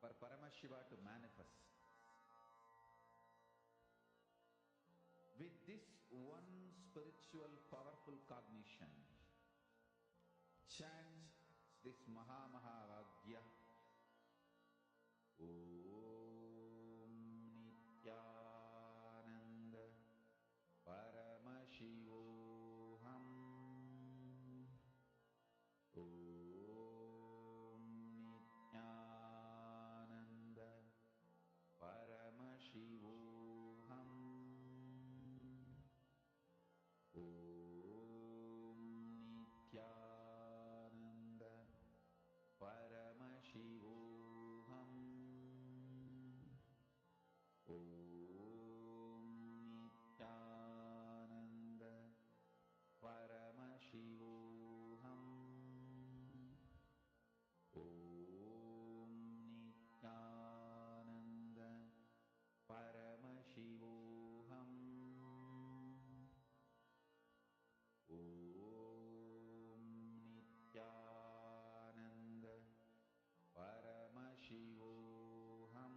for Paramashiva to manifest. With this one spiritual powerful cognition, chant this Mahavagya. Om Nithyananda Paramashivoham. Om Nithyananda Paramashivoham. Om Nithyananda Paramashivoham. Om Nithyananda Paramashivoham. Om Nithyananda Paramashivoham. Om Nithyananda Paramashivoham.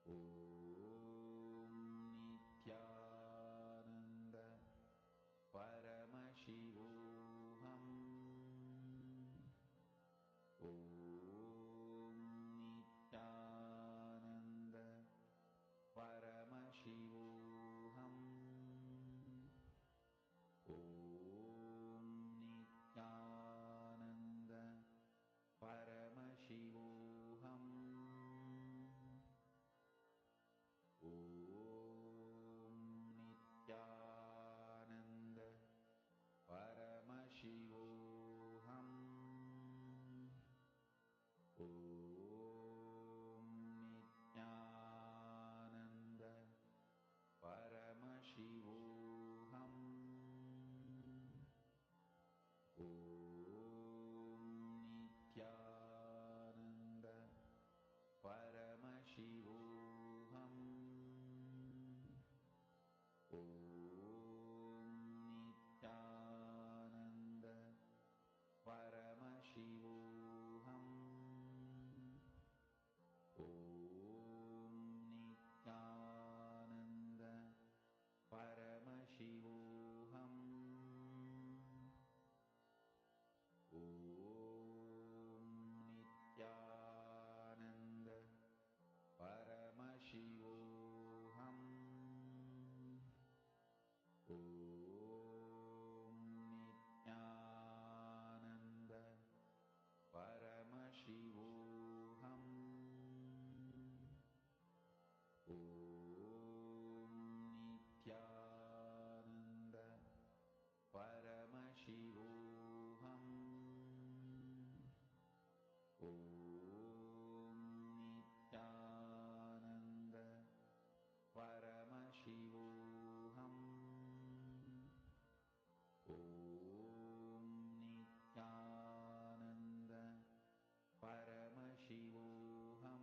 Om Nithyananda Paramashivoham. Om Nithyananda Paramashivoham. Om Nithyananda Paramashivoham. Om Nithyananda Paramashivoham. Om Nithyananda Paramashivoham. Om Nithyananda Paramashivoham. Om Nithyananda Paramashivoham. Om Nithyananda Paramashivoham. Om Nithyananda Paramashivoham. Om Nithyananda Paramashivoham. Om Nithyananda Paramashivoham. Om Nithyananda Paramashivoham. Om Nithyananda Paramashivoham.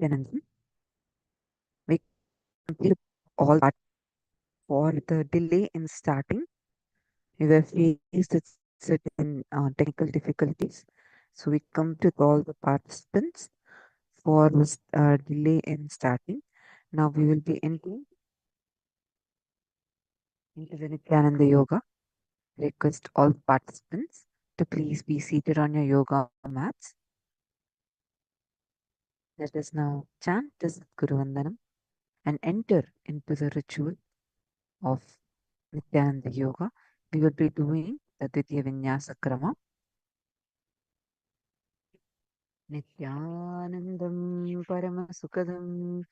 Nithyananda. We complete all part for the delay in starting. We were faced with certain technical difficulties. So we come to all the participants for this delay in starting. Now we will be entering into the Nithyananda Yoga. Request all participants to please be seated on your yoga mats. Let us now chant this Guru Vandanam and enter into the ritual of Nithyananda Yoga. We will be doing the Dvitiya Vinyasa Krama. Nithyanandam Paramasukadam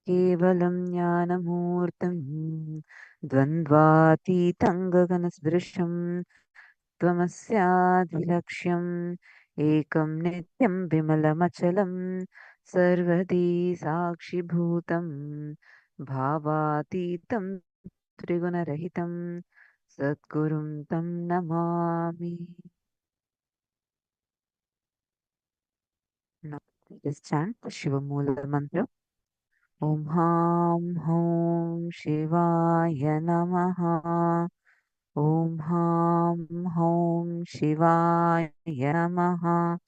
Kevalam Jnanamurtam Dvandvatitam Gaganasdrisham Tvamasyaadvilaksham Ekam Nityam Vimalamachalam Sarvadi Sakshibhutam Bhavatitam Triguణरहितं Satgurum Tam Namami. Now let us chant the Shiva Mula mantra. Om Ham Hom Shivaya Namaha. Om Ham Hom Shivaya Namaha.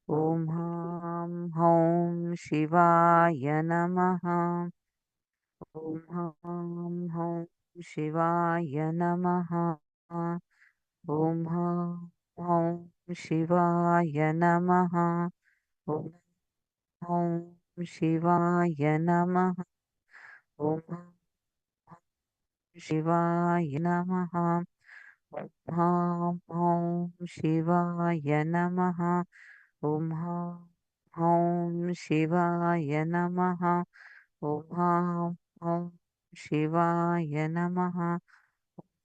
Om Ham Hom Shivaya Namaha. Om Ham Hom Shivaya Namaha. Om Ham Hom Shivaya Namaha. Om Hom Shivaya Namaha. Om Shivaya Namaha. Om Om Shivaya Namaha. Om Om Shivaya Namaha. Om Om Shivaya Namaha.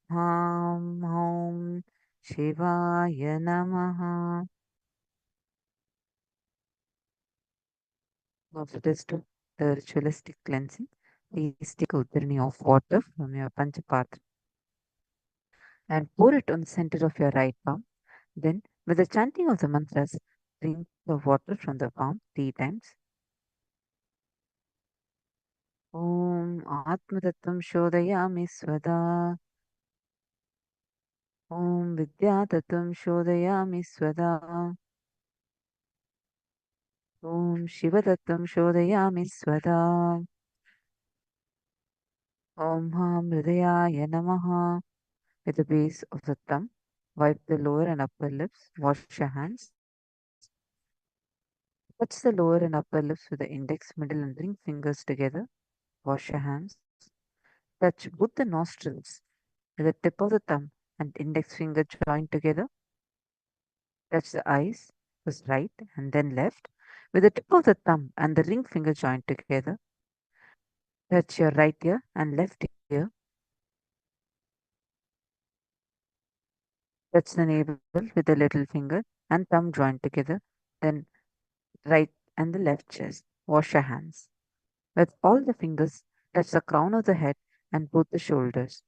Om Om Shivaya Namaha. After this, to the ritualistic cleansing, please take a udharani of water from your Panchapatra and pour it on the center of your right palm. Then, with the chanting of the mantras, drink the water from the palm 3 times. Om Atmatattvam Shodhayami Swada. Om Vidyatattvam Shodhayami Swada. Om Shivatattvam Shodhayami Swada. Om Ham Hridayaya Namaha. With the base of the thumb, wipe the lower and upper lips. Wash your hands. Touch the lower and upper lips with the index, middle, and ring fingers together. Wash your hands. Touch both the nostrils with the tip of the thumb and index finger joined together. Touch the eyes, first right and then left, with the tip of the thumb and the ring finger joined together. Touch your right ear and left ear. Touch the navel with the little finger and thumb joined together. Then right and the left chest. Wash your hands. With all the fingers, touch the crown of the head and both the shoulders.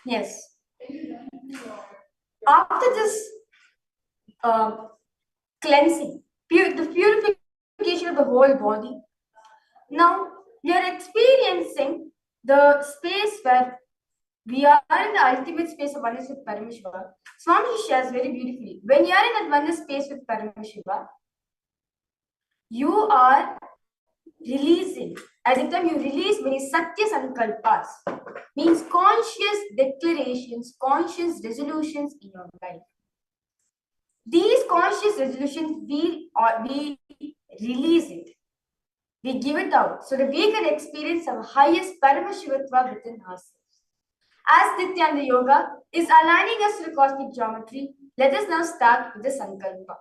Yes. After this cleansing, the purification of the whole body, now we are experiencing the space where we are in the ultimate space of oneness with Paramashiva. Swami shares very beautifully. When you are in that oneness space with Paramashiva, you are releasing. At the time you release many Satya Sankalpas, means conscious declarations, conscious resolutions in your life. These conscious resolutions, we release it. We give it out so that we can experience our highest Paramashivatva within ourselves. As Nithyananda Yoga is aligning us to the cosmic geometry, let us now start with the Sankalpa.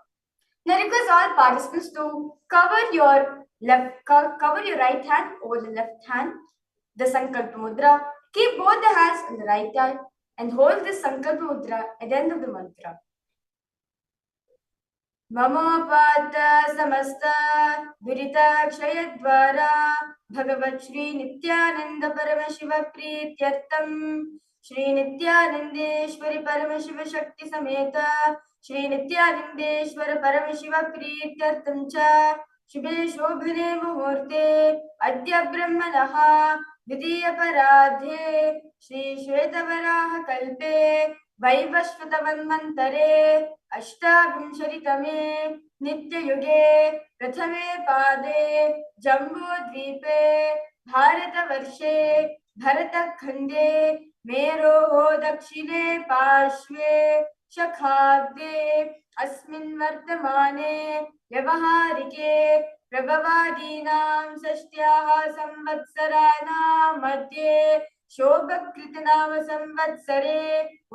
Now request all participants to cover your right hand over the left hand, the Sankalpa Mudra. Keep both the hands on the right hand and hold this Sankalpa Mudra at the end of the mantra. ममोपात समस्त दुरिताक्षयद्वारा भगवत् श्री नित्यानंद परमशिव प्रीत्यर्थम श्री नित्यानंदेश्वरी परमशिव शक्ति समेत श्री नित्यानंदेश्वर परमशिव प्रीत्यर्थम च शुभे शोभने मुहूर्ते अद्य ब्रह्मणः द्वितीय पराध्ये श्री श्वेतवराह कल्पे वैवस्वतमन्वन्तरे अष्टाविंशतितमे नित्ययुगे प्रथमे पादे जम्बूद्वीपे भारतवर्षे भरतखण्डे मेरोः दक्षिणे पार्श्वे शखाब्दे अस्मिन् वर्तमाने व्यवहारिके प्रभवादीनां षष्ट्याः संवत्सराणां मध्ये शोभकृतनाम संवत्सरे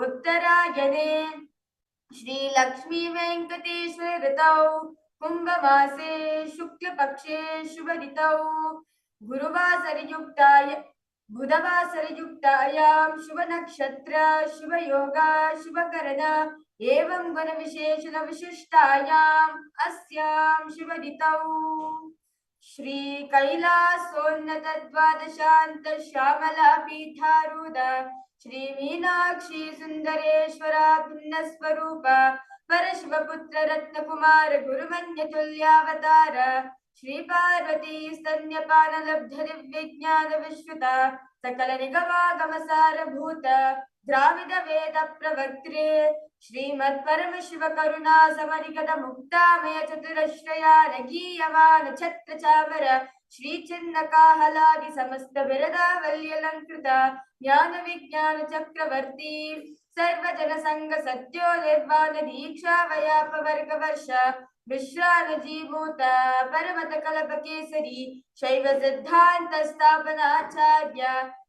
उत्तरायणे श्री लक्ष्मी वेंकटेश्वर ऋतौ कुंभमासे शुक्लपक्षे शुभ ऋतौ बुधवासरयुक्तायां शुभ नक्षत्र शुभ योगा शुभ करण एवं गुण विशेषण विशिष्टायाम् अस्यां शुभ ऋतौ श्री कैलासोन्नत द्वादशांत श्यामला पीठारूढ़ श्री मीनाक्षी सुंदरेश्वरा भिन्न स्वरूप परशिवपुत्र रत्नकुमार गुरुमन्य तुल्यावतार श्री पार्वती स्तन्यपान लब्ध दिव्यज्ञान विश्रुत सकल निगमागम सारभूत द्राविड वेद प्रवक्त्रे श्रीमत् परम शिव करुणा समरिगत मुक्तामय चतुरश्रया नगीयमान छत्र चामर श्री चिन्ह काहलादि समस्त बिरदावल्यलंकृत ज्ञान विज्ञान चक्रवर्ती सर्वजन संग सद्यो निर्वाण दीक्षा वयाप वर्ग वर्ष विश्रान जीमूत परमत कल्प केसरी शैव सिद्धांत स्थापनाचार्य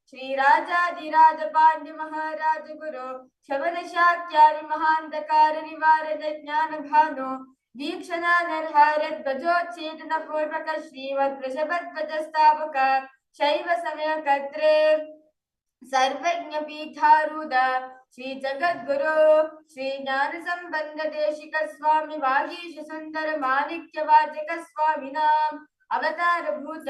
श्री राजाधिराज पांड्य महाराज गुरु शवन शाक्यानि महांधकार निवारण ज्ञान भानु दीक्षणा नरहारत गजोच्छेदन पूर्वक श्रीमद वृषभध्वज स्थापक शैव समय कर्त्रे सर्वज्ञ पीठारूढ़ श्री जगद्गुरु श्री ज्ञान संबंध देशिक स्वामी वागीश सुंदर माणिक्य वाचक स्वामिनाम अवतार भूत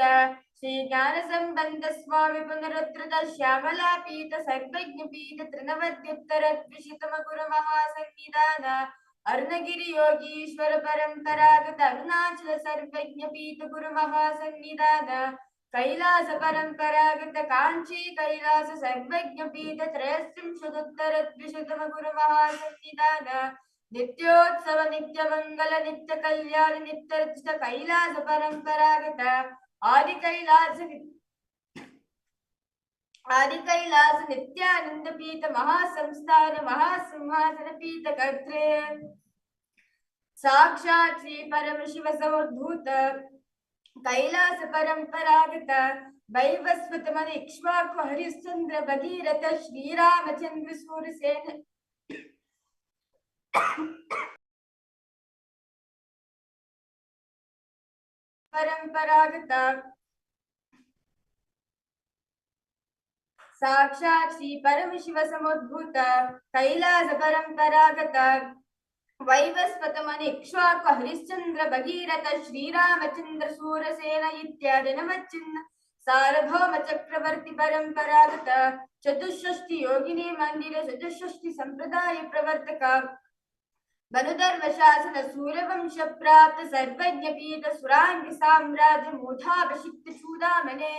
श्री ज्ञान संबंध स्वामी पुनरुद्धृत श्यामला पीठ सर्वज्ञ पीठ त्रिनवद्युत्तर द्विशतम गुरु महासन्निधान अरुणगिरि योगीश्वर परंपरागत अरुणाचल सर्वज्ञ पीठ गुरु महासन्निधान कैलास परंपरागत कांची कैलास सर्वज्ञ पीठ त्रयस्त्रिंशदुत्तर द्विशतम गुरु महासन्निधान नित्योत्सव नित्य मंगल नित्य कल्याण नित्य रचित कैलास परंपरागत आदि कैलास नित्यानंद पीठ महासंस्थान महासिंहासन पीठ कर्त्रे साक्षात् श्री परमशिव समुद्भूत कैलास परंपरागत वैवस्वत मन इक्ष्वाकु हरिश्चंद्र भगीरथ श्रीरामचंद्र सूरसेन परंपरागत साक्षात् श्री परमशिव समुद्भूत कैलास परंपरागत वैवस्वत मन इक्ष्वाकु हरिश्चंद्र भगीरथ श्रीरामचंद्र सूरसेन इत्यादि नवचिन्ह सार्वभौम चक्रवर्ती परंपरागत चतुष्षष्टि योगिनी मंदिर चतुष्षष्टि संप्रदाय प्रवर्तक बनुधर्म शासन सूर्यवंश प्राप्त सर्वज्ञ पीठ सुरांग साम्राज्य मूढ़ाभिषिक्त चूड़ामणे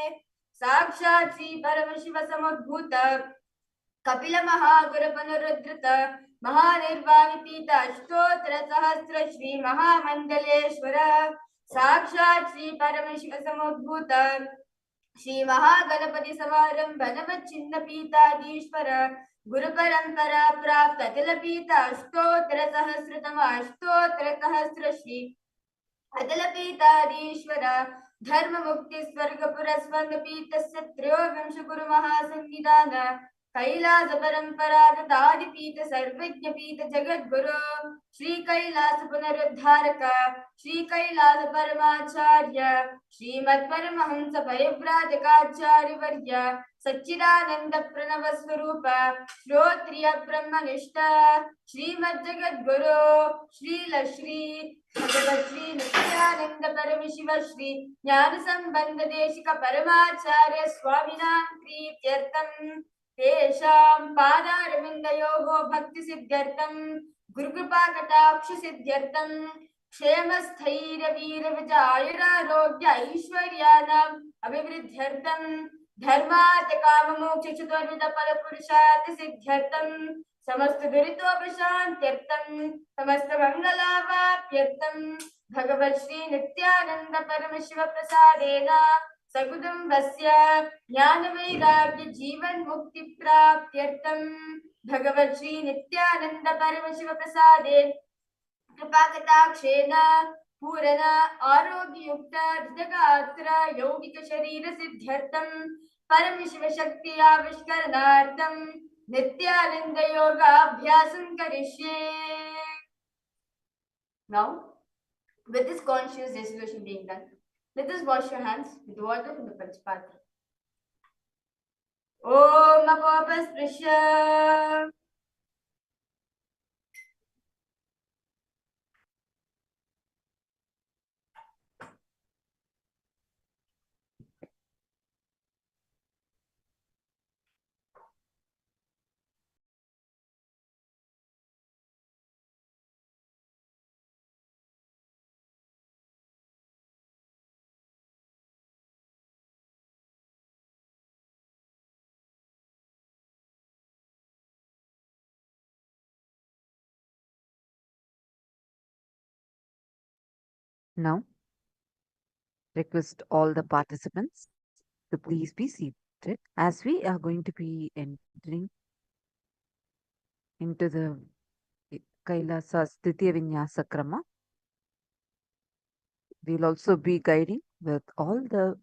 साक्षात् श्री परमशिव समुद्भूत कपिल महागुरु पुनरुद्धृत महानिर्वाणी पीठ अष्टोत्तर सहस्र श्री महामंडलेश्वर साक्षात् श्री परमशिव समुद्भूत श्री महागणपति समारंभ नवचिन्ह पीठाधीश्वर गुरु परंपरा प्राप्त अतिल पीठ अष्टोत्तर सहस्र श्री अतिल पीठाधीश्वर धर्म मुक्ति स्वर्गपुर स्वर्ग पीठस्य त्रयोविंश गुरु महासन्निधान कैलास परंपरागत आदिपीठ सर्वज्ञ पीठ जगद्गुरु श्री कैलास पुनरुद्धारक श्री कैलास परमाचार्य श्रीमद् परमहंस परिव्राजकाचार्य वर्य सच्चिदानंद प्रणव स्वरूप श्रोत्रिय ब्रह्मनिष्ठ श्रीमद् जगद्गुरु श्री भगवत श्री नित्यानंद परमशिव श्री ज्ञान संबंध देशिक परमाचार्य स्वामिनां प्रीत्यर्थम तेषां पादारविन्दयोः भक्ति सिद्ध्यर्थं गुरुकृपा कटाक्ष सिद्ध्यर्थं क्षेम स्थैर्य वीर विजय आयुरारोग्य ऐश्वर्याणाम् अभिवृद्ध्यर्थं धर्मार्थ काम मोक्ष चतुर्विध फल पुरुषार्थ सिद्ध्यर्थं समस्त दुरितोपशान्त्यर्थं समस्त मंगलावाप्यर्थं भगवत् श्री नित्यानंद परमशिव प्रसादेन सकुटुम्बस्य ज्ञान वैराग्य जीवन मुक्ति प्राप्त्यर्थं भगवत् श्री नित्यानंद परमशिव प्रसादे कृपा कटाक्षेण पूर्ण आरोग्य युक्त हृदगात्र यौगिक शरीर सिद्ध्यर्थं परमशिव शक्ति आविष्करणार्थं नित्यानंद योगाभ्यासं करिष्ये. Now, with this conscious resolution being done, let us wash your hands with water from the Panchpatra. Om Apopasprisya. Now, request all the participants to please be seated as we are going to be entering into the Kailasa's Titiya Vinyasa Krama. We'll also be guiding with all the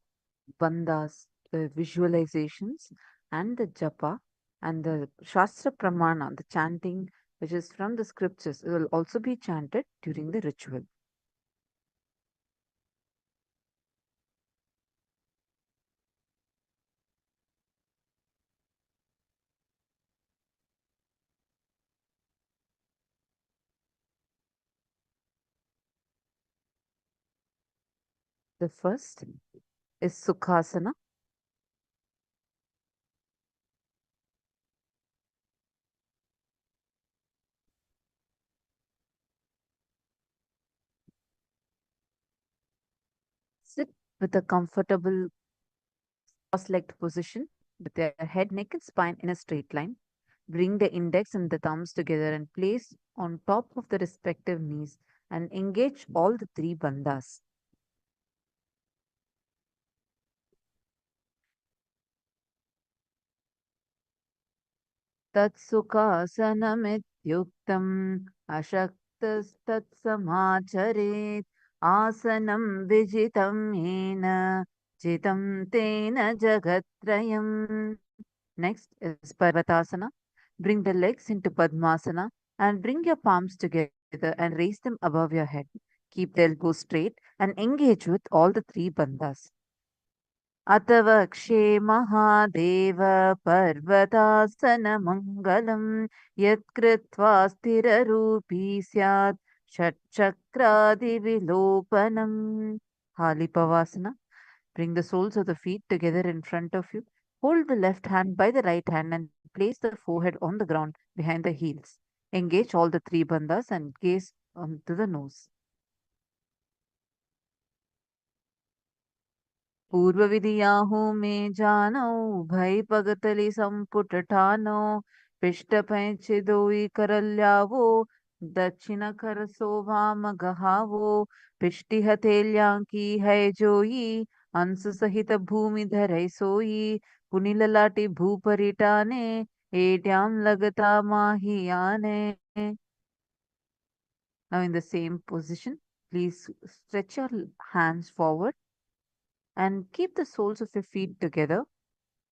bandhas, the visualizations, and the japa, and the Shastra Pramana, the chanting which is from the scriptures. It will also be chanted during the ritual. The first is Sukhasana. Sit with a comfortable cross-legged position with your head, neck, and spine in a straight line. Bring the index and the thumbs together and place on top of the respective knees and engage all the three bandhas. तत्सुखासनमित्युक्तम् अशक्तस्तत्समाचरेत् आसनं विजितं येन जितं तेन जगत्त्रयम्. Next is Parvatasana. Bring the legs into Padmasana and bring your palms together and raise them above your head. Keep the elbows straight and engage with all the three bandhas. अतवक्षे Mahadev पर्वतासनमङ्गलं यत्कृत्वा स्थिररूपी स्यात् षट्चक्रादिविलोपनम्. Halipavasana. Bring the soles of the feet together in front of you. Hold the left hand by the right hand and place the forehead on the ground behind the heels. Engage all the three bandhas and gaze onto the nose. पूर्व विधियाहू में जानो भय पगतली संपुट ठानो पिष्ट पैंच दोई करल्यावो दक्षिण कर सोवाम गहावो पिष्टि हथेल्यांकी है जोई अंश सहित भूमि धरै सोई पुनिल लाटी भूपरिटाने एट्याम लगता माही आने. Now in the same position, please stretch your hands forward and keep the soles of your feet together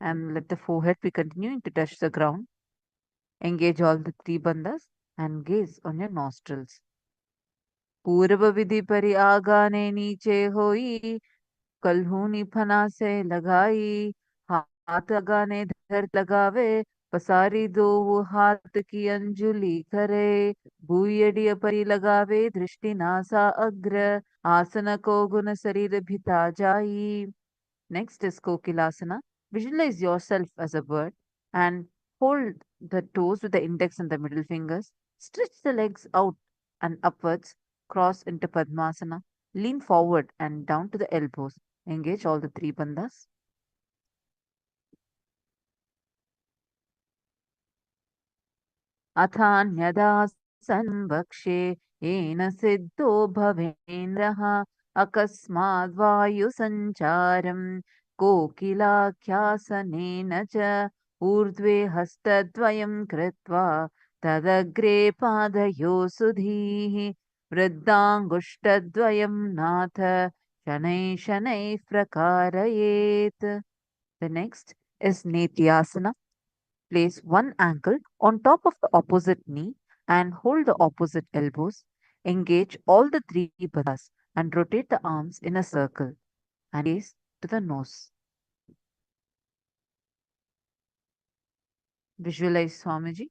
and let the forehead be continuing to touch the ground. Engage all the three bandhas and gaze on your nostrils. पूर्व विधि परि आगाने नीचे होई कल्हूनी फना से लगाई हाथ आगाने धर लगावे पसारी दो वो हाथ की अंजुली करे भूयडिय परि लगावे दृष्टि नासा अग्र आसन को गुण शरीर भिता जाई. Next is Kokilasana. Visualize yourself as a bird and hold the toes with the index and the middle fingers. Stretch the legs out and upwards. Cross into Padmasana. Lean forward and down to the elbows. Engage all the three bandhas. अथान्यदासनं वक्षे येन सिद्धो भवेन्द्रः अकस्माद्वायुसञ्चारं कोकिलाख्यासनेन च ऊर्ध्वे हस्तद्वयं कृत्वा तदग्रे पादयोः सुधीः वृद्धाङ्गुष्टद्वयं नाथ शनैः शनैः प्रकारयेत्. The next is Nithyananda. Place one ankle on top of the opposite knee and hold the opposite elbows. Engage all the three bandhas and rotate the arms in a circle and gaze to the nose. Visualize Swamiji.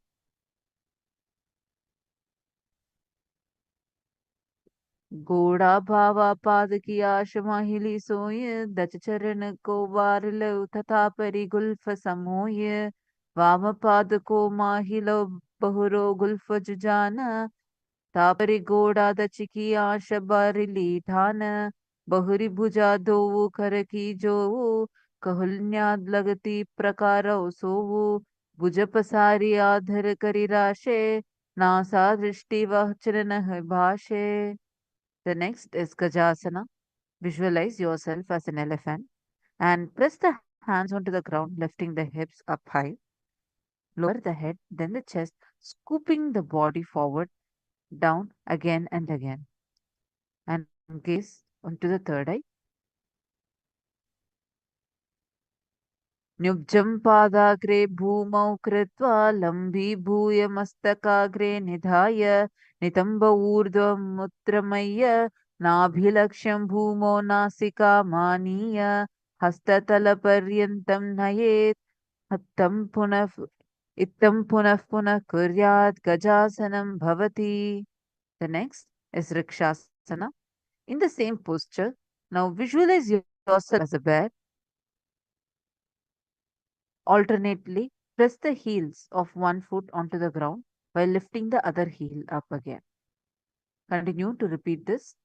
घोड़ा भावा पाद की आश माहिली सोय दच चरण को वार लो तथा परि Gulf समोय वाम पाद को माहिलो बहुरो गुल्फ जुजाना तापरि घोड़ा दच की आश बारिली ठान बहुरी भुजा दो कर की जो कहुल्न्याद लगती प्रकारो सोवु भुज पसारी आधर करि राशे नासा दृष्टि वह चरण भाषे. The next is Gajasana. Visualize yourself as an elephant and press the hands onto the ground, lifting the hips up high. Lower the head, then the chest, scooping the body forward, down again and again. And gaze onto the third eye. न्युब्जं पादाग्रे भूमौ कृत्वा लम्बीभूय मस्तकाग्रे निधाय नितम्ब ऊर्ध्वमुत्रमय्य नाभिलक्ष्यं भूमौ नासिकामानीय हस्ततलपर्यन्तं नयेत् हत्तं पुनः इत्थं पुनः पुनः कुर्यात् गजासनं भवति. The next is Rikshasana. In the same posture, now visualize yourself as a bear. Alternately, press the heels of one foot onto the ground while lifting the other heel up again. Continue to repeat this.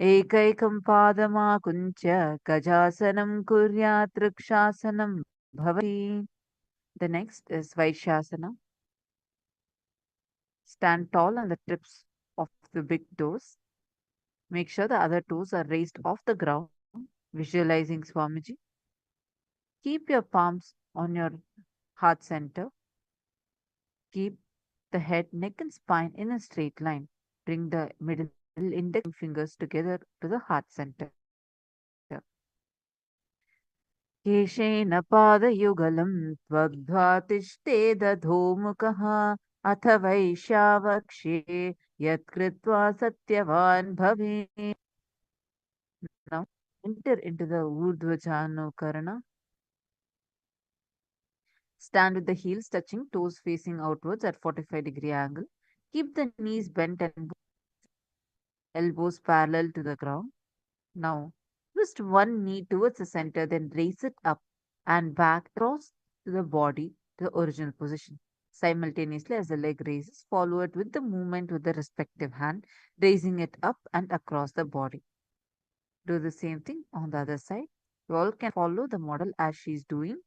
एकैकं पादमाकुञ्च्य गजासनं कुर्यात् रक्षासनं भवति. The next is Vaishyasana. Stand tall on the tips of the big toes. Make sure the other toes are raised off the ground, visualizing Swamiji. Keep your palms on your heart center. Keep the head, neck and spine in a straight line. Bring the middle index fingers together to the heart center. केशेन पादयुगलं त्वग्ध्वा तिष्ठेदधोमुखः अथ वैश्यावक्ष्ये यत्कृत्वा सत्यवान् भवेत्. Now enter into the Urdhvajanukarana. Stand with the heels touching, toes facing outwards at 45-degree angle. Keep the knees bent and elbows parallel to the ground. Now Twist one knee towards the center, then raise it up and back across to the body to the original position. Simultaneously, as the leg raises, follow it with the movement with the respective hand, raising it up and across the body. Do the same thing on the other side. You all can follow the model as she is doing.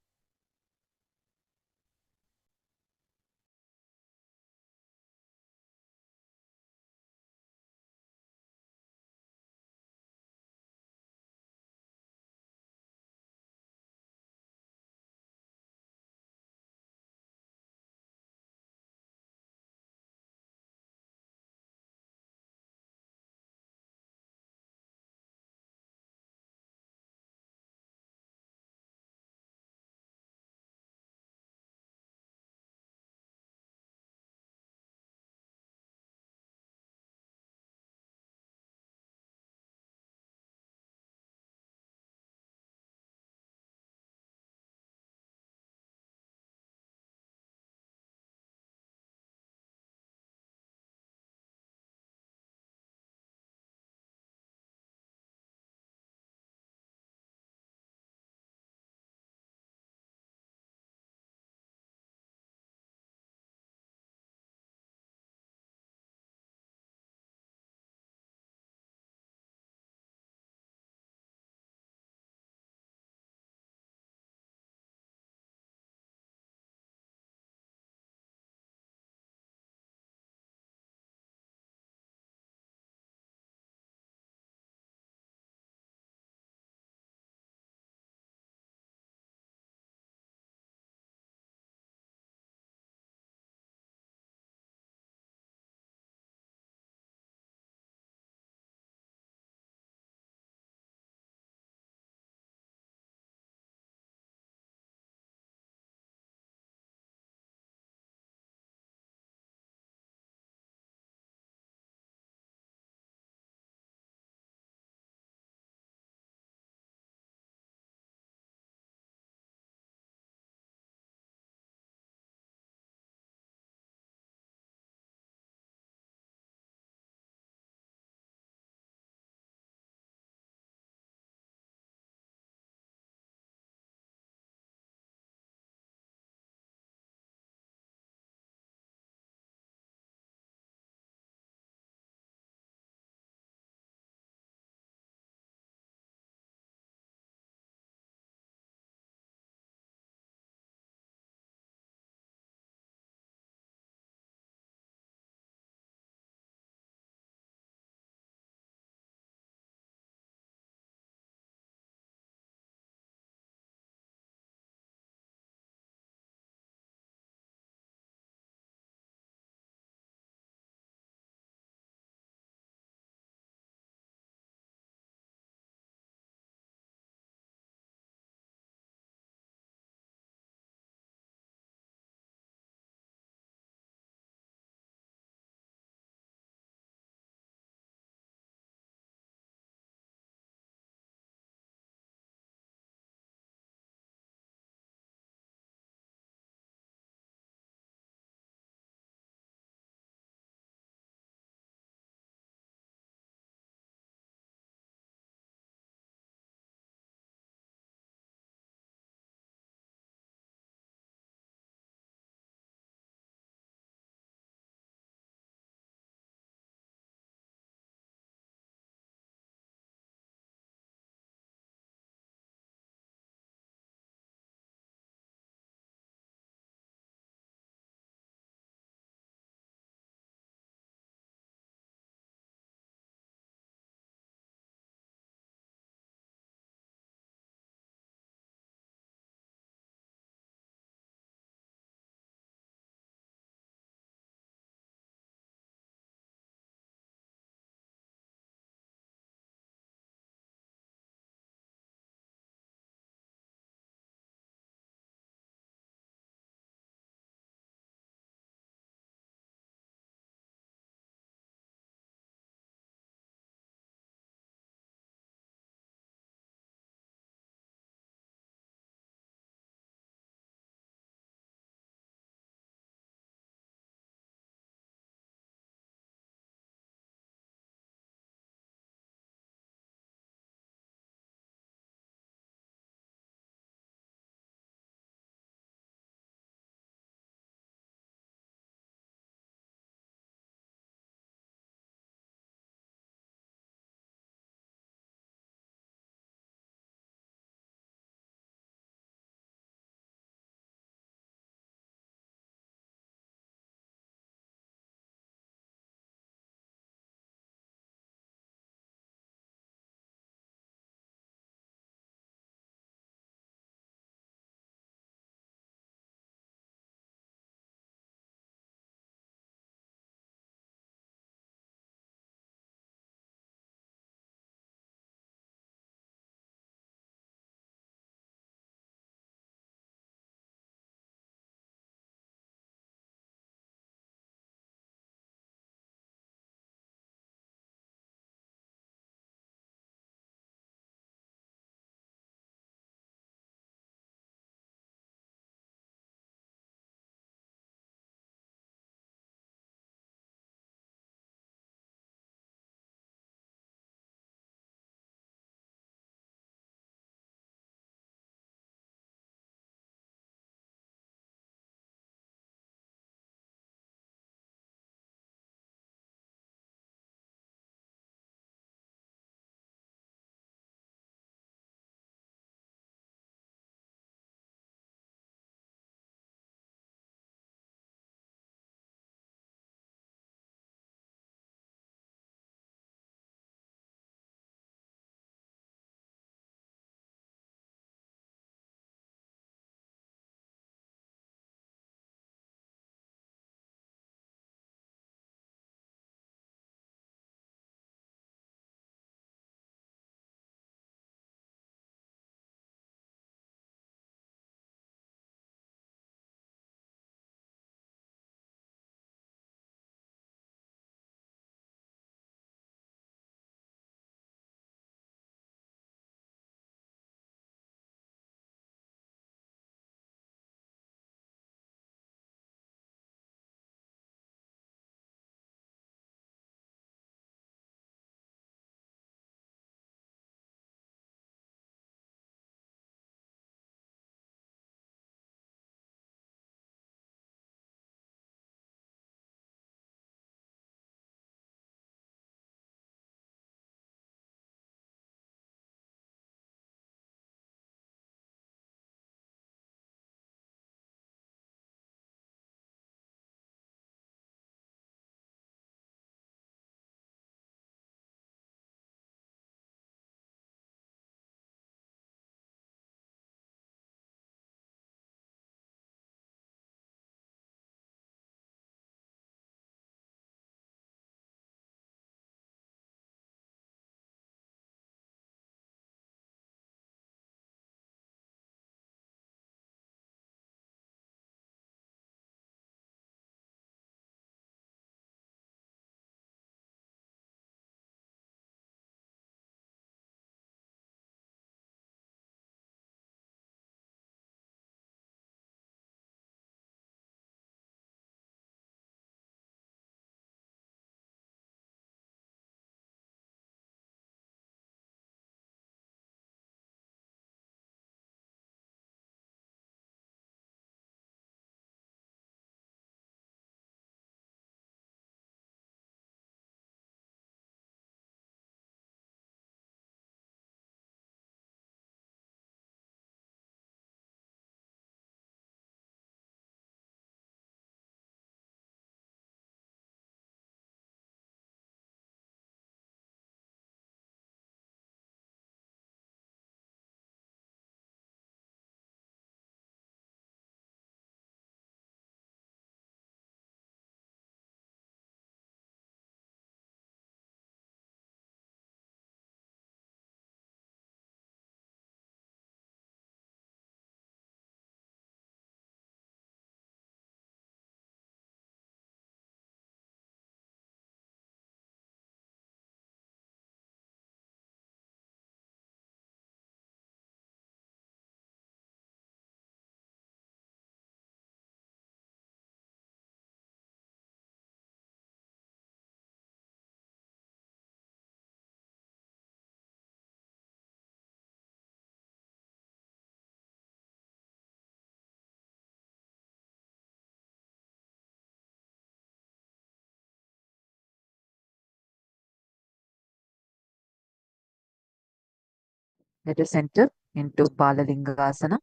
Let us enter into Balalingasana.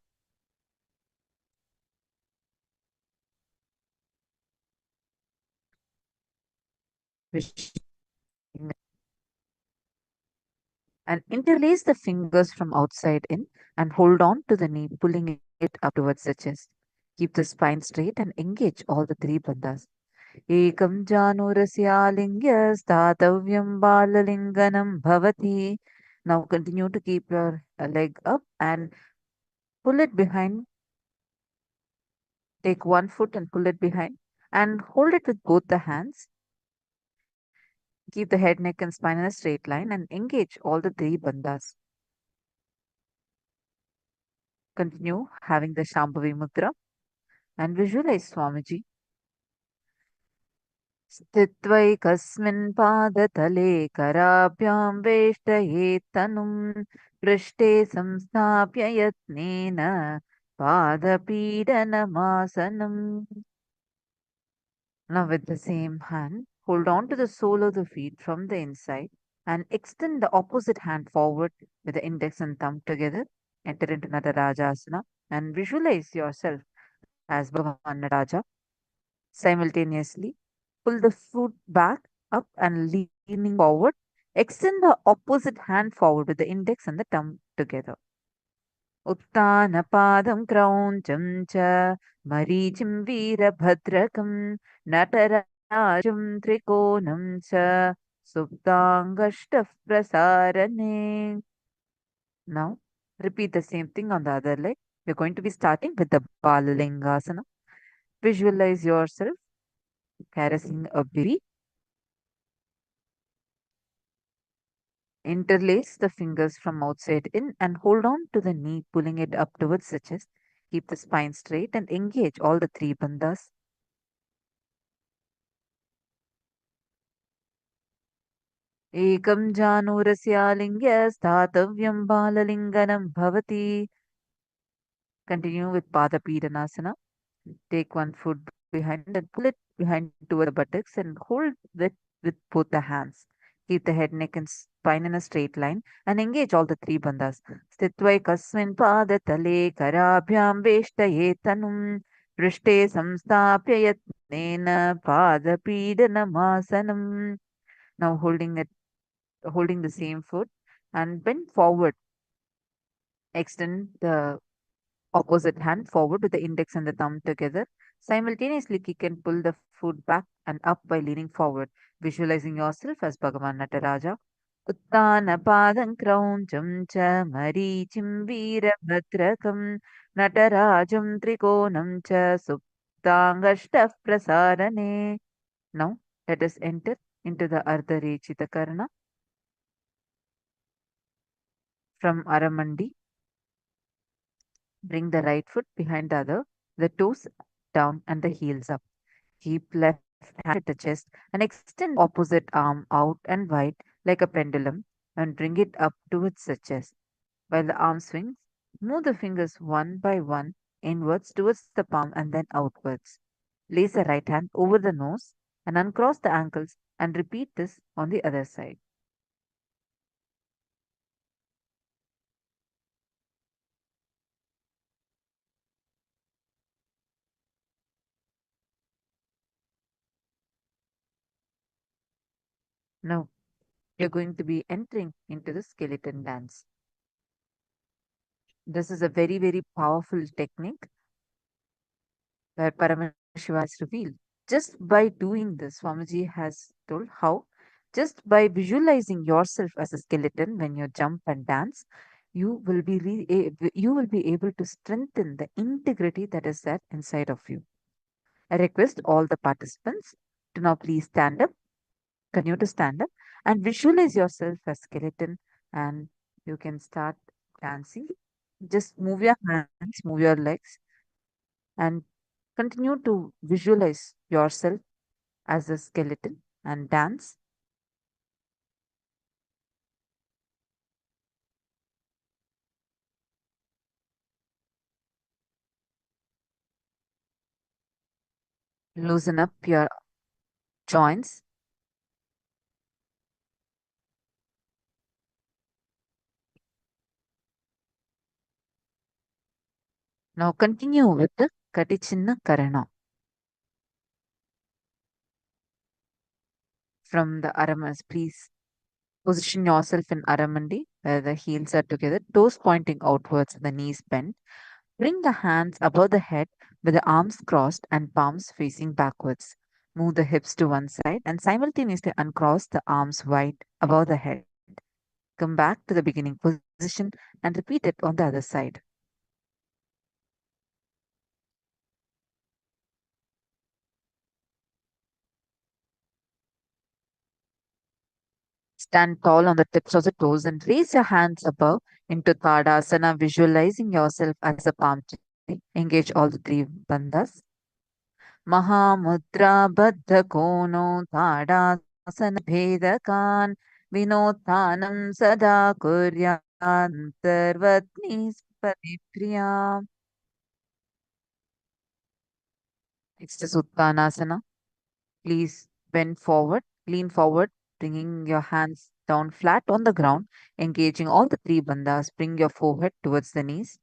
And interlace the fingers from outside in and hold on to the knee, pulling it up towards the chest. Keep the spine straight and engage all the three bandhas. Ekam janurasya statavyam balalinganam bhavati. Now continue to keep your leg up and pull it behind. Take one foot and pull it behind and hold it with both the hands. Keep the head, neck, and spine in a straight line and engage all the three bandhas. Continue having the Shambhavi Mudra and visualize Swamiji. स्थित्वैकस्मिन् पादतले कराभ्यां वेष्टयेत् तनुं पृष्ठे संस्थाप्य यत्नेन पादपीडनमासनम्. Now with the same hand, hold on to the sole of the feet from the inside and extend the opposite hand forward with the index and thumb together. Enter into Natarajasana and visualize yourself as Bhagavan Nataraja. Simultaneously, pull the foot back up and leaning forward. Extend the opposite hand forward with the index and the thumb together. Uttanapadam krauncham cha maricim veerabhadrakam natarajam trikonam cha suptangashta prasarane. Now, repeat the same thing on the other leg. We're going to be starting with the Balalingasana. Visualize yourself caressing a baby. Interlace the fingers from outside in and hold on to the knee, pulling it up towards the chest. Keep the spine straight and engage all the three bandhas. Ekam janurasya statavyam balalinganam bhavati. Continue with Padapidanasana. Take one foot behind and pull it behind toward the buttocks and hold it with both the hands. Keep the head, neck, and spine in a straight line and engage all the three bandhas. Sthitva kasmin padatale karabhyam veshtaye tanum prishte samstapya yatnena padapidanamasana. Now holding the same foot and bend forward. Extend the opposite hand forward with the index and the thumb together. Simultaneously kick and pull the foot back and up by leaning forward, visualizing yourself as Bhagavan Nataraja. Uttana padam krauncham cha maricim veerabhadrakam natarajam trikonam cha suptangashta prasarane. Now let us enter into the Ardharechita Karna from Aramandi. Bring the right foot behind the other, the toes down and the heels up. Keep left hand at the chest and extend opposite arm out and wide like a pendulum and bring it up towards the chest. While the arm swings, move the fingers one by one inwards towards the palm and then outwards. Place the right hand over the nose and uncross the ankles and repeat this on the other side. Now, you're going to be entering into the skeleton dance. This is a very, very powerful technique where Paramashiva has revealed. Just by doing this, Swamiji has told how, just by visualizing yourself as a skeleton when you jump and dance, you will be able to strengthen the integrity that is there inside of you. I request all the participants to now please stand up, continue to stand up, and visualize yourself as skeleton, and you can start dancing. Just move your hands, move your legs, and continue to visualize yourself as a skeleton and dance. Loosen up your joints. Now continue with the Katichinna Karana. From the Aramas, please position yourself in Aramandi, where the heels are together, toes pointing outwards, the knees bent. Bring the hands above the head with the arms crossed and palms facing backwards. Move the hips to one side and simultaneously uncross the arms wide above the head. Come back to the beginning position and repeat it on the other side. Stand tall on the tips of the toes and raise your hands above into Tadasana, visualizing yourself as a palm tree. Engage all the three bandhas. Mahamudra Baddha Kono Tadasana Bhedakan Vinottanam Sada Kuryantarvatni Paripriya. Next is Uttanasana. Please bend forward, lean forward, bringing your hands down flat on the ground, engaging all the three bandhas. Bring your forehead towards the knees.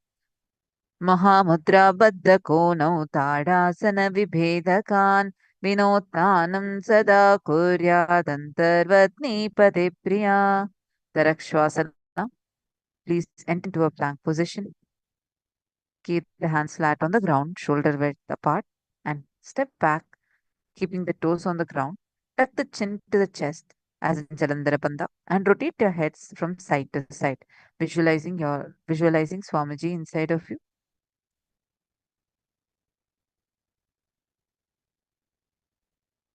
Mahamudra Baddha Kono Tadasana Vibhedakan Vinottanam Sada Kuryadantarvatni Padipriya. Tarakshvasana. Please enter into a plank position. Keep the hands flat on the ground, shoulder width apart, and step back, keeping the toes on the ground. Tuck the chin to the chest as in Jalandhara Bandha and rotate your heads from side to side, visualizing Swamiji inside of you.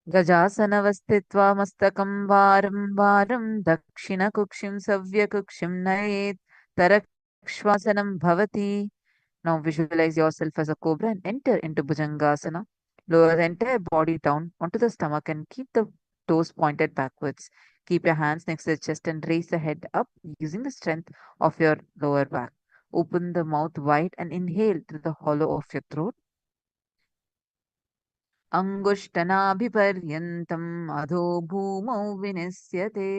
गजासनवस्थित्वा मस्तकं वारं वारं दक्षिणकुक्षिं सव्यकुक्षिं नयेत् तरक्श्वासनं भवति. Now visualize yourself as a cobra and enter into Bhujangasana. Lower the entire body down onto the stomach and keep the toes pointed backwards. Keep your hands next to the chest and raise the head up using the strength of your lower back. Open the mouth wide and inhale through the hollow of your throat. अङ्गुष्टनाभिपर्यन्तम् अधो भूमौ विनिश्यते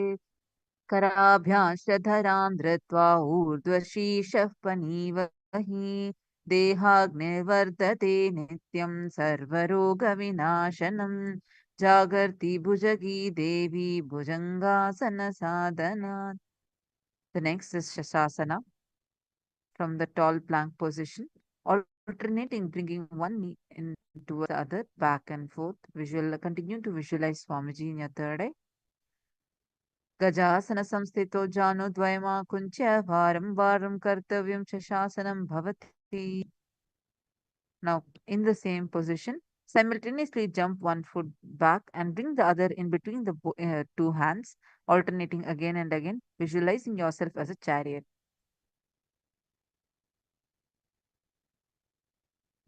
कराभ्याश्च धरां धृत्वा ऊर्ध्वशीर्षः पनीवहि देहाग्निर्वर्धते नित्यं सर्वरोगविनाशनम् जागर्ति भुजगी देवी भुजङ्गासनसाधनात्. The next is Shasasana from the tall plank position, alternating bringing one knee in towards the other, back and forth. Continue to visualize Swamiji in your third eye. गजासन संस्थितो जानु द्वयमाकुञ्च्य वारं वारं कर्तव्यं च शासनं भवति. Now, in the same position, simultaneously jump one foot back and bring the other in between the two hands, alternating again and again, visualizing yourself as a chariot.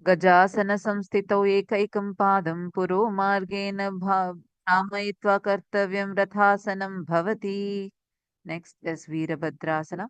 गजासनसंस्थितौ एकैकं पादं पुरो मार्गेण भ्रामयित्वा कर्तव्यं रथासनं भवति. Next is Veerabhadrasana.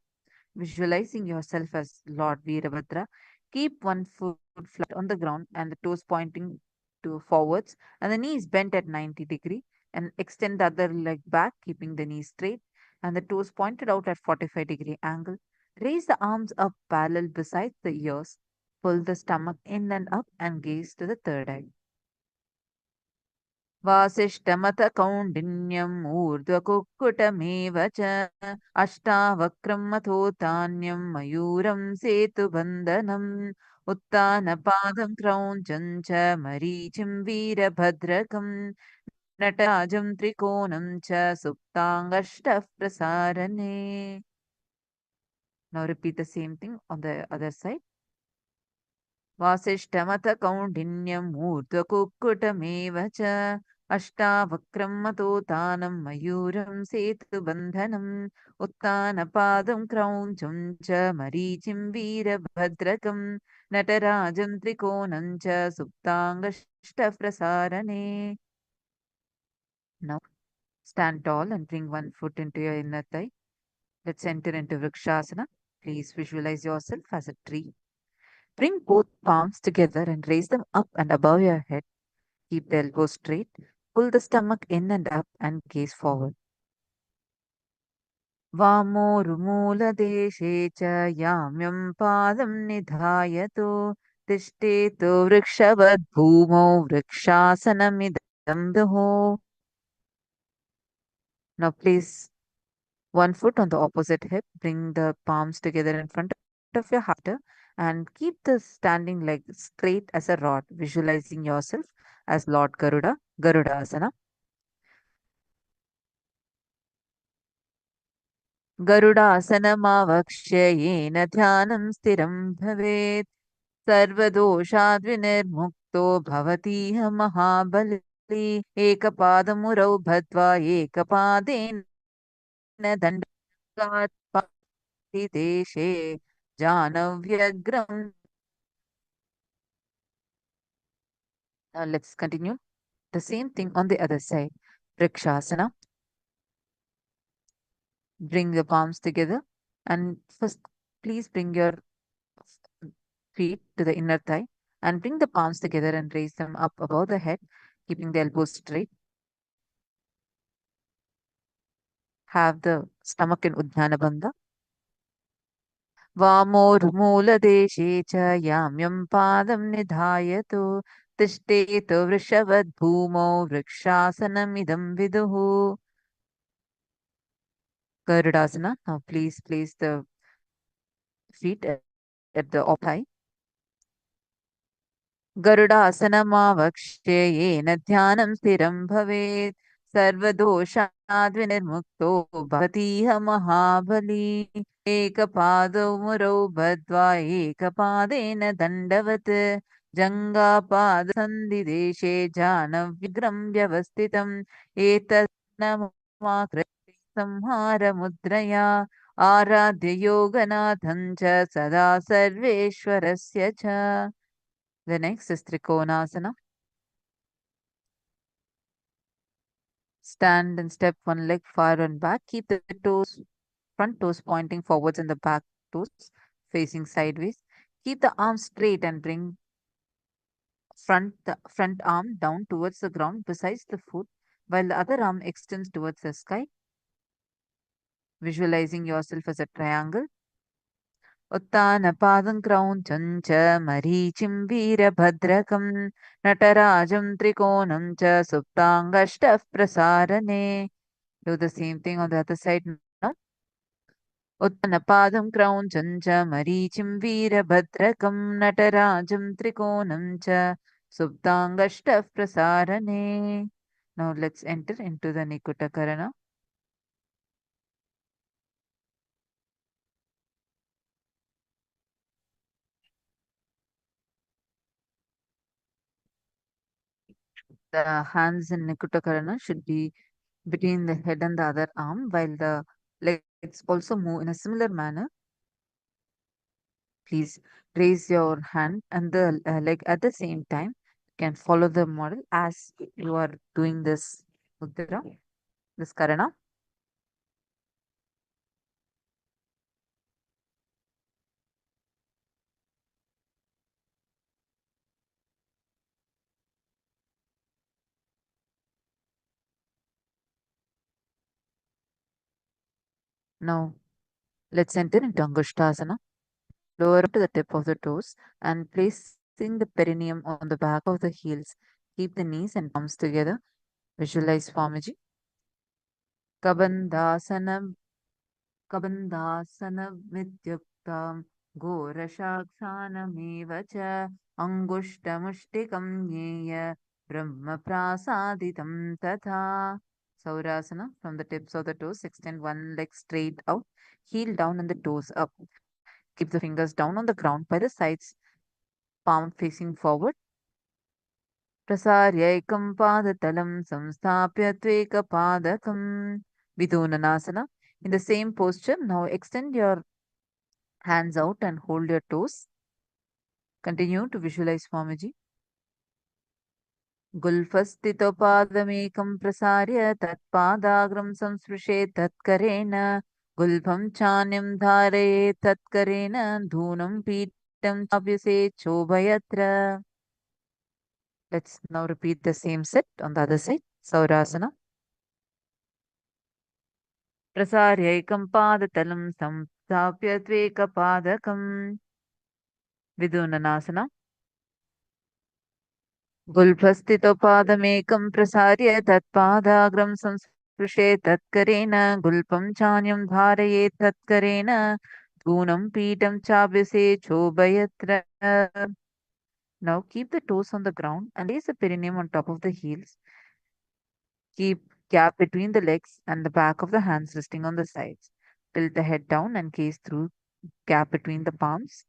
Visualizing yourself as Lord Veerabhadra. Keep one foot flat on the ground and the toes pointing to forwards and the knees bent at 90 degree, and extend the other leg back, keeping the knees straight and the toes pointed out at 45-degree angle. Raise the arms up parallel beside the ears. Pull the stomach in and up and gaze to the third eye. वासिष्ठमथ कौण्डिन्यम् ऊर्ध्वकुक्कुटमेव च अष्टावक्रं मथोतान्यं मयूरं सेतुबन्धनम् उत्तानपादं क्रौञ्चं च मरीचिं वीरभद्रकम् नटराजं त्रिकोणं च सुप्ताङ्गष्टः प्रसारणे. Now repeat the same thing on the other side. वासिष्ठमथ कौण्डिन्यम् ऊर्ध्वकुक्कुटमेव च अष्टावक्रं मतोतानं मयूरं सेतुबन्धनम् उत्तानपादं क्रौञ्चं च मरीचिं वीरभद्रकं नटराजं त्रिकोणं च सुप्ताङ्गष्टप्रसारणे. Now stand tall and bring one foot into your inner thigh. Let's enter into Vrikshasana. Please visualize yourself as a tree. Bring both palms together and raise them up and above your head. Keep the elbows straight. Pull the stomach in and up and gaze forward. वामोरुमूलदेशे च याम्यं पादं निधायतो तिष्ठेतु वृक्षवद्भूमौ वृक्षासनमिदं विदुः. Now place one foot on the opposite hip. Bring the palms together in front of your heart and keep the standing leg straight as a rod, visualizing yourself as Lord Garuda, Garuda Asana. गरुडासनमावक्ष्य येन ध्यानं स्थिरं भवेत् सर्वदोषाद्विनिर्मुक्तो भवतीह महाबली एकपादमुरौ बद्ध्वा एकपादेन दण्डात् पातिदेशे जानव्यग्रम्. Now let's continue the same thing on the other side. Vrikshasana. Bring your palms together and first please bring your feet to the inner thigh and bring the palms together and raise them up above the head, keeping the elbows straight. Have the stomach in Udhyana Bandha. वामोर्मूलदेशे च याम्यं पादं निधायतु तिष्ठेतु वृषवद्भूमौ वृक्षासनमिदं विदुः. Garudasana. Now please place the feet at the opposite thigh. गरुडासनमावक्ष्य येन ध्यानं स्थिरं भवेत् सर्वदोषाद्विनिर्मुक्तो भवतीह महाबली एकपादौ मुरौ बद्ध्वा एकपादेन दण्डवत् जङ्घापादसन्धिदेशे जानव्यग्रं व्यवस्थितम् एतन्नमाकृत्य संहारमुद्रया आराध्य योगनाथं च सदा सर्वेश्वरस्य च. The next is Trikonasana. Stand and step one leg far and back. Keep the front toes pointing forwards and the back toes facing sideways. Keep the arms straight and bring the front arm down towards the ground besides the foot, while the other arm extends towards the sky. Visualizing yourself as a triangle. उत्तानपादं क्रौञ्चं च मरीचिं वीरभद्रकं नटराजं त्रिकोणं च सुप्ताङ्गष्टः प्रसारणे. Do the same thing on the other side now. उत्तानपादं क्रौञ्चं च मरीचिं वीरभद्रकं नटराजं त्रिकोणं च सुप्ताङ्गष्टः प्रसारणे. Now let's enter into the Nikuta. The hands in Nikuta should be between the head and the other arm, while the legs also move in a similar manner. Please raise your hand and the leg at the same time. You can follow the model as you are doing this mudra, this karana. Now let's enter into Angushtasana. Lower to the tip of the toes and placing the perineum on the back of the heels. Keep the knees and palms together. Visualize Swamiji. Kabandhasana कबन्धासनमित्युक्तं घोरशाक्षानमेव च अङ्गुष्टमुष्टिकं ज्ञेय ब्रह्मप्रासादितं तथा. Saurasana. From the tips of the toes, extend one leg straight out, heel down and the toes up. Keep the fingers down on the ground by the sides, palm facing forward. Prasaryaikam padatalam samstapya tvekapadakam. Vidunanasana. In the same posture, now extend your hands out and hold your toes. Continue to visualize Swamiji. Gulfastitopadamekam prasarya tatpadagram samsprushe tatkarena gulbham chanyam dharaye tatkarena dhunam pitam chabhyase chobhayatra. Let's now repeat the same set on the other side. Saurasana. Prasaryaikam padatalam samstapya tvekapadakam. Vidunanasana. गुल्फस्थितो पादमेकं प्रसार्य तत्पादाग्रं संस्पृशेत् तत्करेण गुल्पं चान्यं धारयेत् तत्करेण धूनं पीठं चाभ्यसेचोभयत्र. Now keep the toes on the ground and place the perineum on top of the heels. Keep gap between the legs and the back of the hands resting on the sides. Tilt the head down and gaze through gap between the palms.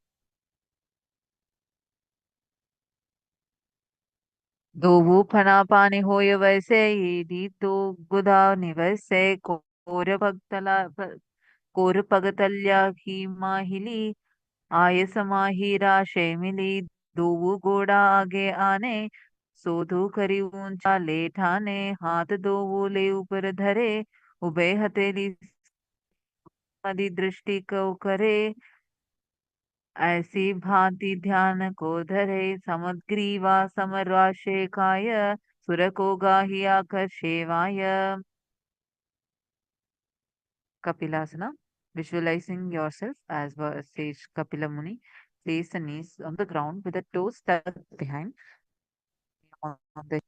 दो फनापानि होय वैसे ED दो गुदा निवैसे कोरपगतल्या ही माहिली आय समाहिरा शैमिली दो घोड़ा आगे आने सोधो करी ऊंचा ले ठाने हाथ दो वो ले ऊपर धरे उभय हथेली मदि दृष्टि को करे ऐसी भांति ध्यान को धरे समग्रीवा समराशे काय सुर को गाही आकर्षेवाय. Kapilasana. Visualizing yourself as sage Kapila Muni. Place the knees on the ground with the toes tucked behind. On the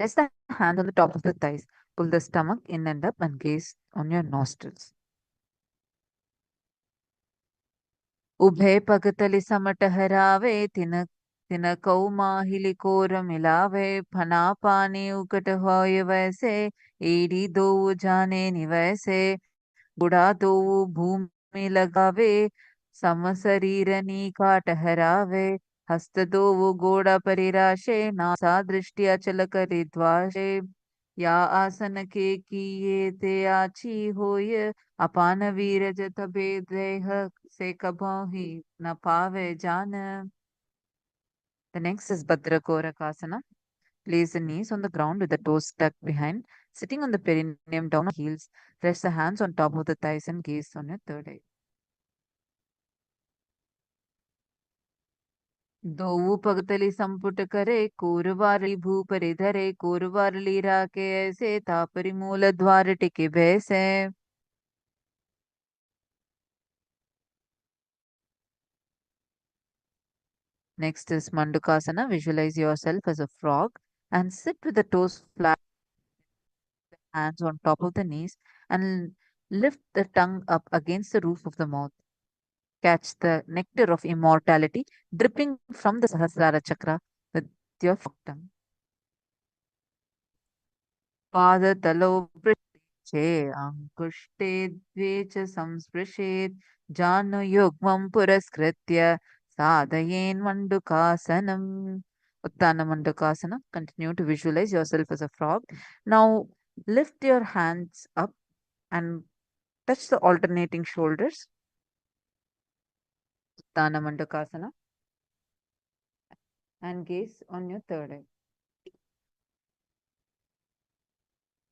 Rest the hand on the top of the thighs. Pull the stomach in and up and gaze on your nostrils. उभय पगतलि समटहरावे तिनकौ माहिली core मिलावे फना पानी उकट होय वैसे एड़ी दो जाने निवैसे बुढ़ा दो भूमि लगावे सम शरीर नीका ठहरावे हस्त दो वो घोड़ा परिराशे नासा दृष्टि अचल करिद्वाशे या आसन के किए ते आची होय अपान वीर जत भेदेह से कभो ही न पावे जान. The next is Bhadra Korakasana. Place the knees on the ground with the toes tucked behind, sitting on the perineum down on heels. Rest the hands on top of the thighs and gaze on your third eye. दोऊ पगतली संपुट करे कोरवारली भूपरि धरे कोरवारली राके ऐसे तापरि मूल द्वार टिके भैसे. Next is Mandukasana. Visualize yourself as a frog and sit with the toes flat, hands on top of the knees, and lift the tongue up against the roof of the mouth. Catch the nectar of immortality dripping from the Sahasrara chakra with your frog tongue. पादतलौ पृष्ठे अङ्कुष्टे द्वे च संस्पृशेत् जानुयुग्मं पुरस्कृत्य साधयेन्मण्डुकासनम्. Uttana Mandukasana. Continue to visualize yourself as a frog. Now lift your hands up and touch the alternating shoulders. Uttana Mandukasana. And gaze on your third eye.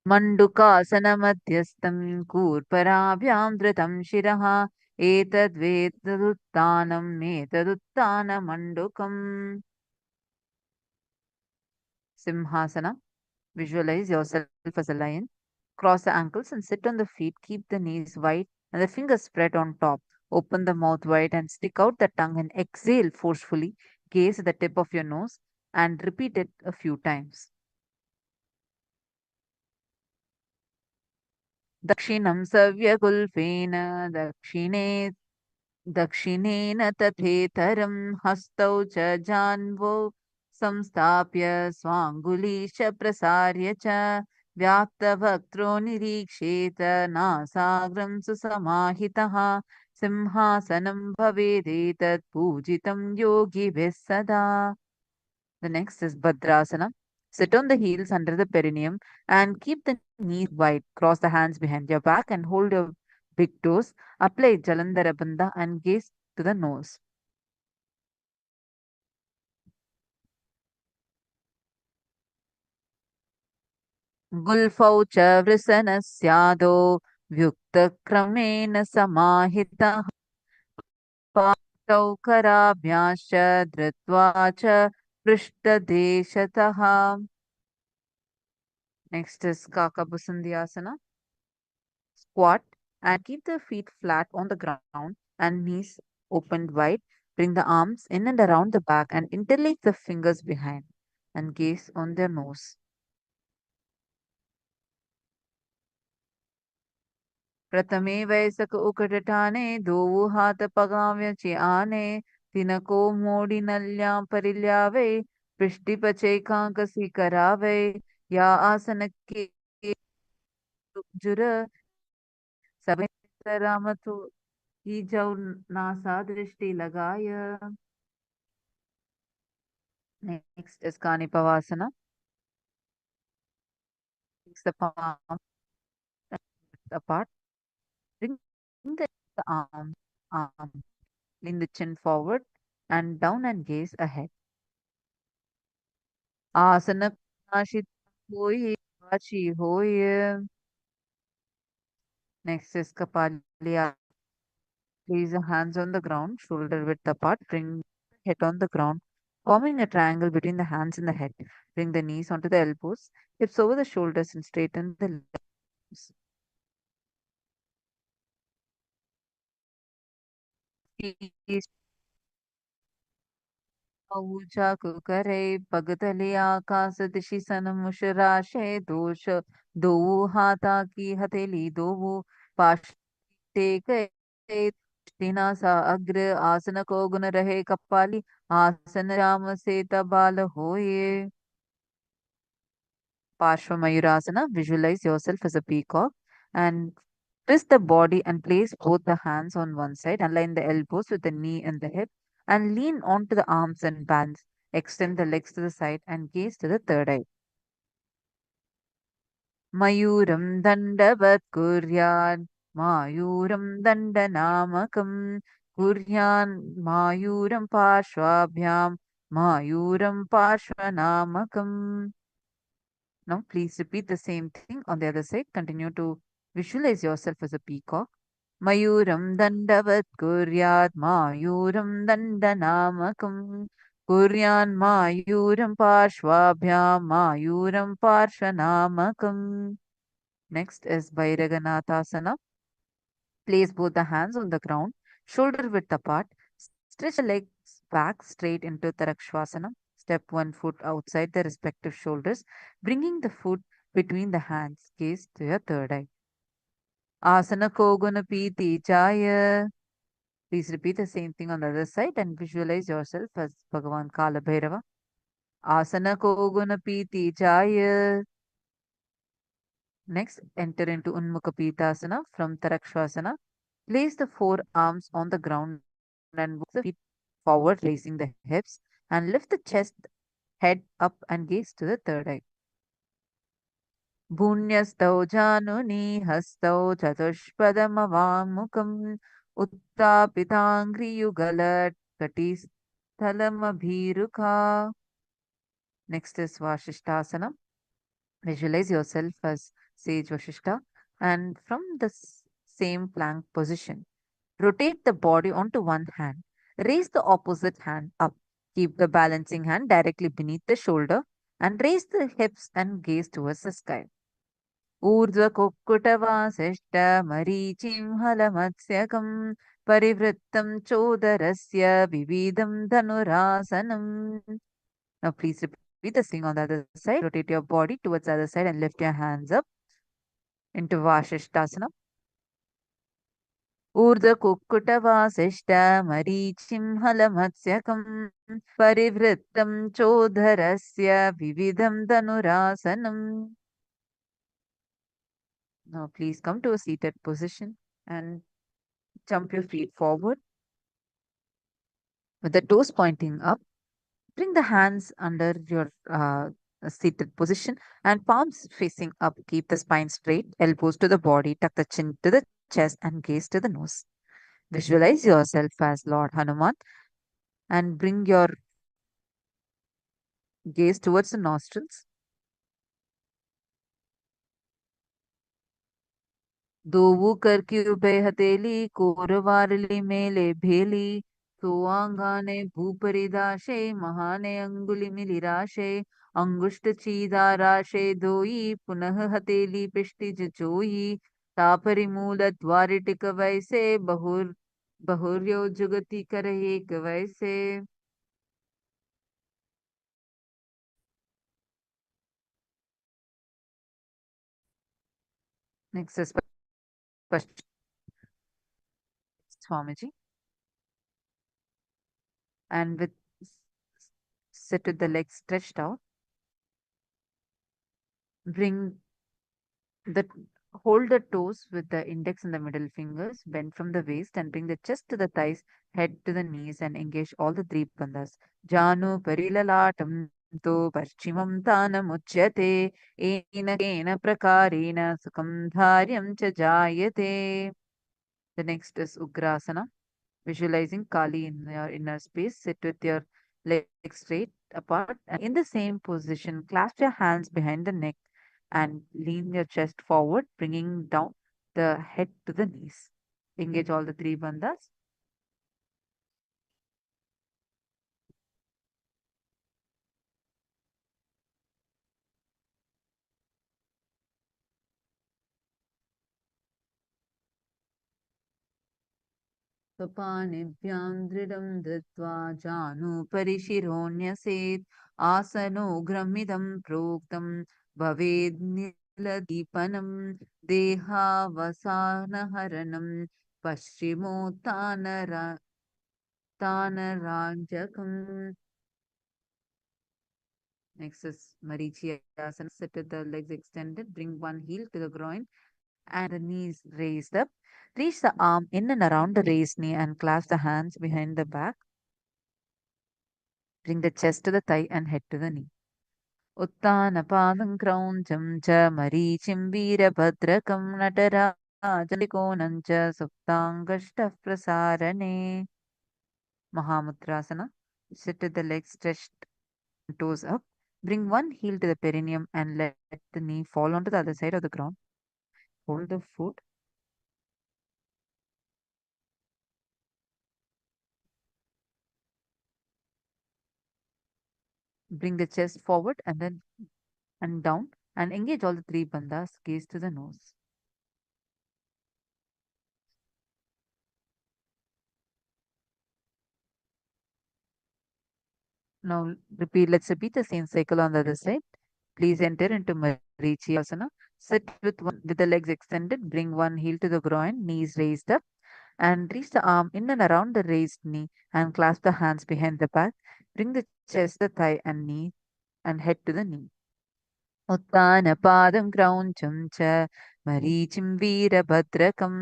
मण्डुकासनमध्यस्थं कूर्पराभ्यां धृतं शिरः एतद्वेतदुत्थानमेतदुत्थानमण्डुकम्. Simhasana. Visualize yourself as a lion. Cross the ankles and sit on the feet. Keep the knees wide and the fingers spread on top. Open the mouth wide and stick out the tongue and exhale forcefully. Gaze at the tip of your nose and repeat it a few times. दक्षिणं सव्यगुल्फेन दक्षिणेन तथेतरं हस्तौ च जान्वौ संस्थाप्य स्वाङ्गुलीश प्रसार्य च व्याप्तवक्त्रो निरीक्षेत नासाग्रं सुसमाहितः सिंहासनं भवेदेतत् पूजितं योगिभिः सदा. The next is Bhadrasana. Sit on the heels under the perineum and keep the knees wide. Cross the hands behind your back and hold your big toes. Apply Jalandhara Bandha and gaze to the nose. गुल्फौ च वृषणस्यादो व्युक्तक्रमेण समाहितः पातौ कराभ्याश्च धृत्वा च पृष्ठदेशतः. Next is Kakabusandhyasana. Squat and keep the feet flat on the ground and knees opened wide. Bring the arms in and around the back and interlace the fingers behind and gaze on their nose. प्रथमे वयसक उकटटाने दोवु हाथ पगाव्य चे आने तिनको मोड़ी नल्या परिल्यावे पृष्टि पचे कांकसी करावे या आसन के जुर सब रामतु की जौ नासा दृष्टि लगाय. Next is Kanipavasana. Fix the palm apart. Bring the arm. Lean the chin forward and down and gaze ahead. Asana Nashit Hoye, Vachi Hoye. Next is Kapalya. Place the hands on the ground, shoulder width apart. Bring the head on the ground, forming a triangle between the hands and the head. Bring the knees onto the elbows, hips over the shoulders, and straighten the legs. ऊंचा करे पगतले आकाश दिशि सनमुशराशे दोष दो हाथा की हथेली दो पाश टेके सा अग्र आसन को गुण रहे कपाली आसन राम से तबाल होए. Parshva Mayurasana. Visualize yourself as a peacock and twist the body and place both the hands on one side. Align the elbows with the knee and the hip and lean onto the arms and bands. Extend the legs to the side and gaze to the third eye. Mayuram dandavat kuryan Mayuram dandanamakam Kuryan Mayuram Parshvabhyam Mayuram Parshvanamakam. Now, please repeat the same thing on the other side. Continue to visualize yourself as a peacock. Mayuram dandavat kuryat Mayuram dandanamakam Kuryan Mayuram Parshvabhyam Mayuram Parshvanamakam. Next is Vairaganathasana. Place both the hands on the ground, shoulder width apart. Stretch the legs back straight into Tarakshvasana. Step one foot outside the respective shoulders, bringing the foot between the hands. Gaze to your third eye. Asana Koguna Piti Jaya. Please repeat the same thing on the other side and visualize yourself as Bhagavan Kala Bhairava. Asana Koguna Piti Jaya. Next, enter into Unmukha Pitasana from Tarakshvasana. Place the forearms on the ground and walk the feet forward, raising the hips, and lift the chest, head up, and gaze to the third eye. Bhunyastau januni hastau chatushpadamavamukam uttapitangriyugalat katishthalamabhirukha. Next is Vashishtasana. Visualize yourself as Sage Vashishta and from the same plank position. Rotate the body onto one hand. Raise the opposite hand up. Keep the balancing hand directly beneath the shoulder and raise the hips and gaze towards the sky. Urdhva kukkutavasishta maricim halamatsyakam parivrittam chodarasya vividam dhanurasanam. Now please repeat the thing on the other side. Rotate your body towards the other side and lift your hands up into Vashishtasana. Urdhva kukkutavasishta maricim halamatsyakam parivrittam chodharasya vividam dhanurasanam. Now please come to a seated position and jump your feet forward with the toes pointing up. Bring the hands under your seated position and palms facing up. Keep the spine straight, elbows to the body, tuck the chin to the chest and gaze to the nose. Visualize yourself as Lord Hanuman and bring your gaze towards the nostrils. दोवु करके उभय हथेली कोरवारली मेले भेली सोआंगाने भूपरिदाशे महाने अंगुलि मिलिराशे अंगुष्ट चीदाराशे दोई पुनः हथेली पिष्टि जोई तापरि मूल द्वारिटिक वैसे बहुर बहुर्यो जुगति कर एक वैसे। Next is question, Swamiji. And with sit with the legs stretched out. Bring the hold the toes with the index and the middle fingers. Bend from the waist and bring the chest to the thighs, head to the knees, and engage all the three bandhas. Janu parilalatam to paschimam tanamuchyate ena kena prakarena sukham dharyam cha jayate. The next is Ugrasana. Visualizing Kali in your inner space. Sit with your legs straight apart. And in the same position, clasp your hands behind the neck and lean your chest forward, bringing down the head to the knees. Engage all the three bandhas. स्वपाणिभ्यां दृढं धृत्वा जानुपरि शिरोन्यसेत् आसनोग्रमिदं प्रोक्तं भवेद् नीलदीपनं देहावसानहरणं पश्चिमोत्तानराजकम्. Next is Marichiyasana. Sit with the legs extended. Bring one heel to the groin and the knees raised up. Reach the arm in and around the raised knee and clasp the hands behind the back. Bring the chest to the thigh and head to the knee. Uttanapadam krauncham cha marichim veerabhadrakam natarajantrikonam cha suptangashta prasarane. Mahamudrasana. Sit with the legs stretched and toes up. Bring one heel to the perineum and let the knee fall onto the other side of the ground. Hold the foot. Bring the chest forward and down and engage all the three bandhas. Gaze to the nose. Now let's repeat the same cycle on the other side. Please enter into Marichiyasana. Sit with the legs extended. Bring one heel to the groin, knees raised up, and reach the arm in and around the raised knee and clasp the hands behind the back. Bring the chest, the thigh, and knee and head to the knee. उत्तानपादं क्रौञ्चं च मरीचिं वीरभद्रकं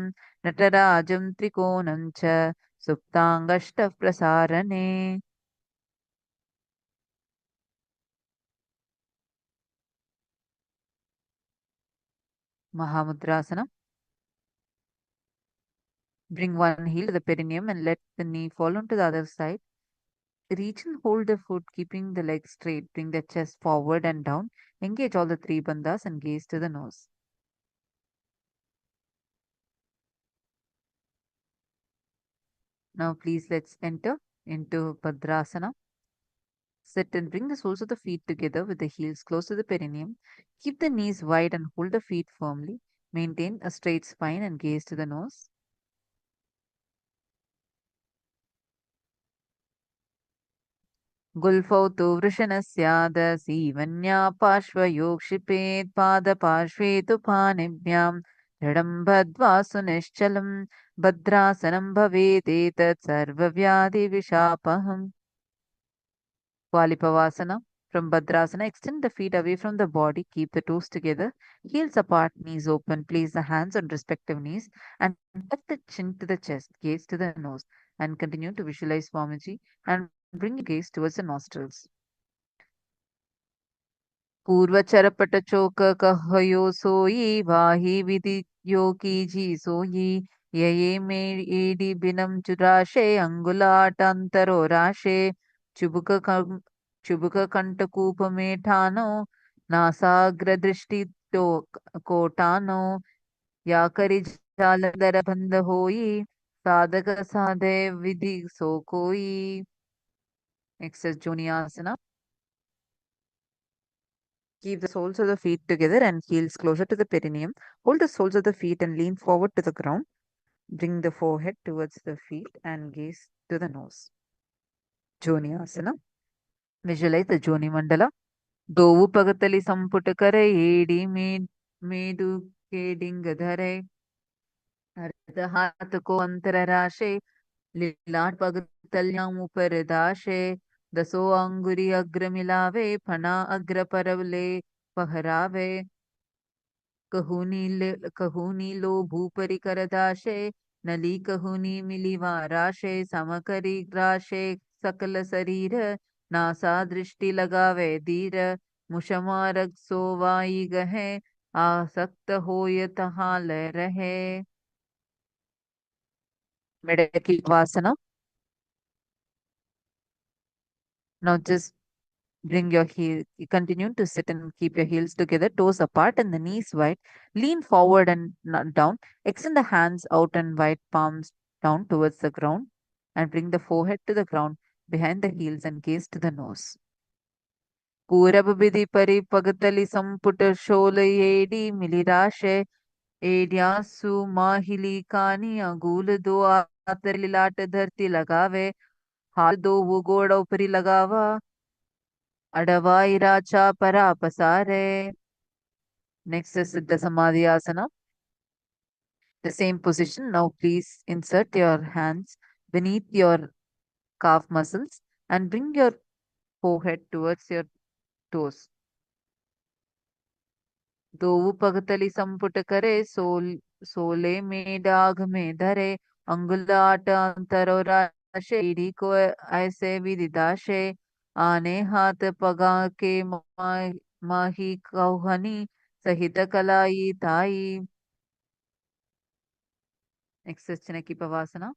नटराजं त्रिकोणं च सुप्ताङ्गष्टप्रसारणे. Mahamudrasana. Bring one heel to the perineum and let the knee fall onto the other side. Reach and hold the foot, keeping the legs straight. Bring the chest forward and down. Engage all the three bandhas and gaze to the nose. Now please let's enter into Bhadrasana. Sit and bring the soles of the feet together with the heels close to the perineum. Keep the knees wide and hold the feet firmly. Maintain a straight spine and gaze to the nose. गुल्फौ तु वृषणस्याद सीवन्या पार्श्वयोक्षिपेत् पादपार्श्वे तु पाणिभ्यां दृढं बद्ध्वा सुनिश्चलं भद्रासनं भवेदेतत् सर्वव्याधिविशापहम्. Valipavasana. From Bhadrasana, extend the feet away from the body. Keep the toes together. Heels apart, knees open. Place the hands on respective knees and tuck the chin to the chest. Gaze to the nose. And continue to visualize Swamiji and bring your gaze towards the nostrils. पूर्वचरपट चोक कहयो सोई वाही विधि यो की जी सोई ये में AD बिनम चुराशे अंगुलाटंतरो राशे चुबुक चुबुक कंटकूप में ठानो नासाग्र दृष्टि तो कोटानो या करि जालंधर बंद होई साधक साधे विधि सो कोई. Next Joniasana. Keep the soles of the feet together and heels closer to the perineum. Hold the soles of the feet and lean forward to the ground. Bring the forehead towards the feet and gaze to the nose. Joni Asana. Visualize the Joni Mandala. Dovu pagatali samputakare edi medu kedingadhare. अर्ध हाथ को अंतर राशे लीलाट पगतल्याम ऊपर दाशे दसो अंगुरी अग्र मिलावे फना अग्र परवले पहरावे कहूनी लो भूपरि कर दाशे नली कहूनी मिलिवा राशे समकरी राशे सकल शरीर नासा दृष्टि लगावे धीर मुषमारक सोवाई गहे आसक्त होय तहाँ ल रहे Medaki Vasana. Now just bring your heel. You continue to sit and keep your heels together, toes apart and the knees wide. Lean forward and down. Extend the hands out and wide, palms down towards the ground. And bring the forehead to the ground behind the heels and gaze to the nose. Purab Bidhi Pari Pagatali Samputa Shola Yedi Milirashe Edyasu Mahili Kani Agul Do Atarlilat Dharti Lagave हाथ दो वो गोड़ ऊपरी लगावा अडवाई राचा परा पसारे. Next is Siddha Samadhi Asana. The same position. Now please insert your hands beneath your calf muscles and bring your forehead towards your toes. दोऊ पगतली संपुट करे सोले में डाघ में धरे अंगुलाट अंतरोराशे ईडी को ऐसे विदिदाशे आने हाथ पगा के माही कौहनी सहित कलाई ताई. Next is Chinaki Pavasana.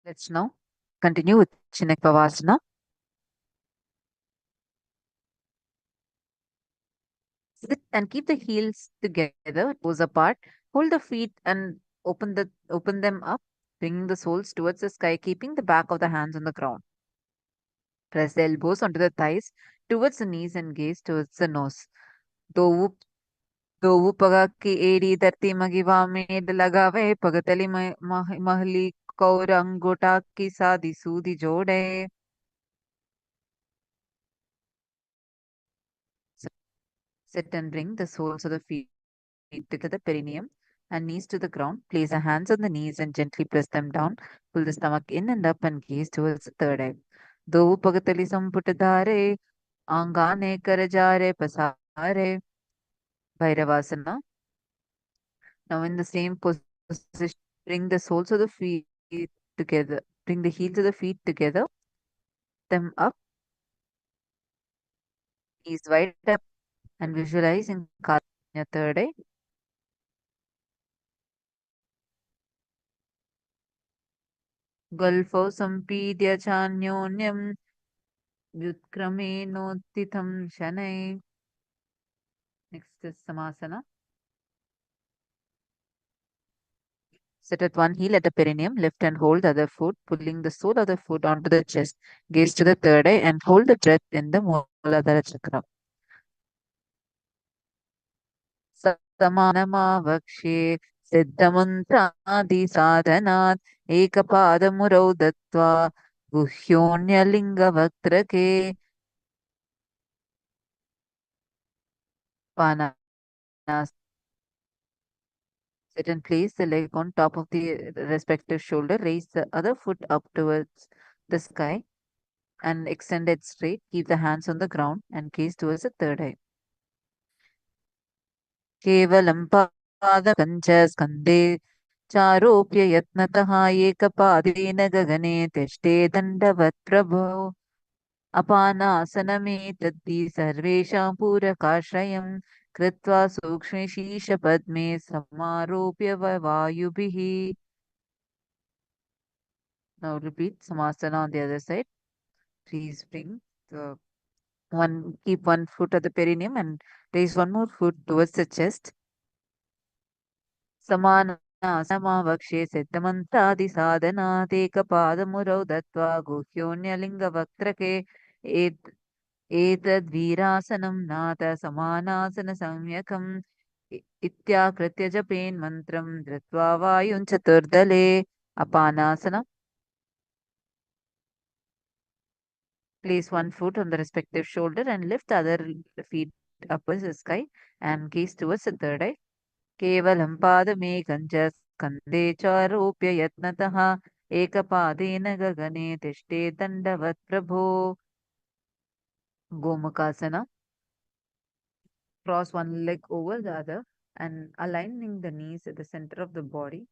Let's now continue with Chinaki Pavasana. Sit and keep the heels together, toes apart. Hold the feet and open them up, bringing the soles towards the sky, keeping the back of the hands on the ground. Press the elbows onto the thighs, towards the knees, and gaze towards the nose. दोवु दोवु पगा की एड़ी धरती मगिवा made लगावे पगतली महली कौरंगोटा की सादी सूदी जोड़े. Sit and bring the soles of the feet to the perineum and knees to the ground. Place your hands on the knees and gently press them down. Pull the stomach in and up and gaze towards the third eye. Do pagatali samputadhare, angane karajare pasare, Bhairavasana. Now in the same position, bring the soles of the feet together. Bring the heels of the feet together, them up, knees wide up, and visualize in your third eye. Gulfo sampidya chanyonyam vyutkramenotitham shanai. Next is Samasana. Sit at one heel at the perineum, lift and hold the other foot, pulling the sole of the foot onto the chest. Gaze to the third eye and hold the breath in the Muladhara chakra. समानमावक्ष्ये सिद्धमन्त्रादिसाधनात् एकपादमुरौ दत्त्वा गुह्योऽन्यलिङ्गवक्त्रके पानास. Sit and place the leg on top of the respective shoulder. Raise the other foot up towards the sky and extend it straight. Keep the hands on the ground and gaze towards the third eye. केवलं पादकञ्च स्कन्दे चारोप्य यत्नतः एकपादेन गगने तिष्ठे दण्डवत् प्रभो अपानासनमेतद्धि सर्वेषां पूरकाश्रयं कृत्वा सूक्ष्मे शीर्षपद्मे समारोप्य वायुभिः. Now repeat Samasana on the other side. Please bring the keep one foot at the perineum and raise one more foot towards the chest. समानासमावक्ष्ये सिद्धमन्त्रादिसाधनादेकपादमुरौ दत्त्वा गुह्योऽन्यलिङ्गवक्त्रके एतद्वीरासनं नाथ समानासनसंज्ञकम् इत्याकृत्य जपेन्मन्त्रं धृत्वा वायुं चतुर्दले. Apanasana. Place one foot on the respective shoulder and lift the other feet upwards the sky and gaze towards the third eye. केवलं पादमेकं च स्कन्दे चारोप्य यत्नतः एकपादेन गगने तिष्ठे दण्डवत् प्रभो. Gomakasana. Cross one leg over the other and aligning the knees at the center of the body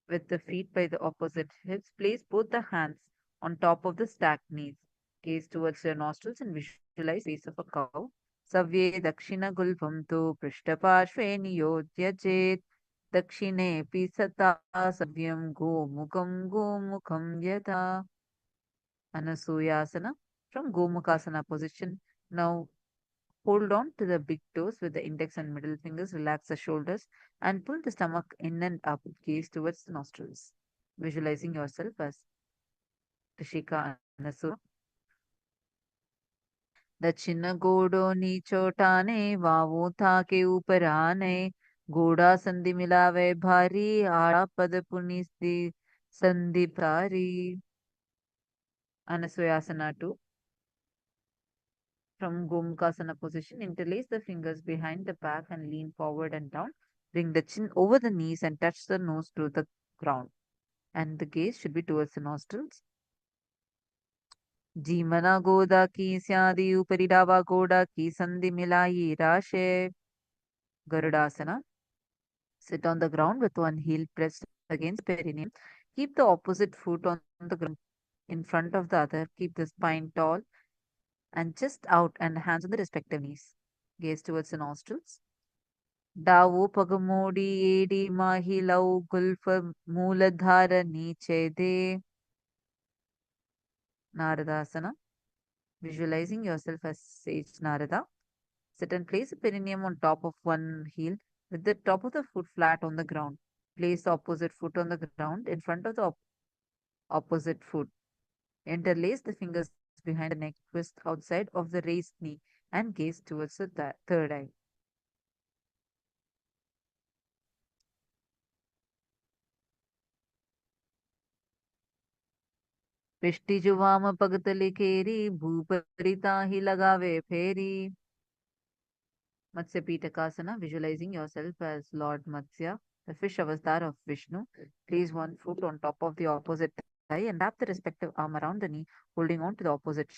with the feet by the opposite hips. Place both the hands on top of the stacked knees. Gaze towards your nostrils and visualize the face of a cow. Savye dakshina gulpam tu prishtapashve niyodhya chet. Dakshinepi sata savyam gomukham yata. Anasuyasana. From Gomukhasana position. Now hold on to the big toes with the index and middle fingers. Relax the shoulders and pull the stomach in and up. Gaze towards the nostrils. Visualizing yourself as Rishika Anasura. दक्षिण गोडो नीचोटाने wow था के ऊपर आने गोड़ा संधि मिलावे भारी आड़ा पद पुनिस्ति संधि भारी. Anasuyasana 2. From Gomukhasana position, interlace the fingers behind the back and lean forward and down. Bring the chin over the knees and touch the nose to the ground. And the gaze should be towards the nostrils. जीमना गोदा की स्यादि ऊपरी डावा गोड़ा की संधि मिलाई राशे. Garudasana. Sit on the ground with one heel pressed against perineum. Keep the opposite foot on the ground in front of the other. Keep the spine tall and chest out and hands on the respective knees. Gaze towards the nostrils. Davu pagamodi edi mahilau gulfa mooladhara niche de. Naradasana. Visualizing yourself as Sage Narada. Sit and place the perineum on top of one heel with the top of the foot flat on the ground. Place the opposite foot on the ground in front of the opposite foot. Interlace the fingers behind the neck, twist outside of the raised knee and gaze towards the third eye. पिष्टि जुवाम पगतली केरी भूपरिता ही लगावे फेरी. Matsya Pitakasana, visualizing yourself as Lord Matsya, the fish avatar of Vishnu. Place one foot on top of the opposite thigh and wrap the respective arm around the knee, holding on to the opposite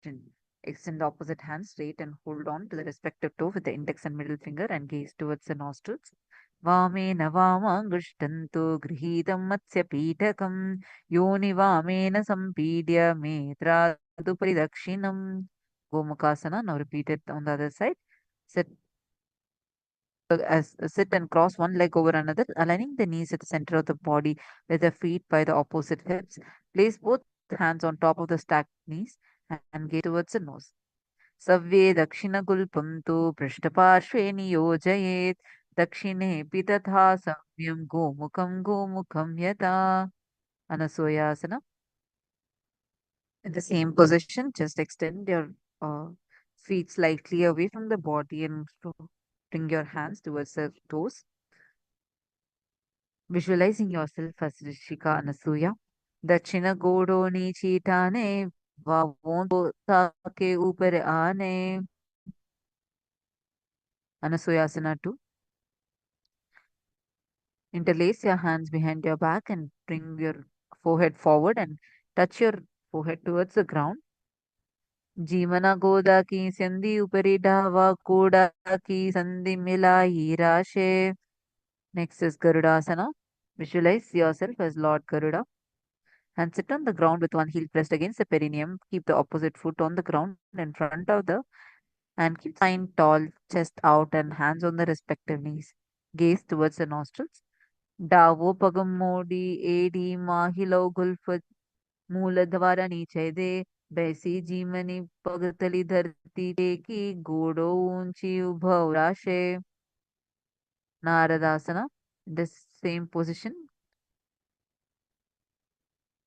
shin. Extend the opposite hand straight and hold on to the respective toe with the index and middle finger and gaze towards the nostrils. Vamena Vamangushtantu Grihitam Matsya Pitakam Yoni Vamena Sampidya Metradu Paridakshinam. Gomukasana. Now repeat it on the other side. Sit sit and cross one leg over another, aligning the knees at the center of the body with the feet by the opposite hips. Place both hands on top of the stacked knees and gaze towards the nose. Savve Dakshinagulpam tu Prishtaparshve niyojayeet Dakshinepi tatha Savyam Gomukam Yata. Anasuyasana. In the same position, just extend your uh, feet slightly away from the body and bring your hands towards the toes. Visualizing yourself as Rishika Anasuya. Dachina godo nichi tane, vavon take upar aane. Anasuyasana 2. Interlace your hands behind your back and bring your forehead forward and touch your forehead towards the ground. Jimana goda ki sandhi upari dhava koda ki sandhi milayi rashe. Next is Garudasana. Visualize yourself as Lord Garuda and sit on the ground with one heel pressed against the perineum. Keep the opposite foot on the ground in front of the and keep the spine tall, chest out, and hands on the respective knees. Gaze towards the nostrils. Davo pagam modi edi mahilo gulfat मूलद्वारा नीचे दे बैसी जीमनी पगतली धरती टेकी गोडो ऊंची उभव राशे. Naradasana. In the same position,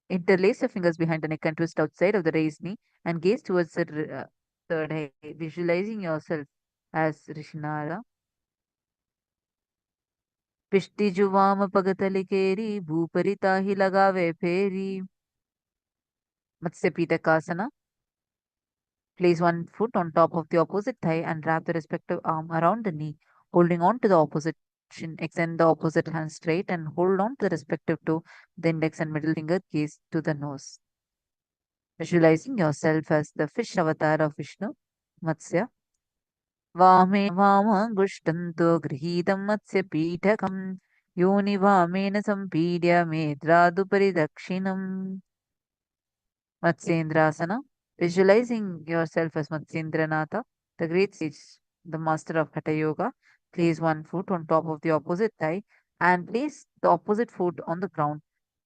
interlace your fingers behind the neck and twist outside of the raised knee and gaze towards the third eye, visualizing yourself as Rishinara. पिष्टि जुवाम पगतली केरी भूपरिता ही लगावे फेरी. Matsya Pitakasana. Place one foot on top of the opposite thigh and wrap the respective arm around the knee, holding on to the opposite shin. Extend the opposite hand straight and hold on to the respective toe. The index and middle finger gaze to the nose. Visualizing yourself as the fish avatar of Vishnu, Matsya. Vame Vamangushtantu Grihidam Matsya Pitakam Yoni Vamena Sampidya Medradupari Dakshinam. Matsyendrasana. Visualizing yourself as Matsyendranatha, the great sage, the master of Hatha Yoga. Place one foot on top of the opposite thigh and place the opposite foot on the ground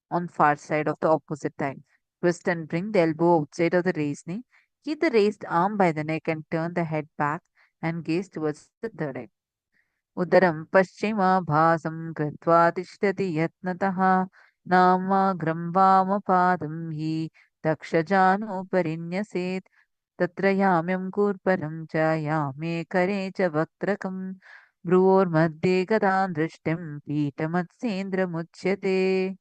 on far side of the opposite thigh. Twist and bring the elbow outside of the raised knee. Keep the raised arm by the neck and turn the head back and gaze towards the third eye. Udaram Paschimabhasam Kritva Tishtati Yatnataha Namagram Vamapadam Hi Dakshajano Parinyaset Tatra Yamyam Kurparam Cha Yame Kare Cha Vaktrakam Bhruvor Madhye Gadam Drishtim Pitamatsendra Muchyate.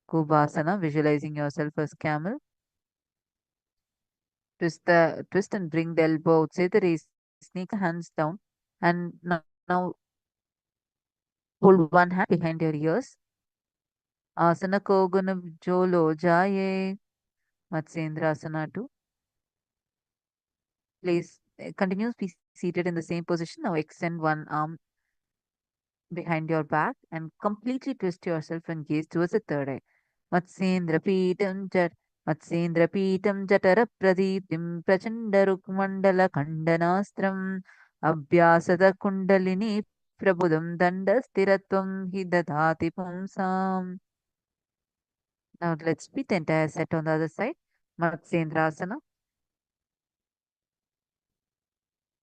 Kubhasana, visualizing yourself as camel. Twist and bring the elbow outside the raise. Sneak the hands down and now hold one hand behind your ears. Asana Koguna Jolo Jaye. Matsendrasana 2. Place continues be seated in the same position. Now extend one arm behind your back and completely twist yourself and gaze towards the third eye. Matsendra Pitam Jat Matsendra Pitam Jatara Pradiptim Prachanda Rukmandala Kandanastram Abhyasada Kundalini Prabudam Danda Stiratvam Hidadhati Pumsam. Now let's repeat the entire set on the other side. Matsyendrasana.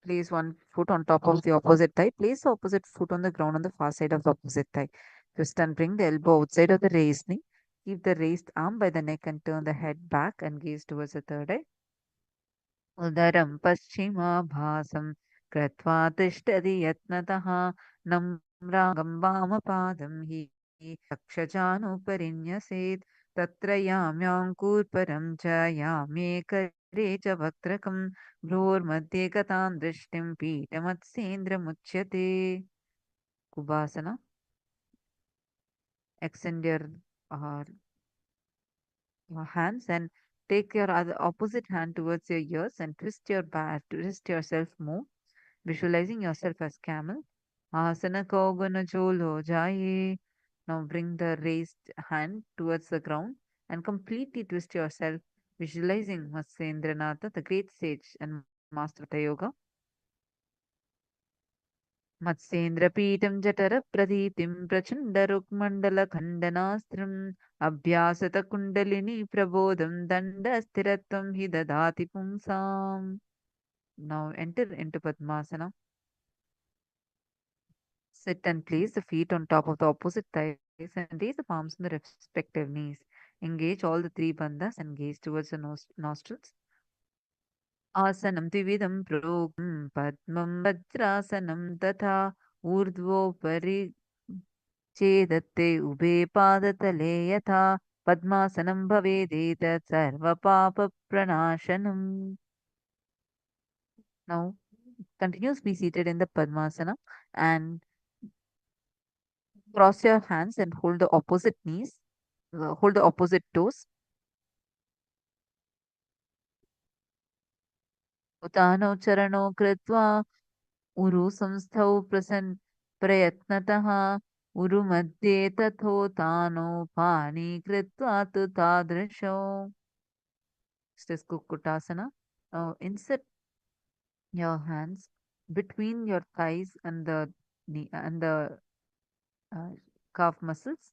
Place one foot on top of the opposite thigh. Place the opposite foot on the ground on the far side of the opposite thigh. Twist and bring the elbow outside of the raised knee. Keep the raised arm by the neck and turn the head back and gaze towards the third eye. Udaram Paschimabhasam Kratva Tishtadi Yatnataha Namrangam Vamapadam Hi Dakshajanu Parinyaset Tatra Yamyankur Param Cha Yame च वक्त्रकं भ्रोर्मध्ये गतां दृष्टिं पीठमत्सेन्द्रमुच्यते. Kubasana. Extend uh, your hands and take your other opposite hand towards your ears and twist your back, twist yourself more, visualizing yourself as camel. Asana kogana jolo jaye. Now bring the raised hand towards the ground and completely twist yourself, visualizing Matsyendranatha, the great sage and master of the yoga. मत्स्येन्द्रपीठं जठरप्रतीतिं प्रचण्डरुक्मण्डलखण्डनास्त्रम् अभ्यासतकुण्डलिनी प्रबोधं दण्डस्थिरत्वं हि ददाति पुंसाम्. Now enter into Padmasana. Sit and place the feet on top of the opposite thighs and raise the palms on the respective knees. Engage all the three bandhas and gaze towards the nostrils. आसनं द्विविधं प्रोक्तं पद्मं वज्रासनं तथा ऊर्ध्वोपरि चेदत्ते उभे पादतले यथा पद्मासनं भवेदेतत् सर्वपापप्रणाशनम्. Now, continues be seated in the Padmasana and cross your hands and hold the opposite knees, hold the opposite toes. उतानौ चरणौ कृत्वा उरु संस्थौ प्रयत्नतः उरु मध्ये तथोतानौ पाणि कृत्वा तु तादृशौ. This is Kukutasana. Now insert your hands between your thighs and the knee and the uh, calf muscles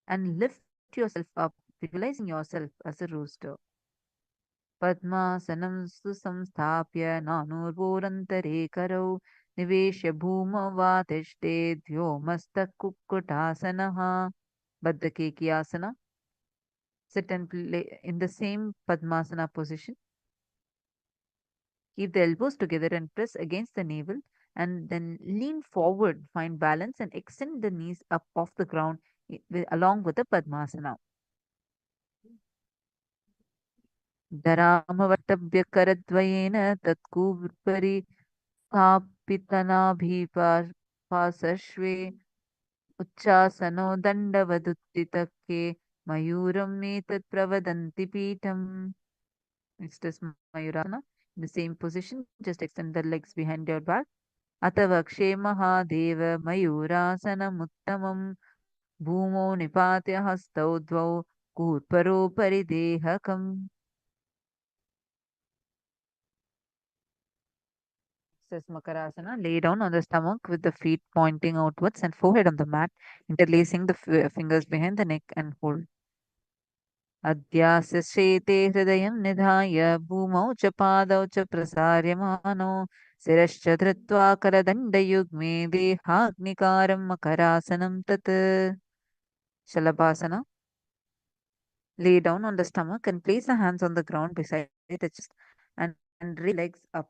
and lift yourself up, visualizing yourself as a rooster. पद्मासनं सुसंस्थाप्य नानूर्वोरन्तरे करौ निवेश्य भूमौ वा तिष्ठेद्यो मस्तकुक्कुटासनः. Baddhakekiyasana. Sit and play in the same Padmasana position. Keep the elbows together and press against the navel and then lean forward, find balance and extend the knees up off the ground along with the Padmasana. धरामवटव्यकरद्वयेन तत्कूपरि स्थापितनाभिपार्श्वे उच्चासनो दण्डवदुत्थितके मयूरम् एतत् प्रवदन्ति पीठम्. Next is Mayurasana. In the same position, just extend the legs behind your back. अतवक्षे Mahadev मयूरासनमुत्तमम् भूमौ निपात्य हस्तौ द्वौ कूर्परोपरि देहकम्. Says Makarasana. Lay down on the stomach with the feet pointing outwards and forehead on the mat, interlacing the fingers behind the neck and hold. अध्यासश्चेते हृदयं निधाय भूमौ च पादौ च प्रसार्यमाणौ शिरश्च धृत्वा करदण्डयुग्मे देहाग्निकारं मकरासनं तत्. Shalabhasana. Lay down on the stomach and place the hands on the ground beside the chest and raise the legs up,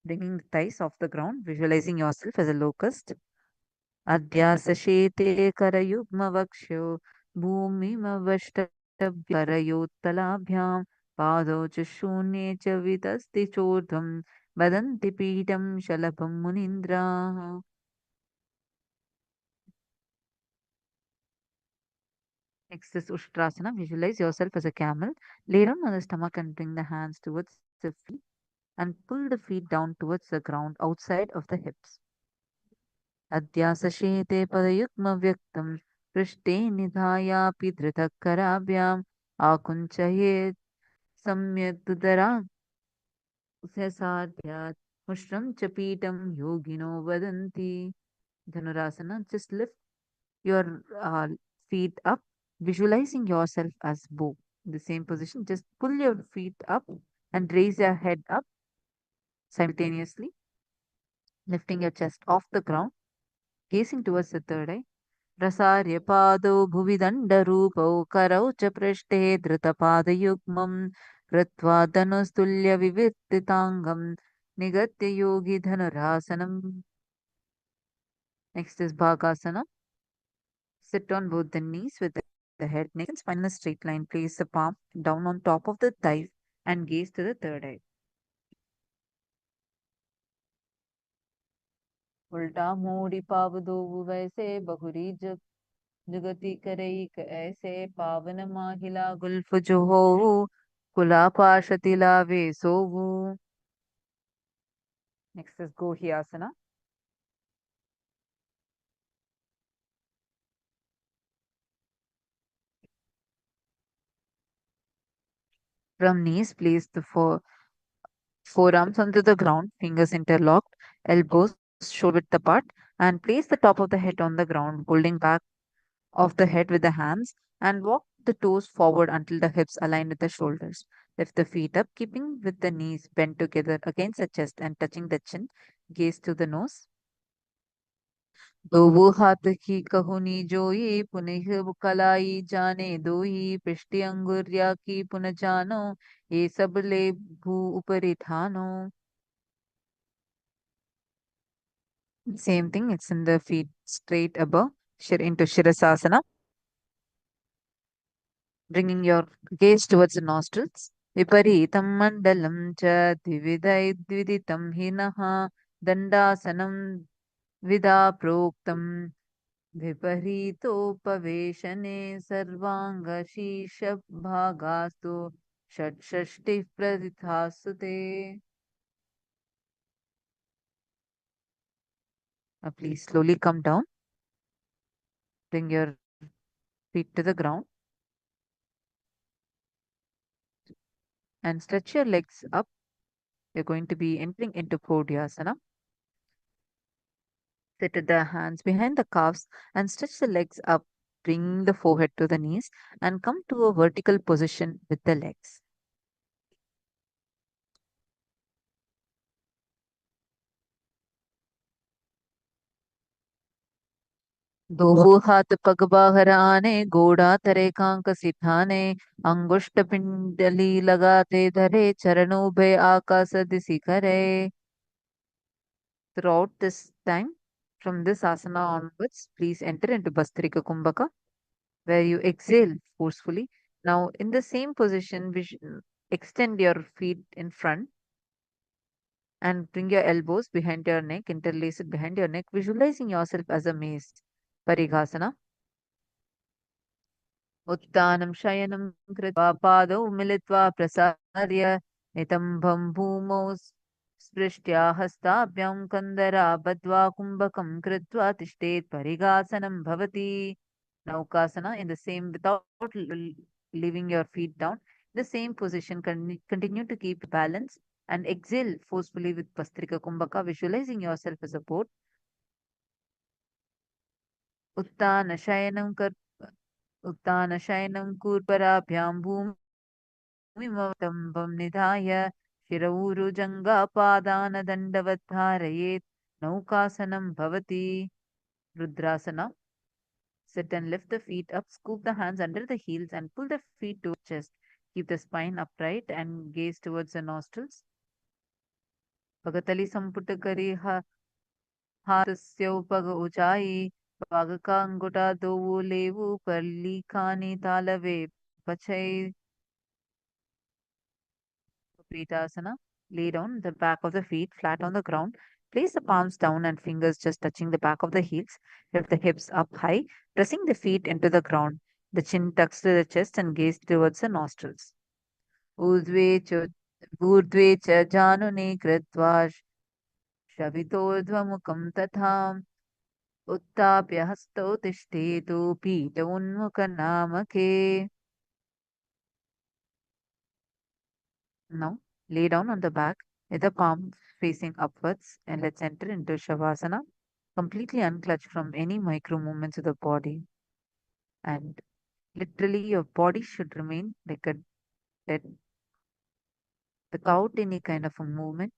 bringing the thighs off the ground, visualizing yourself as a locust. अध्यासशेते करयुग्मवक्षो भूमिमवष्टभ्यकरयोत्तलाभ्यां पादौ च शून्ये च वितस्ति चोर्ध्वं वदन्ति पीठं शलभं मुनीन्द्राः. Next is Ushtrasana. Visualize yourself as a camel. Lay down on the stomach and bring the hands towards the feet and pull the feet down towards the ground outside of the hips. अध्यासशेते पदयुग्मव्यक्तं पृष्ठे निधायापि धृतकराभ्याम् आकुञ्चयेत् सम्यदुदरास्यसाध्यात् मुष्टं च पीठं योगिनो वदन्ति. Dhanurasana. Just lift your feet up, visualizing yourself as bow. In the same position, just pull your feet up and raise your head up simultaneously, lifting your chest off the ground, gazing towards the third eye. प्रसार्य पादौ भुवि दण्डरूपौ करौ च पृष्ठे धृतपादयुग्मं कृत्वा धनुस्तुल्यविविर्तिताङ्गं निगत्य योगी धनुरासनम्. Next is Bhagasana. Sit on both the knees with the head, neck and spine in a straight line. Place the palm down on top of the thigh and gaze to the third eye. उल्टा मोड़ी पाव दो वैसे बहुरी जग जुगति करैक ऐसे पावन माहिला Gulf जो हो कुला पाशति लावे सोवु. Next is Gohyasana. From knees, place the forearms onto the ground, fingers interlocked, elbows shoulder width apart, and place the top of the head on the ground, holding back of the head with the hands, and walk the toes forward until the hips align with the shoulders. Lift the feet up, keeping with the knees bent together against the chest and touching the chin. Gaze to the nose. दो वो हाथ की कहुनी जोई पुनः कलाई जाने दोई पृष्ठि अंगुरिया की पुनः जानो ये सब ले भू ऊपरी ठानो. Same thing, it's in the feet straight above, into Shirasasana. Bringing your gaze towards the nostrils. Viparitam mandalam cha dviditam hinaha dandasanam vida proktam viparitopaveshane sarvanga shisha bhagastu षट्षष्टिः प्रथितास्तु ते. Please slowly come down. Bring your feet to the ground and stretch your legs up. You're going to be entering into Prodhyasana. Sit with the hands behind the calves and stretch the legs up, bringing the forehead to the knees and come to a vertical position with the legs. दो हाथ पग बाहर आने गोड़ा तरे कांक सिठाने अंगुष्ठ पिंडली लगाते धरे चरणों भे आकाश दिशि करे. Throughout this time, from this asana onwards, please enter into Bastrika Kumbhaka, where you exhale forcefully. Now, in the same position, extend your feet in front and bring your elbows behind your neck, interlace it behind your neck, visualizing yourself as a mace. Parighasana. उत्तानं शयनं कृत्वा पादौ मिलित्वा प्रसार्य नितम्बं भूमौ स्पृष्ट्या हस्ताभ्यां कन्दरा बद्ध्वा कुम्भकं कृत्वा तिष्ठेत् परिगासनं भवति. Naukasana in the same without leaving your feet down. The same position, continue to keep balance and exhale forcefully with Pastrika Kumbhaka, visualizing yourself as a boat. Uttana Shayanam उत्तानशयनं कूर्पराभ्यां भूमिमवतम्बं निधाय शिरौरुजङ्गापादानदण्डवद्धारयेत् नौकासनं भवति. Rudrasana. Sit and lift the feet up, scoop the hands under the heels and pull the feet to chest. Keep the spine upright and gaze towards the nostrils. Pagatali samputtakari हातस्योपग ऊंचाई वागका अंगुटा दोवु लेवु परलीकानि तालवे पचै. Pritasana. Lay down the back of the feet flat on the ground. Place the palms down and fingers just touching the back of the heels. Lift the hips up high, pressing the feet into the ground. The chin tucks to the chest and gaze towards the nostrils. ऊर्ध्वे च जानुने कृत्वा शवितोर्ध्वमुखं तथा उत्थाप्य हस्तौ तिष्ठेतु पीठ उन्मुखनामके. Now, lay down on the back with the palms facing upwards and let's enter into Shavasana, completely unclutched from any micro movements of the body. And literally, your body should remain like a dead without any kind of a movement.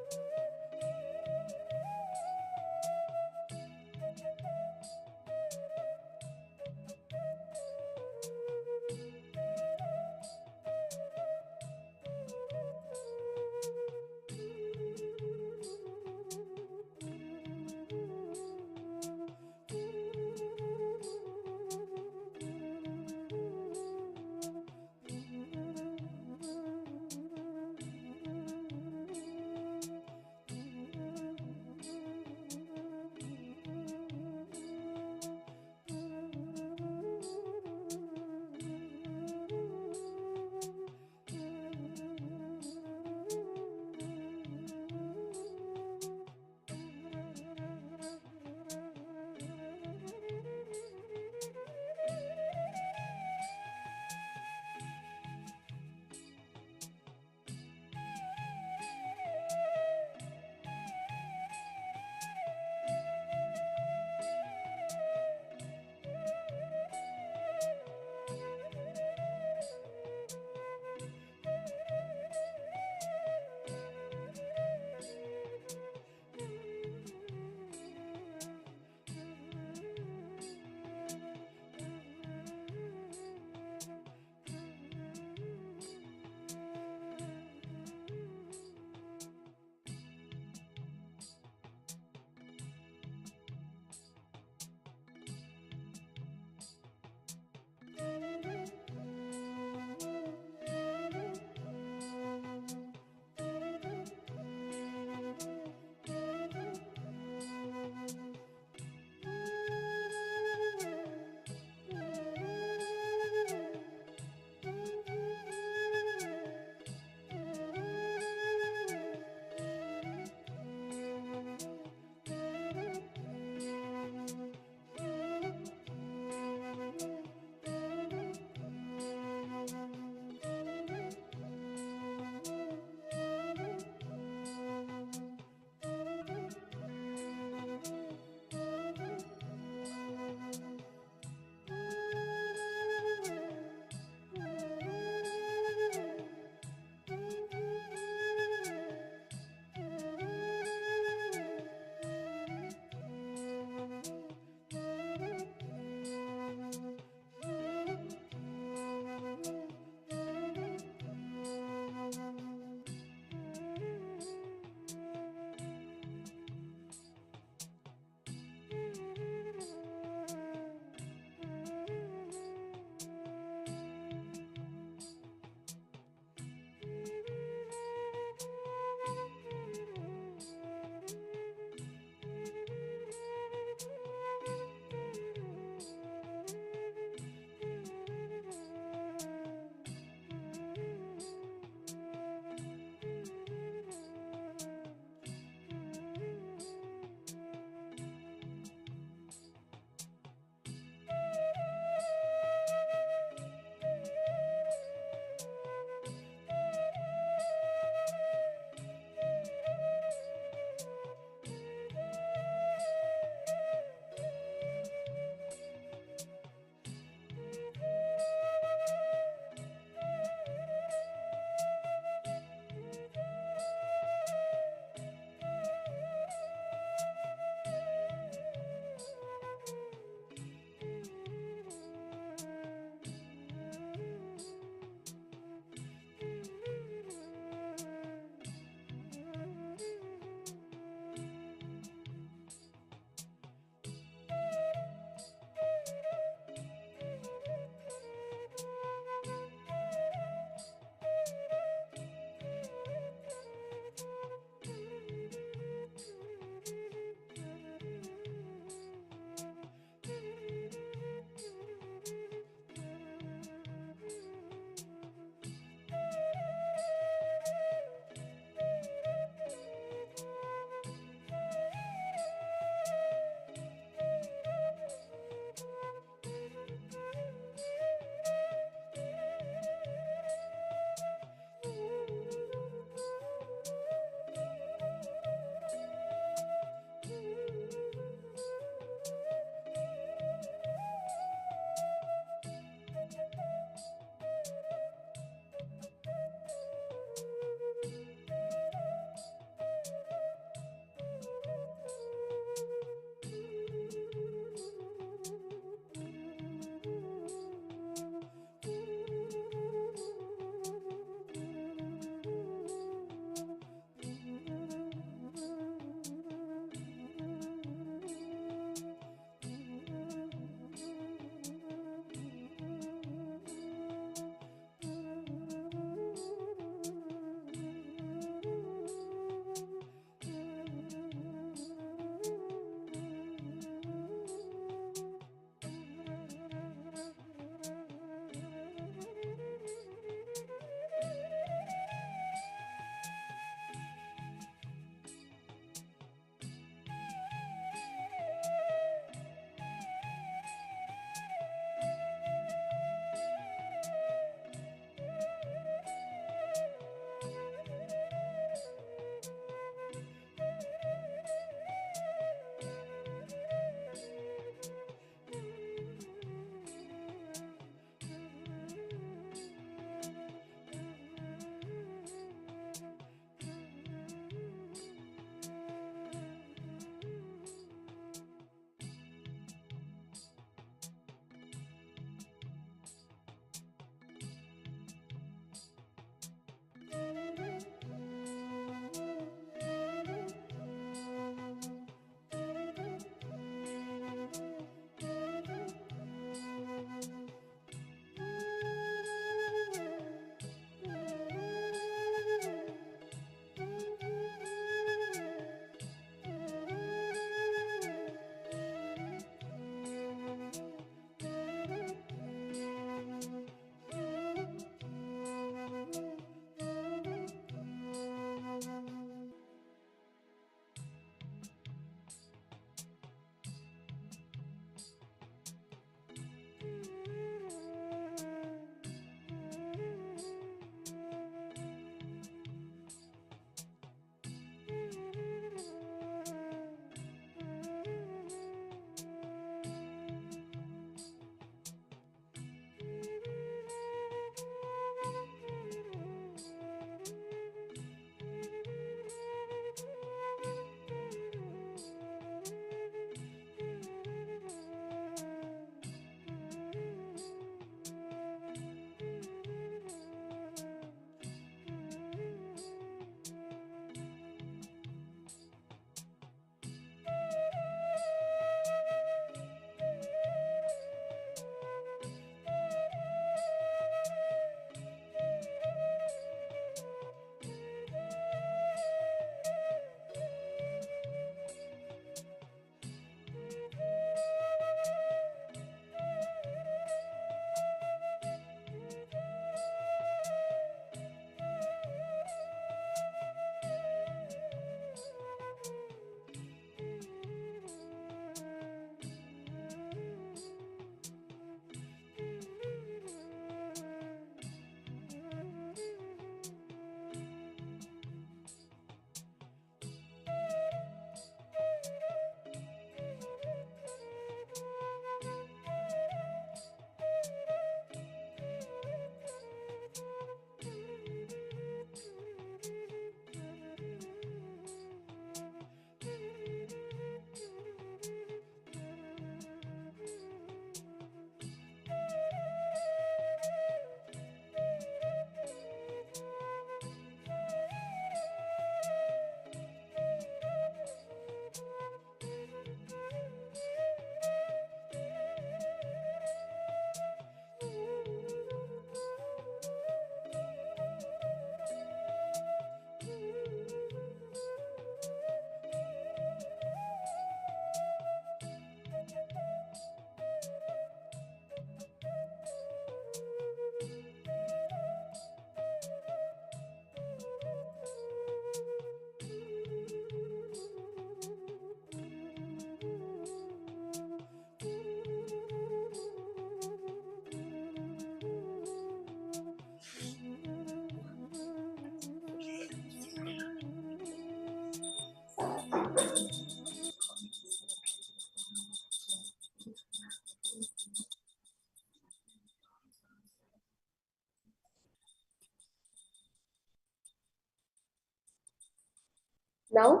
Now,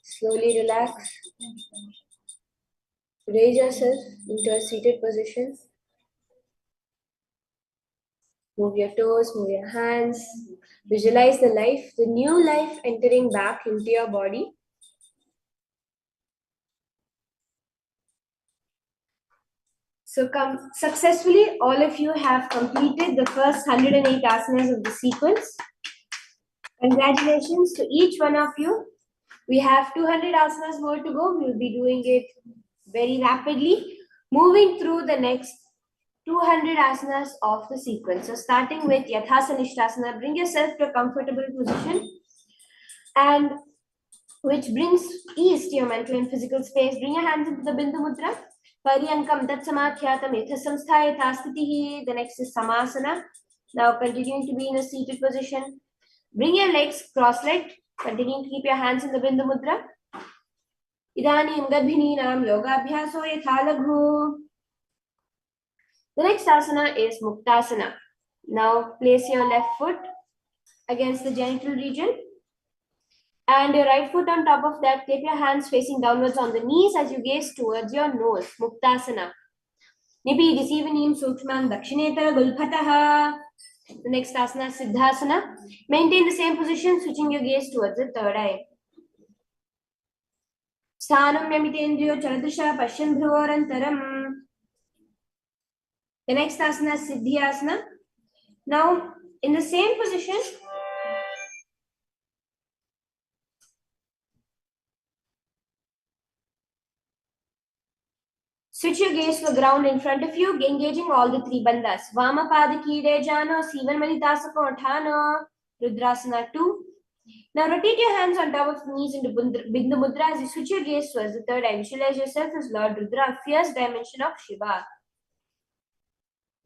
slowly relax. Raise yourself into a seated position. Move your toes, move your hands. Visualize the new life entering back into your body. So successfully, all of you have completed the first 108 asanas of the sequence. Congratulations to each one of you. We have 200 asanas more to go. We will be doing it very rapidly, moving through the next 200 asanas of the sequence. So starting with Yathasanishtasana, bring yourself to a comfortable position, and which brings ease to your mental and physical space. Bring your hands into the Bindu Mudra. Paryankam Tatsamadhyatam Yathasamstha Yathastitihi. The next is Samasana. Now continuing to be in a seated position. Bring your legs cross-legged. Continuing to keep your hands in the Bindu Mudra. Idanim Garbhininam Yogabhyaso Yathalaghu. The next asana is Muktasana. Now place your left foot against the genital region and your right foot on top of that. Keep your hands facing downwards on the knees as you gaze towards your nose. Muktasana. Nipi Disivanim Sukshman Dakshinetara Gulpataha. The next asana is Siddhasana. Maintain the same position, switching your gaze towards the third eye. Sthanam Yamitendriyo Charadusha Pashyan Dhruvorantaram. The next asana is Siddhyasana. Now, in the same position, switch your gaze to the ground in front of you, engaging all the three bandhas. Vamapada Kide Jano, Sivan Manitasako Uthano, Rudrasana 2. Now rotate your hands on top of the knees into Bindu Mudra as you switch your gaze towards the third eye. Visualize yourself as Lord Rudra, fierce dimension of Shiva.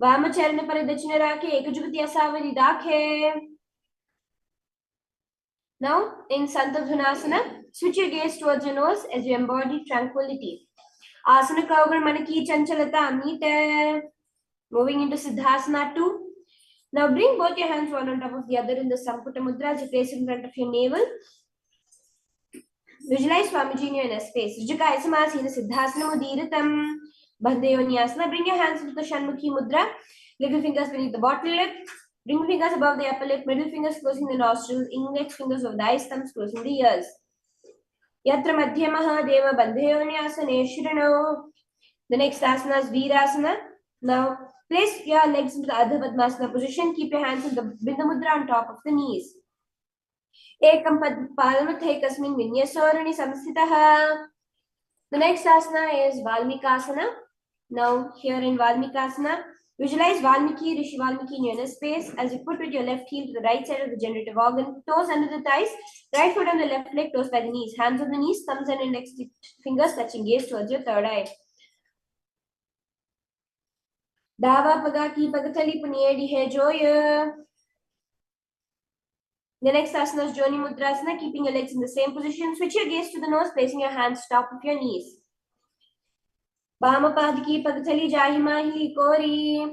Vamacharana Paradachina Rakhe, Ekajugati Asavadi Dakhe. Now in Santadhunasana, switch your gaze towards your nose as you embody tranquility. Asana Kaugar Manaki Chanchalata Amite. Moving into Siddhasana 2. Now bring both your hands one on top of the other in the Samputa Mudra as you place in front of your navel. Visualize Swamiji in your inner space. Rijaka Isamasina Siddhasana Mudiratam. Bandhayonyasana. Bring your hands into the Shanmukhi Mudra. Little fingers beneath the bottom lip. Bring fingers above the upper lip. Middle fingers closing the nostrils. Index fingers of the eyes, thumbs closing the ears. Yatra Madhyamaha Deva Bandhayonyasana Shirano. The next asana is Virasana. Now place your legs into the Ardha Padmasana position. Keep your hands in the Bindu Mudra on top of the knees. Ekam Padmathai Kasmin Vinyasorani Samsitaha. The next asana is Valmikasana. Now here in Valmikasana, visualize Valmiki, Rishi Valmiki in your inner space as you put with your left heel to the right side of the generative organ, toes under the thighs, right foot on the left leg, toes by the knees, hands on the knees, thumbs and index fingers touching gaze towards your third eye. Dava Pagaki Pagatali Puniedi Hejoya. The next asana is Joni Mudrasana, keeping your legs in the same position. Switch your gaze to the nose, placing your hands top of your knees. Bhamapadiki Pagatali Jahimahi Kori.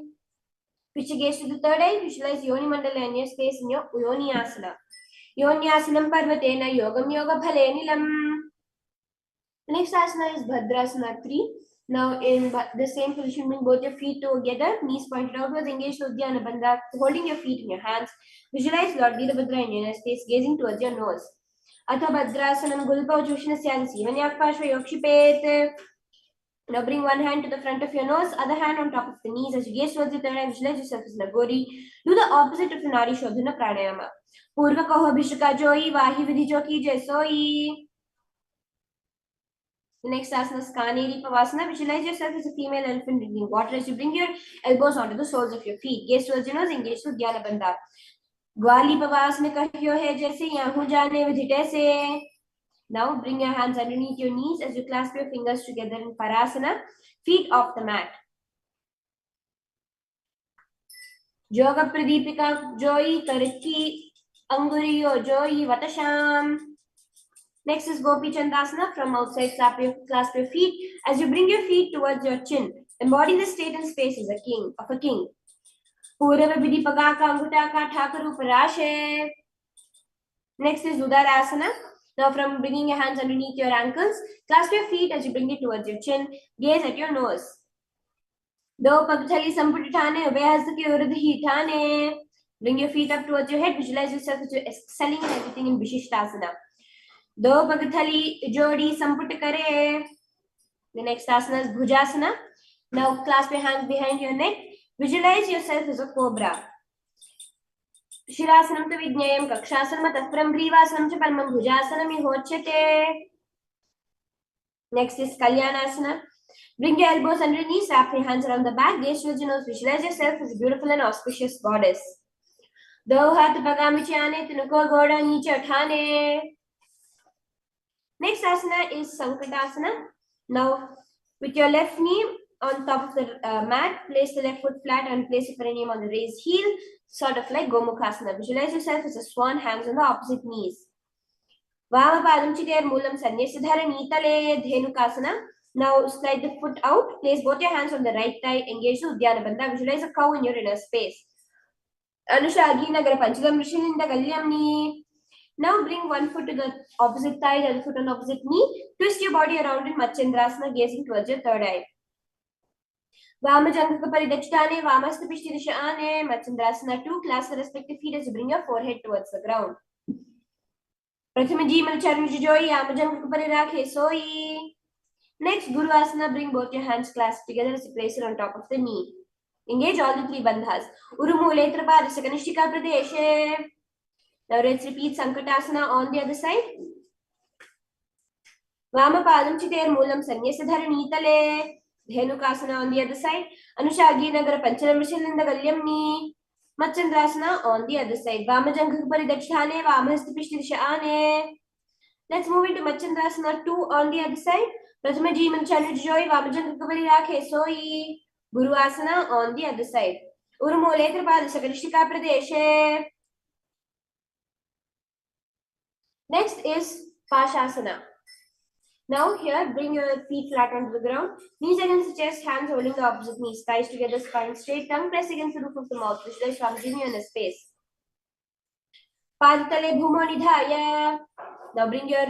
Switch your gaze to the third eye. Visualize Yoni Mandala in your space in your Yoni Asana. Yoni Asanam Parvatena Yogam Yoga Bhalenilam. The next asana is Bhadrasana 3. Now in the same position, bring both your feet together, knees pointed outwards, engage Uddiyana Bandha, holding your feet in your hands. Visualize Lord Veerabhadra in your space, gazing towards your nose. Atha Bhadrasanam Gulpa Ujushna Sivanyakpashva Yokshipet. Now bring one hand to the front of your nose, other hand on top of the knees. As you gaze towards the third eye, visualize yourself as Nagori. Do the opposite of the Nadi Shodhana Pranayama. Purva Kaho Bhishaka Joyi, Vahi Vidhi Joki Jaisoi. The next asana is Kaneri Pavasana. Visualize yourself as a female elephant drinking water as you bring your elbows onto the soles of your feet. Gaze towards your nose, engage with Dhyana Bandha. Gwali Pavasana Kahyo Hai Jaise Yahu Jane Vidhite Se. Now bring your hands underneath your knees as you clasp your fingers together in Parasana, feet off the mat. Yoga Pradipika Joyi Kariki Anguriyo Joyi Vatasham. Next is Gopi Chandasana. From outside, clasp your feet as you bring your feet towards your chin. Embody the state and space as a king. Purava Vidipagaka Angutaka Thakaru Parashe. Next is Udarasana. Now from bringing your hands underneath your ankles, clasp your feet as you bring it towards your chin, gaze at your nose. Do pagthali samputithane, ubhayhastaki uradhithane. Bring your feet up towards your head, visualize yourself as you're excelling and everything in Vishishtasana. Do pagthali jodi samput kare. The next asana is Bhujasana. Now clasp your hands behind your neck. Visualize yourself as a cobra. Shirasanam tu Vijnayam, Kakshasanam Tafram Grivasanam cha Paramam Bhujasanam Hochate. Next is Kalyanasana. Bring your elbows underneath, wrap your hands around the back, gaze towards your nose, visualize yourself as a beautiful and auspicious goddess. Do hath pagami chane, tunuko goda niche uthane. Next asana is Sankatasana. Now, with your left knee on top of the mat, place the left foot flat and place your perineum on the raised heel, sort of like Gomukhasana. Visualize yourself as a swan hangs on the opposite knees. Vamapadam chiter moolam sanyasidhara nitale dhenukasana. Now slide the foot out, place both your hands on the right thigh, engage the Udyana Bandha, visualize a cow in your inner space. Anusha Aginagara Panchadam Rishilinda Galyamni. Now bring one foot to the opposite thigh, the other foot on the opposite knee. Twist your body around in Machendrasana, gazing towards your third eye. Vamajangaka Paridachitane, Vamasta Pishtidishane, Machendrasana 2. Clasp the respective feet as you bring your forehead towards the ground. Prathamaji Malcharnijoi, Yamajangaka Parirakhe Soi. Next, Guru Asana, bring both your hands clasped together as you place it on top of the knee. Engage all the three bandhas. Urumule Trapadasa Kanishtika Pradeshe. Now let's repeat Sankatasana on the other side. Vamapadam Chiter Moolam Sanyasadhara Nitale. Dhenukasana on the other side. Anushagi Nagara Panchalam Rishilinda Galyamni. Machandrasana on the other side. Vamajangaka Paridachane, Vamastapishtirishane. Let's move into Machandrasana 2 on the other side. Prathama Jiman Chanujoi, Vamajangaka Paridakhe Soi. Guru Asana on the other side. Urumule Trapadasa Kanishtika Pradeshe. Next is Pashasana. Now here, bring your feet flat onto the ground. Knees against the chest, hands holding the opposite knees. Thighs together, spine straight, tongue press against the roof of the mouth. Visualize Swamijini in a space. Padtale Bhumo Nidhaya. Now bring your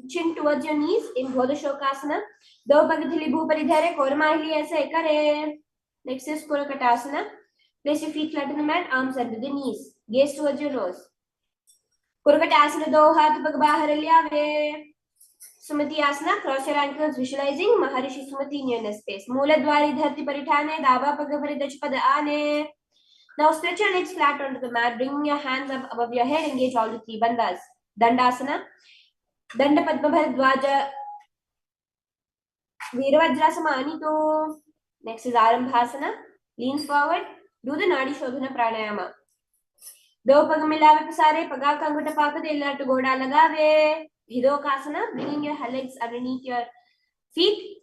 chin towards your knees in Bodhashokasana. Do Pagathili Bhuparidhare, Kormahili Asa Ekare. Next is Kurakatasana. Place your feet flat on the mat, arms under the knees. Gaze towards your nose. Kurakatasana do hath Pagbaharelyave. Sumati Asana, cross your ankles, visualizing Maharishi Sumati in your inner space. Mooladwari Dharti Paritane, Dava Pagaparidachpada Ane. Now stretch your legs flat onto the mat, bring your hands up above your head, engage all the three bandhas. Dandasana, Danda Padma Bharadwaja, Virabhadrasana Anito. Next is Arambhasana, lean forward, do the Nadi Shodhana Pranayama. Do Pagamilave Pasare, Pagaka Angutapaka, Della to Goda Lagave. Hidokasana, bringing your legs underneath your feet,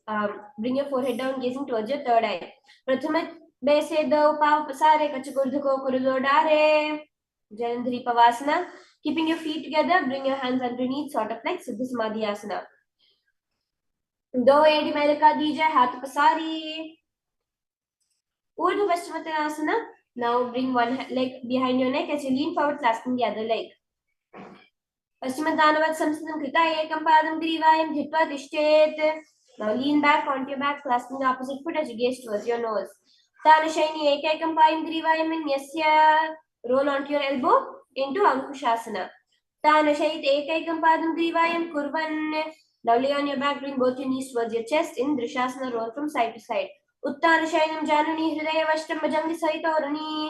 bring your forehead down, gazing towards your third eye. Prathama Bese do Pav Pasare, Kachagurdhuko Kurudodare. Jalandhari Pavasana, keeping your feet together, bring your hands underneath, sort of like Siddhasamadhyasana. Do Edi Melaka Dija, Hatha Pasari. Urdhva Paschimottanasana. Now bring one leg behind your neck as you lean forward, clasping the other leg. Paschimottanavad Samsthatam Krita Ekam Padam Grivayam Dhitva Tishtet. Now lean back onto your back, clasping the opposite foot as you gaze towards your nose. Tanashaini Ekam Payam Grivayam Vinyasya. Roll onto your elbow into Ankushasana. Tanashait Ekam Padam Grivayam Kurvan. Now lay on your back, bring both your knees towards your chest in Drishasana, roll from side to side. Uttanashainam Janani Hridaya Vashtam Bhajangi Saitorani.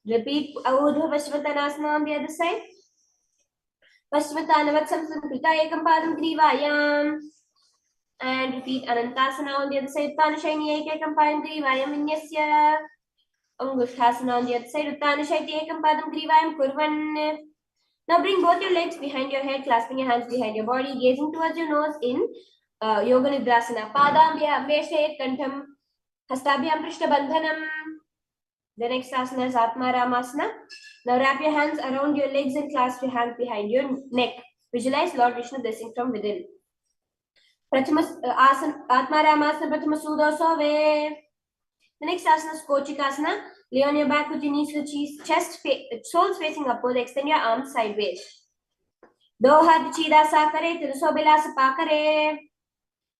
Repeat Urdhva Paschimottanasana on the other side. Paschimottanavad Samsthatam Krita Ekam Padam Grivayam. And repeat Anantasana on the other side. Uttanashaini Ekam Padam Grivayam Vinyasya. Angushthasana on the other side. Uttanashaiti Ekam Padam Grivayam Kurvan. Now bring both your legs behind your head, clasping your hands behind your body, gazing towards your nose in Yoga Nidrasana. Padambhyam Veshet Kantham. Hastabhyam Prishta Bandhanam. The next asana is Atmaramasana. Now wrap your hands around your legs and clasp your hands behind your neck. Visualize Lord Vishnu blessing from within. Atmaramasana Prathama Sudha Sove. The next asana is Kochikasana. Lay on your back with your knees to the chest, soles facing upward. Extend your arms sideways. Doha Chida Sakare, Tirusobila Sapakare.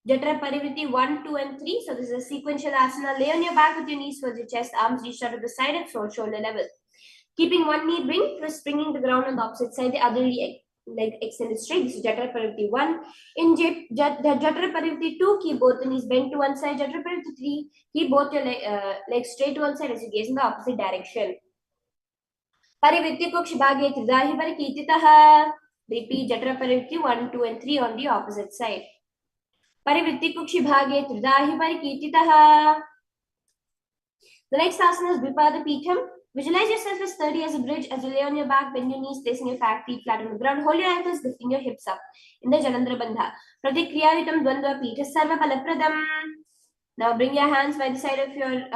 Jatra Parivritti 1, 2, and 3. So this is a sequential asana. Lay on your back with your knees towards your chest, arms reached out to the side and shoulder level. Keeping one knee twist, bringing the ground on the opposite side, the other leg extended straight. This is Jatra Parivritti 1. In Jatra Parivritti 2, keep both the knees bent to one side. Jatra Parivritti 3, keep both your legs straight to one side as you gaze in the opposite direction. Parivritti Kukshibhage Tridahi Parikititaha. Repeat Jatra Parivritti 1, 2, and 3 on the opposite side. Parivritti Kukshibhage Tridahi Parikititaha. The next asana is Vipada Pitham. Visualize yourself as sturdy as a bridge as you lay on your back, bend your knees, placing your fat feet flat on the ground. Hold your ankles, lifting your hips up in the Jalandhara Bandha. Pratikriyavitam Dvandva Pitha Sarva Palapradam. Now bring your hands by the side of your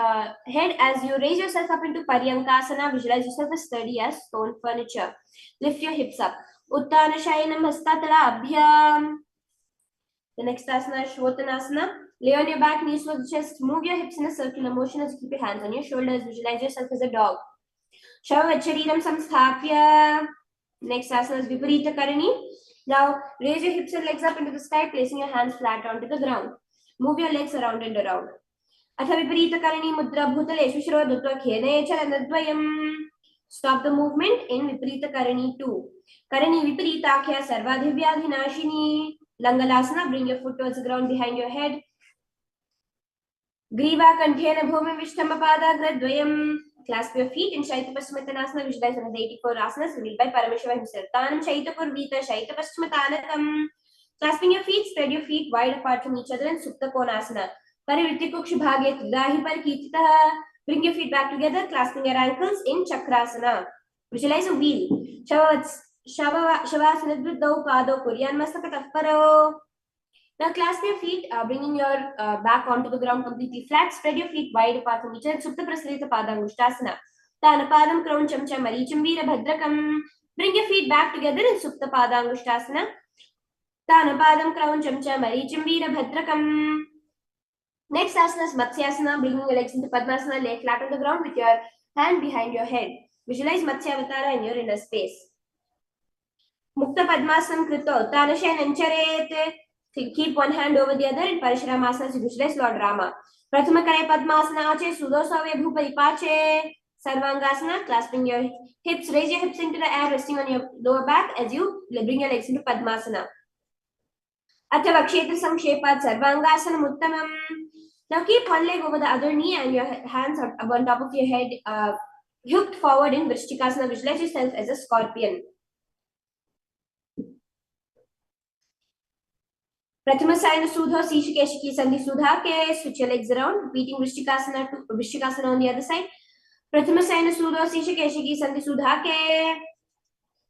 head as you raise yourself up into Paryankasana. Visualize yourself as sturdy as stone furniture. Lift your hips up. Uttana Shayanam Hastatala Abhyam. The next asana is Shvotanasana. Lay on your back, knees towards the chest. Move your hips in a circular motion as you keep your hands on your shoulders. Visualize yourself as a dog. Shavachariram Samsthapya. Next asana is Viparita Karani. Now raise your hips and legs up into the sky, placing your hands flat onto the ground. Move your legs around and around. Atha Viparita Karani Mudra Bhutaleshu Shiro Dutva Khene Charanadvayam. Stop the movement in Viparita Karani 2. Karani Viparitakya Sarvadhivyadhinashini. Langalasana, bring your foot towards the ground behind your head. Griva Kanthena Bhumi Vishtamapada Gradvayam. Clasp your feet in Shaita Paschimottanasana, visualize one of the 84 asanas revealed by Paramashivoham himself. Tanam Shaita Purvita, Shaita Paschimottanakam. Clasping your feet, spread your feet wide apart from each other in Supta Konasana. Parivritti Kukshibhage Tridahi Parikititaha. Bring your feet back together, clasping your ankles in Chakrasana. Visualize a wheel. Shavasana Dvriddhau Pado Kuryan Mastakatah Paro. Now clasp your feet, bringing your back onto the ground completely flat. Spread your feet wide apart from each other. Supta Prasarita Padangushtasana. Tanapadam Krauncham Maricham Veera Bhadrakam. Bring your feet back together in Supta Padangushtasana. Tanapadam Krauncham Maricham Veera Bhadrakam. Next asana is Matsyasana. Bringing your legs into Padmasana. Lay flat on the ground with your hand behind your head. Visualize Matsyavatara in your inner space. Mukta Padmasana Krito. Tanashayanam Charet. Keep one hand over the other in Parashuramasana to visualize Lord Rama. Prathama Kare Padmasana Ache Sudosave Bhuparipache. Sarvangasana, clasping your hips, raise your hips into the air, resting on your lower back as you bring your legs into Padmasana. Athava Kshetra Samkshepat Sarvangasana Uttamam. Now keep one leg over the other knee and your hands on top of your head, hooked forward in Vrishchikasana. Visualize yourself as a scorpion. Prathama Sayana Sudha, Sishikeshiki Sandhi Sudha Ke. Switch your legs around, repeating Vrishchikasana on the other side. Prathama Sayana Sudha, Sishikeshiki Sandhi Sudha Ke.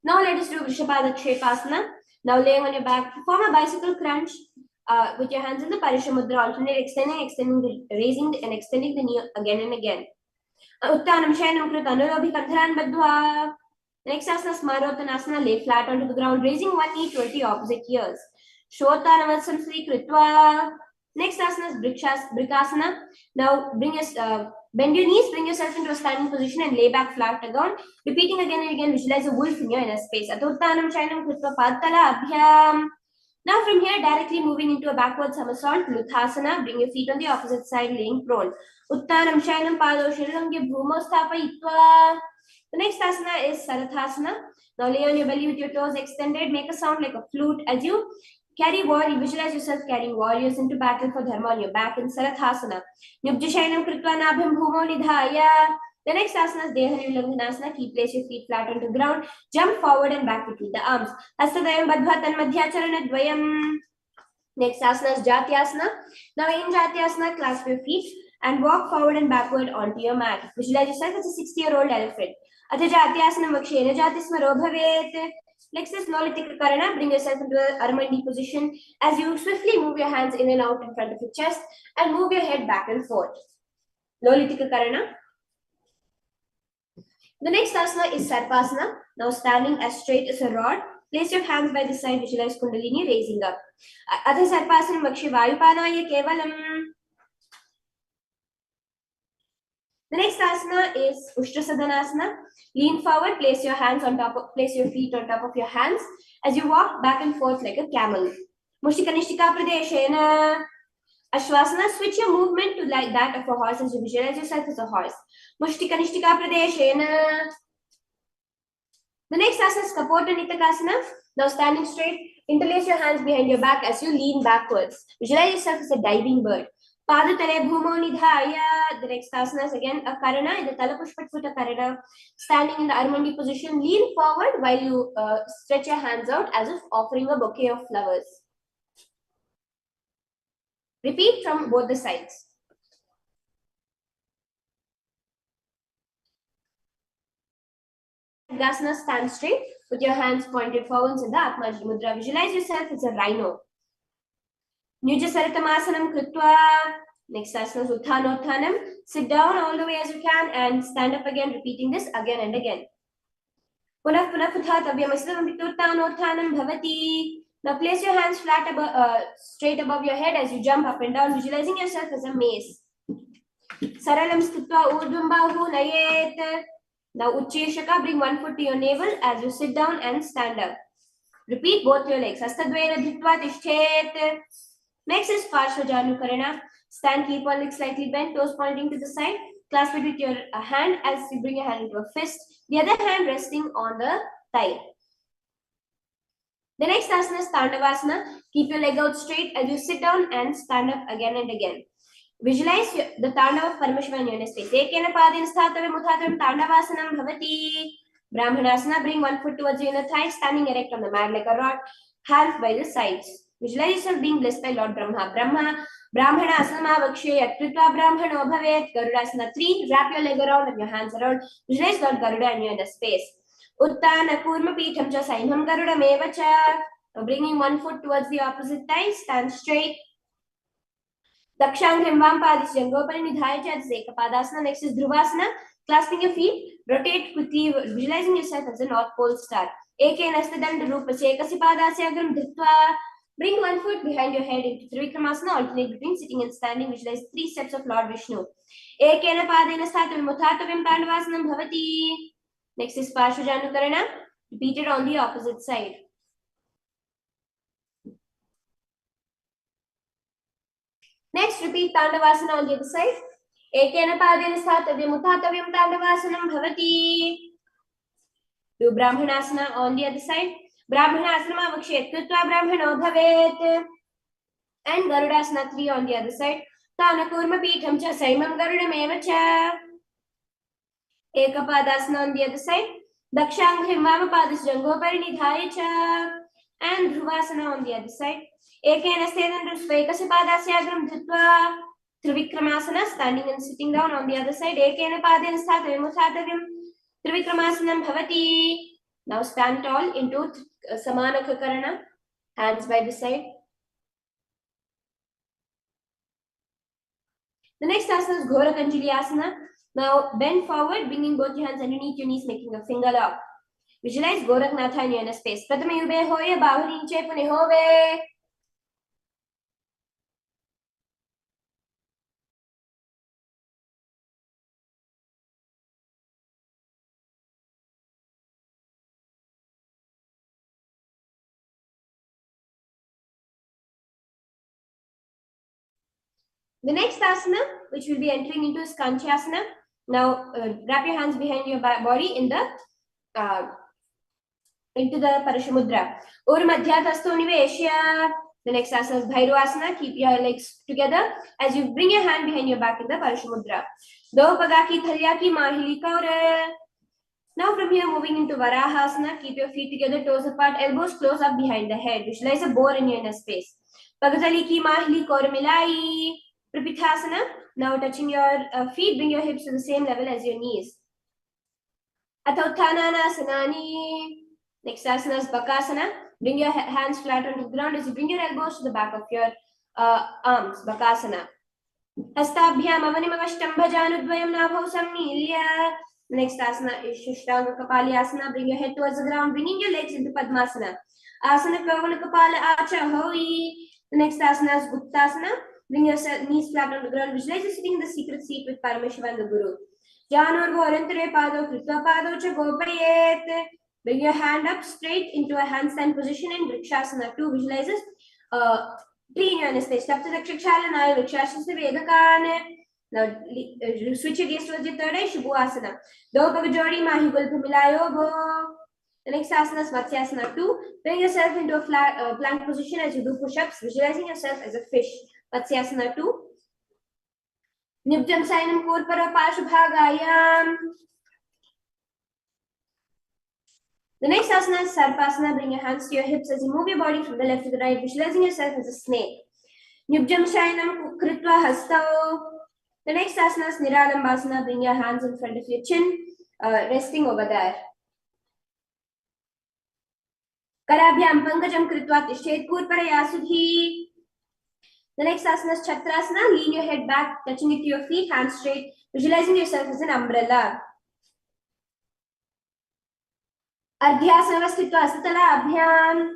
Now let us do Vrishapada Kshepasana. Now laying on your back, form a bicycle crunch with your hands in the Parisha Mudra, alternate raising and extending the knee again and again. Uttanam Shayanam Krita Anurobhi Kantharan Badhva. Next asana Smarottanasana, lay flat onto the ground, raising one knee towards the opposite ears. Shottanavatsam Sri Kritva. Next asana is Brikasana. Now bend your knees, bring yourself into a standing position and lay back flat down. Repeating again and again, visualize a wolf in your inner space. Atuttanam Shayanam Kritva Padtala Abhyam. Now from here, directly moving into a backward somersault, Luthasana. Bring your feet on the opposite side, laying prone. Uttanam Shayanam Pado Shrirange Bhumo Sthapayitva. The next asana is Sarathasana. Now lay on your belly with your toes extended. Make a sound like a flute as you visualize yourself carrying warriors into battle for dharma on your back in Sarathasana. Nyubjashayanam Kritva Nabham Bhumo Nidhaya. The next asana is Deha Nivulanghanasana. Place your feet flat onto the ground. Jump forward and back between the arms. Hastadayam Badhva Tanmadhyacharana Dvayam. Next asana is Jatyasana. Now in Jatyasana, clasp your feet and walk forward and backward onto your mat. Visualize yourself as a 60-year-old elephant. Atha Jatyasana Vakshena Jatismaro Bhavet. Next is Lolitika Karana. Bring yourself into a Aramandi position as you swiftly move your hands in and out in front of your chest and move your head back and forth. Lolitika Karana. The next asana is Sarpasana. Now standing as straight as a rod. Place your hands by the side. Visualize Kundalini raising up. Atha Sarpasana Vakshi Vayupanaya Kevalam. The next asana is Ushtrasadhanasana. Lean forward, place your feet on top of your hands as you walk back and forth like a camel. Mushtikanishtika Pradeshena. Ashwasana, switch your movement to like that of a horse as you visualize yourself as a horse. Mushtikanishtika Pradeshena. The next asana is Kapota Nitakasana. Now standing straight, interlace your hands behind your back as you lean backwards. Visualize yourself as a diving bird. Padatale bhumo nidhaya. The next asana is again a karana in the Talapushpatfuta karana. Standing in the Armandi position, lean forward while you stretch your hands out as if offering a bouquet of flowers. Repeat from both the sides. Asana, stand straight with your hands pointed forwards in the Atmajri Mudra. Visualize yourself as a rhino. Nujasartamasanam Krutva. Next asana is Uttanottanam. Sit down all the way as you can and stand up again, repeating this again and again. Punah punah Utthatavyamasidam Vituttanottanam Bhavati. Now place your hands straight above your head as you jump up and down, visualizing yourself as a mace. Saralam Stitva Urdhvam Bahu Nayet. Now Uchcheshaka, bring one foot to your navel as you sit down and stand up. Repeat both your legs. Hastadvaira Dhritva Tishthet. Next is Parshvajanukarana. Stand, keep one leg slightly bent, toes pointing to the side. Clasp it with your hand as you bring your hand into a fist. The other hand resting on the thigh. The next asana is Tandavasana. Keep your leg out straight as you sit down and stand up again and again. Visualize the Tandava of Paramashivoham in your space. Ekena padin sthatavim uthatavim Tandavasanam bhavati. Brahmanasana, bring one foot towards your inner thigh, standing erect on the mat like a rod, hands by the sides. Visualize yourself being blessed by Lord Brahma. Brahmanasana vakshe yatkritva brahmano bhavet. Garudasana 3. Wrap your leg around and your hands around. Visualize Lord Garuda and your inner space. Uttana kurma pitham cha saimham garuda mevacha. Bringing one foot towards the opposite thigh, stand straight. Dakshang Himvam Padis Jangopari Nidhaya Cha. Ekapadasana. Next is Dhruvasana. Clasping your feet, rotate quickly, visualizing yourself as a North Pole star. Eke Nastadanda Rupa Sekasipadasyagram Dhritva. Bring one foot behind your head into Trivikramasana, alternate between sitting and standing. Visualize 3 steps of Lord Vishnu. Ekena Padena Sthatavim Uthatavim Tandavasanam Bhavati. Next is Parshvajanukarana. Repeat it on the opposite side. Next, repeat Tandavasana on the other side. Ekena padena sthatavim uthatavim Tandavasanam bhavati. Do Brahmanasana on the other side. Brahmanasana vakshet krutva brahmano bhavet. And Garudasana 3 on the other side. Tana kurma pitham cha saimam garudam evacha. Ekapadasana on the other side. Dakshang himvama padis jangopari nidhaya cha. And Dhruvasana on the other side. Ekena stedandru svekasipadasyagram dhritva. Trivikramasana, standing and sitting down on the other side. Ekena padena sthatavim uthatavim Trivikramasanam bhavati. Now stand tall into Samanakakarana. Hands by the side. The next asana is Ghora Kanjali Asana. Now bend forward, bringing both your hands underneath your knees, making a finger lock. Visualize Goraknatha in your inner space. Pratama yube hoye, bahurinche pune hove. The next asana, which we'll be entering into, is Kanchasana. Now, wrap your hands behind your body in the into the Parashamudra. Ur Madhyatasto Niveshya. The next asana is Bhairavasana. Keep your legs together as you bring your hand behind your back in the Parashamudra. Do Pagaki Thalyaki Mahili Kaura. Now from here, moving into Varahasana. Keep your feet together, toes apart, elbows close up behind the head. Visualize a boar in your inner space. Pagatali Ki Mahili Kaura Milai. Prapithasana. Now touching your feet, bring your hips to the same level as your knees. Athauttanana Sanani. Next asana is Bakasana. Bring your hands flat onto the ground as you bring your elbows to the back of your arms. Bakasana. Hastabhyam avanimavashtam bhajanudvayam nabhav samnilya. The next asana is Shushtanga Kapali Asana. Bring your head towards the ground, bringing your legs into Padmasana. Asana Kavana Kapala Acha Hoi. The next asana is Uttasana. Bring your knees flat on the ground. Visualize you sitting in the secret seat with Paramashivoham the Guru. Janurvorantare pado kritva pado cha gopayet. Bring your hand up straight into a handstand position in Vrikshasana. 2 visualizes tree in your space. Tapta Rakshakshalana, Vrikshasana Vedakan. Now switch your gaze towards the third eye, Shubhuasana. Do Pagajori Mahigul Pumilayo Bo. The next asana is Matsyasana 2. Bring yourself into a flat plank position as you do push-ups, visualizing yourself as a fish. Matsyasana 2. Nibjam Sainam Korpara Pashubhagayam. The next asana is Sarpasana. Bring your hands to your hips as you move your body from the left to the right, visualizing yourself as a snake. Nibjam Shainam Kritva Hastao. The next asana is Niralambasana. Bring your hands in front of your chin, resting over there. Karabhyam Pankajam Kritva Tishtet Kurparaya Sudhi. The next asana is Chakrasana. Lean your head back, touching it to your feet, hands straight, visualizing yourself as an umbrella. Ardhyasana Stitva Asatala Abhyam.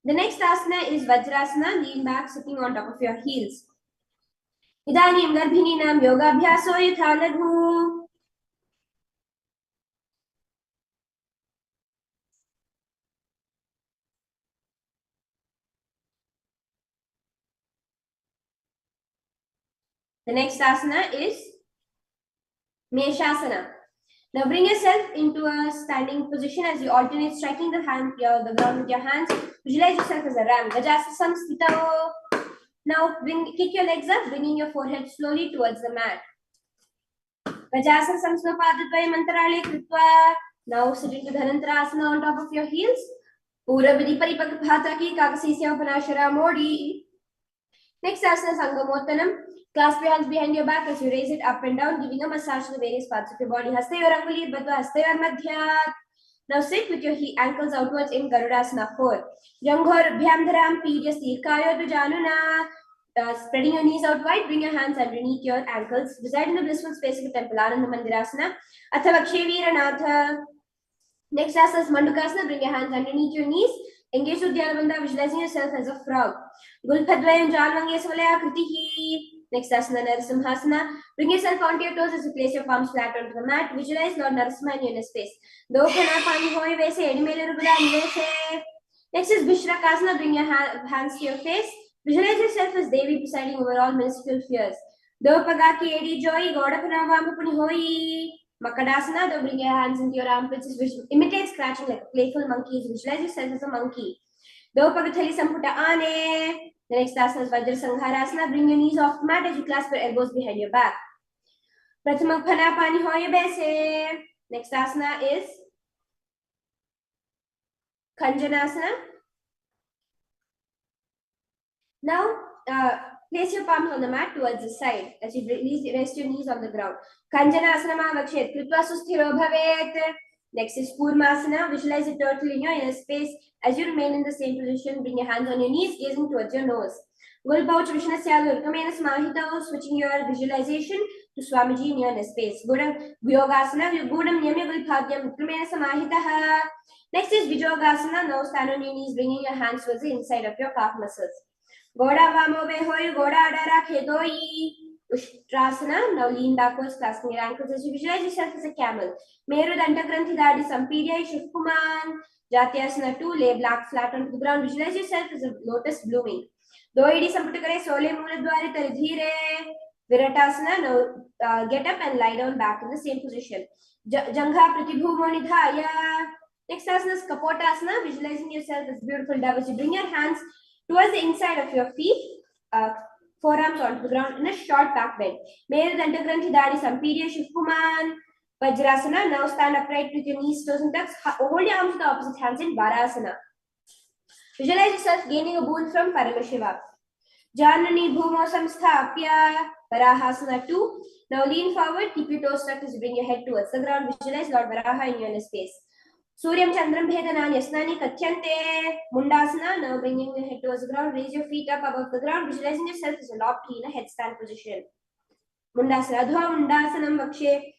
The next asana is Vajrasana. Lean back, sitting on top of your heels. Idanim Garbhininam Yogabhyaso Yatha Laghu. The next asana is Meshasana. Now bring yourself into a standing position as you alternate striking the ground with your hands. Visualize yourself as a ram. Gajasasam Sthitao. Now kick your legs up, bringing your forehead slowly towards the mat. Gajasasam Smapadadvaya Mantarale Kritva. Now sit into Dhanantarasana on top of your heels. Pura Vidhi Paripakapata Ki Kakasisya Upanashara Modi. Next asana is Angamottanam. Clasp your hands behind your back as you raise it up and down, giving a massage to the various parts of your body. Hastayor Anguli, Badva Hastayor Madhyat. Now sit with your ankles outwards in Garudasana 4. Janghor Bhyamdharam Pidya Sirkayo Dujanuna. Spreading your knees out wide, bring your hands underneath your ankles. Reside in the blissful space of the temple, Ananda Mandirasana. Athavakshevira. Next asana is Mandukasana. Bring your hands underneath your knees. Engage Udyanabandha, visualizing yourself as a frog. Gulpadvayam Jalvange Solaya Kritihi. Next asana, Narasimhasana. Bring yourself onto your toes as you place your palms flat onto the mat. Visualize Lord Narasimha in your inner space. Next is Vishrakasana. Bring your hands to your face. Visualize yourself as Devi presiding over all mystical fears. Dopagaki Edi Joy, Godapanavamupuni Hoi. Makadasana. Don't bring your hands into your armpits. Imitate scratching like a playful monkey. Visualize yourself as a monkey. Dopagathali Samputa Ane. The next asana is Vajra Sangharasana. Bring your knees off the mat as you clasp your elbows behind your back. Prathama Phanapani Hoya Bese. Next asana is Kanjanasana. Now, place your palms on the mat towards the side as you rest your knees on the ground. Kanjanasana Vakshet Kritva Susthiro Bhavet. Next is Kurmasana. Visualize a turtle in your inner space. As you remain in the same position, bring your hands on your knees, gazing towards your nose. Gulpauch Vishnasya Urkamena Smahitao, switching your visualization to Swamiji in your inner space. Gudam Yogasana, Gudam Nyami Gulpadhyam Urkamena Samahitaha. Next is Vijogasana. Now stand on your knees, bringing your hands towards the inside of your calf muscles. Goda Vamo Behoy, Goda Adara Khedoi. Ushtrasana. Now lean backwards, clasping your ankles as you visualize yourself as a camel. Meru Danta Granthi Dadi Sampirya Shivkuman. Jatyasana 2. Lay back flat onto the ground. Visualize yourself as a lotus blooming. Doidi Samputakare Sole Muladwari Taridhire. Viratasana. Now get up and lie down back in the same position. Jangha Pratibhumo Nidhaya. Next asana is Kapotasana. Visualizing yourself as beautiful dove as you bring your hands towards the inside of your feet. Forearms onto the ground in a short back bend. Meru Danta Granthi Dadi Sampirya Shivkuman. Vajrasana. Now stand upright with your knees, toes and tucks. Hold your arms to the opposite hands in Varasana. Visualize yourself gaining a boon from Paramashiva. Janani Bhumo Samsthapya. Varahasana 2. Now lean forward, keep your toes tucked as you bring your head towards the ground. Visualize Lord Varaha in your inner space. Suryam Chandram Bhedanan Yasnani Kathyante. Mundasana. Now bringing your head towards the ground. Raise your feet up above the ground. Visualizing yourself as a lob tree in a headstand position. Mundasana. Adho Mundasanam Vakshe.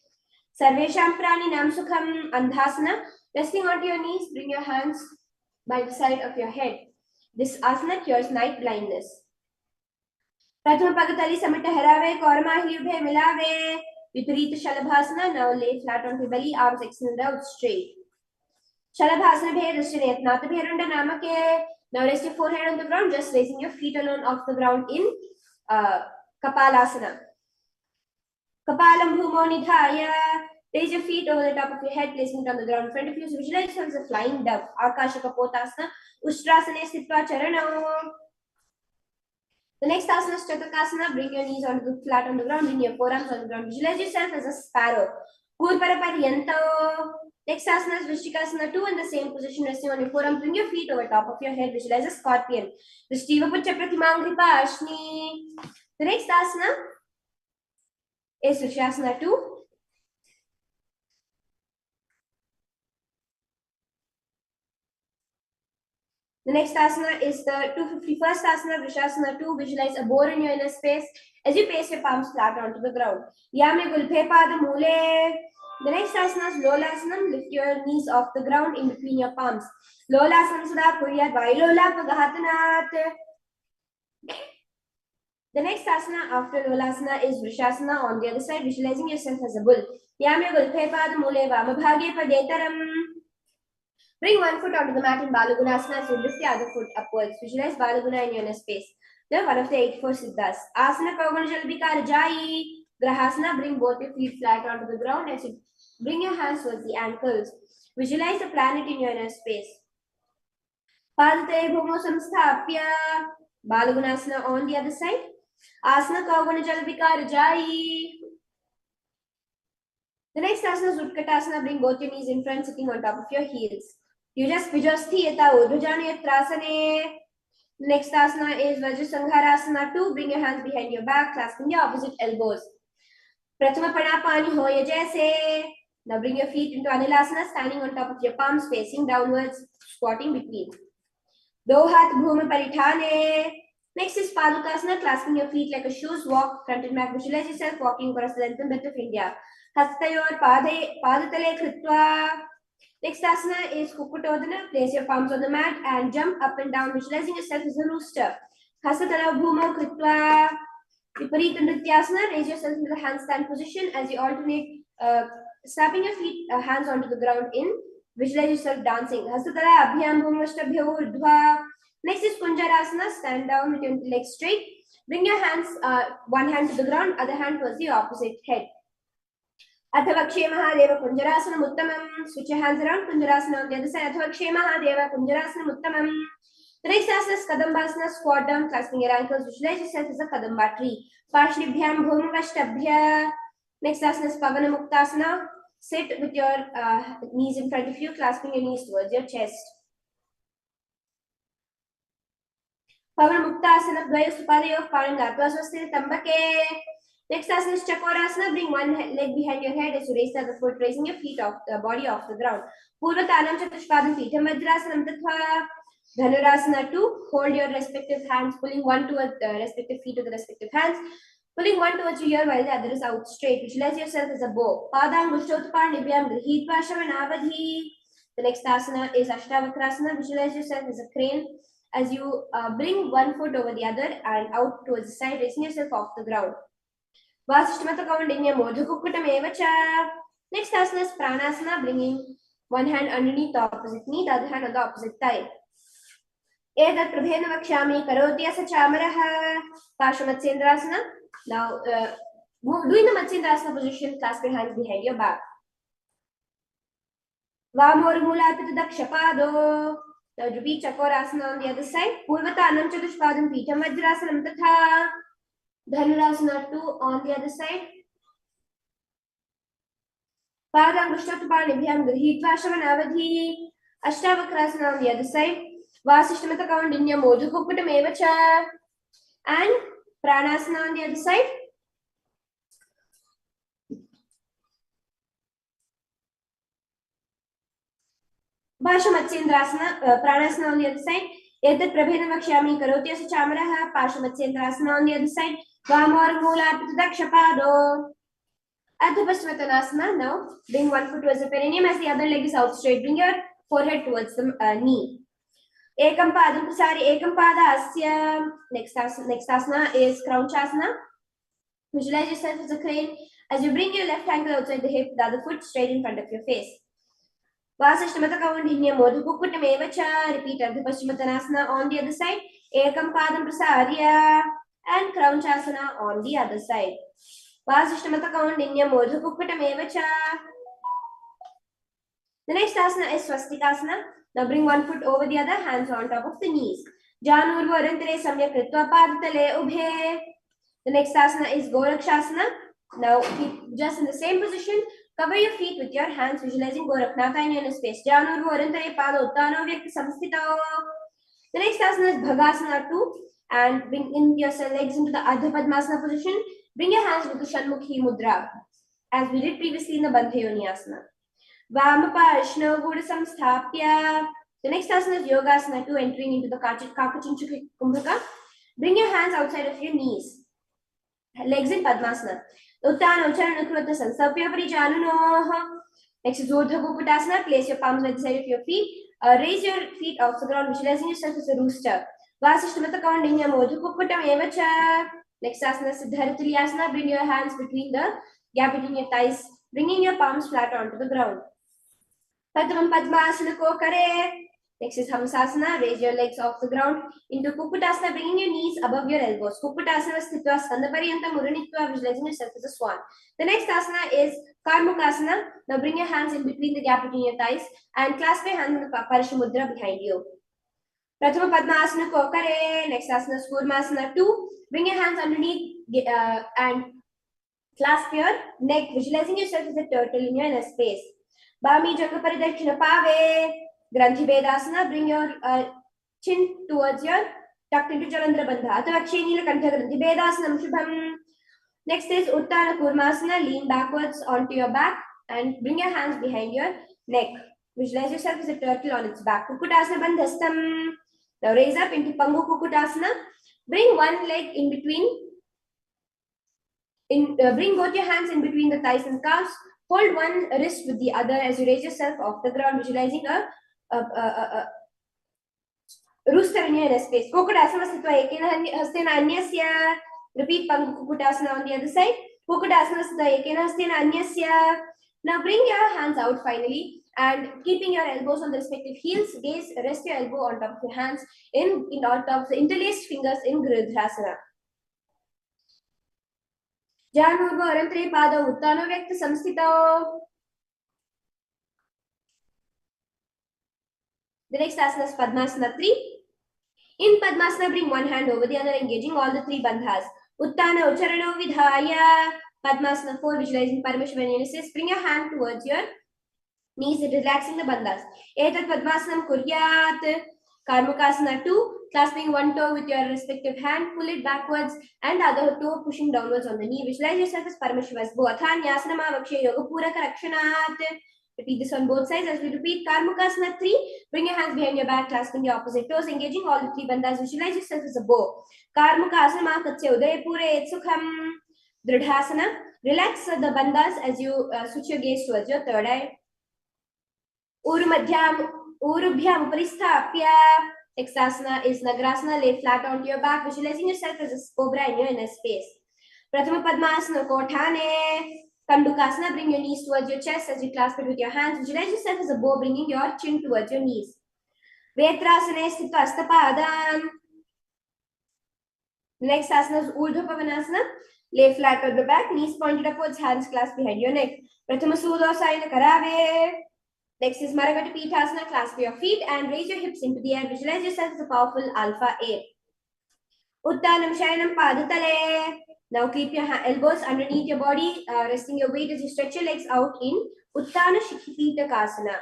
Sarvesham Praninam Sukham Andhasana. Resting onto your knees, bring your hands by the side of your head. This asana cures night blindness. प्रथम पगतली summit हरावे कौरमाही उभे मिलावे विपरीत शलभासना. Now lay flat on your belly, arms extended out straight. Shalabhasana bhe drishtine atnata bherunda namake. Now rest your forehead on the ground, just raising your feet alone off the ground in Kapalasana. Kapalam bhumo nidhaya. Raise your feet over the top of your head, placing it on the ground in front of you. So visualize yourself as a flying dove. Akashaka Potasana. Ustrasana Sthitva Charana. The next asana is Chakakasana. Bring your knees onto the flat on the ground, bring your forearms on the ground. Visualize yourself as a sparrow. Purparaparyanto. Next asana is Vrishtikasana 2 in the same position, resting on your forearms. Bring your feet over top of your head. Visualize a scorpion. Vrishtiva Pucha Pratimangripa Ashni. The next asana is Vrishasana 2. The next asana is the 251st asana, Vrishasana 2. Visualize a boar in your inner space as you place your palms flat onto the ground. Yame Gulphe Pada Mule. The next asana is Lolasana. Lift your knees off the ground in between your palms. Lolasana Sada Kuryat Vailola Pagahatanat. The next asana after Lolasana is Vrishasana on the other side, visualizing yourself as a bull. Yame Gulphe Pada Mule Vamabhage Padetaram. Bring one foot onto the mat in Balagunasana as you lift the other foot upwards. Visualize Balaguna in your inner space. They're one of the 84 siddhas. Asana Kaugana Jalbika Rajai. Grahasana, bring both your feet flat onto the ground as you bring your hands towards the ankles. Visualize a planet in your inner space. Padate Bhomo Samsthapya. Balagunasana on the other side. Asana Kaugana Jalbika Rajai. The next asana is Utkatasana. Bring both your knees in front, sitting on top of your heels. Yujas Vijasti Yata Udhajani Yatrasane. Next asana is Vajrasangharasana 2. Bring your hands behind your back, clasping your opposite elbows. Prathama Panapani Hoya Jaise. Now bring your feet into Anilasana, standing on top of your palms, facing downwards, squatting between. Dohat Bhuma Parithane. Next is Padukasana, clasping your feet like a shoes. Walk front and back. Visualize yourself walking across the length and breadth of India. Hastayor Padatale Kritva. Next asana is Kukutodana. Place your palms on the mat and jump up and down, visualizing yourself as a rooster. Hasatala Bhumo Kritva. Viparita Nrityasana. Raise yourself into the handstand position as you alternate snapping your feet, hands onto the ground in. Visualize yourself dancing. Hasatala Abhyam Bhumashtabhyo Urdhva. Next is Kunjarasana. Stand down with your legs straight. Bring your hands, one hand to the ground, other hand towards the opposite head. Athavakshe Mahadeva Kunjarasana Uttamam. Switch your hands around. Kunjarasana on the other side. Athavakshe Mahadeva Kunjarasana Uttamam. The next asana is Kadambasana. Squat down, clasping your ankles. Visualize yourself as a Kadamba tree. Pashlibhyam Bhumavashtabhya. Next asana is Pavana Muktasana. Sit with your knees in front of you, clasping your knees towards your chest. Pavana Muktasana. Dvaya Supadayo Parangatva Swasthira Tambake. Next asana is Chakorasana. Bring one leg behind your head as you raise the other foot, raising your feet off the body off the ground. Purvatanam Chatushpadam Peetham Vajrasanam Tatva. Dhanurasana 2. Hold your respective hands, pulling one towards the respective feet to the respective hands. Pulling one towards you here while the other is out straight. Visualize yourself as a bow. Padam Gushotpan Nibyam Grihitva Shavanavadhi. The next asana is Ashtavakrasana. Visualize yourself as a crane as you bring one foot over the other and out towards the side, raising yourself off the ground. Vasishtamata Kaundinya Modhakukutam Evacha. Next asana is Pranasana, bringing one hand underneath the opposite knee, the other hand on the opposite thigh. Edat Prabhena Vakshami Karoti Asa Chamaraha. Pashamatsendrasana. Now, doing the Matsendrasana position, clasp your hands behind your back. Vamor Mulapita Dakshapado. Now, repeat Chakorasana on the other side. Purvatanam Chatushpadam Peetham Vajrasanam Tatha. Dhanurasana 2 on the other side. Padam Gushtatpanibhyam Grihitva Shavanavadhi. Ashtavakrasana on the other side. Vasishtamata Kaundinya Modhakukutam Evacha. And Pranasana on the other side. Pashamatsendrasana, Pranasana on the other side. Etat Prabhena Vakshami Karoti Asa Chamaraha. Pashamatsendrasana on the other side. Vamor Mulapita Dakshapado. Adhupasthatanasana. Now bring one foot towards the perineum as the other leg is out straight. Bring your forehead towards the knee. Ekam padam prasari ekam pada asya. Next asana is Kraunchasana. Visualize yourself as a crane. As you bring your left ankle outside the hip, the other foot straight in front of your face. Vasishtamata kaundinya modhu kukkuttamevacha. Repeat Ardha Paschimottanasana on the other side. Ekam padam prasarya. And Kraunchasana on the other side. Vasishtamata kaundinya modhu kukkuttamevacha. The next asana is Swastikasana. Now bring one foot over the other, hands on top of the knees. Janurva Arantare Samyak Kritva Padatale Ubhe. The next asana is Gorakshasana. Now keep just in the same position. Cover your feet with your hands, visualizing Goraknatha in your space. Janurva Arantare Pada Uttano Vyakti Samstito. The next asana is Bhagasana 2. And bring in your legs into the Ardha Padmasana position. Bring your hands with the Shanmukhi Mudra, as we did previously in the Bandhayoni Asana. Vamapashna Gura Samsthapya. The next asana is Yogasana 2, entering into the Kakachinchu Kumbhaka. Bring your hands outside of your knees. Legs in Padmasana. Uttana Ucharana Krutta Sansapya Parijanunoha. Next is Urdhva Kukutasana. Place your palms by the side of your feet. Raise your feet off the ground, visualizing yourself as a rooster. Vasishtamata Kaundinya Modhu Kukkutam Evacha. Next asana is Siddharthalyasana. Bring your hands between the gap between your thighs, bringing your palms flat onto the ground. Padmam Padmasana Kokare. Next is Hamsasana. Raise your legs off the ground into Kukkutasana, bringing your knees above your elbows. Kukkutasana Sthitva Skandhapariyanta Muranitva, visualizing yourself as a swan. The next asana is Karmukasana. Now bring your hands in between the gap between your thighs and clasp your hands in the Parishamudra behind you. Prathama Padmasana Kokare. Next asana is Kurmasana 2. Bring your hands underneath and clasp your neck, visualizing yourself as a turtle in your inner space. Bami Janga Paridakshina Pave. Granthi Vedasana. Bring your chin towards your tucked into Jalandhara Bandha. Atavaksheni Kantha Granthi Vedasanam Shubham. Next is Uttana Kurmasana. Lean backwards onto your back and bring your hands behind your neck. Visualize yourself as a turtle on its back. Kukkutasana Bandhastam. Now raise up into Pangu Kukkutasana. Bring one leg in between. Bring both your hands in between the thighs and calves. Hold one wrist with the other as you raise yourself off the ground, visualizing a rooster in your inner space. Kukkutasana Sthitva Ekena Hastena Anyasya. Repeat Pangu Kukkutasana on the other side. Kukkutasana Sthitva Ekena Hastena Anyasya. Now bring your hands out finally and keeping your elbows on the respective heels. Rest your elbow on top of your hands on top of the interlaced fingers in Giridhrasana. Janurva Arantare Pada Uttano Vyakti Samstito. The next asana is Padmasana 3. In Padmasana, bring one hand over the other, engaging all the three bandhas. Uttana Ucharano Vidhaya. Padmasana 4, visualizing Paramashivoham. Bring your hand towards your knees, relaxing the bandhas. Etat Padmasanam Kuryat. Karmukasana 2, clasping one toe with your respective hand, pull it backwards, and the other toe pushing downwards on the knee. Visualize yourself as Paramashiva's Bhuathan Yasanama Vakshe Yoga Puraka Rakshanat. Repeat this on both sides as we repeat Karmukasana 3. Bring your hands behind your back, clasping the opposite toes, engaging all the three bandhas. Visualize yourself as a bow. Karmukasana Katsya Uday Pure Sukham. Dridhasana. Relax the bandhas as you switch your gaze towards your third eye. Urubhyam Paristapya. Next asana is Nagrasana. Lay flat onto your back, visualizing yourself as a cobra in your inner space. Prathama Padmasana Kothane. Kandukasana. Bring your knees towards your chest as you clasp it with your hands. Visualize yourself as a bow, bringing your chin towards your knees. Vetrasana Sthitva Astapadam. The next asana is Urdhva Pavanasana. Lay flat on the back, knees pointed upwards, hands clasped behind your neck. Prathama Sudosayana Karave. Next is Maragata Pithasana. Clasp your feet and raise your hips into the air. Visualize yourself as a powerful alpha ape. Uttanam Shayanam Padatale. Now keep your elbows underneath your body, resting your weight as you stretch your legs out in Uttana Shikhipitakasana.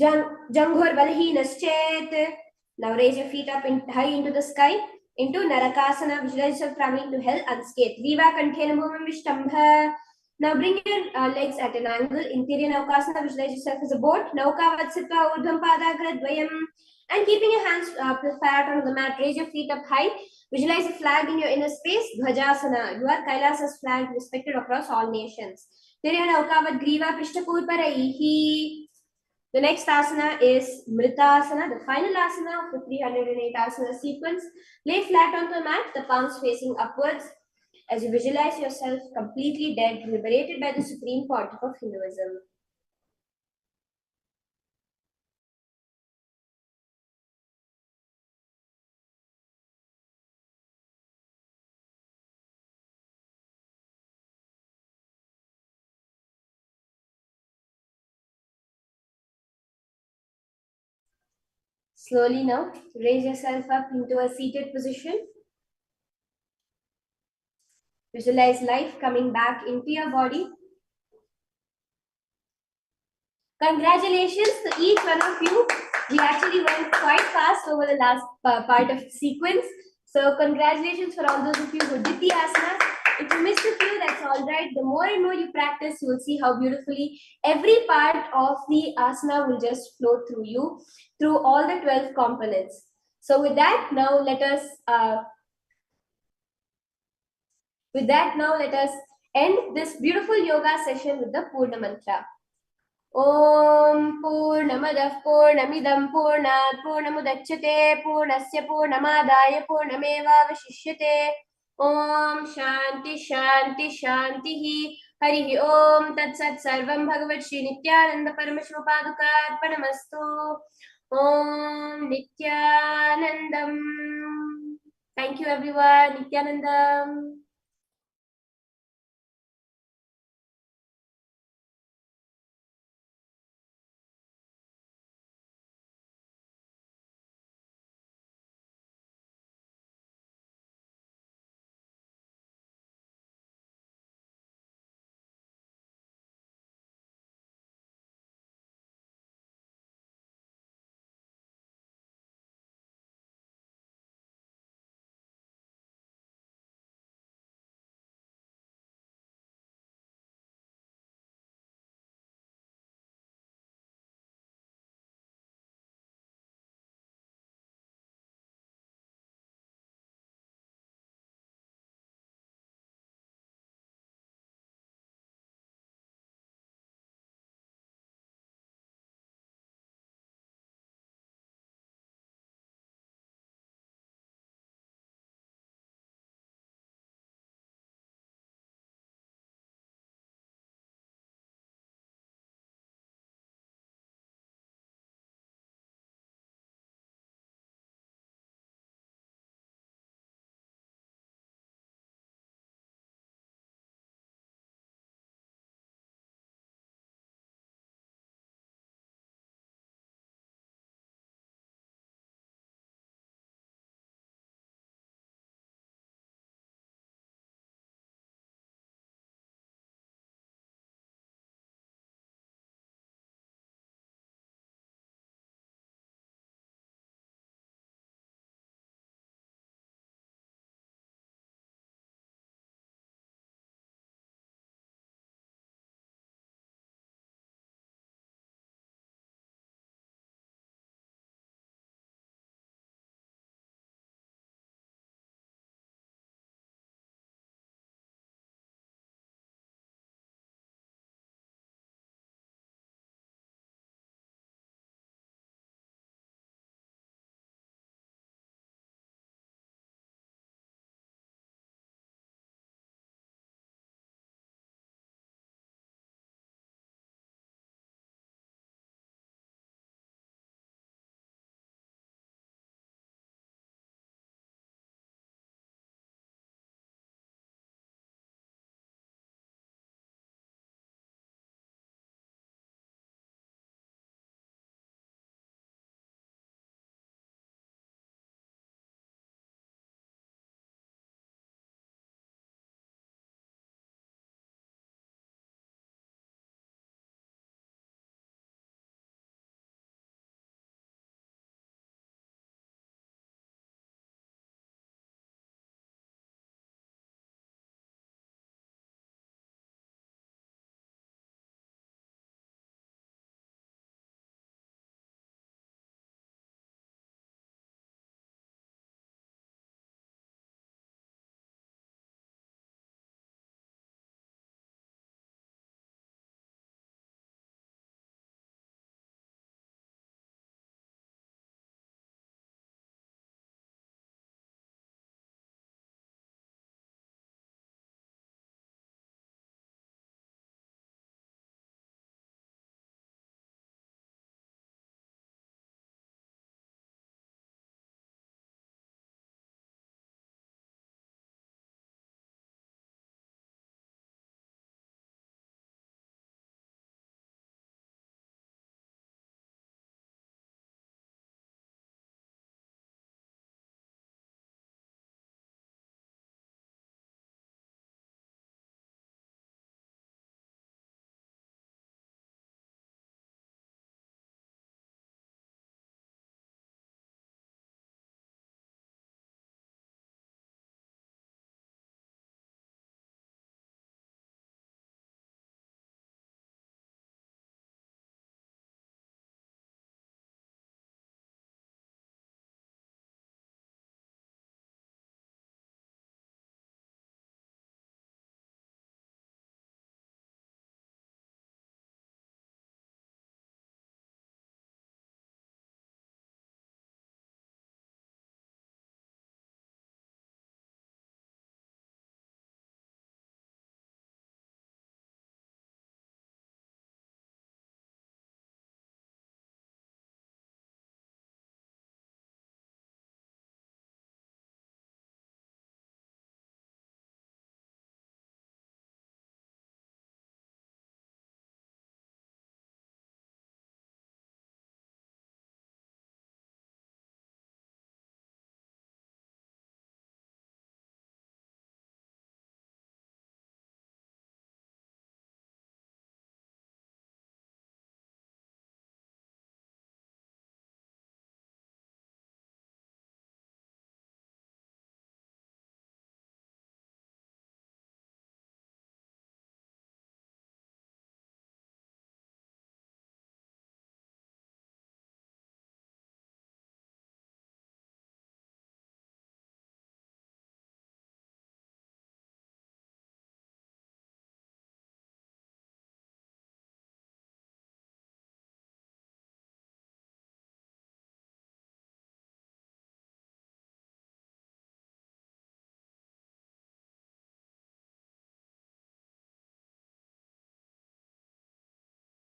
Janghor Balahinaschet. Now raise your feet up high into the sky, into Narakasana. Visualize yourself traveling to hell unscathed. Viva Kanthena Bhumam Vishtambha. Now bring your legs at an angle. Interior Naukasana. Visualize yourself as a boat. Nauka Vatsitva Urdhvam Padagra Dvayam. And keeping your hands flat on the mat, raise your feet up high. Visualize a flag in your inner space. Dhvajasana. You are Kailasa's flag, respected across all nations. Tirya Nauka Vat Griva Pishtapurparaihi. The next asana is Mritasana, the final asana of the 308 asana sequence. Lay flat on the mat, the palms facing upwards, as you visualize yourself completely dead, liberated by the Supreme Pontiff of Hinduism. Slowly now, raise yourself up into a seated position. Visualize life coming back into your body. Congratulations to each one of you. We actually went quite fast over the last part of the sequence. So congratulations for all those of you who did the asanas. If you missed a few, that's all right. The more and more you practice, you will see how beautifully every part of the asana will just flow through you, through all the 12 components. So with that, now let us end this beautiful yoga session with the Purna Mantra. Om Purnamadah Purnamidam Purnat Purnamudachyate Purnasya Purnamadaya Purnamevavashishyate. Om Shanti Shanti Shantihi. Harihi Om Tat Sat Sarvam Bhagavad Shri Nithyananda Paramashivoham Level-3 Om Nithyanandam. Thank you everyone. Nithyanandam.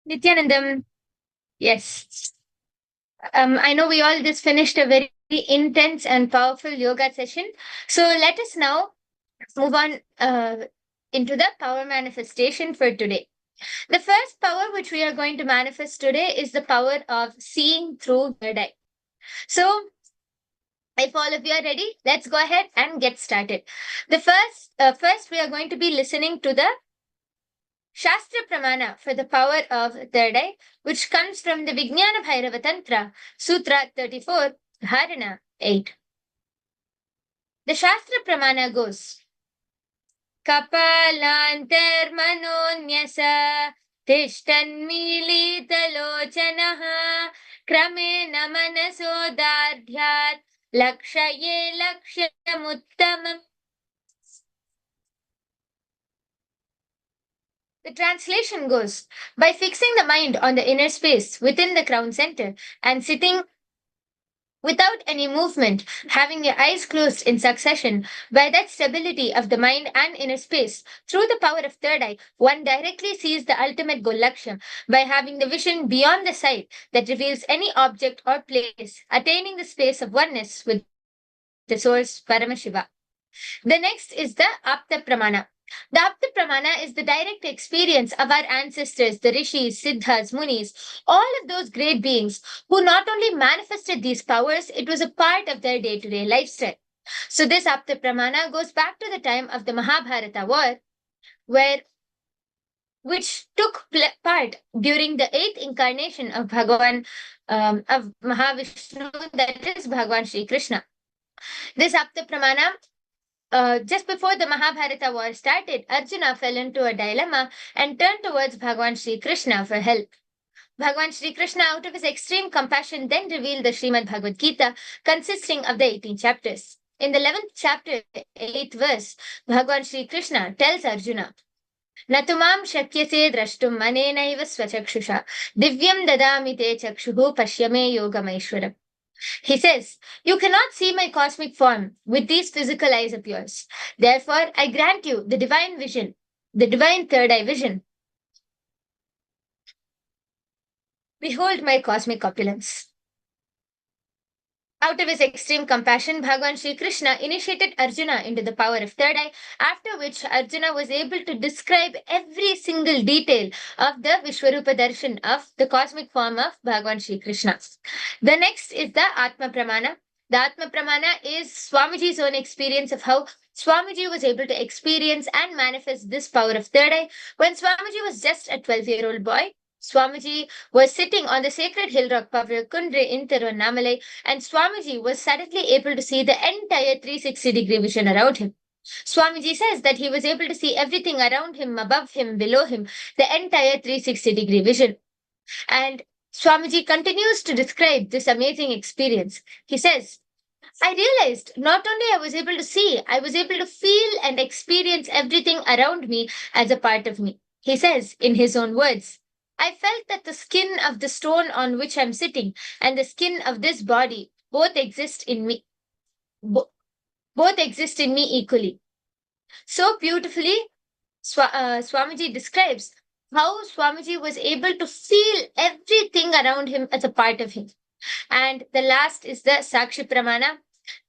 Nithyanandam, yes. I know we all just finished a very intense and powerful yoga session. So let us now move on into the power manifestation for today. The first power which we are going to manifest today is the power of seeing through third eye. So, if all of you are ready, let's go ahead and get started. The first we are going to be listening to the Shastra Pramana for the power of third eye, which comes from the Vijnana Bhairava Tantra, Sutra 34, Dharana 8. The Shastra Pramana goes, Kapalantermanonyasa तिष्ठन्मीलितलोचनः क्रमेण मनसोदार्ढ्यात् लक्षये लक्ष्यमुत्तमम्. The translation goes, by fixing the mind on the inner space within the crown center and sitting without any movement, having your eyes closed in succession, by that stability of the mind and inner space, through the power of third eye, one directly sees the ultimate goal Lakshya by having the vision beyond the sight that reveals any object or place, attaining the space of oneness with the source Paramashiva. The next is the Apta Pramana. The Apta Pramana is the direct experience of our ancestors, the Rishis, Siddhas, Munis, all of those great beings who not only manifested these powers, it was a part of their day-to-day lifestyle. So this Apta Pramana goes back to the time of the Mahabharata war, which took part during the 8th incarnation of Bhagavan, of Mahavishnu, that is Bhagavan Sri Krishna. This Apta Pramana, just before the Mahabharata war started, Arjuna fell into a dilemma and turned towards Bhagavan Sri Krishna for help. Bhagavan Sri Krishna, out of his extreme compassion, then revealed the Srimad Bhagavad Gita, consisting of the 18 chapters. In the 11th chapter, 8th verse, Bhagavan Sri Krishna tells Arjuna, Natumam shakyase drashtum manenaiva swachakshisha divyam dadami te chakshuhu pashyame yogamaishwaram. He says, you cannot see my cosmic form with these physical eyes of yours. Therefore, I grant you the divine vision, the divine third eye vision. Behold my cosmic opulence. Out of his extreme compassion, Bhagavan Sri Krishna initiated Arjuna into the power of third eye, after which Arjuna was able to describe every single detail of the Vishwarupa Darshan of the cosmic form of Bhagavan Sri Krishna. The next is the Atma Pramana. The Atma Pramana is Swamiji's own experience of how Swamiji was able to experience and manifest this power of third eye when Swamiji was just a 12-year-old boy. Swamiji was sitting on the sacred hill rock Pavrakundre in Tiruvannamalai, and Swamiji was suddenly able to see the entire 360-degree vision around him. Swamiji says that he was able to see everything around him, above him, below him, the entire 360-degree vision. And Swamiji continues to describe this amazing experience. He says, I realized not only I was able to see, I was able to feel and experience everything around me as a part of me. He says, in his own words, I felt that the skin of the stone on which I'm sitting and the skin of this body both exist in me. Both exist in me equally. So beautifully, Swamiji describes how Swamiji was able to feel everything around him as a part of him. And the last is the Sakshi Pramana.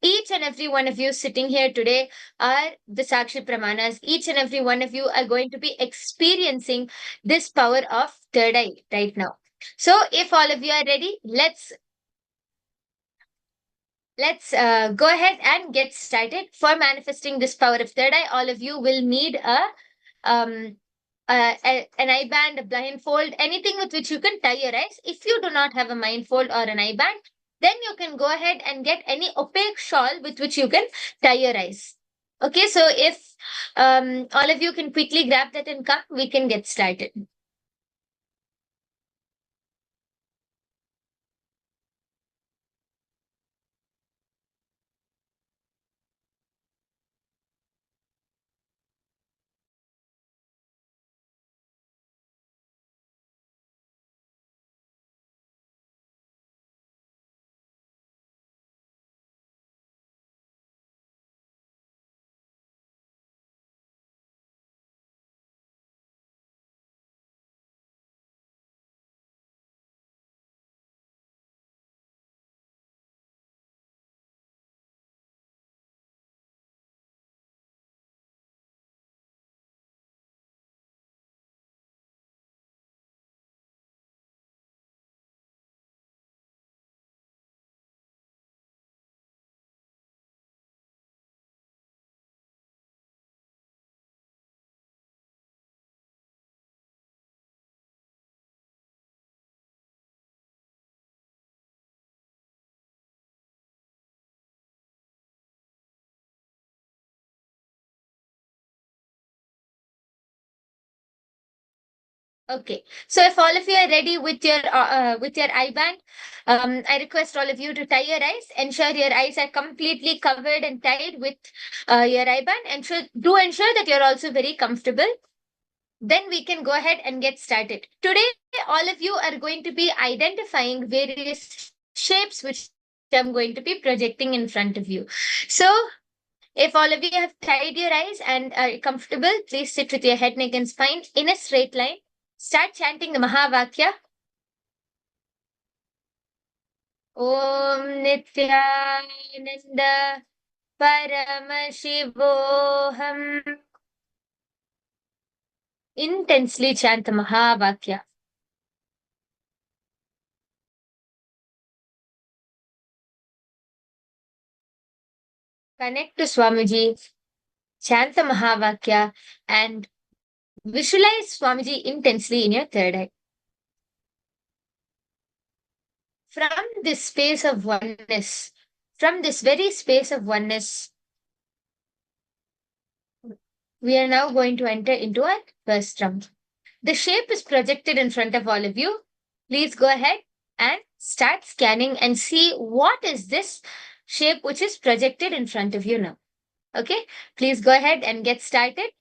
Each and every one of you sitting here today are the Sakshi Pramanas. Each and every one of you are going to be experiencing this power of third eye right now. So if all of you are ready, let's go ahead and get started. For manifesting this power of third eye, all of you will need an eye band, a blindfold, anything with which you can tie your eyes. If you do not have a blindfold or an eye band, then you can go ahead and get any opaque shawl with which you can tie your eyes. Okay, so if all of you can quickly grab that and come, we can get started. Okay. So if all of you are ready with your eye band, I request all of you to tie your eyes. Ensure your eyes are completely covered and tied with your eye band. Ensure that you're also very comfortable. Then we can go ahead and get started. Today, all of you are going to be identifying various shapes which I'm going to be projecting in front of you. So, if all of you have tied your eyes and are comfortable, please sit with your head, neck, and spine in a straight line. Start chanting the Mahavakya. Om Nithyananda Paramashivoham. Intensely chant the Mahavakya. Connect to Swamiji, chant the Mahavakya, and visualize Swamiji intensely in your third eye. From this space of oneness, from this very space of oneness, we are now going to enter into our first round. The shape is projected in front of all of you. Please go ahead and start scanning and see what is this shape which is projected in front of you now. Okay, please go ahead and get started.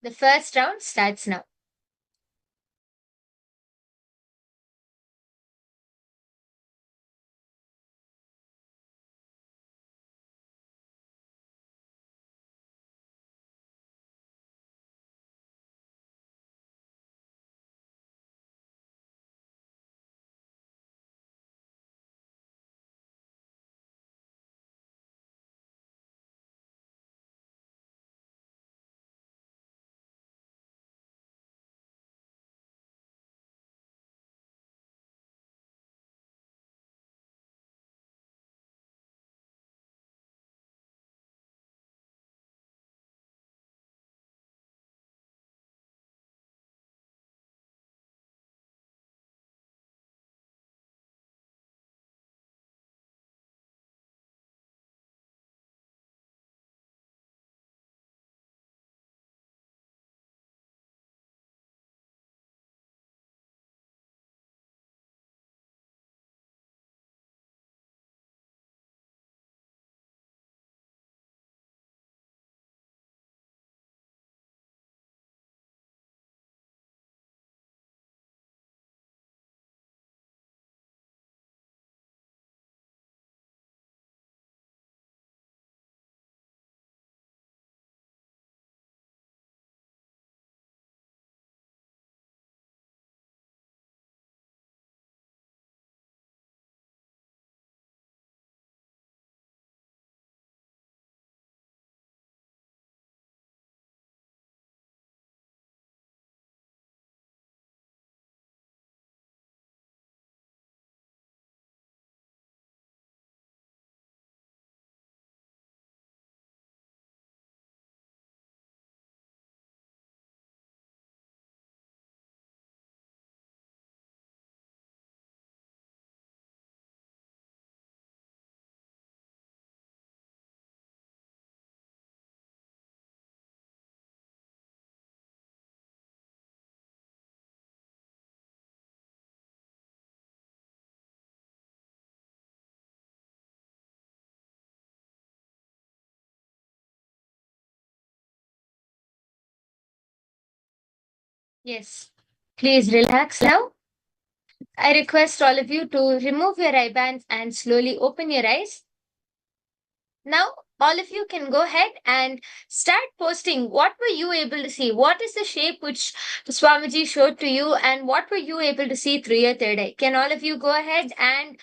The first round starts now. Yes, please relax now. I request all of you to remove your eye bands and slowly open your eyes. Now, all of you can go ahead and start posting. What were you able to see? What is the shape which Swamiji showed to you, and what were you able to see through your third eye? Can all of you go ahead and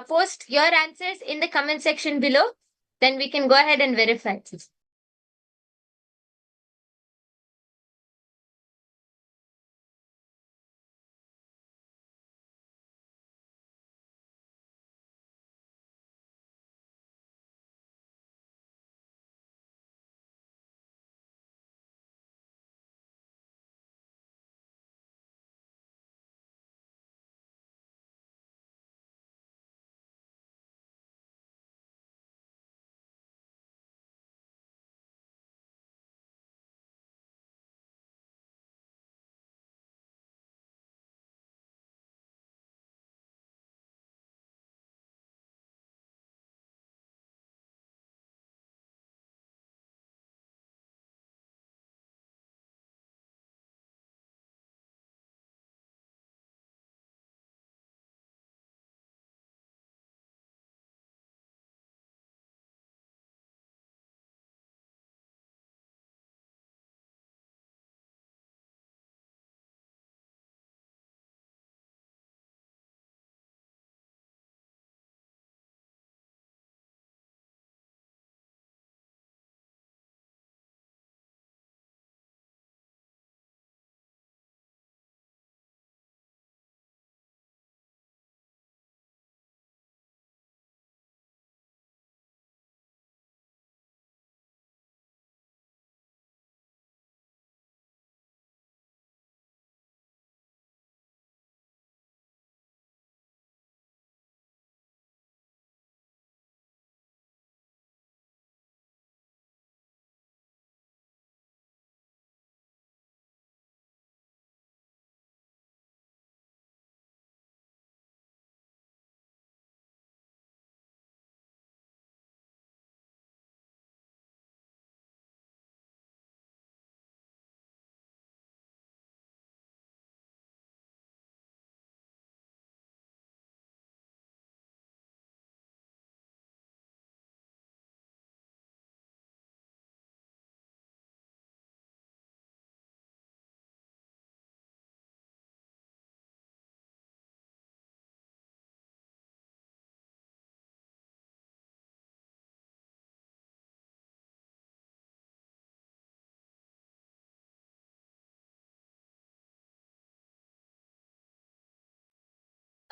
post your answers in the comment section below? Then we can go ahead and verify.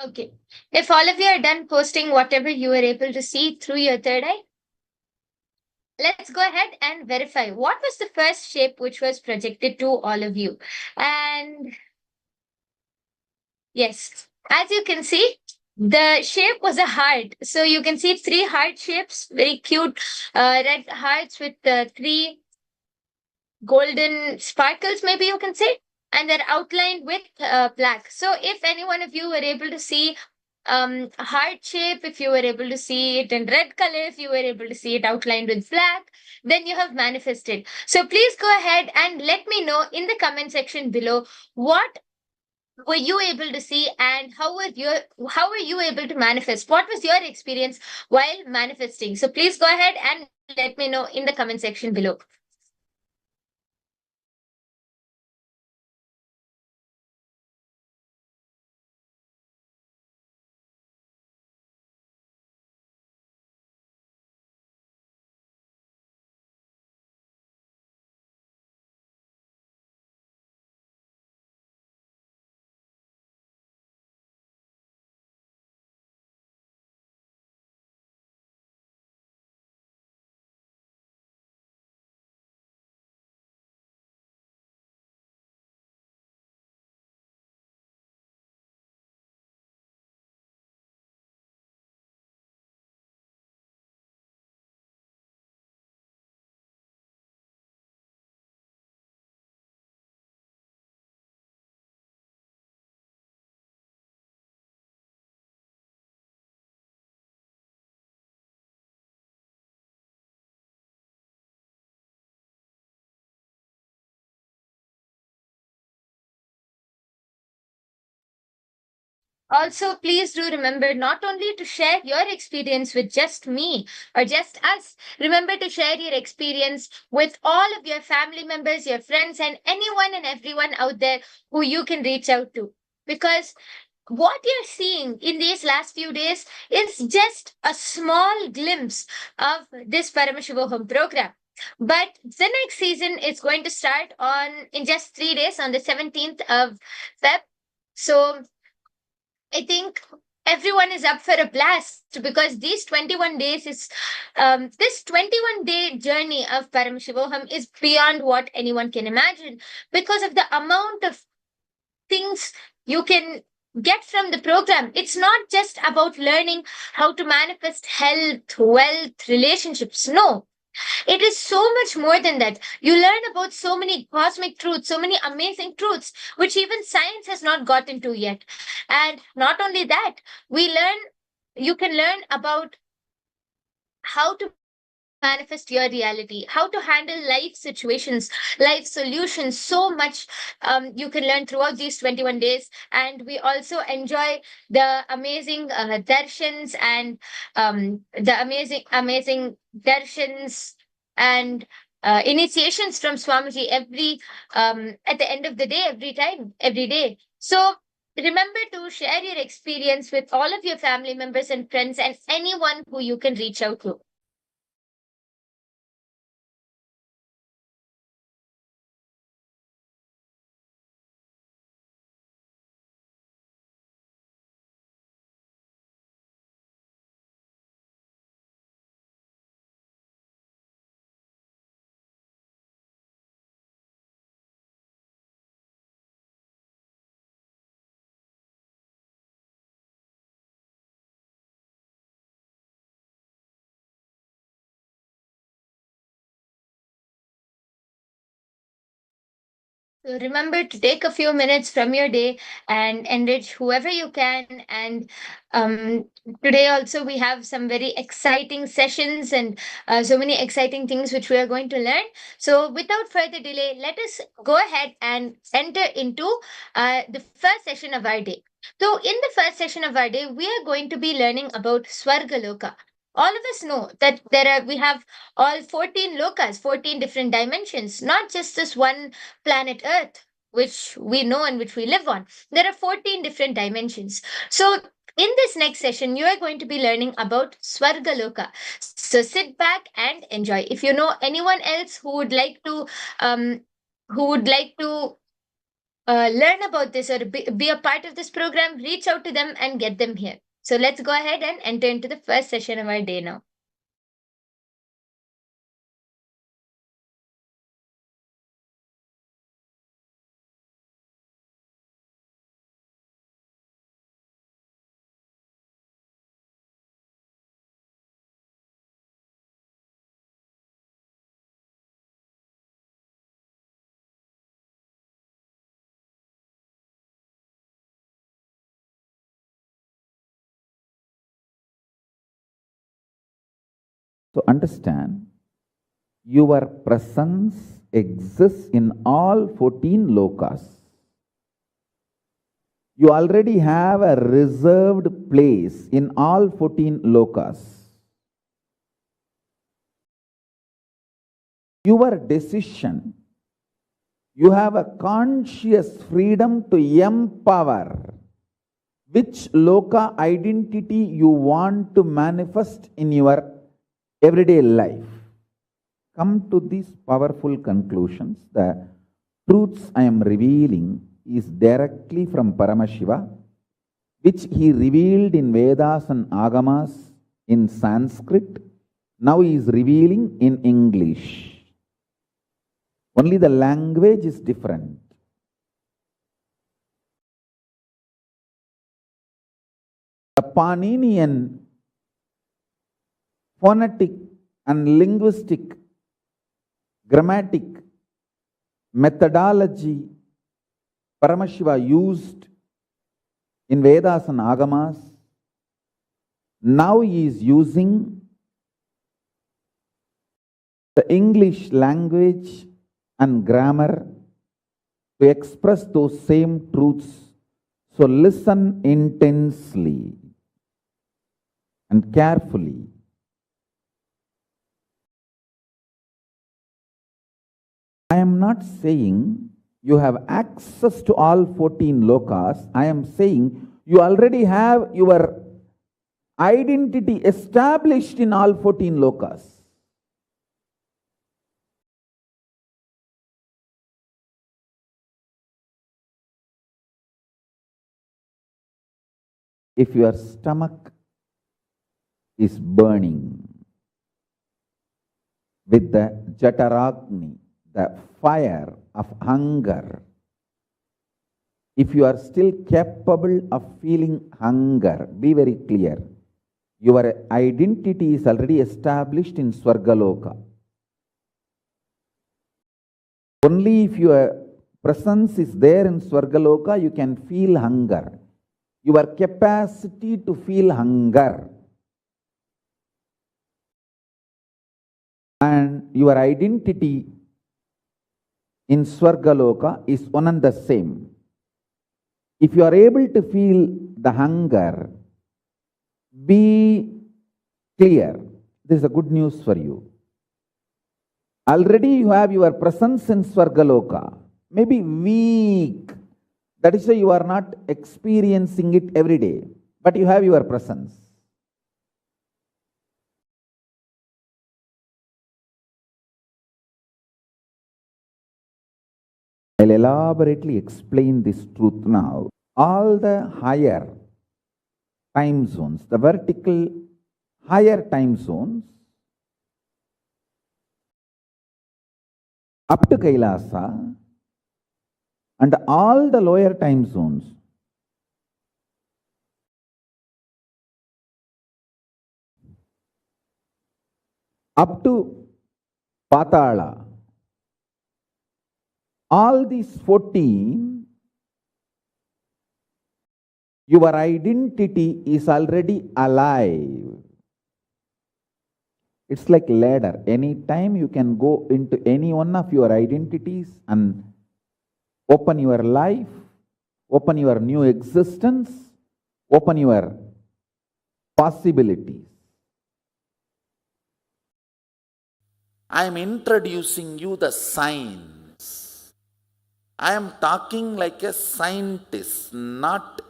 Okay. If all of you are done posting whatever you were able to see through your third eye, let's go ahead and verify what was the first shape which was projected to all of you. And yes, as you can see, the shape was a heart. So you can see three heart shapes, very cute red hearts with three golden sparkles, maybe you can say, and they're outlined with black. So if any one of you were able to see a heart shape, if you were able to see it in red color, if you were able to see it outlined with black, then you have manifested. So please go ahead and let me know in the comment section below what were you able to see and how were you able to manifest, what was your experience while manifesting. So please go ahead and let me know in the comment section below. Also, please do remember not only to share your experience with just me or just us, remember to share your experience with all of your family members, your friends, and anyone and everyone out there who you can reach out to. Because what you're seeing in these last few days is just a small glimpse of this Paramashivoham program. But the next season is going to start on in just 3 days on the 17th of Feb. So I think everyone is up for a blast because these 21 days is this 21-day journey of Paramashivoham is beyond what anyone can imagine because of the amount of things you can get from the program. It's not just about learning how to manifest health, wealth, relationships. No, it is so much more than that. You learn about so many cosmic truths, so many amazing truths, which even science has not gotten to yet. And not only that, you can learn about how to manifest your reality, how to handle life situations, life solutions. So much you can learn throughout these 21 days. And we also enjoy the amazing darshans and the amazing darshans and initiations from Swamiji at the end of the day, every day. So remember to share your experience with all of your family members and friends and anyone who you can reach out to. So remember to take a few minutes from your day and enrich whoever you can. And um, today also we have some very exciting sessions and so many exciting things which we are going to learn. So without further delay, let us go ahead and enter into the first session of our day. So in the first session of our day, we are going to be learning about Swargaloka. All of us know that we have all 14 lokas, 14 different dimensions, not just this one planet Earth, which we know and which we live on. There are 14 different dimensions. So, in this next session, you are going to be learning about Swargaloka. So, sit back and enjoy. If you know anyone else who would like to, um, who would like to learn about this or be a part of this program, reach out to them and get them here. So let's go ahead and enter into the first session of our day now. So understand, your presence exists in all 14 lokas. You already have a reserved place in all 14 lokas. Your decision, you have a conscious freedom to empower which loka identity you want to manifest in your everyday life. Come to these powerful conclusions. The truths I am revealing is directly from Paramashiva, which he revealed in Vedas and Agamas in Sanskrit. Now he is revealing in English. Only the language is different. The Paninian phonetic and linguistic grammatic methodology Paramashiva used in Vedas and Agamas, now he is using the English language and grammar to express those same truths. So listen intensely and carefully. I am not saying you have access to all 14 lokas. I am saying you already have your identity established in all 14 lokas. If your stomach is burning with the Jataragni, the fire of hunger, if you are still capable of feeling hunger, be very clear. Your identity is already established in Swargaloka. Only if your presence is there in Swargaloka, you can feel hunger. Your capacity to feel hunger and your identity in Swargaloka is one and the same. If you are able to feel the hunger, be clear. This is a good news for you. Already you have your presence in Swargaloka, maybe weak. That is why you are not experiencing it every day, but you have your presence. I'll elaborately explain this truth now. All the higher time zones, the vertical higher time zones, up to Kailasa, and all the lower time zones, up to Patala, all these 14, your identity is already alive. It's like ladder. Anytime you can go into any one of your identities and open your life, open your new existence, open your possibilities. I am introducing you the signs. I am talking like a scientist, not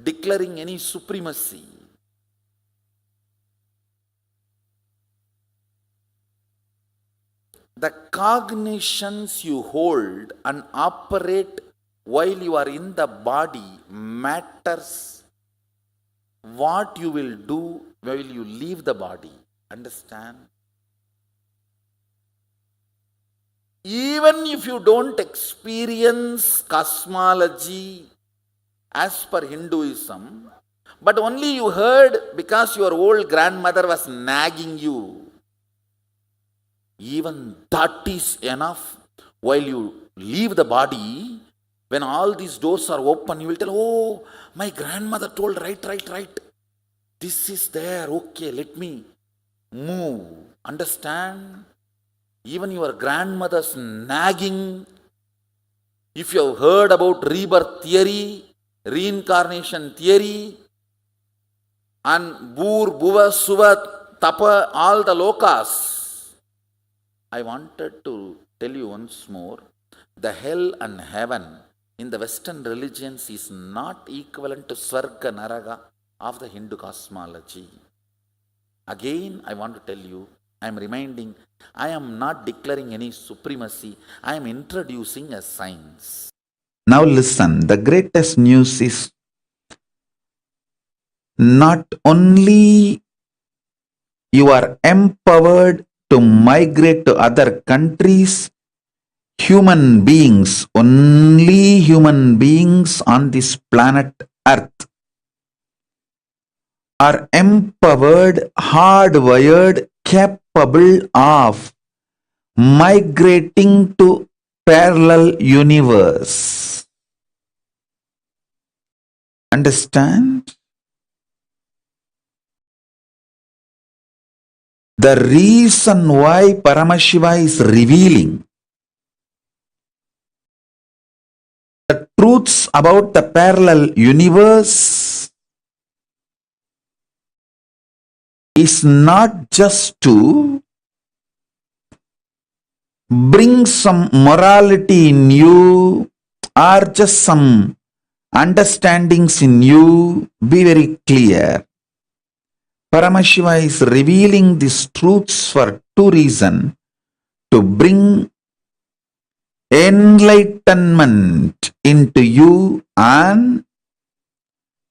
declaring any supremacy. The cognitions you hold and operate while you are in the body matters what you will do while you leave the body. Understand? Even if you don't experience cosmology as per Hinduism, but only you heard because your old grandmother was nagging you, even that is enough. While you leave the body, when all these doors are open, you will tell, oh, my grandmother told, right. This is there, okay, let me move. Understand? Even your grandmother's nagging, if you have heard about rebirth theory, reincarnation theory, and Bur, Bhuva, Suva, Tapa, all the lokas, I wanted to tell you once more, the hell and heaven in the Western religions is not equivalent to Swarga Naraga of the Hindu cosmology. Again, I want to tell you, I am reminding, I am not declaring any supremacy, I am introducing a science. Now listen, the greatest news is not only you are empowered to migrate to other countries, human beings, only human beings on this planet Earth are empowered, hardwired, capable of migrating to parallel universe. Understand? The reason why Paramashiva is revealing the truths about the parallel universe is not just to bring some morality in you or just some understandings in you. Be very clear. Paramashiva is revealing these truths for two reasons: to bring enlightenment into you and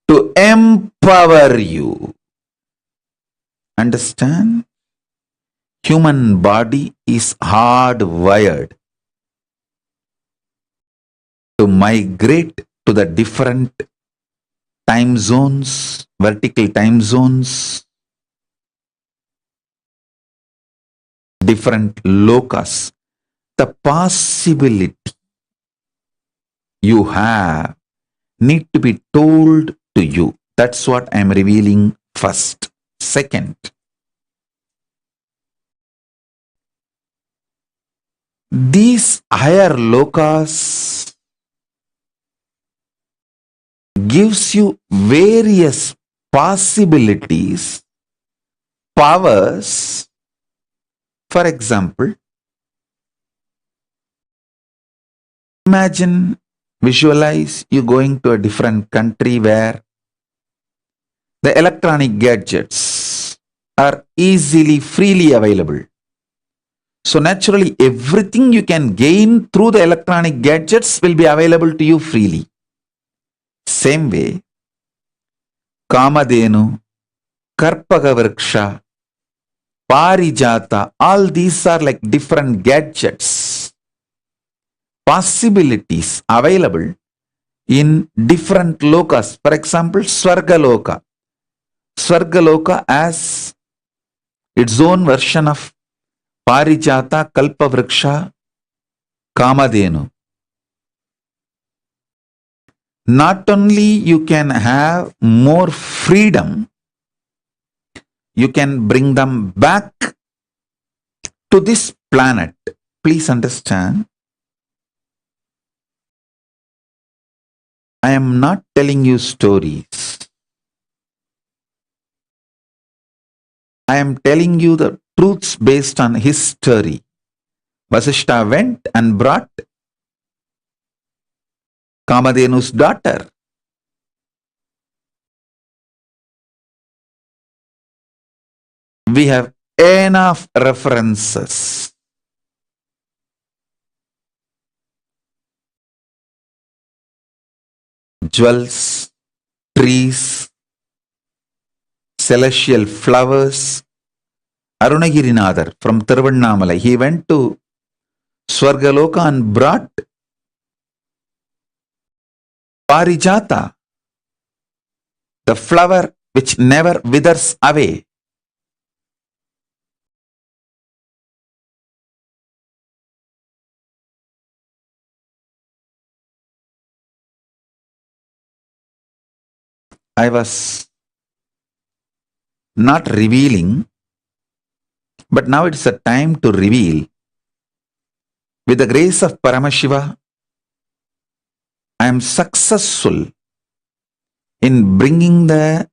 to empower you. Understand? Human body is hardwired to migrate to the different time zones, vertical time zones, different locus. The possibility you have need to be told to you. That's what I am revealing first. Second, these higher lokas gives you various possibilities, powers. For example, imagine, visualize you going to a different country where the electronic gadgets are easily, freely available. So naturally, everything you can gain through the electronic gadgets will be available to you freely. Same way, Kamadenu, Karpagavriksha, Parijata, all these are like different gadgets, possibilities available in different lokas. For example, Swargaloka. Swargaloka as its own version of Parijata, Kalpavriksha, Kamadenu. Not only you can have more freedom, you can bring them back to this planet. Please understand, I am not telling you stories. I am telling you the truths based on history. Vasishta went and brought Kamadenu's daughter. We have enough references. jewels, trees, celestial flowers. Arunagirinadar from Tiruvannamalai, he went to Swargaloka and brought Parijata, the flower which never withers away. I was not revealing, but now it's a time to reveal. With the grace of Paramashiva, I am successful in bringing the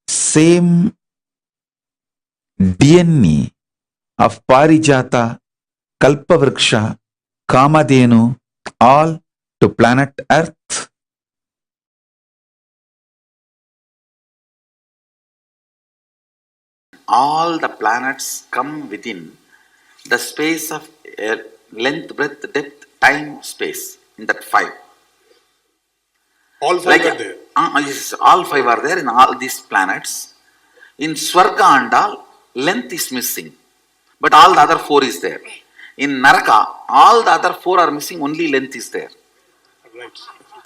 same DNA of Parijata, Kalpavriksha, Kamadhenu, all to planet Earth. All the planets come within the space of length, breadth, depth, time, space, in that 5. All 5 are there. Yes, all 5 are there in all these planets. In Swarga and all, length is missing, but all the other 4 is there. In Naraka, all the other 4 are missing, only length is there. Right.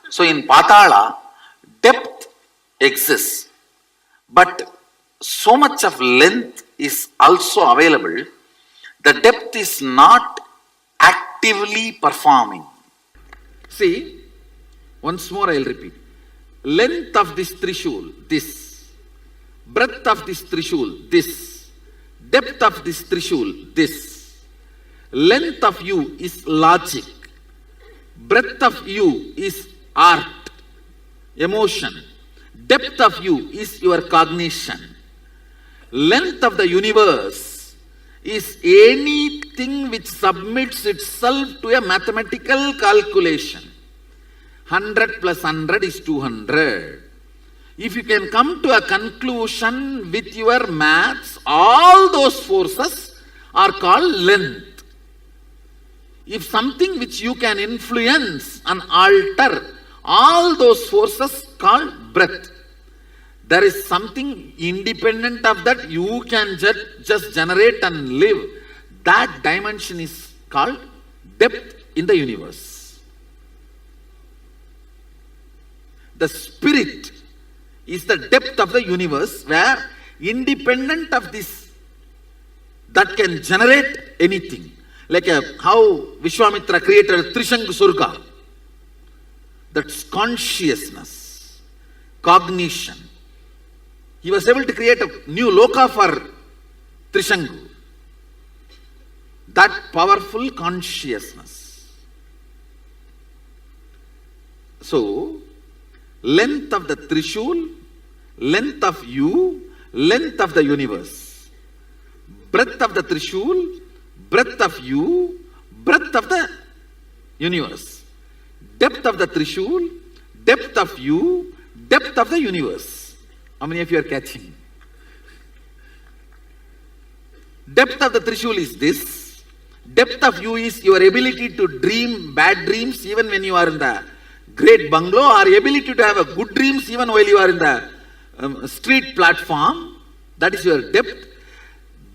So in Patala, depth exists, but so much of length is also available. The depth is not actively performing. See, once more I'll repeat. Length of this Trishul, this. Breadth of this Trishul, this. Depth of this Trishul, this. Length of you is logic. Breadth of you is art, emotion. Depth of you is your cognition. Length of the universe is anything which submits itself to a mathematical calculation. 100 plus 100 is 200. If you can come to a conclusion with your maths, all those forces are called length. If something which you can influence and alter, all those forces called breadth. There is something independent of that you can just generate and live. That dimension is called depth in the universe. The spirit is the depth of the universe, where independent of this, that can generate anything. Like how Vishwamitra created Trishangu Surga. That's consciousness, cognition. He was able to create a new loka for Trishangu. That powerful consciousness. So, length of the Trishul, length of you, length of the universe. Breadth of the Trishul, breadth of you, breadth of the universe. Depth of the Trishul, depth of you, depth of the universe. How many of you are catching? Depth of the Trishul is this. Depth of you is your ability to dream bad dreams even when you are in the great bungalow, or ability to have a good dreams even while you are in the street platform. That is your depth.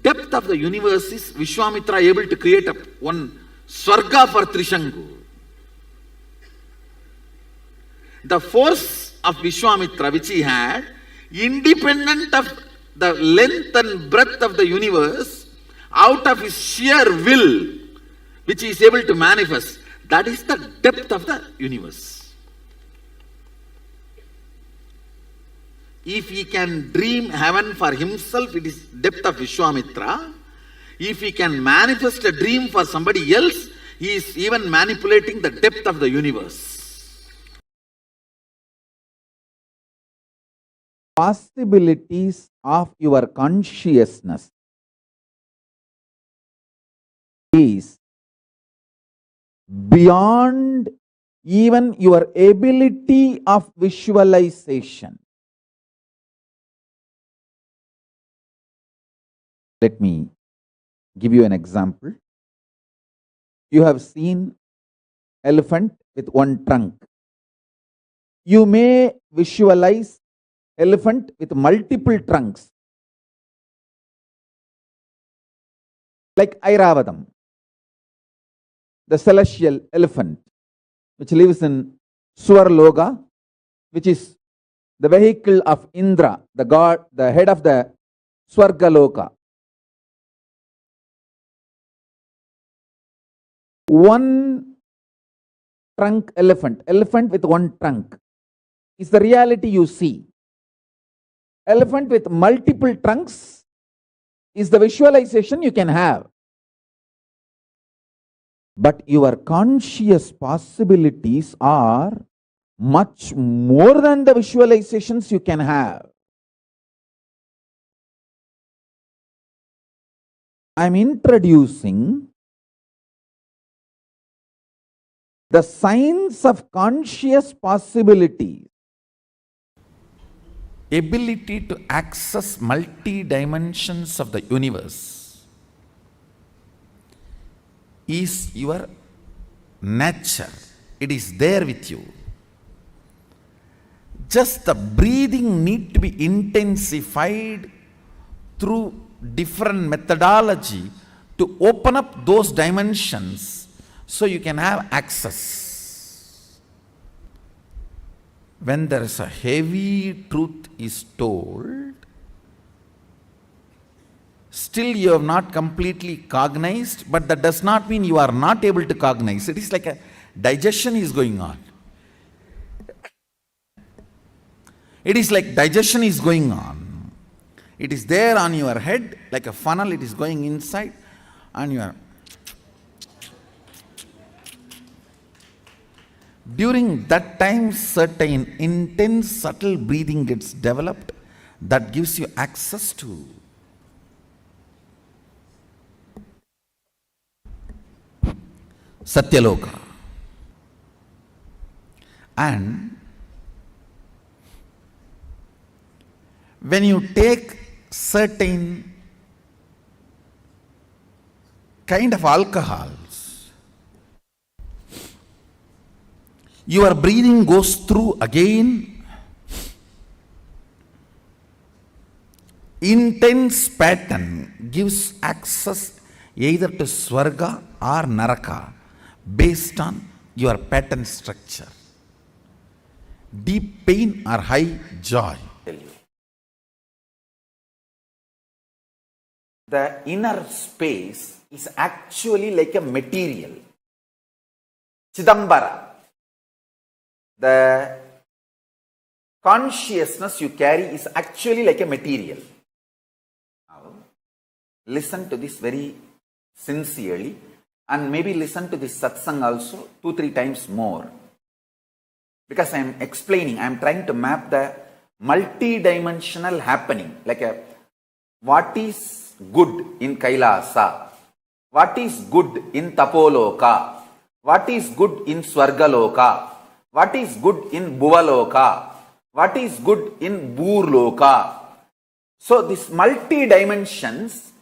Depth of the universe is Vishwamitra able to create one Swarga for Trishangu. The force of Vishwamitra which he had, independent of the length and breadth of the universe, out of his sheer will, which he is able to manifest, that is the depth of the universe. If he can dream heaven for himself, it is depth of Vishwamitra. If he can manifest a dream for somebody else, he is even manipulating the depth of the universe. Possibilities of your consciousness is beyond even your ability of visualization. Let me give you an example. You have seen elephant with one trunk. You may visualize elephant with multiple trunks, like Airavatam, the celestial elephant, which lives in Swarloka, which is the vehicle of Indra, the god, the head of the Swargaloka. One trunk elephant with one trunk, is the reality you see. Elephant with multiple trunks is the visualization you can have. But your conscious possibilities are much more than the visualizations you can have. I'm introducing the science of conscious possibility. Ability to access multi-dimensions of the universe is your nature. It is there with you. Just the breathing need to be intensified through different methodology to open up those dimensions so you can have access. When there is a heavy truth is told, still you have not completely cognized, but that does not mean you are not able to cognize. It is like a digestion is going on. It is like digestion is going on. It is there on your head, like a funnel, it is going inside, and you are. During that time, certain intense, subtle breathing gets developed that gives you access to Satyaloka. And when you take certain kind of alcohols, your breathing goes through again intense pattern, gives access either to Swarga or Naraka based on your pattern structure. Deep pain or high joy. The inner space is actually like a material. Chidambara. The consciousness you carry is actually like a material. Now, listen to this very sincerely and maybe listen to this satsang also 2-3 times more. Because I am explaining, I am trying to map the multi-dimensional happening, like what is good in Kailasa, what is good in Tapoloka, what is good in Swargaloka, what is good in Bhuvaloka, what is good in Burloka. So this multi-dimensions,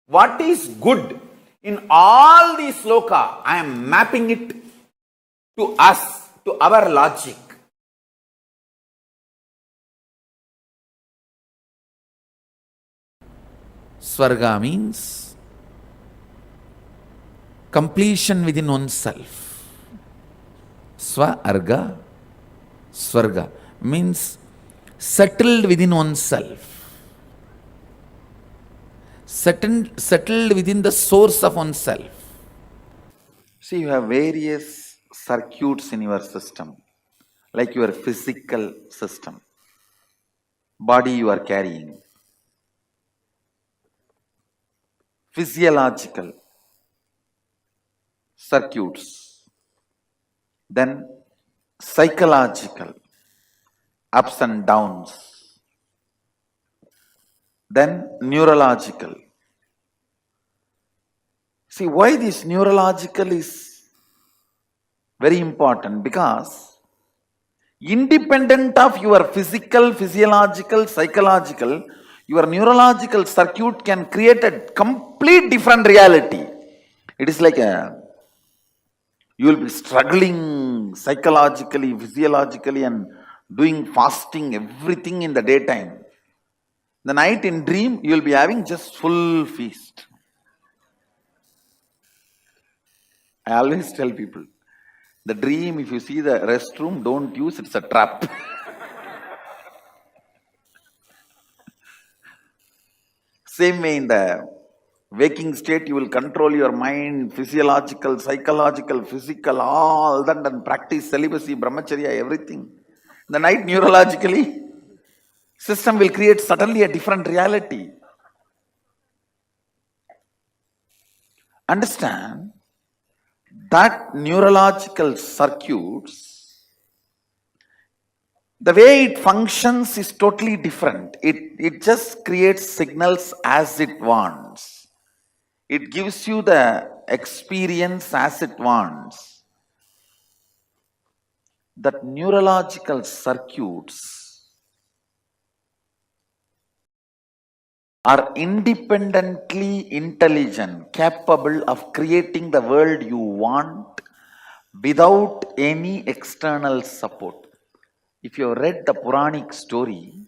what is good in all these loka, I am mapping it to us, to our logic. Swarga means completion within oneself. Swarga, Swarga means settled within oneself. Settled within the source of oneself. See, you have various circuits in your system, like your physical system, body you are carrying, physiological circuits, then psychological ups and downs, then neurological. See, why this neurological is very important? Because independent of your physical, physiological, psychological, your neurological circuit can create a complete different reality. It is like you will be struggling psychologically, physiologically, and doing fasting, everything in the daytime. The night in dream, you will be having just full feast. I always tell people, the dream, if you see the restroom, don't use, it's a trap. Same way in the waking state, you will control your mind, physiological, psychological, physical, all that, and practice celibacy, brahmacharya, everything. The night, neurologically, system will create suddenly a different reality. Understand that neurological circuits, the way it functions is totally different. It just creates signals as it wants. It gives you the experience as it wants. That neurological circuits are independently intelligent, capable of creating the world you want without any external support. If you have read the Puranic story,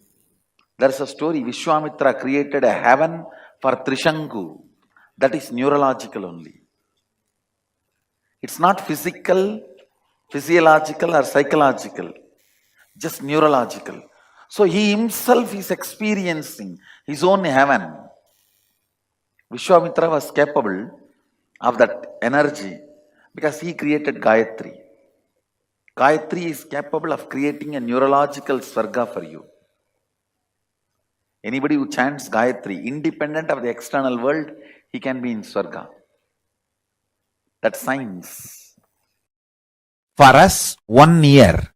there's a story Vishwamitra created a heaven for Trishanku. That is neurological only. It's not physical, physiological or psychological, just neurological. So he himself is experiencing his own heaven. Vishwamitra was capable of that energy because he created Gayatri. Gayatri is capable of creating a neurological Swarga for you. Anybody who chants Gayatri, independent of the external world, he can be in Swarga. That's science. For us, 1 year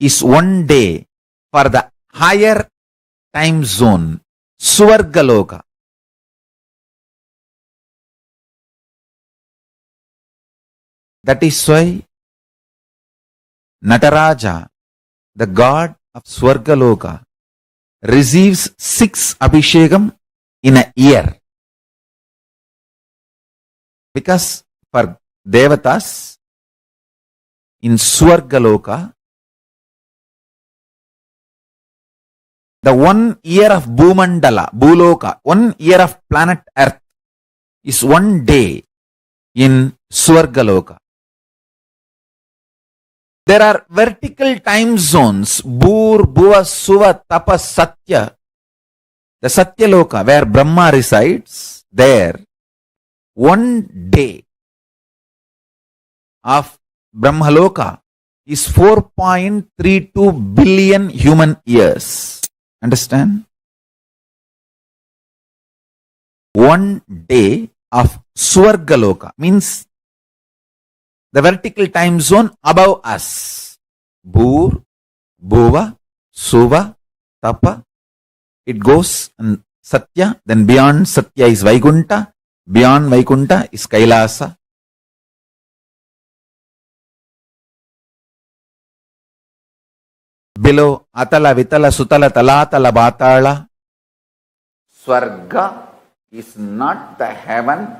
is 1 day for the higher time zone, Swargaloka. That is why Nataraja, the god of Swargaloka, receives 6 Abhishekam in a year. Because for Devatas in Swargaloka, the 1 year of Bhumandala, Bhuloka, 1 year of planet Earth is 1 day in Swargaloka. There are vertical time zones, Bhur, Bhuva, Suva, Tapa, Satya. The Satyaloka, where Brahma resides, there, 1 day of Brahmaloka is 4.32 billion human years. Understand? 1 day of Swargaloka means the vertical time zone above us. Bhur, Bhuva, Suva, Tapa. It goes and Satya, then beyond Satya is Vaikunta, beyond Vaikunta is Kailasa. Below Atala, Vitala, Sutala, Talatala, Batala. Swarga is not the heaven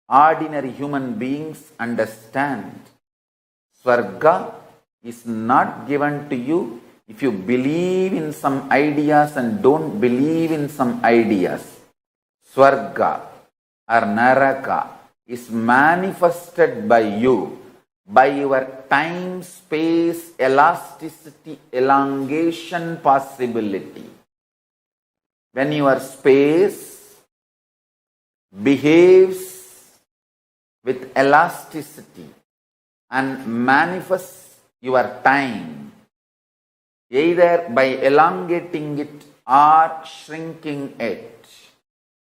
ordinary human beings understand. Swarga is not given to you if you believe in some ideas and don't believe in some ideas. Swarga or Naraka is manifested by you, by your time, space, elasticity, elongation possibility. When your space behaves with elasticity and manifests your time, either by elongating it or shrinking it,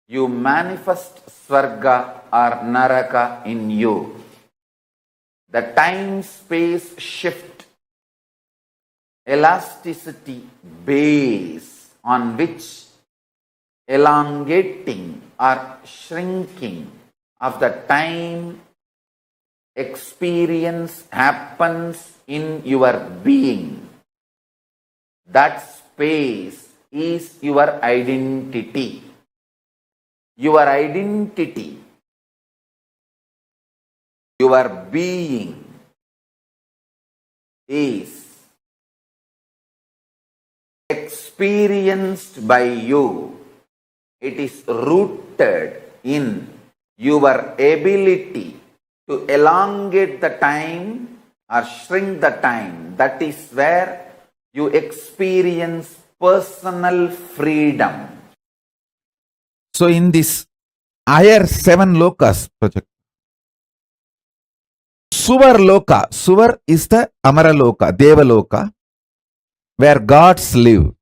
you manifest Swarga or Naraka in you. The time-space shift, elasticity base on which elongating or shrinking of the time experience happens in your being. That space is your identity. Your identity, your being is experienced by you. It is rooted in your ability to elongate the time or shrink the time. That is where you experience personal freedom. So in this higher 7 lokas project, Suvar Loka, Suvar is the Amara Loka, Deva Loka, where gods live,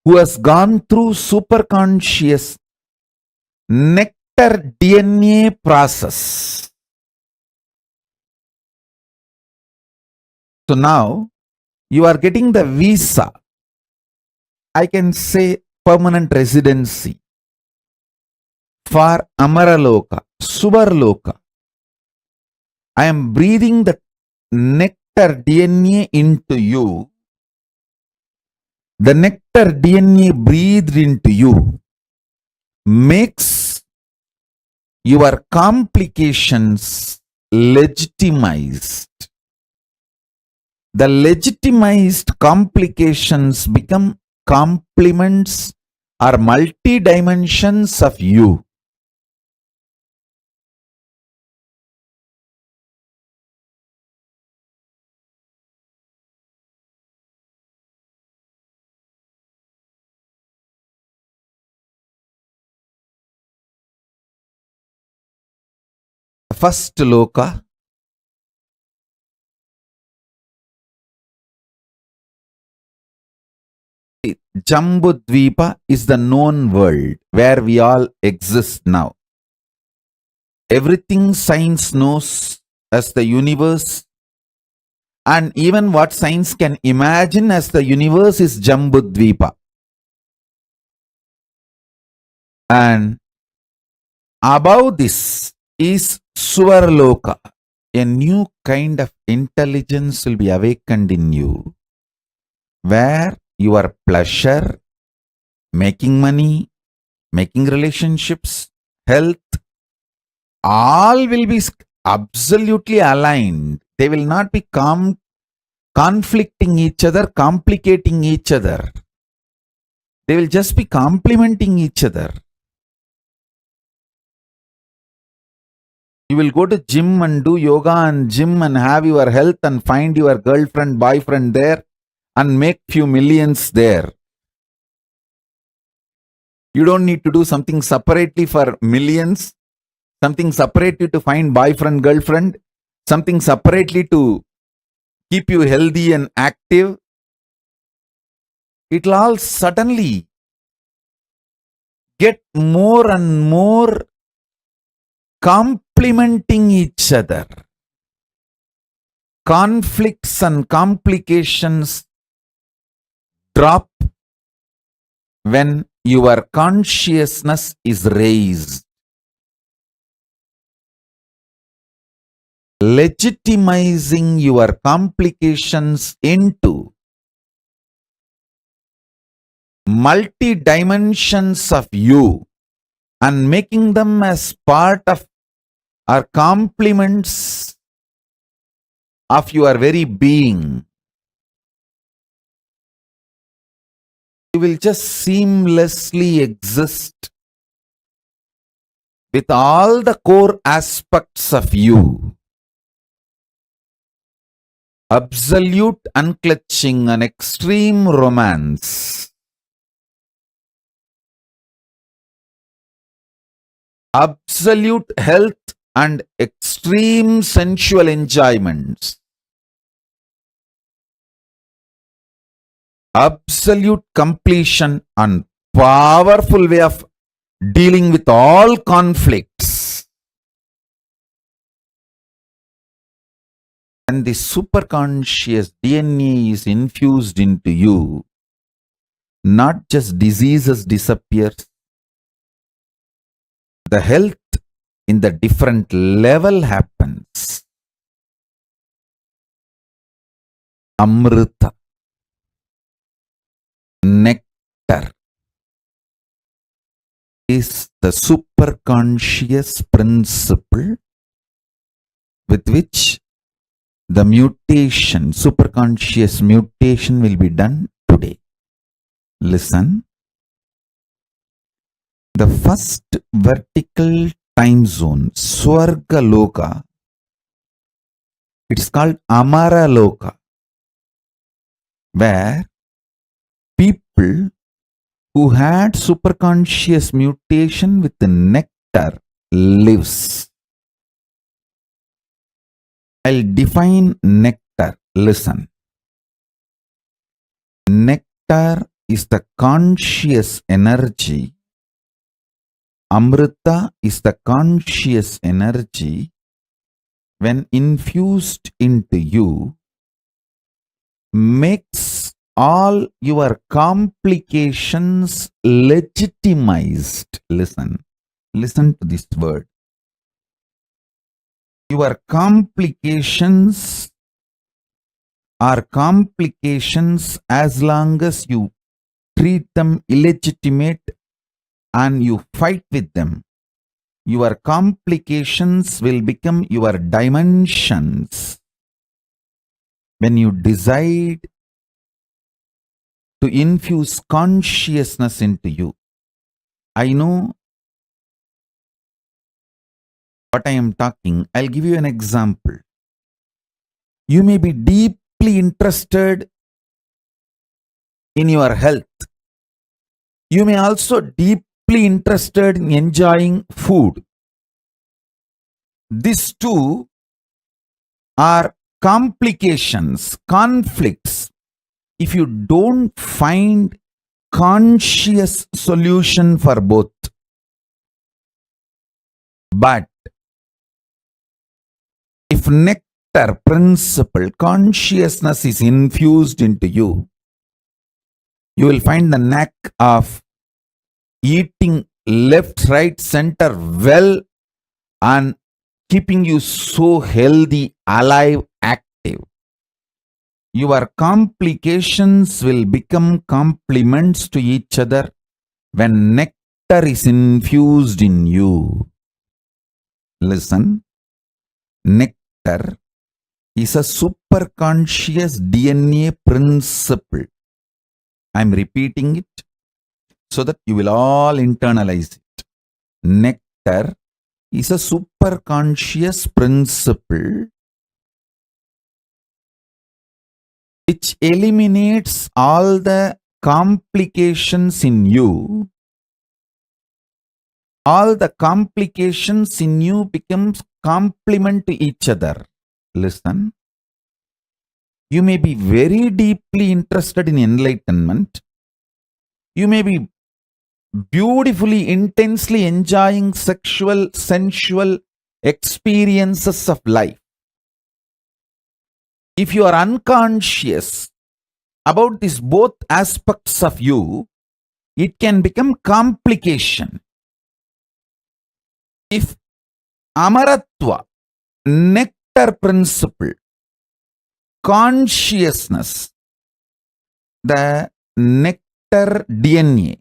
who has gone through superconscious nectar DNA process. So now you are getting the visa, I can say permanent residency for Amaraloka, Suvarloka. I am breathing the nectar DNA into you. The nectar DNA breathed into you makes your complications legitimized. The legitimized complications become complements or multi-dimensions of you. First loka, Jambudvipa is the known world where we all exist now. Everything science knows as the universe, and even what science can imagine as the universe is Jambudvipa. And above this is Suvarloka. A new kind of intelligence will be awakened in you, where your pleasure, making money, making relationships, health, all will be absolutely aligned. They will not be conflicting each other, complicating each other. They will just be complementing each other. You will go to gym and do yoga and gym and have your health and find your girlfriend, boyfriend there and make few millions there. You don't need to do something separately for millions, something separately to find boyfriend, girlfriend, something separately to keep you healthy and active. It will all suddenly get more and more complementing each other. Conflicts and complications drop when your consciousness is raised. Legitimizing your complications into multi-dimensions of you and making them as part of or complements of your very being. You will just seamlessly exist with all the core aspects of you. Absolute unclutching and extreme romance. Absolute health and extreme sensual enjoyments. Absolute completion and powerful way of dealing with all conflicts. And the superconscious DNA is infused into you, not just diseases disappears. The health in the different level happens. Amrita, nectar, is the superconscious principle with which the mutation, superconscious mutation will be done today. Listen. The first vertical time zone, Swarga Loka, it is called Amara Loka, where people who had superconscious mutation with the nectar lives. I'll define nectar. Listen. Nectar is the conscious energy. Amrita is the conscious energy. When infused into you, makes all your complications legitimized. Listen to this word. Your complications are complications as long as you treat them illegitimate and you fight with them. Your complications will become your dimensions when you decide to infuse consciousness into you. I know what I am talking. I'll give you an example. You may be deeply interested in your health. You may also deeply interested in enjoying food. These two are complications, conflicts. If you don't find conscious solution for both. But if nectar principle, consciousness is infused into you, you will find the knack of eating left, right, center well and keeping you so healthy, alive, active. Your complications will become complements to each other when nectar is infused in you. Listen, nectar is a superconscious DNA principle. I am repeating it so that you will all internalize it. Nectar is a superconscious principle which eliminates all the complications in you. All the complications in you becomes complement to each other. Listen. You may be very deeply interested in enlightenment. You may be beautifully, intensely enjoying sexual, sensual experiences of life. If you are unconscious about these both aspects of you, it can become complication. If Amaratva, nectar principle, consciousness, the nectar DNA,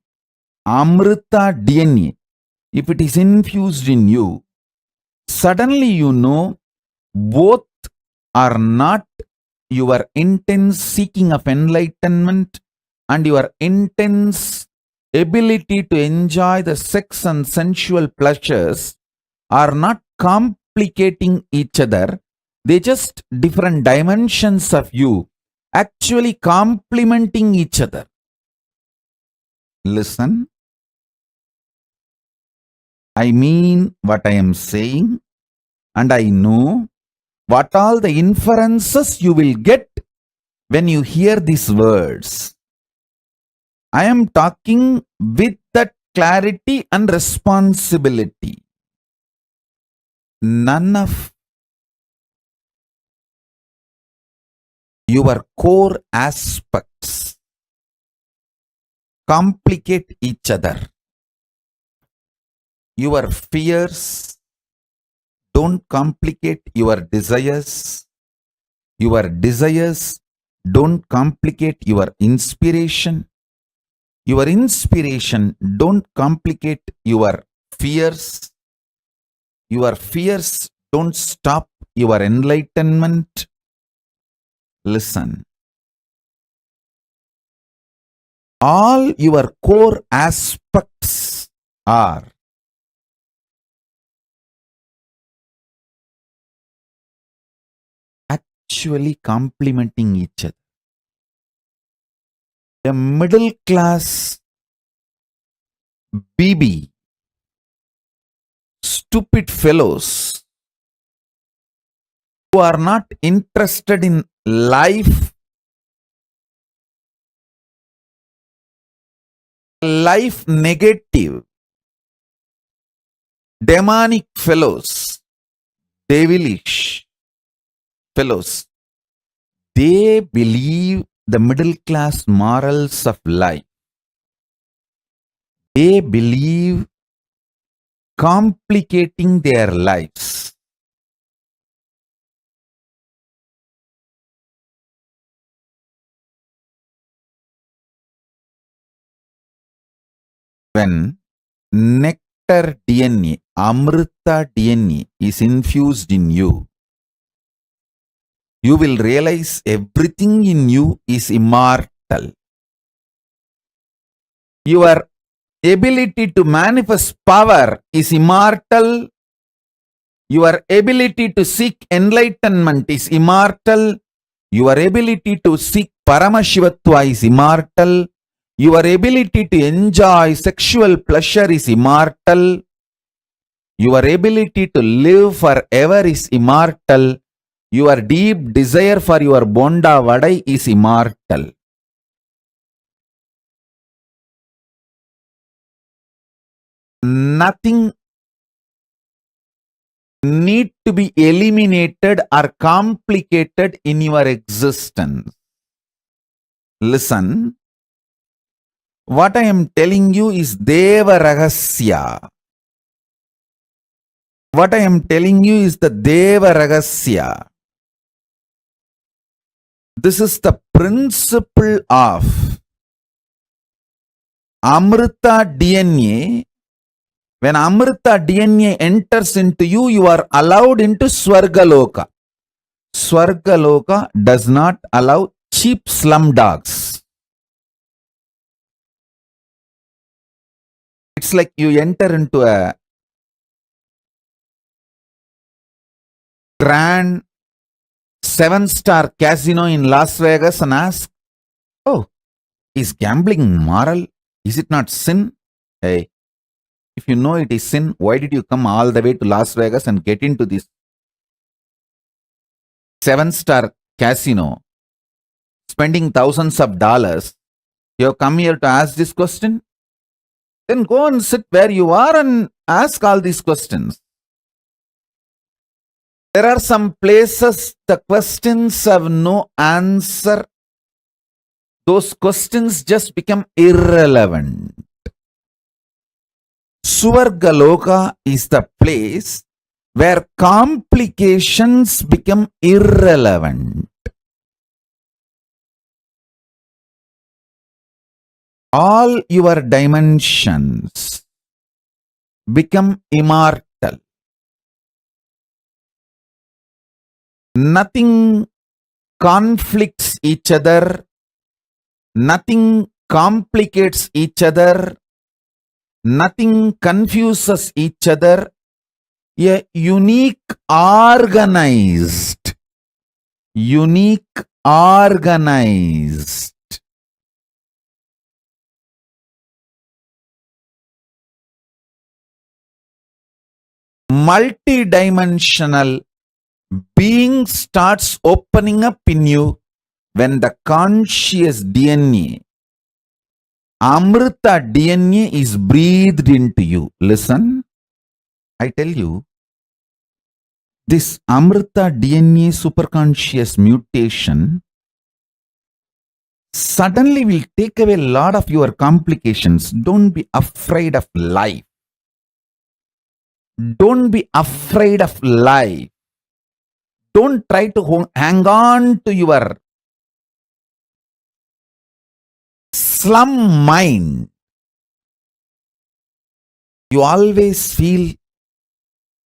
Amrita DNA, if it is infused in you, suddenly you know both are not your intense seeking of enlightenment and your intense ability to enjoy the sex and sensual pleasures are not complicating each other. They just different dimensions of you actually complementing each other. Listen. I mean what I am saying, and I know what all the inferences you will get when you hear these words. I am talking with that clarity and responsibility. None of your core aspects complicate each other. Your fears don't complicate your desires. Your desires don't complicate your inspiration. Your inspiration don't complicate your fears. Your fears don't stop your enlightenment. Listen. all your core aspects are actually complementing each other. A middle class BB, stupid fellows who are not interested in life negative, demonic fellows, devilish fellows, they believe the middle class morals of life. They believe complicating their lives. When nectar DNA, Amrita DNA is infused in you, you will realize everything in you is immortal. Your ability to manifest power is immortal. Your ability to seek enlightenment is immortal. Your ability to seek Paramashivoham is immortal. Your ability to enjoy sexual pleasure is immortal. Your ability to live forever is immortal. Your deep desire for your bonda vadai is immortal. Nothing need to be eliminated or complicated in your existence. Listen, what I am telling you is Deva Rahasya. What I am telling you is the Deva Rahasya. This is the principle of Amrita DNA. When Amrita DNA enters into you, you are allowed into Swargaloka. Swargaloka does not allow cheap slum dogs. It's like you enter into a grand 7-star casino in Las Vegas and ask, oh, is gambling moral? Is it not sin? Hey, if you know it is sin, why did you come all the way to Las Vegas and get into this 7-star casino, spending thousands of dollars? You have come here to ask this question? Then go and sit where you are and ask all these questions. There are some places the questions have no answer. Those questions just become irrelevant. Swargaloka is the place where complications become irrelevant. All your dimensions become immortal. Nothing conflicts each other. Nothing complicates each other. Nothing confuses each other. A unique organized multidimensional being starts opening up in you when the conscious DNA, Amrita DNA, is breathed into you. Listen, I tell you, this Amrita DNA superconscious mutation suddenly will take away a lot of your complications. Don't be afraid of life. Don't be afraid of life. Don't try to hang on to your slum mind. You always feel,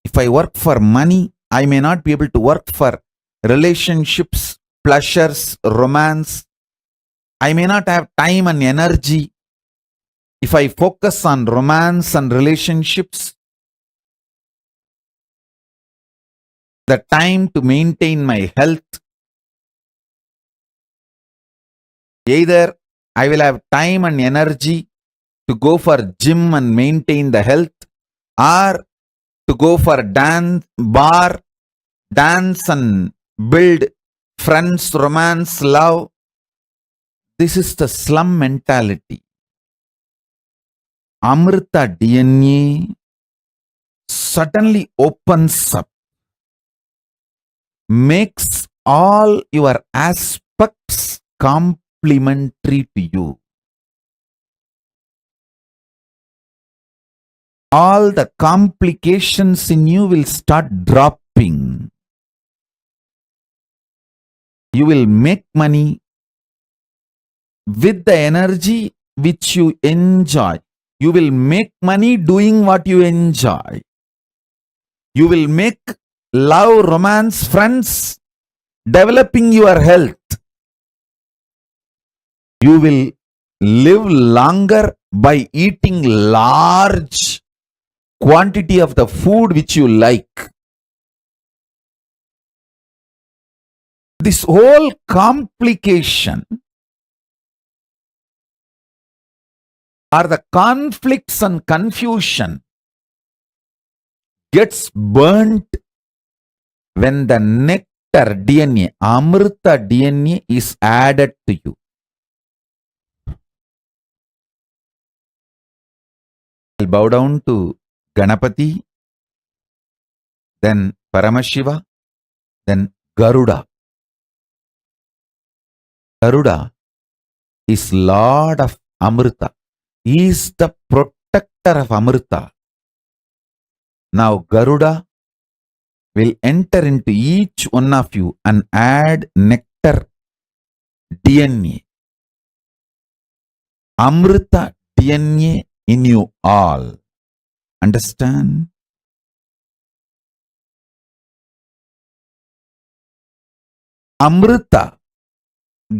if I work for money, I may not be able to work for relationships, pleasures, romance. I may not have time and energy. If I focus on romance and relationships, the time to maintain my health, either I will have time and energy to go for gym and maintain the health, or to go for dance and build friends, romance, love. This is the slum mentality. Amrita DNA suddenly opens up, makes all your aspects complementary to you. All the complications in you will start dropping. You will make money with the energy which you enjoy. You will make money doing what you enjoy. You will make love, romance, friends, developing your health. You will live longer by eating large quantity of the food which you like. This whole complication or the conflicts and confusion gets burnt when the nectar DNA, Amrita DNA is added to you. I'll bow down to Ganapati, then Paramashiva, then Garuda. Garuda is Lord of Amrita. He is the protector of Amrita. Now Garuda will enter into each one of you and add nectar DNA. Amrita DNA in you all. Understand? Amrita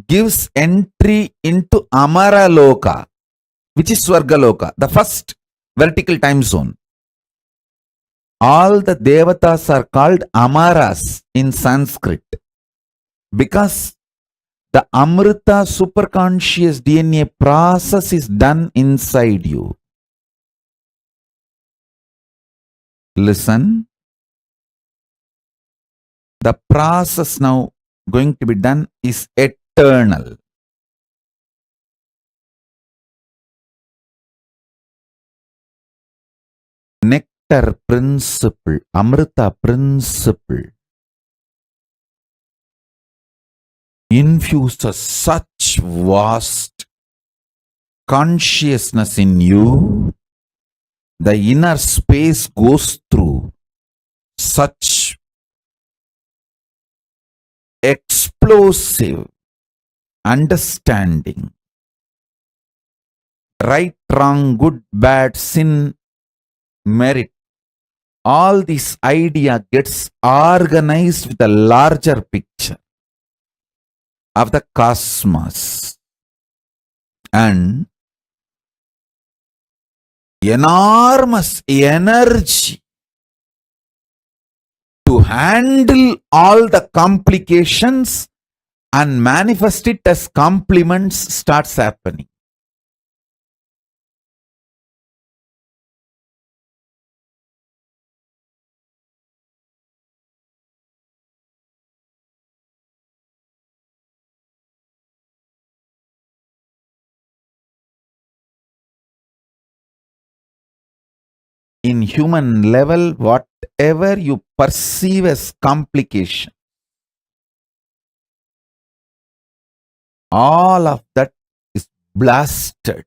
gives entry into Amara Loka, which is Swargaloka, the first vertical time zone. All the devatas are called Amaras in Sanskrit because the Amrita superconscious DNA process is done inside you. Listen. The process now going to be done is eternal. Nectar principle, Amrita principle infuses such vast consciousness in you. The inner space goes through such explosive understanding. Right, wrong, good, bad, sin, merit. All this idea gets organized with a larger picture of the cosmos and enormous energy to handle all the complications and manifest it as compliments starts happening. In human level, whatever you perceive as complication, all of that is blasted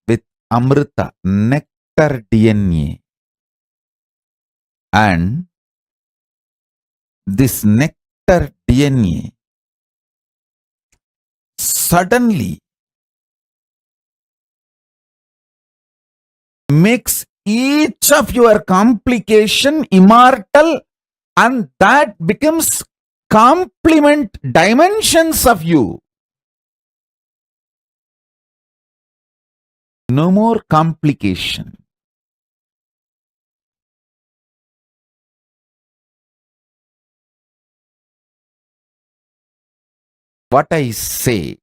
with Amrita, nectar DNA. And this nectar DNA suddenly makes each of your complication immortal, and that becomes complement dimensions of you. No more complication. What I say,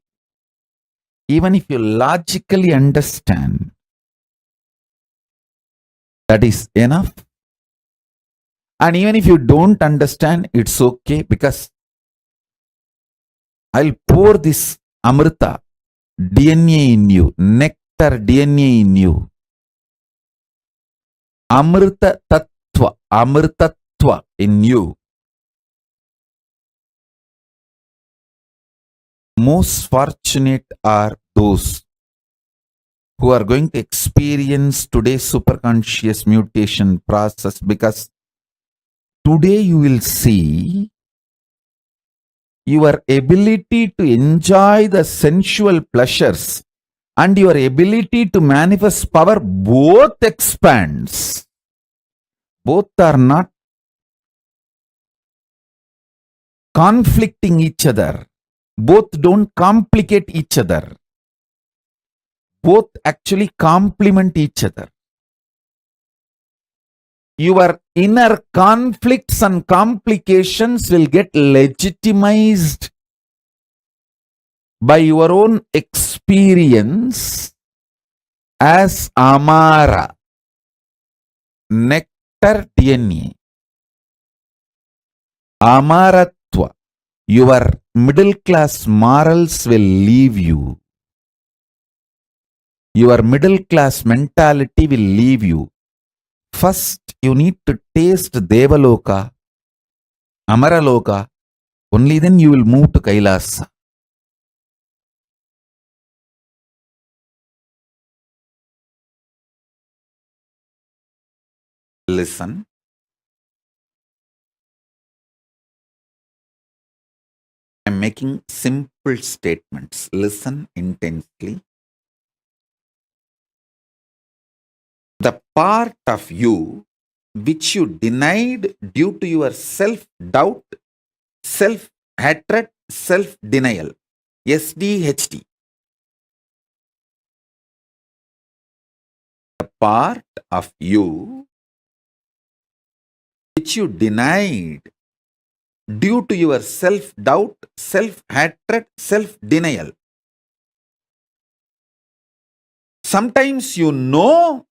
even if you logically understand, that is enough. And even if you don't understand, it's okay, because I'll pour this Amrita DNA in you, nectar DNA in you. Amrita Tattva in you. Most fortunate are those who are going to experience today's superconscious mutation process, because today you will see your ability to enjoy the sensual pleasures and your ability to manifest power both expands. Both are not conflicting each other. Both don't complicate each other. Both actually complement each other. Your inner conflicts and complications will get legitimized by your own experience as Amara, nectar DNA. Amaratva, your middle class morals will leave you. Your middle class mentality will leave you. First, you need to taste Devaloka, Amaraloka. Only then you will move to Kailasa. Listen. I'm making simple statements. Listen intensely. The part of you which you denied due to your self-doubt, self-hatred, self-denial, SDHD. The part of you which you denied due to your self-doubt, self-hatred, self-denial. Sometimes you know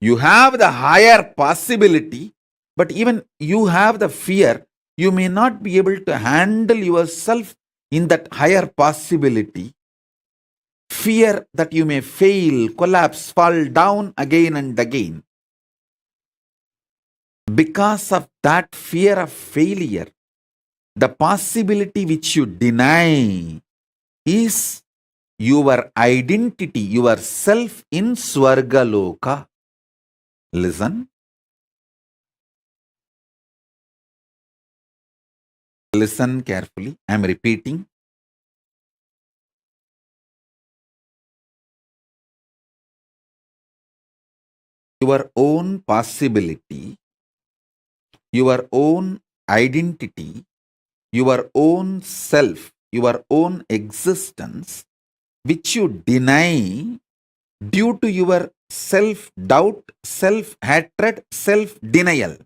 you have the higher possibility, but even you have the fear, you may not be able to handle yourself in that higher possibility. Fear that you may fail, collapse, fall down again and again. Because of that fear of failure, the possibility which you deny is your identity, your self in Swargaloka. Listen. Listen carefully. I am repeating. Your own possibility, your own identity, your own self, your own existence, which you deny due to your self-doubt, self-hatred, self-denial.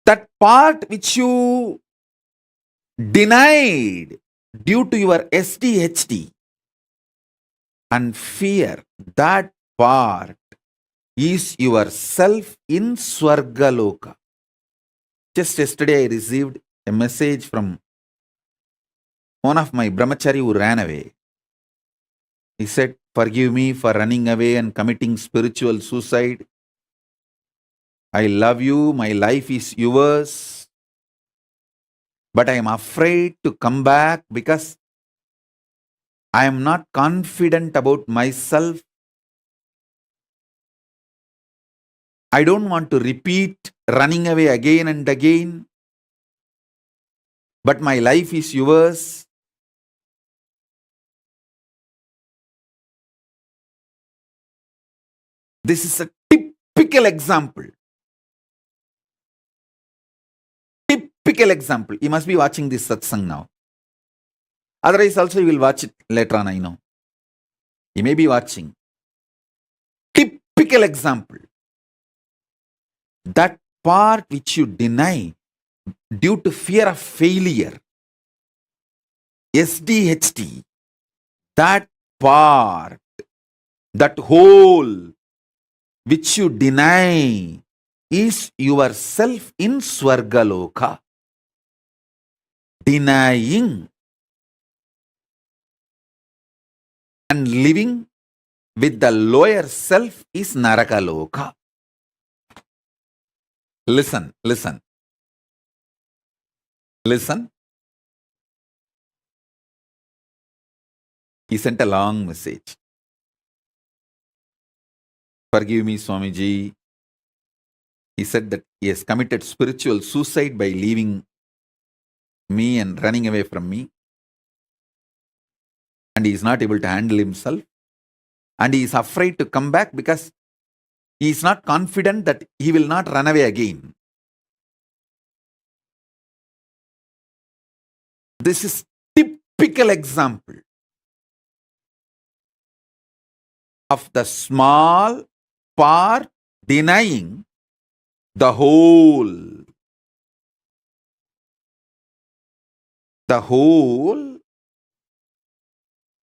That part which you denied due to your SDHD and fear, that part is your self in Swargaloka. Just yesterday I received a message from one of my brahmachari who ran away. He said, "Forgive me for running away and committing spiritual suicide. I love you, my life is yours. But I am afraid to come back because I am not confident about myself. I don't want to repeat running away again and again. But my life is yours." This is a typical example. Typical example. You must be watching this satsang now. Otherwise also you will watch it later on, I know. You may be watching. Typical example. That part which you deny due to fear of failure, SDHT, that part, that whole which you deny is yourself in Swargaloka. Denying and living with the lower self is Narakaloka. Listen, listen. Listen. He sent a long message. Forgive me, Swamiji. He said that he has committed spiritual suicide by leaving me and running away from me. And he is not able to handle himself. And he is afraid to come back because he is not confident that he will not run away again. This is typical example of the small part denying the whole. The whole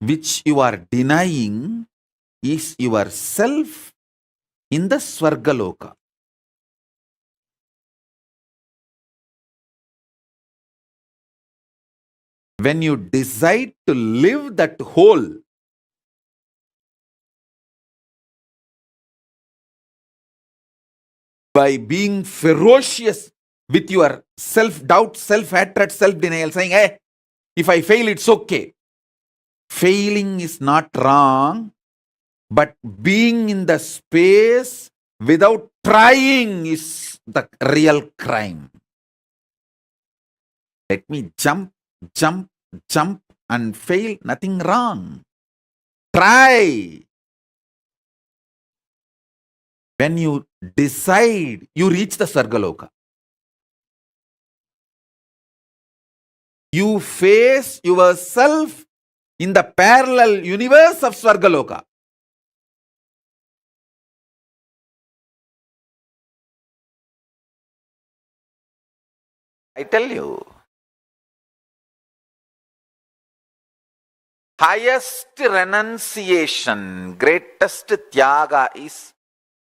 which you are denying is yourself in the Swargaloka. When you decide to live that whole, by being ferocious with your self-doubt, self-hatred, self-denial, saying, hey, if I fail, it's okay. Failing is not wrong, but being in the space without trying is the real crime. Let me jump, jump, jump and fail, nothing wrong. Try. When you decide, you reach the Sargaloka. You face yourself in the parallel universe of Swargaloka. I tell you, highest renunciation, greatest tyaga is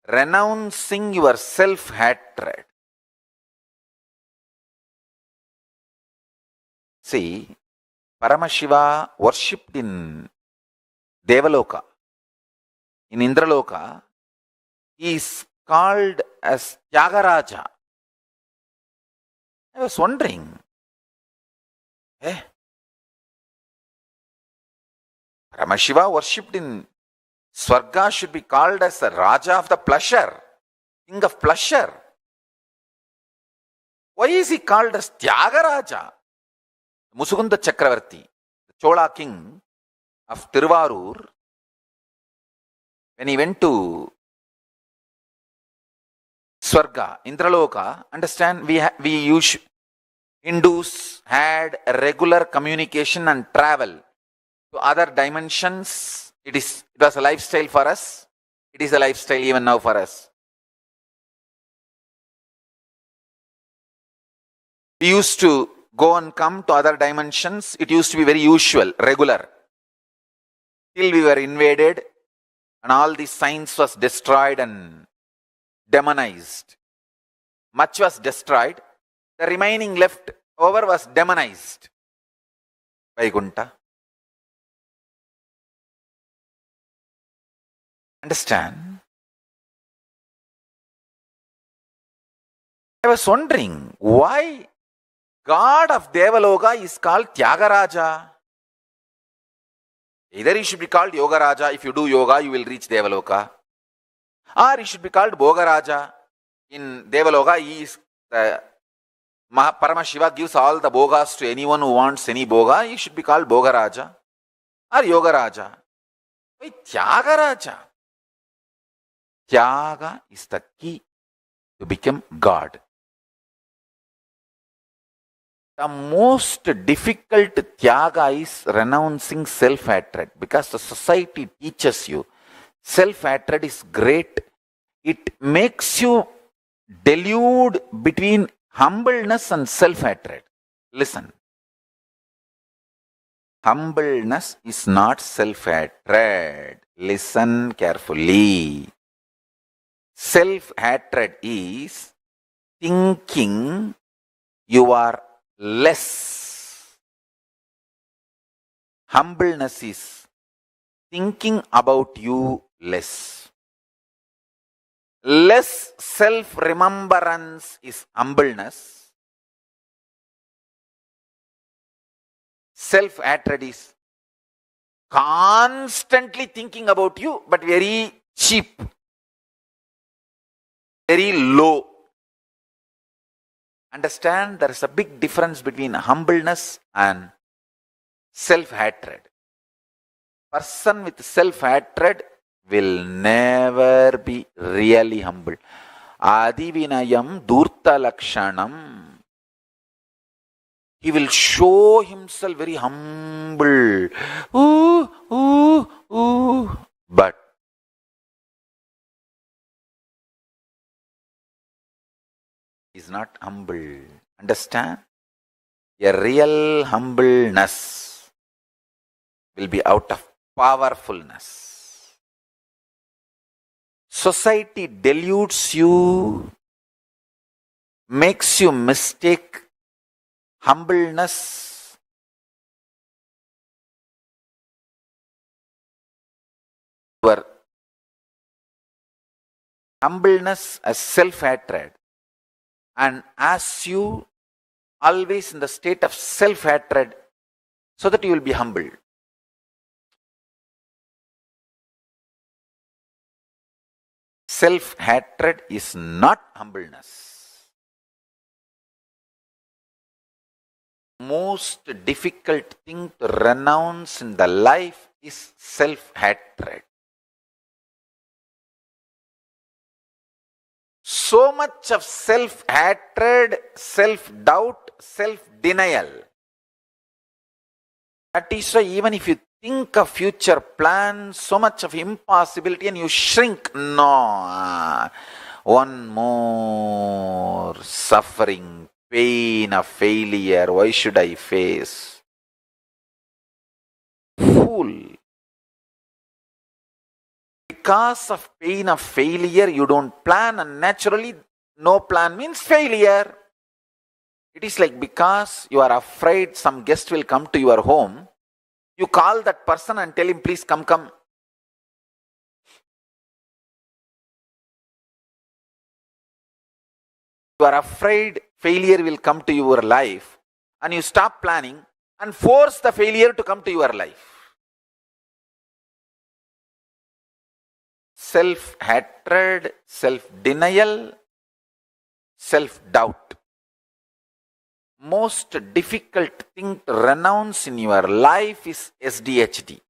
renouncing your self-hatred. See, Paramashiva worshipped in Devaloka, in Indraloka. He is called as Tyagaraja. I was wondering, Paramashiva worshipped in Swarga should be called as the Raja of the pleasure, king of pleasure. Why is he called as Tyagaraja? Musukunda Chakravarti, the Chola king of Tiruvarur, when he went to Swarga, Indraloka, understand, Hindus had a regular communication and travel to other dimensions. It was a lifestyle for us. It is a lifestyle even now for us. We used to go and come to other dimensions. It used to be very usual, regular. Till we were invaded and all the science was destroyed and demonized. Much was destroyed. The remaining left over was demonized. Vaikuntha. Understand? I was wondering why God of Devaloka is called Tyagaraja. Either he should be called Yogaraja. If you do yoga, you will reach Devaloka. Or he should be called Bhogaraja. In Devaloka, he is Paramashiva gives all the bhogas to anyone who wants any bhoga. He should be called Bhogaraja or Yogaraja. Why Tyagaraja? Tyaga is the key to become God. the most difficult tyaga is renouncing self-hatred, because the society teaches you self-hatred is great. It makes you delude between humbleness and self-hatred. Listen. Humbleness is not self-hatred. Listen carefully. Self-hatred is thinking you are less. Humbleness is thinking about you less. Less self-remembrance is humbleness. Self-hatred is constantly thinking about you, but very cheap, very low. Understand, there is a big difference between humbleness and self-hatred. Person with self-hatred will never be really humble. Adivinayam durta lakshanam. He will show himself very humble. But he is not humble. Understand? A real humbleness will be out of powerfulness. Society deludes you, makes you mistake humbleness your humbleness as self-hatred, and as you always in the state of self-hatred so that you will be humble. Self-hatred is not humbleness. Most difficult thing to renounce in the life is self-hatred. So much of self-hatred, self-doubt, self-denial. That is why even if you think of future plans, so much of impossibility and you shrink. No, one more suffering, pain of failure, why should I face? Fool. Because of pain of failure, you don't plan, and naturally, no plan means failure. It is like because you are afraid some guest will come to your home, you call that person and tell him, please come. You are afraid failure will come to your life, and you stop planning and force the failure to come to your life. Self-hatred, self-denial, self-doubt. Most difficult thing to renounce in your life is SDHD.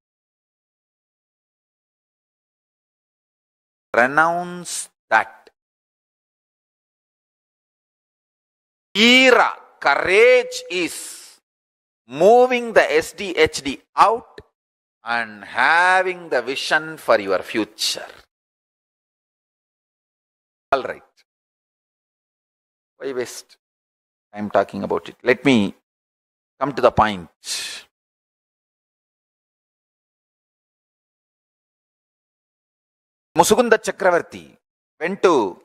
Renounce that. Courage is moving the SDHD out and having the vision for your future. All right. Why waste time talking about it? Let me come to the point. Musukunda Chakravarti went to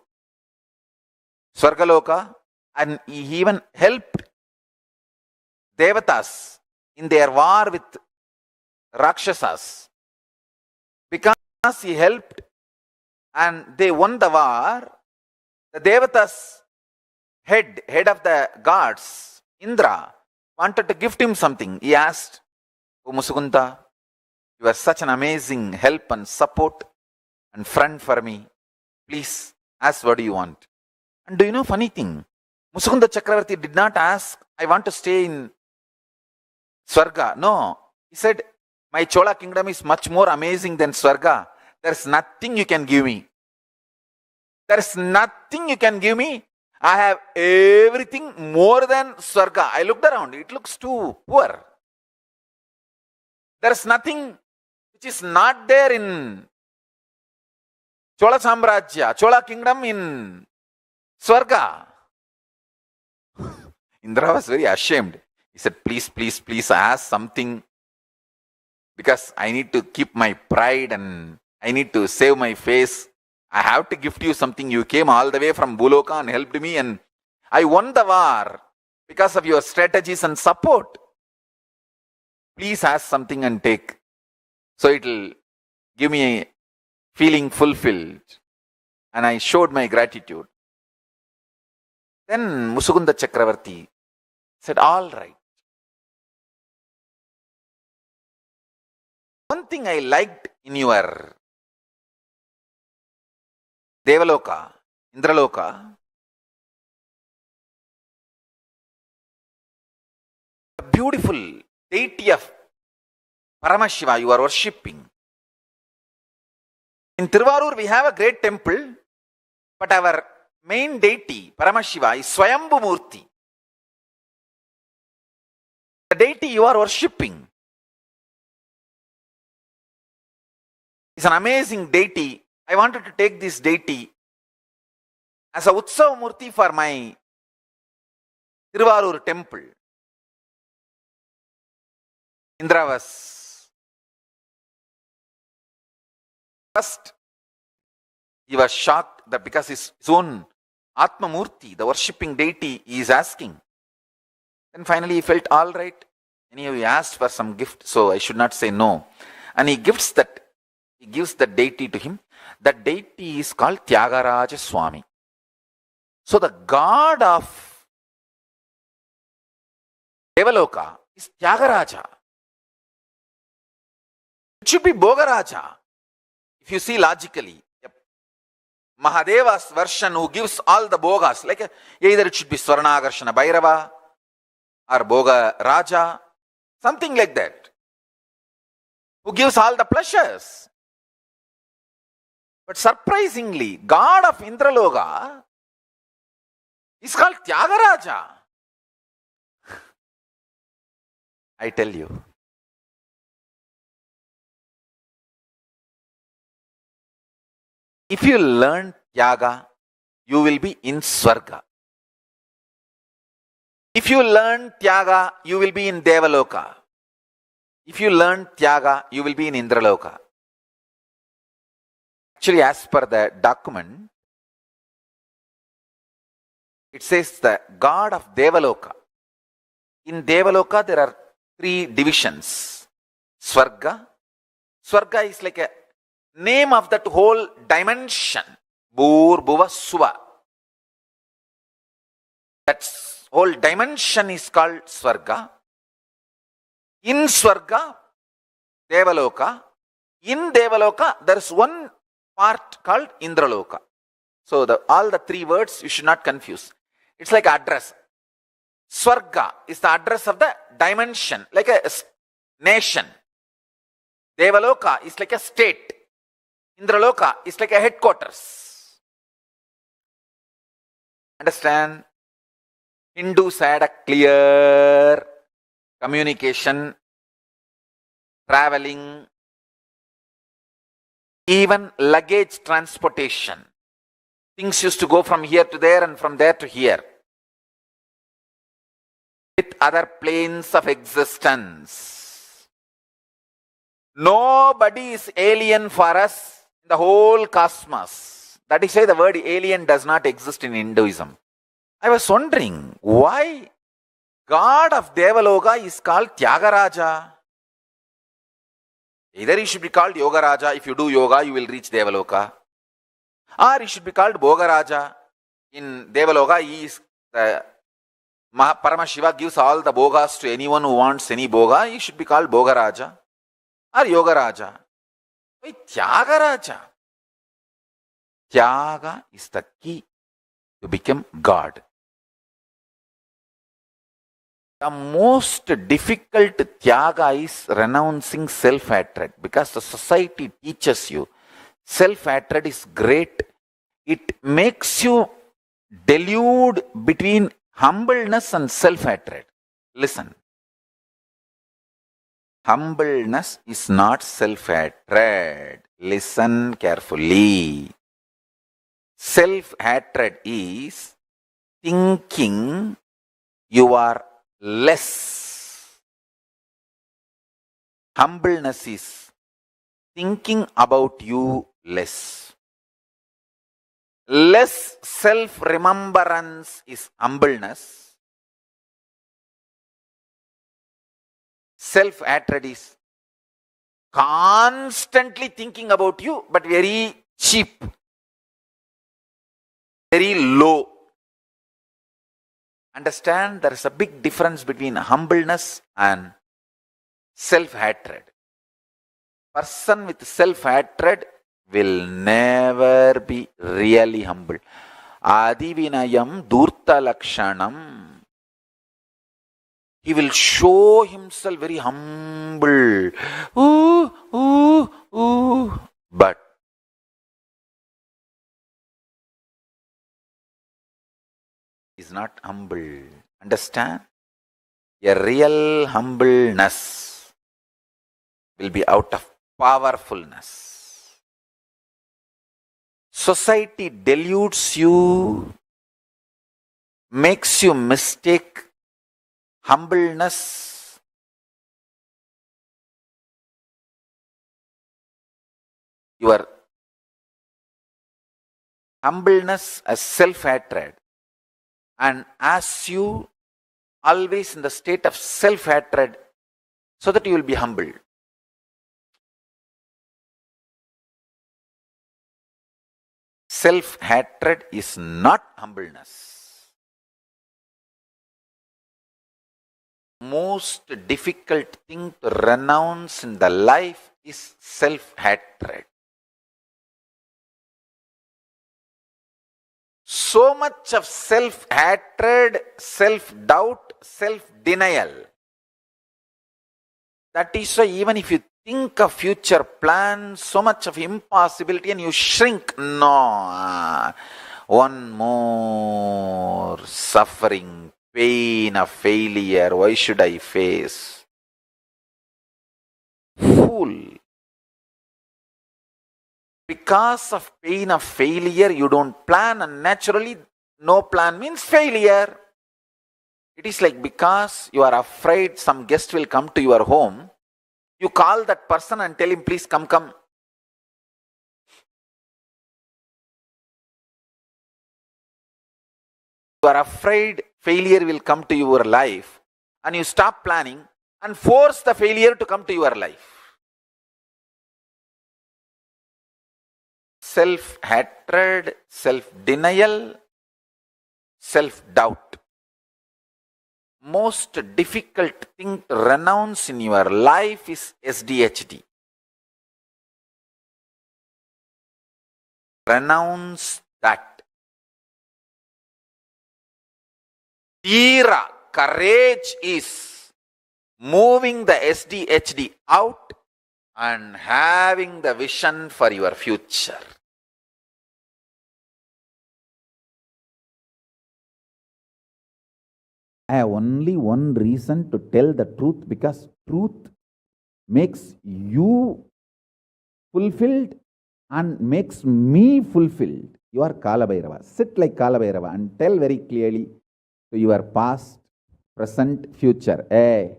Swargaloka, and he even helped Devatas in their war with Rakshasas. Because he helped and they won the war, the Devatas head of the gods, Indra, wanted to gift him something. He asked, "O Musukunda, you are such an amazing help and support and friend for me. Please ask what do you want." And do you know funny thing? Musukunda Chakravarti did not ask, "I want to stay in Swarga." No, he said, "My Chola kingdom is much more amazing than Swarga. There is nothing you can give me. There is nothing you can give me. I have everything more than Swarga. I looked around, it looks too poor. There is nothing which is not there in Chola Samrajya, Chola kingdom in Swarga. Indra was very ashamed. He said, please, please, please ask something, because I need to keep my pride and I need to save my face. I have to gift you something. You came all the way from Buloka and helped me, and I won the war because of your strategies and support. Please ask something and take. So it will give me a feeling fulfilled. And I showed my gratitude. Then Musukunda Chakravarti said, all right. One thing I liked in your Devaloka, Indraloka, the beautiful deity of Paramashiva you are worshipping. In Tiruvarur we have a great temple, but our main deity, Paramashiva, is Swayambhu Murti. The deity you are worshipping is an amazing deity. I wanted to take this deity as a Utsav Murti for my Tiruvarur temple. Indra was first, he was shocked that because his own Atma Murti, the worshipping deity, he is asking. Then finally he felt, all right, anyway, he asked for some gift, so I should not say no. And he gives the deity to him. That deity is called Tyagaraja Swami. So the god of Devaloka is Tyagaraja. It should be Bhogaraja. If you see logically, Mahadeva's version who gives all the Bhogas, like either it should be Swarnagarshana Bhairava or Bhoga Raja, something like that, who gives all the pleasures. But surprisingly, God of Indraloka is called Tyagaraja. I tell you, if you learn Tyaga, you will be in Swarga. If you learn Tyaga, you will be in Devaloka. If you learn Tyaga, you will be in Indraloka. Actually, as per the document, it says the god of Devaloka. In Devaloka, there are 3 divisions. Swarga. Swarga is like a name of that whole dimension. Bhur, Bhuva, Suva. That whole dimension is called Swarga. In Swarga, Devaloka. In Devaloka, there is one part called Indraloka. So all the 3 words you should not confuse. It's like address. Swarga is the address of the dimension, like a nation. Devaloka is like a state. Indraloka is like a headquarters. Understand? Hindus had a clear communication, traveling, even luggage transportation. Things used to go from here to there and from there to here. With other planes of existence. Nobody is alien for us in the whole cosmos. That is why the word alien does not exist in Hinduism. I was wondering why God of Devaloka is called Tyagaraja. Either he should be called Yogaraja. If you do yoga, you will reach Devaloka. Or he should be called Bhogaraja. In Devaloka, he is the Paramashiva gives all the Bhogas to anyone who wants any Bhoga. He should be called Bhogaraja or Yogaraja. Why Tyagaraja? Tyaga is the key to become God. The most difficult Tyaga is renouncing self-hatred, because the society teaches you self-hatred is great. It makes you delude between humbleness and self-hatred. Listen. Humbleness is not self-hatred. Listen carefully. Self-hatred is thinking you are less. Humbleness is thinking about you less. Less self-remembrance is humbleness. Self-hatred is constantly thinking about you, but very cheap, very low. Understand, there is a big difference between humbleness and self-hatred. Person with self-hatred will never be really humble. Adivinayam durta lakshanam. He will show himself very humble. But is not humble. Understand? A real humbleness will be out of powerfulness. Society deludes you, makes you mistake humbleness your humbleness as self-hatred, and as you always in the state of self-hatred so that you will be humble. Self-hatred is not humbleness. Most difficult thing to renounce in the life is self-hatred. So much of self-hatred, self-doubt, self-denial. That is why even if you think of future plans, so much of impossibility and you shrink. No, one more suffering, pain of failure, why should I face? Fool. Because of pain of failure, you don't plan, and naturally, no plan means failure. It is like because you are afraid some guest will come to your home, you call that person and tell him, please come. You are afraid failure will come to your life, and you stop planning and force the failure to come to your life. Self-hatred, self-denial, self-doubt. Most difficult thing to renounce in your life is SDHD. Renounce that. Tira, courage is moving the SDHD out and having the vision for your future. I have only one reason to tell the truth, because truth makes you fulfilled and makes me fulfilled. You are Kalabhairava. Sit like Kalabhairava and tell very clearly to your past, present, future. Hey,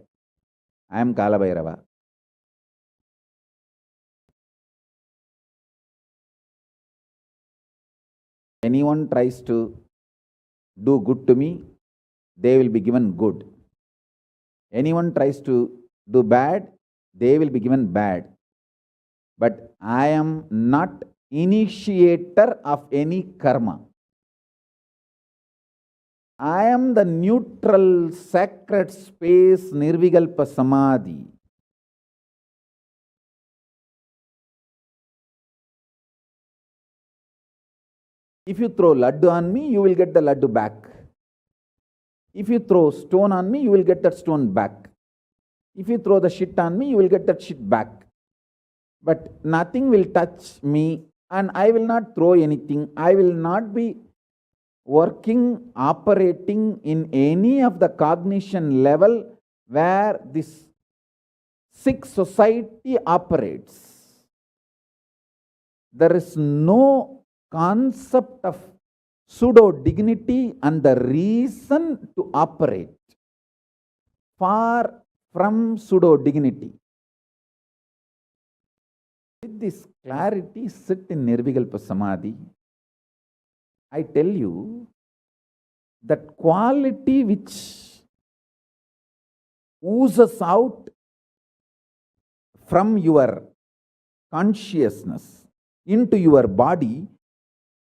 I am Kalabhairava. Anyone tries to do good to me, they will be given good. Anyone tries to do bad, they will be given bad. But I am not initiator of any karma. I am the neutral, sacred space, Nirvikalpa Samadhi. If you throw laddu on me, you will get the laddu back. If you throw stone on me, you will get that stone back. If you throw the shit on me, you will get that shit back. But nothing will touch me, and I will not throw anything. I will not be working, operating in any of the cognition level where this sick society operates. There is no concept of pseudo-dignity and the reason to operate. Far from pseudo-dignity. With this clarity, sit in Nirvikalpa Samadhi. I tell you that quality which oozes out from your consciousness into your body,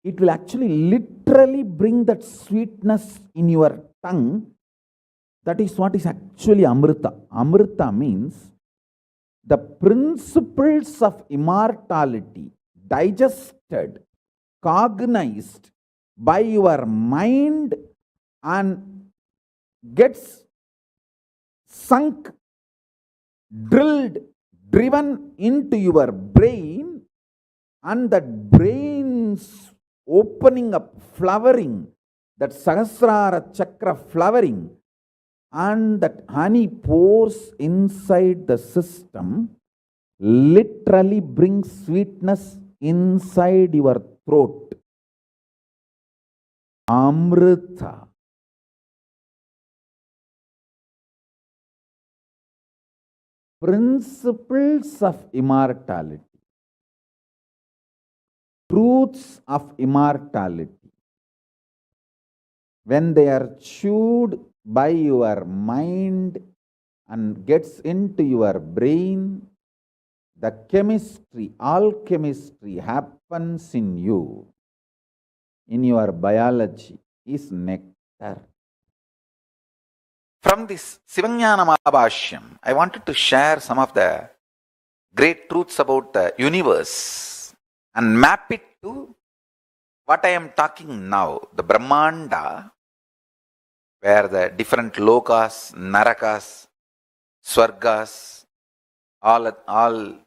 it will actually literally bring that sweetness in your tongue. That is what is actually Amrita. Amrita means the principles of immortality digested, cognized by your mind and gets sunk, drilled, driven into your brain, and that brain's opening up, flowering, that Sahasrara Chakra flowering, and that honey pours inside the system, literally brings sweetness inside your throat. Amrita. Principles of immortality. Truths of immortality. When they are chewed by your mind and gets into your brain, the chemistry, alchemistry happens in you, in your biology, is nectar. From this Sivajnana Mahabhashyam, I wanted to share some of the great truths about the universe and map it to what I am talking now, the Brahmanda, where the different lokas, narakas, swargas, all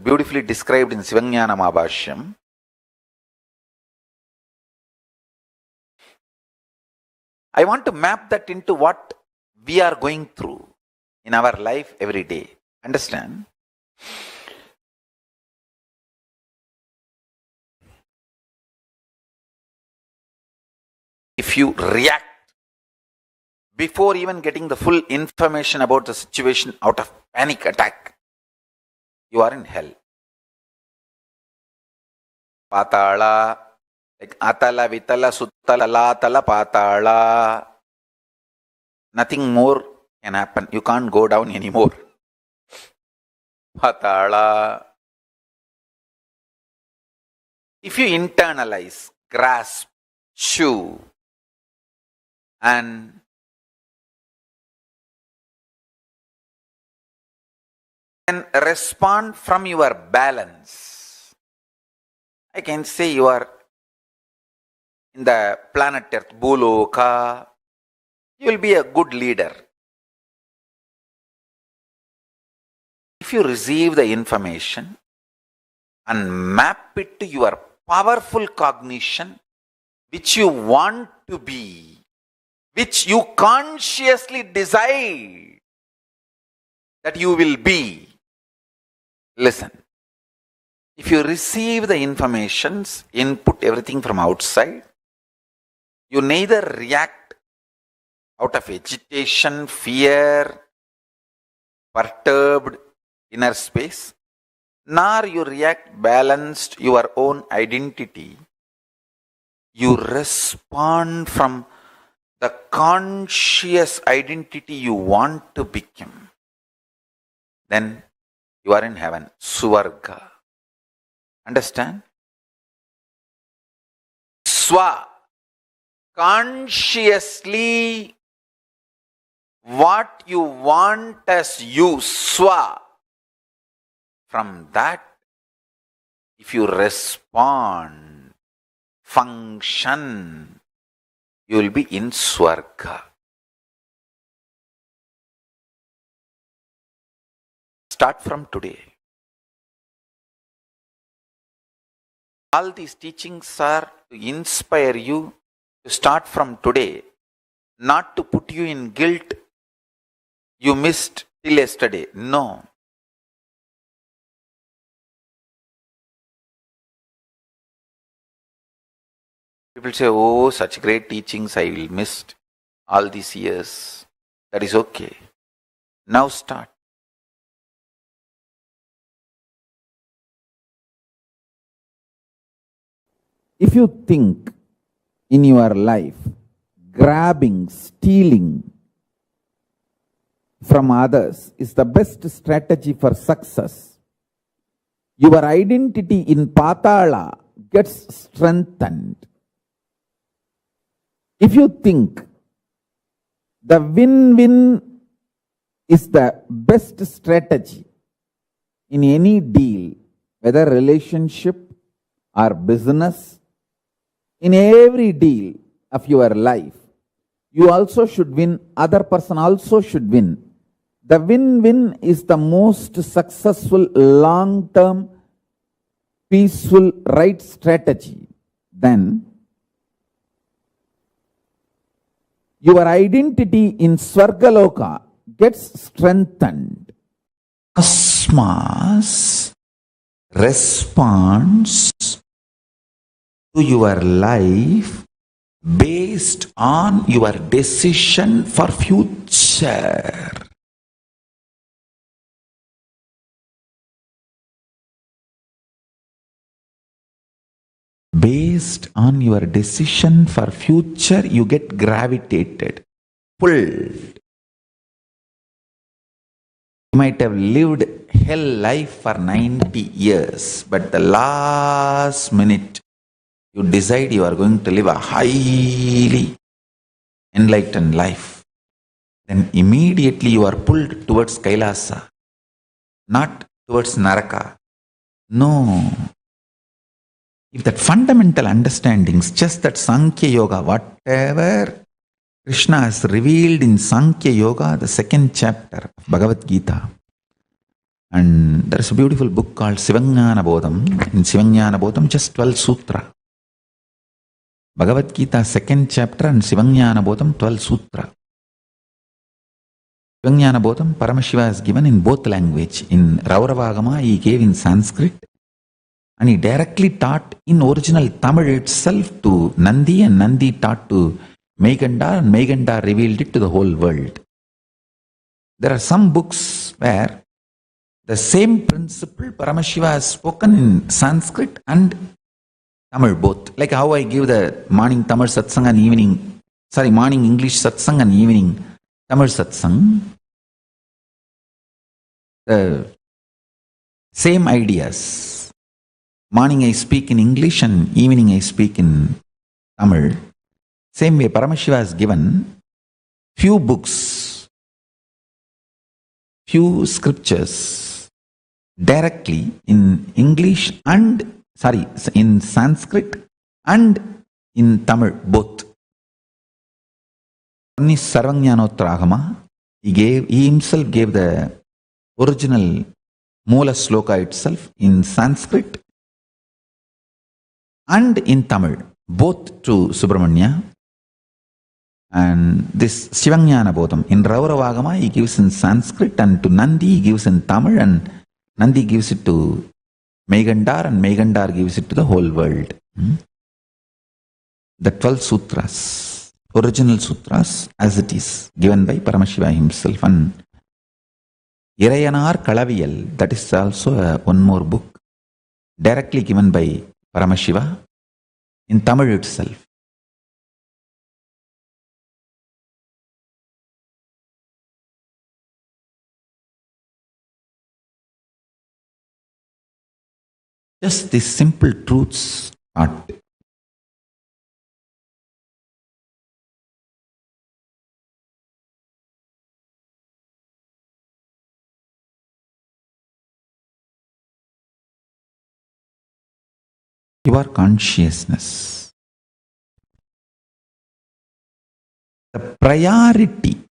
beautifully described in Sivajnana Mahabhashyam. I want to map that into what we are going through in our life every day. Understand? If you react before even getting the full information about the situation out of panic attack, you are in hell. Patala, like Atala, Vitala, Suttala, Latala, Patala. Nothing more can happen. You can't go down anymore. Patala. If you internalize, grasp, chew, and then respond from your balance, I can say you are in the planet Earth, Bhuloka. You will be a good leader. If you receive the information and map it to your powerful cognition, which you want to be, which you consciously decide that you will be. Listen, if you receive the informations, input everything from outside, you neither react out of agitation, fear, perturbed inner space, nor you react balanced your own identity. You respond from the conscious identity you want to become. Then you are in heaven, Suvarga. Understand? Swa, consciously what you want as you, Swa. From that, if you respond, function, you will be in Swarga. Start from today. All these teachings are to inspire you to start from today, not to put you in guilt you missed till yesterday. No. People say, oh, such great teachings I will missed all these years. That is okay. Now start. If you think in your life, grabbing, stealing from others is the best strategy for success, your identity in Patala gets strengthened. If you think the win-win is the best strategy in any deal, whether relationship or business, in every deal of your life, you also should win, other person also should win. The win-win is the most successful, long-term, peaceful, right strategy. Then your identity in Swargaloka gets strengthened. Cosmos responds to your life based on your decision for future. Based on your decision for future, you get gravitated, pulled. You might have lived hell life for 90 years, but the last minute you decide you are going to live a highly enlightened life. Then immediately you are pulled towards Kailasa, not towards Naraka. No. If that fundamental understandings, just that Sankhya Yoga, whatever Krishna has revealed in Sankhya Yoga, the second chapter of Bhagavad Gita, and there is a beautiful book called Sivajnana Bodham. In Sivajnana Bodham, just 12 sutra. Bhagavad Gita, second chapter, and Sivajnana Bodham, 12 sutra. Sivajnana Bodham, Paramashiva has given in both language. In Rauravagama, he gave in Sanskrit, and he directly taught in original Tamil itself to Nandi, and Nandi taught to Meganda, and Meganda revealed it to the whole world. There are some books where the same principle Paramashiva has spoken in Sanskrit and Tamil both. Like how I give the morning Tamil satsang and morning English satsang and evening Tamil satsang. The same ideas. Morning I speak in English and evening I speak in Tamil. Same way Paramashiva has given few books, few scriptures directly in English and in Sanskrit and in Tamil both. One is Sarvajnanotragama. He himself gave the original Moola Sloka itself in Sanskrit and in Tamil, both to Subramanya. And this Sivajnana Bodham, in Rauravagama he gives in Sanskrit, and to Nandi he gives in Tamil, and Nandi gives it to Megandar, and Megandar gives it to the whole world. The 12 sutras, original sutras as it is, given by Paramashiva himself. And Irayanar Kalaviyal, that is also one more book, directly given by Paramashiva in Tamil itself. Just these simple truths taught. Your consciousness. The priority,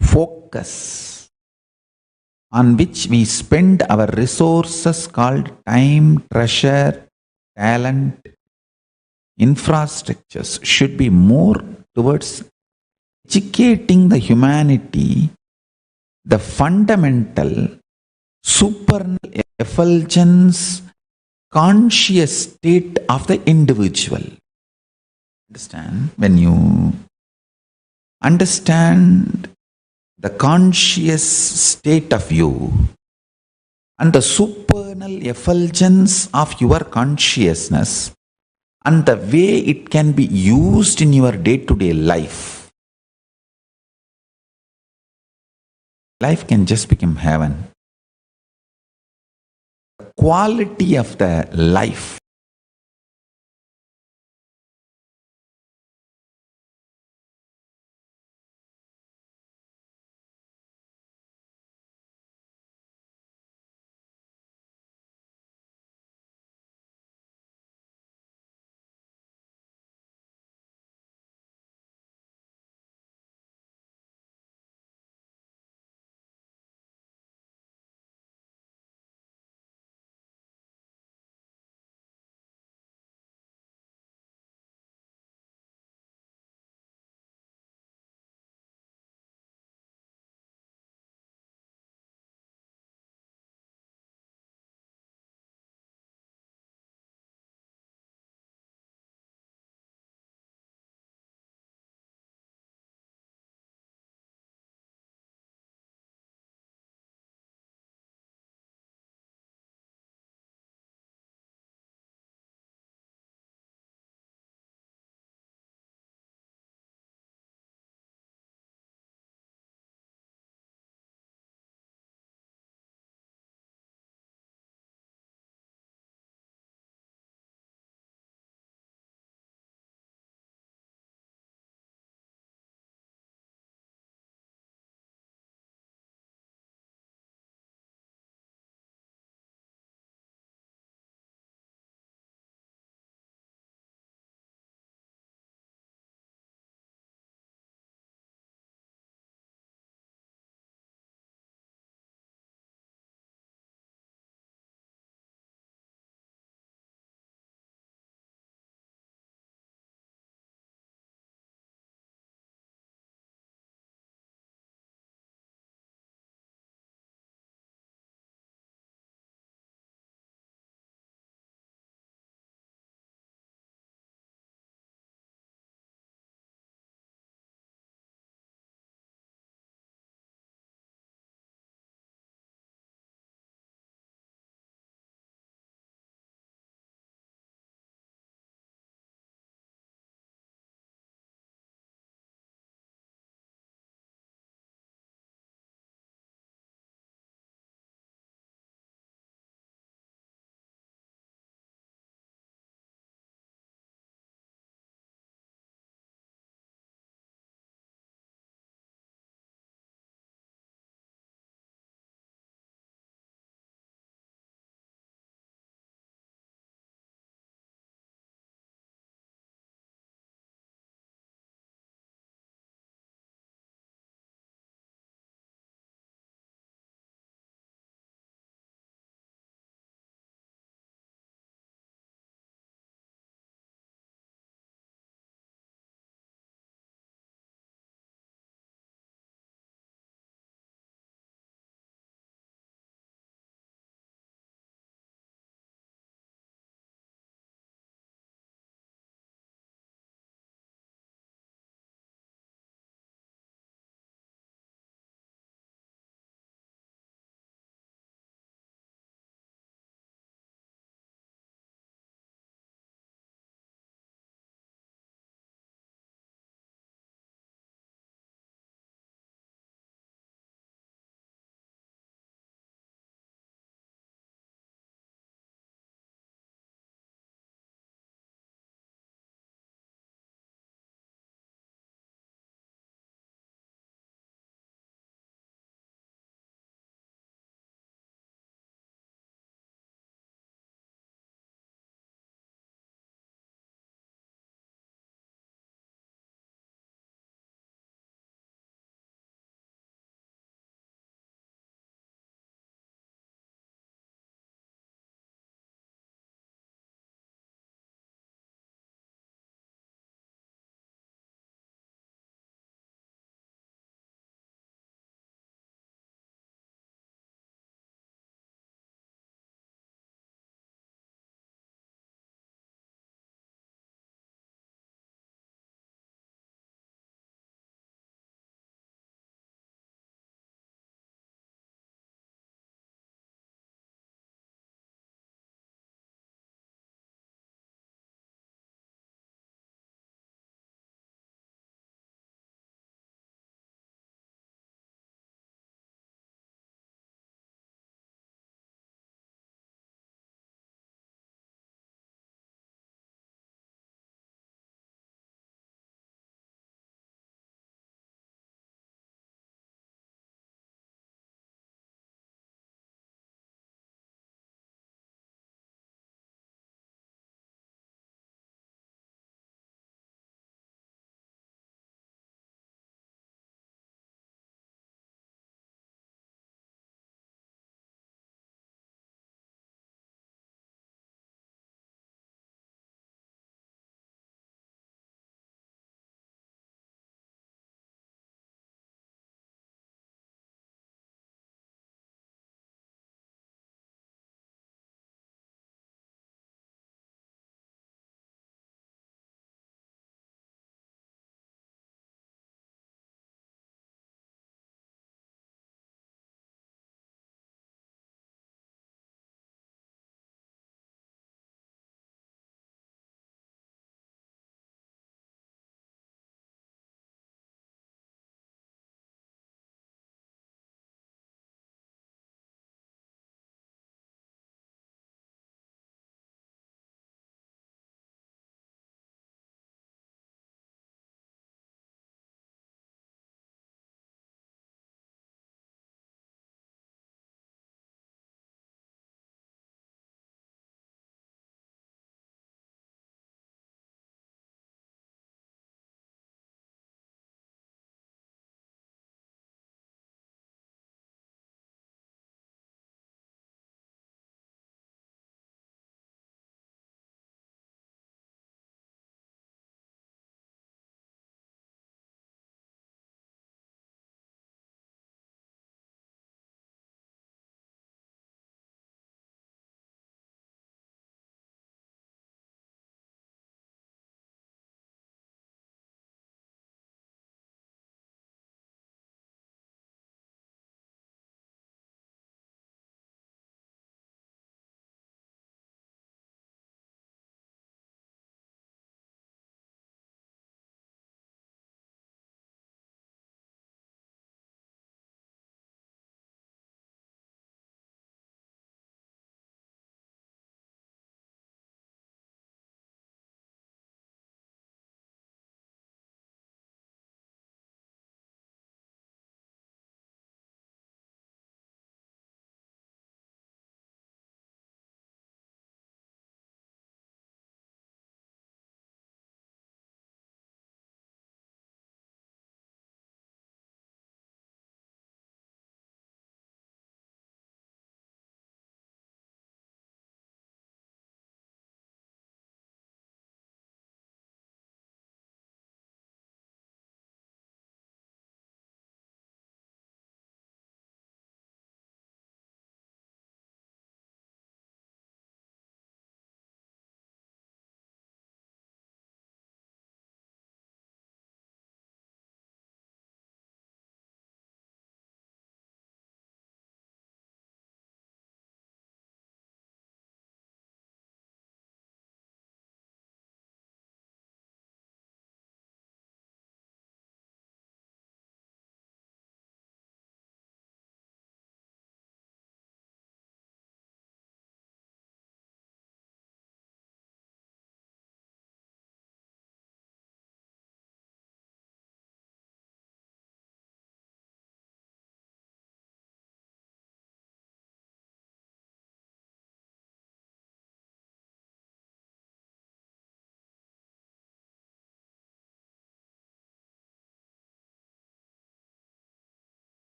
focus on which we spend our resources called time, treasure, talent, infrastructures should be more towards educating the humanity, the fundamental supernal effulgence conscious state of the individual. Understand? When you understand the conscious state of you and the supernal effulgence of your consciousness and the way it can be used in your day-to-day life, life can just become heaven. The quality of the life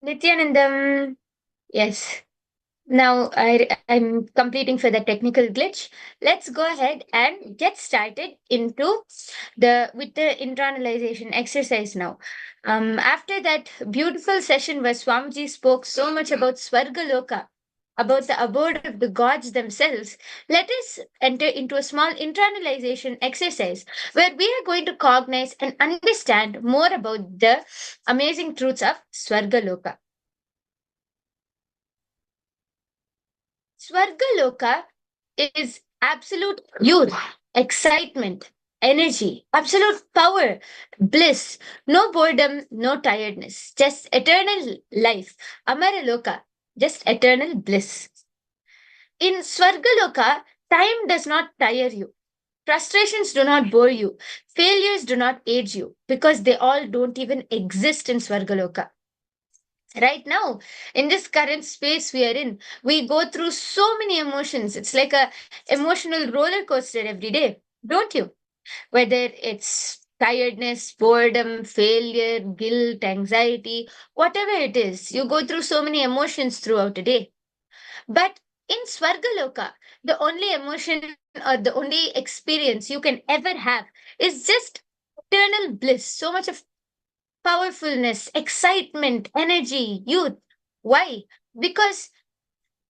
Nithyanandam. Yes. Now I'm completing for the technical glitch. Let's go ahead and get started into with the internalization exercise now. After that beautiful session where Swamiji spoke so much about Swargaloka, about the abode of the gods themselves, let us enter into a small internalization exercise where we are going to cognize and understand more about the amazing truths of Swargaloka. Swargaloka is absolute youth, excitement, energy, absolute power, bliss, no boredom, no tiredness, just eternal life. Amaraloka, just eternal bliss. In Swargaloka, time does not tire you. Frustrations do not bore you. Failures do not age you because they all don't even exist in Swargaloka. Right now, in this current space we are in, we go through so many emotions. It's like a emotional roller coaster every day, don't you? Whether it's tiredness, boredom, failure, guilt, anxiety, whatever it is, you go through so many emotions throughout a day. But in Swargaloka, the only emotion or the only experience you can ever have is just eternal bliss, so much of powerfulness, excitement, energy, youth. Why? Because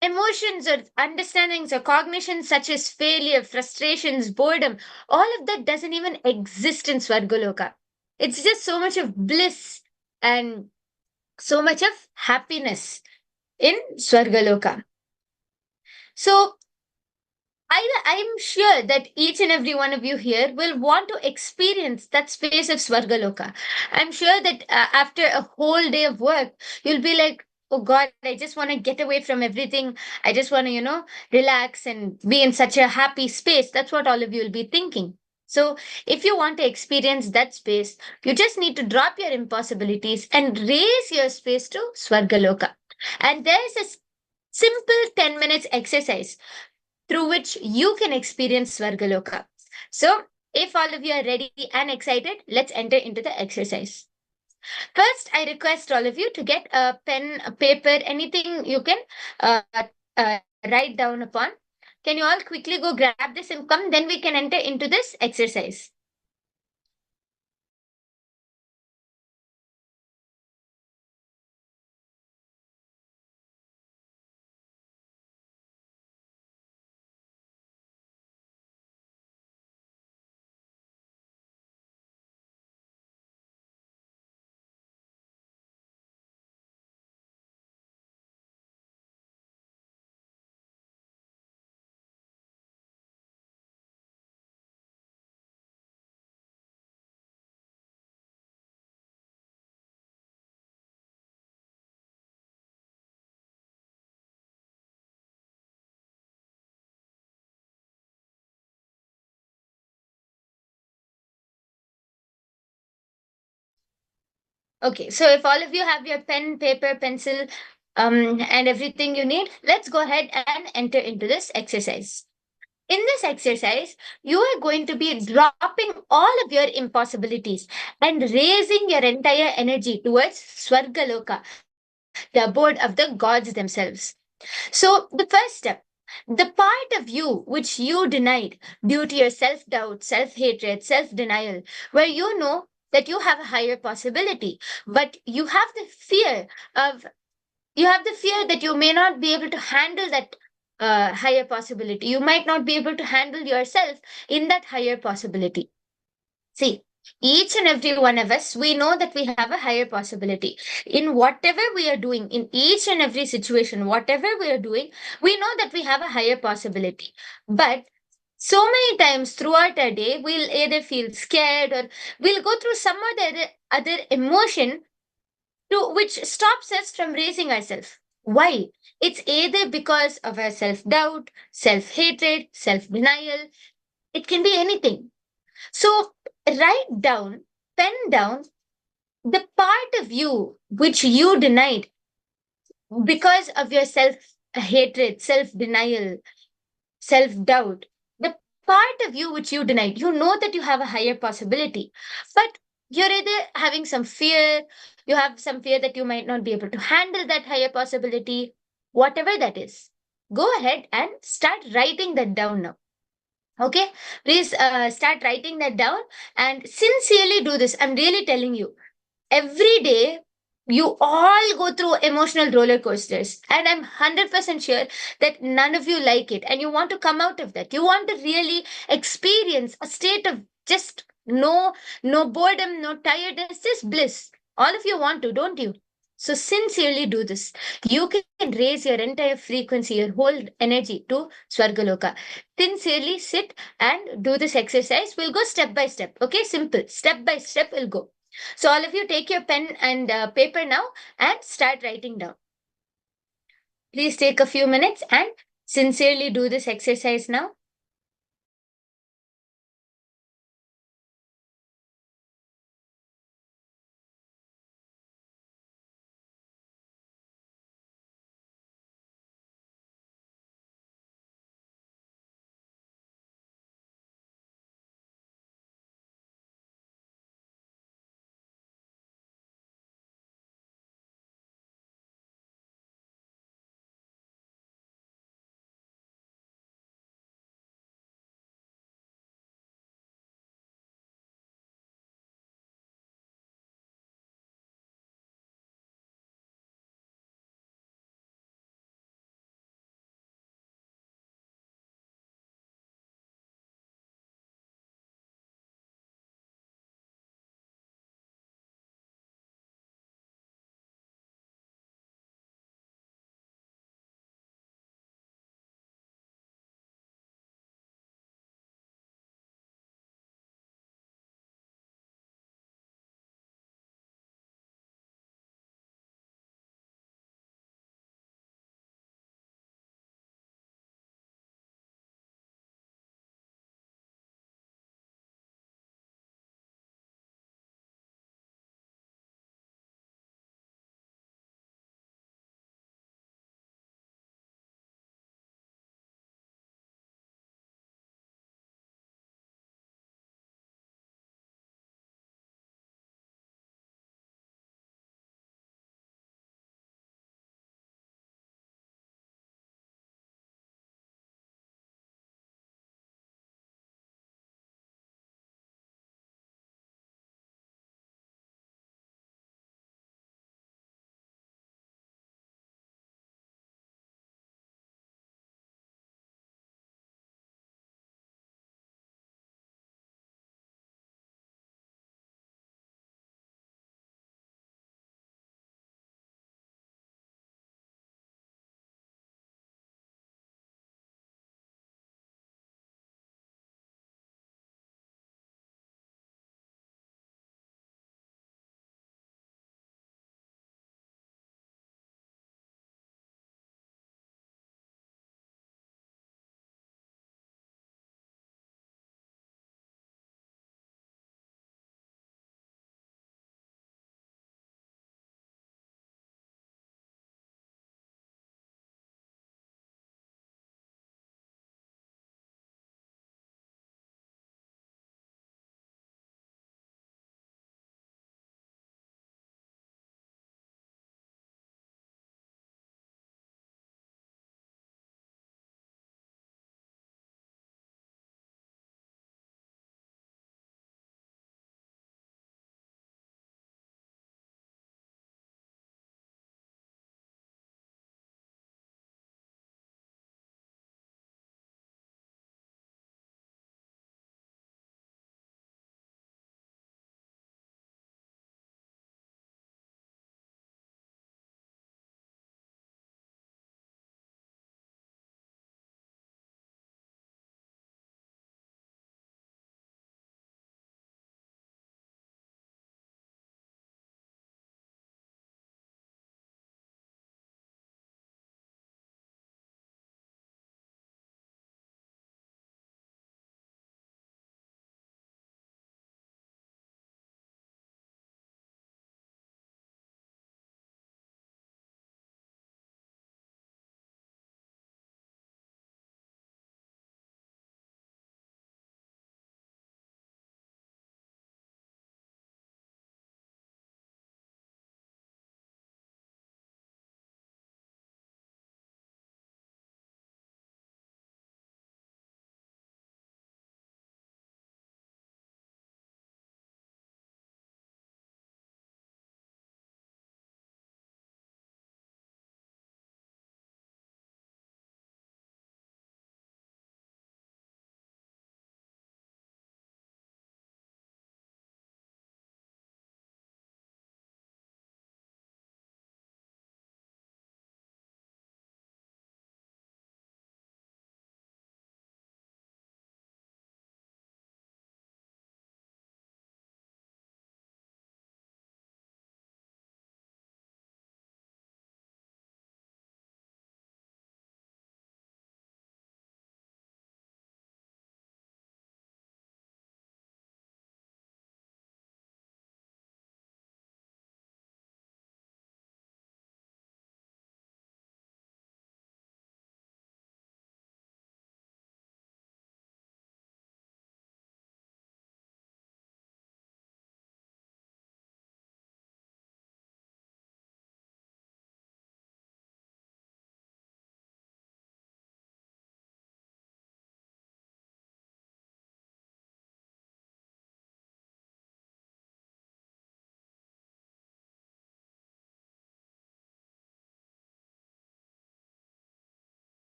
emotions or understandings or cognitions such as failure, frustrations, boredom, all of that doesn't even exist in Swargaloka. It's just so much of bliss and so much of happiness in Swargaloka. So I'm sure that each and every one of you here will want to experience that space of Swargaloka. I'm sure that after a whole day of work, you'll be like, oh God, I just want to get away from everything. I just want to, relax and be in such a happy space. That's what all of you will be thinking. So, if you want to experience that space, you just need to drop your impossibilities and raise your space to Swargaloka. And there's a simple 10 minutes exercise through which you can experience Swargaloka. So, if all of you are ready and excited, let's enter into the exercise. First, I request all of you to get a pen, a paper, anything you can uh, write down upon. Can you all quickly go grab this and come? Then we can enter into this exercise. Okay, so if all of you have your pen, paper, pencil, and everything you need, let's go ahead and enter into this exercise. In this exercise, you are going to be dropping all of your impossibilities and raising your entire energy towards Swargaloka, the abode of the gods themselves. So, the first step, the part of you which you denied due to your self doubt, self hatred, self denial, where you know that you have a higher possibility, but of you have the fear that you may not be able to handle that higher possibility. You might not be able to handle yourself in that higher possibility. See, each and every one of us, we know that we have a higher possibility. In whatever we are doing, in each and every situation, whatever we are doing, we know that we have a higher possibility. But so many times throughout our day, we'll either feel scared or we'll go through some other emotion to which stops us from raising ourselves. Why? It's either because of our self doubt, self hatred, self denial. It can be anything. So write down, pen down the part of you which you denied because of your self hatred, self denial, self doubt. The part of you which you denied, you know that you have a higher possibility. But You're either having some fear, you have some fear that you might not be able to handle that higher possibility, whatever that is. Go ahead and start writing that down now. Okay, please start writing that down and sincerely do this. I'm really telling you, every day you all go through emotional roller coasters, and I'm 100% sure that none of you like it, and you want to come out of that. You want to really experience a state of just no boredom, no tiredness, just bliss. All of you want to, don't you? So sincerely do this. You can raise your entire frequency, your whole energy to Swargaloka. Sincerely sit and do this exercise. We'll go step by step. Okay, simple. Step by step, we'll go. So all of you take your pen and paper now and start writing down. Please take a few minutes and sincerely do this exercise now.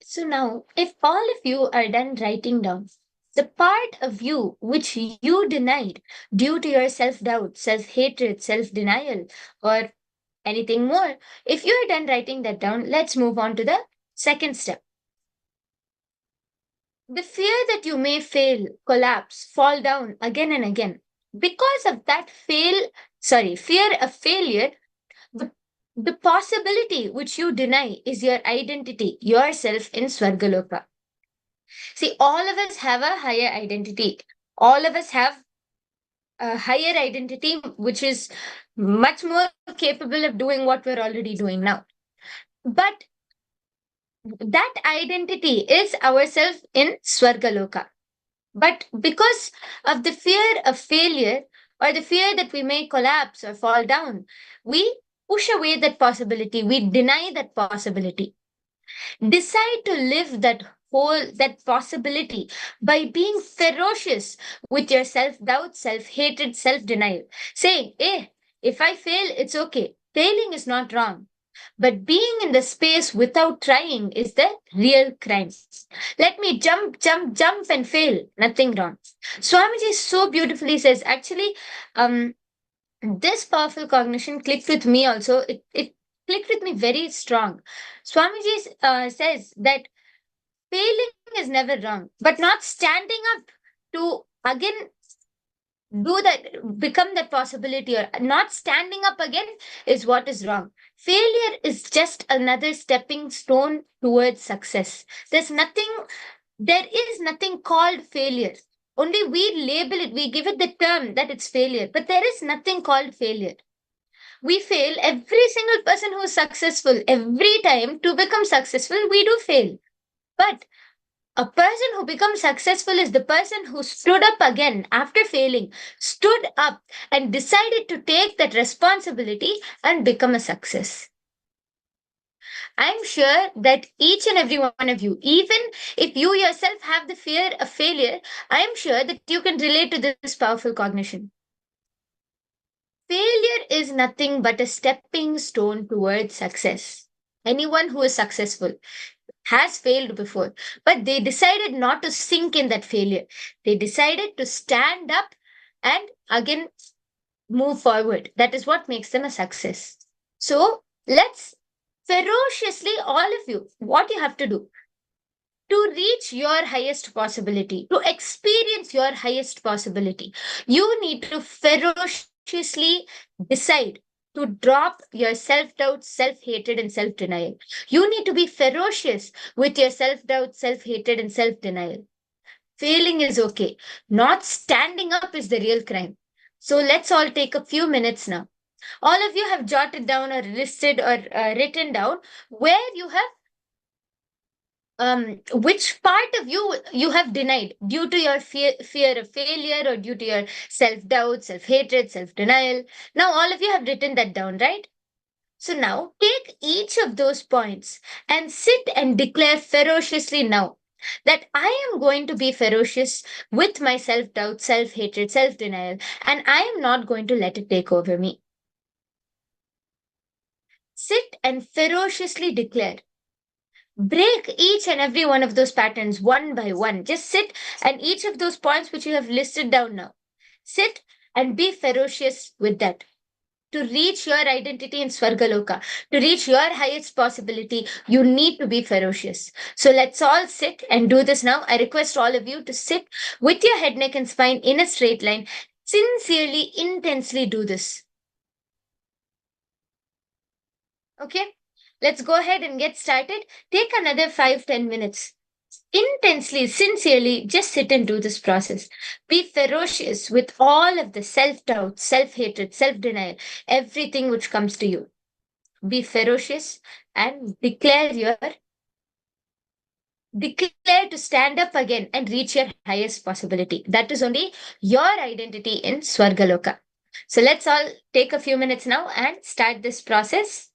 So now, if all of you are done writing down the part of you which you denied due to your self doubt, self hatred, self denial, or anything more, if you are done writing that down, let's move on to the second step. The fear that you may fail, collapse, fall down again and again. Because of that fear of failure, the, the possibility which you deny is your identity, yourself in Swargaloka. See, all of us have a higher identity. All of us have a higher identity which is much more capable of doing what we're already doing now. But that identity is ourselves in Swargaloka. But because of the fear of failure or the fear that we may collapse or fall down, we push away that possibility. We deny that possibility. Decide to live that possibility by being ferocious with your self-doubt, self-hatred, self-denial, saying, if I fail, it's okay. Failing is not wrong. But being in the space without trying is the real crime. Let me jump, jump, jump and fail. Nothing wrong. Swamiji so beautifully says, actually, this powerful cognition clicked with me also. It clicked with me very strong. Swamiji says that failing is never wrong, but not standing up to again become that possibility or not standing up again is what is wrong. Failure is just another stepping stone towards success. There is nothing called failure. Only we label it, we give it the term that it's failure, but there is nothing called failure. We fail. Every single person who is successful, every time to become successful, we do fail. But a person who becomes successful is the person who stood up again after failing, stood up and decided to take that responsibility and become a success. I'm sure that each and every one of you, even if you yourself have the fear of failure, I'm sure that you can relate to this powerful cognition. Failure is nothing but a stepping stone towards success. Anyone who is successful has failed before, but they decided not to sink in that failure. They decided to stand up and again move forward. That is what makes them a success. So let's ferociously, all of you, what you have to do to reach your highest possibility, to experience your highest possibility, you need to ferociously decide to drop your self doubt, self hatred, and self denial. You need to be ferocious with your self doubt, self hatred, and self denial. Failing is okay. Not standing up is the real crime. So let's all take a few minutes now. All of you have jotted down or listed or written down where you have which part of you have denied due to your fear of failure or due to your self-doubt, self-hatred, self-denial. Now all of you have written that down, right? So now take each of those points and sit and declare ferociously now that I am going to be ferocious with my self-doubt, self-hatred, self-denial, and I am not going to let it take over me. Sit and ferociously declare. Break each and every one of those patterns one by one. Just sit and each of those points which you have listed down now, sit and be ferocious with that. To reach your identity in Swargaloka, to reach your highest possibility, you need to be ferocious. So let's all sit and do this now. I request all of you to sit with your head, neck, and spine in a straight line. Sincerely, intensely do this. Okay? Let's go ahead and get started. Take another 5-10 minutes. Intensely, sincerely, just sit and do this process. Be ferocious with all of the self doubt, self hatred, self denial, everything which comes to you. Be ferocious and declare to stand up again and reach your highest possibility. That is only your identity in Swargaloka. So let's all take a few minutes now and start this process.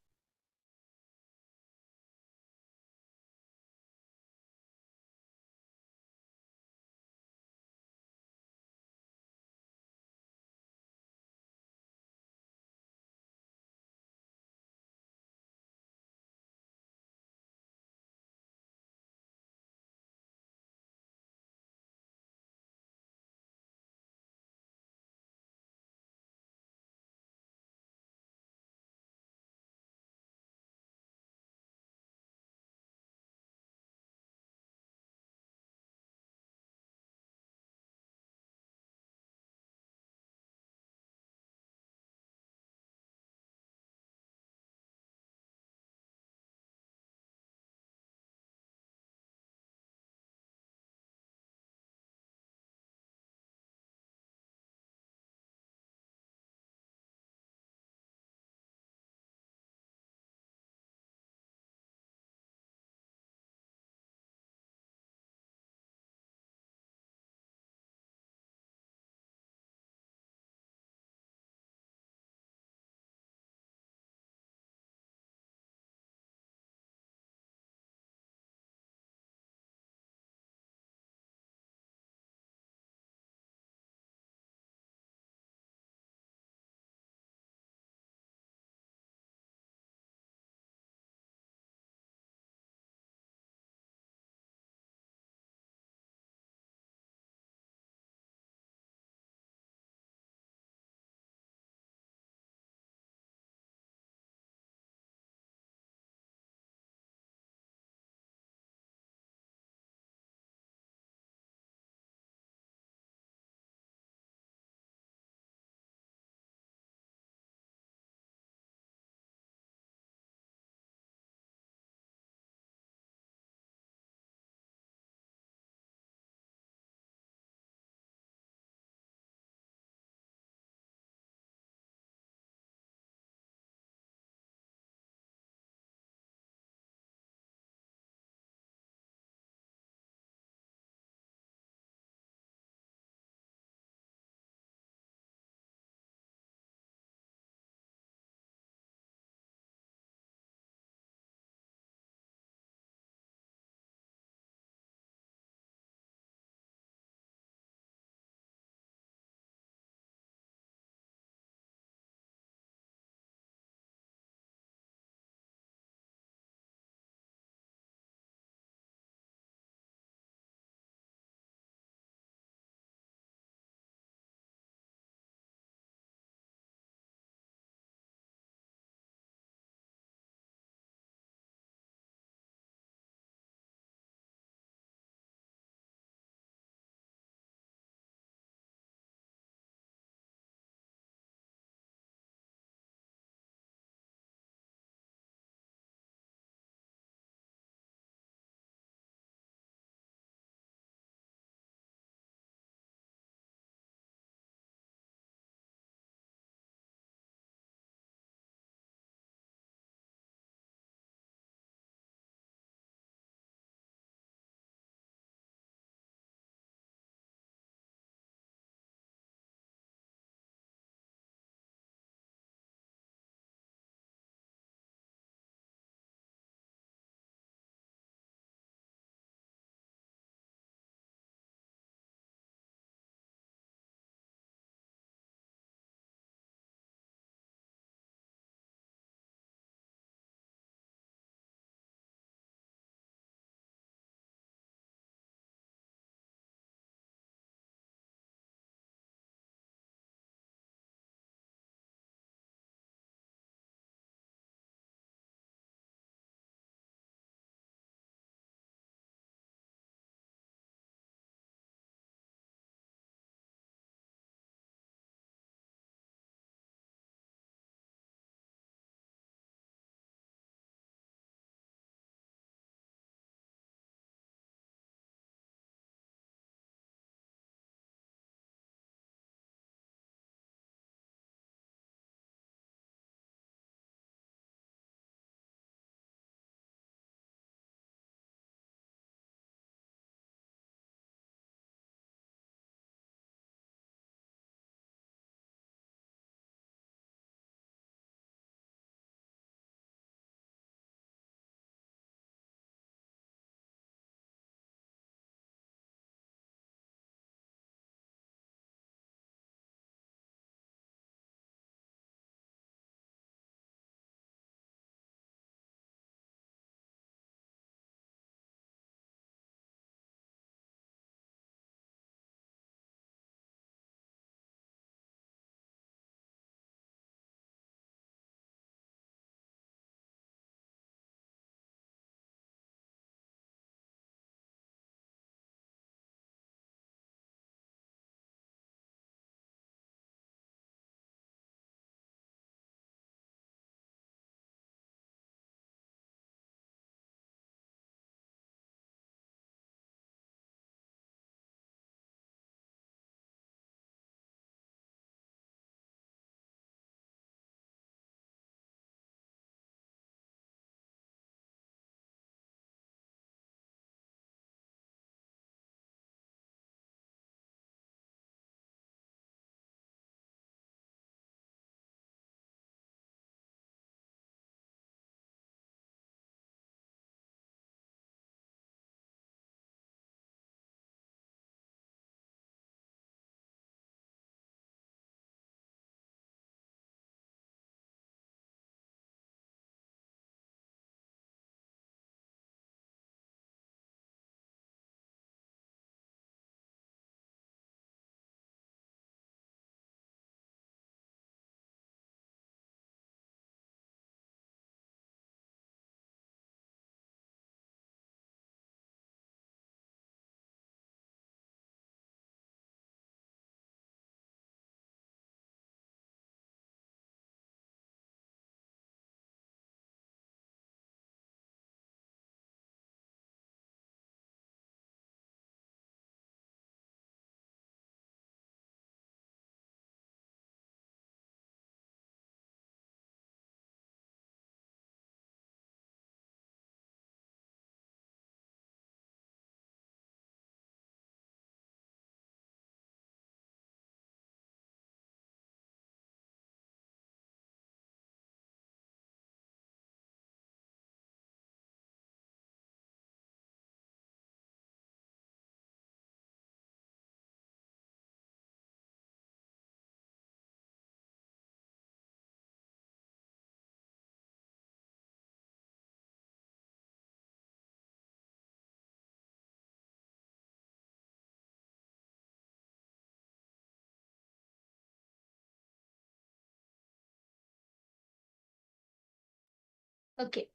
Okay.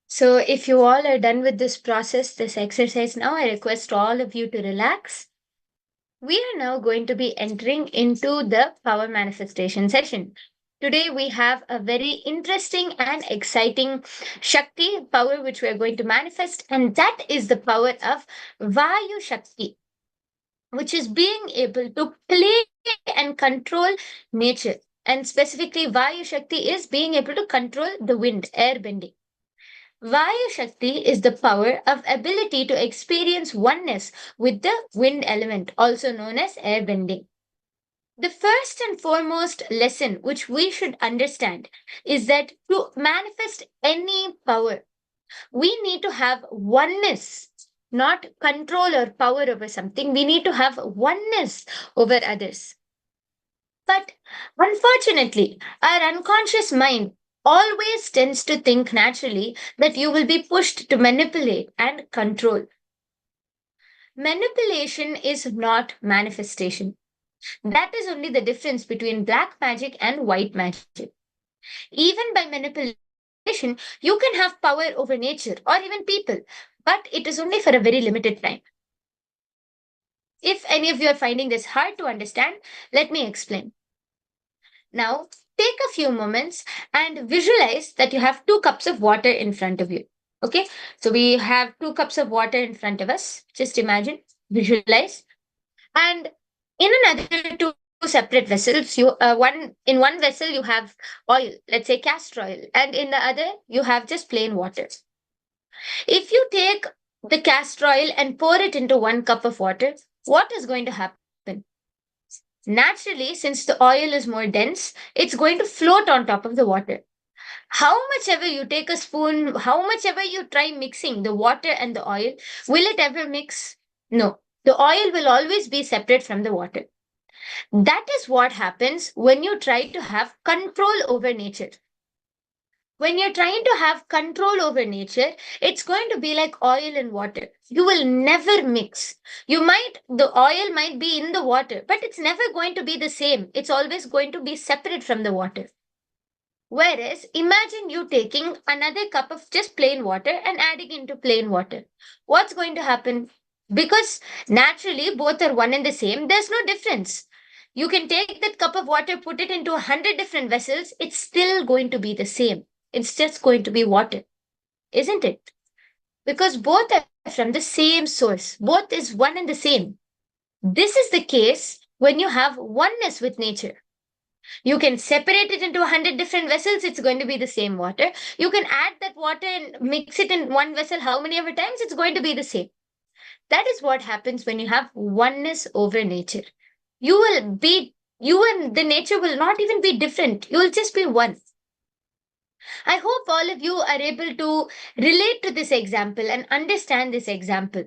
So if you all are done with this process, this exercise now, I request all of you to relax. We are now going to be entering into the power manifestation session. Today we have a very interesting and exciting Shakti power which we are going to manifest, and that is the power of Vayu Shakti, which is being able to play and control nature. And specifically, Vayu Shakti is being able to control the wind, air bending. Vayu Shakti is the power of ability to experience oneness with the wind element, also known as air bending. The first and foremost lesson which we should understand is that to manifest any power, we need to have oneness, not control or power over something. We need to have oneness over others. But unfortunately, our unconscious mind always tends to think naturally that you will be pushed to manipulate and control. Manipulation is not manifestation. That is only the difference between black magic and white magic. Even by manipulation, you can have power over nature or even people, but it is only for a very limited time. If any of you are finding this hard to understand, let me explain. Now, take a few moments and visualize that you have 2 cups of water in front of you. Okay, so we have 2 cups of water in front of us. Just imagine, visualize. And in another 2 separate vessels, in one vessel you have oil, let's say castor oil, and in the other you have just plain water. If you take the castor oil and pour it into 1 cup of water, what is going to happen? Naturally, since the oil is more dense, it's going to float on top of the water. How much ever you take a spoon, how much ever you try mixing the water and the oil, will it ever mix? No. The oil will always be separate from the water. That is what happens when you try to have control over nature. When you're trying to have control over nature, it's going to be like oil and water. You will never mix. The oil might be in the water, but it's never going to be the same. It's always going to be separate from the water. Whereas, imagine you taking another cup of just plain water and adding into plain water. What's going to happen? Because naturally, both are one and the same, there's no difference. You can take that cup of water, put it into 100 different vessels, it's still going to be the same. It's just going to be water, isn't it? Because both are from the same source. Both is one and the same. This is the case when you have oneness with nature. You can separate it into 100 different vessels, it's going to be the same water. You can add that water and mix it in one vessel how many ever times, it's going to be the same. That is what happens when you have oneness over nature. You and the nature will not even be different. You will just be one. I hope all of you are able to relate to this example and understand this example.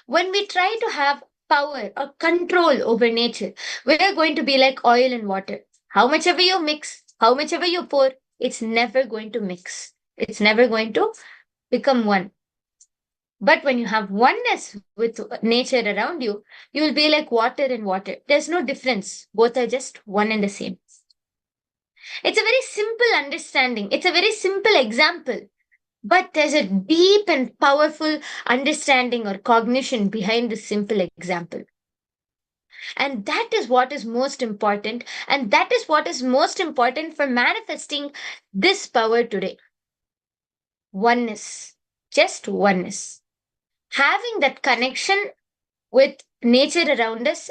When we try to have power or control over nature, we are going to be like oil and water. How much ever you mix, how much ever you pour, it's never going to mix. It's never going to become one. But when you have oneness with nature around you, you will be like water and water. There's no difference. Both are just one and the same. It's a very simple understanding. It's a very simple example. But there's a deep and powerful understanding or cognition behind this simple example. And that is what is most important. And that is what is most important for manifesting this power today. Oneness. Just oneness. Having that connection with nature around us,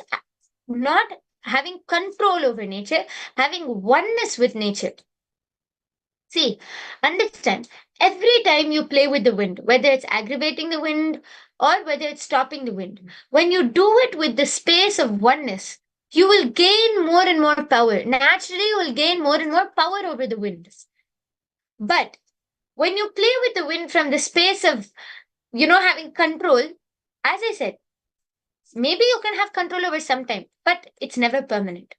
not having control over nature, having oneness with nature. See, understand, every time you play with the wind, whether it's aggravating the wind or whether it's stopping the wind, when you do it with the space of oneness, you will gain more and more power. Naturally, you will gain more and more power over the wind. But when you play with the wind from the space of, having control, as I said, maybe you can have control over some time, but it's never permanent.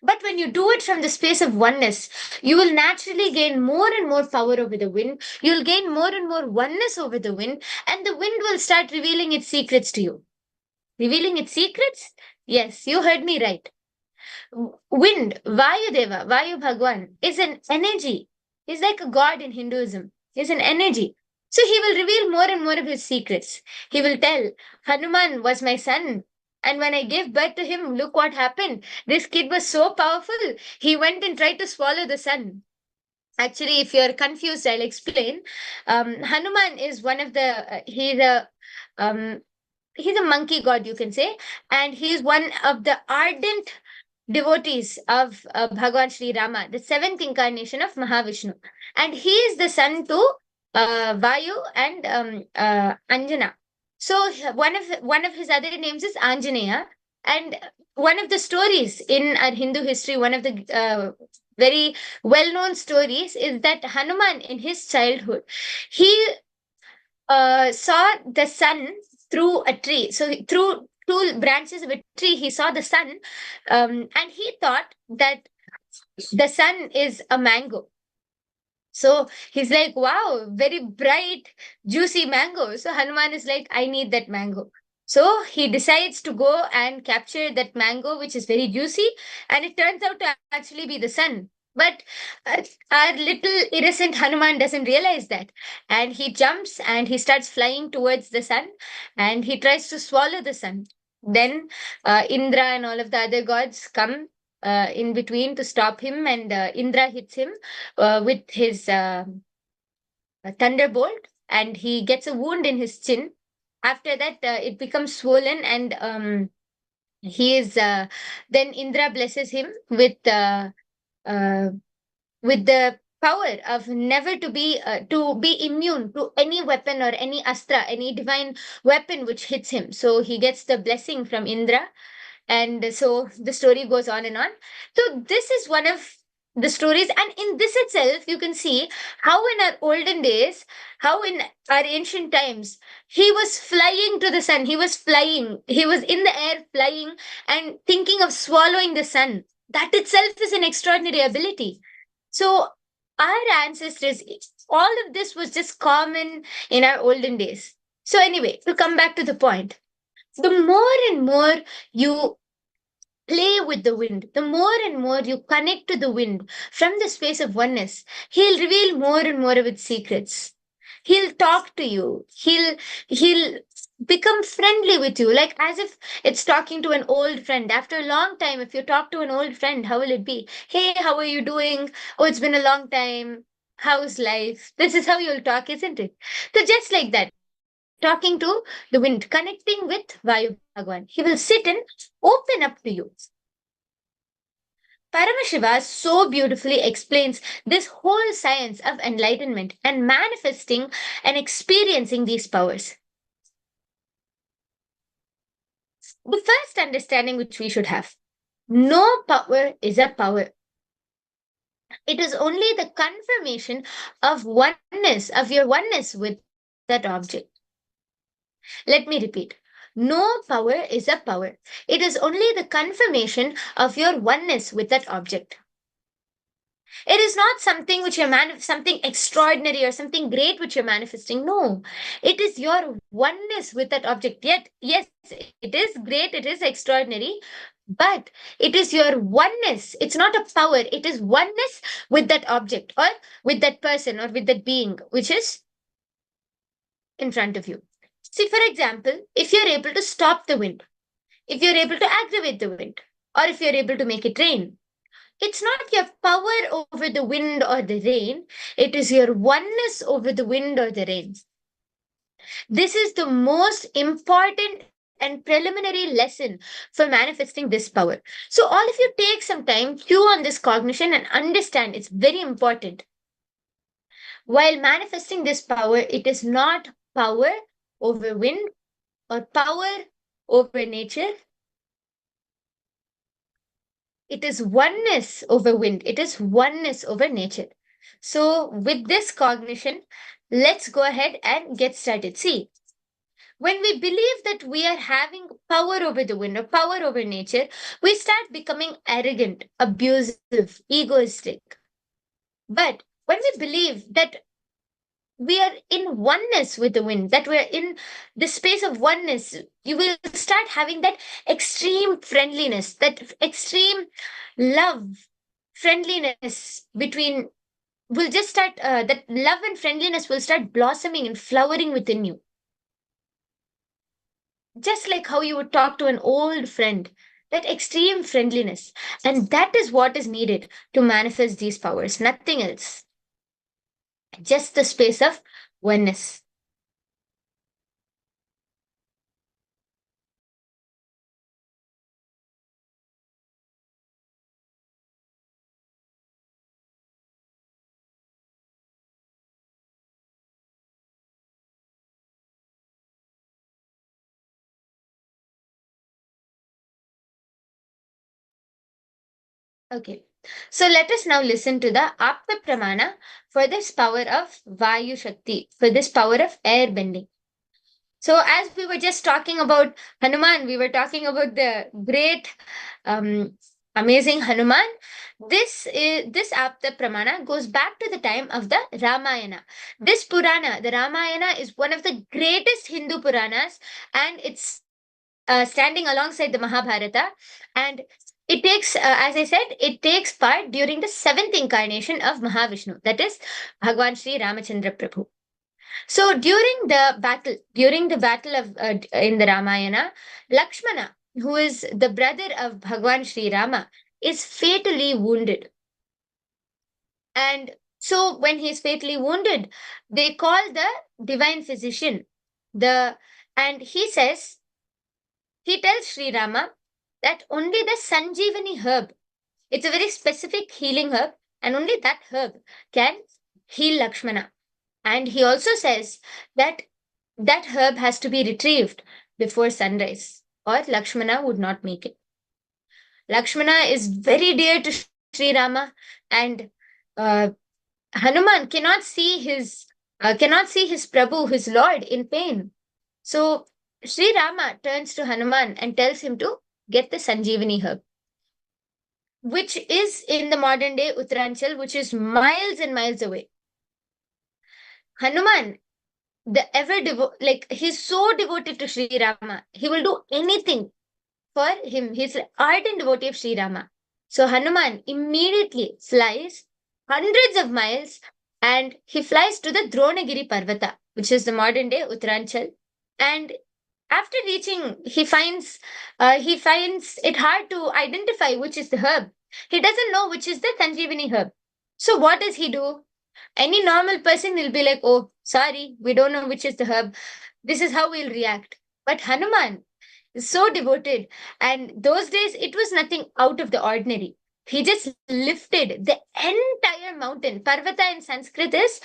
But when you do it from the space of oneness, you will naturally gain more and more power over the wind. You'll gain more and more oneness over the wind, and the wind will start revealing its secrets to you. Revealing its secrets? Yes, you heard me right. Wind, Vayu Deva, Vayu Bhagwan, is an energy. He's like a god in Hinduism. He's an energy. So he will reveal more and more of his secrets. He will tell, Hanuman was my son. And when I gave birth to him, look what happened. This kid was so powerful. He went and tried to swallow the sun. Actually, if you're confused, I'll explain. Hanuman is one of the, um, he's a monkey god, you can say. And he's one of the ardent devotees of Bhagwan Sri Rama, the seventh incarnation of Mahavishnu. And he is the son to Vayu and Anjana. So one of his other names is Anjaneya. And one of the stories in our Hindu history, one of the very well-known stories is that Hanuman in his childhood, he saw the sun through a tree. So through two branches of a tree, he saw the sun, and he thought that the sun is a mango. So he's like, wow, very bright, juicy mango. So Hanuman is like, I need that mango. So he decides to go and capture that mango, which is very juicy, and it turns out to actually be the sun. But our little innocent Hanuman doesn't realize that. And he jumps and he starts flying towards the sun and he tries to swallow the sun. Then Indra and all of the other gods come in between to stop him, and Indra hits him with his thunderbolt, and he gets a wound in his chin. After that, it becomes swollen, and he is then Indra blesses him uh, with the power of never to be immune to any weapon or any astra, any divine weapon which hits him. So he gets the blessing from Indra, and so the story goes on and on. So this is one of the stories, and in this itself you can see how in our olden days, how in our ancient times, he was flying to the sun, he was flying, he was in the air flying and thinking of swallowing the sun. That itself is an extraordinary ability. So our ancestors, all of this was just common in our olden days. So anyway, to come back to the point, the more and more you play with the wind, the more and more you connect to the wind from the space of oneness, he'll reveal more and more of its secrets. He'll talk to you. He'll become friendly with you, like as if it's talking to an old friend. After a long time, if you talk to an old friend, how will it be? Hey, how are you doing? Oh, it's been a long time. How's life? This is how you'll talk, isn't it? So just like that, talking to the wind, connecting with Vayu Bhagwan. He will sit and open up to you. Paramashiva so beautifully explains this whole science of enlightenment and manifesting and experiencing these powers. The first understanding which we should have: no power is a power. It is only the confirmation of oneness, of your oneness with that object. Let me repeat. No power is a power. It is only the confirmation of your oneness with that object. It is not something which you're something extraordinary or something great which you're manifesting. No, it is your oneness with that object. Yet, yes, it is great, it is extraordinary, but it is your oneness. It's not a power. It is oneness with that object or with that person or with that being which is in front of you. See, for example, if you're able to stop the wind, if you're able to aggravate the wind, or if you're able to make it rain, it's not your power over the wind or the rain, it is your oneness over the wind or the rain. This is the most important and preliminary lesson for manifesting this power. So all of you take some time, chew on this cognition and understand it's very important. While manifesting this power, it is not power over wind or power over nature. It is oneness over wind. It is oneness over nature. So with this cognition, let's go ahead and get started. See, when we believe that we are having power over the wind or power over nature, we start becoming arrogant, abusive, egoistic. But when we believe that we are in oneness with the wind, that we're in the space of oneness, you will start having that extreme friendliness, that extreme love, friendliness between will just start, that love and friendliness will start blossoming and flowering within you. Just like how you would talk to an old friend, that extreme friendliness. And that is what is needed to manifest these powers, nothing else. Just the space of oneness. Okay. So let us now listen to the Apta Pramana for this power of Vayu Shakti, for this power of air bending. So as we were just talking about Hanuman, we were talking about the great, amazing Hanuman. This Apta Pramana goes back to the time of the Ramayana. This Purana, the Ramayana, is one of the greatest Hindu Puranas, and it's standing alongside the Mahabharata. And it takes, as I said, it takes part during the seventh incarnation of Mahavishnu, that is Bhagwan Sri Ramachandra Prabhu. So during the battle of in the Ramayana, Lakshmana, who is the brother of Bhagwan Sri Rama, is fatally wounded. And so when he is fatally wounded, they call the divine physician. And he tells Sri Rama that only the Sanjeevani herb, it's a very specific healing herb, and only that herb can heal Lakshmana. And he also says that that herb has to be retrieved before sunrise, or Lakshmana would not make it. Lakshmana is very dear to Sri Rama, and uh, Hanuman cannot see his Prabhu, his Lord, in pain. So Sri Rama turns to Hanuman and tells him to get the Sanjeevani herb, which is in the modern day Uttaranchal, which is miles and miles away. Hanuman, he's so devoted to Sri Rama, he will do anything for him. He's an ardent devotee of Sri Rama. So Hanuman immediately flies hundreds of miles, and he flies to the Dronagiri Parvata, which is the modern day Uttaranchal. And after reaching, he finds it hard to identify which is the herb. He doesn't know which is the Sanjeevani herb. So what does he do? Any normal person will be like, "Oh, sorry, we don't know which is the herb." This is how we'll react. But Hanuman is so devoted, and those days it was nothing out of the ordinary. He just lifted the entire mountain. Parvata in Sanskrit is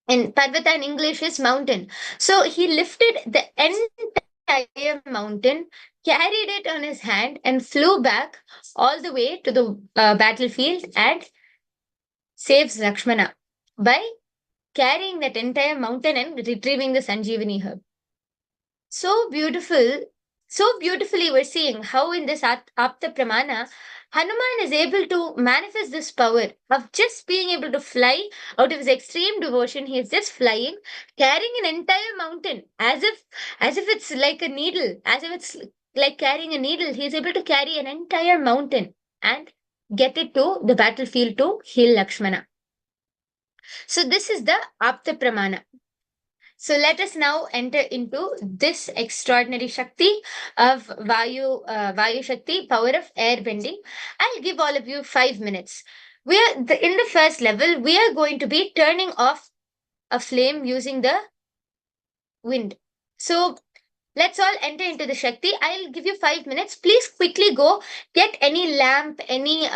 and Parvata in English is mountain. So he lifted the entire mountain, carried it on his hand, and flew back all the way to the battlefield and saves Lakshmana by carrying that entire mountain and retrieving the Sanjeevani herb. So beautiful, so beautifully we're seeing how in this Apta Pramana, Hanuman is able to manifest this power of just being able to fly out of his extreme devotion. He is just flying, carrying an entire mountain as if it's like a needle, as if it's like carrying a needle. He is able to carry an entire mountain and get it to the battlefield to heal Lakshmana. So this is the Apta Pramana. So let us now enter into this extraordinary Shakti of Vayu Shakti, power of air bending. I'll give all of you 5 minutes. In the first level, we are going to be turning off a flame using the wind. So let's all enter into the Shakti. I'll give you 5 minutes. Please quickly go get any lamp, any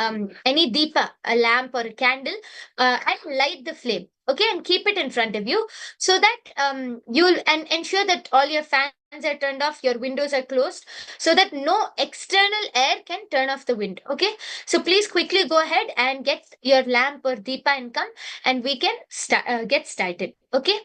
deepa, a lamp or a candle, and light the flame. Okay, and keep it in front of you so that you'll and ensure that all your fans are turned off, your windows are closed, so that no external air can turn off the wind. Okay, so please quickly go ahead and get your lamp or deepa and come, and we can get started. Okay.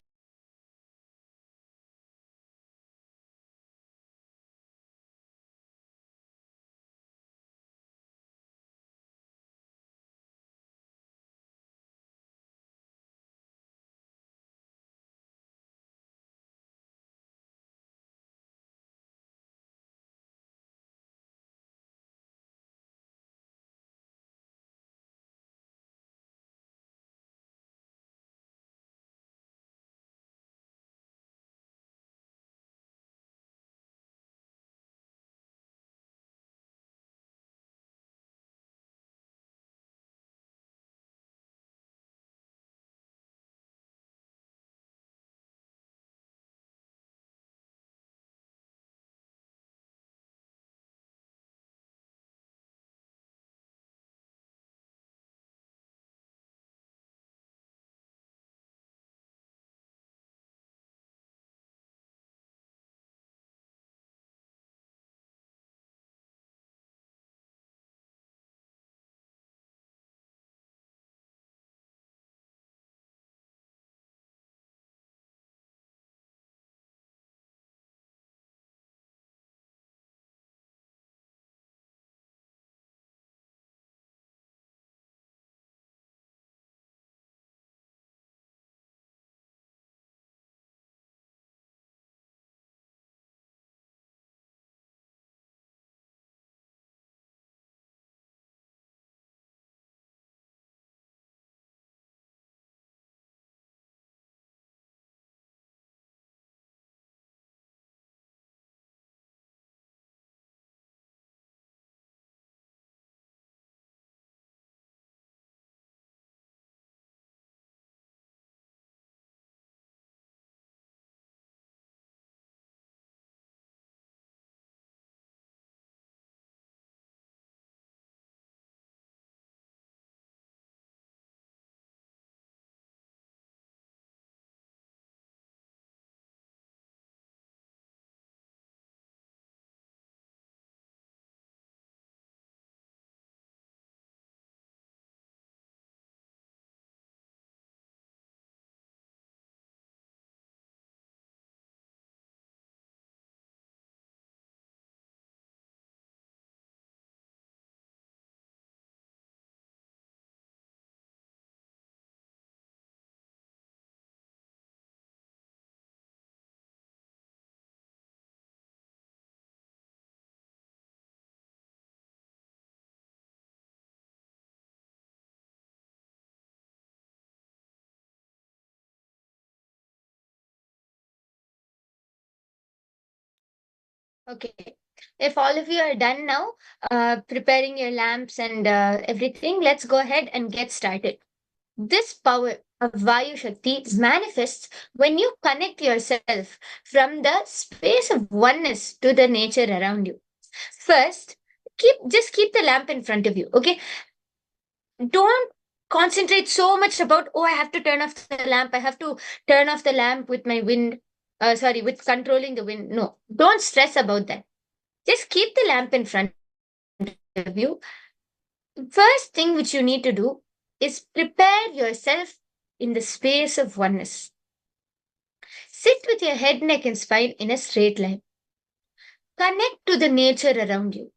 Okay. If all of you are done now, preparing your lamps and everything, let's go ahead and get started. This power of Vayu Shakti manifests when you connect yourself from the space of oneness to the nature around you. First, keep the lamp in front of you. Okay, don't concentrate so much about, oh, I have to turn off the lamp. I have to turn off the lamp with my wind. Sorry, with controlling the wind. No, don't stress about that. Just keep the lamp in front of you. First thing which you need to do is prepare yourself in the space of oneness. Sit with your head, neck, and spine in a straight line. Connect to the nature around you.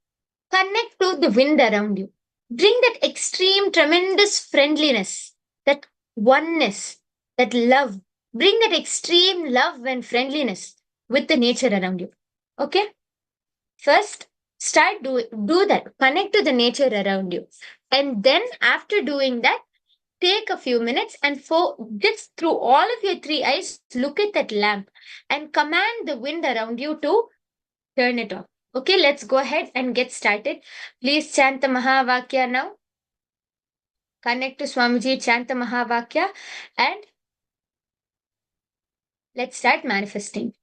Connect to the wind around you. Bring that extreme, tremendous friendliness, that oneness, that love. Bring that extreme love and friendliness with the nature around you. Okay? First, do that. Connect to the nature around you. And then after doing that, take a few minutes and just through all of your three eyes, look at that lamp and command the wind around you to turn it off. Okay, let's go ahead and get started. Please chant the Mahavakya now. Connect to Swamiji, chant the Mahavakya, and let's start manifesting.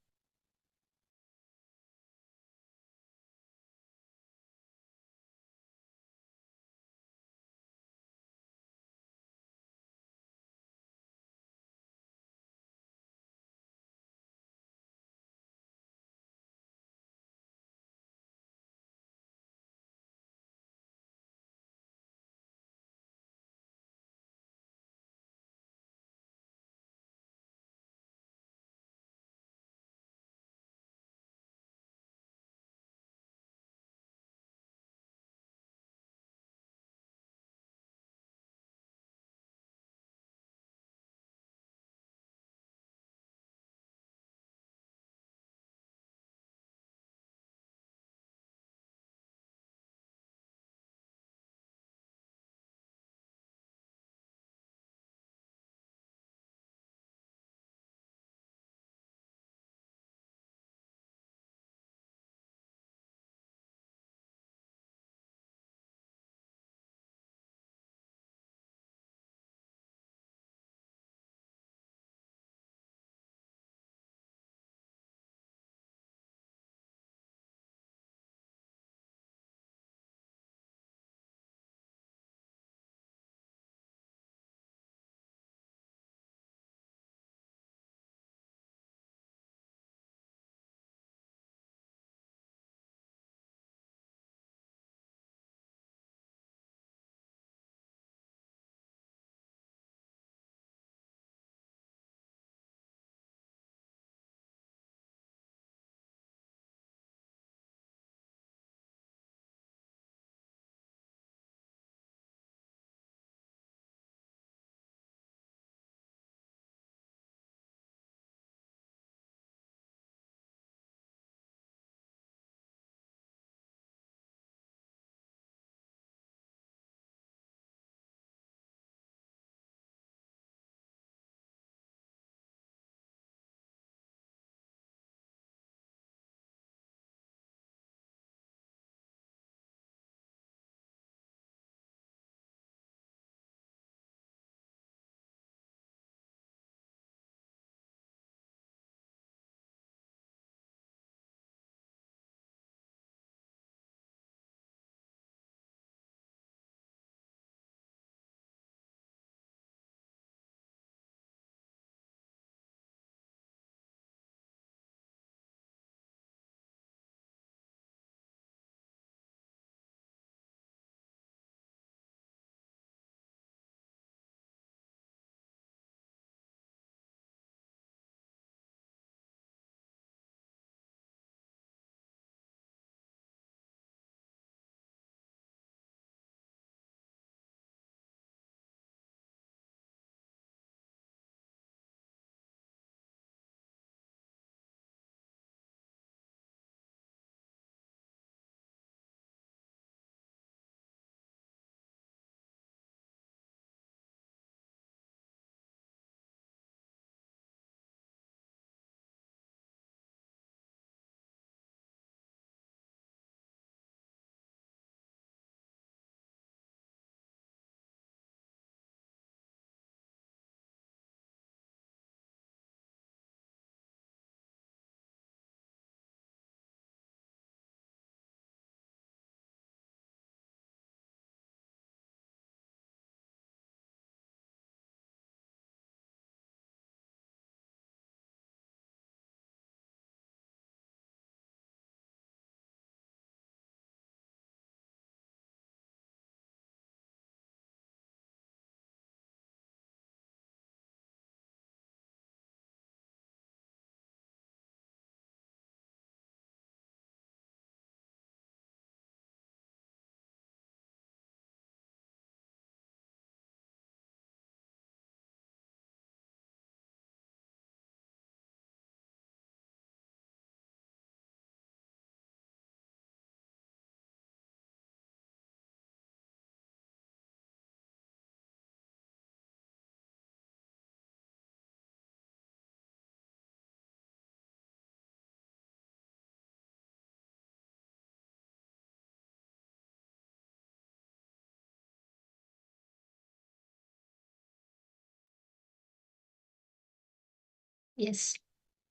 Yes.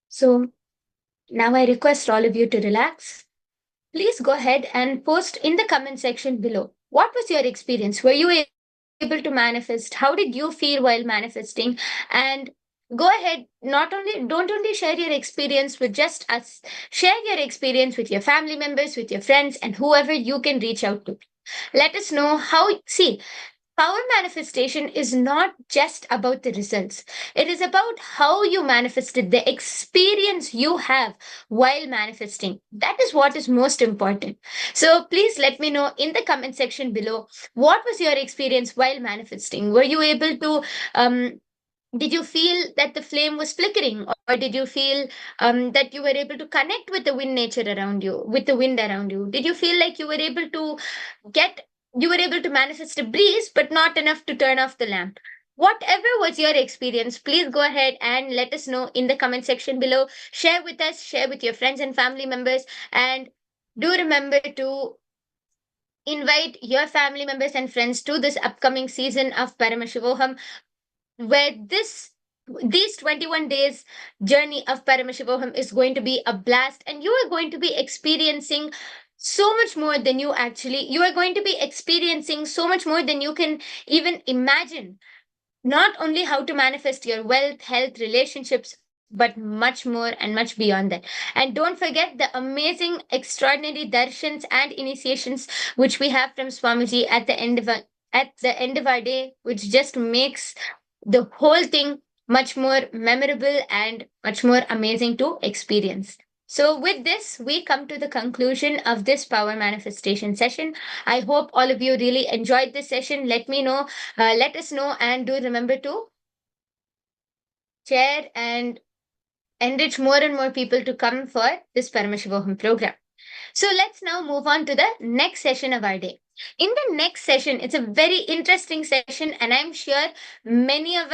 So now I request all of you to relax. Please go ahead and post in the comment section below. What was your experience? Were you able to manifest? How did you feel while manifesting? And go ahead, don't only share your experience with just us, share your experience with your family members, with your friends, and whoever you can reach out to. Let us know how. See, power manifestation is not just about the results. It is about how you manifested, the experience you have while manifesting. That is what is most important. So please let me know in the comment section below, what was your experience while manifesting? Were you able to did you feel that the flame was flickering, or did you feel that you were able to connect with the wind nature around you, with the wind around you? Did you feel like get you were able to manifest a breeze but not enough to turn off the lamp? Whatever was your experience, please go ahead and let us know in the comment section below. Share with us, share with your friends and family members, and do remember to invite your family members and friends to this upcoming season of Paramashivoham, where these 21 days journey of Paramashivoham is going to be a blast, and you are going to be experiencing so much more than you are going to be experiencing so much more than you can even imagine. Not only how to manifest your wealth, health, relationships, but much more and much beyond that. And don't forget the amazing, extraordinary darshans and initiations which we have from Swamiji at the end of our day, which just makes the whole thing much more memorable and much more amazing to experience. So, with this, we come to the conclusion of this power manifestation session. I hope all of you really enjoyed this session. Let us know, and do remember to share and enrich more and more people to come for this Paramashivoham program. So let's now move on to the next session of our day. In the next session, it's a very interesting session, and I'm sure many of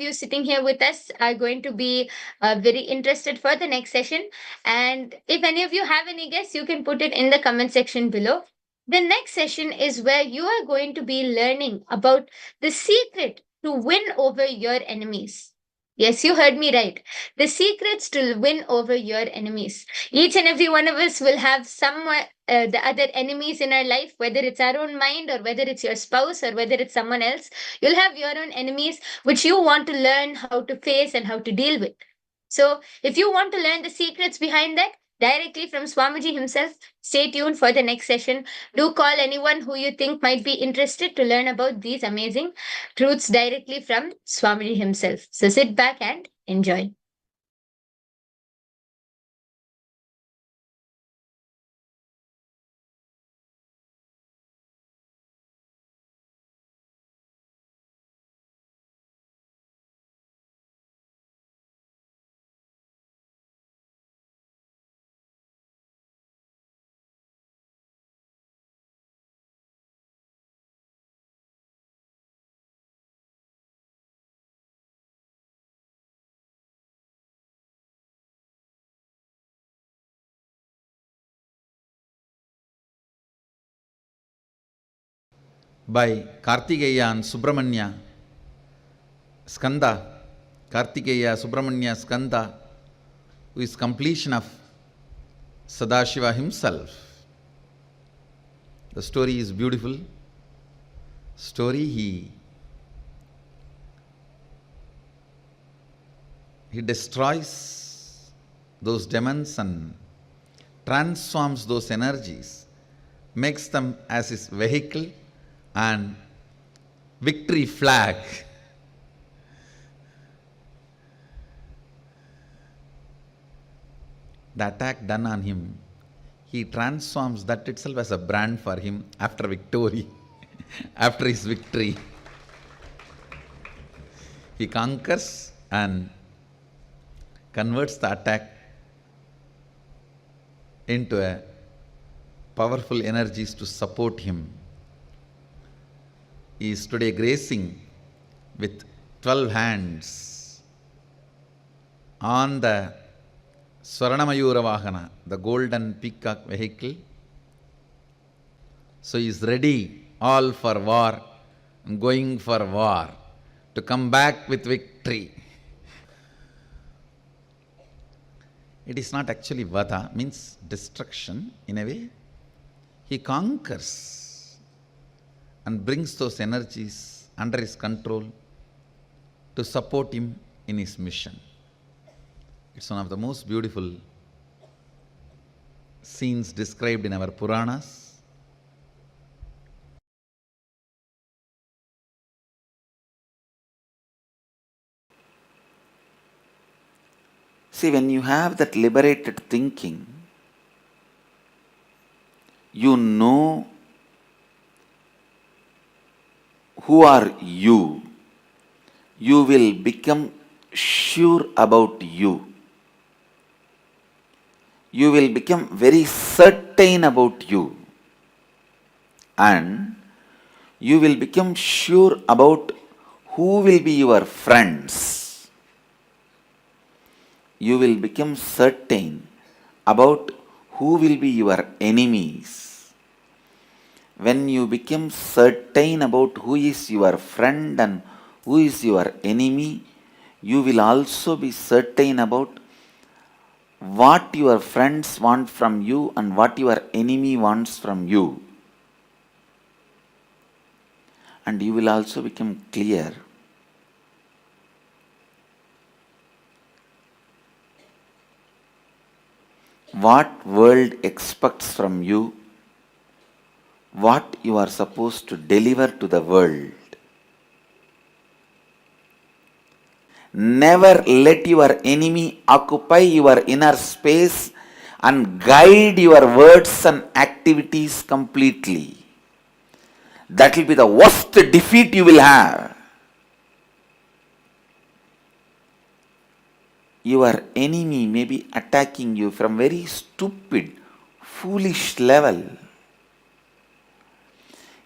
you sitting here with us are going to be very interested for the next session. And if any of you have any guess, you can put it in the comment section below. The next session is where you are going to be learning about the secret to win over your enemies. Yes, you heard me right. The secrets to win over your enemies. Each and every one of us will have the other enemies in our life, whether it's our own mind, or whether it's your spouse, or whether it's someone else. You'll have your own enemies which you want to learn how to face and how to deal with. So if you want to learn the secrets behind that directly from Swamiji himself, stay tuned for the next session. Do call anyone who you think might be interested to learn about these amazing truths directly from Swamiji himself. So sit back and enjoy. By Kartikeya and Subramanya Skanda, Kartikeya Subramanya Skanda, who is completion of Sadashiva himself. The story is beautiful. Story he destroys those demons and transforms those energies, makes them as his vehicle and victory flag. The attack done on him, he transforms that itself as a brand for him after victory, after his victory. He conquers and converts the attack into a powerful energies to support him. He is today gracing with 12 hands on the Swarnamayura Vahana, the golden peacock vehicle. So he is ready, all for war, going for war, to come back with victory. It is not actually vada, means destruction in a way. He conquers and brings those energies under his control to support him in his mission. It's one of the most beautiful scenes described in our Puranas. See, when you have that liberated thinking, you know who are you. You will become sure about you. You will become very certain about you. And you will become sure about who will be your friends. You will become certain about who will be your enemies. When you become certain about who is your friend and who is your enemy, you will also be certain about what your friends want from you and what your enemy wants from you. And you will also become clear what world expects from you, what you are supposed to deliver to the world. Never let your enemy occupy your inner space and guide your words and activities completely. That will be the worst defeat you will have. Your enemy may be attacking you from very stupid, foolish level.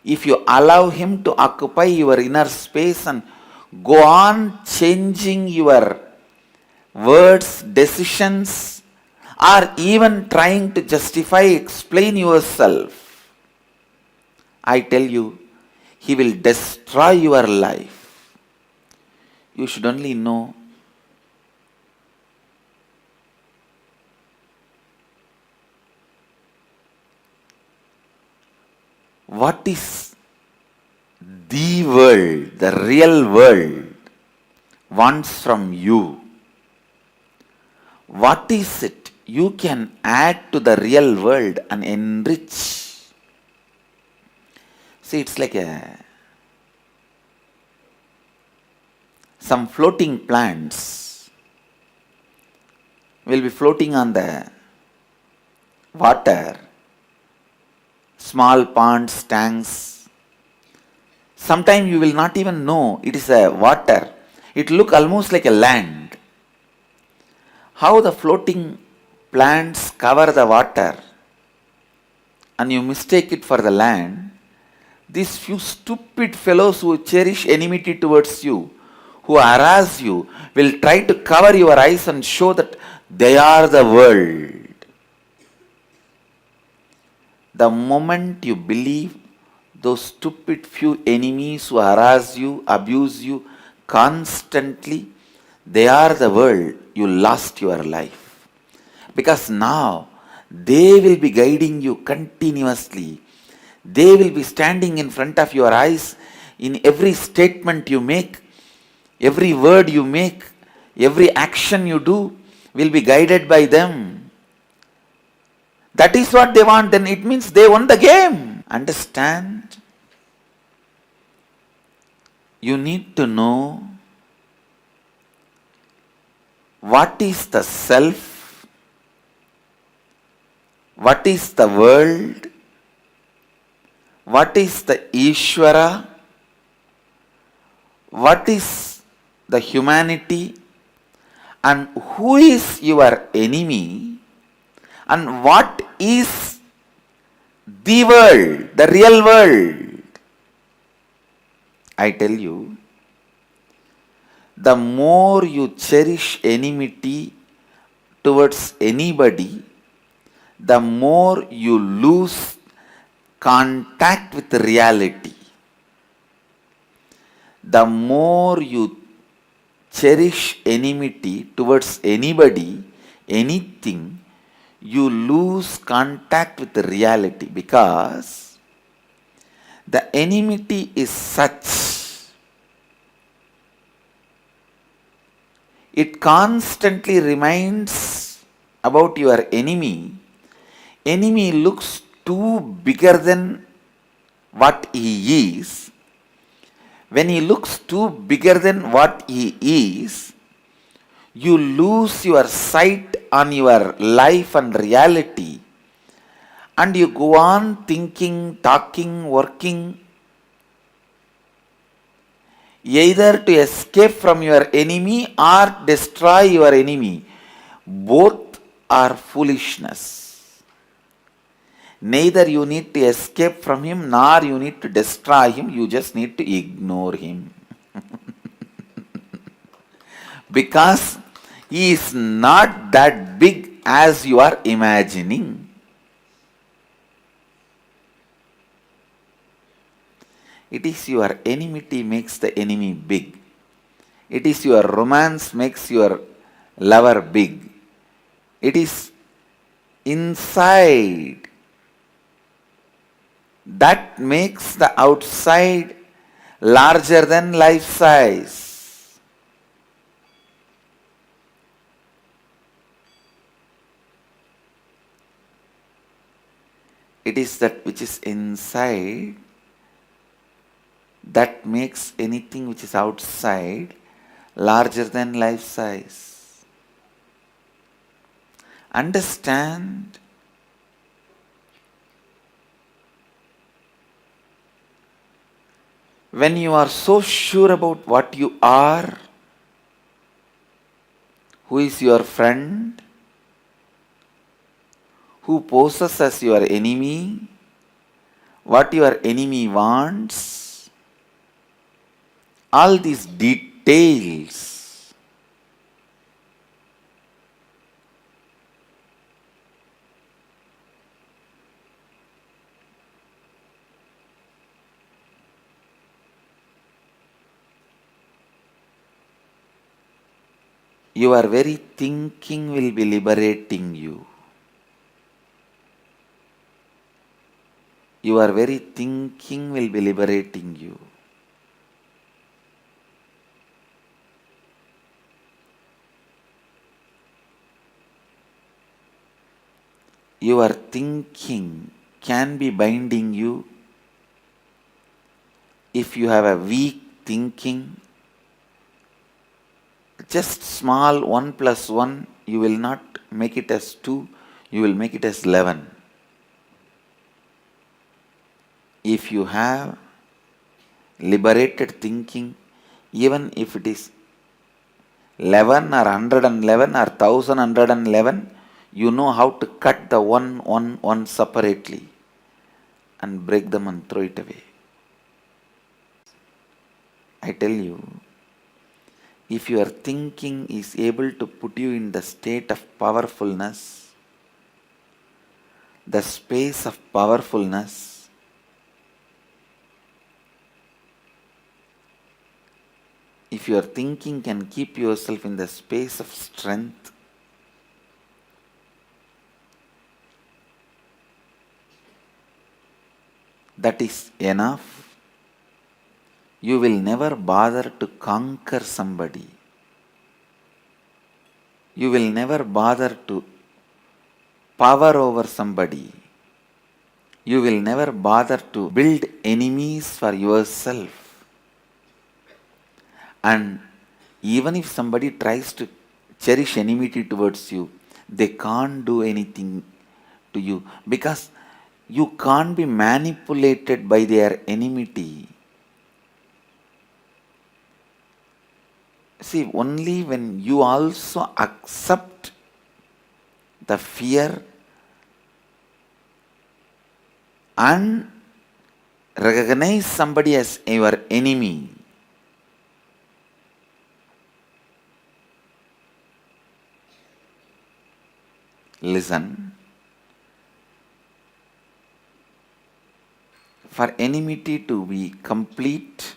If you allow him to occupy your inner space and go on changing your words, decisions, or even trying to justify, explain yourself, I tell you, he will destroy your life. You should only know what is the world, the real world, wants from you. What is it you can add to the real world and enrich? See, it's like some floating plants will be floating on the water, small ponds, tanks. Sometimes you will not even know it is a water. It look almost like a land. How the floating plants cover the water and you mistake it for the land. These few stupid fellows who cherish enmity towards you, who harass you, will try to cover your eyes and show that they are the world. The moment you believe those stupid few enemies who harass you, abuse you constantly, they are the world, you lost your life. Because now they will be guiding you continuously. They will be standing in front of your eyes in every statement you make, every word you make, every action you do will be guided by them. That is what they want, then it means they won the game. Understand? You need to know what is the self, what is the world, what is the Ishvara, what is the humanity, and who is your enemy, and what is the world, the real world. I tell you, the more you cherish enmity towards anybody, the more you lose contact with reality. The more you cherish enmity towards anybody, anything, you lose contact with the reality, because the enmity is such, it constantly reminds about your enemy. Enemy looks too bigger than what he is. When he looks too bigger than what he is, you lose your sight on your life and reality, and you go on thinking, talking, working, either to escape from your enemy or destroy your enemy. Both are foolishness. Neither you need to escape from him, nor you need to destroy him. You just need to ignore him. Because he is not that big as you are imagining. It is your enmity makes the enemy big. It is your romance makes your lover big. It is inside that makes the outside larger than life size. It is that which is inside that makes anything which is outside larger than life size. Understand, when you are so sure about what you are, who is your friend, who poses as your enemy, what your enemy wants, all these details your very thinking will be liberating you. Your very thinking will be liberating you. Your thinking can be binding you if you have a weak thinking. Just small 1 plus 1, you will not make it as 2, you will make it as 11. If you have liberated thinking, even if it is 11 or 111 or 1111, you know how to cut the 1 separately and break them and throw it away. I tell you, if your thinking is able to put you in the state of powerfulness, the space of powerfulness, if your thinking can keep yourself in the space of strength, that is enough. You will never bother to conquer somebody. You will never bother to power over somebody. You will never bother to build enemies for yourself. And even if somebody tries to cherish enmity towards you, they can't do anything to you, because you can't be manipulated by their enmity. See, only when you also accept the fear and recognize somebody as your enemy, listen, for enmity to be complete,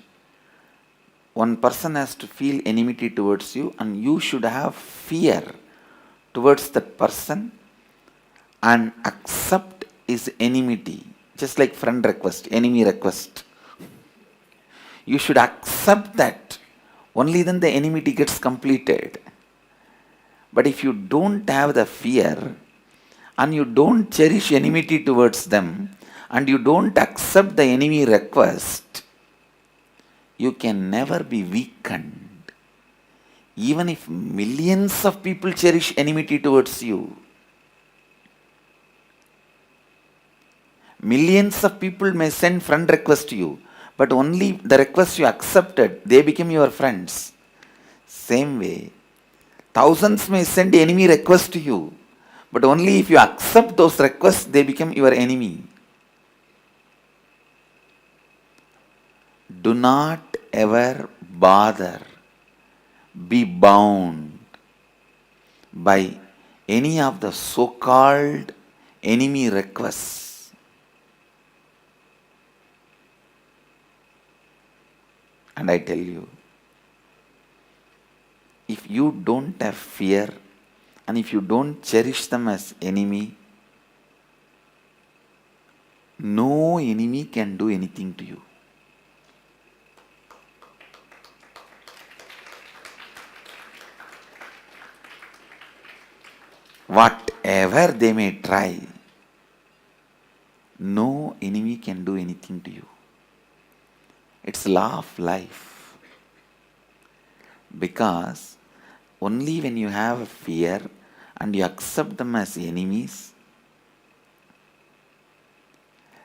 one person has to feel enmity towards you, and you should have fear towards that person and accept his enmity. Just like friend request, enemy request. You should accept that. Only then the enmity gets completed. But if you don't have the fear and you don't cherish enmity towards them and you don't accept the enemy request, you can never be weakened. Even if millions of people cherish enmity towards you, millions of people may send friend request to you, but only the request you accepted, they become your friends. Same way, thousands may send enemy request to you, but only if you accept those requests, they become your enemy. Do not ever bother, be bound by any of the so-called enemy requests. And I tell you, if you don't have fear and if you don't cherish them as enemy, no enemy can do anything to you. Whatever they may try, no enemy can do anything to you. It's law of life. Because only when you have fear and you accept them as enemies,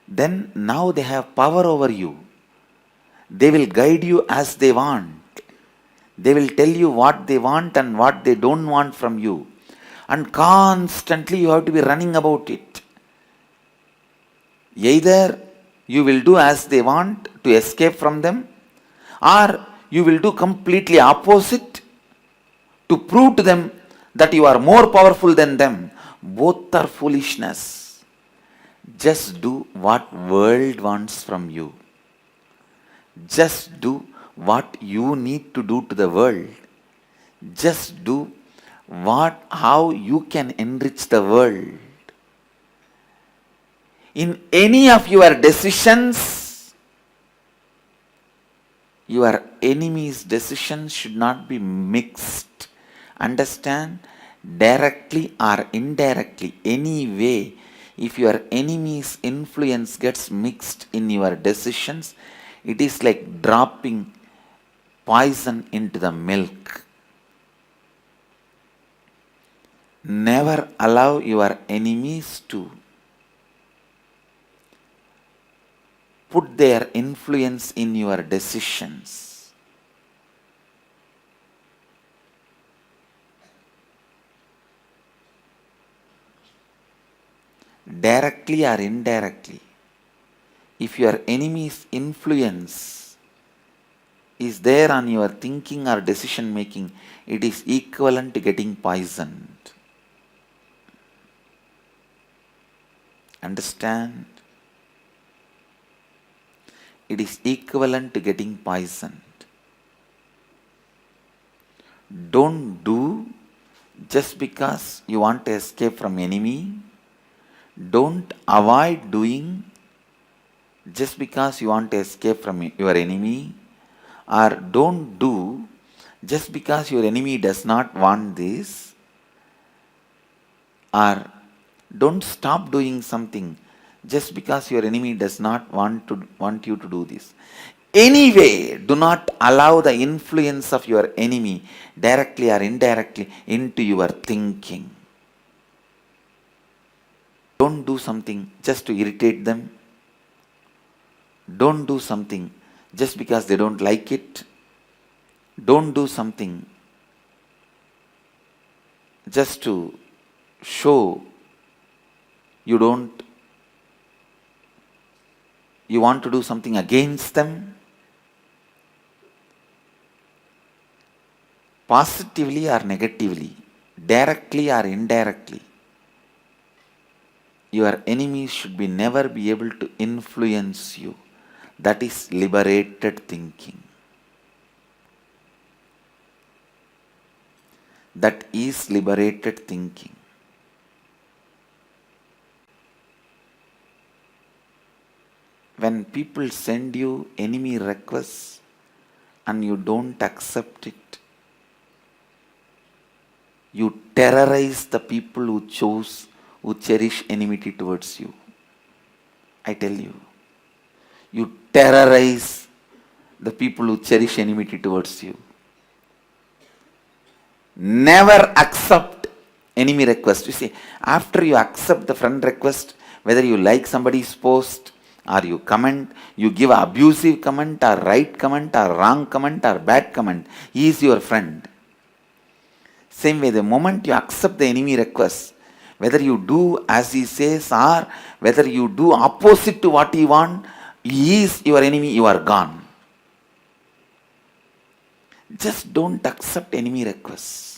then now they have power over you. They will guide you as they want. They will tell you what they want and what they don't want from you. And constantly you have to be running about it. Either you will do as they want to escape from them, or you will do completely opposite to prove to them that you are more powerful than them. Both are foolishness. Just do what world wants from you. Just do what you need to do to the world. Just do how you can enrich the world. In any of your decisions, your enemy's decisions should not be mixed. Understand? Directly or indirectly, any way, if your enemy's influence gets mixed in your decisions, it is like dropping poison into the milk. Never allow your enemies to put their influence in your decisions. Directly or indirectly, if your enemy's influence is there on your thinking or decision making, it is equivalent to getting poisoned. Understand? It is equivalent to getting poisoned. Don't do just because you want to escape from enemy. Don't avoid doing just because you want to escape from your enemy. Or don't do just because your enemy does not want this. Or don't stop doing something just because your enemy does not want you to do this. Anyway, do not allow the influence of your enemy directly or indirectly into your thinking. Don't do something just to irritate them. Don't do something just because they don't like it. Don't do something just to show you want to do something against them. Positively or negatively, directly or indirectly, your enemies should never be able to influence you. That is liberated thinking. That is liberated thinking. When people send you enemy requests and you don't accept it, you terrorize the people who cherish enmity towards you. I tell you, you terrorize the people who cherish enmity towards you. Never accept enemy request. You see, after you accept the friend request, whether you like somebody's post or you comment, you give an abusive comment or right comment or wrong comment or bad comment, he is your friend. Same way, the moment you accept the enemy request, whether you do as he says or whether you do opposite to what he wants, he is your enemy, you are gone. Just don't accept enemy requests.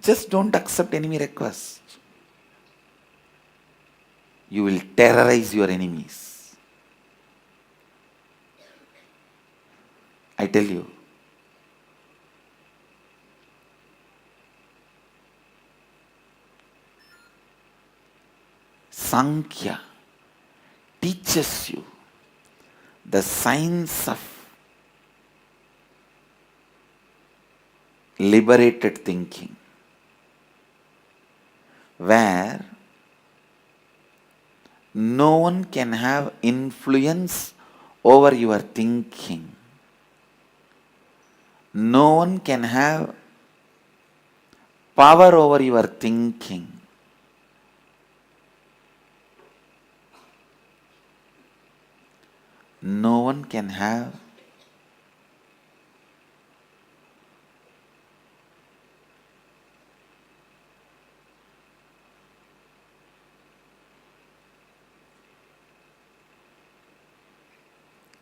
Just don't accept enemy requests. You will terrorize your enemies. I tell you. Sankhya teaches you the science of liberated thinking, where no one can have influence over your thinking. No one can have power over your thinking. No one can have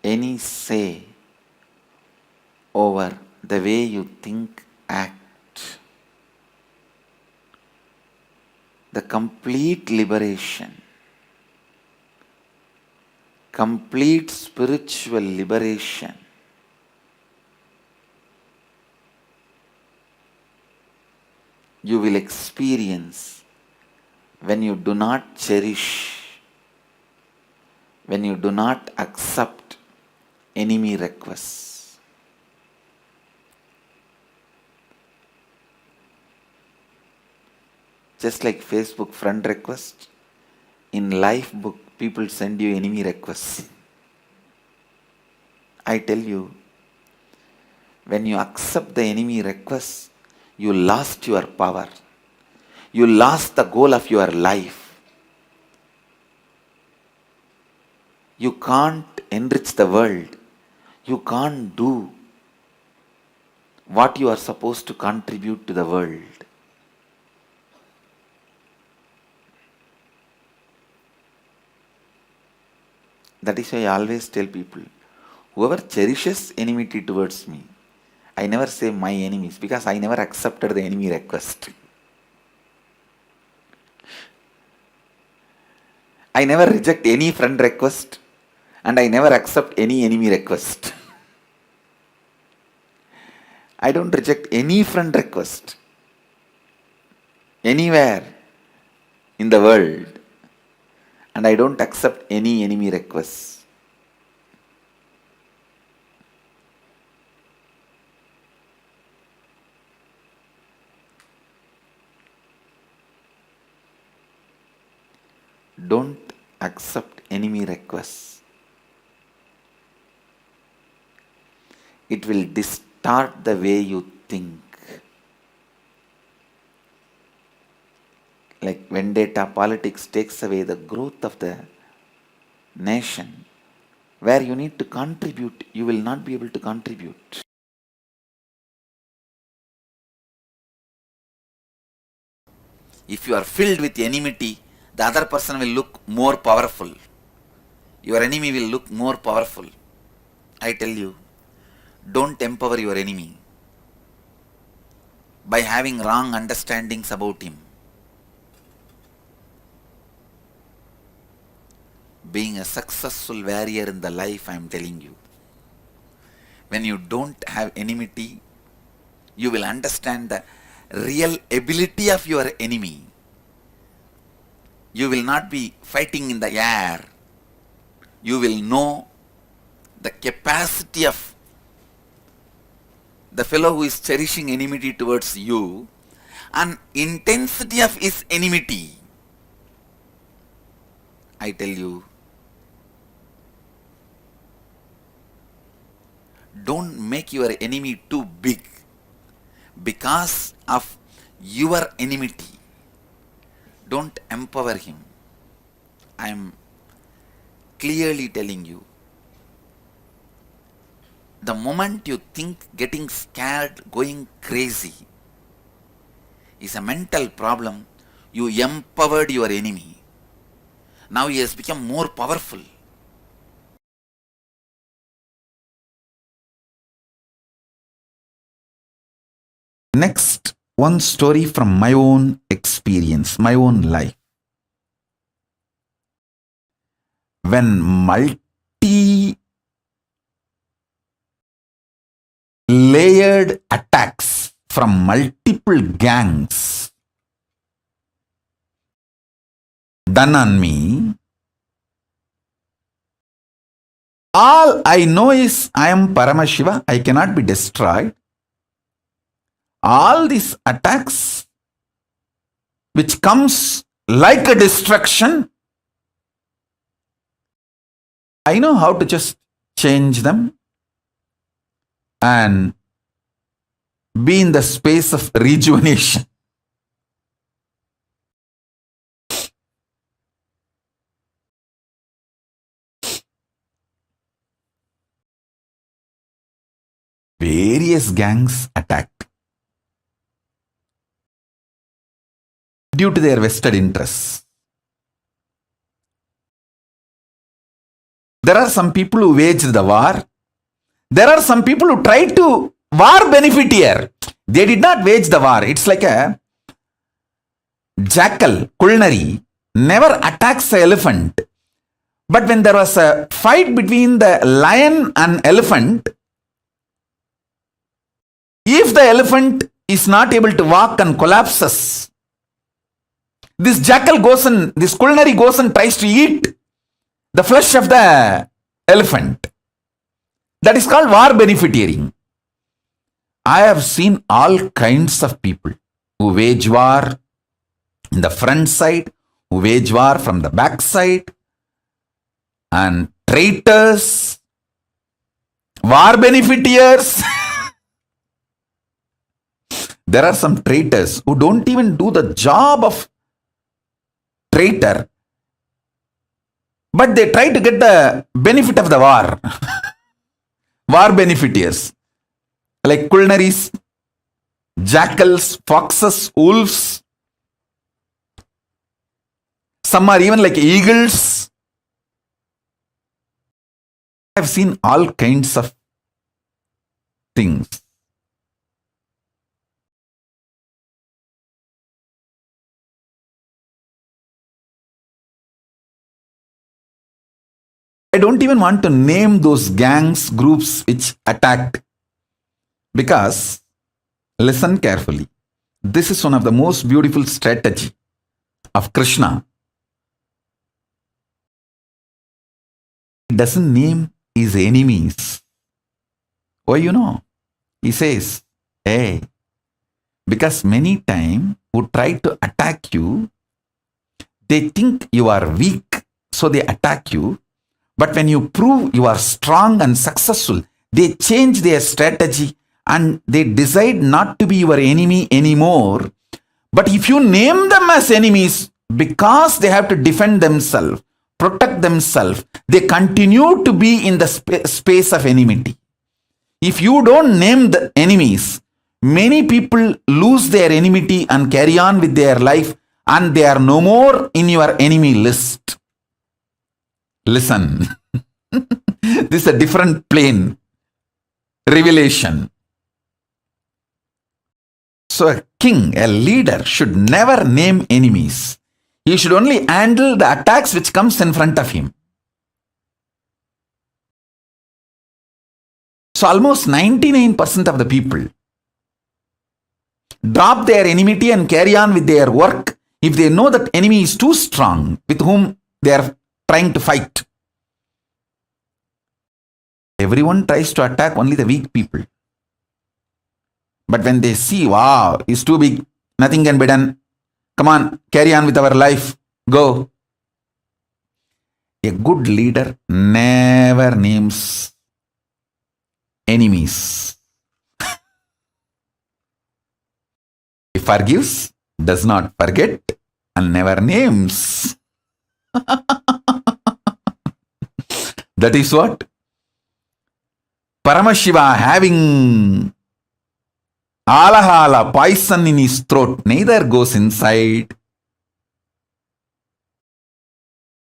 any say over the way you think, act. The complete liberation, complete spiritual liberation you will experience when you do not cherish, when you do not accept enemy requests. Just like Facebook friend request, in life book people send you enemy requests. I tell you, when you accept the enemy requests, you lost your power. You lost the goal of your life. You can't enrich the world. You can't do what you are supposed to contribute to the world. That is why I always tell people, whoever cherishes enmity towards me, I never say my enemies, because I never accepted the enemy request. I never reject any friend request and I never accept any enemy request. I don't reject any friend request anywhere in the world, and I don't accept any enemy requests. Don't accept enemy requests. It will distort the way you think. Like vendetta politics takes away the growth of the nation. Where you need to contribute, you will not be able to contribute. If you are filled with enmity, the other person will look more powerful. Your enemy will look more powerful. I tell you, don't empower your enemy by having wrong understandings about him. Being a successful warrior in the life, I am telling you, when you don't have enmity, you will understand the real ability of your enemy. You will not be fighting in the air. You will know the capacity of the fellow who is cherishing enmity towards you and intensity of his enmity. I tell you, don't make your enemy too big because of your enmity. Don't empower him. I am clearly telling you. The moment you think getting scared, going crazy is a mental problem, you empowered your enemy. Now he has become more powerful. Next, one story from my own experience, my own life. When multi-layered attacks from multiple gangs done on me, all I know is I am Paramashiva, I cannot be destroyed. All these attacks which comes like a destruction, I know how to just change them and be in the space of rejuvenation. Various gangs attacked due to their vested interests. There are some people who waged the war. There are some people who tried to war beneficiary. They did not wage the war. It's like a jackal, culinary, never attacks the elephant. But when there was a fight between the lion and elephant, if the elephant is not able to walk and collapses, this jackal goes and, this culinary goes and tries to eat the flesh of the elephant. That is called war beneficiating. I have seen all kinds of people who wage war in the front side, who wage war from the back side, and traitors, war beneficiaries. There are some traitors who don't even do the job of traitor, but they try to get the benefit of the war. War beneficiaries, like culinaries, jackals, foxes, wolves. Some are even like eagles. I've seen all kinds of things. I don't even want to name those gangs, groups which attacked, because, listen carefully, this is one of the most beautiful strategy of Krishna. He doesn't name his enemies. Why you know? He says, hey, because many times who try to attack you, they think you are weak, so they attack you. But when you prove you are strong and successful, they change their strategy and they decide not to be your enemy anymore. But if you name them as enemies, because they have to defend themselves, protect themselves, they continue to be in the space of enmity. If you don't name the enemies, many people lose their enmity and carry on with their life, and they are no more in your enemy list. Listen, this is a different plane. Revelation. So a king, a leader should never name enemies. He should only handle the attacks which comes in front of him. So almost 99% of the people drop their enmity and carry on with their work if they know that enemy is too strong with whom they are trying to fight. Everyone tries to attack only the weak people. But when they see, wow, he's too big, nothing can be done. Come on, carry on with our life. Go. A good leader never names enemies. He forgives, does not forget, and never names. That is what Paramashiva, having alahala poison in his throat, neither goes inside.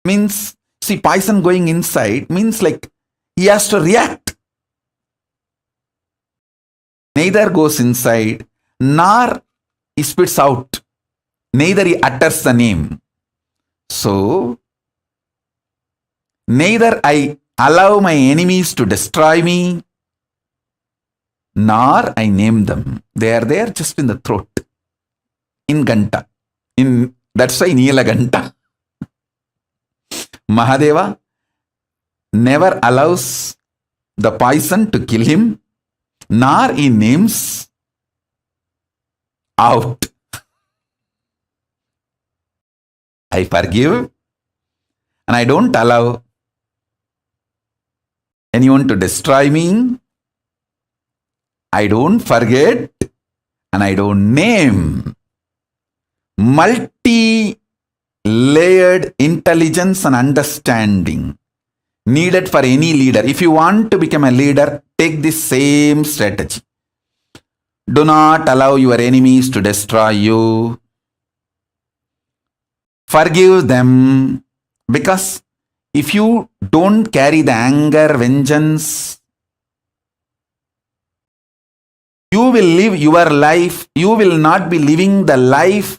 Means, see, poison going inside means like he has to react. Neither goes inside, nor he spits out, neither he utters the name. So, neither I allow my enemies to destroy me, nor I name them. They are there just in the throat, in Ganta. That's why Neela Ganta. Mahadeva never allows the poison to kill him, nor he names out. I forgive and I don't allow anyone to destroy me. I don't forget and I don't name. Multi-layered intelligence and understanding needed for any leader. If you want to become a leader, take this same strategy. Do not allow your enemies to destroy you. Forgive them, because if you don't carry the anger, vengeance, you will live your life. You will not be living the life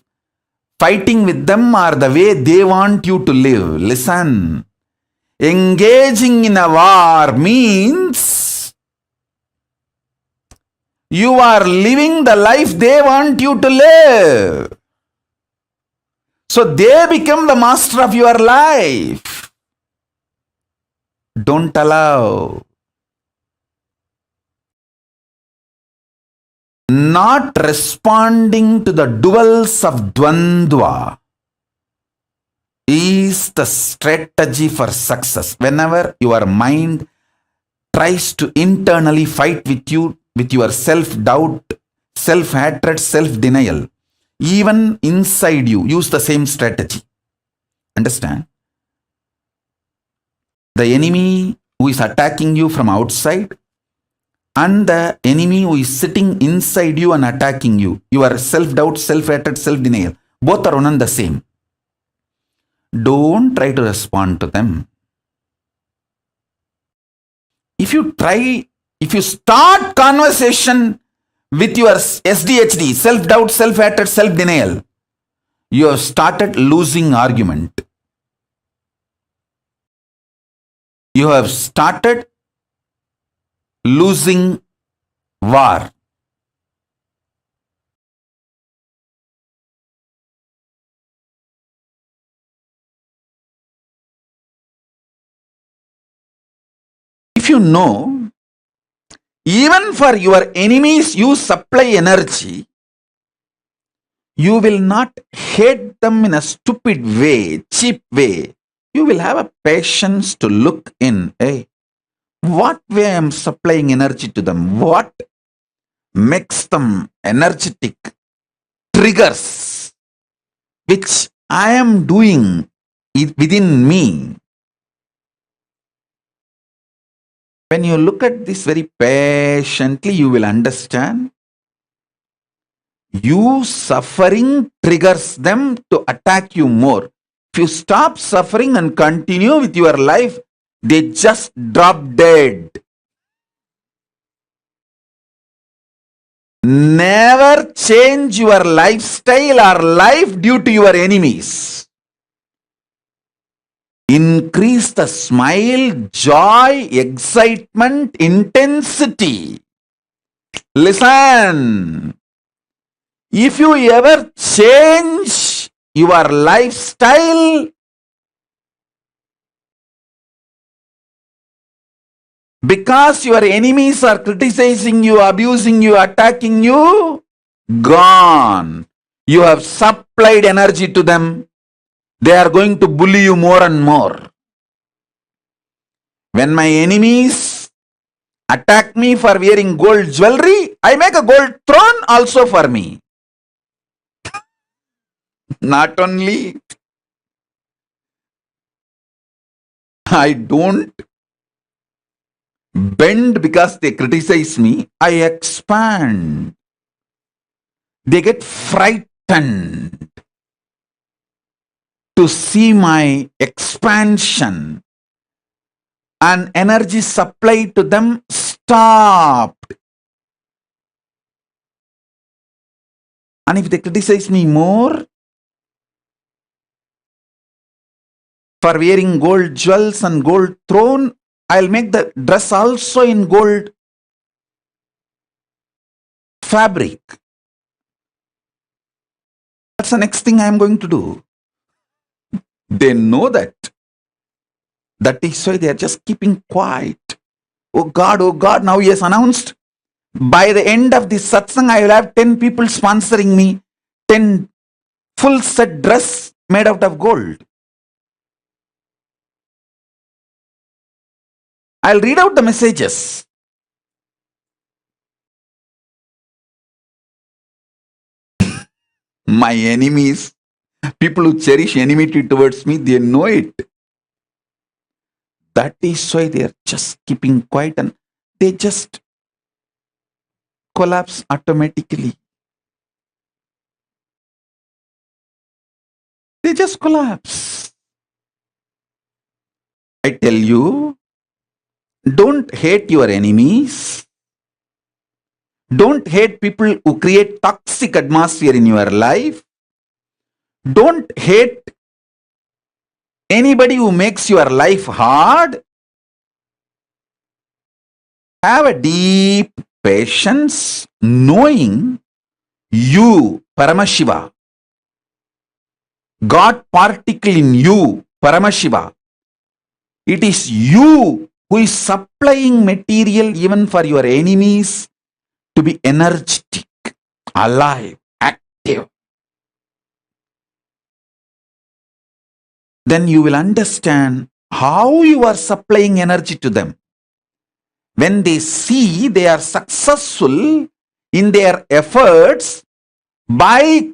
fighting with them or the way they want you to live. Listen, engaging in a war means you are living the life they want you to live. So they become the master of your life. Don't allow. Not responding to the duels of Dvandva is the strategy for success. Whenever your mind tries to internally fight with you, with your self-doubt, self-hatred, self-denial, even inside you, use the same strategy. Understand? The enemy who is attacking you from outside and the enemy who is sitting inside you and attacking you, your self-doubt, self-hatred, self-denial, both are one and the same. Don't try to respond to them. If you start conversation with your SDHD, self-doubt, self-hatred, self-denial, you have started losing argument. You have started losing war. If you know, even for your enemies you supply energy, you will not hate them in a stupid way, cheap way. You will have a patience to look in. Hey, what way I am supplying energy to them? What makes them energetic? Triggers which I am doing within me. When you look at this very patiently, you will understand. You suffering triggers them to attack you more. If you stop suffering and continue with your life, they just drop dead. Never change your lifestyle or life due to your enemies. increase the smile, joy, excitement, intensity. Listen. If you ever change your lifestyle because your enemies are criticizing you, abusing you, attacking you, gone. You have supplied energy to them. They are going to bully you more and more. When my enemies attack me for wearing gold jewelry, I make a gold throne also for me. Not only I don't bend because they criticize me, I expand. They get frightened to see my expansion, and energy supply to them stopped. And if they criticize me more for wearing gold jewels and gold throne, I'll make the dress also in gold fabric. That's the next thing I'm going to do. They know that. That is why they are just keeping quiet. Oh God, now he has announced. By the end of this satsang, I will have 10 people sponsoring me. 10 full set dress made out of gold. I'll read out the messages. My enemies, people who cherish enmity towards me, they know it. That is why they are just keeping quiet and they just collapse automatically. They just collapse. I tell you, don't hate your enemies. Don't hate people who create toxic atmosphere in your life. Don't hate anybody who makes your life hard. Have a deep patience, knowing you, Paramashiva, God particle in you, Paramashiva. It is you who is supplying material even for your enemies to be energetic, alive, active. Then you will understand how you are supplying energy to them. When they see they are successful in their efforts by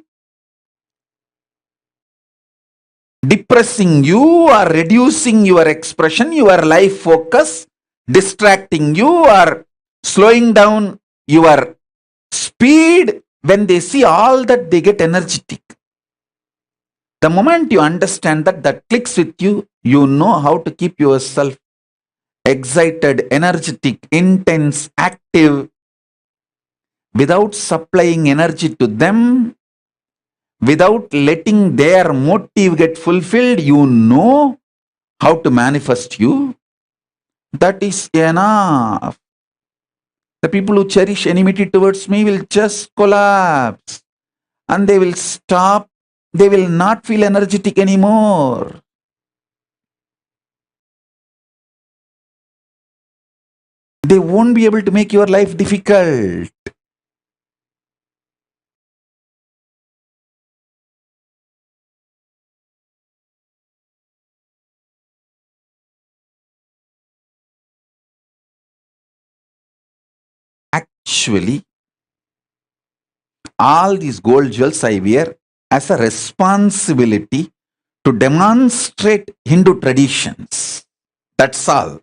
depressing you or reducing your expression, your life focus, distracting you or slowing down your speed, when they see all that, they get energetic. The moment you understand that, that clicks with you, you know how to keep yourself excited, energetic, intense, active, without supplying energy to them, without letting their motive get fulfilled. You know how to manifest you. That is enough. The people who cherish enmity towards me will just collapse and they will stop. They will not feel energetic anymore. They won't be able to make your life difficult. Actually, all these gold jewels I wear as a responsibility to demonstrate Hindu traditions. That's all.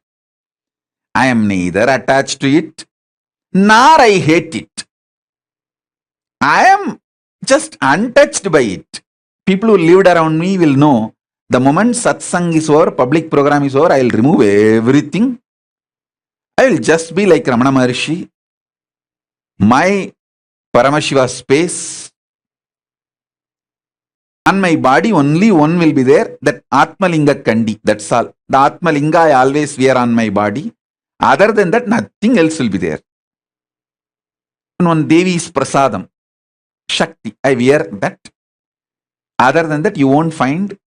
I am neither attached to it, nor I hate it. I am just untouched by it. People who lived around me will know the moment satsang is over, public program is over, I will remove everything. I will just be like Ramana Maharshi, my Paramashiva space, On my body, only one will be there, that Atmalinga Kandi. That's all. The Atmalinga I always wear on my body. Other than that, nothing else will be there. And one Devi's Prasadam, Shakti, I wear that. Other than that, you won't find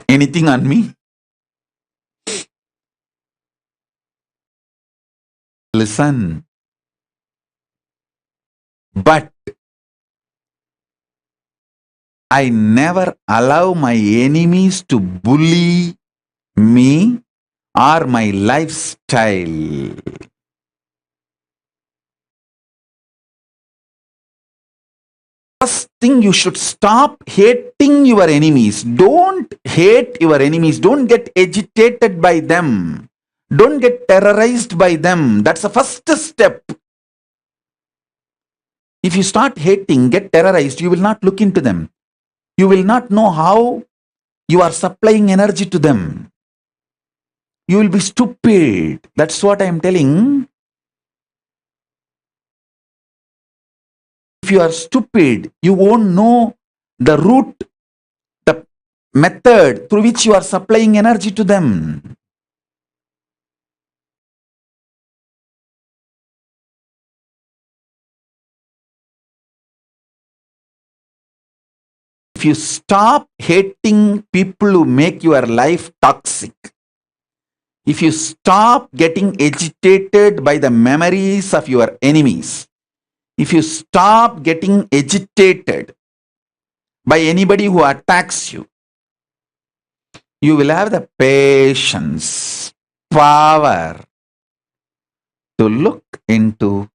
anything on me. Listen. But I never allow my enemies to bully me or my lifestyle. First thing, you should stop hating your enemies. Don't hate your enemies. Don't get agitated by them. Don't get terrorized by them. That's the first step. If you start hating, get terrorized, you will not look into them. You will not know how you are supplying energy to them. You will be stupid. That's what I am telling. If you are stupid, you won't know the route, the method through which you are supplying energy to them. If you stop hating people who make your life toxic, if you stop getting agitated by the memories of your enemies, if you stop getting agitated by anybody who attacks you, you will have the patience, power to look into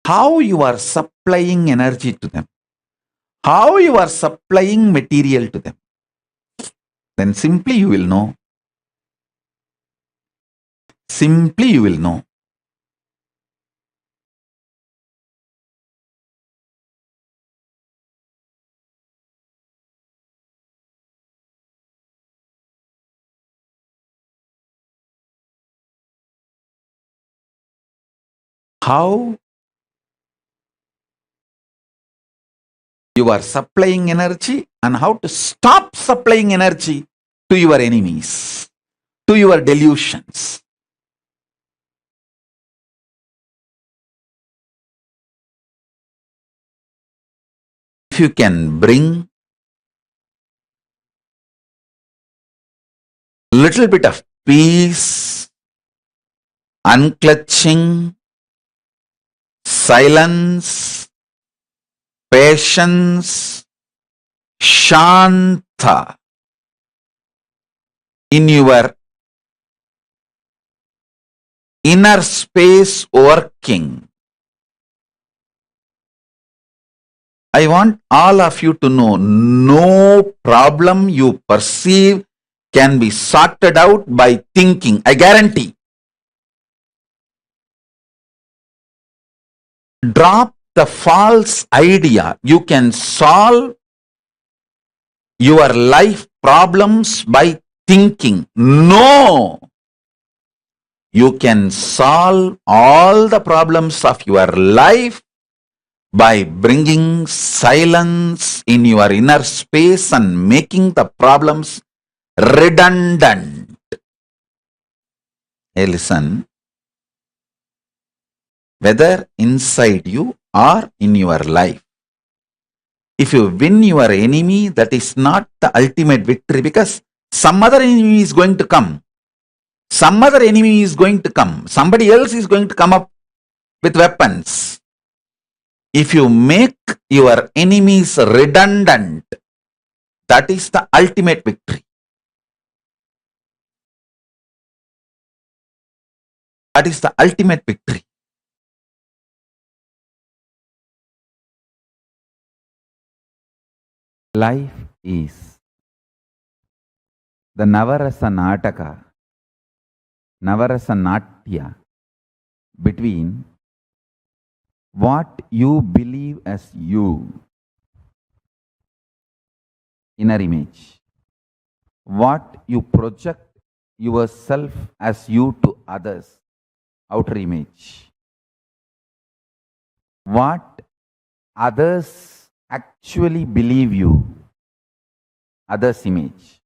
how you are supplying energy to them, how you are supplying material to them. Then simply you will know. Simply you will know. How you are supplying energy and how to stop supplying energy to your enemies, to your delusions. If you can bring little bit of peace, unclutching, silence, patience, shanta in your inner space working. I want all of you to know, no problem you perceive can be sorted out by thinking. I guarantee. Drop the false idea. You can solve your life problems by thinking. No! You can solve all the problems of your life by bringing silence in your inner space and making the problems redundant. Hey, listen. Whether inside you or in your life, if you win your enemy, that is not the ultimate victory, because some other enemy is going to come. Some other enemy is going to come. Somebody else is going to come up with weapons. If you make your enemies redundant, that is the ultimate victory. That is the ultimate victory. Life is the Navarasa Nataka, Navarasa Natya, between what you believe as you, inner image, what you project yourself as you to others, outer image, what others actually believe you, others' image.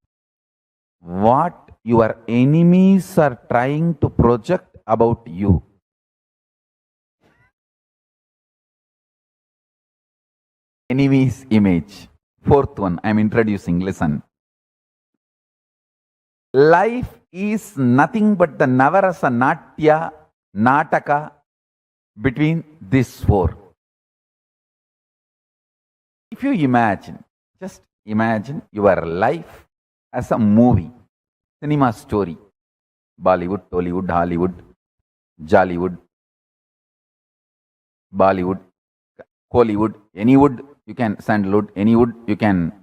What your enemies are trying to project about you. Enemy's image. Fourth one, I am introducing, listen. Life is nothing but the Navarasa Natya, Nataka between these four. If you imagine, just imagine your life as a movie, cinema story. Bollywood, Tollywood, Hollywood, Jollywood, Bollywood, Hollywood, any wood, you can sandalwood, any wood, you can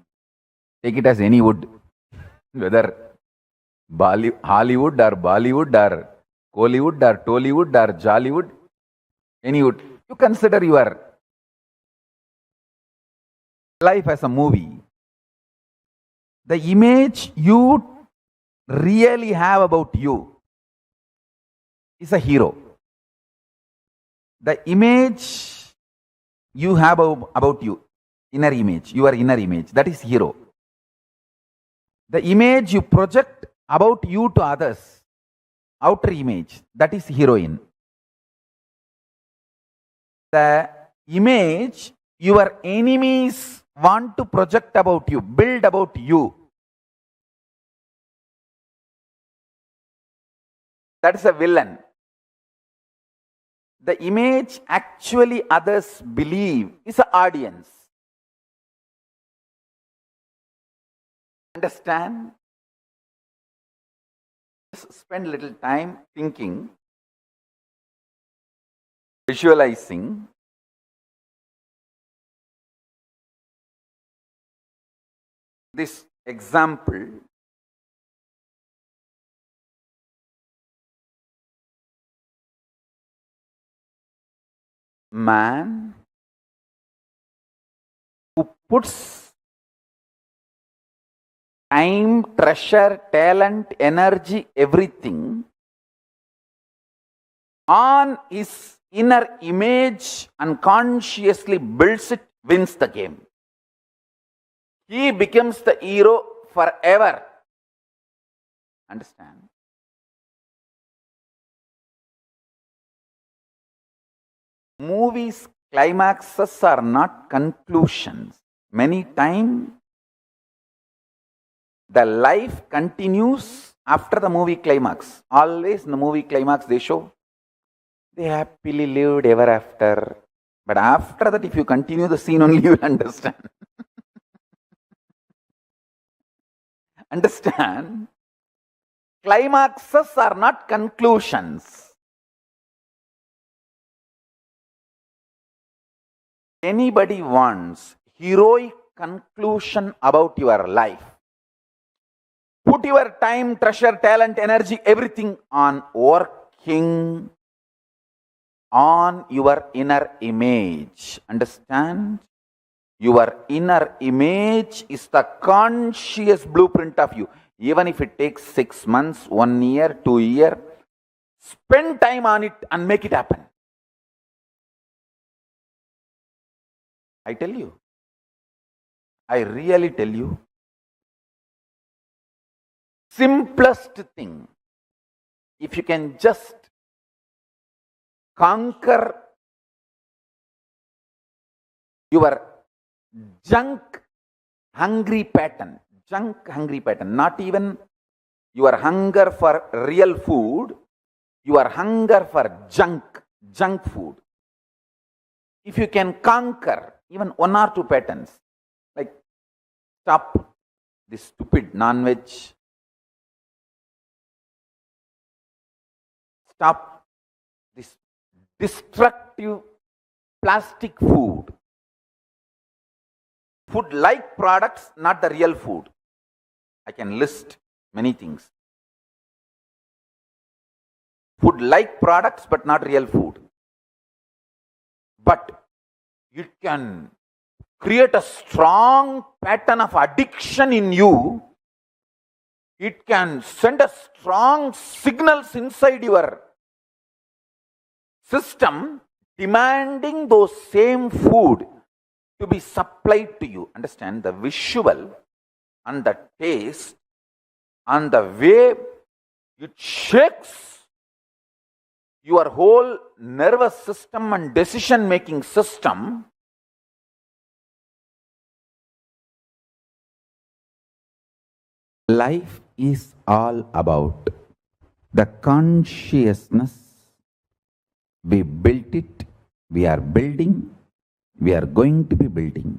take it as any wood. Whether Hollywood or Bollywood or Hollywood or Tollywood or Jollywood, any wood. You consider your life as a movie. The image you really have about you is a hero. The image you have about you, inner image, your inner image, that is hero. The image you project about you to others, outer image, that is heroine. The image your enemies want to project about you, build about you, that is a villain. The image actually others believe is an audience. Understand? Just spend a little time thinking, visualizing. This example. Man who puts time, treasure, talent, energy, everything on his inner image and consciously builds it, wins the game. He becomes the hero forever. Understand? Movies' climaxes are not conclusions. Many times, the life continues after the movie climax. Always in the movie climax they show they happily lived ever after. But after that, if you continue the scene only, you will understand. Understand? Climaxes are not conclusions. Anybody wants heroic conclusion about your life, put your time, treasure, talent, energy, everything on working on your inner image. Understand? Your inner image is the conscious blueprint of you. Even if it takes 6 months, 1 year, 2 years, spend time on it and make it happen. I tell you, I really tell you, simplest thing, if you can just conquer your junk hungry pattern, not even your hunger for real food, your hunger for junk food. If you can conquer even 1 or 2 patterns, like stop this stupid non-veg, stop this destructive plastic food, food-like products, not the real food. I can list many things. Food-like products, but not real food. But it can create a strong pattern of addiction in you. It can send a strong signals inside your system demanding those same food. to be supplied to you. Understand, the visual and the taste and the way it shakes your whole nervous system and decision making system. Life is all about the consciousness. We built it, we are building, we are going to be building.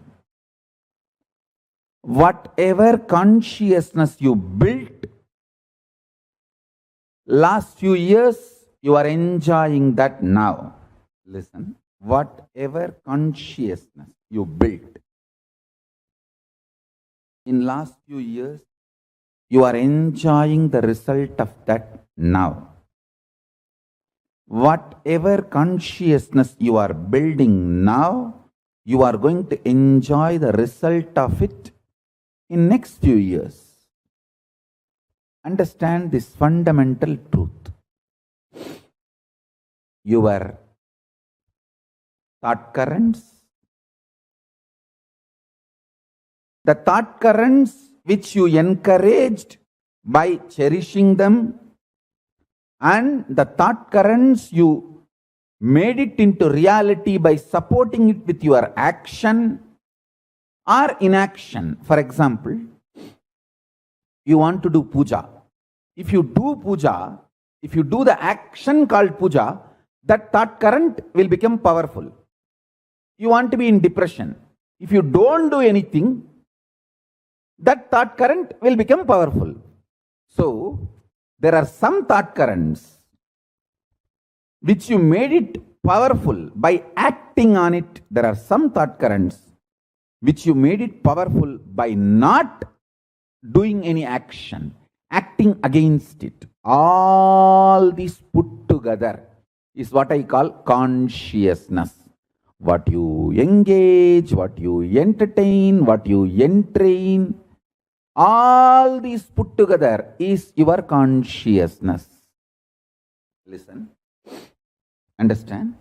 Whatever consciousness you built, last few years, you are enjoying that now. Listen, whatever consciousness you built in last few years, you are enjoying the result of that now. Whatever consciousness you are building now, you are going to enjoy the result of it in next few years. Understand this fundamental truth. Your thought currents, the thought currents which you encouraged by cherishing them, and the thought currents you made it into reality by supporting it with your action or inaction. For example, you want to do puja. If you do puja, if you do the action called puja, that thought current will become powerful. You want to be in depression. If you don't do anything, that thought current will become powerful. So, there are some thought currents which you made it powerful by acting on it. There are some thought currents which you made it powerful by not doing any action, acting against it. All these put together is what I call consciousness. What you engage, what you entertain, what you entrain, all these put together is your consciousness. Listen. Understand?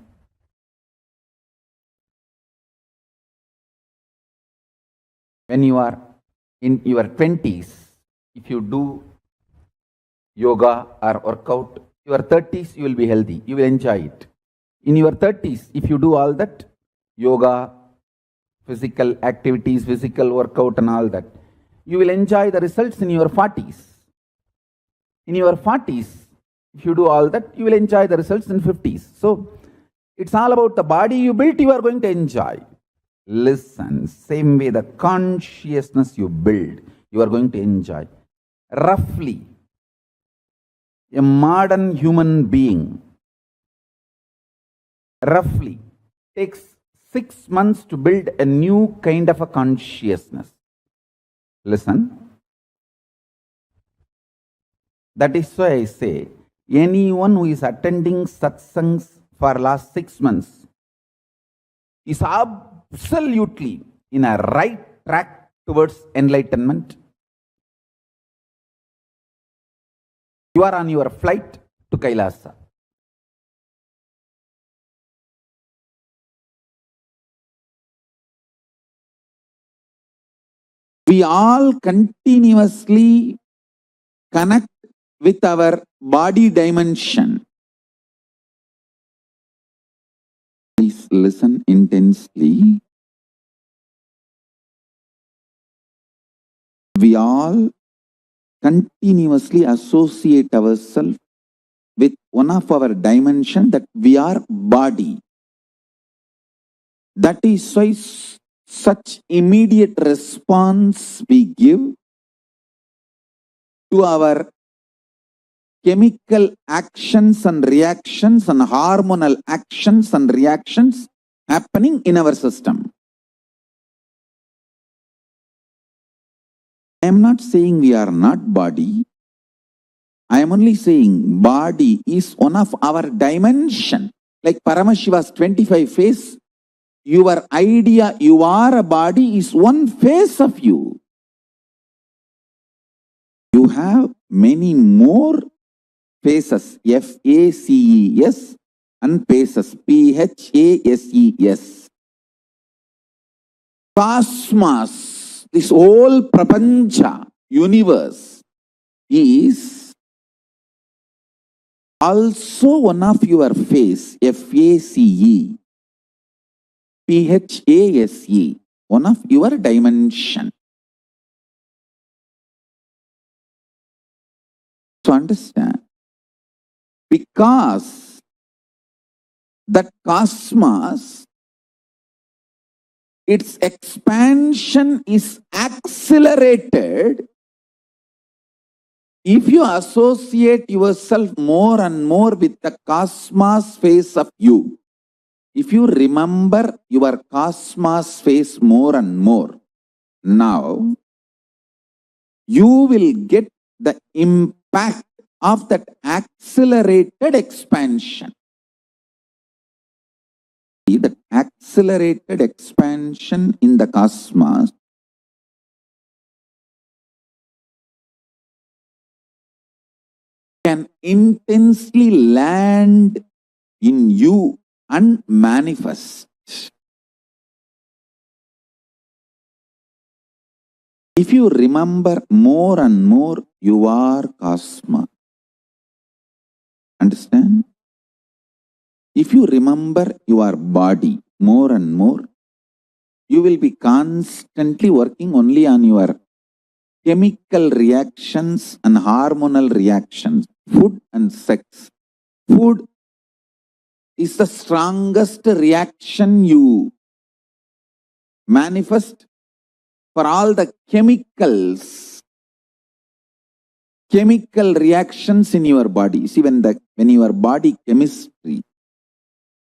When you are in your 20s, if you do yoga or workout, your 30s you will be healthy, you will enjoy it. In your 30s, if you do all that, yoga, physical activities, physical workout and all that, you will enjoy the results in your 40s. In your 40s, if you do all that, you will enjoy the results in 50s. So, it's all about the body you built, you are going to enjoy. Listen, same way the consciousness you build, you are going to enjoy. Roughly, a modern human being roughly takes 6 months to build a new kind of a consciousness. Listen. That is why I say, anyone who is attending satsangs for last 6 months is absolutely in a right track towards enlightenment. You are on your flight to Kailasa. We all continuously connect with our body dimension. Please listen intensely. We all continuously associate ourselves with one of our dimension, that we are body. That is why such immediate response we give to our chemical actions and reactions and hormonal actions and reactions happening in our system. I am not saying we are not body. I am only saying body is one of our dimension. Like Paramashiva's 25 face, your idea you are a body is one face of you. You have many more faces, F-A-C-E-S, and paces, P-H-A-S-E-S. cosmos, this whole prapancha, universe, is also one of your face, F-A-C-E, P-H-A-S-E, one of your dimension. So understand, because that cosmos, its expansion is accelerated if you associate yourself more and more with the cosmos phase of you. If you remember your cosmos phase more and more, now you will get the impact of that accelerated expansion. That accelerated expansion in the cosmos can intensely land in you and manifest. If you remember more and more, you are cosmos. Understand? If you remember your body more and more, you will be constantly working only on your chemical reactions and hormonal reactions, food and sex. Food is the strongest reaction you manifest for all the chemical reactions in your body. See, when your body chemistry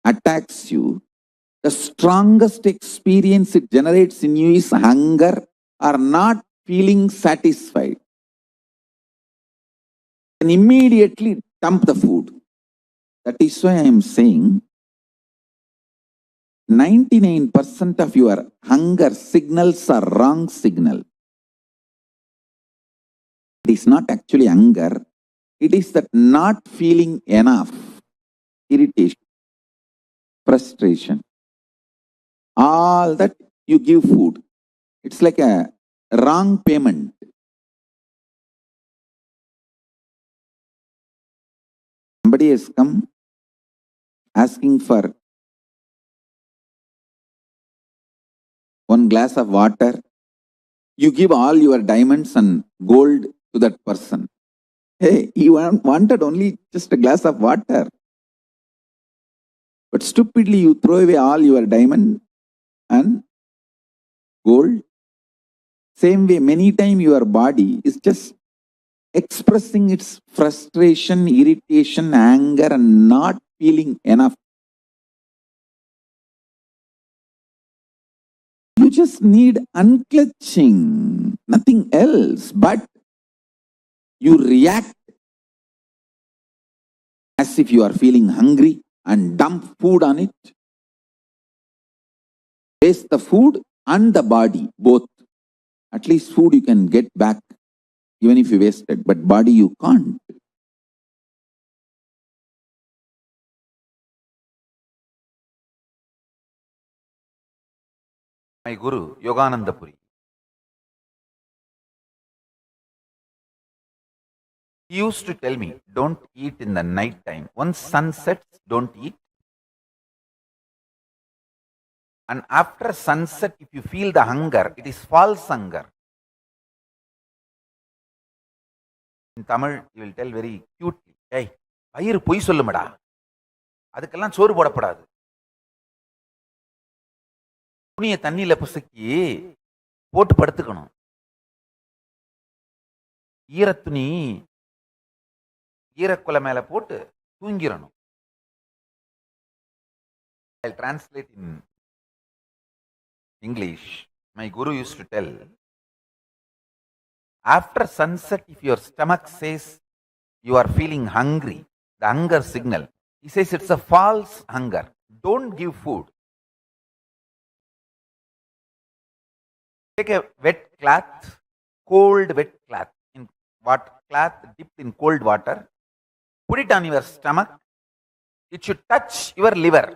attacks you, the strongest experience it generates in you is hunger or not feeling satisfied. And immediately dump the food. That is why I am saying 99% of your hunger signals are wrong signal. It is not actually hunger. It is that not feeling enough, irritation, frustration. All that you give food. It's like a wrong payment. Somebody has come asking for one glass of water. You give all your diamonds and gold to that person. Hey, he wanted only just a glass of water. But stupidly you throw away all your diamond and gold. Same way, many times your body is just expressing its frustration, irritation, anger, and not feeling enough. You just need unclutching, nothing else. But you react as if you are feeling hungry and dump food on it. Waste the food and the body, both. At least food you can get back, even if you waste it, but body you can't. My Guru, Yogananda Puri, he used to tell me, don't eat in the night time. Once sun sets, don't eat. And after sunset, if you feel the hunger, it is false hunger. In Tamil, he will tell very cutely, hey, vairu poi sollumada. அதுக்கெல்லாம் சோறு போடப்படாது. துணியை தண்ணியில பிசக்கி போட்டு படுத்துக்கணும். ஈரத்துணி ஈரக்குலை மேல போட்டு தூங்கிடணும். I'll translate in English. My Guru used to tell, after sunset, if your stomach says you are feeling hungry, the hunger signal, he says it's a false hunger. Don't give food. Take a wet cloth, cold wet cloth, cloth dipped in cold water, put it on your stomach. It should touch your liver.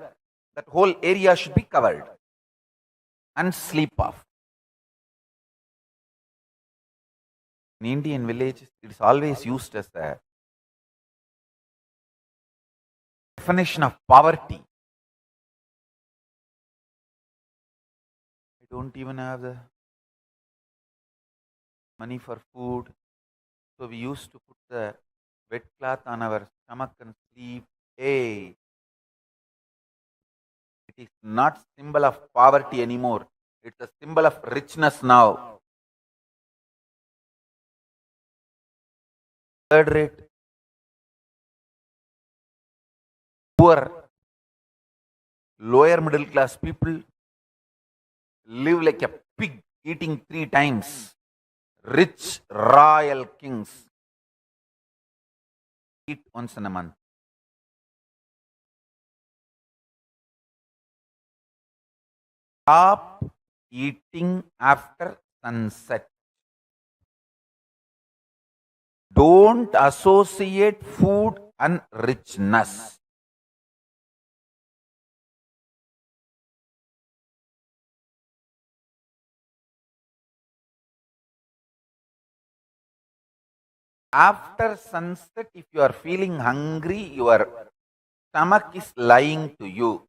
That whole area should be covered. and sleep off. In Indian villages, it is always used as a definition of poverty. I don't even have the money for food. So we used to put the wet cloth on our stomach and sleep. Hey, it is not symbol of poverty anymore. It's a symbol of richness now. Third rate, poor, lower middle class people live like a pig eating 3 times. Rich royal kings eat once in a month. Stop eating after sunset. Don't associate food and richness. After sunset, if you are feeling hungry, your stomach is lying to you.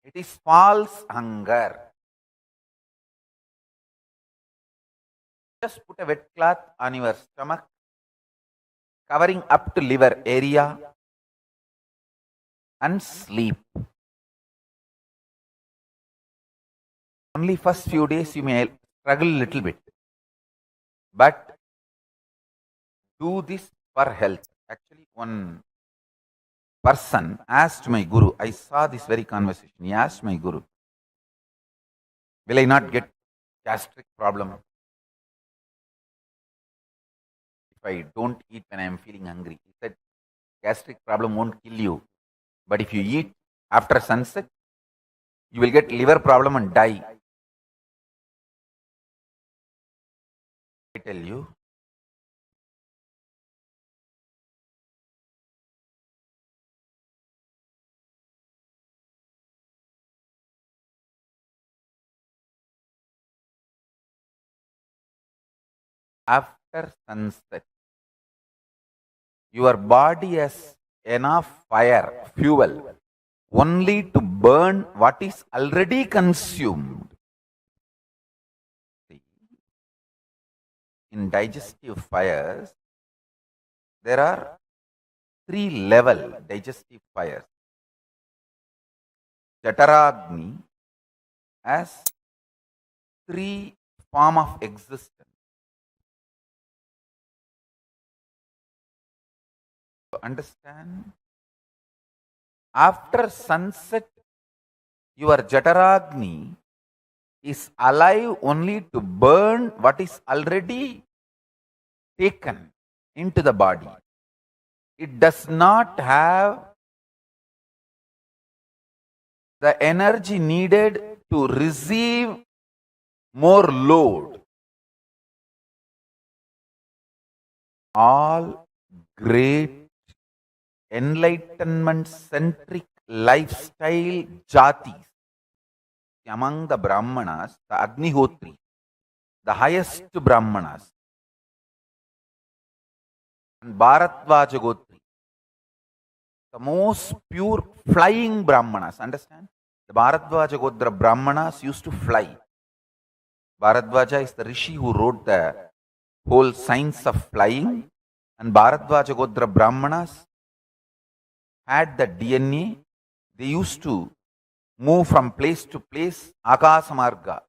It is false hunger. Just put a wet cloth on your stomach, covering up to liver area, and sleep. Only first few days you may struggle a little bit, but do this for health. Actually, one person asked my guru, I saw this very conversation. He asked my guru, will I not get gastric problem if I don't eat when I am feeling hungry? He said, gastric problem won't kill you, but if you eat after sunset, you will get liver problem and die. I tell you, after sunset, your body has enough fire, fuel, only to burn what is already consumed. See, in digestive fires, there are 3 level digestive fires. Jataragni has 3 form of existence. To understand, after sunset, your Jataragni is alive only to burn what is already taken into the body. It does not have the energy needed to receive more load. All great enlightenment centric lifestyle jatis among the Brahmanas, the Agnihotri, the highest Brahmanas, and Bharatvaja Gotri, the most pure flying Brahmanas. Understand? The Bharatvaja Gotra Brahmanas used to fly. Bharatvaja is the rishi who wrote the whole science of flying, and Bharatvaja Gotra Brahmanas had the DNA. They used to move from place to place, Akasa Marga.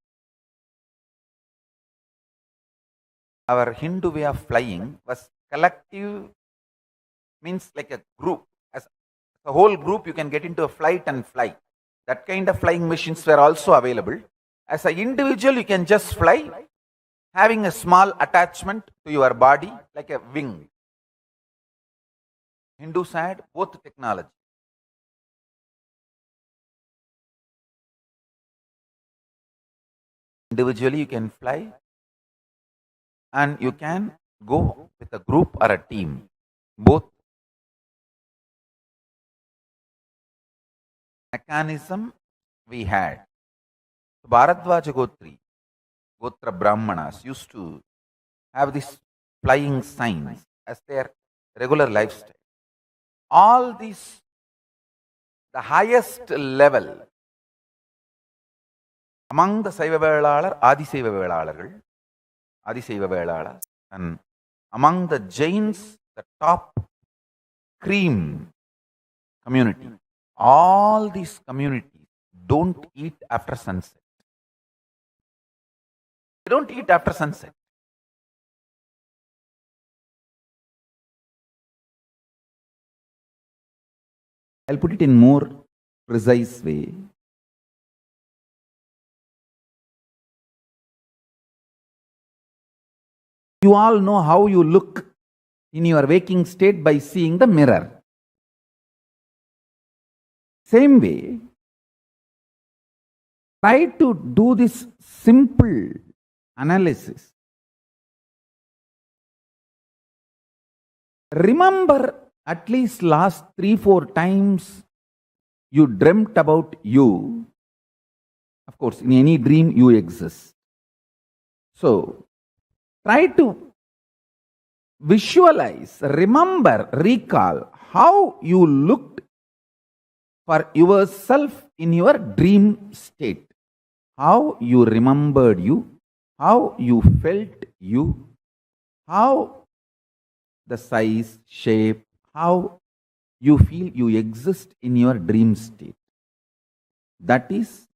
Our Hindu way of flying was collective, means like a group. As a whole group, you can get into a flight and fly. That kind of flying machines were also available. As an individual, you can just fly, having a small attachment to your body, like a wing. Hindus had both technology. Individually, you can fly, and you can go with a group or a team. Both mechanism we had. Bharadwaja Gotra Brahmanas used to have these flying signs as their regular lifestyle. All these, the highest level among the Saiva Velalar, Adisaiva Velalas, and among the Jains, the top cream community, all these communities don't eat after sunset. They don't eat after sunset. I'll put it in more precise way. You all know how you look in your waking state by seeing the mirror. Same way, try to do this simple analysis. Remember at least last 3-4 times you dreamt about you. Of course, in any dream you exist. So, try to visualize, remember, recall how you looked for yourself in your dream state. How you remembered you, how you felt you, how the size, shape, how you feel you exist in your dream state. That is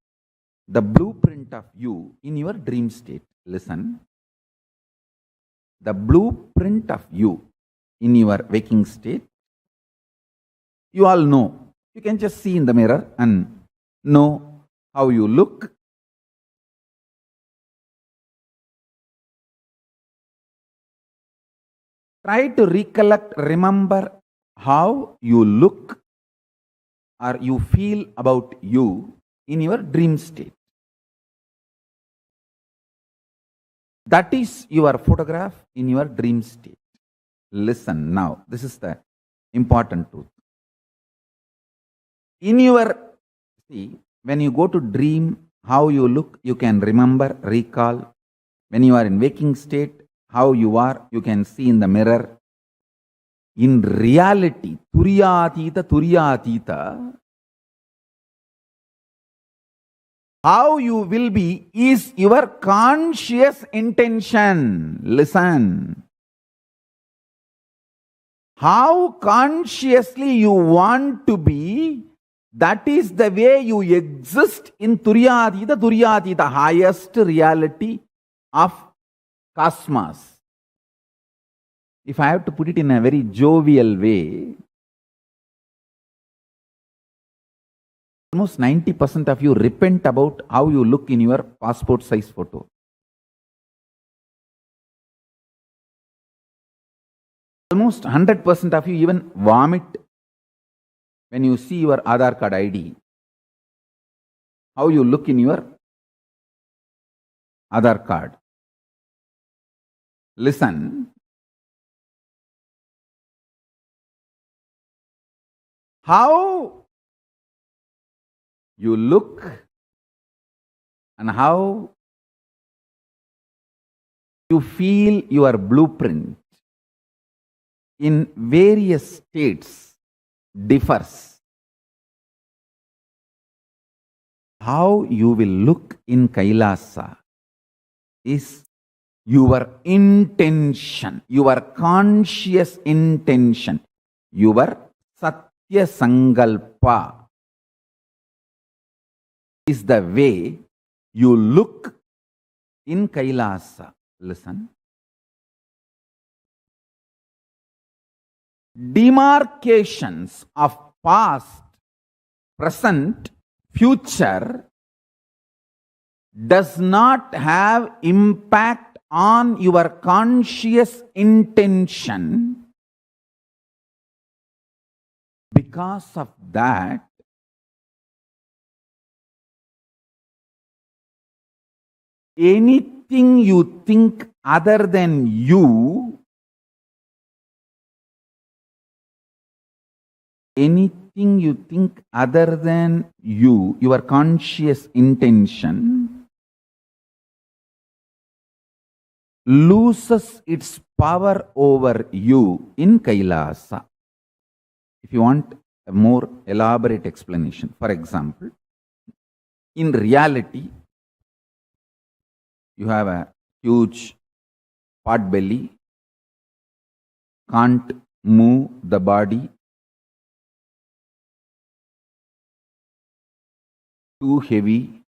the blueprint of you in your dream state. Listen. The blueprint of you in your waking state, you all know. You can just see in the mirror and know how you look. Try to recollect, remember how you look or you feel about you in your dream state. That is your photograph in your dream state. Listen now, this is the important truth. In your, see, when you go to dream, how you look, you can remember, recall. When you are in waking state, how you are, you can see in the mirror. In reality, Turyatita, how you will be is your conscious intention. Listen. How consciously you want to be, that is the way you exist in Turyatita, the highest reality of cosmos. If I have to put it in a very jovial way, almost 90% of you repent about how you look in your passport size photo. Almost 100% of you even vomit when you see your Aadhaar card ID. How you look in your Aadhaar card. Listen. How you look and how you feel your blueprint in various states differs. How you will look in Kailasa is your intention, your conscious intention, your Satya Sankalpa is the way you look in Kailasa. Listen. Demarcations of past, present, future does not have impact on your conscious intention. Because of that, anything you think other than you, anything you think other than you, your conscious intention, loses its power over you in Kailasa. If you want a more elaborate explanation, for example, in reality, you have a huge pot belly, can't move the body, too heavy.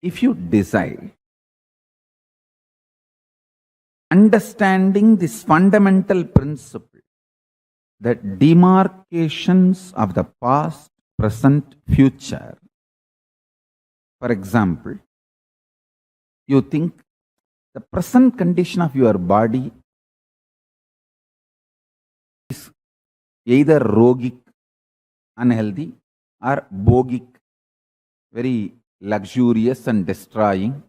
If you decide, understanding this fundamental principle, that demarcations of the past, present, future. For example, you think the present condition of your body is either rogic, unhealthy, or bogic, very luxurious and destroying,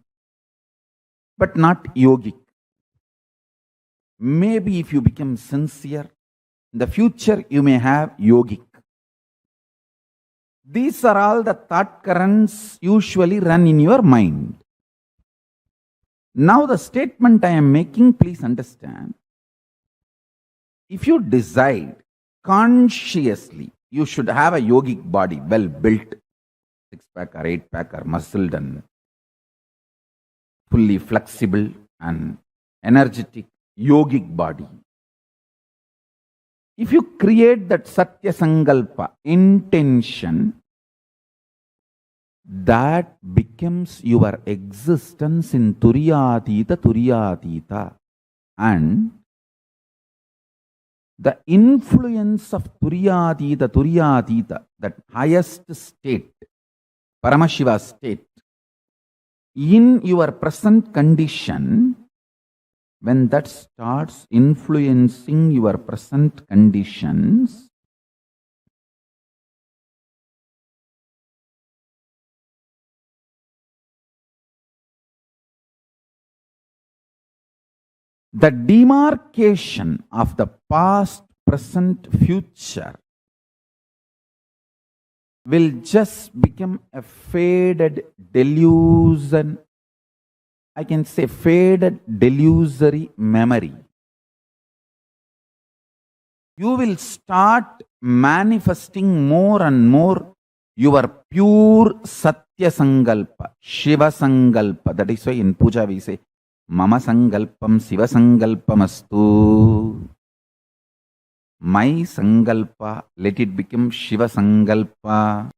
but not yogic. Maybe if you become sincere, in the future you may have yogic. These are all the thought currents usually run in your mind. Now the statement I am making, please understand. If you decide consciously, you should have a yogic body, well built, 6-pack or 8-pack or muscled and fully flexible and energetic yogic body. If you create that Satya Sankalpa, intention, that becomes your existence in Turiyatita. And the influence of Turiyatita, that highest state, Paramashiva state, in your present condition, when that starts influencing your present conditions, the demarcation of the past, present, future will just become a faded delusion. I can say faded delusory memory. You will start manifesting more and more your pure Satya Sankalpa, Shiva Sankalpa. That is why in puja we say, Mama Sankalpam Shiva Sankalpamastu. My Sankalpa, let it become Shiva Sankalpa.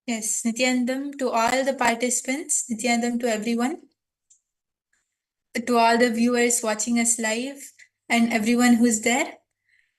Yes, Nithyanandam to all the participants, Nithyanandam to everyone, to all the viewers watching us live, and everyone who's there.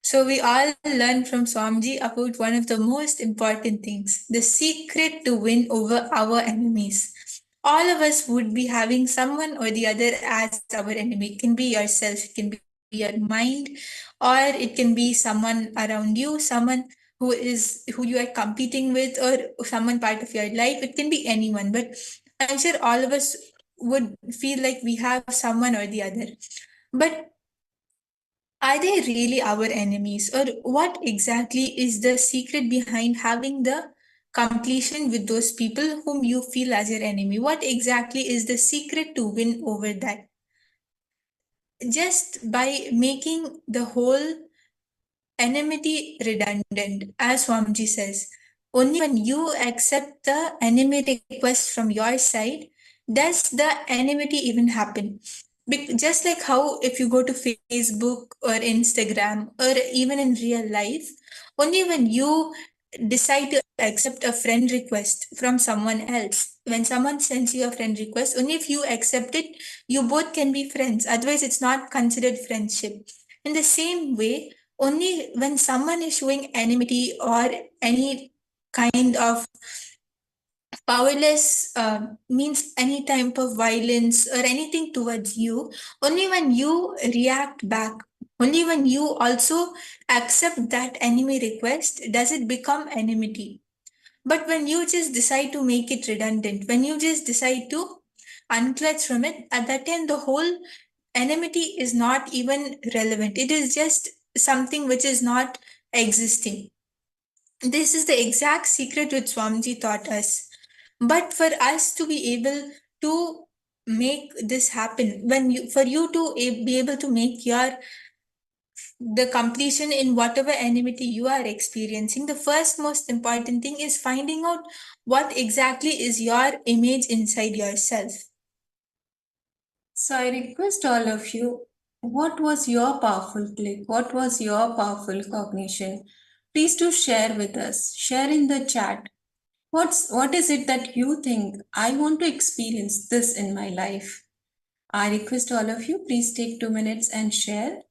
So we all learned from Swamiji about one of the most important things, the secret to win over our enemies. All of us would be having someone or the other as our enemy. It can be yourself, it can be your mind, or it can be someone around you, someone who you are competing with, or someone part of your life. It can be anyone, but I'm sure all of us would feel like we have someone or the other. But are they really our enemies? Or what exactly is the secret behind having the completion with those people whom you feel as your enemy? What exactly is the secret to win over that? Just by making the whole enmity redundant, as Swamiji says. Only when you accept the enemy request from your side does the enmity even happen. Just like how if you go to Facebook or Instagram or even in real life, only when you decide to accept a friend request from someone else, when someone sends you a friend request, only if you accept it, you both can be friends. Otherwise, it's not considered friendship. In the same way, only when someone is showing enmity or any kind of powerless means any type of violence or anything towards you, only when you react back, only when you also accept that enemy request does it become enmity. But when you just decide to make it redundant, when you just decide to unclutch from it, at that time the whole enmity is not even relevant. It is just something which is not existing. This is the exact secret which Swamiji taught us. But for us to be able to make this happen, for you to be able to make the completion in whatever enmity you are experiencing, the first most important thing is finding out what exactly is your image inside yourself. So I request all of you, what was your powerful click? What was your powerful cognition? Please do share with us. Share in the chat. What is it that you think I want to experience this in my life? I request all of you, please take 2 minutes and share.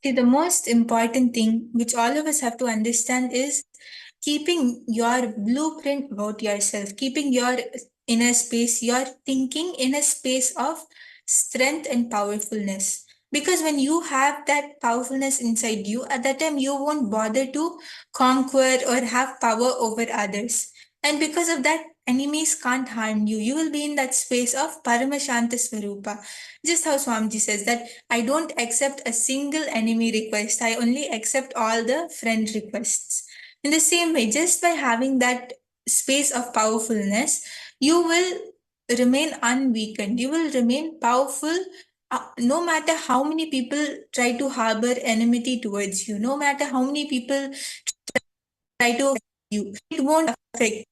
See, the most important thing which all of us have to understand is keeping your blueprint about yourself, keeping your inner space, your thinking in a space of strength and powerfulness. Because when you have that powerfulness inside you, at that time you won't bother to conquer or have power over others. And because of that, enemies can't harm you. You will be in that space of Paramashanta Swarupa. Just how Swamiji says that I don't accept a single enemy request, I only accept all the friend requests. In the same way, just by having that space of powerfulness, you will remain unweakened. You will remain powerful no matter how many people try to harbor enmity towards you, no matter how many people try to affect you, it won't affect you.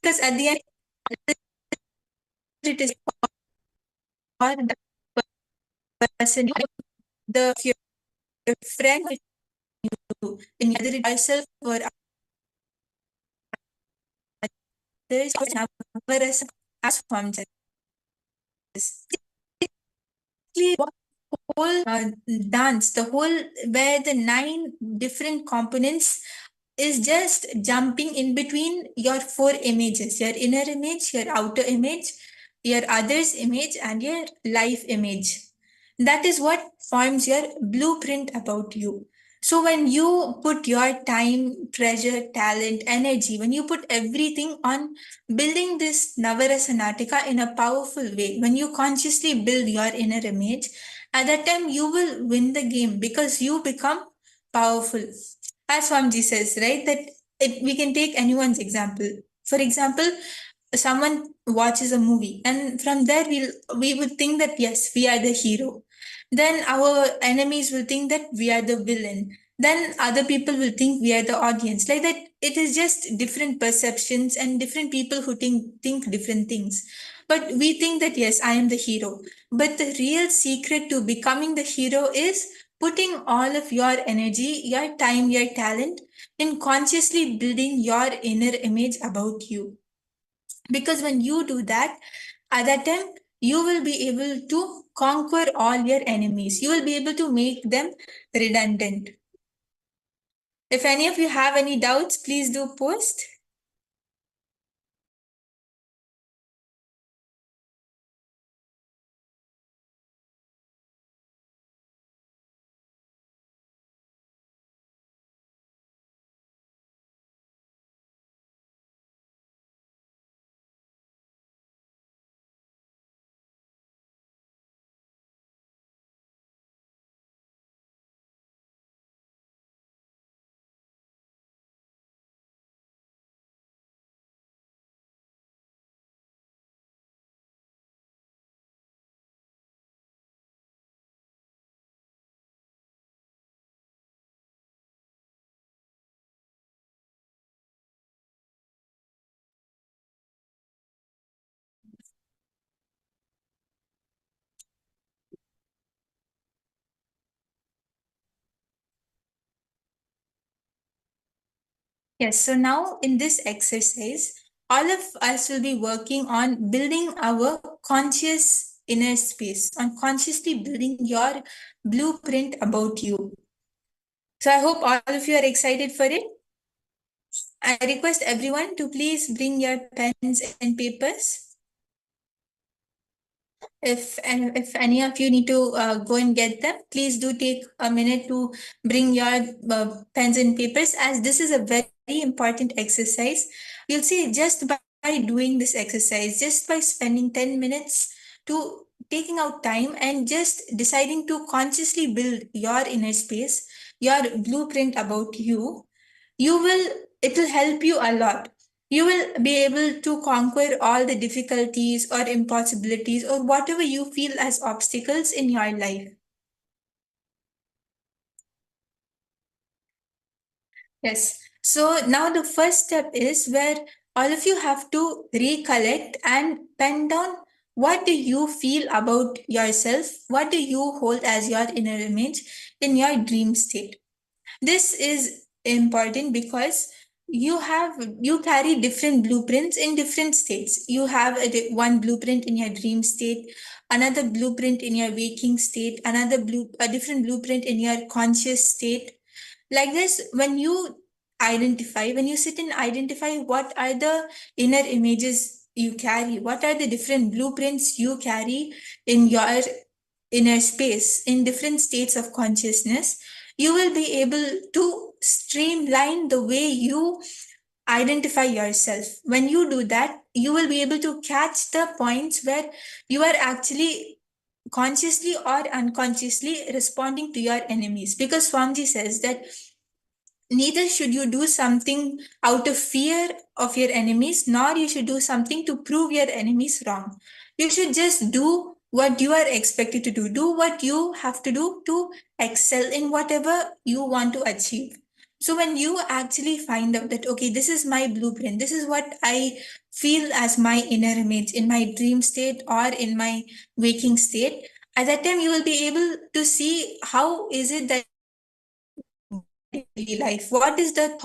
Because at the end, it is for the person, the your friend, you, in whether it yourself or others, as forms. Whole dance, the whole where the 9 different components is just jumping in between your 4 images, your inner image, your outer image, your others image, and your life image. That is what forms your blueprint about you. So when you put your time, treasure, talent, energy, when you put everything on building this Navarasa Natika in a powerful way, when you consciously build your inner image, at that time you will win the game because you become powerful. As Swamiji says, right, that we can take anyone's example. For example, someone watches a movie and from there we would think that yes, we are the hero. Then our enemies will think that we are the villain. Then other people will think we are the audience. Like that, it is just different perceptions and different people who think different things. But we think that yes, I am the hero. But the real secret to becoming the hero is putting all of your energy, your time, your talent in consciously building your inner image about you. Because when you do that, at that time, you will be able to conquer all your enemies. You will be able to make them redundant. If any of you have any doubts, please do post. Yes, so now in this exercise, all of us will be working on building our conscious inner space, on consciously building your blueprint about you. So I hope all of you are excited for it. I request everyone to please bring your pens and papers. If any of you need to go and get them, please do take a minute to bring your pens and papers, as this is a very important exercise. You'll see just by doing this exercise, just by spending 10 minutes to taking out time and just deciding to consciously build your inner space, your blueprint about you, it will help you a lot. You will be able to conquer all the difficulties or impossibilities or whatever you feel as obstacles in your life. Yes. So now the first step is where all of you have to recollect and pen down what do you feel about yourself? What do you hold as your inner image in your dream state? This is important because you carry different blueprints in different states. You have one blueprint in your dream state, another blueprint in your waking state, a different blueprint in your conscious state. Like this, when you sit and identify what are the inner images you carry, what are the different blueprints you carry in your inner space, in different states of consciousness, you will be able to streamline the way you identify yourself. When you do that, you will be able to catch the points where you are actually consciously or unconsciously responding to your enemies. Because Swamiji says that neither should you do something out of fear of your enemies, nor you should do something to prove your enemies wrong. You should just do what you are expected to do. Do what you have to do to excel in whatever you want to achieve. So when you actually find out that, okay, this is my blueprint, this is what I feel as my inner image in my dream state or in my waking state, at that time you will be able to see how is it that daily life. What are the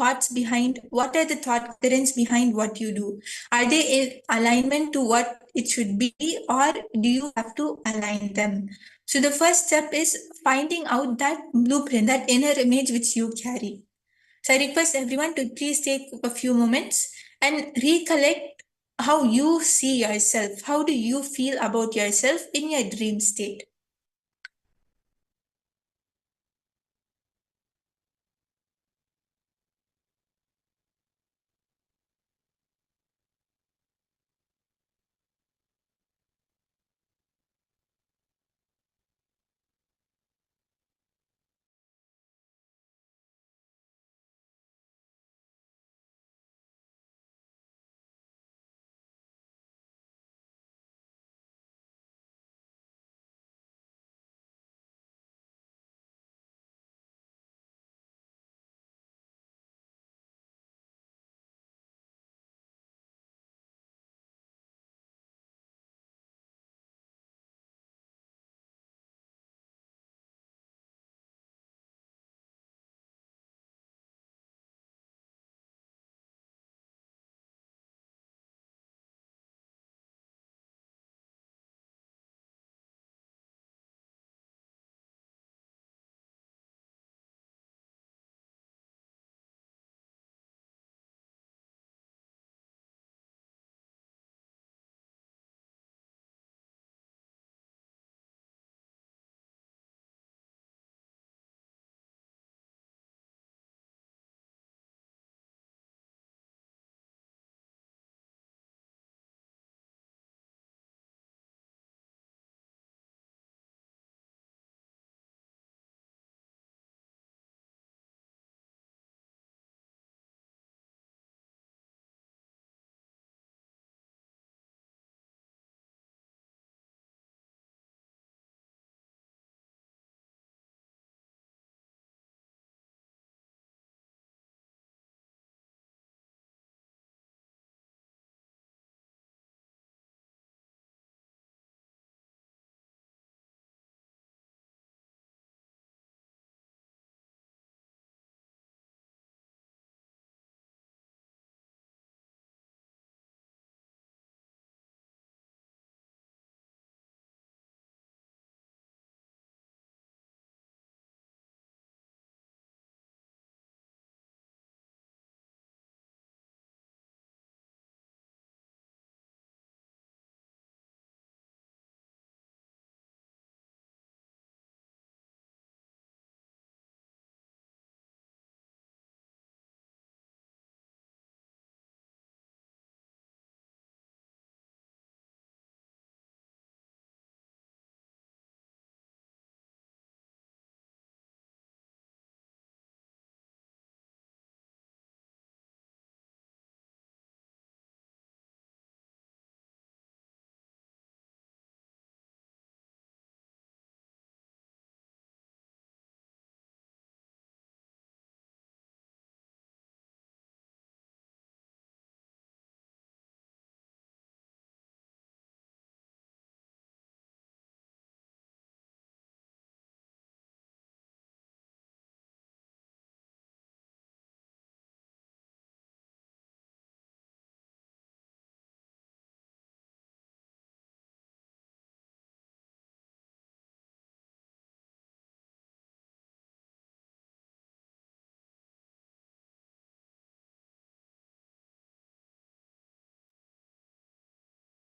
thought currents behind what you do? Are they in alignment to what it should be, or do you have to align them? So the first step is finding out that blueprint, that inner image which you carry. So I request everyone to please take a few moments and recollect how you see yourself. How do you feel about yourself in your dream state?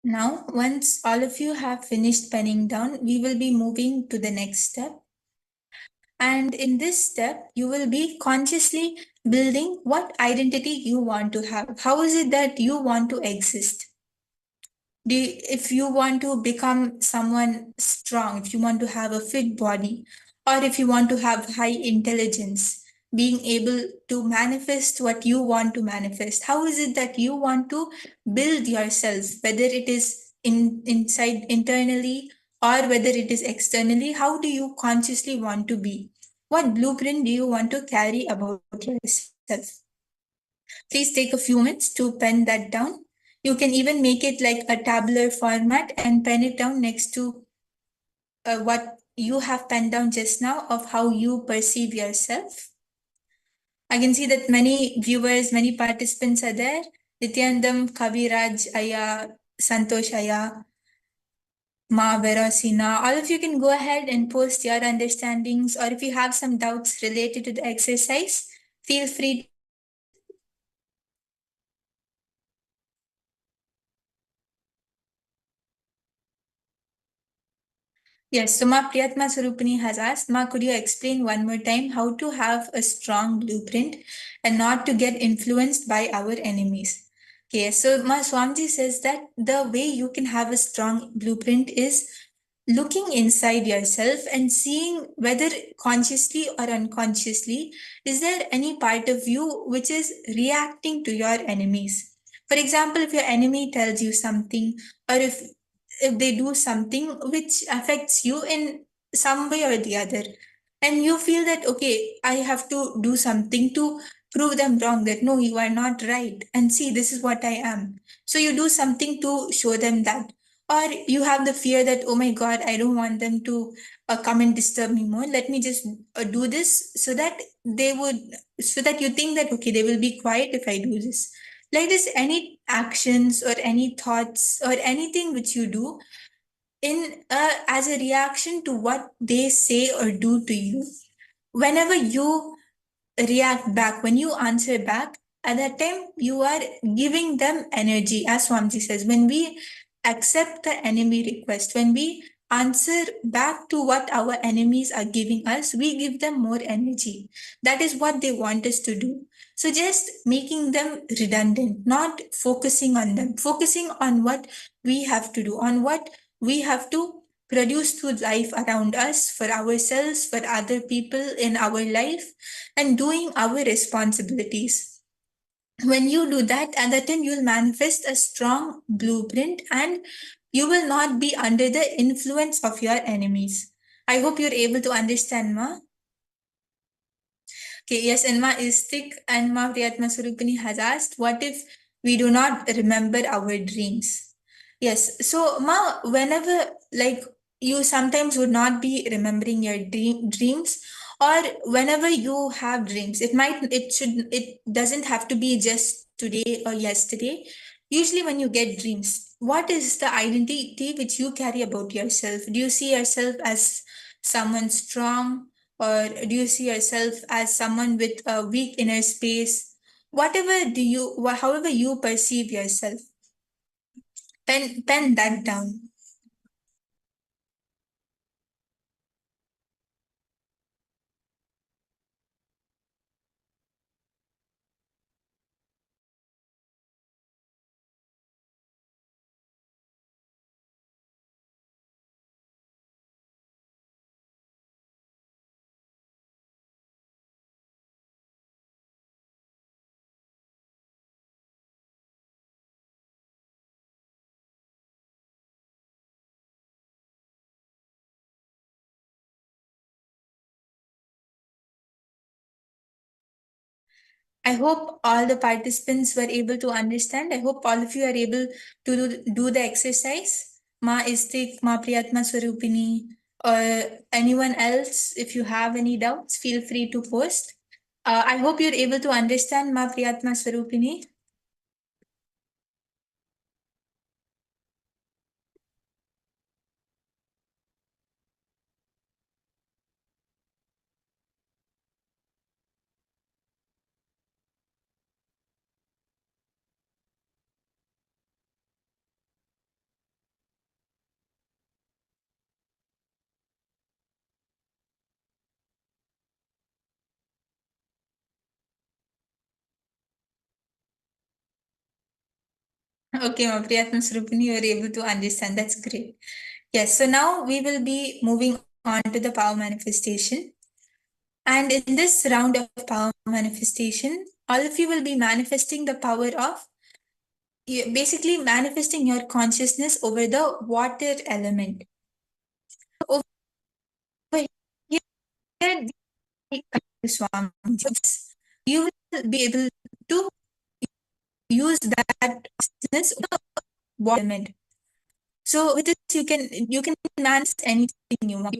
Now, once all of you have finished penning down, we will be moving to the next step. And in this step, you will be consciously building what identity you want to have. How is it that you want to exist? If you want to become someone strong, if you want to have a fit body, or if you want to have high intelligence, being able to manifest what you want to manifest, how is it that you want to build yourself, whether it is inside internally or whether it is externally? How do you consciously want to be? What blueprint do you want to carry about yourself? Please take a few minutes to pen that down. You can even make it like a tabular format and pen it down next to what you have penned down just now of how you perceive yourself. I can see that many viewers, many participants are there. Nithyanandam, Kaviraj, Aya, Santosh Aya, Ma Verosina, all of you can go ahead and post your understandings, or if you have some doubts related to the exercise, feel free to post. Yes, so Ma Priyatma Sarupini has asked, Ma, could you explain one more time how to have a strong blueprint and not to get influenced by our enemies? Okay, so Ma Swamji says that the way you can have a strong blueprint is looking inside yourself and seeing whether consciously or unconsciously, is there any part of you which is reacting to your enemies? For example, if your enemy tells you something, or if they do something which affects you in some way or the other, and you feel that okay, I have to do something to prove them wrong, that no, you are not right, and see, this is what I am. So you do something to show them that. Or you have the fear that, oh my god, I don't want them to come and disturb me more, let me just do this so that they would, so that you think that okay, they will be quiet if I do this. Like this, any actions or any thoughts or anything which you do in as a reaction to what they say or do to you, whenever you react back, when you answer back, at that time you are giving them energy. As Swamiji says, when we accept the enemy request, when we answer back to what our enemies are giving us, we give them more energy. That is what they want us to do. So just making them redundant, not focusing on them, focusing on what we have to do, on what we have to produce to life around us, for ourselves, for other people in our life, and doing our responsibilities. When you do that, at that time you'll manifest a strong blueprint and you will not be under the influence of your enemies. I hope you're able to understand, Ma. Okay, yes, and Ma Istik and Ma Priyatma Surupini has asked, what if we do not remember our dreams? Yes, so Ma, whenever like you sometimes would not be remembering your dreams, or whenever you have dreams, it doesn't have to be just today or yesterday. Usually when you get dreams, what is the identity which you carry about yourself? Do you see yourself as someone strong, or do you see yourself as someone with a weak inner space? However you perceive yourself, pen that down. I hope all the participants were able to understand. I hope all of you are able to do the exercise. Ma Istik, Ma Priyatma Swarupini, or anyone else, if you have any doubts, feel free to post. I hope you're able to understand, Ma Priyatma Swarupini. Okay, Priyatma Swarupini, you are able to understand. That's great. Yes, so now we will be moving on to the power manifestation. And in this round of power manifestation, all of you will be manifesting the power of basically manifesting your consciousness over the water element. Over here, you will be able to use that consciousness over the water element. So with this, you can manifest anything you want.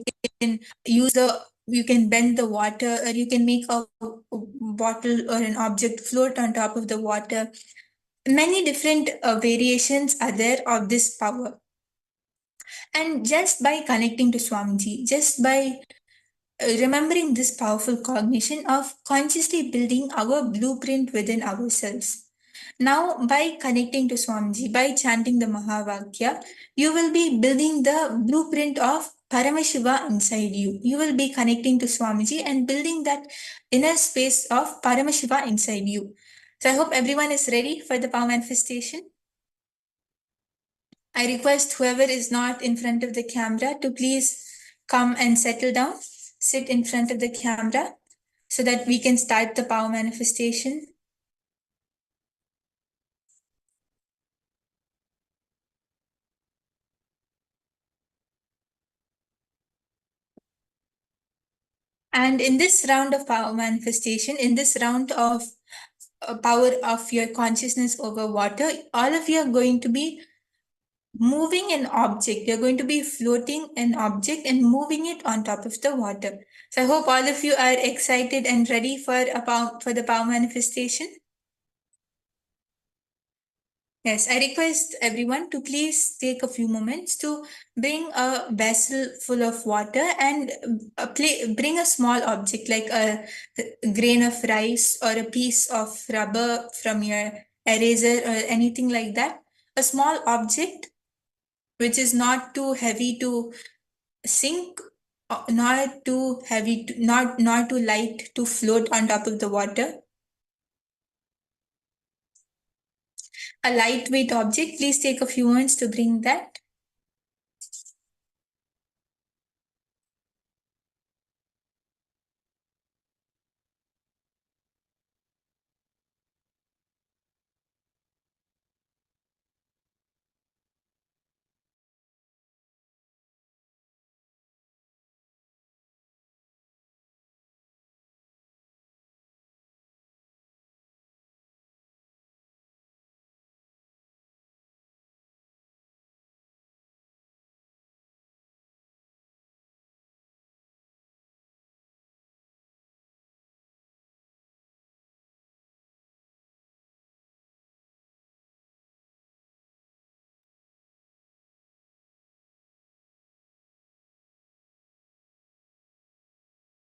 You can bend the water, or you can make a bottle or an object float on top of the water. Many different variations are there of this power. And just by connecting to Swamiji, just by remembering this powerful cognition of consciously building our blueprint within ourselves. Now, by connecting to Swamiji, by chanting the Mahavakya, you will be building the blueprint of Paramashiva inside you. You will be connecting to Swamiji and building that inner space of Paramashiva inside you. So I hope everyone is ready for the power manifestation. I request whoever is not in front of the camera to please come and settle down, sit in front of the camera so that we can start the power manifestation. And in this round of power manifestation, in this round of power of your consciousness over water, all of you are going to be moving an object. You're going to be floating an object and moving it on top of the water. So I hope all of you are excited and ready for the power manifestation. Yes, I request everyone to please take a few moments to bring a vessel full of water and bring a small object like a grain of rice or a piece of rubber from your eraser or anything like that. A small object which is not too heavy to sink, not too heavy, not too light to float on top of the water. A lightweight object. Please take a few moments to bring that.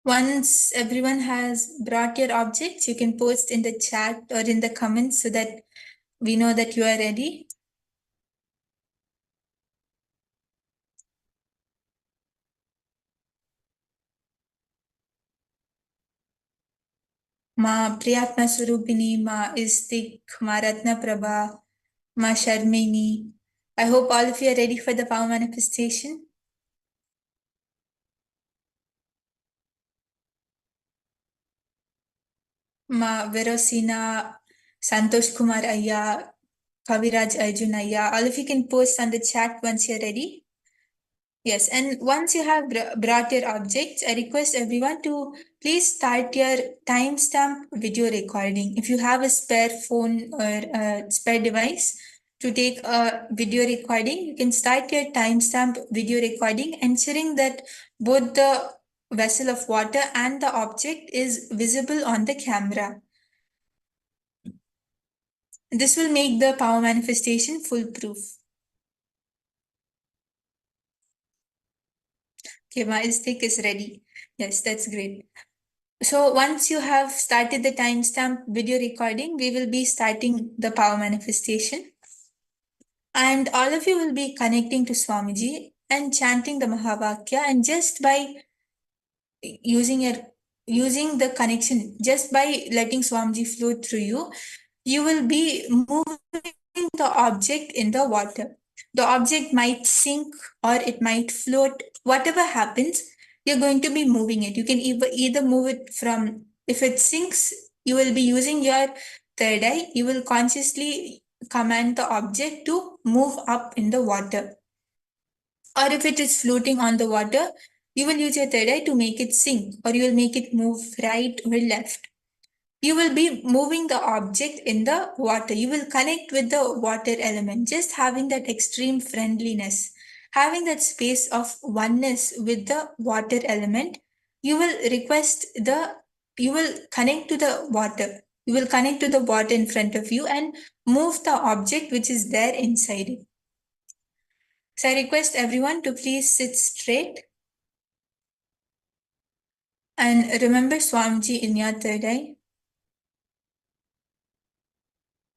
Once everyone has brought your objects, you can post in the chat or in the comments so that we know that you are ready. Ma Priyatma Swarupini, Ma Istik, Ma Ratna Prabha, Ma Sharmini. I hope all of you are ready for the power manifestation. Ma Verosina, Santosh Kumar Ayya, Kaviraj Arjun Ayya. All of you can post on the chat once you're ready. Yes, and once you have brought your objects, I request everyone to please start your timestamp video recording. If you have a spare phone or a spare device to take a video recording, you can start your timestamp video recording, ensuring that both the vessel of water and the object is visible on the camera. This will make the power manifestation foolproof. Okay, my stick is ready. Yes, that's great. So once you have started the timestamp video recording, we will be starting the power manifestation. And all of you will be connecting to Swamiji and chanting the Mahavakya, and just by using the connection, just by letting Swamiji flow through you, you will be moving the object in the water. The object might sink or it might float. Whatever happens, you're going to be moving it. You can either move it from, if it sinks, you will be using your third eye. You will consciously command the object to move up in the water. Or if it is floating on the water, you will use your third eye to make it sink, or you will make it move right or left. You will be moving the object in the water. You will connect with the water element, just having that extreme friendliness, having that space of oneness with the water element. You will you will connect to the water. You will connect to the water in front of you and move the object which is there inside it. So I request everyone to please sit straight and remember Swamiji in your third eye.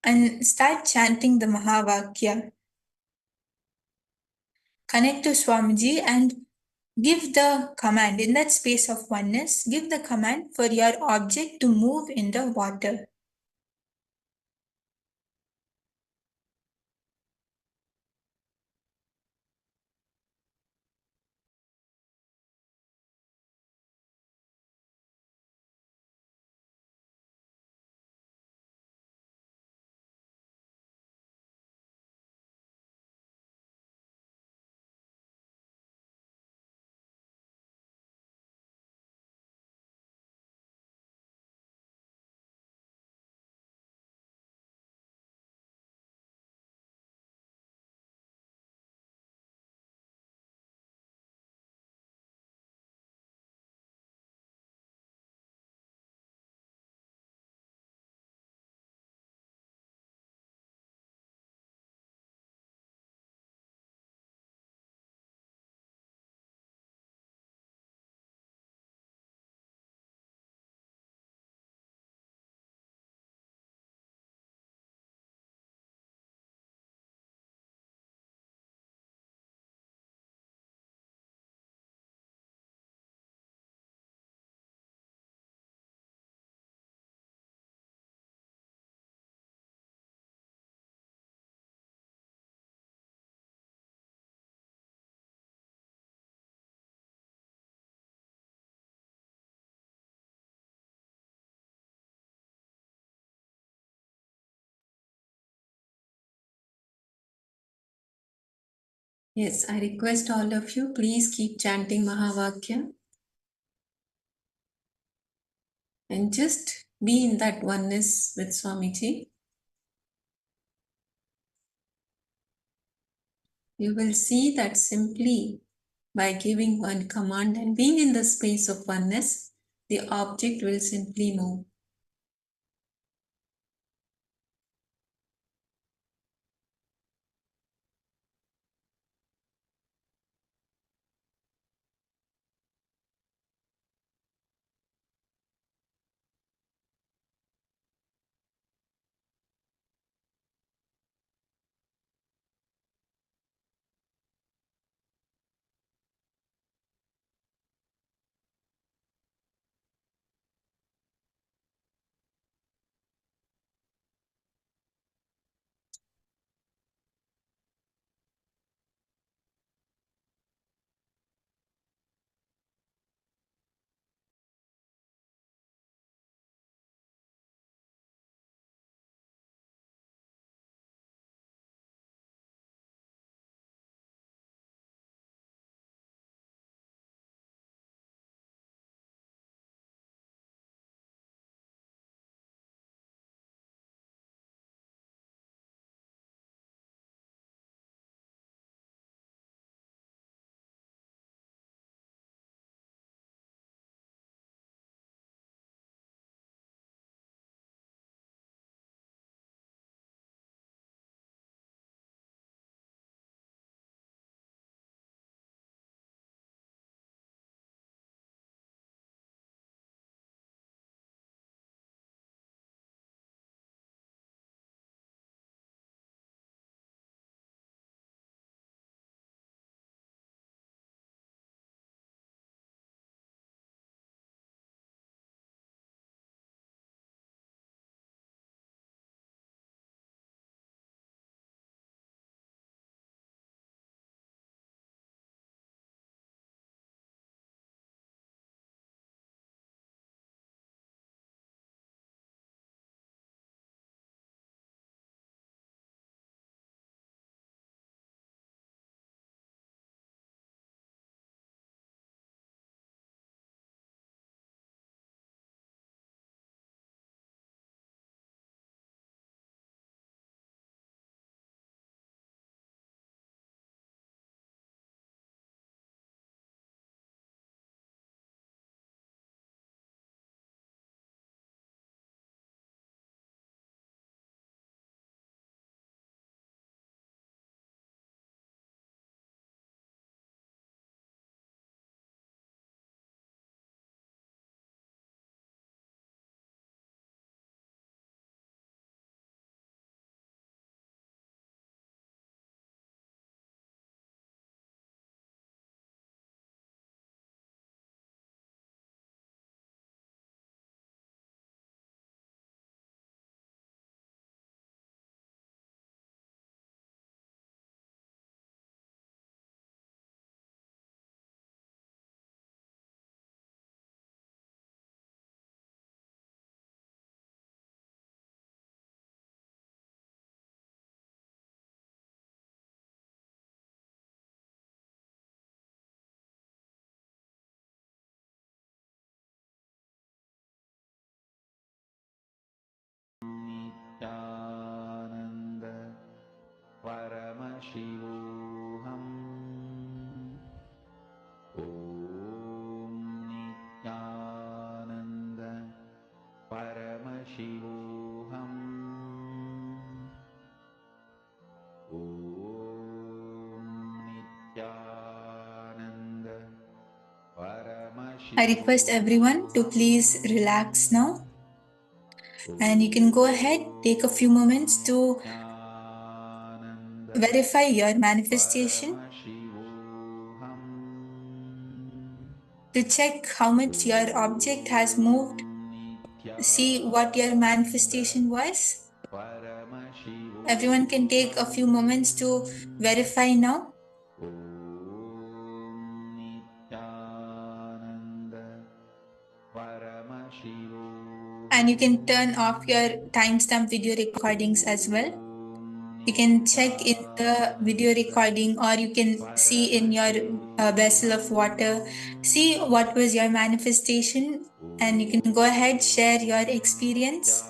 And start chanting the Mahavakya. Connect to Swamiji and give the command in that space of oneness. Give the command for your object to move in the water. Yes, I request all of you, please keep chanting Mahavakya and just be in that oneness with Swamiji. You will see that simply by giving one command and being in the space of oneness, the object will simply move. Paramashivoham. Om Nithyananda. I request everyone to please relax now. And you can go ahead, take a few moments to verify your manifestation, to check how much your object has moved, see what your manifestation was. Everyone can take a few moments to verify now. And you can turn off your timestamp video recordings as well. You can check in the video recording, or you can see in your vessel of water, see what was your manifestation, and you can go ahead, share your experience.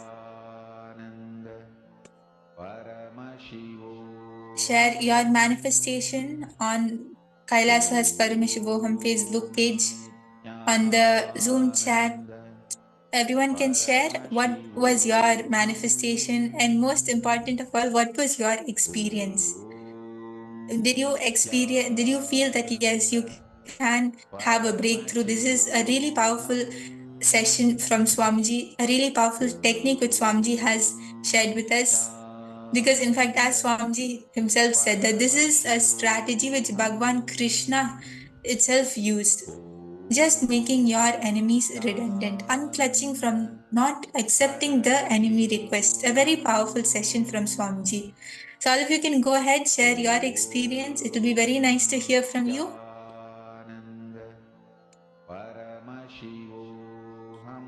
Share your manifestation on Kailasa's Paramashivoham Facebook page, on the Zoom chat. Everyone can share what was your manifestation, and most important of all, what was your experience. Did you feel that yes, you can have a breakthrough? This is a really powerful session from Swamiji, a really powerful technique which Swamiji has shared with us. Because in fact, as Swamiji himself said, that this is a strategy which Bhagwan Krishna itself used. Just making your enemies redundant, unclutching from not accepting the enemy request. A very powerful session from Swamiji. So all of you can go ahead, share your experience. It will be very nice to hear from you. Paramashivoham.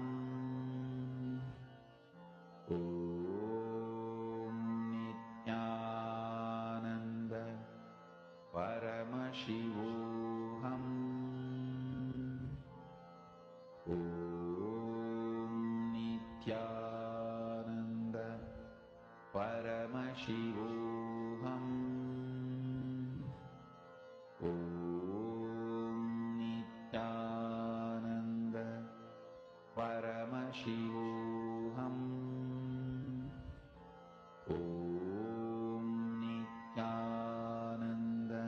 Om Nithyananda. Paramashivoham. Om Nithyananda. Paramashivoham. Om Nithyananda. Paramashivoham. Om Nithyananda.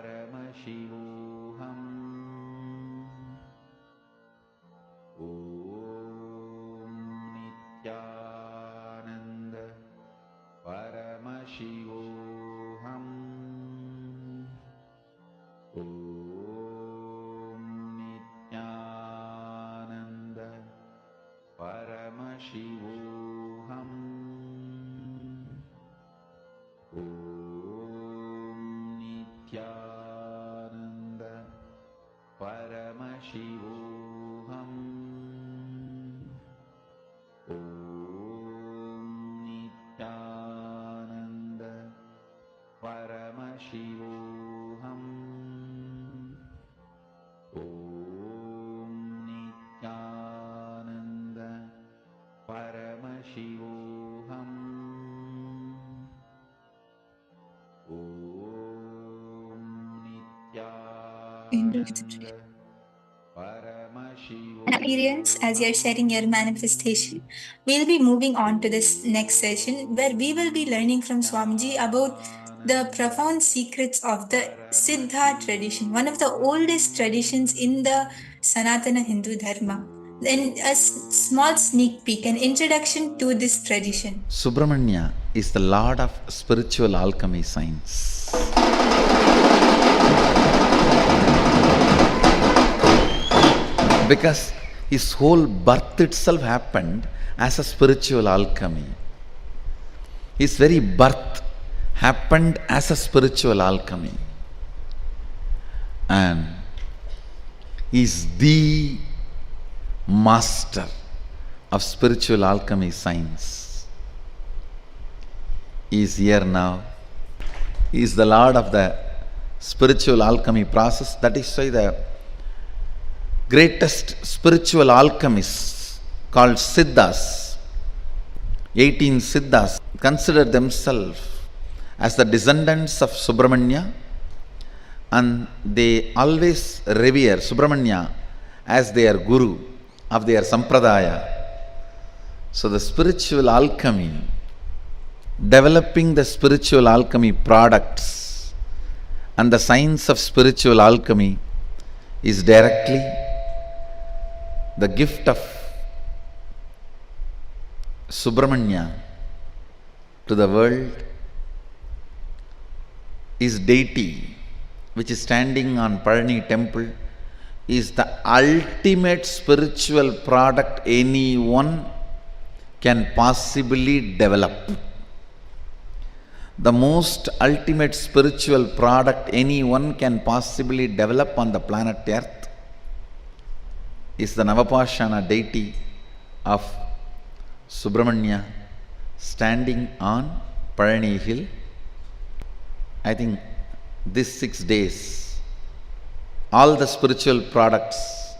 Paramashivoham. Om Nithyananda. Paramashivoham. Om Nithyananda. Paramashivoham. Om Nithyananda. Paramashivoham. Om Nithyananda. Paramashivoham. Om Nithyananda. Experience as you're sharing your manifestation. We'll be moving on to this next session where we will be learning from Swamiji about the profound secrets of the Siddha tradition, one of the oldest traditions in the Sanatana Hindu Dharma. Then a small sneak peek, an introduction to this tradition. Subramanya is the lord of spiritual alchemy science. Because his whole birth itself happened as a spiritual alchemy. His very birth happened as a spiritual alchemy. And he is the master of spiritual alchemy science. He is here now. He is the lord of the spiritual alchemy process. That is why the greatest spiritual alchemists called Siddhas, 18 Siddhas, consider themselves as the descendants of Subramanya, and they always revere Subramanya as their guru of their sampradaya. So the spiritual alchemy, developing the spiritual alchemy products and the science of spiritual alchemy is directly the gift of Subramanya to the world. His deity, which is standing on Parani temple, is the ultimate spiritual product anyone can possibly develop. The most ultimate spiritual product anyone can possibly develop on the planet Earth is the Navapashana deity of Subramanya standing on Parani hill. I think these 6 days, all the spiritual products,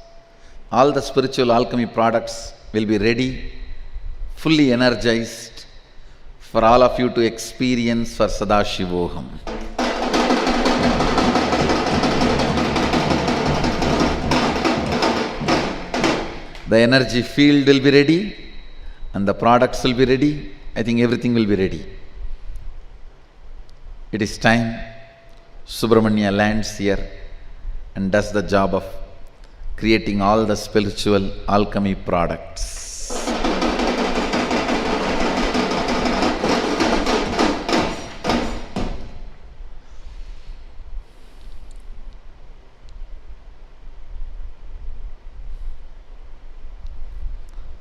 all the spiritual alchemy products will be ready, fully energized for all of you to experience for Sadashivoham. The energy field will be ready and the products will be ready. I think everything will be ready. It is time Subramanya lands here and does the job of creating all the spiritual alchemy products.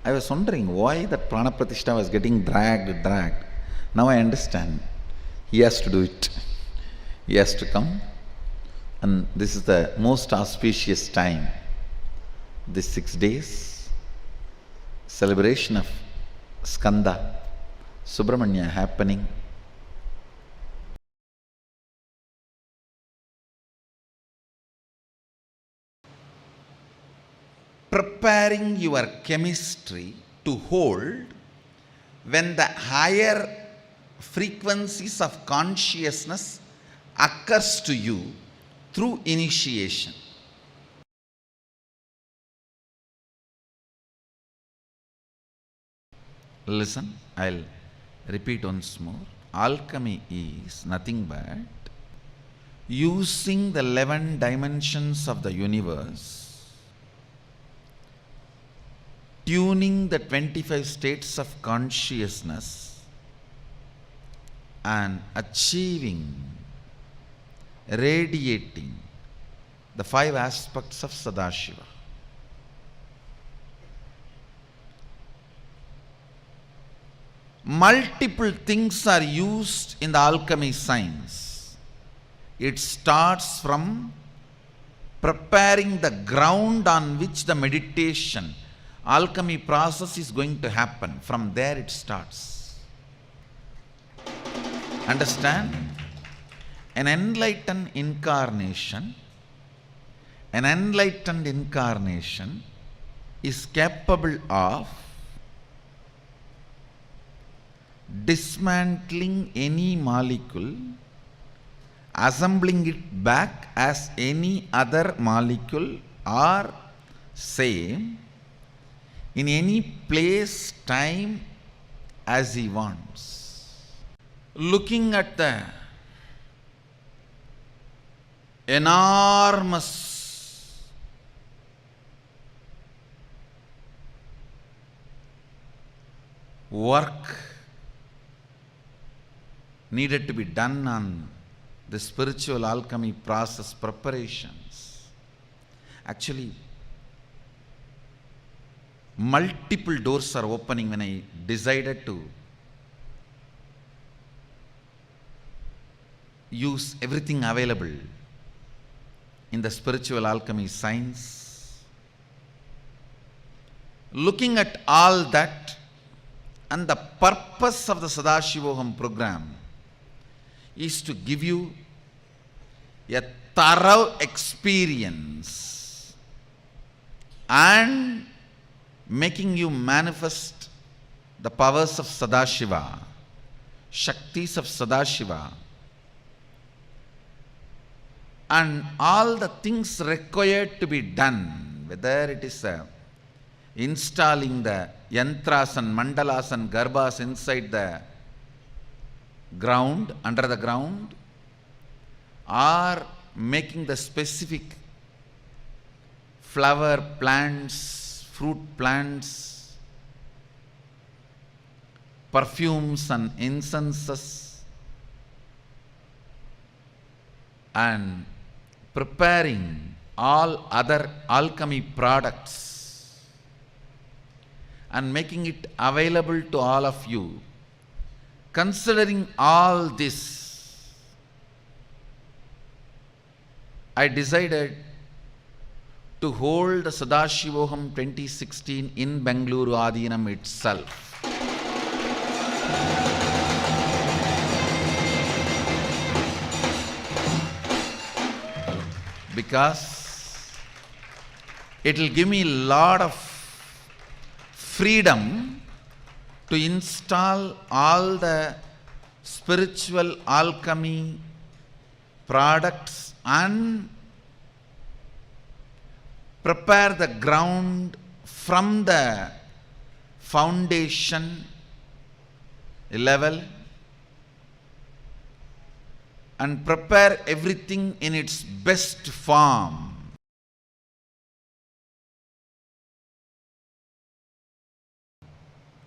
I was wondering why that Prana Pratishtha was getting dragged. Now I understand. He has to do it. He has to come. And this is the most auspicious time. These 6 days, celebration of Skanda, Subramanya happening. Preparing your chemistry to hold when the higher frequencies of consciousness occurs to you through initiation. Listen, I'll repeat once more. Alchemy is nothing but using the 11 dimensions of the universe, tuning the 25 states of consciousness and achieving, radiating the 5 aspects of Sadashiva. Multiple things are used in the alchemy science. It starts from preparing the ground on which the meditation alchemy process is going to happen. From there it starts. Understand? An enlightened incarnation is capable of dismantling any molecule, assembling it back as any other molecule or same in any place, time as he wants. Looking at the enormous work needed to be done on the spiritual alchemy process preparations. Actually, multiple doors are opening when I decided to use everything available in the spiritual alchemy science. Looking at all that, and the purpose of the Sadashivoham program is to give you a thorough experience and making you manifest the powers of Sadashiva, Shaktis of Sadashiva, and all the things required to be done, whether it is a installing the yantras and mandalas and garbhas inside the ground, under the ground, or making the specific flower plants, fruit plants, perfumes and incenses, and preparing all other alchemy products and making it available to all of you. Considering all this, I decided to hold the Sadashivoham 2016 in Bengaluru Adinam itself. Because it will give me a lot of freedom to install all the spiritual alchemy products and prepare the ground from the foundation level and prepare everything in its best form.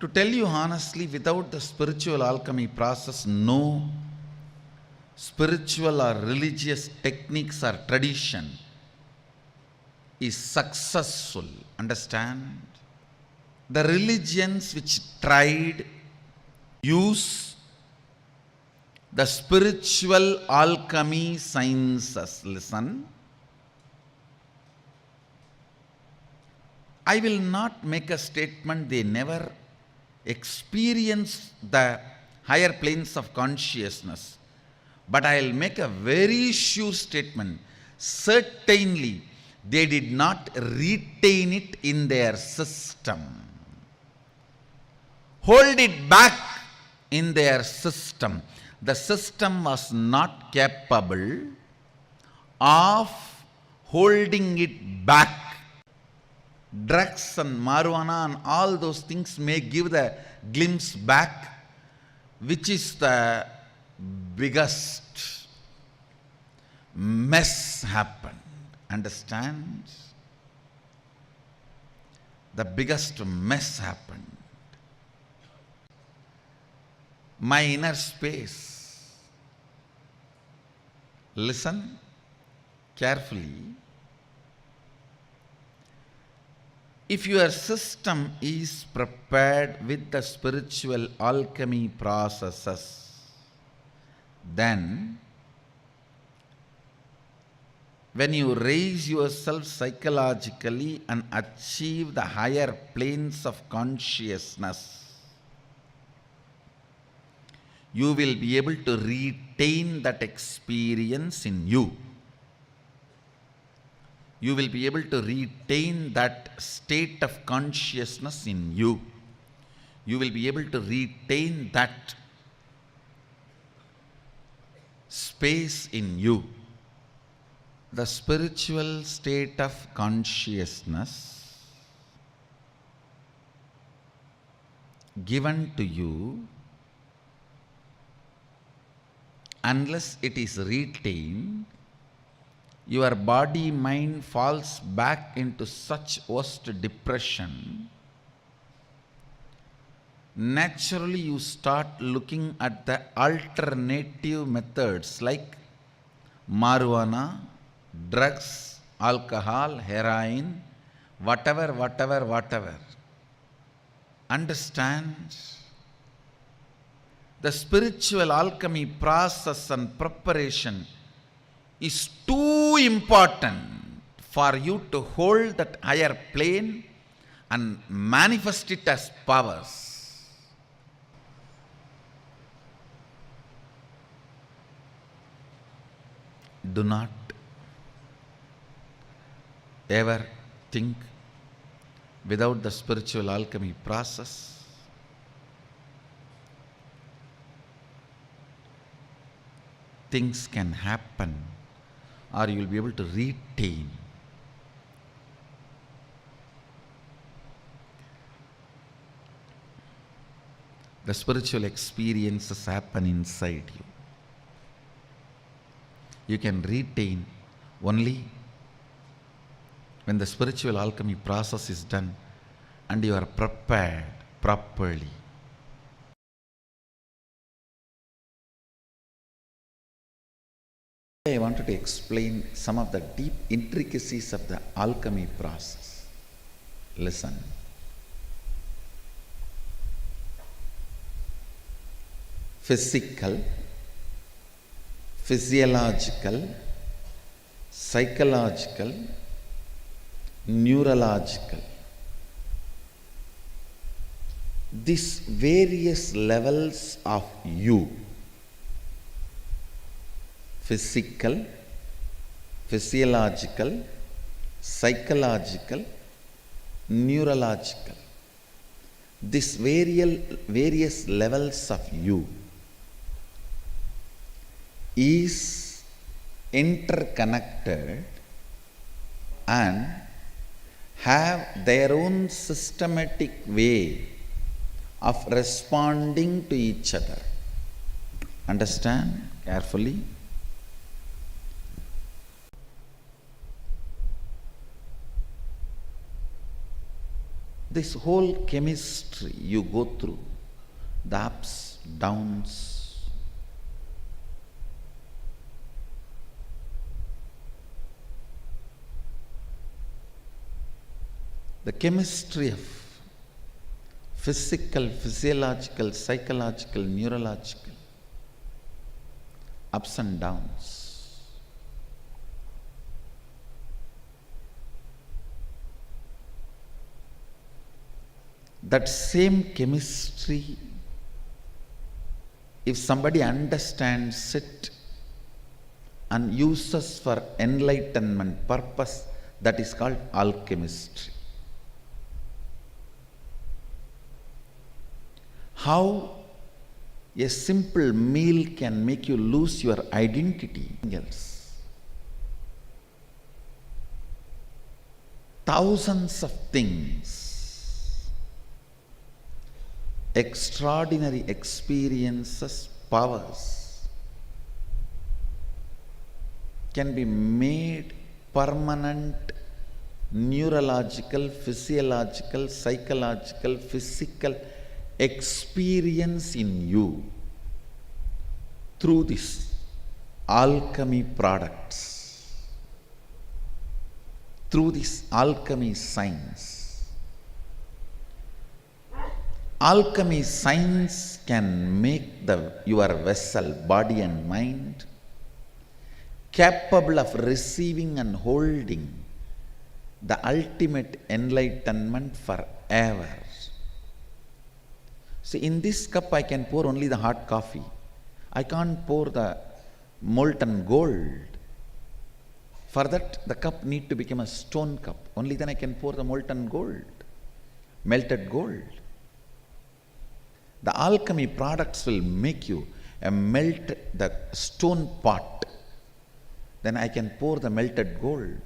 To tell you honestly, without the spiritual alchemy process, no spiritual or religious techniques or tradition is successful. Understand? The religions which tried use the spiritual alchemy sciences. Listen. I will not make a statement they never experienced the higher planes of consciousness, but I will make a very sure statement. Certainly, they did not retain it in their system. Hold it back in their system. The system was not capable of holding it back. Drugs and marijuana and all those things may give the glimpse back, which is the biggest mess happened. Understand? The biggest mess happened. My inner space. Listen carefully. If your system is prepared with the spiritual alchemy processes, then when you raise yourself psychologically and achieve the higher planes of consciousness, you will be able to retain that experience in you. You will be able to retain that state of consciousness in you. You will be able to retain that space in you. The spiritual state of consciousness given to you, unless it is retained, your body mind falls back into such worst depression. Naturally, you start looking at the alternative methods like marijuana, drugs, alcohol, heroin, whatever. Understand? The spiritual alchemy process and preparation is too important for you to hold that higher plane and manifest it as powers. Do not ever think without the spiritual alchemy process things can happen, or you will be able to retain. The spiritual experiences happen inside you. You can retain only when the spiritual alchemy process is done and you are prepared properly. I wanted to explain some of the deep intricacies of the alchemy process. Listen. Physical, physiological, psychological, neurological. These various levels of you, physical, physiological, psychological, neurological, these various levels of you is interconnected and have their own systematic way of responding to each other. Understand carefully? This whole chemistry you go through, the ups, downs, the chemistry of physical, physiological, psychological, neurological, ups and downs. That same chemistry, if somebody understands it and uses for enlightenment purpose, that is called alchemistry. How a simple meal can make you lose your identity. Thousands of things, extraordinary experiences, powers can be made permanent neurological, physiological, psychological, physical experience in you through this alchemy products, through this alchemy science. Alchemy science can make your vessel, body and mind, capable of receiving and holding the ultimate enlightenment forever. See, in this cup I can pour only the hot coffee. I can't pour the molten gold. For that, the cup need to become a stone cup. Only then I can pour the molten gold, melted gold. The alchemy products will make you melt the stone pot. Then I can pour the melted gold.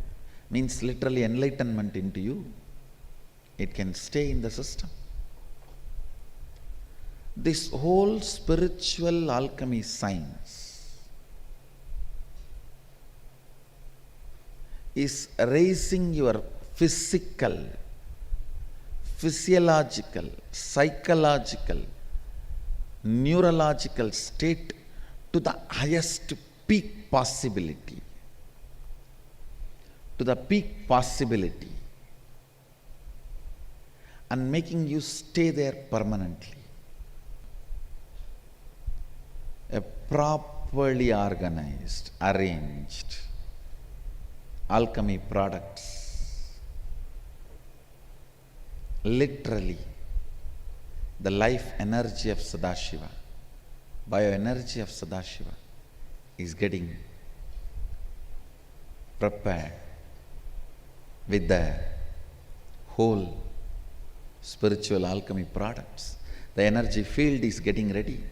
Means literally enlightenment into you. It can stay in the system. This whole spiritual alchemy science is raising your physical, physiological, psychological, neurological state to the highest peak possibility. To the peak possibility. And making you stay there permanently. A properly organized, arranged alchemy products. Literally, the life energy of Sadashiva, bioenergy of Sadashiva is getting prepared with the whole spiritual alchemy products. The energy field is getting ready.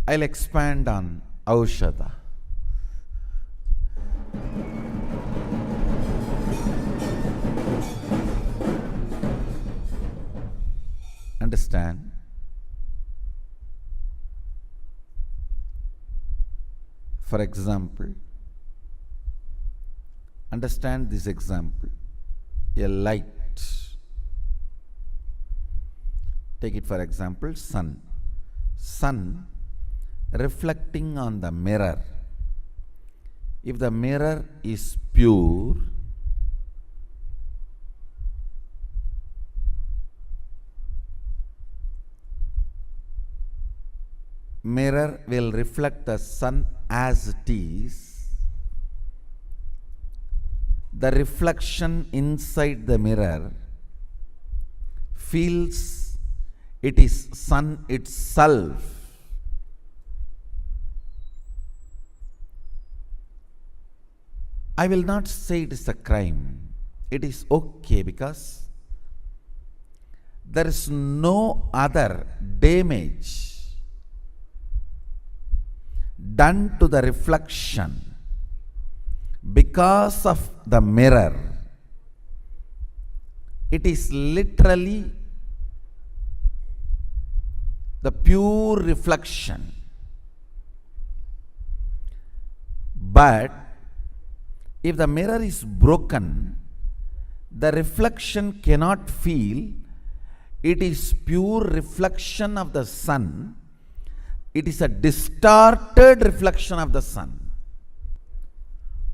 I'll expand on Aushadha. Understand? For example, understand this example. A light. Take it for example, sun. Sun reflecting on the mirror. If the mirror is pure, mirror will reflect the sun as it is. The reflection inside the mirror feels it is sun itself. I will not say it is a crime. It is okay because there is no other damage done to the reflection because of the mirror. It is literally the pure reflection. But if the mirror is broken, the reflection cannot feel it is pure reflection of the sun. It is a distorted reflection of the sun.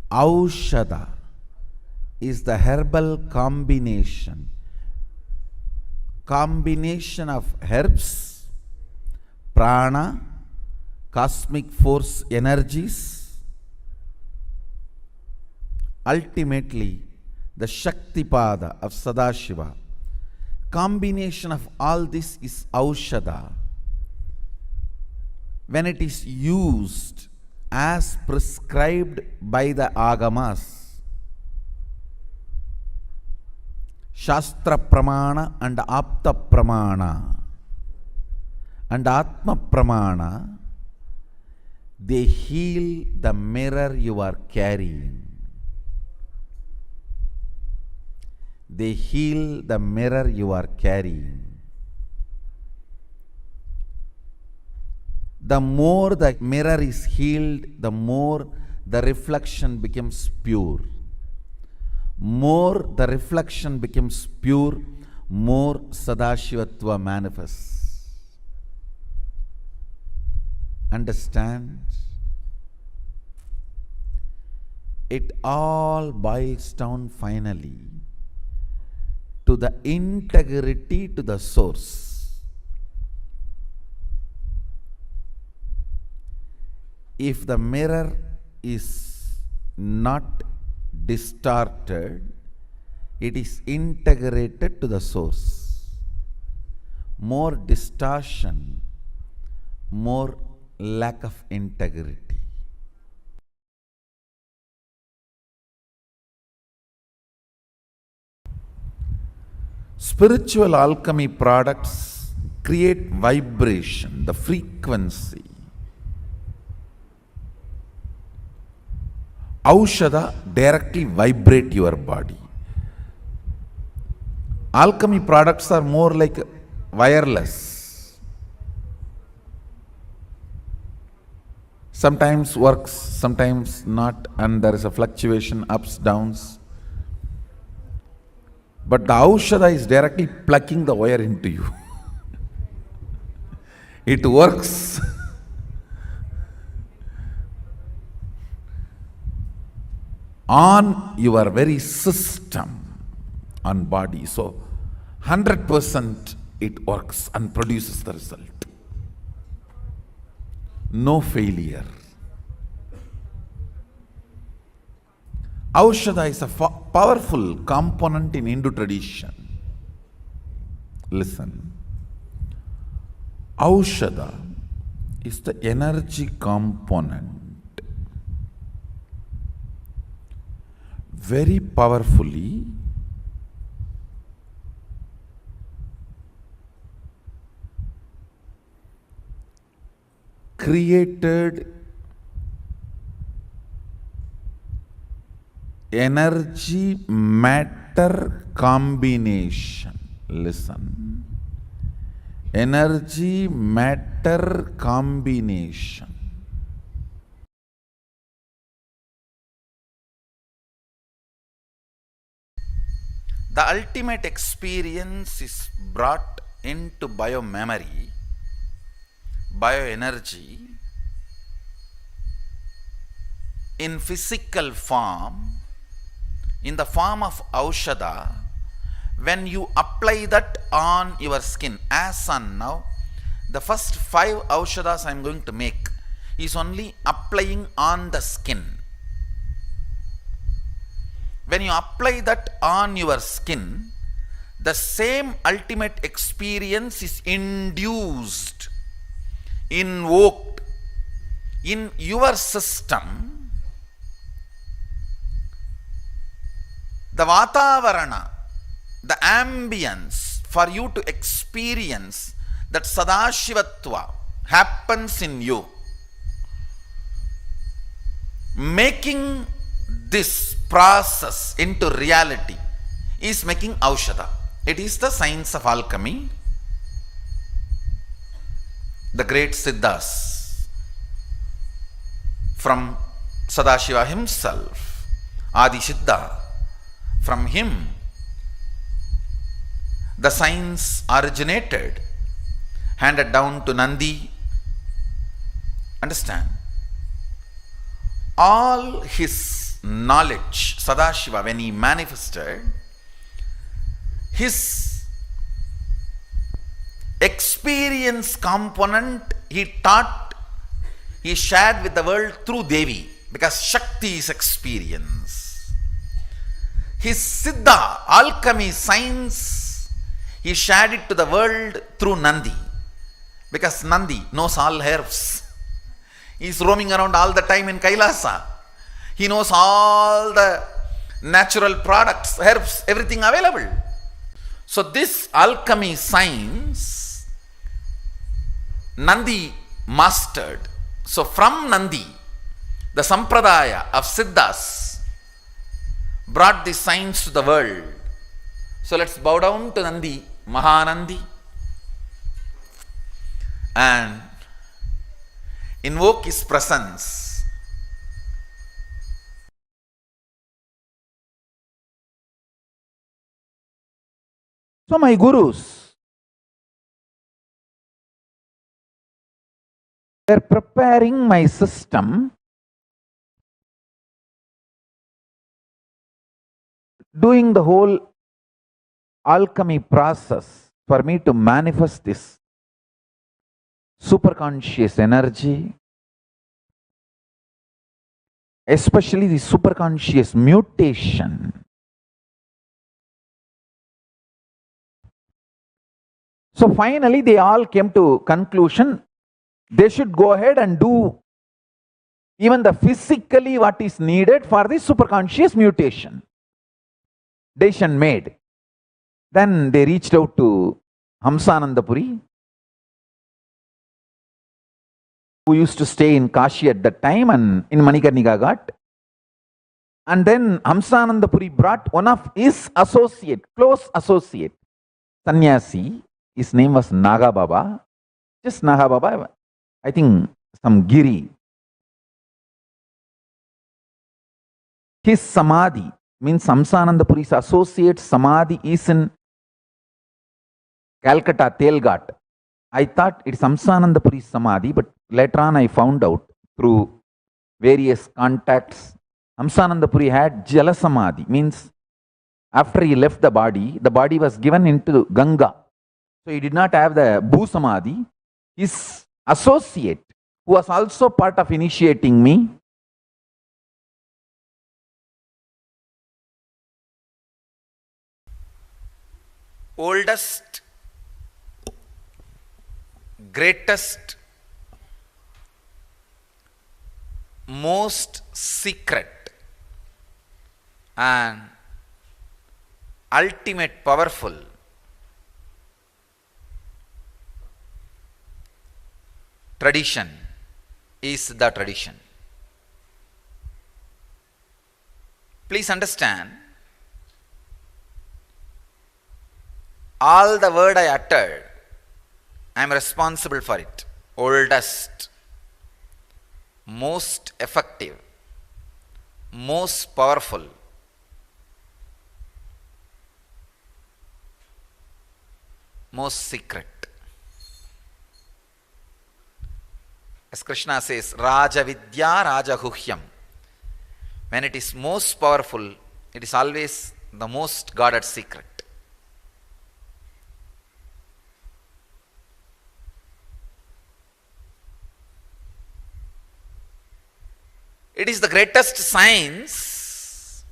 Aushadha is the herbal combination of herbs, prana, cosmic force energies, ultimately the Shaktipada of Sadashiva. Combination of all this is Aushadha. When it is used as prescribed by the Agamas, Shastra Pramana and Apta Pramana and Atma Pramana, they heal the mirror you are carrying. They heal the mirror you are carrying. The more the mirror is healed, the more the reflection becomes pure. More the reflection becomes pure, more Sadashivatva manifests. Understand? It all boils down finally to the integrity to the source. If the mirror is not distorted, it is integrated to the source. More distortion, more lack of integrity. Spiritual alchemy products create vibration, the frequency. Aushadha directly vibrate your body. Alchemy products are more like wireless. Sometimes works, sometimes not, and there is a fluctuation, ups, downs. But the Aushadha is directly plugging the wire into you. It works. On your very system, on body. So 100% it works and produces the result. No failure. Aushadha is a powerful component in Hindu tradition. Listen. Aushadha is the energy component. Very powerfully created energy matter combination. Listen. energy matter combination. The ultimate experience is brought into biomemory, bioenergy, in physical form, in the form of aushadha, when you apply that on your skin. As on now, the first 5 aushadhas I am going to make is only applying on the skin. When you apply that on your skin, the same ultimate experience is induced, invoked in your system. The Vatavarana, the ambience for you to experience that Sadashivatva happens in you. Making this process into reality is making aushadha. It is the science of alchemy. The great Siddhas from Sadashiva himself, Adi Siddha, from him the science originated, handed down to Nandi. Understand? All his knowledge, Sadashiva, when he manifested, his experience component he taught, he shared with the world through Devi, because Shakti is experience. His Siddha, alchemy, science, he shared it to the world through Nandi, because Nandi knows all herbs. He is roaming around all the time in Kailasa. He knows all the natural products, herbs, everything available. So this alchemy science, Nandi mastered. So from Nandi, the Sampradaya of Siddhas brought this science to the world. So let's bow down to Nandi, Mahanandi, and invoke his presence. So my gurus, they are preparing my system, doing the whole alchemy process for me to manifest this superconscious energy, especially the superconscious mutation. So finally they all came to conclusion they should go ahead and do even the physically what is needed for the superconscious mutation. Decision made. Then they reached out to Hamsananda Puri, who used to stay in Kashi at that time and in Manikarnika Ghat. And then Hamsananda Puri brought one of his associate, close associate, sannyasi. His name was Naga Baba. Just Naga Baba, I think some Giri. His samadhi, means Hamsananda Puri's associate samadhi, is in Calcutta, Telghat. I thought it's Hamsananda Puri's samadhi, but later on I found out through various contacts, Hamsananda Puri had Jala Samadhi, means after he left the body was given into Ganga. So he did not have the Bhu Samadhi. His associate, who was also part of initiating me, oldest, greatest, most secret and ultimate powerful tradition is the tradition. Please understand, all the word I uttered I am responsible for it. Oldest, most effective, most powerful, most secret. As Krishna says, Raja Vidya Raja Huhyam. When it is most powerful, it is always the most guarded secret. It is the greatest science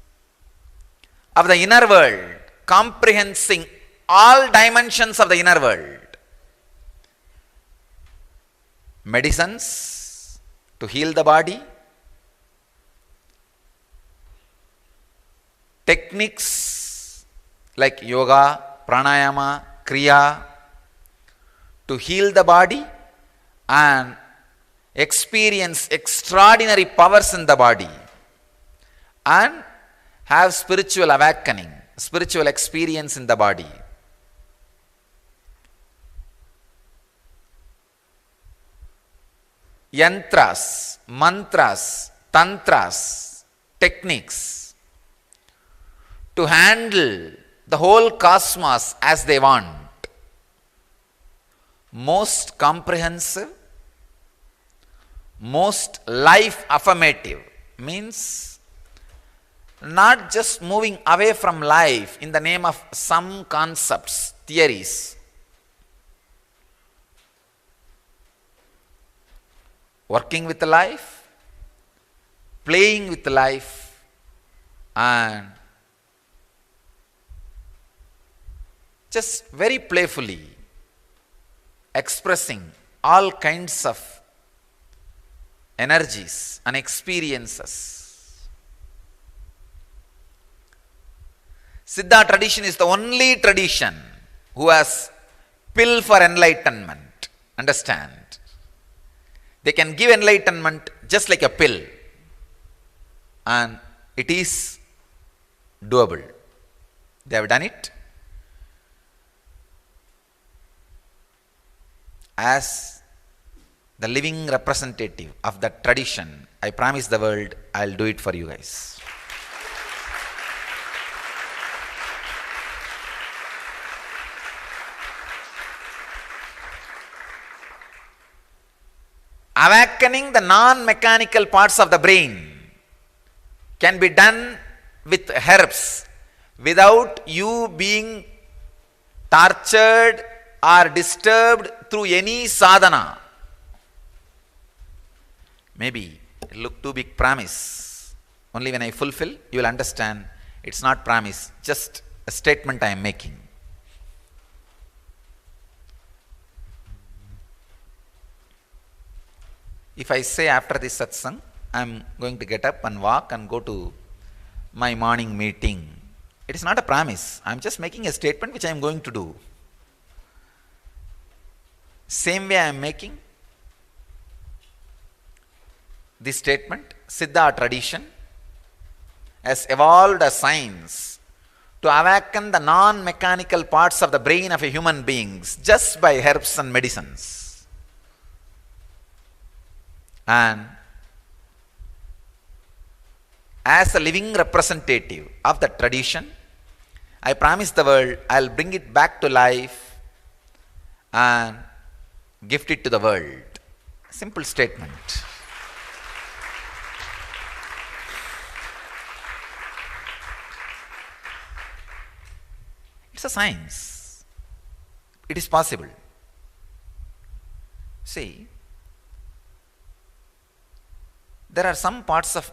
of the inner world, comprehending all dimensions of the inner world. Medicines to heal the body, techniques like yoga, pranayama, kriya to heal the body and experience extraordinary powers in the body and have spiritual awakening, spiritual experience in the body. Yantras, mantras, tantras, techniques to handle the whole cosmos as they want. Most comprehensive, most life affirmative means not just moving away from life in the name of some concepts, theories. Working with life, playing with life, and just very playfully expressing all kinds of energies and experiences. Siddha tradition is the only tradition who has pill for enlightenment. Understand? They can give enlightenment just like a pill, and it is doable. They have done it. As the living representative of that tradition, I promise the world I'll do it for you guys. Awakening the non-mechanical parts of the brain can be done with herbs without you being tortured or disturbed through any sadhana. Maybe it look too big promise. Only when I fulfill, you will understand it's not promise, just a statement I am making. If I say after this satsang, I am going to get up and walk and go to my morning meeting, it is not a promise. I am just making a statement which I am going to do. Same way I am making this statement, Siddha tradition has evolved a science to awaken the non-mechanical parts of the brain of a human beings just by herbs and medicines. And as a living representative of the tradition, I promise the world I'll bring it back to life and gift it to the world. Simple statement. It's a science. It is possible. See, there are some parts of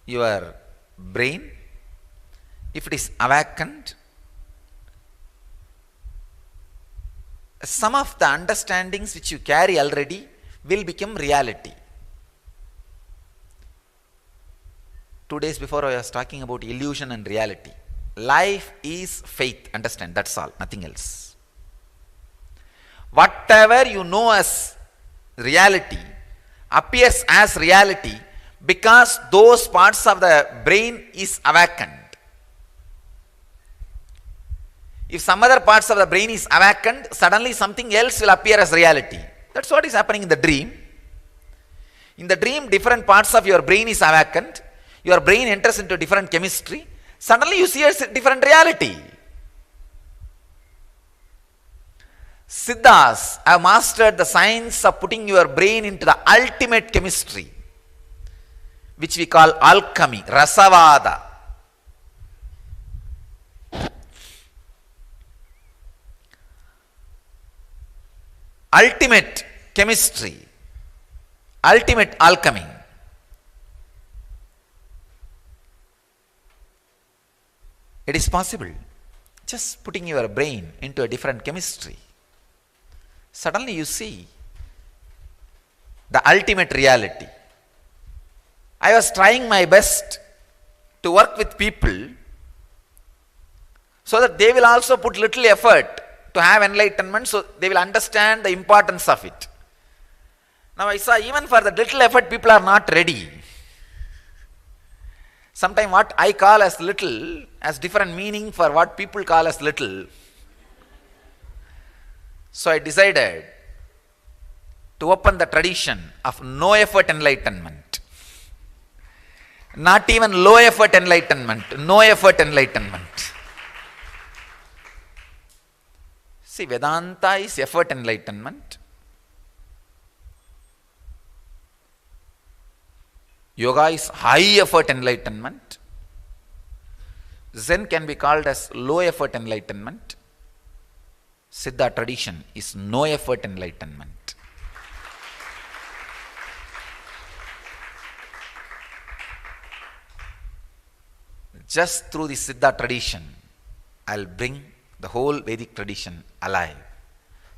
your brain, if it is awakened, some of the understandings which you carry already will become reality. 2 days before I was talking about illusion and reality. Life is faith, understand, that's all, nothing else. Whatever you know as reality appears as reality because those parts of the brain is awakened. If some other parts of the brain is awakened, suddenly something else will appear as reality. That's what is happening in the dream. In the dream, different parts of your brain is awakened. Your brain enters into different chemistry. Suddenly you see a different reality. Siddhas have mastered the science of putting your brain into the ultimate chemistry, which we call alchemy, rasavada. Ultimate chemistry, ultimate alchemy. It is possible. Just putting your brain into a different chemistry. Suddenly you see the ultimate reality. I was trying my best to work with people so that they will also put little effort to have enlightenment, so they will understand the importance of it. Now I saw even for the little effort people are not ready. Sometimes what I call as little has different meaning for what people call as little. So I decided to open the tradition of no effort enlightenment. Not even low effort enlightenment, no effort enlightenment. See, Vedanta is effort enlightenment. Yoga is high effort enlightenment. Zen can be called as low effort enlightenment. Siddha tradition is no effort enlightenment. Just through the Siddha tradition, I'll bring the whole Vedic tradition alive.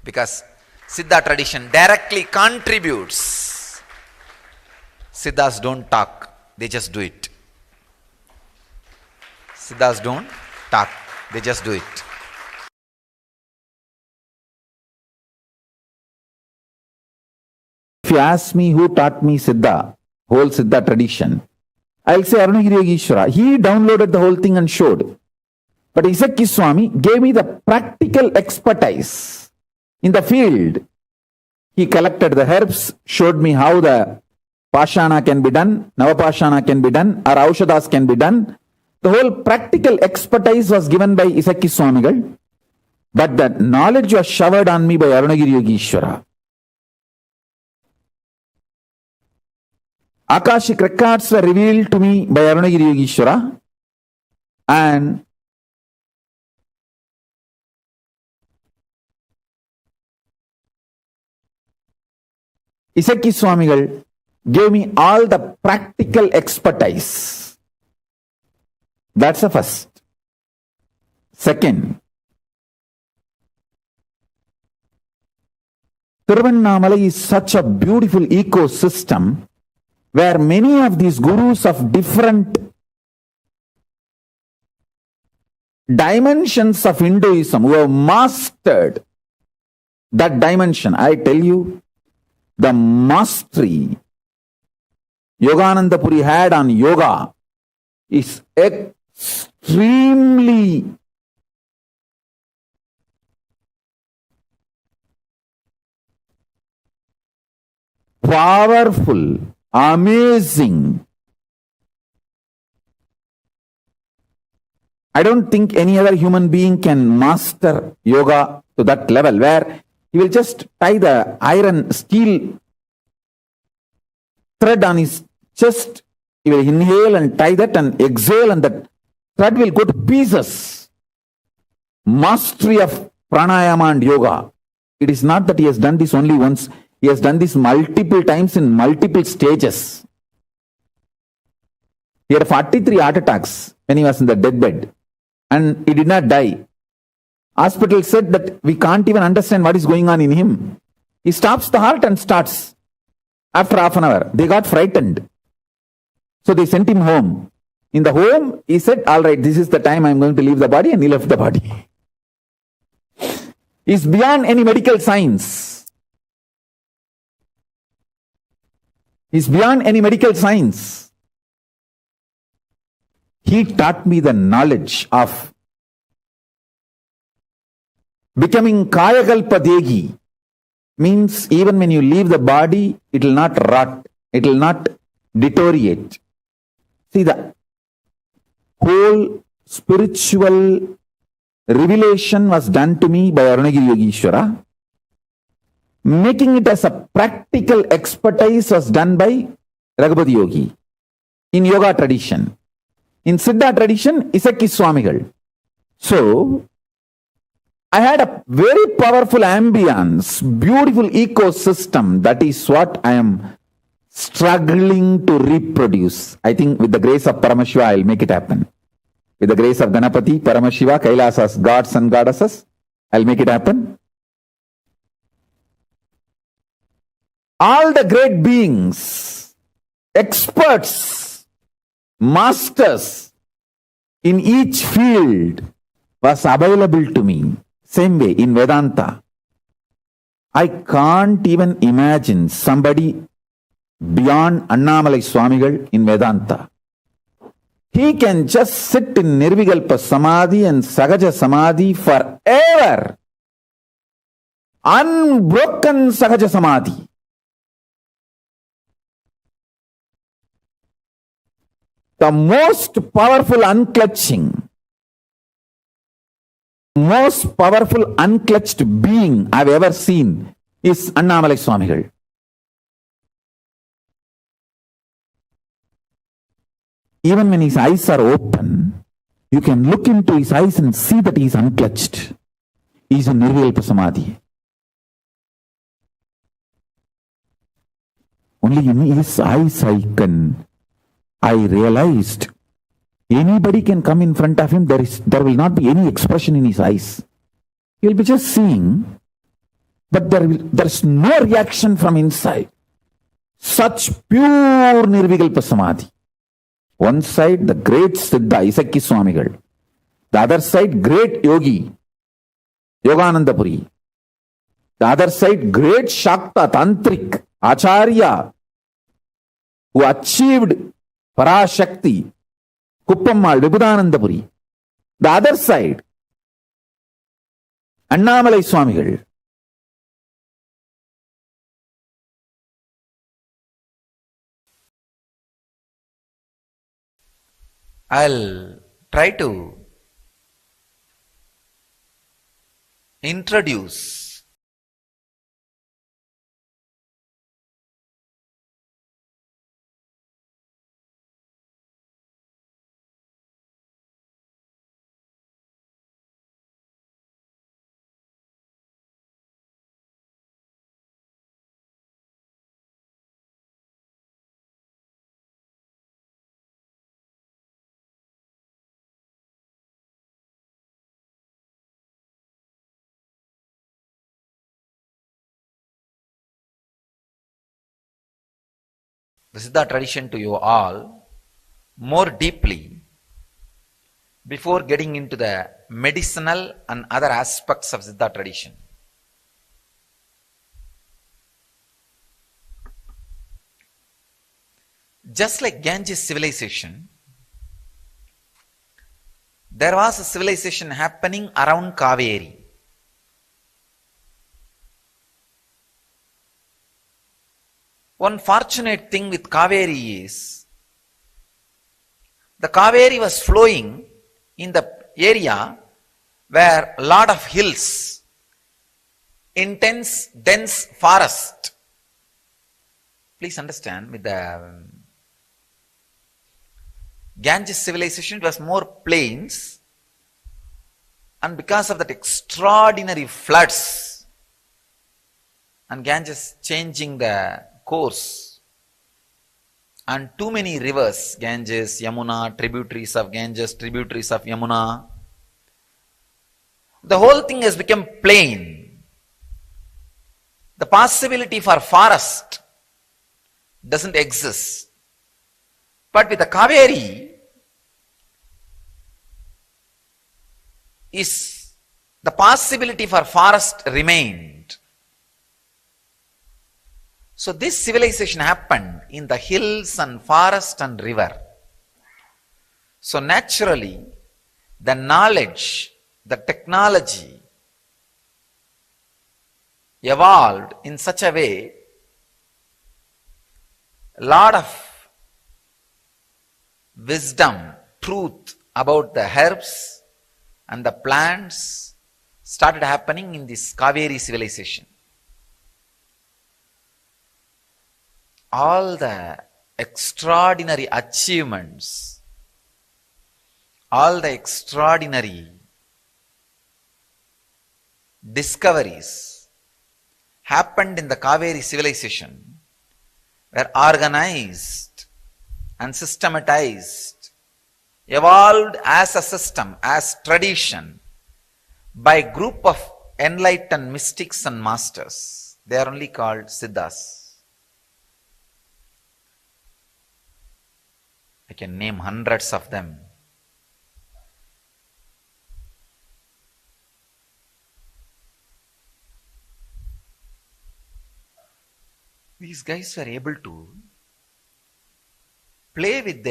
Because Siddha tradition directly contributes. Siddhas don't talk, they just do it. Siddhas don't talk, they just do it. If you ask me who taught me Siddha, whole Siddha tradition, I'll say Arunagiri Yogeshwara. He downloaded the whole thing and showed. But Isakki Swami gave me the practical expertise in the field. He collected the herbs, showed me how the Pashana can be done, Navapashana can be done, or Aushadas can be done. The whole practical expertise was given by Isakki Swamigal, but that knowledge was showered on me by Arunagiri Yogeshwara. Akashic records were revealed to me by Arunagiri Yogeshwara, and Isakki Swamigal gave me all the practical expertise. That's the first. Second, Tiruvannamalai is such a beautiful ecosystem where many of these gurus of different dimensions of Hinduism who have mastered that dimension. I tell you, the mastery Yogananda Puri had on yoga is extremely powerful, amazing. I don't think any other human being can master yoga to that level where he will just tie the iron steel thread on his chest. He will inhale and tie that and exhale, and that thread will go to pieces. Mastery of pranayama and yoga. It is not that he has done this only once. He has done this multiple times in multiple stages. He had 43 heart attacks when he was in the deathbed, and he did not die. Hospital said that we can't even understand what is going on in him. He stops the heart and starts. After half an hour, they got frightened. So they sent him home. In the home, he said, all right, this is the time I'm going to leave the body, and he left the body. He's beyond any medical science. He's beyond any medical science. He taught me the knowledge of Becoming Kayakalpa Degi means even when you leave the body, it will not rot, it will not deteriorate. See, the whole spiritual revelation was done to me by Arunagiri Yogeshwara. Making it as a practical expertise was done by Raghupati Yogi in yoga tradition. In Siddha tradition, Isaki Swamigal. So, I had a very powerful ambience, beautiful ecosystem. That is what I am struggling to reproduce. I think with the grace of Paramashiva, I will make it happen. With the grace of Ganapati, Paramashiva, Kailasas, gods and goddesses, I will make it happen. All the great beings, experts, masters in each field was available to me. Same way in Vedanta. I can't even imagine somebody beyond Annamalai Swamigal in Vedanta. He can just sit in Nirvikalpa Samadhi and Sahaja Samadhi forever. Unbroken Sahaja Samadhi. The most powerful unclutching, most powerful unclutched being I've ever seen is Annamalai Swamigal. Even when his eyes are open, you can look into his eyes and see that he is unclutched. He is in Nirvikalpa Samadhi. Only in his eyes I realized anybody can come in front of him, there will not be any expression in his eyes. He will be just seeing, but there's no reaction from inside. Such pure Nirvikalpa Samadhi. One side, the great Siddha, Isaki Swamigal. The other side, great Yogi, Yogananda Puri. The other side, great Shakta, Tantric, Acharya, who achieved Parashakti, Kuppammal, Vibhudananda Puri. The other side, Annamalai Swamigal. I'll try to introduce the Siddha tradition to you all more deeply before getting into the medicinal and other aspects of Siddha tradition. Just like Ganges civilization, there was a civilization happening around Kaveri. One fortunate thing with Kaveri is, the Kaveri was flowing in the area where a lot of hills, intense, dense forest. Please understand, with the Ganges civilization, it was more plains, and because of that extraordinary floods, and Ganges changing the course, and too many rivers, Ganges, Yamuna, tributaries of Ganges, tributaries of Yamuna, the whole thing has become plain. The possibility for forest doesn't exist. But with the Kaveri, the possibility for forest remained. So this civilization happened in the hills and forest and river. So naturally, the knowledge, the technology evolved in such a way, a lot of wisdom, truth about the herbs and the plants started happening in this Kaveri civilization. All the extraordinary achievements, all the extraordinary discoveries happened in the Kaveri civilization were organized and systematized, evolved as a system, as tradition, by a group of enlightened mystics and masters. They are only called Siddhas. I can name hundreds of them. These guys were able to play with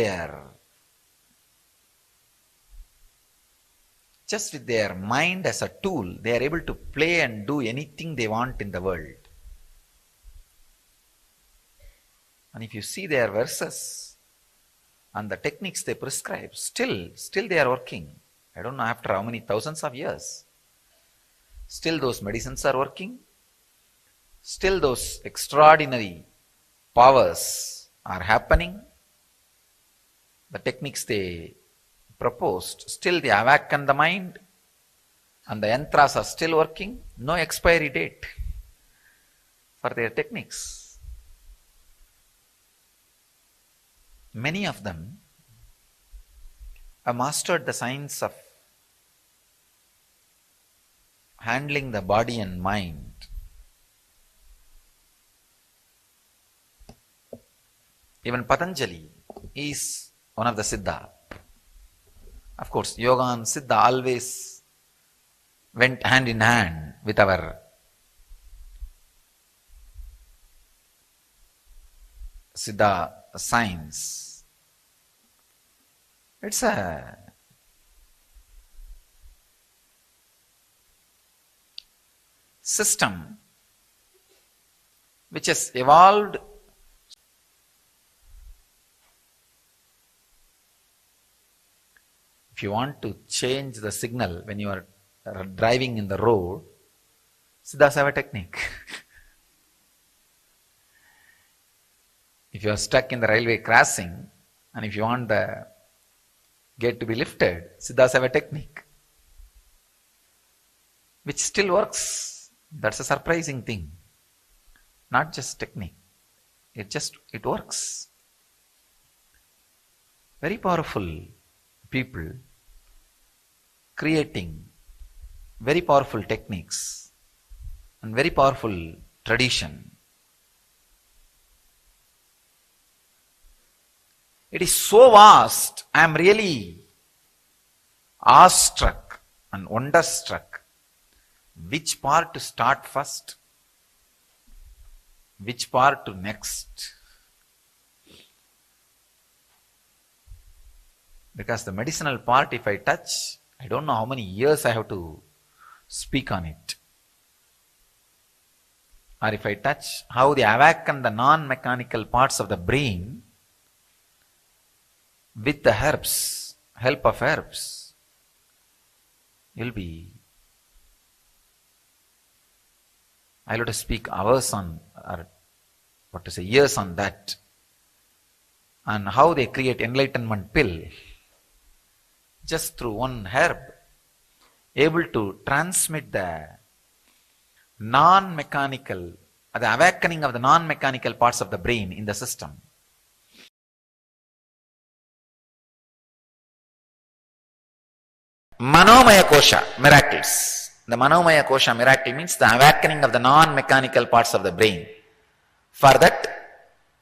just with their mind as a tool. They are able to play and do anything they want in the world. And if you see their verses and the techniques they prescribe, still they are working. I don't know after how many thousands of years. Still those medicines are working. Still those extraordinary powers are happening. The techniques they proposed, still they awaken the mind, and the yantras are still working. No expiry date for their techniques. Many of them have mastered the science of handling the body and mind. Even Patanjali is one of the Siddha. Of course, Yoga and Siddha always went hand in hand with our Siddha science. It's a system which has evolved if you want to change the signal when you are driving in the road, Siddhas have a technique. If you are stuck in the railway crossing and if you want the gate to be lifted, Siddhas have a technique which still works. That's a surprising thing. Not just technique. It works. Very powerful people creating very powerful techniques and very powerful tradition. It is so vast, I am really awestruck and wonderstruck. Which part to start first? Which part to next? Because the medicinal part, if I touch, I don't know how many years I have to speak on it. Or if I touch how they awaken the non-mechanical parts of the brain with the herbs, help of herbs, you'll be, I'll have to speak hours on, or years on that. And how they create enlightenment pill just through one herb, able to transmit the non-mechanical, the awakening of the non-mechanical parts of the brain in the system. Manomaya Kosha, miracles. The Manomaya Kosha miracle means the awakening of the non-mechanical parts of the brain. For that,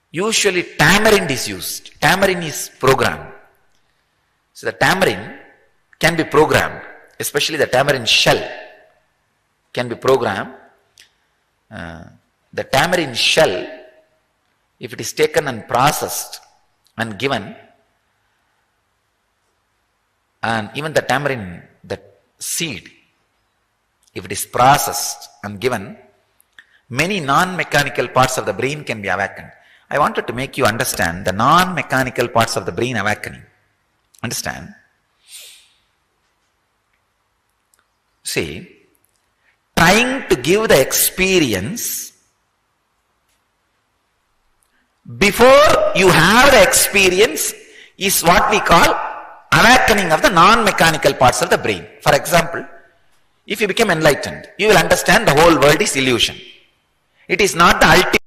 usually tamarind is used. Tamarind is programmed. So the tamarind can be programmed, especially the tamarind shell can be programmed. The tamarind shell, if it is taken and processed and given, and even the tamarind, the seed, if it is processed and given, Many non-mechanical parts of the brain can be awakened. I wanted to make you understand the non-mechanical parts of the brain awakening. Understand? See, trying to give the experience before you have the experience is what we call awakening of the non-mechanical parts of the brain. For example, if you become enlightened, you will understand the whole world is illusion. It is not the ultimate.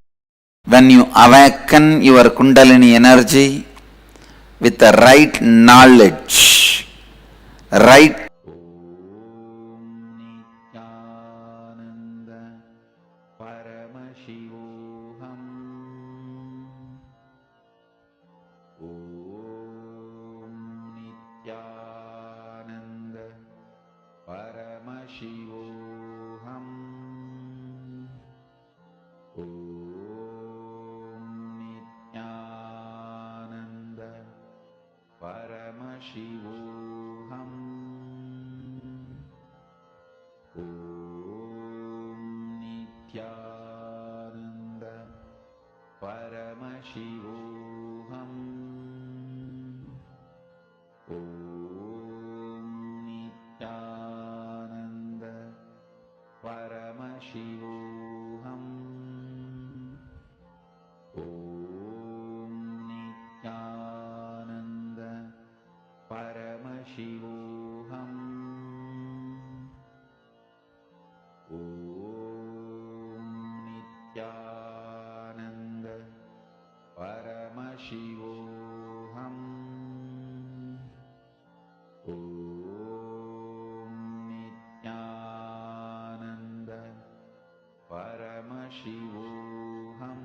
When you awaken your Kundalini energy with the right knowledge, right Nithyananda Paramashivoham Nithyananda Paramashivoham Nithyananda Paramashivoham Nithyananda Paramashivoham Nithyananda Paramashivoham Nithyananda Paramashivoham Nithyananda Paramashivoham Nithyananda Paramashivoham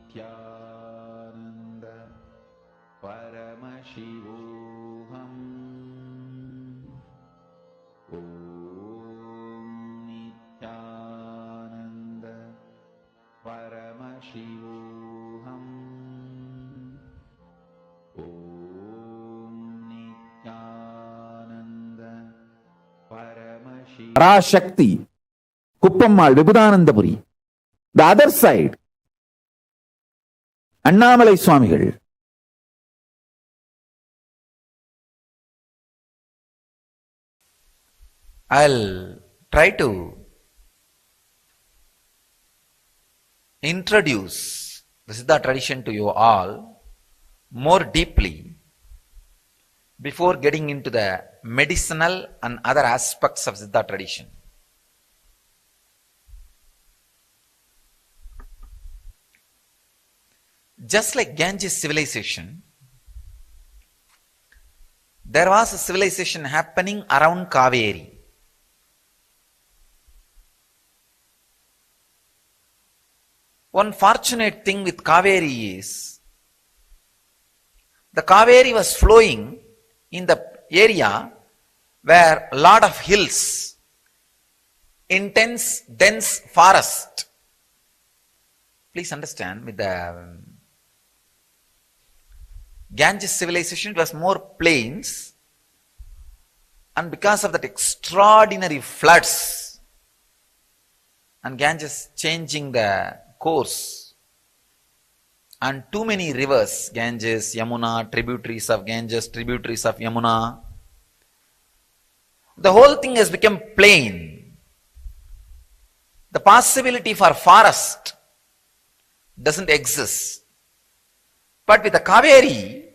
Nithyananda Paramashivoham Nithyananda Paramashivoham Nithyananda Paramashivoham Parashakti, Kuppammal, Vibhudanandapuri. The other side, Annamalai Swamigal. I'll try to introduce the Siddha tradition to you all more deeply before getting into the medicinal and other aspects of Siddha tradition. Just like Ganges civilization, there was a civilization happening around Kaveri. One fortunate thing with Kaveri is, the Kaveri was flowing in the area where a lot of hills, intense, dense forest. Please understand, with the Ganges civilization, it was more plains, and because of that extraordinary floods, and Ganges changing the course, and too many rivers, Ganges, Yamuna, tributaries of Ganges, tributaries of Yamuna, the whole thing has become plain. The possibility for forest doesn't exist. But with the Kaveri,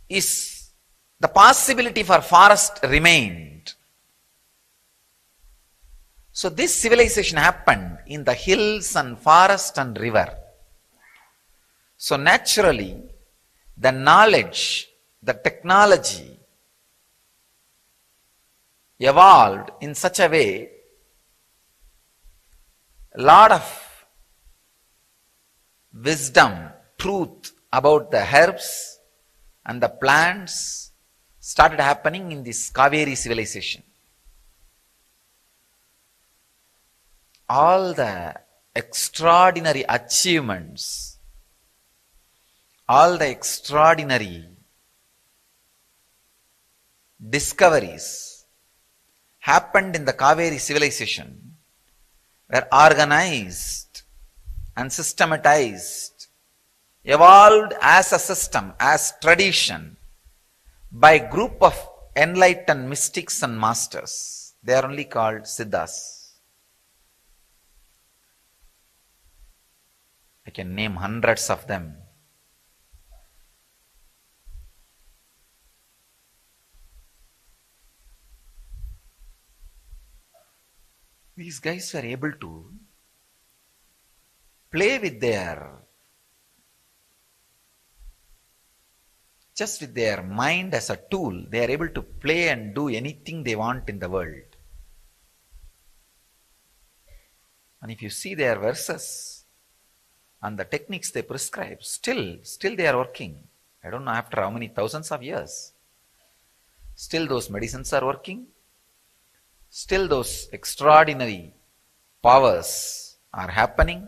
the possibility for forest remained. So this civilization happened in the hills and forest and river. So naturally, the knowledge, the technology evolved in such a way, a lot of wisdom, truth about the herbs and the plants started happening in this Kaveri civilization. All the extraordinary achievements, all the extraordinary discoveries happened in the Kaveri civilization were organized and systematized, evolved as a system, as tradition, by a group of enlightened mystics and masters. They are only called Siddhas. I can name hundreds of them. These guys were able to play with just with their mind as a tool. They are able to play and do anything they want in the world. And if you see their verses and the techniques they prescribe, still they are working. I don't know after how many thousands of years. Still those medicines are working. Still those extraordinary powers are happening.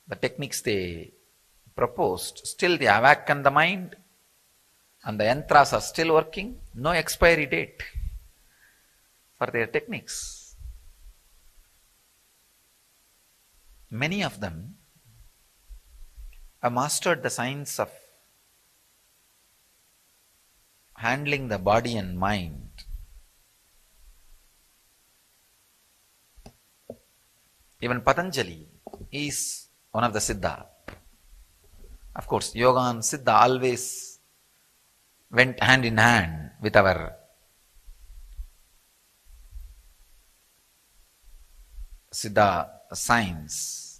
The techniques they proposed, still they awaken the mind, and the yantras are still working. No expiry date for their techniques. Many of them have mastered the science of handling the body and mind. Even Patanjali is one of the Siddha. Of course, Yoga and Siddha always went hand in hand with our Siddha science.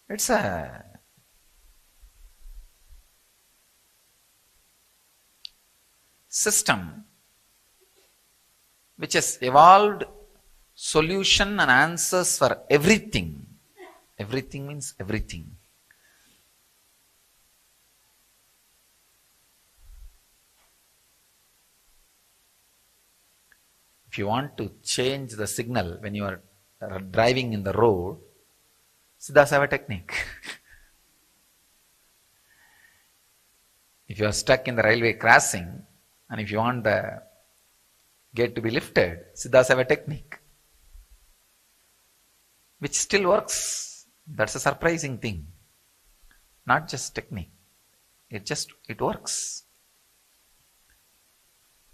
It's a system which has evolved solution and answers for everything. Everything means everything. If you want to change the signal when you are driving in the road, Siddhas have a technique. If you are stuck in the railway crossing and if you want the gate to be lifted, Siddhas have a technique which still works. That's a surprising thing. Not just technique. It works.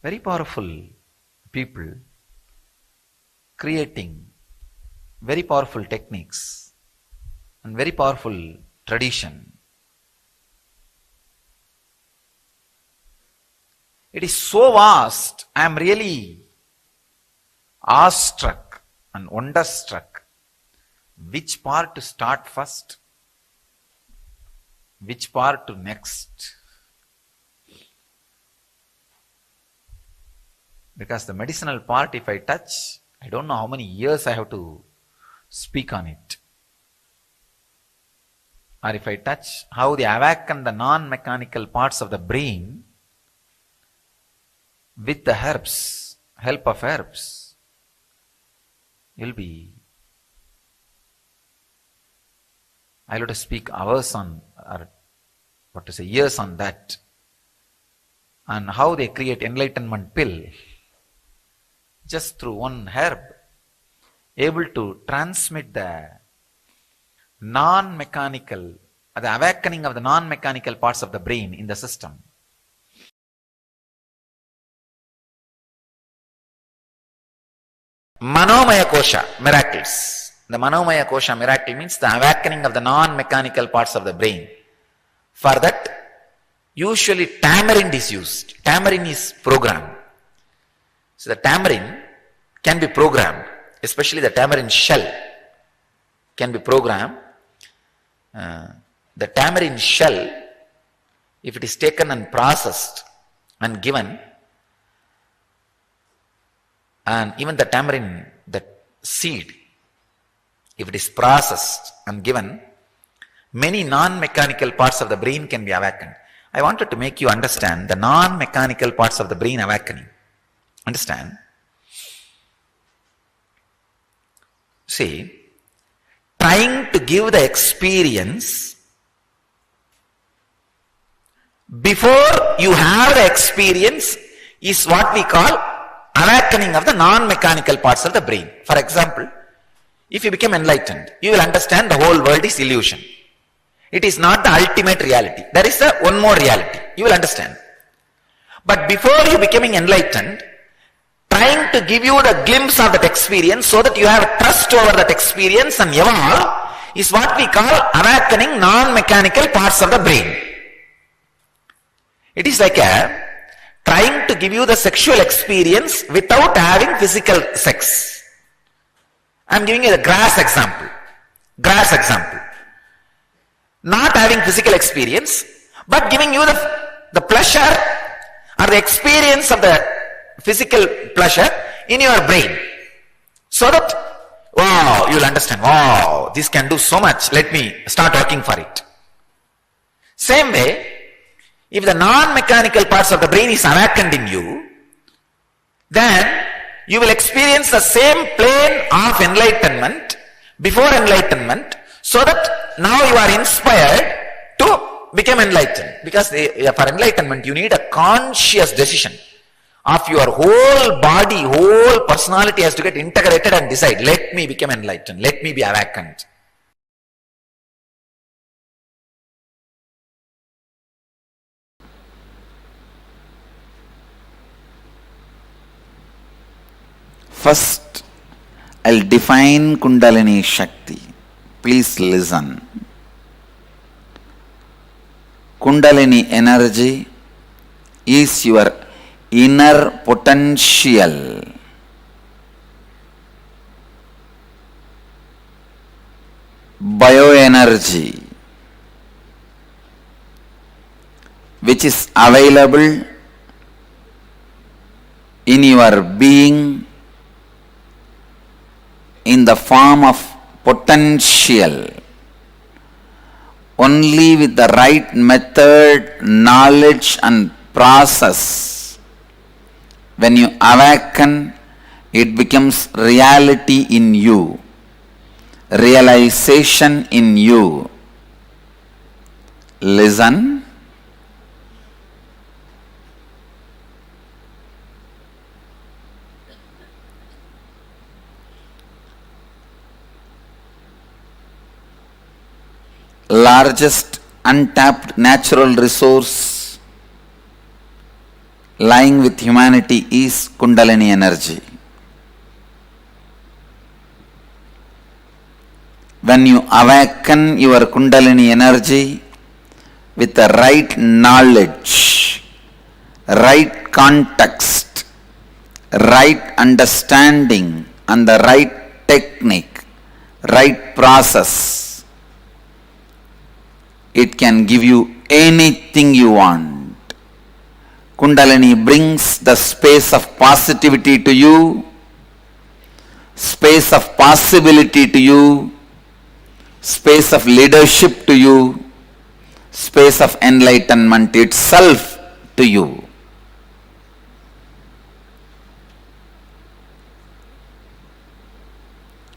Very powerful people creating very powerful techniques and very powerful tradition. It is so vast. I am really awestruck and wonderstruck. Which part to start first? Which part to next? Because the medicinal part, if I touch, I don't know how many years I have to speak on it. Or if I touch how they awaken the non-mechanical parts of the brain with the herbs, help of herbs, you'll be... I'll have to speak hours on, or years on that. And how they create enlightenment pill just through one herb, able to transmit the non-mechanical, the awakening of the non-mechanical parts of the brain in the system. Manomaya Kosha, miracles. The Manomaya Kosha miracle means the awakening of the non-mechanical parts of the brain. For that, usually tamarind is used. Tamarind is programmed. So the tamarind can be programmed, especially the tamarind shell can be programmed. The tamarind shell, if it is taken and processed and given, and even the tamarind, the seed, if it is processed and given, many non-mechanical parts of the brain can be awakened. I wanted to make you understand the non-mechanical parts of the brain awakening. Understand? See, trying to give the experience before you have the experience is what we call awakening of the non-mechanical parts of the brain. For example, if you become enlightened, you will understand the whole world is illusion. It is not the ultimate reality. There is one more reality. You will understand. But before you becoming enlightened, trying to give you the glimpse of that experience so that you have trust over that experience and evolve is what we call awakening non-mechanical parts of the brain. It is like trying to give you the sexual experience without having physical sex. I am giving you the grass example. Grass example. Not having physical experience, but giving you the pleasure or the experience of the physical pleasure in your brain. So that, wow, you will understand, wow, this can do so much, let me start working for it. Same way, if the non-mechanical parts of the brain is awakened in you, then you will experience the same plane of enlightenment before enlightenment, so that now you are inspired to become enlightened. Because for enlightenment, you need a conscious decision of your whole body, whole personality has to get integrated and decide, let me become enlightened, let me be awakened. First, I'll define Kundalini Shakti. Please listen. Kundalini energy is your inner potential. Bioenergy, which is available in your being in the form of potential. Only with the right method, knowledge and process, when you awaken, it becomes reality in you, realization in you. Listen. Largest untapped natural resource lying with humanity is Kundalini energy. When you awaken your Kundalini energy with the right knowledge, right context, right understanding and the right technique, right process, it can give you anything you want. Kundalini brings the space of positivity to you, space of possibility to you, space of leadership to you, space of enlightenment itself to you.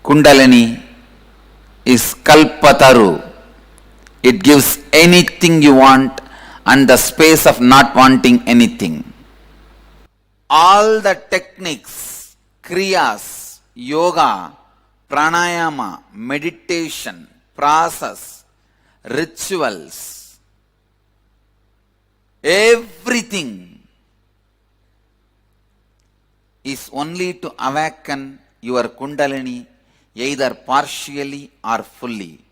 Kundalini is Kalpataru. It gives anything you want and the space of not wanting anything. All the techniques, kriyas, yoga, pranayama, meditation, process, rituals, everything is only to awaken your Kundalini either partially or fully.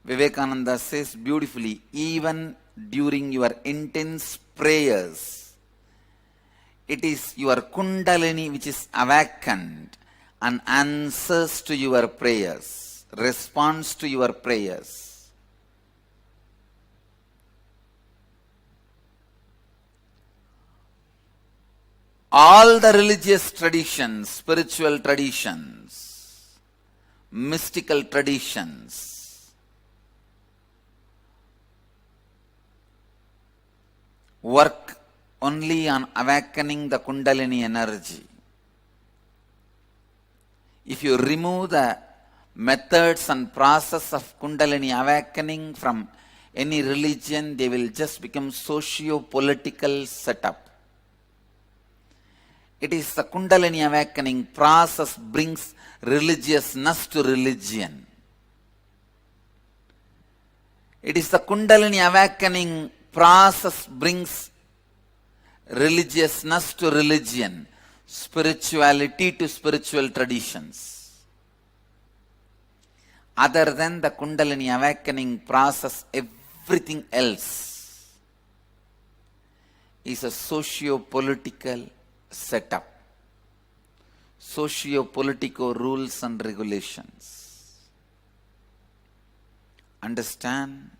Vivekananda says beautifully, even during your intense prayers, it is your Kundalini which is awakened and answers to your prayers, responds to your prayers. All the religious traditions, spiritual traditions, mystical traditions, work only on awakening the Kundalini energy. If you remove the methods and process of Kundalini awakening from any religion, they will just become socio-political setup. It is the Kundalini awakening process brings religiousness to religion. It is the Kundalini awakening process brings religiousness to religion, spirituality to spiritual traditions. Other than the Kundalini awakening process, everything else is a socio-political setup, socio-political rules and regulations. Understand,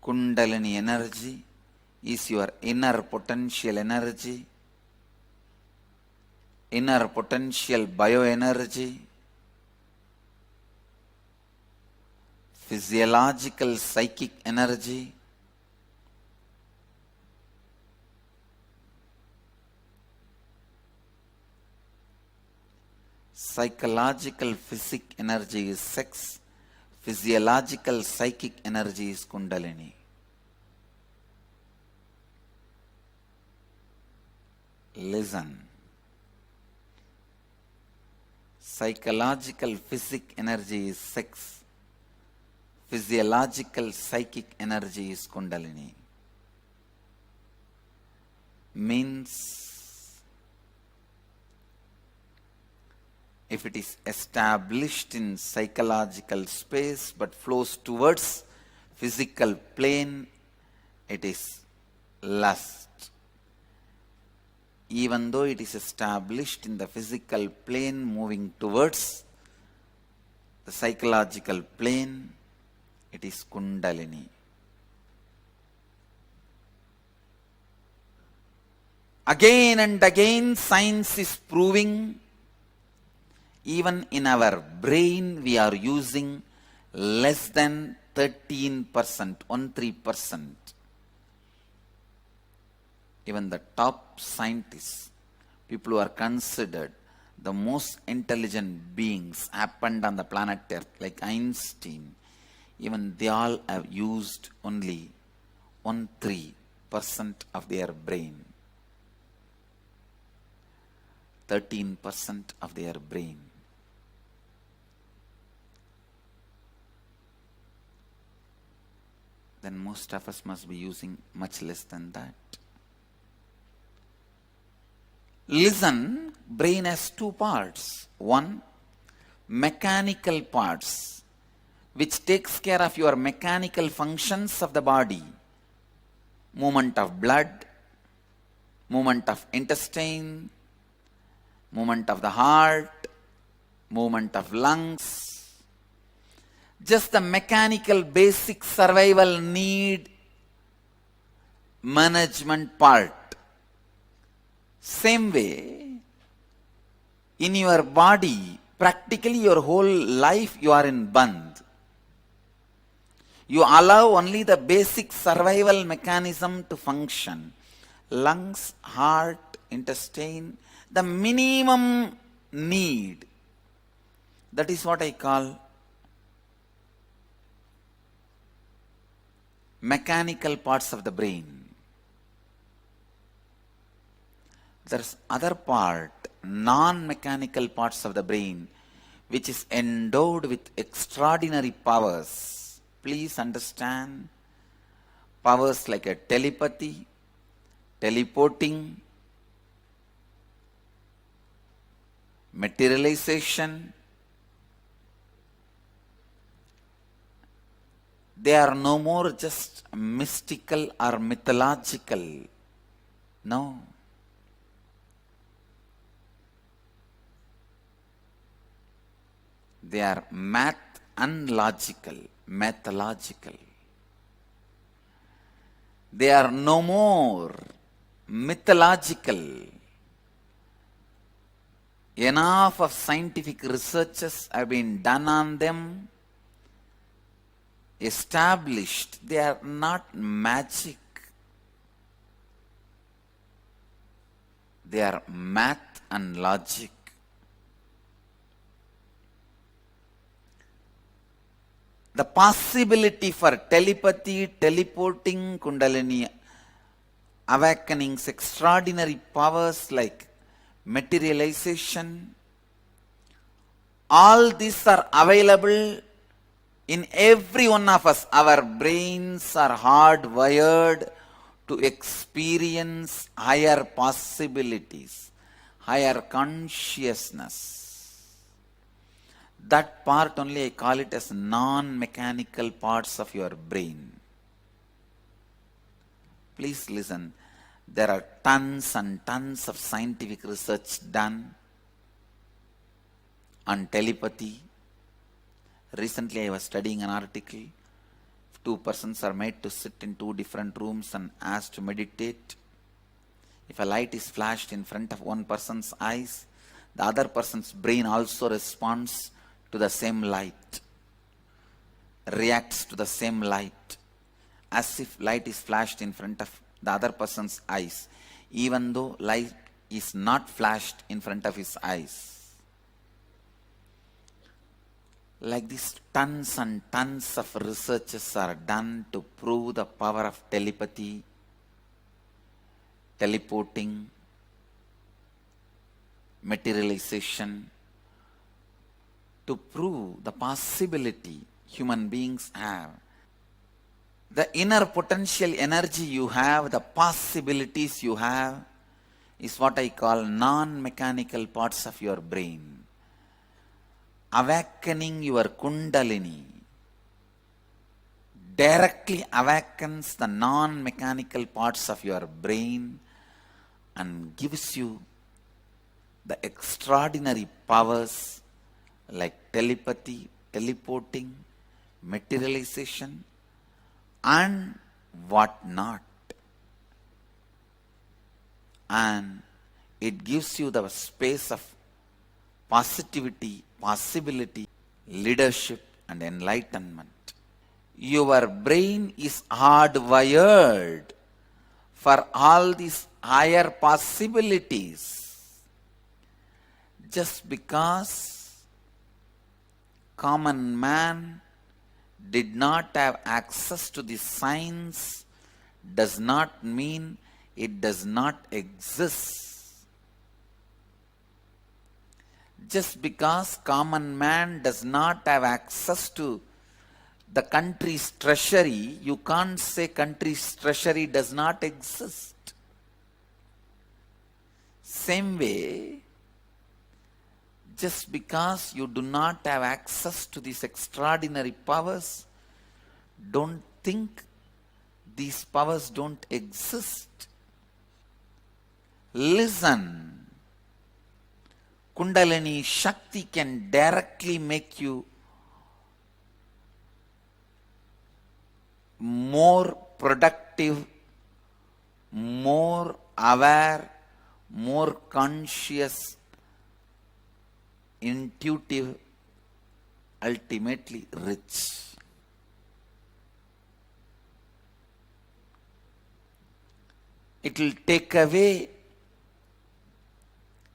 Kundalini energy is your inner potential energy, inner potential bioenergy, physiological psychic energy, psychological physic energy is sex, physiological psychic energy is Kundalini. Listen. Psychological physic energy is sex, physiological psychic energy is Kundalini. Means, if it is established in psychological space but flows towards physical plane, it is lust. Even though it is established in the physical plane moving towards the psychological plane, it is Kundalini. Again and again, science is proving, even in our brain, we are using less than 13%, 13%. Even the top scientists, people who are considered the most intelligent beings happened on the planet Earth, like Einstein, even they all have used only 13% of their brain. 13% of their brain. Then most of us must be using much less than that. Listen, brain has two parts. One, mechanical parts, which takes care of your mechanical functions of the body. Movement of blood, movement of intestine, movement of the heart, movement of lungs. Just the mechanical basic survival need management part. Same way, in your body, practically your whole life you are in bandh. You allow only the basic survival mechanism to function. Lungs, heart, intestine, the minimum need. That is what I call mechanical parts of the brain. There's other part, non-mechanical parts of the brain, which is endowed with extraordinary powers. Please understand, powers like a telepathy, teleporting, materialization. They are no more just mystical or mythological. No. They are math and logical, mathological. They are no more mythological. Enough of scientific researches have been done on them, established. They are not magic. They are math and logic. The possibility for telepathy, teleporting, kundalini, awakenings, extraordinary powers like materialization, all these are available in every one of us. Our brains are hardwired to experience higher possibilities, higher consciousness. That part only I call it as non-mechanical parts of your brain. Please listen. There are tons and tons of scientific research done on telepathy. Recently I was studying an article. Two persons are made to sit in two different rooms and asked to meditate. If a light is flashed in front of one person's eyes, the other person's brain also responds to the same light, reacts to the same light, as if light is flashed in front of the other person's eyes, even though light is not flashed in front of his eyes. Like this, tons and tons of researches are done to prove the power of telepathy, teleporting, materialization, to prove the possibility human beings have. The inner potential energy you have, the possibilities you have, is what I call non-mechanical parts of your brain. Awakening your kundalini directly awakens the non-mechanical parts of your brain and gives you the extraordinary powers like telepathy, teleporting, materialization, and what not. And it gives you the space of positivity, possibility, leadership, and enlightenment. Your brain is hardwired for all these higher possibilities. Just because common man did not have access to the science does not mean it does not exist. Just because common man does not have access to the country's treasury, you can't say country's treasury does not exist. Same way, just because you do not have access to these extraordinary powers, don't think these powers don't exist. Listen. Kundalini Shakti can directly make you more productive, more aware, more conscious, intuitive, ultimately rich. It will take away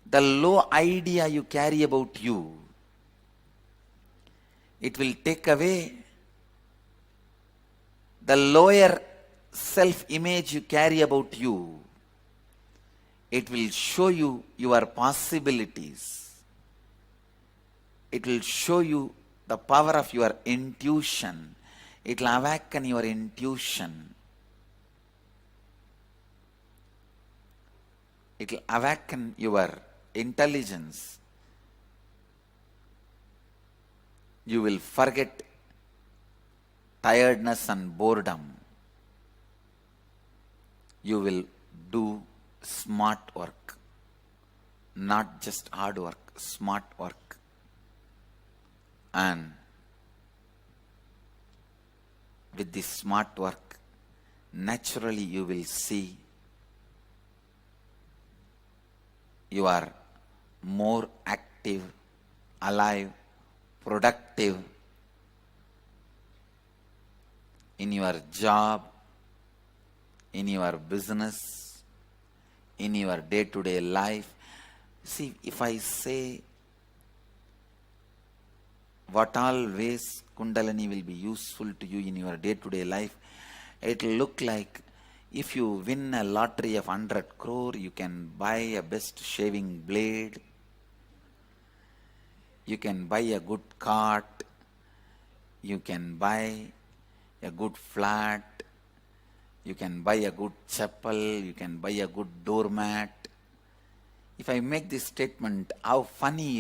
the low idea you carry about you. It will take away the lower self-image you carry about you. It will show you your possibilities. It will show you the power of your intuition. It will awaken your intuition. It will awaken your intelligence. You will forget tiredness and boredom. You will do smart work, not just hard work, smart work. And with this smart work, naturally you will see you are more active, alive, productive in your job, in your business, in your day-to-day life. See, if I say what all ways Kundalini will be useful to you in your day-to-day life. It will look like if you win a lottery of 100 crore, you can buy a best shaving blade, you can buy a good cart, you can buy a good flat, you can buy a good chapel, you can buy a good doormat. If I make this statement, how funny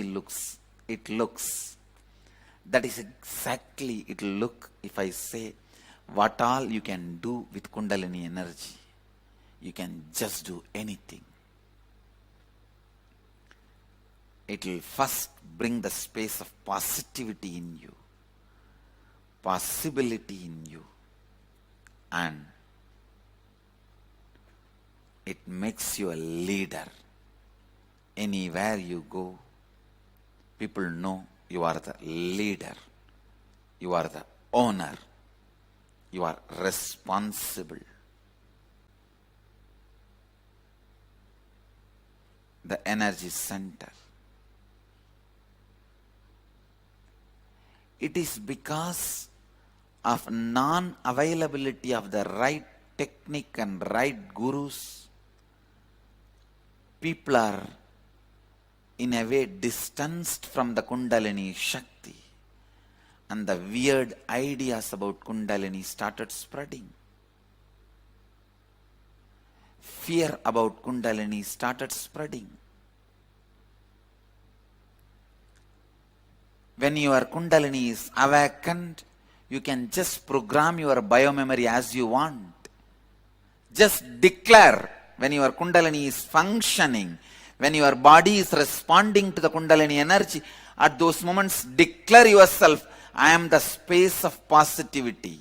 it looks. That is exactly it will look if I say what all you can do with Kundalini energy. You can just do anything. It will first bring the space of positivity in you, possibility in you, and it makes you a leader. Anywhere you go, people know you are the leader, you are the owner, you are responsible. The energy center. It is because of non-availability of the right technique and right gurus, people are in a way distanced from the Kundalini Shakti, and the weird ideas about Kundalini started spreading. Fear about Kundalini started spreading. When your Kundalini is awakened, you can just program your biomemory as you want. Just declare when your Kundalini is functioning, when your body is responding to the Kundalini energy, at those moments declare yourself, I am the space of positivity,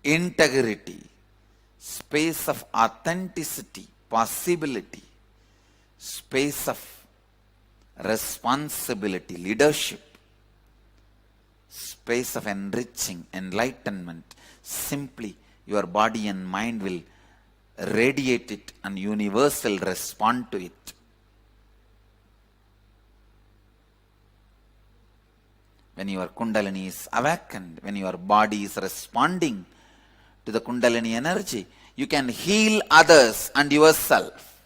integrity, space of authenticity, possibility, space of responsibility, leadership, space of enriching, enlightenment. Simply your body and mind will radiate it and universe will respond to it. When your Kundalini is awakened, when your body is responding to the Kundalini energy, you can heal others and yourself.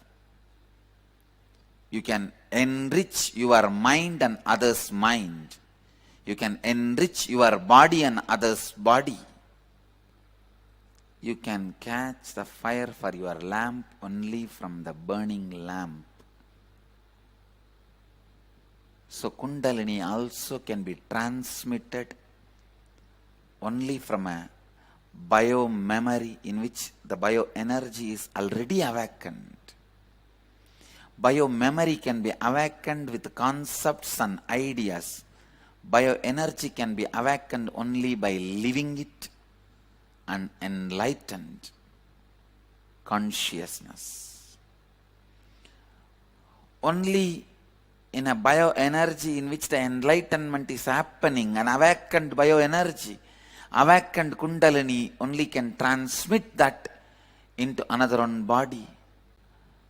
You can enrich your mind and others' mind. You can enrich your body and others' body. You can catch the fire for your lamp only from the burning lamp. So Kundalini also can be transmitted only from a bio-memory in which the bio-energy is already awakened. Bio-memory can be awakened with concepts and ideas. Bio-energy can be awakened only by living it and enlightened consciousness. Only in a bioenergy in which the enlightenment is happening, an awakened bioenergy, awakened Kundalini only can transmit that into another one body,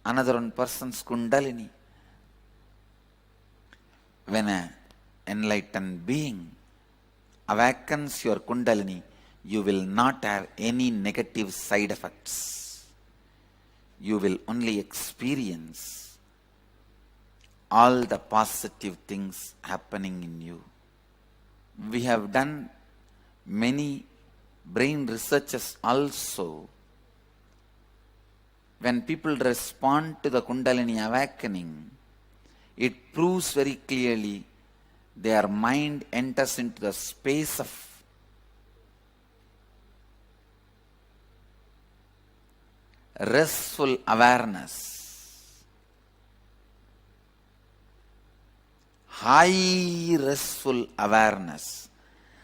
another one person's Kundalini. When an enlightened being awakens your Kundalini, you will not have any negative side effects. You will only experience all the positive things happening in you. We have done many brain researches also. When people respond to the Kundalini awakening, it proves very clearly their mind enters into the space of restful awareness, high restful awareness,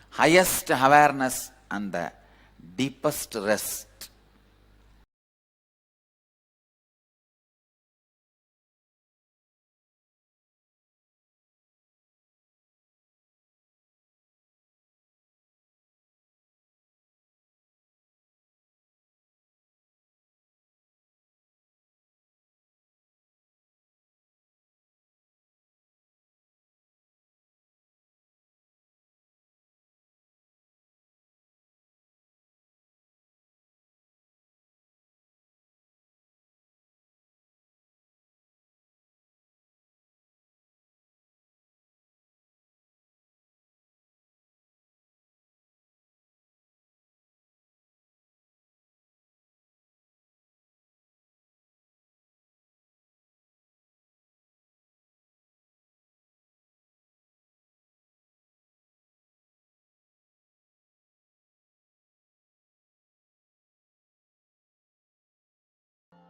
highest awareness and the deepest rest.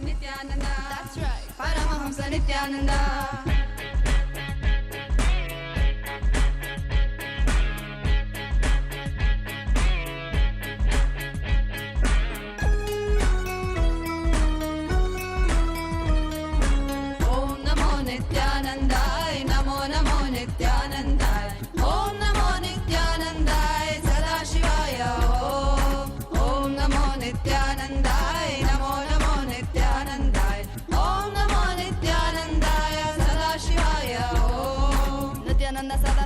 Nithyananda. That's right, Paramahamsa Nithyananda.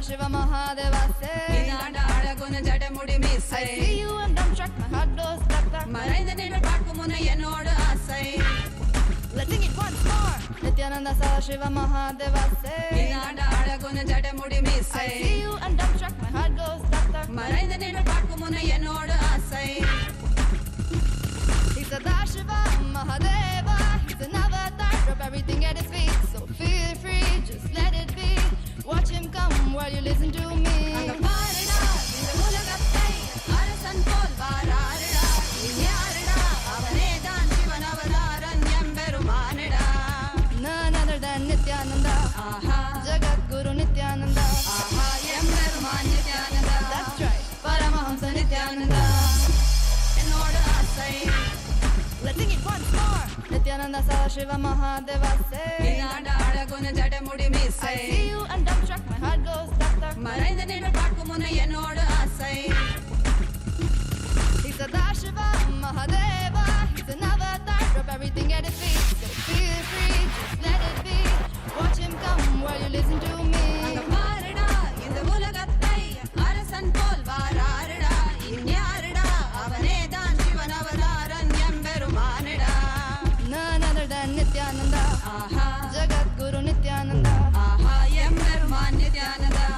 Shiva Mahadeva say, I see you and dumbstruck, my heart goes stuck, stuck. Let's sing it once more. Nithyananda Sadashiva Mahadeva say, I see you and dumbstruck, my heart goes stuck, stuck. He's Sadashiva Mahadeva, he's an avatar, drop everything at his feet. So feel free, just let it be. Watch him come while you listen to me. None other than Nithyananda, Jagat Guru Nithyananda. That's right, Paramahamsa Nithyananda. Let's sing it once more. Nithyananda Sadashiva Mahadeva say, I see you and dumbstruck, my heart goes stuck, stuck. He's Sadashiva Mahadeva, he's an avatar, drop everything at his feet. So feel free, just let it be. Watch him come while you listen to me. None other than Nithyananda, Jagat Guru Nithyananda.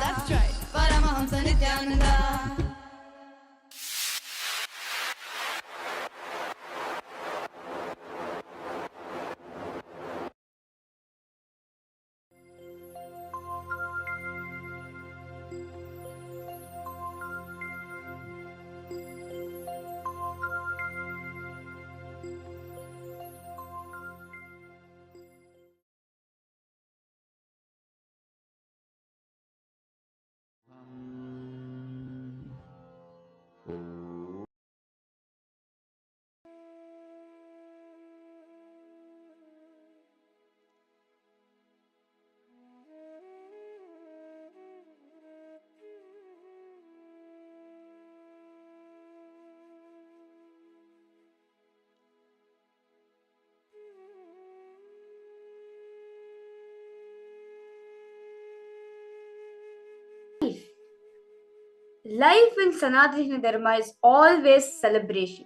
That's right, Paramahamsa Nithyananda. Life in Sanatana Dharma is always celebration.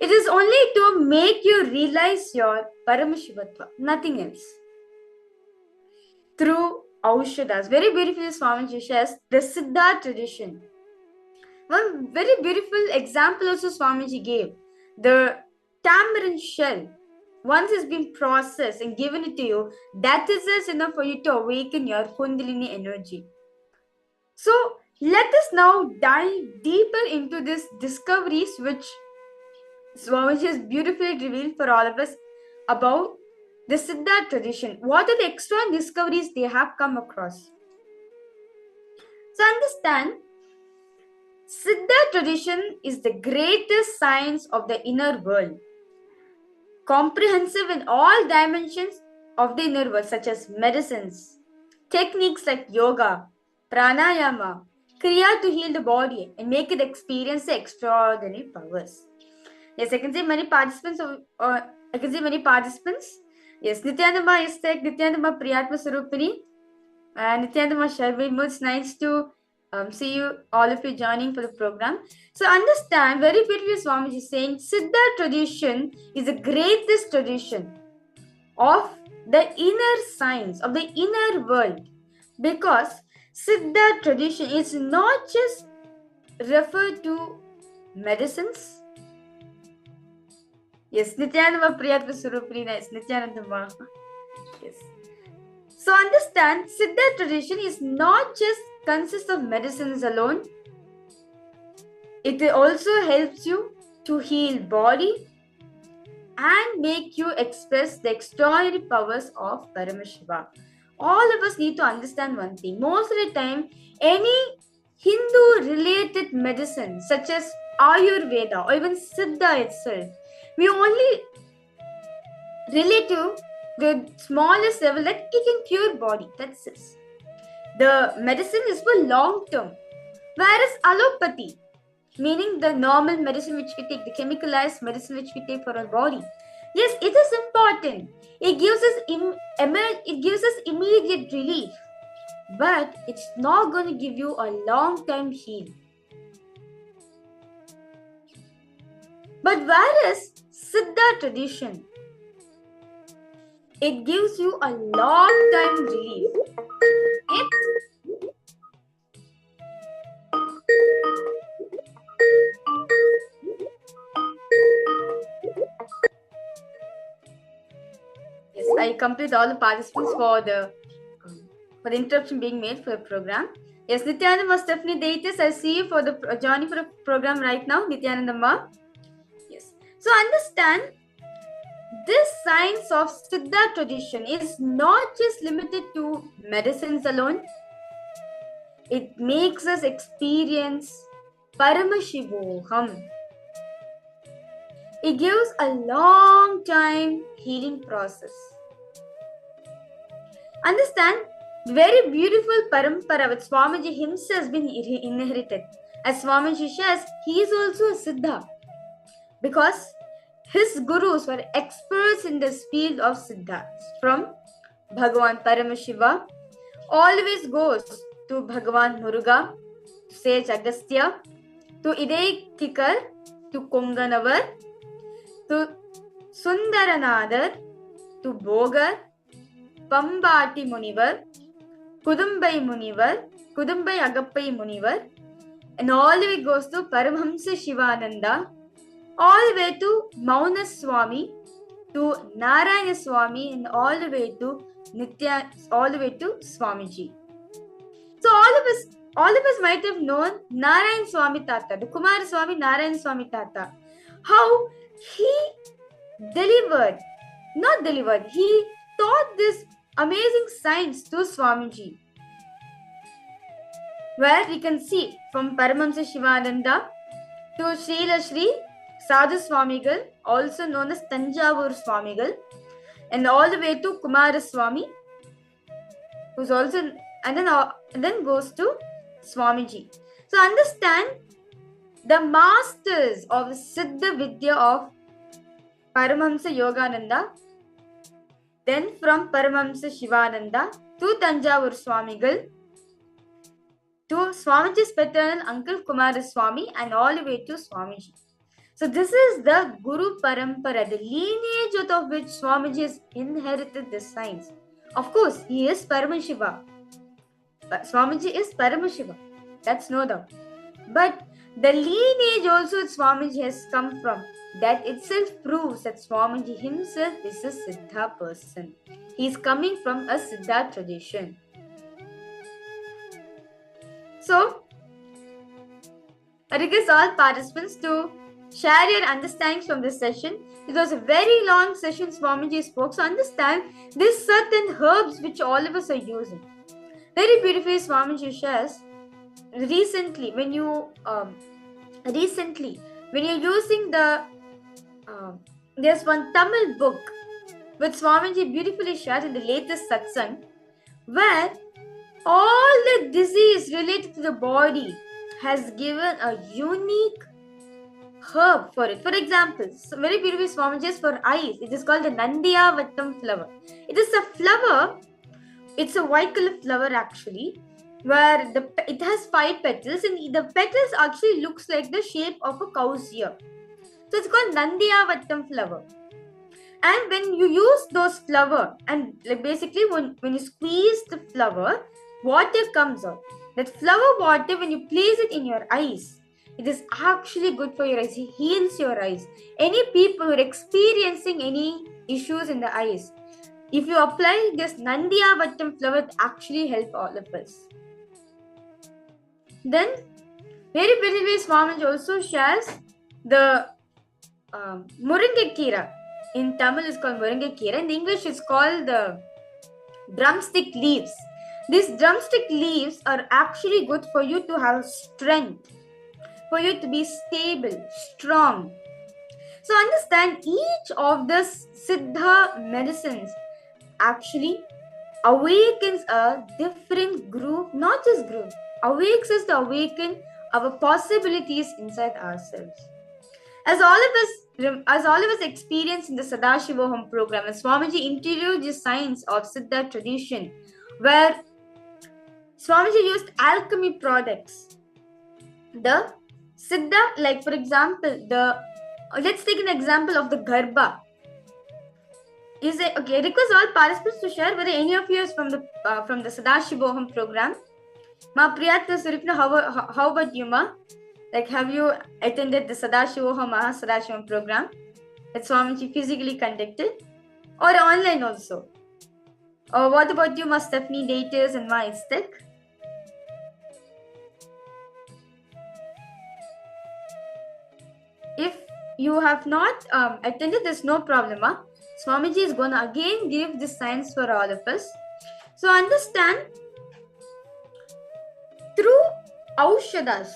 It is only to make you realize your Paramashivatva, nothing else. Through Aushadas, very beautifully Swamiji says, the Siddha tradition. One very beautiful example also Swamiji gave. The tamarind shell, once it's been processed and given it to you, that is enough for you to awaken your Kundalini energy. So, let us now dive deeper into these discoveries which Swamiji has beautifully revealed for all of us about the Siddha tradition. What are the extra discoveries they have come across? So understand, Siddha tradition is the greatest science of the inner world, comprehensive in all dimensions of the inner world, such as medicines, techniques like yoga, pranayama, kriya to heal the body and make it experience the extraordinary powers. Yes, I can see many participants. Yes, Nithyananda is like Nithyananda Priyatma Sarupini and Nithyananda Sharvi. It's nice to see you, all of you joining for the program. So understand, very beautifully Swamiji is saying, Siddha tradition is the greatest tradition of the inner science, of the inner world, because Siddha tradition is not just referred to medicines. Yes, Nithyananda Priyatma Surupina is Nithyananda. Yes. So understand, Siddha tradition is not just consists of medicines alone. It also helps you to heal body, and make you express the extraordinary powers of Paramashiva. All of us need to understand one thing. Most of the time, any Hindu-related medicine, such as Ayurveda or even Siddha itself, we only relate to the smallest level, that kicking pure body. That's it. The medicine is for long term. Whereas allopathy, meaning the normal medicine which we take, the chemicalized medicine which we take for our body, yes, it is important. It gives us immediate relief, but it's not going to give you a long-term heal. But whereas Siddha tradition, it gives you a long-time relief. Yes, I complete all the participants for the interruption being made for the program. Yes, Nithyananda must definitely deities. I see you for the joining for the program right now, Nithyananda ma. Yes. So understand, this science of Siddha tradition is not just limited to medicines alone. It makes us experience Paramashivoham. It gives a long time healing process. Understand, very beautiful parampara which Swamiji himself has been inherited. As Swamiji says, he is also a Siddha, because his gurus were experts in this field of Siddha. From Bhagavan Paramashiva always goes to Bhagavan Muruga, to Sage Agastya, to Idai Kikar, to Konganavar, to Sundaranadar, to Bogar, Pambati Munivar, Kudumbai Munivar, Kudumbai Agappai Munivar, and all the way goes to Paramahamsa Shivananda, all the way to Mauna Swami, to Narayana Swami, and all the way to Swamiji. So all of us might have known Narayana Swami Tata, the Kumara Swami Narayana Swami Tata, how he he taught this amazing science to Swamiji, where we can see from Paramahamsa Shivananda to Srila Shri Sadhu Swamigal, also known as Tanjavur Swamigal, and all the way to Kumara Swami, who's also, and then goes to Swamiji. So understand, the masters of Siddha Vidya of Paramahamsa Yogananda, then from Paramahamsa Shivananda to Tanjavur Swamigal, to Swamiji's paternal uncle Kumara Swami, and all the way to Swamiji. So this is the Guru Parampara, the lineage of which Swamiji has inherited this science. Of course, he is Paramashiva. But Swamiji is Paramashiva. That's no doubt. But the lineage also that Swamiji has come from, that itself proves that Swamiji himself is a Siddha person. He is coming from a Siddha tradition. So, I request all participants to share your understandings from this session. It was a very long session Swamiji spoke. So understand, these certain herbs which all of us are using. Very beautifully Swamiji shares, recently when you're using the there's one Tamil book which Swamiji beautifully shares in the latest satsang, where all the disease related to the body has given a unique herb for it. For example, very beautiful Swamiji for eyes, it is called the Nandiyavattam flower. It is a flower, it's a white color flower actually, where it has 5 petals, and the petals actually looks like the shape of a cow's ear. So it's called Nandiyavattam flower. And when you use those flower, and basically when you squeeze the flower, water comes out. That flower water, when you place it in your eyes, it is actually good for your eyes. It heals your eyes. Any people who are experiencing any issues in the eyes, if you apply this Nandiyavattam flower, it actually help all of us. Then, very beautifully, Swamiji also shares the Muringakira. In Tamil is called Muringakira. In English it's called the drumstick leaves. These drumstick leaves are actually good for you to have strength, for you to be stable, strong. So understand, each of these Siddha medicines actually awakens a different group, not just group, awakes us to awaken our possibilities inside ourselves. As all of us experience in the Sadashivoham program, as Swamiji introduced the science of Siddha tradition, where Swamiji used alchemy products. The Siddha, like for example, let's take an example of the Garbha. Okay, request all participants to share whether any of you is from the Sadashivoham program. Ma Priyatha Suripna, how about you, Ma? Like, have you attended the Sadashivoham Sadashivoham program that Swamiji physically conducted, or online also? Or what about you, Ma Stephanie Daters and Ma Istek? If you have not attended, there's no problem. Swamiji is going to again give this science for all of us. So understand, through Aushadas,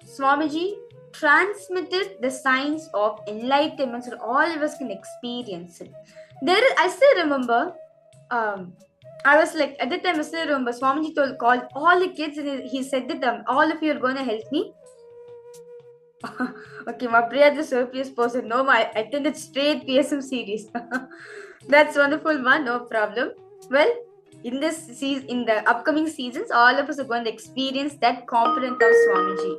Swamiji transmitted the science of enlightenment so all of us can experience it. I still remember, I was like, at the time I still remember, Swamiji called all the kids and he said that all of you are going to help me. Okay, my Priya, the surplus person. No, I attended straight PSM series. That's wonderful, man. No problem. Well, in the upcoming seasons, all of us are going to experience that component of Swamiji.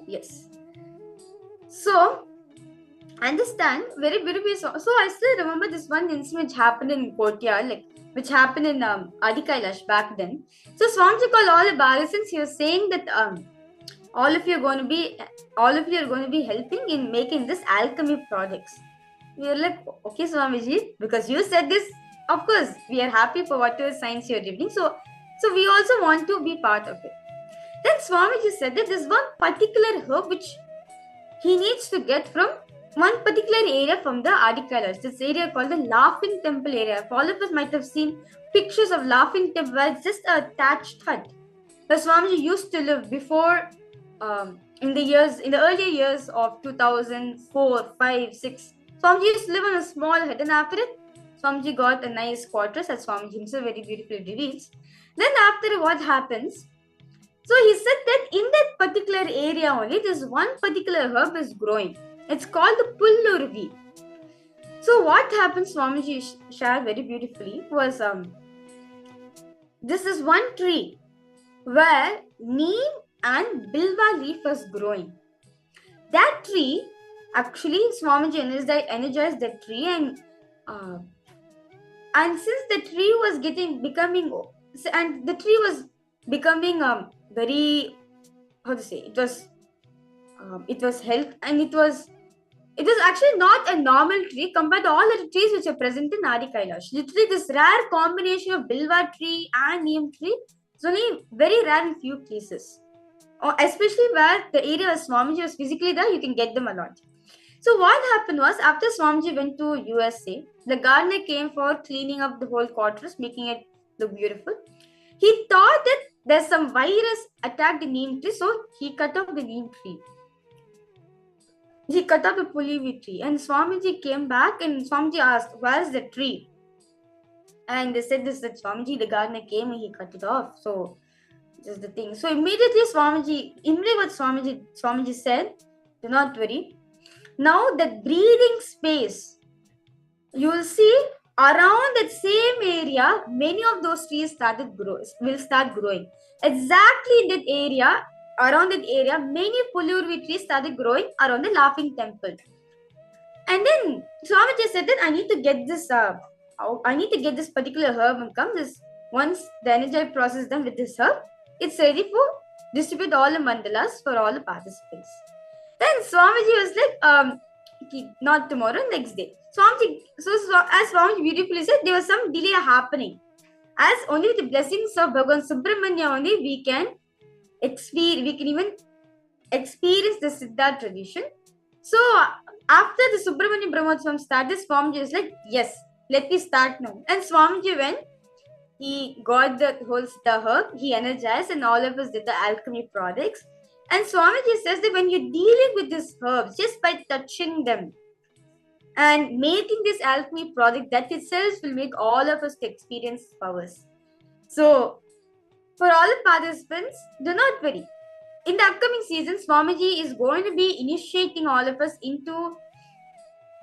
Yes. So, understand, very beautiful. So I still remember this one incident which happened in Kotia, which happened in Adi Kailash back then. So Swamiji called all the Bhagasans. He was saying that all of you are going to be helping in making this alchemy products. We were like, okay, Swamiji, because you said this, of course, we are happy for whatever science you are reading. So we also want to be part of it. Then Swamiji said that there's one particular herb which he needs to get from one particular area from the Adi Kailash. This area called the Laughing Temple area. All of us might have seen pictures of Laughing Temple where it's just a thatched hut. The Swamiji used to live before, in the earlier years of 2004, 5, 6. Swamiji used to live on a small hut, and after it, Swamiji got a nice quarters, as Swamiji himself very beautifully reveals. Then after, what happens? So he said that in that particular area only, this one particular herb is growing. It's called the Pullurvi. So what happens, Swamiji shared very beautifully, was this is one tree where neem and bilva leaf was growing. That tree, actually, Swamiji energized the tree, and since the tree was becoming very, how to say, it was health, and it was actually not a normal tree compared to all the trees which are present in Adi Kailash. Literally, this rare combination of bilva tree and neem tree is only very rare in few places. Or especially where the area where Swamiji was physically there, you can get them a lot. So what happened was, after Swamiji went to USA, the gardener came for cleaning up the whole quarters, making it look beautiful. He thought that there's some virus attacked the neem tree, so he cut off the neem tree. He cut off the Pullurvi tree, and Swamiji came back, and Swamiji asked, "Where is the tree?" And they said this, that Swamiji, the gardener came and he cut it off. So this is the thing. So immediately what Swamiji said, do not worry. Now that breathing space, you will see around that same area, many of those trees will start growing. Exactly in that area, around that area, many Pullurvi trees started growing around the Laughing Temple. And then Swamiji said that I need to get this particular herb and come. Once the energized process is done with this herb, it's ready for distribute all the mandalas for all the participants. Then Swamiji was like, not tomorrow, next day. As Swamiji beautifully said, there was some delay happening. As only with the blessings of Bhagavan Subramanya only we can even experience the Siddha tradition. So after the Subramanya Brahmotsavam started, Swamiji was like, yes, let me start now. And Swamiji, when he got the whole Siddha herb, he energized, and all of us did the alchemy products. And Swamiji says that when you're dealing with these herbs, just by touching them and making this alchemy product, that itself will make all of us to experience powers. So, for all the participants, do not worry. In the upcoming season, Swamiji is going to be initiating all of us into.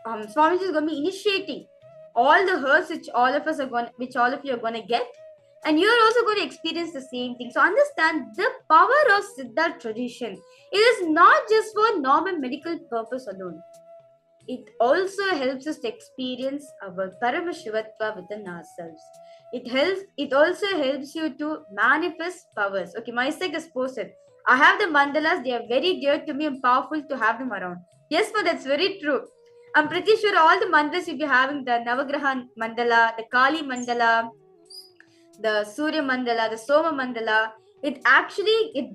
Swamiji is going to be initiating all the herbs which all of you are going to get, and you are also going to experience the same thing. So understand the power of Siddha tradition. It is not just for normal medical purpose alone. It also helps us to experience our Paramashivatva within ourselves. It also helps you to manifest powers. Okay, my sec is posted. I have the mandalas, they are very dear to me and powerful to have them around. Yes, but that's very true. I'm pretty sure all the mandalas you'll be having, the Navagraha mandala, the Kali mandala, the Surya mandala, the Soma mandala, it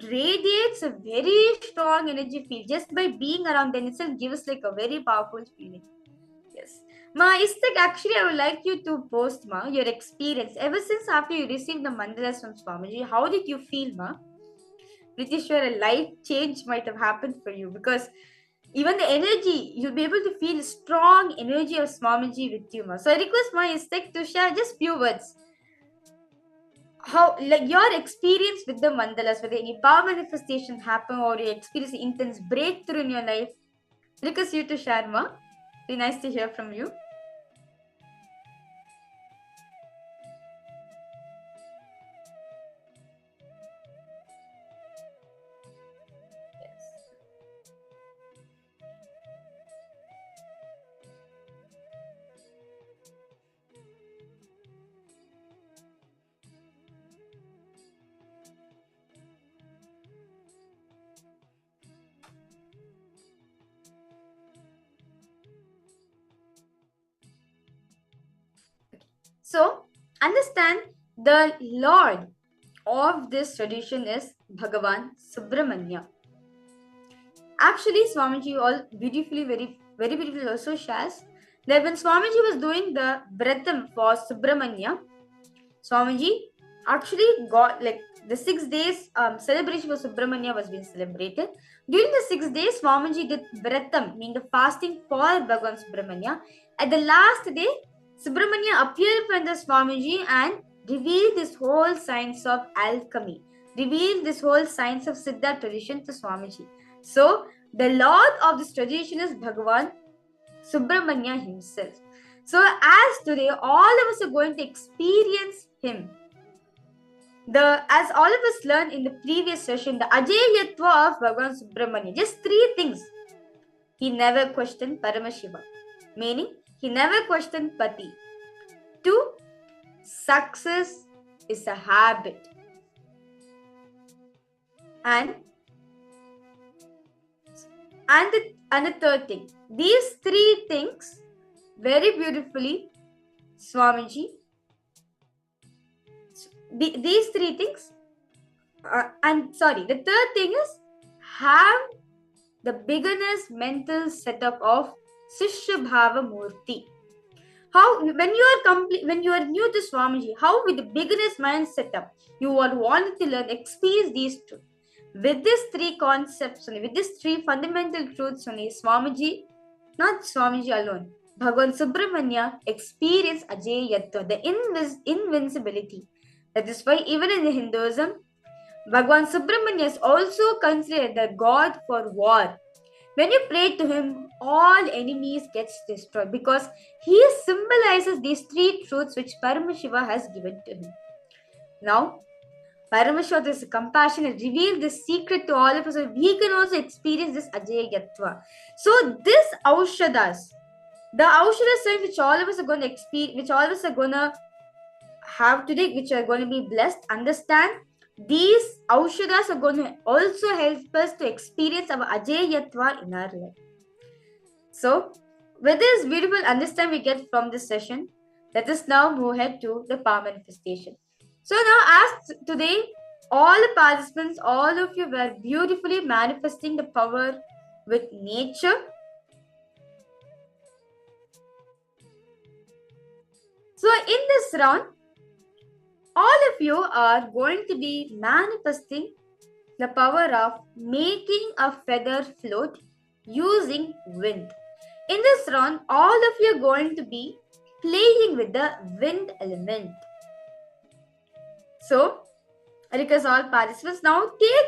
radiates a very strong energy field. Just by being around them itself gives like a very powerful feeling. Yes. Ma, Istak, actually I would like you to post, Ma, your experience. Ever since after you received the mandalas from Swamiji, how did you feel, Ma? Pretty sure a life change might have happened for you, because even the energy, you'll be able to feel strong energy of Swamiji with you, Ma. So I request Ma Istak to share just few words. How, like, your experience with the mandalas, whether any power manifestation happen or you experience intense breakthrough in your life. Request you to share, Ma. Be nice to hear from you. So, understand the Lord of this tradition is Bhagavan Subramanya. Actually, Swamiji all beautifully, very beautifully also shares that when Swamiji was doing the Vratam for Subramanya, Swamiji actually got like the 6 days celebration for Subramanya was being celebrated. During the 6 days, Swamiji did Vratam, meaning the fasting for Bhagavan Subramanya. At the last day, Subramanya appeared in front of Swamiji and revealed this whole science of alchemy, revealed this whole science of Siddha tradition to Swamiji. So, the Lord of this tradition is Bhagavan Subramanya himself. So, as today, all of us are going to experience him. As all of us learned in the previous session, the Ajayatva of Bhagavan Subramanya, just 3 things. He never questioned Paramashiva, meaning he never questioned Pati. 2, success is a habit. And the third thing. These 3 things, very beautifully, Swamiji, these 3 things, the third thing is have the beginner's mental setup of Sishya Bhava Murti. How, when you are new to Swamiji, how with the beginner's mind setup, you are wanting to learn, experience these two. With these 3 concepts only, with these 3 fundamental truths only, Swamiji, not Swamiji alone, Bhagavan Subramanya experienced Ajayatva, the invincibility. That is why even in Hinduism, Bhagavan Subramanya is also considered the god for war. When you pray to him, all enemies gets destroyed, because he symbolizes these 3 truths which Paramashiva has given to him. Now, Paramashiva is compassionate, revealed this secret to all of us, so we can also experience this Ajayatva. So this Aushadas, the Aushadas which all of us are going to experience, which all of us are going to have today, which are going to be blessed, understand these Aushadas are going to also help us to experience our Ajayatva in our life. So, with this beautiful understanding we get from this session, let us now move ahead to the power manifestation. So now, as today, all the participants, all of you were beautifully manifesting the power with nature. So in this round, all of you are going to be manifesting the power of making a feather float using wind. In this round, all of you are going to be playing with the wind element. So, I request all participants now take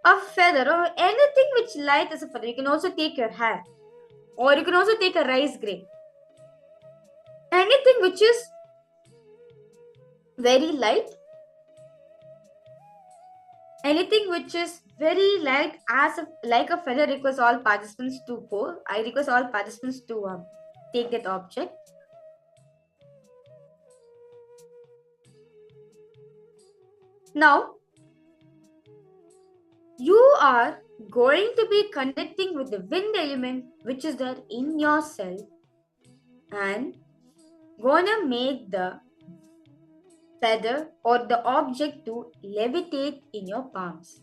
a feather or anything which light as a feather. You can also take your hair, or you can also take a rice grain. Anything which is very light, anything which is very light like a feather. Request all participants to pour. I request all participants to take that object. Now, you are going to be connecting with the wind element which is there in yourself and gonna make the feather or the object to levitate in your palms.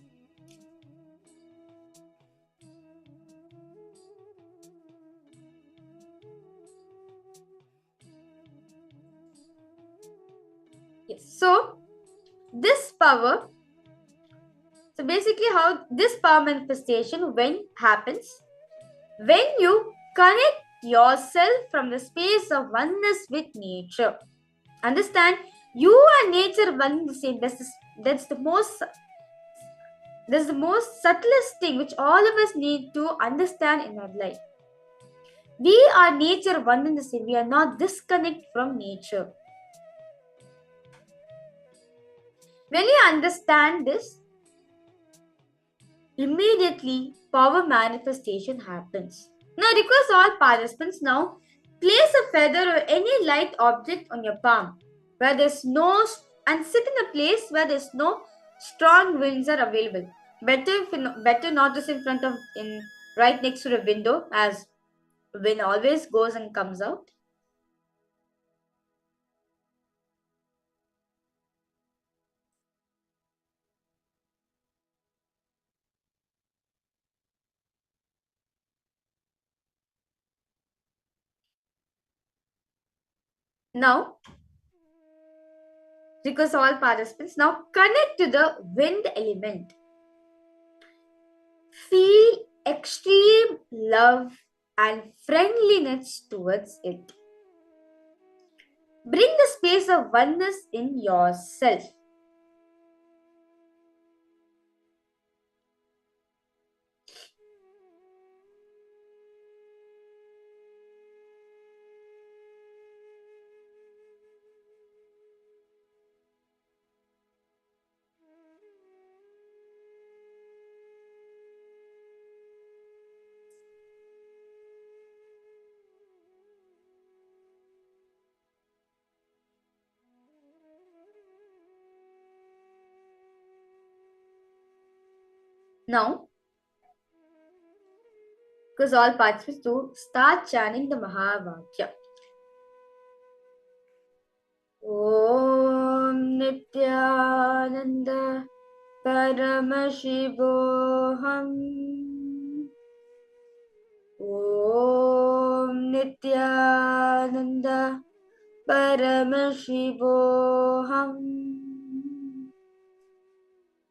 Yes, so this power, so basically how this power manifestation happens when you connect yourself from the space of oneness with nature. Understand, you and nature one in the same. That's the most subtlest thing which all of us need to understand in our life. We are nature one in the same. We are not disconnected from nature. When you understand this, immediately power manifestation happens. Now I request all participants now place a feather or any light object on your palm where there's no, and sit in a place where there's no strong winds are available. Better not to sit in front of right next to the window, as wind always goes and comes out. Now, because all participants now connect to the wind element. Feel extreme love and friendliness towards it. Bring the space of oneness in yourself. Now, because all participants to start chanting the Mahavakya. Om Nithyananda Paramashivoham. Om Nithyananda Paramashivoham.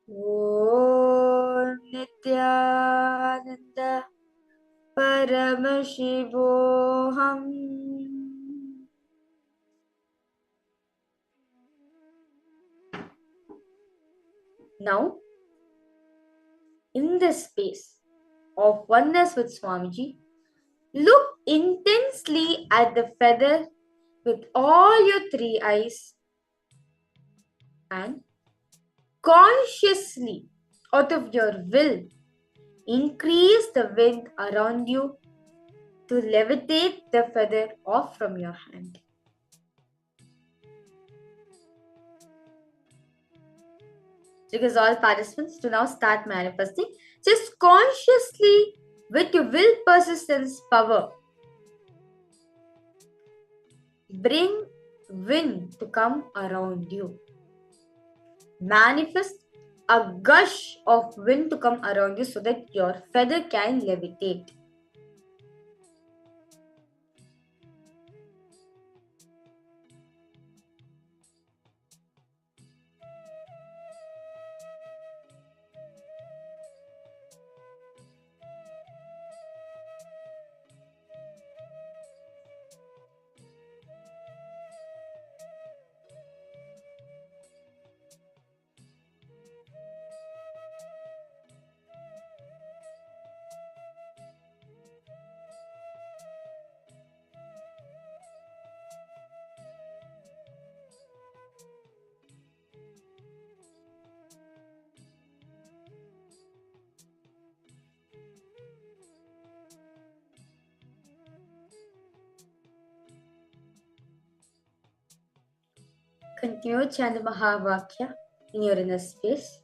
Om Nithyananda Paramashivoham. Now, in this space of oneness with Swamiji, look intensely at the feather with all your three eyes and consciously, out of your will, increase the wind around you to levitate the feather off from your hand. Because all participants to now start manifesting, just consciously with your will persistence power, bring wind to come around you. manifest a gush of wind to come around you so that your feather can levitate. Continue chant the Mahavakya in your inner space.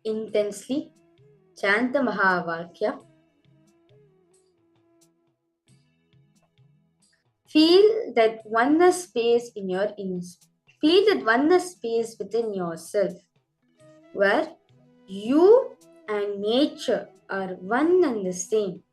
Intensely chant the Mahavakya. Feel that oneness space in your feel that oneness space within yourself, where you and nature are one and the same.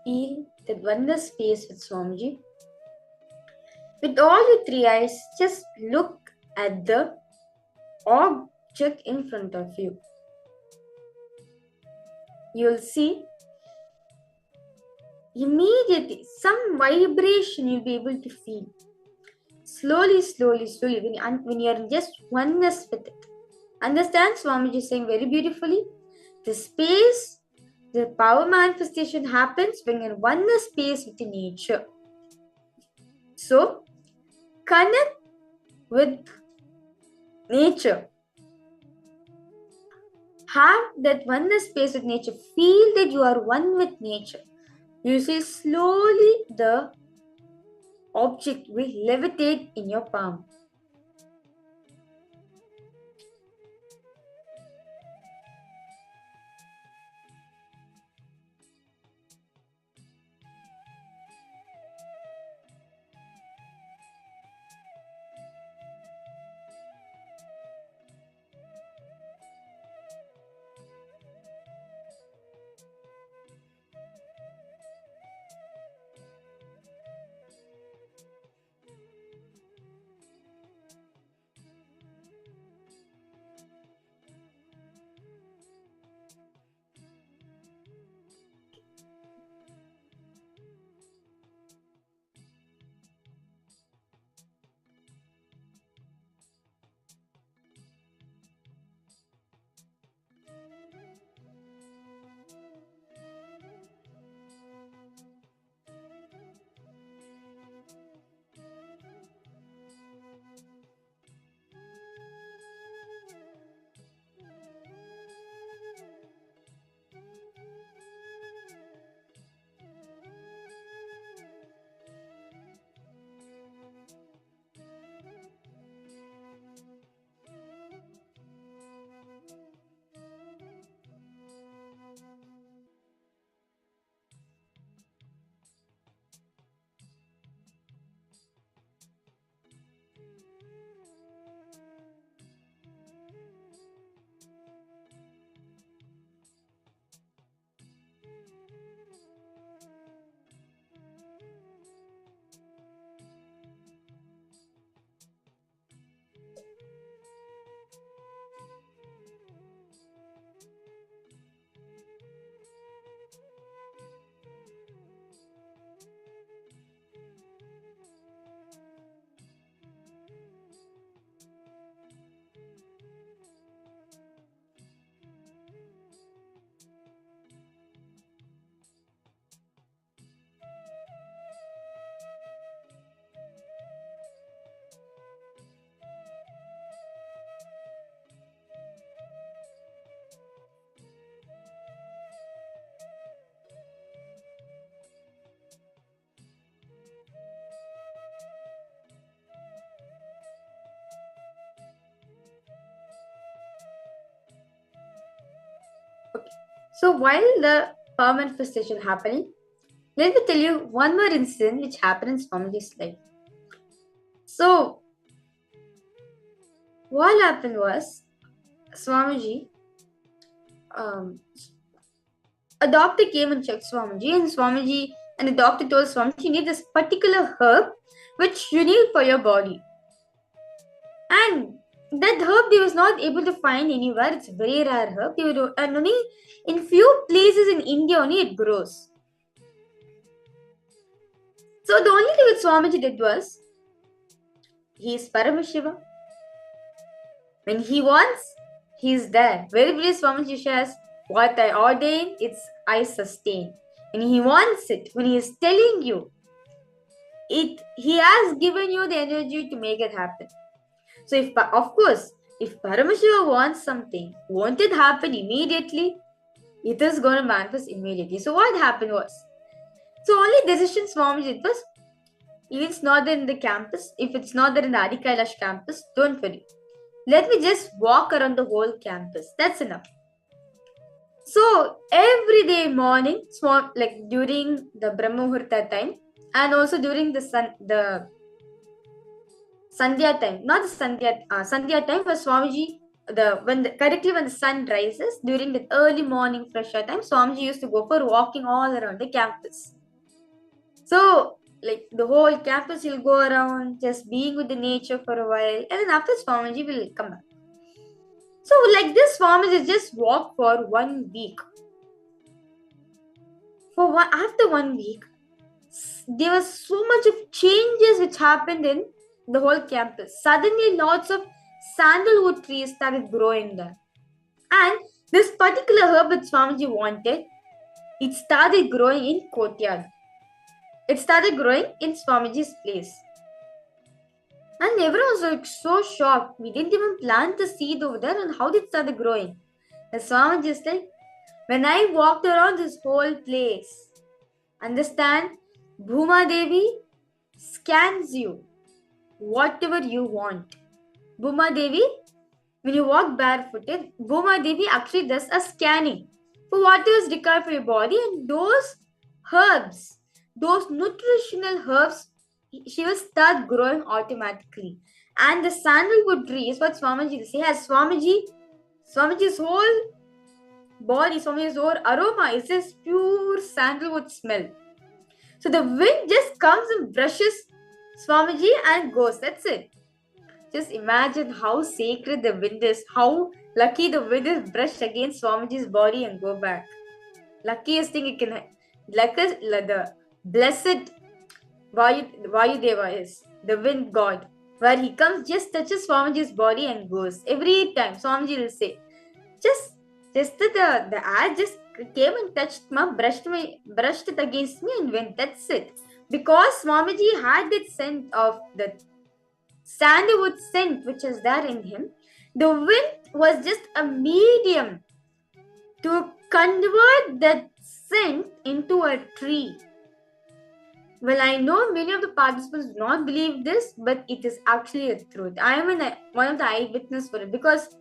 feel that oneness space with Swamiji. With all your three eyes, just look at the object in front of you. You'll see immediately some vibration you'll be able to feel. Slowly, when you're in just oneness with it. Understand, Swamiji is saying very beautifully, the space, the power manifestation happens when you're in oneness space with the nature. So, connect with nature. Have that oneness space with nature. Feel that you are one with nature. You see slowly the object will levitate in your palm. So while the power manifestation happening, let me tell you one more incident which happened in Swamiji's life. So what happened was, Swamiji, a doctor came and checked Swamiji, and the doctor told Swamiji, you need this particular herb which you need for your body. And that herb they was not able to find anywhere. It's a very rare herb. And only in few places in India only it grows. So the only thing which Swamiji did was, he is Paramashiva. When he wants, he is there. Very very Swamiji says, what I ordain, I sustain. When he wants it, when he is telling you, he has given you the energy to make it happen. So if Paramashiva wants something, won't it happen immediately? It is going to manifest immediately. So what happened was, so only decision Swamiji was, if it's not there in the campus, if it's not there in the Adi Kailash campus, don't worry. Let me just walk around the whole campus. That's enough. So every day morning, like during the Brahma Muhurta time, and also during the Sandhya time, not the Sandhya time, but Swamiji when the sun rises, during the early morning fresher time, Swamiji used to go for walking all around the campus. So, like the whole campus will go around, just being with the nature for a while, and then after Swamiji will come back. So, like this, Swamiji just walked for 1 week. After 1 week, there was so much of changes which happened in the whole campus. Suddenly, lots of sandalwood trees started growing there. And this particular herb that Swamiji wanted, it started growing in courtyard. It started growing in Swamiji's place. And everyone was like so shocked. We didn't even plant the seed over there, and how did it start growing? And Swamiji is like, when I walked around this whole place, understand, Bhuma Devi scans you, whatever you want. Bhuma Devi, when you walk barefooted, Bhuma Devi actually does a scanning for whatever is required for your body, and those herbs, those nutritional herbs, she will start growing automatically. And the sandalwood tree is what Swamiji will say, has Swamiji's whole body, Swamiji's whole aroma is this pure sandalwood smell. So the wind just comes and brushes Swamiji and goes. That's it. Just imagine how sacred the wind is, how lucky the wind is brushed against Swamiji's body and go back. Luckiest thing it can, like the blessed Vayudeva is, the wind god, where he comes, just touches Swamiji's body and goes. Every time Swamiji will say, just the air just came and touched brushed it against me and went. That's it. Because Swamiji had that scent of the sandalwood scent which is there in him, the wind was just a medium to convert that scent into a tree. Well, I know many of the participants do not believe this, but it is actually a truth. I am one of the eyewitnesses for it, because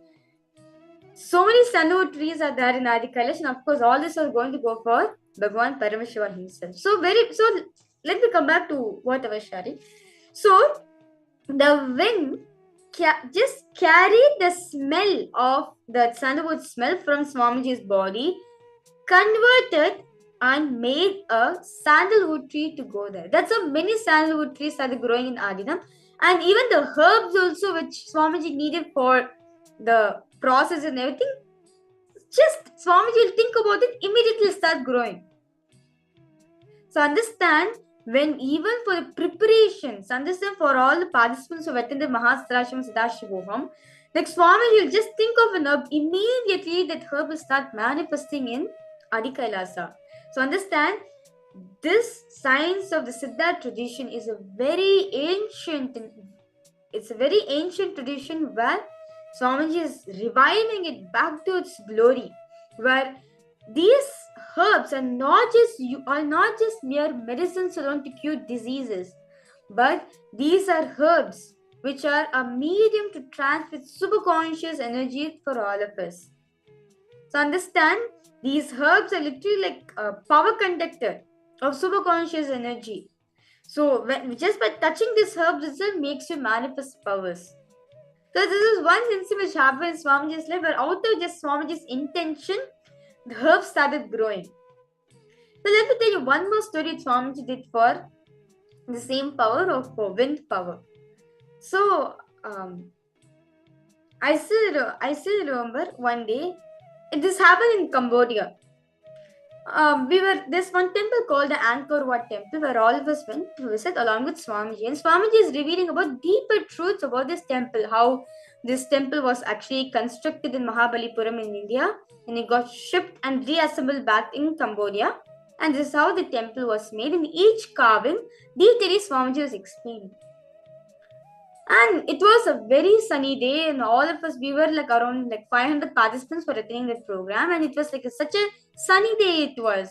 so many sandalwood trees are there in Adi Kailasa, and of course all this are going to go for Bhagwan Paramashivoham himself. So let me come back to what I was sharing. So the wind just carried the smell of the sandalwood smell from Swamiji's body, converted and made a sandalwood tree to go there. That's how many sandalwood trees started growing in Adinam. And even the herbs also which Swamiji needed for the process and everything, just Swamiji will think about it, immediately start growing. So understand, when even for the preparations, understand, for all the participants who attended Mahasarashram Sadashivoham, like Swamiji will just think of an herb, immediately that herb will start manifesting in Adi Kailasa. So understand, this science of the Siddha tradition is a very ancient tradition where Swamiji is reviving it back to its glory, where these herbs are not just mere medicines alone to cure diseases, but these are herbs which are a medium to transmit superconscious energy for all of us. So understand, these herbs are literally like a power conductor of superconscious energy. So just by touching these herbs itself makes you manifest powers. So this is one instance which happened in Swamiji's life, where out of just Swamiji's intention, the herbs started growing. So let me tell you one more story Swamiji did for the same power of wind power. So I still remember one day, this happened in Cambodia. There's one temple called the Angkor Wat temple, where all of us went to visit along with Swamiji. And Swamiji is revealing about deeper truths about this temple, how this temple was actually constructed in Mahabalipuram in India, and it got shipped and reassembled back in Cambodia. And this is how the temple was made. In each carving, detailly Swamiji was explaining. And it was a very sunny day, and all of us, we were like around 500 participants for attending that program, and it was like such a sunny day it was.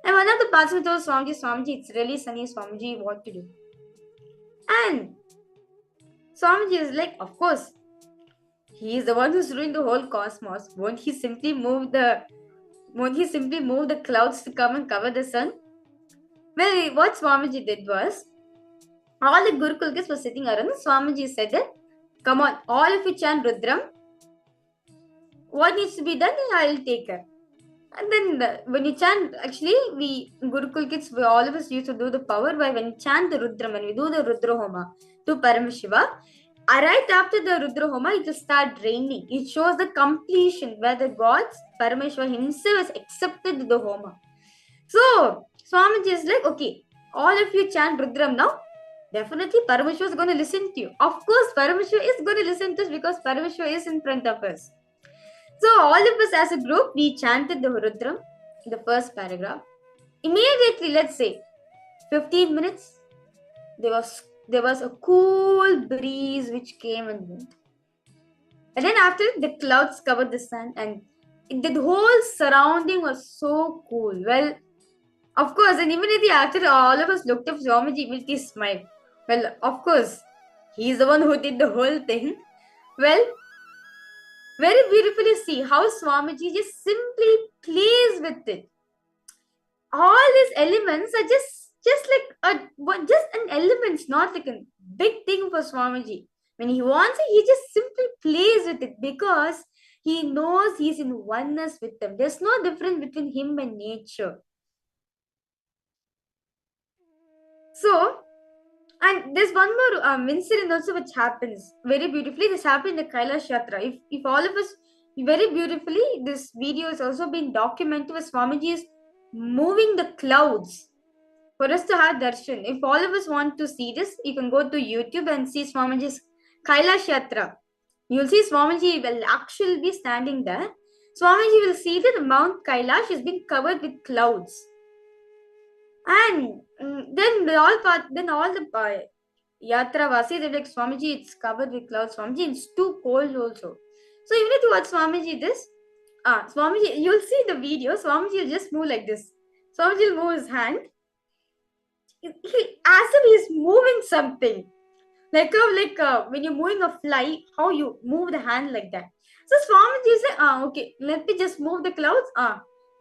And one of the participants told Swamiji, it's really sunny, Swamiji, what to do? And Swamiji is like, of course, he is the one who's ruling the whole cosmos. Won't he simply move the clouds to come and cover the sun? Well, what Swamiji did was, all the Gurukul kids were sitting around. Swamiji said that, come on, all of you chant Rudram. what needs to be done, I'll take care. And then when you chant, actually, we Gurukul kids, all of us used to do the power by when you chant the Rudra, when we do the Rudra Homa to Paramashiva, right after the Rudra Homa, it will start raining. It shows the completion where the gods, Paramashiva himself has accepted the Homa. So, Swamiji is like, okay, all of you chant Rudram now. Definitely Paramashiva is going to listen to you. Of course, Paramashiva is going to listen to us because Paramashiva is in front of us. So all of us as a group, we chanted the Rudram, the first paragraph. Immediately, let's say, 15 minutes, there was a cool breeze which came and went. And then after the clouds covered the sun and the whole surrounding was so cool. Well, of course, and immediately after all of us looked up, Swamiji immediately smiled. Well, of course, he's the one who did the whole thing. Well, very beautifully see how Swamiji just simply plays with it. All these elements are just like just an element, not like a big thing for Swamiji. When he wants it, he just simply plays with it because he knows he's in oneness with them. There's no difference between him and nature. So, and there's one more incident also which happens very beautifully. This happened in the Kailasa Yatra. If all of us, very beautifully, this video has also been documented where Swamiji is moving the clouds for us to have darshan. If all of us want to see this, you can go to YouTube and see Swamiji's Kailasa Yatra. You'll see Swamiji will actually be standing there. Swamiji will see that Mount Kailash is being covered with clouds. And then all the Yatra Vasi, they're like, Swamiji, it's covered with clouds. Swamiji, it's too cold also. So even if you watch Swamiji this, Swamiji, you'll see the video, Swamiji will just move like this. Swamiji will move his hand. As if he's moving something. Like when you're moving a fly, how you move the hand like that. So Swamiji is like, okay, let me just move the clouds.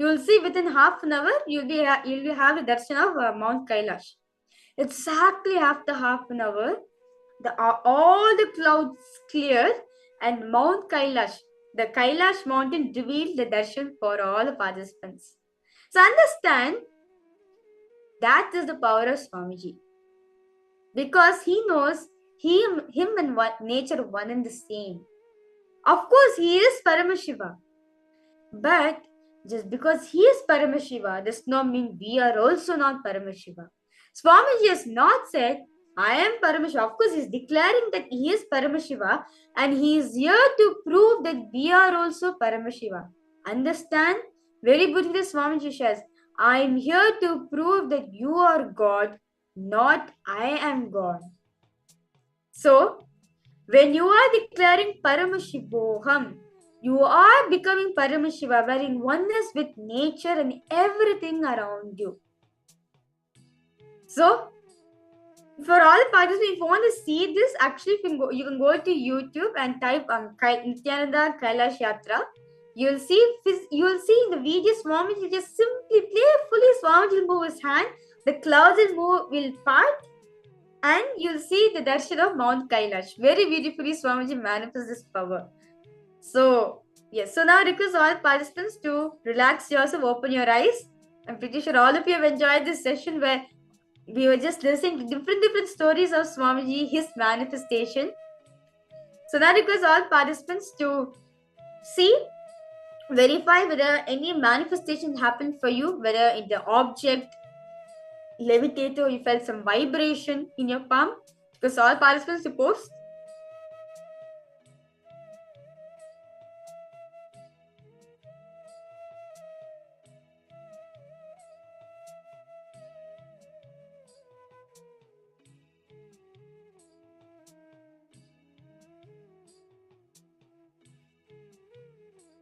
You will see within half an hour, you'll be have the darshan of Mount Kailash. Exactly after half an hour, all the clouds cleared and Mount Kailash, the Kailash mountain, revealed the darshan for all the participants. So understand, that is the power of Swamiji. Because he knows him and nature one and the same. Of course, he is Paramashiva. But just because he is Paramashiva does not mean we are also not Paramashiva. Swamiji has not said, I am Paramashiva. Of course, he is declaring that he is Paramashiva and he is here to prove that we are also Paramashiva. Understand? Very beautifully, Swamiji says, I am here to prove that you are God, not I am God. So, when you are declaring Paramashivoham, you are becoming Paramashiva, wherein oneness with nature and everything around you. So, for all the participants, if you want to see this, actually, you can go to YouTube and type Nithyananda Kailasa Yatra. You'll see in the video, Swamiji just simply playfully, Swamiji will move his hand, the clouds will part, and you'll see the darshan of Mount Kailash. Very beautifully, Swamiji manifests this power. So, yes. So now I request all participants to relax yourself, open your eyes. I'm pretty sure all of you have enjoyed this session where we were just listening to different stories of Swamiji, his manifestation. So now I request all participants to verify whether any manifestation happened for you, whether in the object, levitated, or you felt some vibration in your palm. Because all participants to post.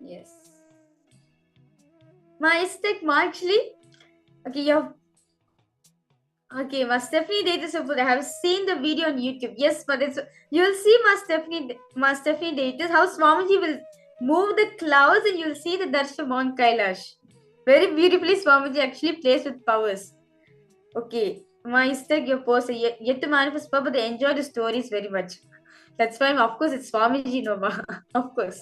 Yes. Actually, okay, Stephanie Davis, I have seen the video on YouTube. Yes, but you'll see Stephanie Davis, how Swamiji will move the clouds and you'll see the darshan Mount Kailash. Very beautifully, Swamiji actually plays with powers. Okay, your post yet to manifest power, but they enjoy the stories very much. That's why, of course, it's Swamiji Nova. Of course.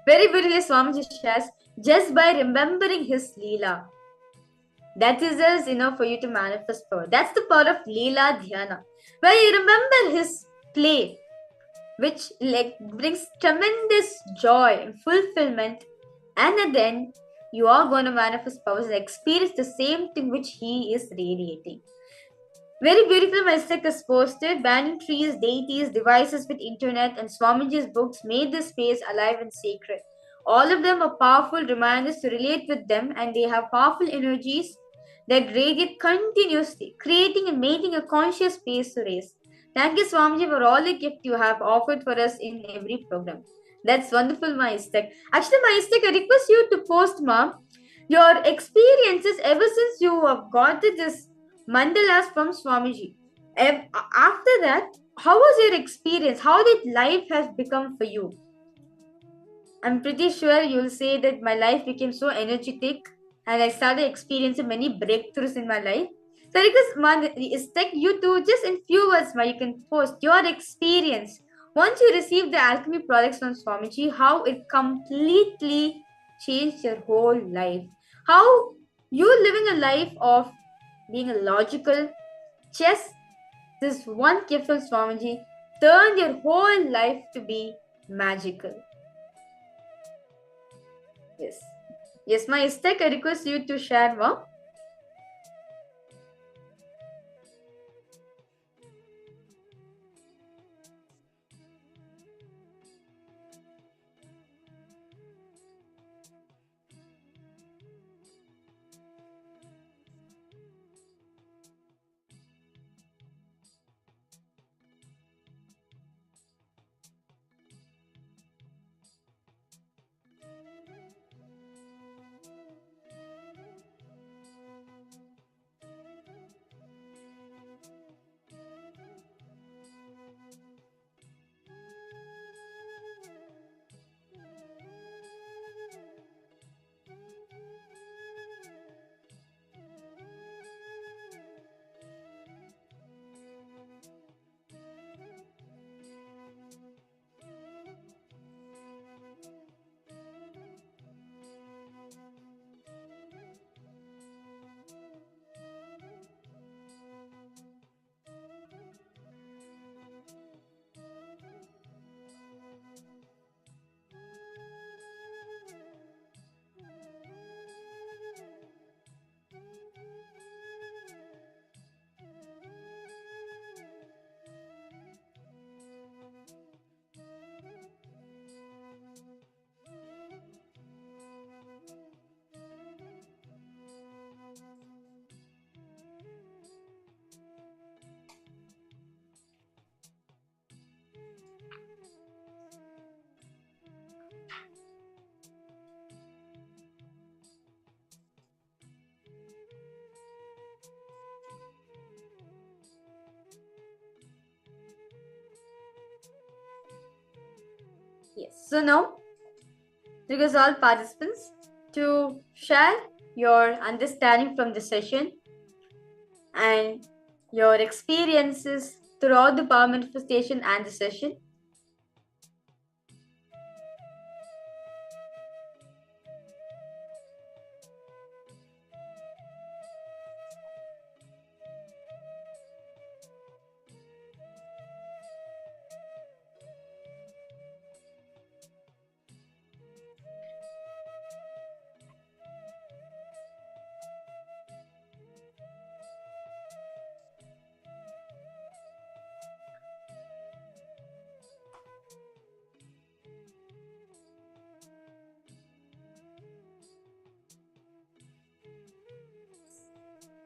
Very beautifully, Swamiji shares, just by remembering his Leela. That is just enough for you to manifest power. That's the power of Leela Dhyana. Where you remember his play, which brings tremendous joy and fulfillment, and at the end, you are going to manifest powers and experience the same thing which he is radiating. Very beautiful message is posted. Banning trees, deities, devices with internet, and Swamiji's books made this space alive and sacred. All of them are powerful reminders to relate with them, and they have powerful energies that radiate continuously, creating and making a conscious space to raise. Thank you, Swamiji, for all the gift you have offered for us in every program. That's wonderful, Maistek. Actually, Maistek, I request you to post, Mom, your experiences ever since you have got this mandalas from Swamiji. After that, how was your experience? How did life have become for you? I'm pretty sure you'll say that my life became so energetic and I started experiencing many breakthroughs in my life. So it's like you to just in few words, you can post your experience. Once you received the alchemy products from Swamiji, how it completely changed your whole life. How you living a life of being a logical chess, this one gift from Swamiji turned your whole life to be magical. Yes. Yes, my Istek, I request you to share more. Yes. So now, request all participants to share your understanding from the session and your experiences throughout the power manifestation and the session.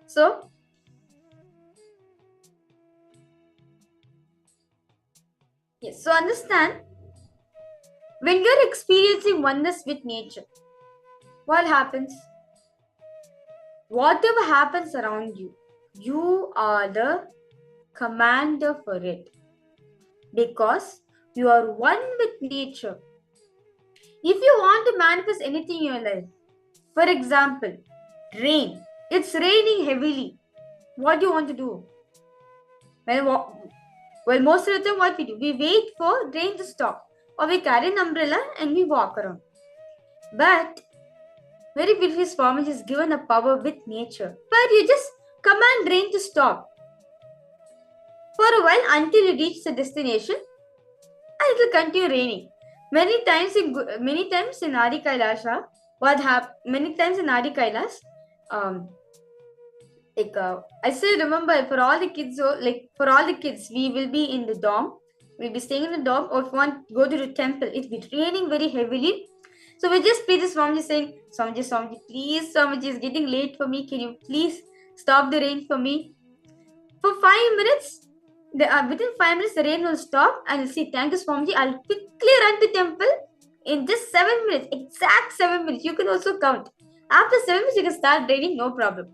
So, yes, so understand, when you're experiencing oneness with nature, what happens? Whatever happens around you, you are the commander for it. Because you are one with nature. If you want to manifest anything in your life, for example, rain, it's raining heavily. What do you want to do? Well, most of the time what we do, we wait for rain to stop. Or we carry an umbrella and we walk around. But very beautifully, Swamiji is given a power with nature, where you just command rain to stop for a while until you reach the destination, and it will continue raining. Many times in Adi Kailasa, many times in Adi Kailas, I still remember for all the kids, we will be in the dorm. We'll be staying in the dorm, or if we want to go to the temple, it'll be raining very heavily. So we just pray to Swamiji saying, Swamiji, please, Swamiji, it's getting late for me. Can you please stop the rain for me? For 5 minutes, within 5 minutes, the rain will stop, and you'll see, thank you, Swamiji. I'll quickly run to temple in just 7 minutes, exact 7 minutes. You can also count. After 7 minutes, you can start raining, no problem.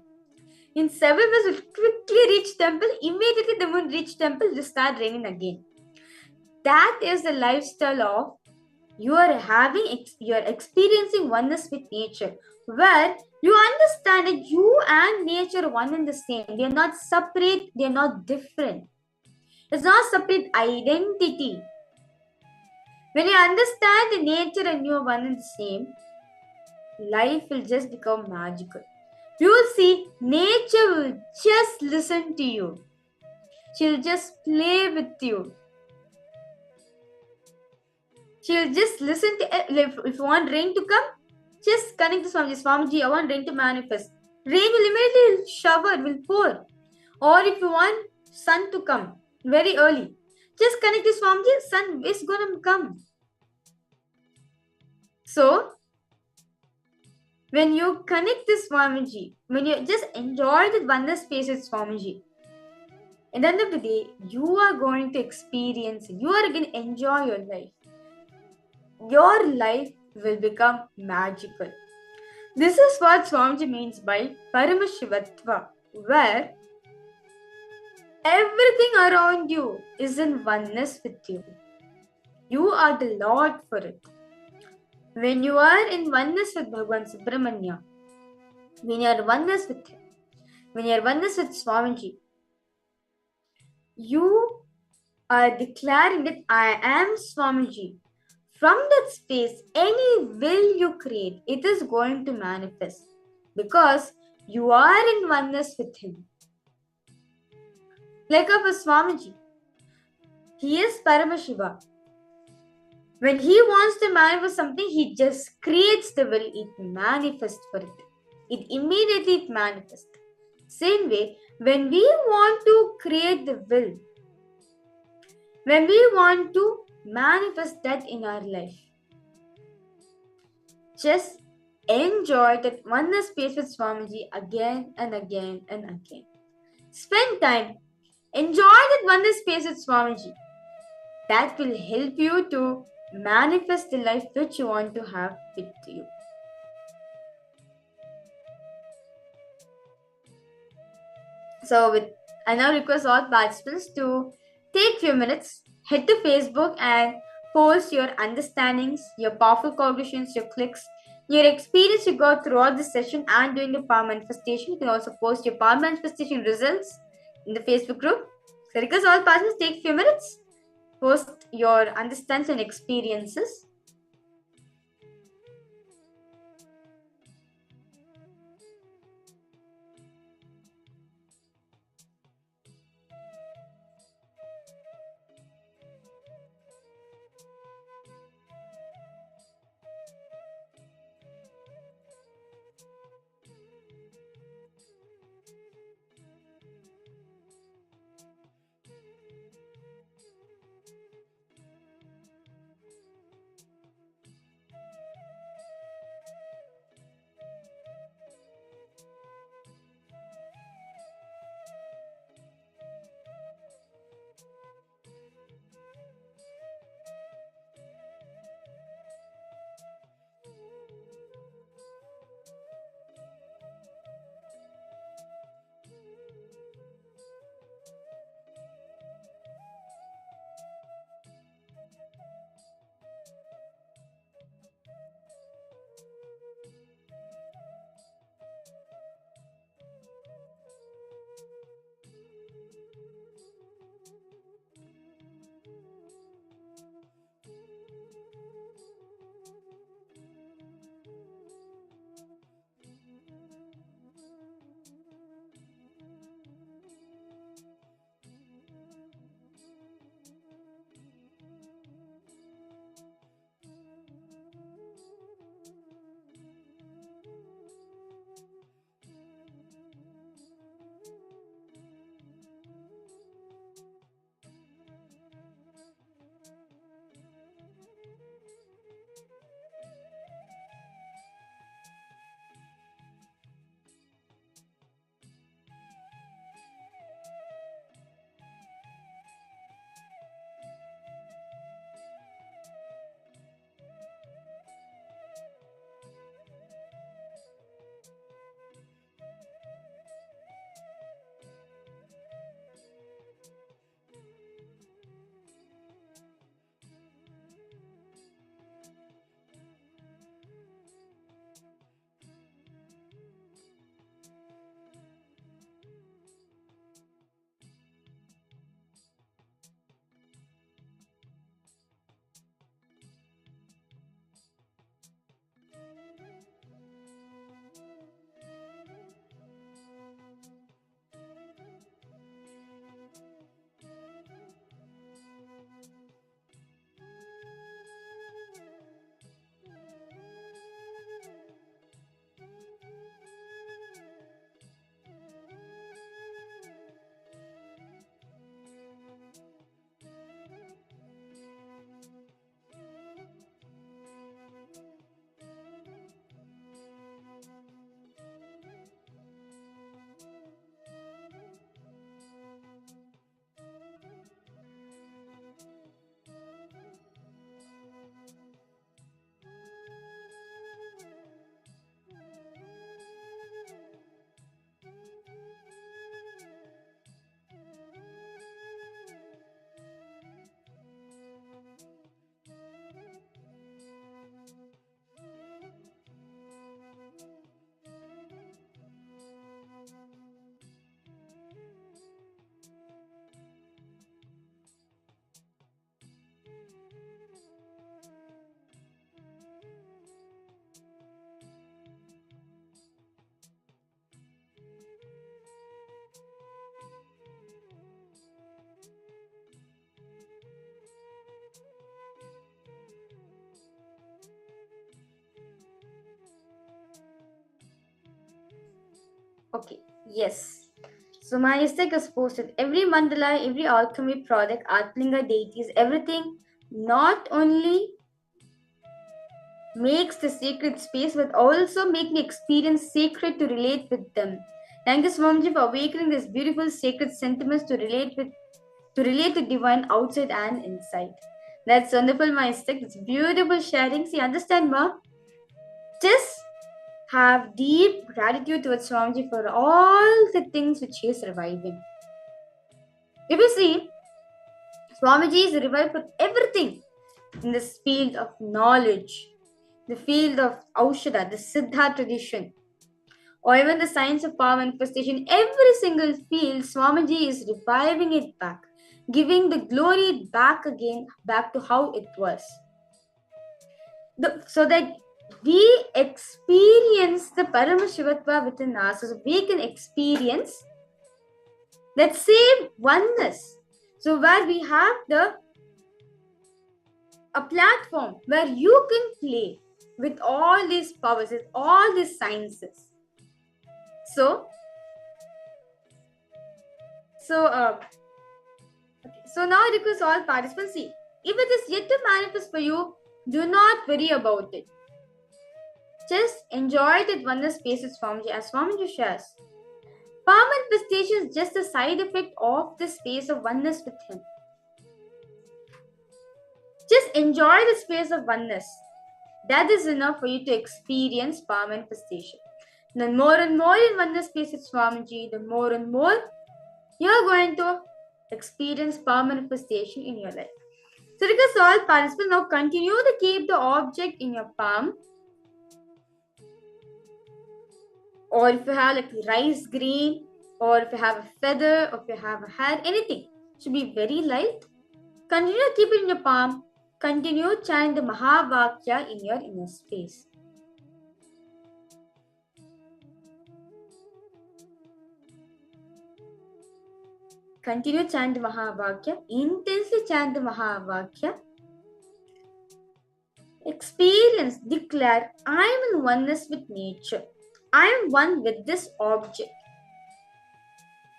In 7 minutes, we'll quickly reach temple. Immediately, the moon reach temple, just start raining again. That is the lifestyle of you are experiencing oneness with nature, where you understand that you and nature are one and the same. They are not separate, they are not different. It's not separate identity. When you understand the nature and you are one and the same, life will just become magical. You will see nature will just listen to you. She'll just play with you. She'll just listen to, if you want rain to come, just connect to Swamiji. Swamiji, I want rain to manifest. Rain will immediately shower, will pour. Or if you want sun to come very early, just connect to Swamiji, sun is going to come. So, when you connect to Swamiji, when you just enjoy the oneness space with Swamiji, at the end of the day, you are going to experience it. You are going to enjoy your life. Your life will become magical. This is what Swamiji means by Paramashivoham, where everything around you is in oneness with you. You are the Lord for it. When you are in oneness with Bhagavan Subramanya, when you are oneness with him, when you are oneness with Swamiji, you are declaring that I am Swamiji. From that space, any will you create, it is going to manifest because you are in oneness with him. Like of a Swamiji, he is Paramashiva. When he wants to manifest something, he just creates the will, it manifests for it. It immediately manifests. Same way, when we want to create the will, when we want to manifest that in our life, just enjoy that oneness space with Swamiji again and again and again. Spend time. Enjoy that oneness space with Swamiji. That will help you to manifest the life which you want to have with you. So I now request all participants to take few minutes, head to Facebook and post your understandings, your powerful cognitions, your clicks, your experience you got throughout this session and during the power manifestation. You can also post your power manifestation results in the Facebook group. So request all participants take few minutes, post your understandings and experiences. Okay, yes. So my stick is posted. Every mandala, every alchemy product, Artlinga deities, everything not only makes the sacred space but also make the experience sacred to relate with them. Thank you, Swamiji, for awakening these beautiful sacred sentiments to relate to divine outside and inside. That's wonderful, my stick. It's beautiful sharing. See, understand, Ma? Just have deep gratitude towards Swamiji for all the things which he is reviving. If you see, Swamiji is revived for everything in this field of knowledge, the field of Aushadha, the Siddha tradition, or even the science of power manifestation. Every single field, Swamiji is reviving it back, giving the glory back again, back to how it was. So that we experience the Paramashivatva within us, so we can experience that same oneness. So where we have a platform where you can play with all these powers, with all these sciences. So now I request all participants, see, if it is yet to manifest for you, do not worry about it. Just enjoy that oneness space with Swamiji, as Swamiji shares. Power manifestation is just a side effect of the space of oneness with him. Just enjoy the space of oneness. That is enough for you to experience power manifestation. Then more and more in oneness space with Swamiji, the more and more you are going to experience power manifestation in your life. So request all participants now continue to keep the object in your palm. Or if you have like rice grain, or if you have a feather, or if you have a hair, anything should be very light. Continue to keep it in your palm. Continue chant the Mahavakya in your inner space. Continue chant the Mahavakya. Intensely chant the Mahavakya. Experience, declare, I am in oneness with nature. I am one with this object.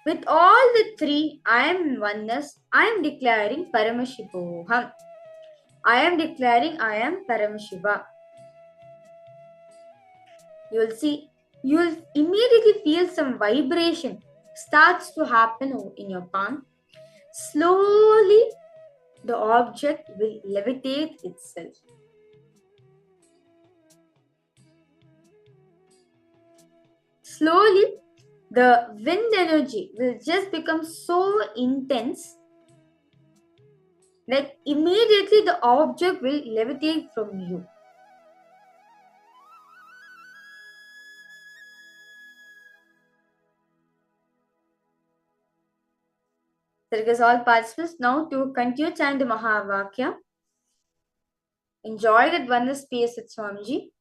With all the three, I am in oneness. I am declaring Paramashivoham. I am declaring I am Paramashiva. You will see, you will immediately feel some vibration starts to happen in your palm. Slowly, the object will levitate itself. Slowly, the wind energy will just become so intense that immediately the object will levitate from you. So request all participants now to continue chant the Mahavakya. Enjoy that oneness space with Swamiji.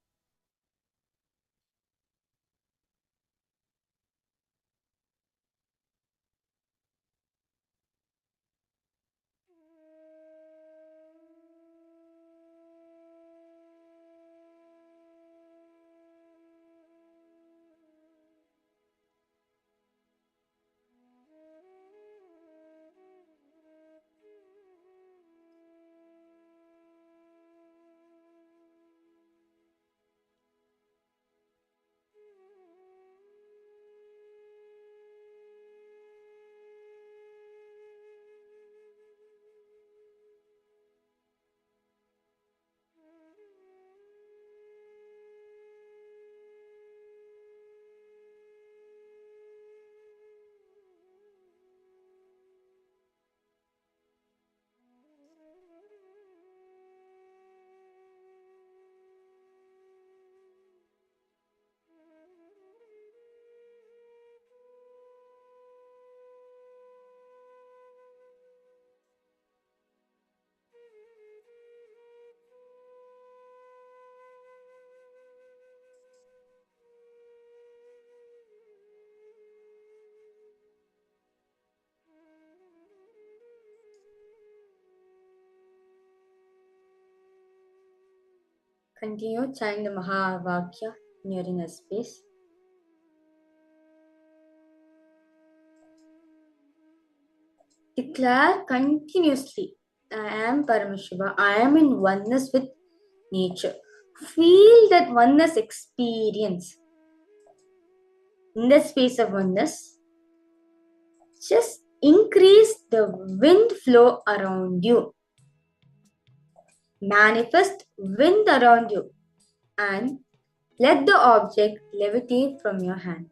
Continue chanting the Mahavakya in your inner space. Declare continuously, I am Paramashiva, I am in oneness with nature. Feel that oneness experience. In the space of oneness, just increase the wind flow around you. Manifest wind around you and let the object levitate from your hand.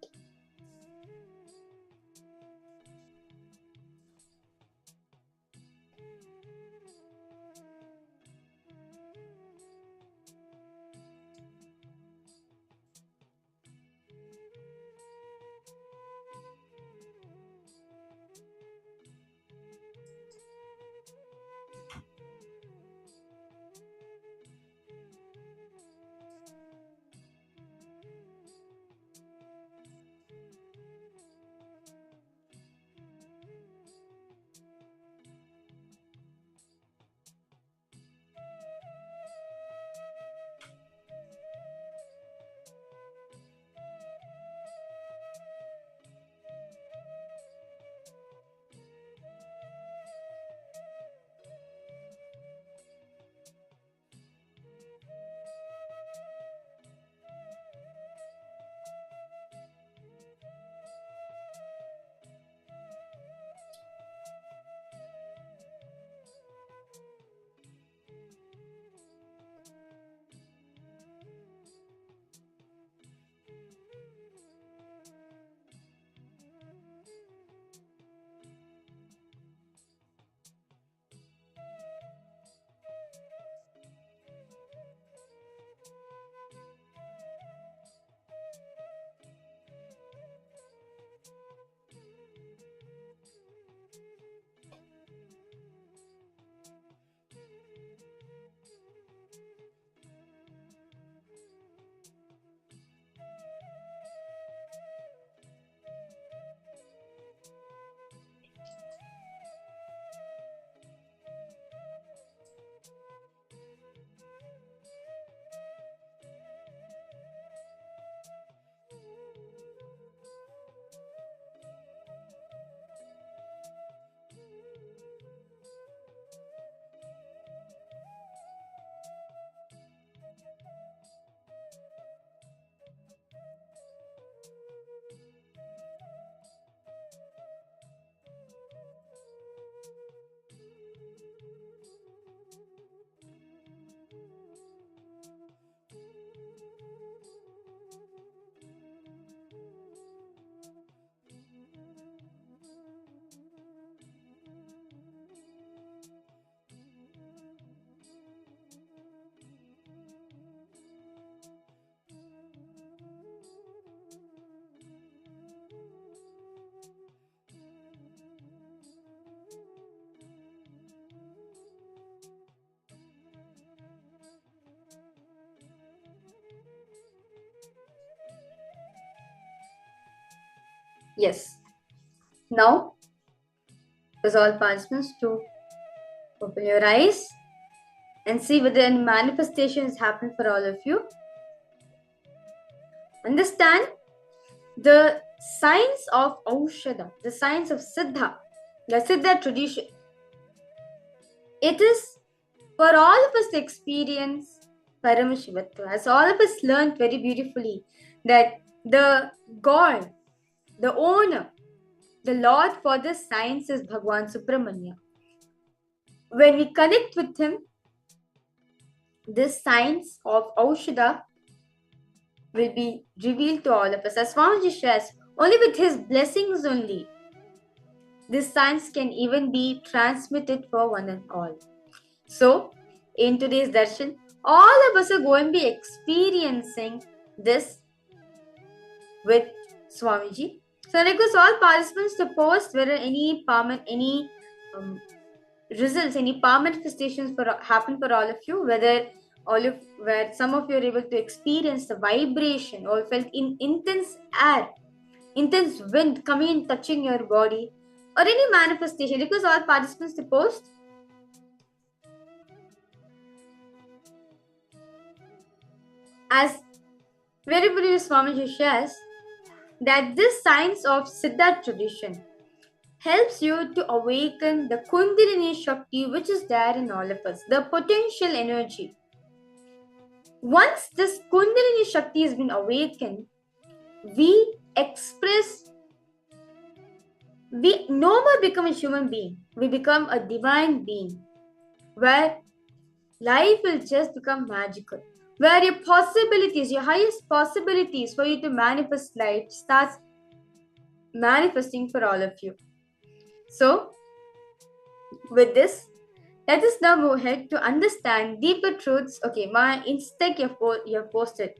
Yes. Now, with all participants to open your eyes and see whether any manifestations happen for all of you. Understand the science of Aushadha, the science of Siddha, the Siddha tradition. It is for all of us to experience Paramashivatva. As all of us learned very beautifully that the God, the owner, the Lord for this science is Bhagwan Subramanya. When we connect with him, this science of Aushadha will be revealed to all of us. As Swamiji shares, only with his blessings only, this science can even be transmitted for one and all. So, in today's darshan, all of us are going to be experiencing this with Swamiji. So, I request all participants to post whether any results, any power manifestations happen for all of you, where some of you are able to experience the vibration or felt in intense air, intense wind coming and touching your body, or any manifestation. Request all participants to post. As very beautifully Swamiji shares that this science of Siddha tradition helps you to awaken the Kundalini Shakti which is there in all of us, the potential energy. Once this Kundalini Shakti has been awakened, we no more become a human being, we become a divine being, where life will just become magical, where your possibilities, your highest possibilities for you to manifest life starts manifesting for all of you. So, with this, let us now move ahead to understand deeper truths. Okay, my Instac you have posted.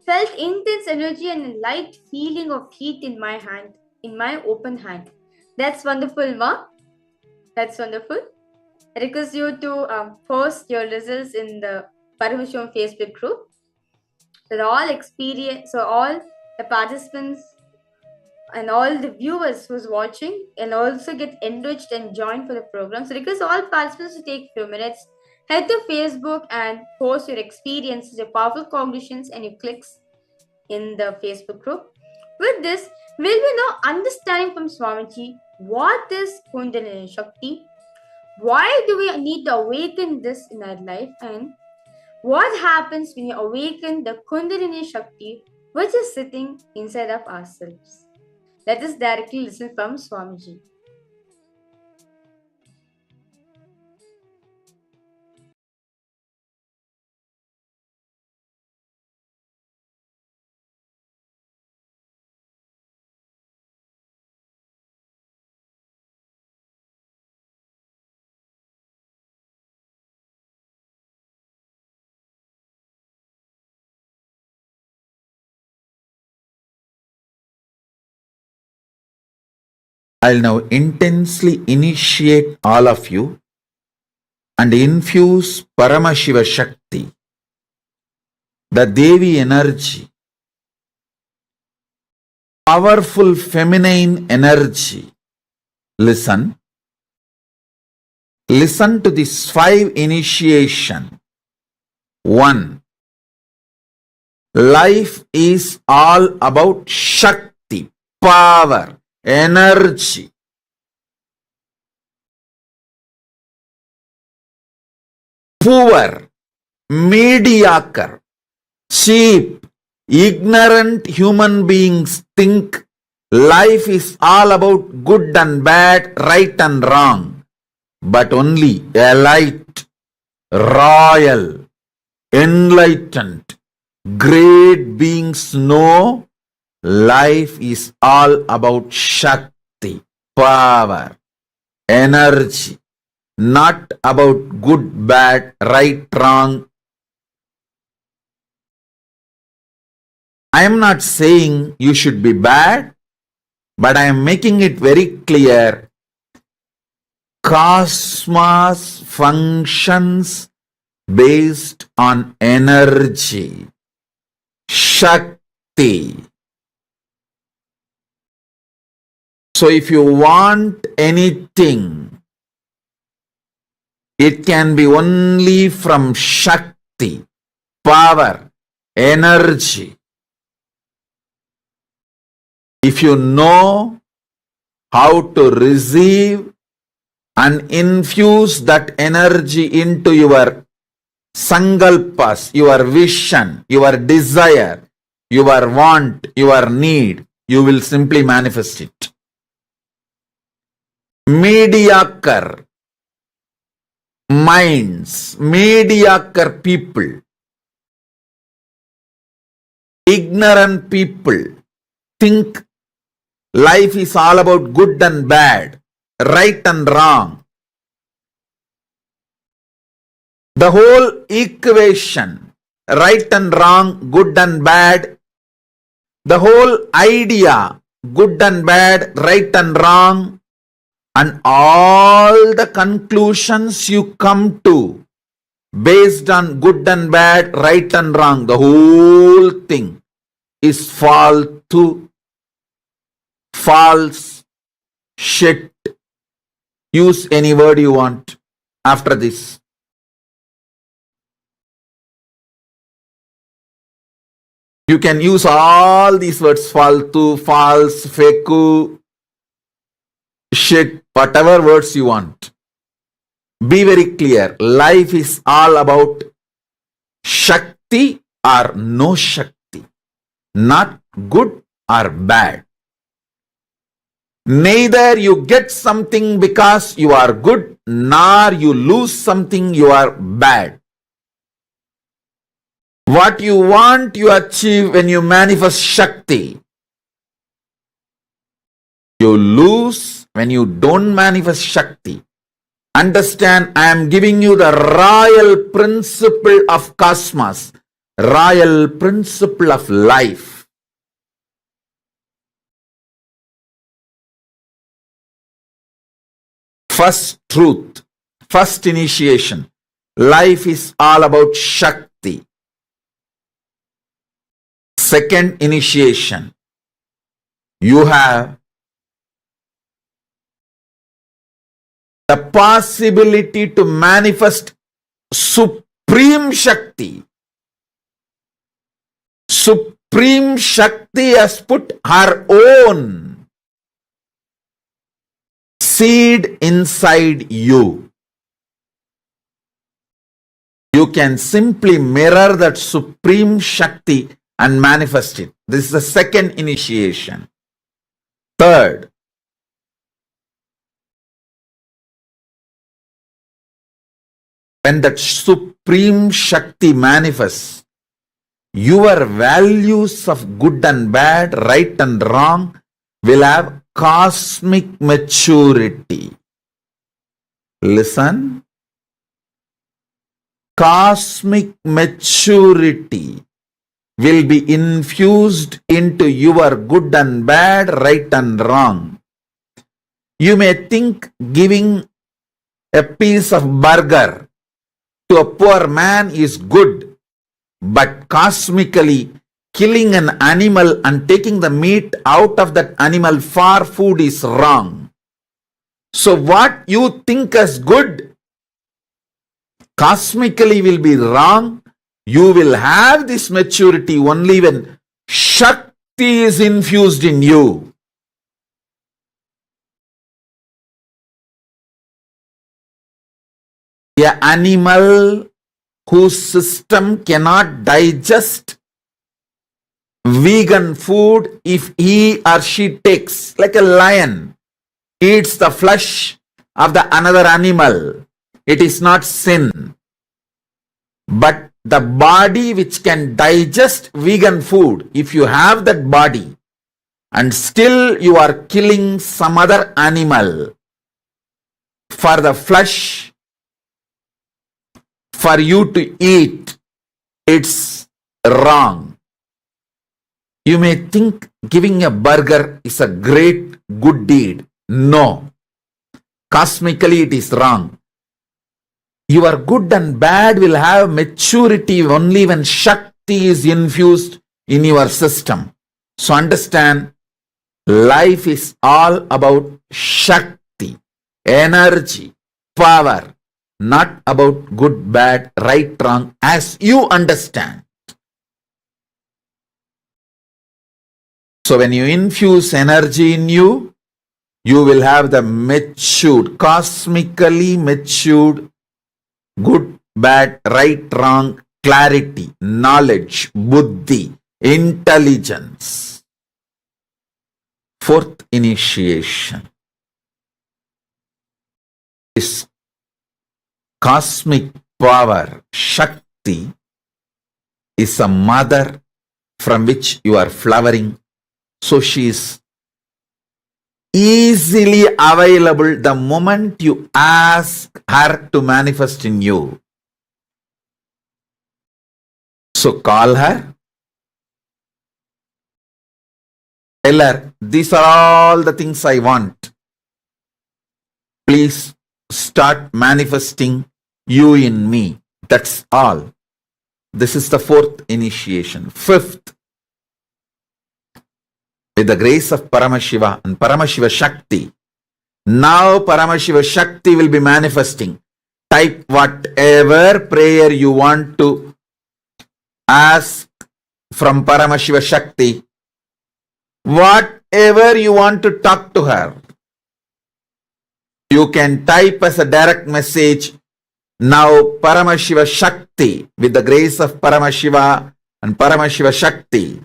Felt intense energy and a light feeling of heat in my hand, in my open hand. That's wonderful, Ma. That's wonderful. I request you to post your results in the Paramashivoham Facebook group. So all the participants and all the viewers who's watching and also get enriched and join for the program. So request all participants to take a few minutes, head to Facebook and post your experiences, your powerful cognitions and your clicks in the Facebook group. With this, we'll be now understanding from Swamiji what is Kundalini Shakti, why do we need to awaken this in our life, and what happens when you awaken the Kundalini Shakti which is sitting inside of ourselves. Let us directly listen from Swamiji. I'll now intensely initiate all of you and infuse Paramashiva Shakti, the Devi energy, powerful feminine energy. Listen to this 5 initiation. 1. Life is all about Shakti, power, energy. Poor, mediocre, cheap, ignorant human beings think life is all about good and bad, right and wrong. But only elite, royal, enlightened, great beings know life is all about Shakti, power, energy, not about good, bad, right, wrong. I am not saying you should be bad, but I am making it very clear. Cosmos functions based on energy, Shakti. So if you want anything, it can be only from Shakti, power, energy. If you know how to receive and infuse that energy into your sankalpas, your vision, your desire, your want, your need, you will simply manifest it. Mediocre minds, mediocre people, ignorant people think life is all about good and bad, right and wrong. The whole equation, right and wrong, good and bad, the whole idea, good and bad, right and wrong, and all the conclusions you come to based on good and bad, right and wrong, the whole thing is false, shit. Use any word you want after this. You can use all these words, faltu, false, feku, shit, whatever words you want. Be very clear. Life is all about Shakti or no Shakti. Not good or bad. Neither you get something because you are good, nor you lose something you are bad. What you want, you achieve when you manifest Shakti. You lose when you don't manifest Shakti. Understand, I am giving you the royal principle of cosmos, royal principle of life. First truth, first initiation. Life is all about Shakti. Second initiation. You have the possibility to manifest Supreme Shakti. Supreme Shakti has put her own seed inside you. You can simply mirror that Supreme Shakti and manifest it. This is the second initiation. Third, when that Supreme Shakti manifests, your values of good and bad, right and wrong will have cosmic maturity. Listen. Cosmic maturity will be infused into your good and bad, right and wrong. You may think giving a piece of burger to a poor man is good, but cosmically killing an animal and taking the meat out of that animal for food is wrong. So what you think as good, cosmically will be wrong. You will have this maturity only when Shakti is infused in you. An animal whose system cannot digest vegan food, if he or she takes, like a lion, eats the flesh of the another animal, it is not sin. But the body which can digest vegan food, if you have that body and still you are killing some other animal for the flesh for you to eat, it's wrong. You may think giving a burger is a great good deed. No. Cosmically it is wrong. Your good and bad will have maturity only when Shakti is infused in your system. So understand, life is all about Shakti, energy, power, not about good, bad, right, wrong, as you understand. So when you infuse energy in you, you will have the matured, cosmically matured, good, bad, right, wrong, clarity, knowledge, buddhi, intelligence. Fourth initiation is cosmic power. Shakti is a mother from which you are flowering. So she is easily available the moment you ask her to manifest in you. So call her, tell her, these are all the things I want. Please start manifesting you in me. That's all. This is the fourth initiation. Fifth, with the grace of Paramashiva and Paramashiva Shakti, now Paramashiva Shakti will be manifesting. Type whatever prayer you want to ask from Paramashiva Shakti. Whatever you want to talk to her. You can type as a direct message now Paramashiva Shakti with the grace of Paramashiva and Paramashiva Shakti.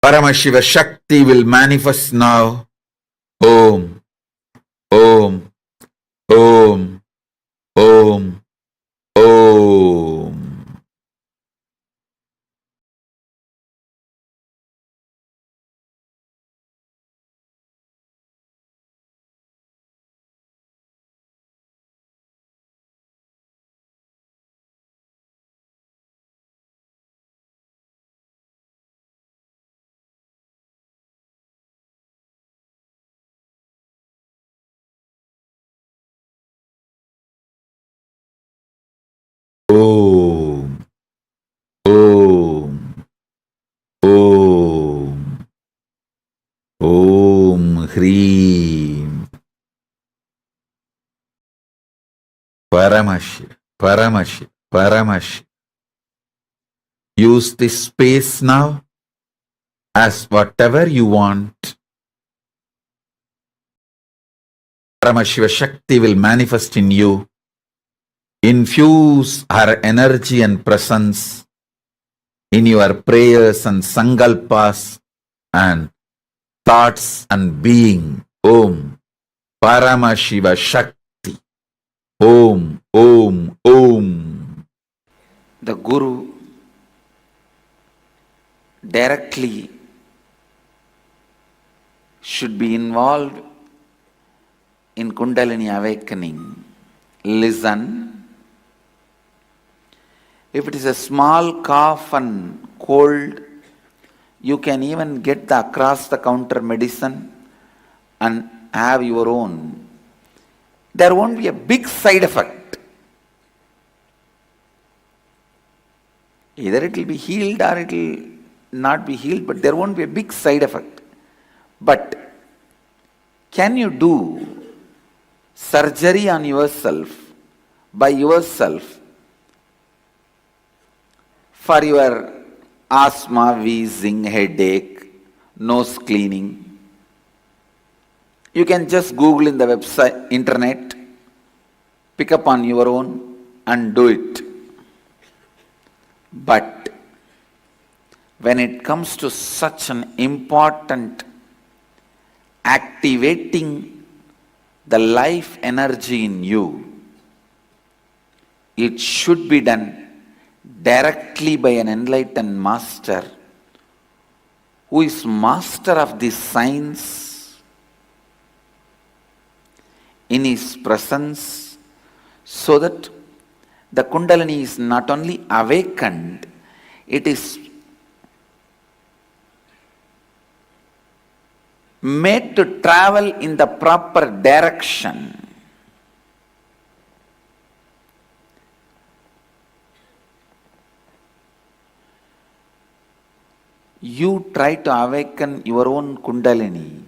Paramashiva Shakti will manifest now. Om, Om, Om, Om, Om. Om, Om, Om, Om, Hreem. Paramashi, Paramashi, Paramashi. Use this space now as whatever you want. Paramashiva Shakti will manifest in you. Infuse her energy and presence in your prayers and sankalpas and thoughts and being. Om Paramashiva Shakti. Om, Om, Om. The Guru directly should be involved in Kundalini awakening. Listen. If it is a small cough and cold, you can even get the across-the-counter medicine and have your own. There won't be a big side effect. Either it will be healed or it will not be healed, but there won't be a big side effect. But can you do surgery on yourself, by yourself, for your asthma, wheezing, headache, nose cleaning? You can just Google in the website, internet, pick up on your own and do it. But when it comes to such an important activating the life energy in you, it should be done directly by an enlightened master who is master of this science, in his presence, so that the Kundalini is not only awakened, it is made to travel in the proper direction. You try to awaken your own Kundalini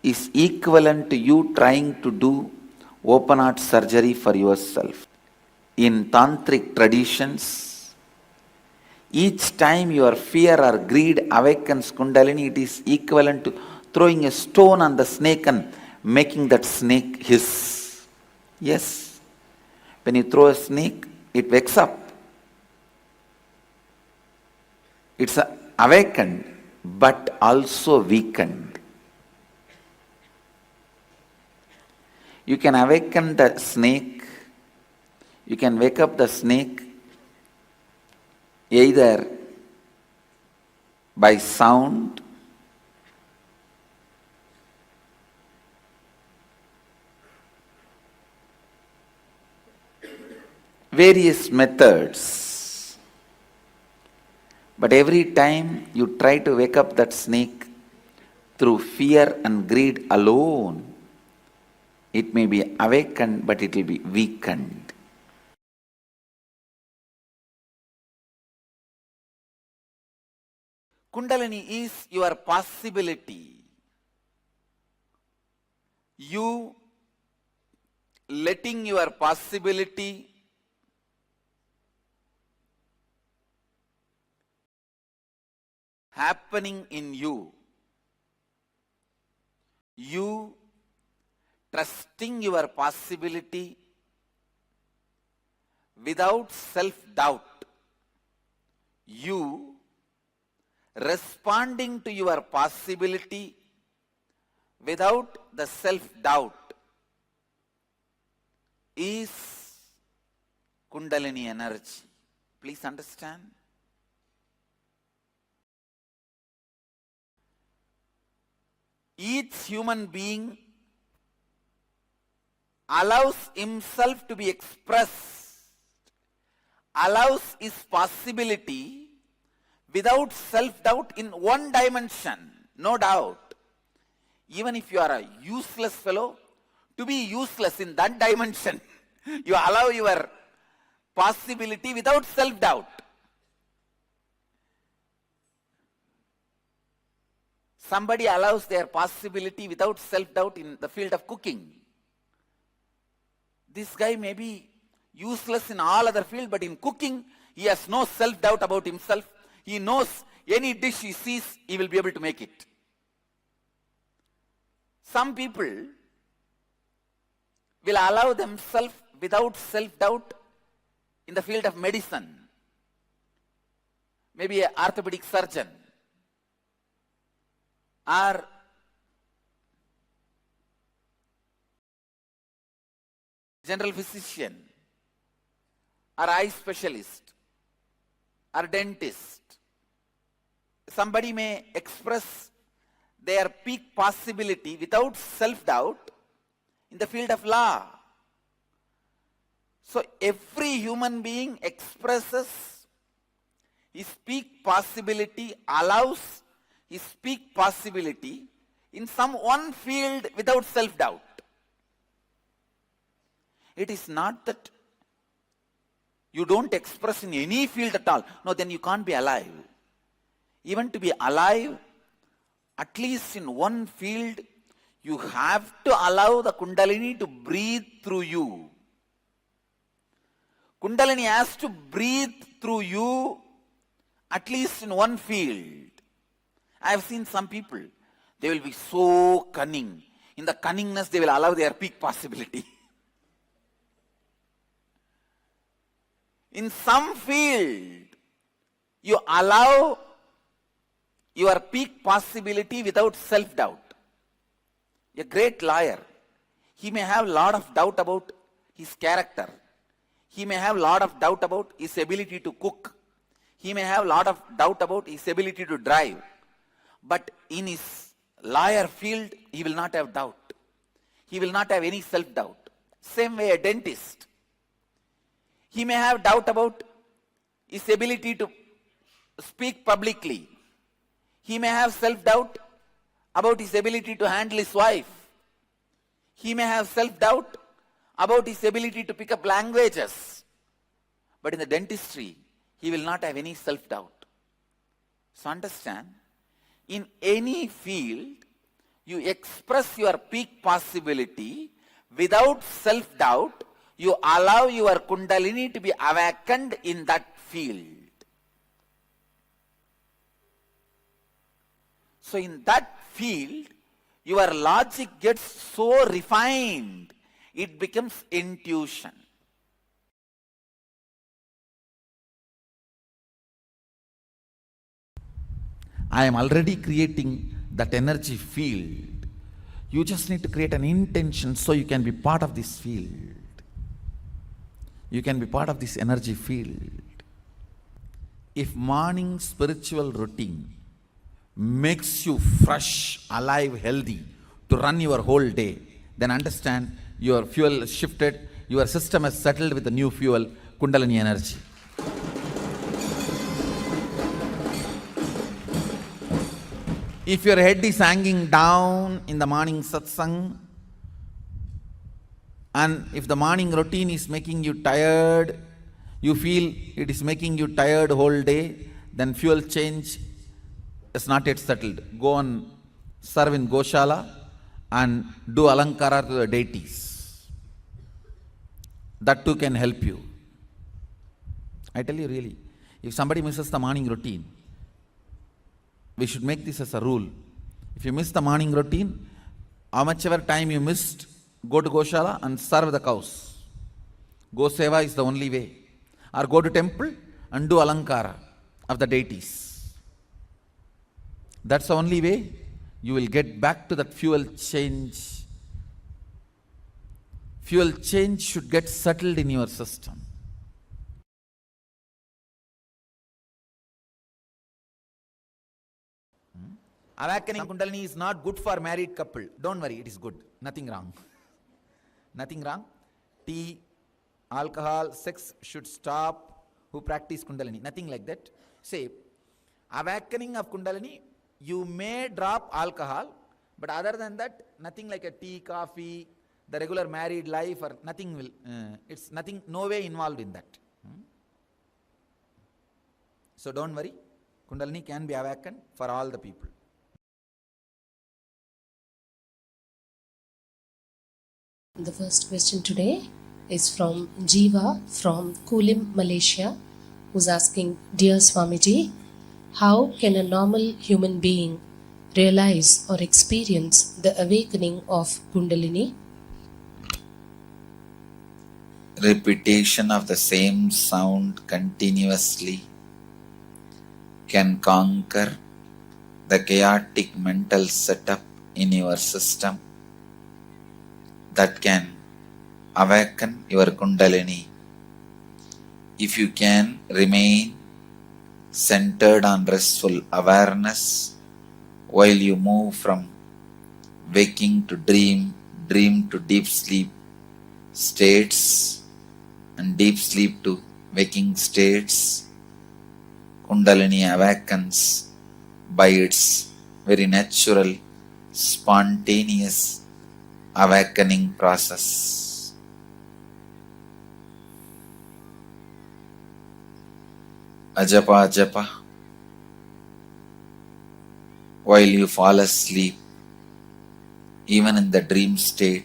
is equivalent to you trying to do open heart surgery for yourself. In tantric traditions, each time your fear or greed awakens Kundalini, it is equivalent to throwing a stone on the snake and making that snake hiss. Yes, when you throw a snake, it wakes up. It's awakened, but also weakened. You can awaken the snake, you can wake up the snake either by sound, various methods. But every time you try to wake up that snake through fear and greed alone, it may be awakened, but it will be weakened. Kundalini is your possibility. You letting your possibility happening in you, you trusting your possibility without self-doubt, you responding to your possibility without the self-doubt is Kundalini energy. Please understand. Each human being allows himself to be expressed, allows his possibility without self-doubt in one dimension, no doubt. Even if you are a useless fellow, to be useless in that dimension, you allow your possibility without self-doubt. Somebody allows their possibility without self-doubt in the field of cooking. This guy may be useless in all other fields, but in cooking, he has no self-doubt about himself. He knows any dish he sees, he will be able to make it. Some people will allow themselves without self-doubt in the field of medicine. Maybe an orthopedic surgeon or general physician or eye specialist or dentist. Somebody may express their peak possibility without self-doubt in the field of law. So every human being expresses his peak possibility, allows his peak possibility in some one field without self-doubt. It is not that you don't express in any field at all. No, then you can't be alive. Even to be alive, at least in one field, you have to allow the Kundalini to breathe through you. Kundalini has to breathe through you at least in one field. I have seen some people, they will be so cunning. In the cunningness, they will allow their peak possibility. In some field, you allow your peak possibility without self-doubt. A great lawyer, he may have a lot of doubt about his character. He may have a lot of doubt about his ability to cook. He may have a lot of doubt about his ability to drive. But in his lawyer field, he will not have doubt. He will not have any self-doubt. Same way a dentist. He may have doubt about his ability to speak publicly. He may have self-doubt about his ability to handle his wife. He may have self-doubt about his ability to pick up languages. But in the dentistry, he will not have any self-doubt. So understand, in any field, you express your peak possibility without self-doubt. You allow your Kundalini to be awakened in that field. So in that field, your logic gets so refined, it becomes intuition. I am already creating that energy field. You just need to create an intention so you can be part of this field. You can be part of this energy field. If morning spiritual routine makes you fresh, alive, healthy to run your whole day, then understand your fuel shifted, your system has settled with the new fuel, Kundalini energy. If your head is hanging down in the morning satsang, and if the morning routine is making you tired, you feel it is making you tired whole day, then fuel change is not yet settled. Go and serve in Goshala and do alankara to the deities. That too can help you. I tell you really, if somebody misses the morning routine, we should make this as a rule. If you miss the morning routine, how much ever time you missed, go to Goshala and serve the cows. Go Seva is the only way. Or go to temple and do alankara of the deities. That's the only way you will get back to that fuel change. Fuel change should get settled in your system. Awakening Kundalini is not good for married couple. Don't worry, it is good. Nothing wrong. Nothing wrong. Tea, alcohol, sex should stop who practice Kundalini. Nothing like that. Say, awakening of Kundalini, you may drop alcohol, but other than that, nothing like a tea, coffee, the regular married life, or nothing will, it's nothing, no way involved in that. So don't worry, Kundalini can be awakened for all the people. The first question today is from Jiva from Kulim, Malaysia, who's asking, Dear Swamiji, how can a normal human being realize or experience the awakening of Kundalini? Repetition of the same sound continuously can conquer the chaotic mental setup in your system that can awaken your Kundalini. If you can remain centered on restful awareness while you move from waking to dream, dream to deep sleep states, and deep sleep to waking states, Kundalini awakens by its very natural, spontaneous awakening process. Ajapa Japa, while you fall asleep, even in the dream state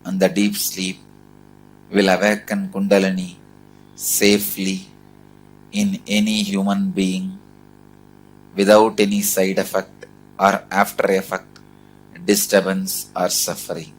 and the deep sleep, will awaken Kundalini safely in any human being without any side effect or after effect, disturbance or suffering.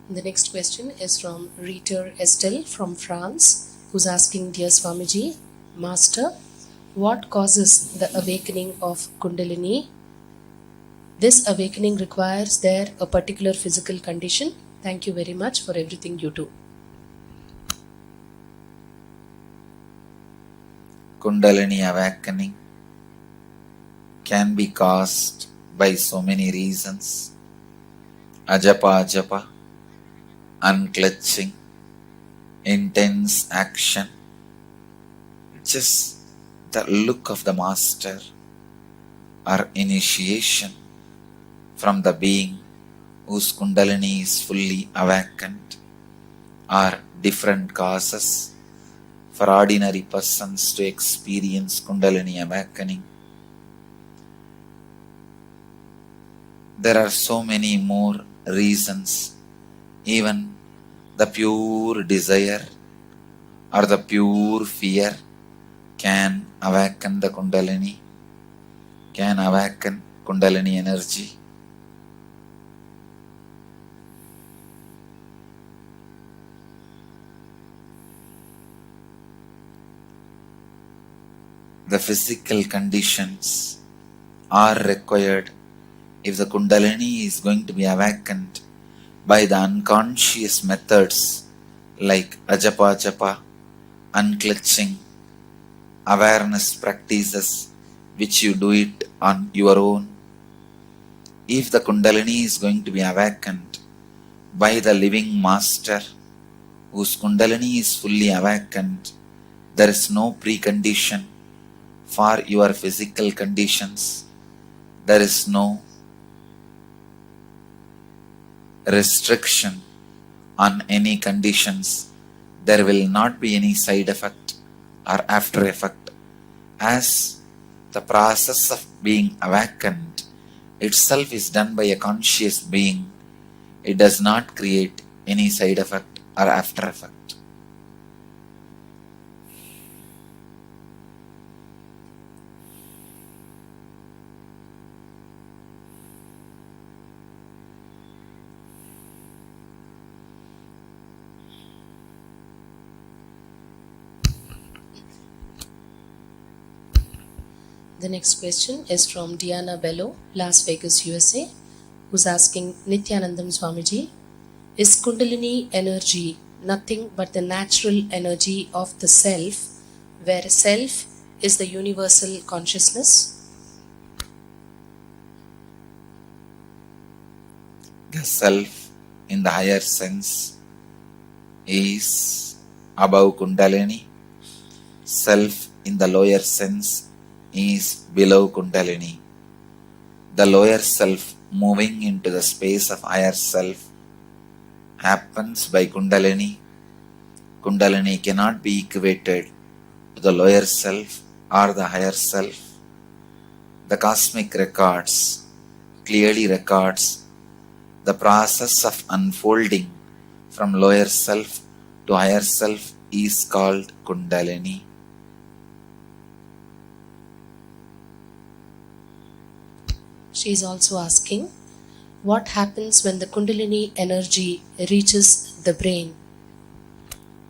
The next question is from Rita Estelle from France, who's asking, Dear Swamiji, Master, what causes the awakening of Kundalini? This awakening requires there a particular physical condition? Thank you very much for everything you do. Kundalini awakening can be caused by so many reasons. Ajapa Ajapa, unclutching, intense action, just the look of the master, or initiation from the being whose Kundalini is fully awakened, are different causes for ordinary persons to experience Kundalini awakening. There are so many more reasons. Even the pure desire or the pure fear can awaken the Kundalini, can awaken Kundalini energy. The physical conditions are required if the Kundalini is going to be awakened by the unconscious methods like Ajapa Japa, unclutching, awareness practices which you do it on your own. If the Kundalini is going to be awakened by the living master whose Kundalini is fully awakened, there is no precondition for your physical conditions. there is no restriction on any conditions, there will not be any side effect or after effect, as the process of being awakened itself is done by a conscious being. It does not create any side effect or after effect. The next question is from Diana Bello, Las Vegas, USA, who's asking Nithyanandam Swamiji, is Kundalini energy nothing but the natural energy of the self, where self is the universal consciousness? The self in the higher sense is above Kundalini. Self in the lower sense is below Kundalini. The lower self moving into the space of higher self happens by Kundalini. Kundalini cannot be equated to the lower self or the higher self. The cosmic records clearly records the process of unfolding from lower self to higher self is called Kundalini. She is also asking, what happens when the Kundalini energy reaches the brain?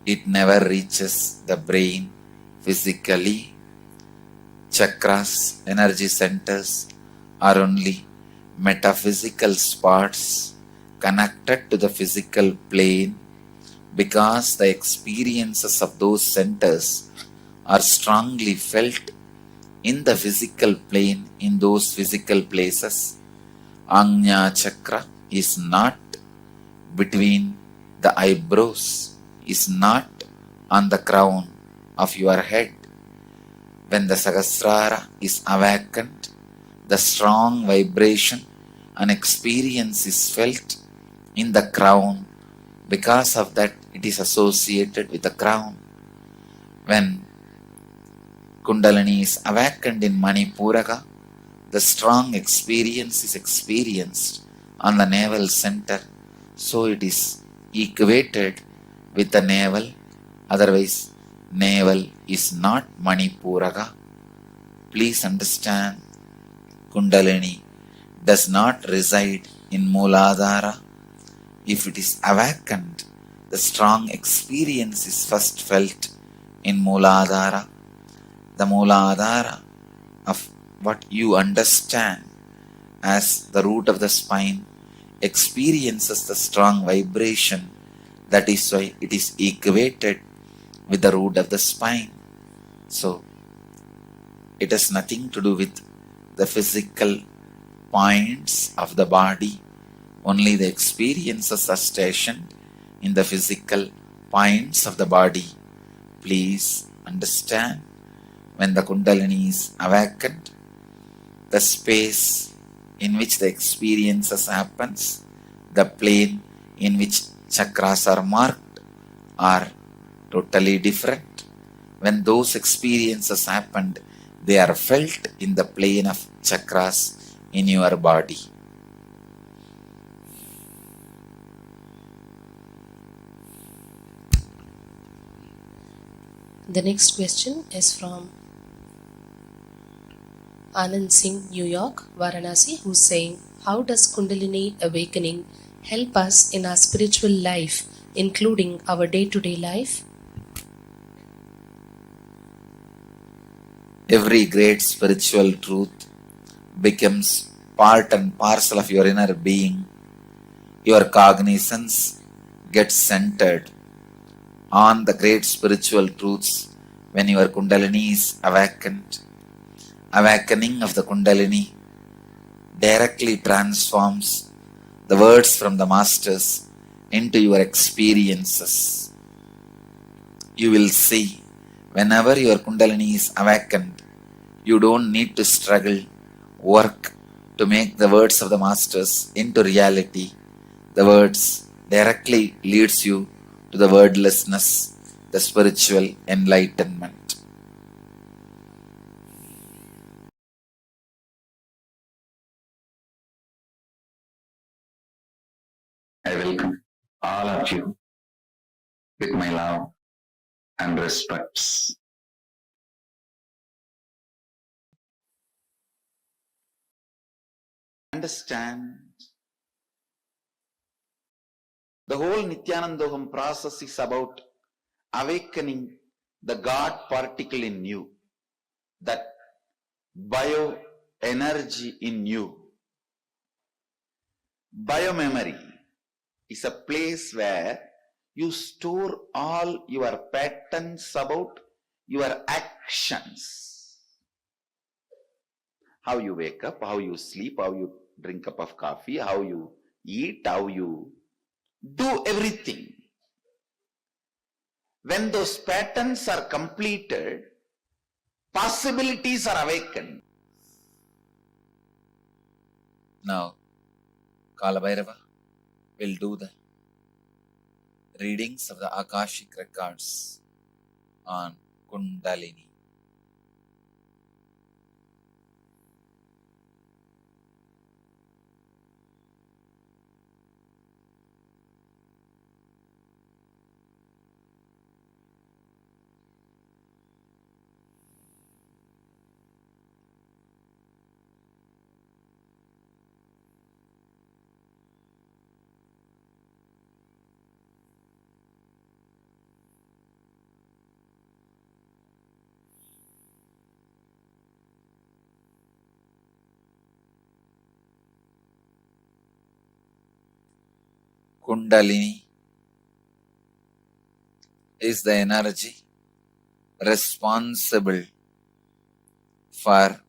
It never reaches the brain physically. Chakras, energy centers, are only metaphysical spots connected to the physical plane, because the experiences of those centers are strongly felt in the physical plane, in those physical places. Ajna chakra is not between the eyebrows, is not on the crown of your head. When the Sahasrara is awakened, the strong vibration and experience is felt in the crown. Because of that, it is associated with the crown. When Kundalini is awakened in Manipuraka, the strong experience is experienced on the navel center, so it is equated with the navel. Otherwise, navel is not Manipuraka. Please understand, Kundalini does not reside in Mooladhara. If it is awakened, the strong experience is first felt in Mooladhara. The Mooladhara of what you understand as the root of the spine experiences the strong vibration. That is why it is equated with the root of the spine. So, it has nothing to do with the physical points of the body. Only the experiences are stationed in the physical points of the body. Please understand, when the Kundalini is awakened, the space in which the experiences happens, the plane in which chakras are marked, are totally different. When those experiences happened, they are felt in the plane of chakras in your body. The next question is from Anand Singh, New York, Varanasi, who's saying, how does Kundalini awakening help us in our spiritual life, including our day-to-day life? Every great spiritual truth becomes part and parcel of your inner being. Your cognitions get centered on the great spiritual truths when your Kundalini is awakened. Awakening of the Kundalini directly transforms the words from the masters into your experiences. You will see, whenever your Kundalini is awakened, you don't need to struggle, work, to make the words of the masters into reality. The words directly leads you to the wordlessness, the spiritual enlightenment. I welcome all of you with my love and respects. Understand, the whole Nithyanandogam process is about awakening the God particle in you, that bioenergy in you. Biomemory is a place where you store all your patterns about your actions. How you wake up, how you sleep, how you drink a cup of coffee, how you eat, how you do everything. When those patterns are completed, possibilities are awakened. Now, Kalabhairava will do the readings of the Akashic records on Kundalini. Kundalini is the energy responsible for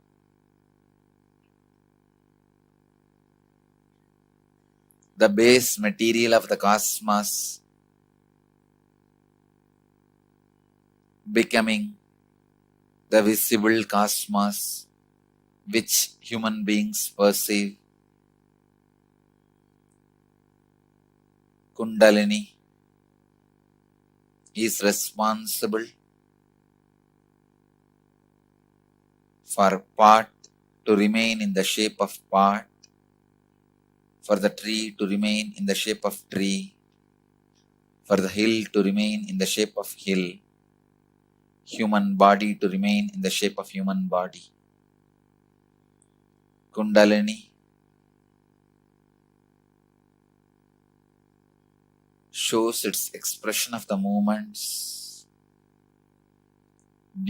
the base material of the cosmos becoming the visible cosmos which human beings perceive. Kundalini is responsible for part to remain in the shape of part, for the tree to remain in the shape of tree, for the hill to remain in the shape of hill, human body to remain in the shape of human body. Kundalini shows its expression of the movements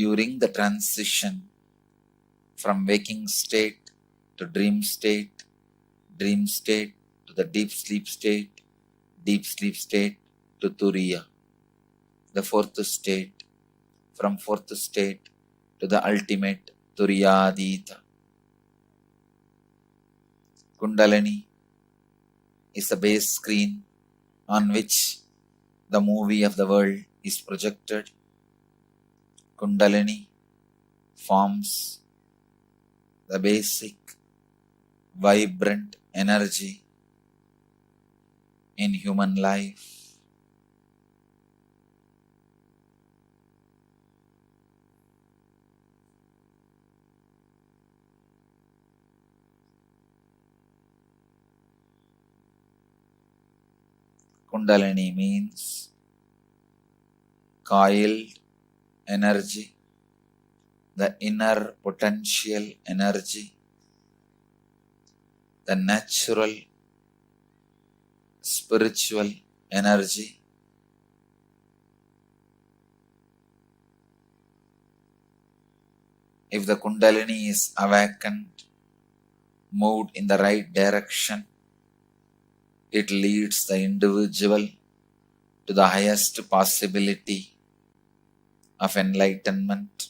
during the transition from waking state to dream state to the deep sleep state to Turiya, the fourth state, from fourth state to the ultimate Turiyadita. Kundalini is a base screen on which the movie of the world is projected. Kundalini forms the basic vibrant energy in human life. Kundalini means coiled energy, the inner potential energy, the natural spiritual energy. If the Kundalini is awakened, moved in the right direction, it leads the individual to the highest possibility of enlightenment.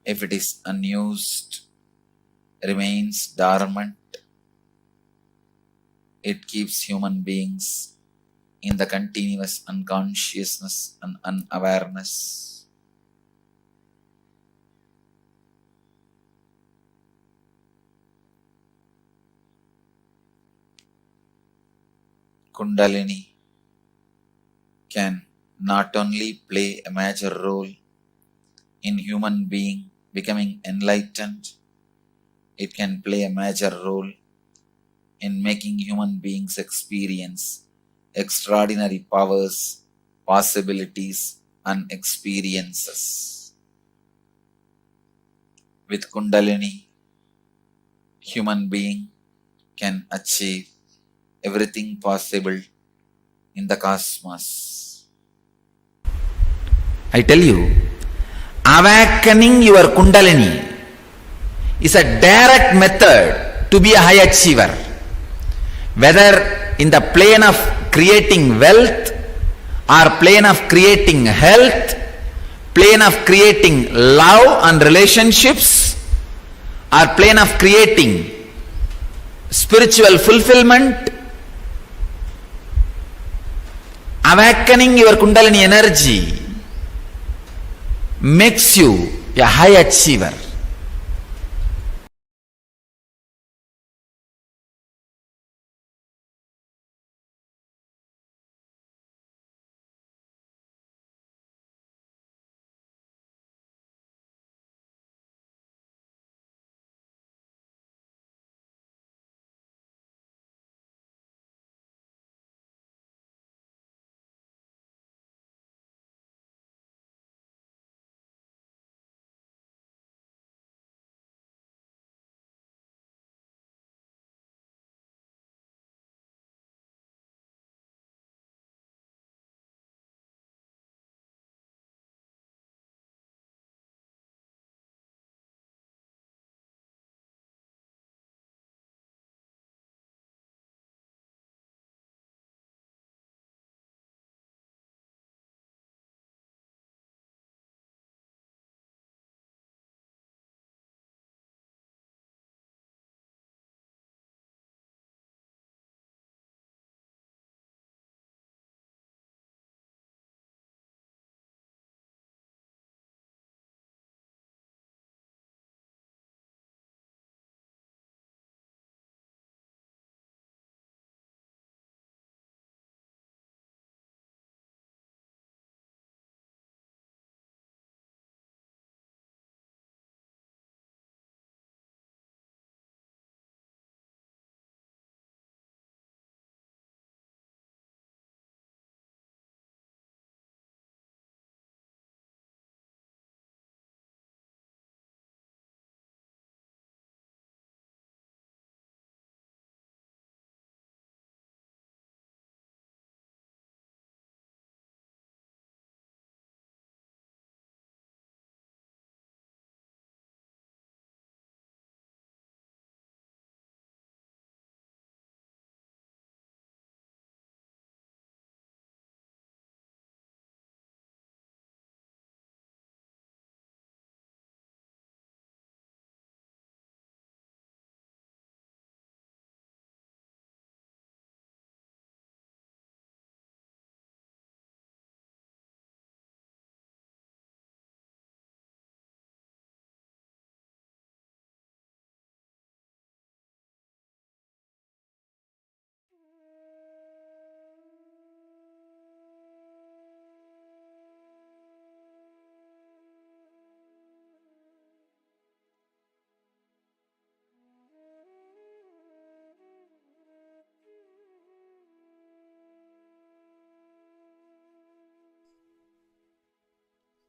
If it is unused, remains dormant, it keeps human beings in the continuous unconsciousness and unawareness. Kundalini can not only play a major role in human being becoming enlightened, it can play a major role in making human beings experience extraordinary powers, possibilities, and experiences. With Kundalini, human being can achieve everything possible in the cosmos. I tell you, awakening your Kundalini is a direct method to be a high achiever, whether in the plane of creating wealth or plane of creating health, plane of creating love and relationships, or plane of creating spiritual fulfillment. Awakening your Kundalini energy makes you a high achiever.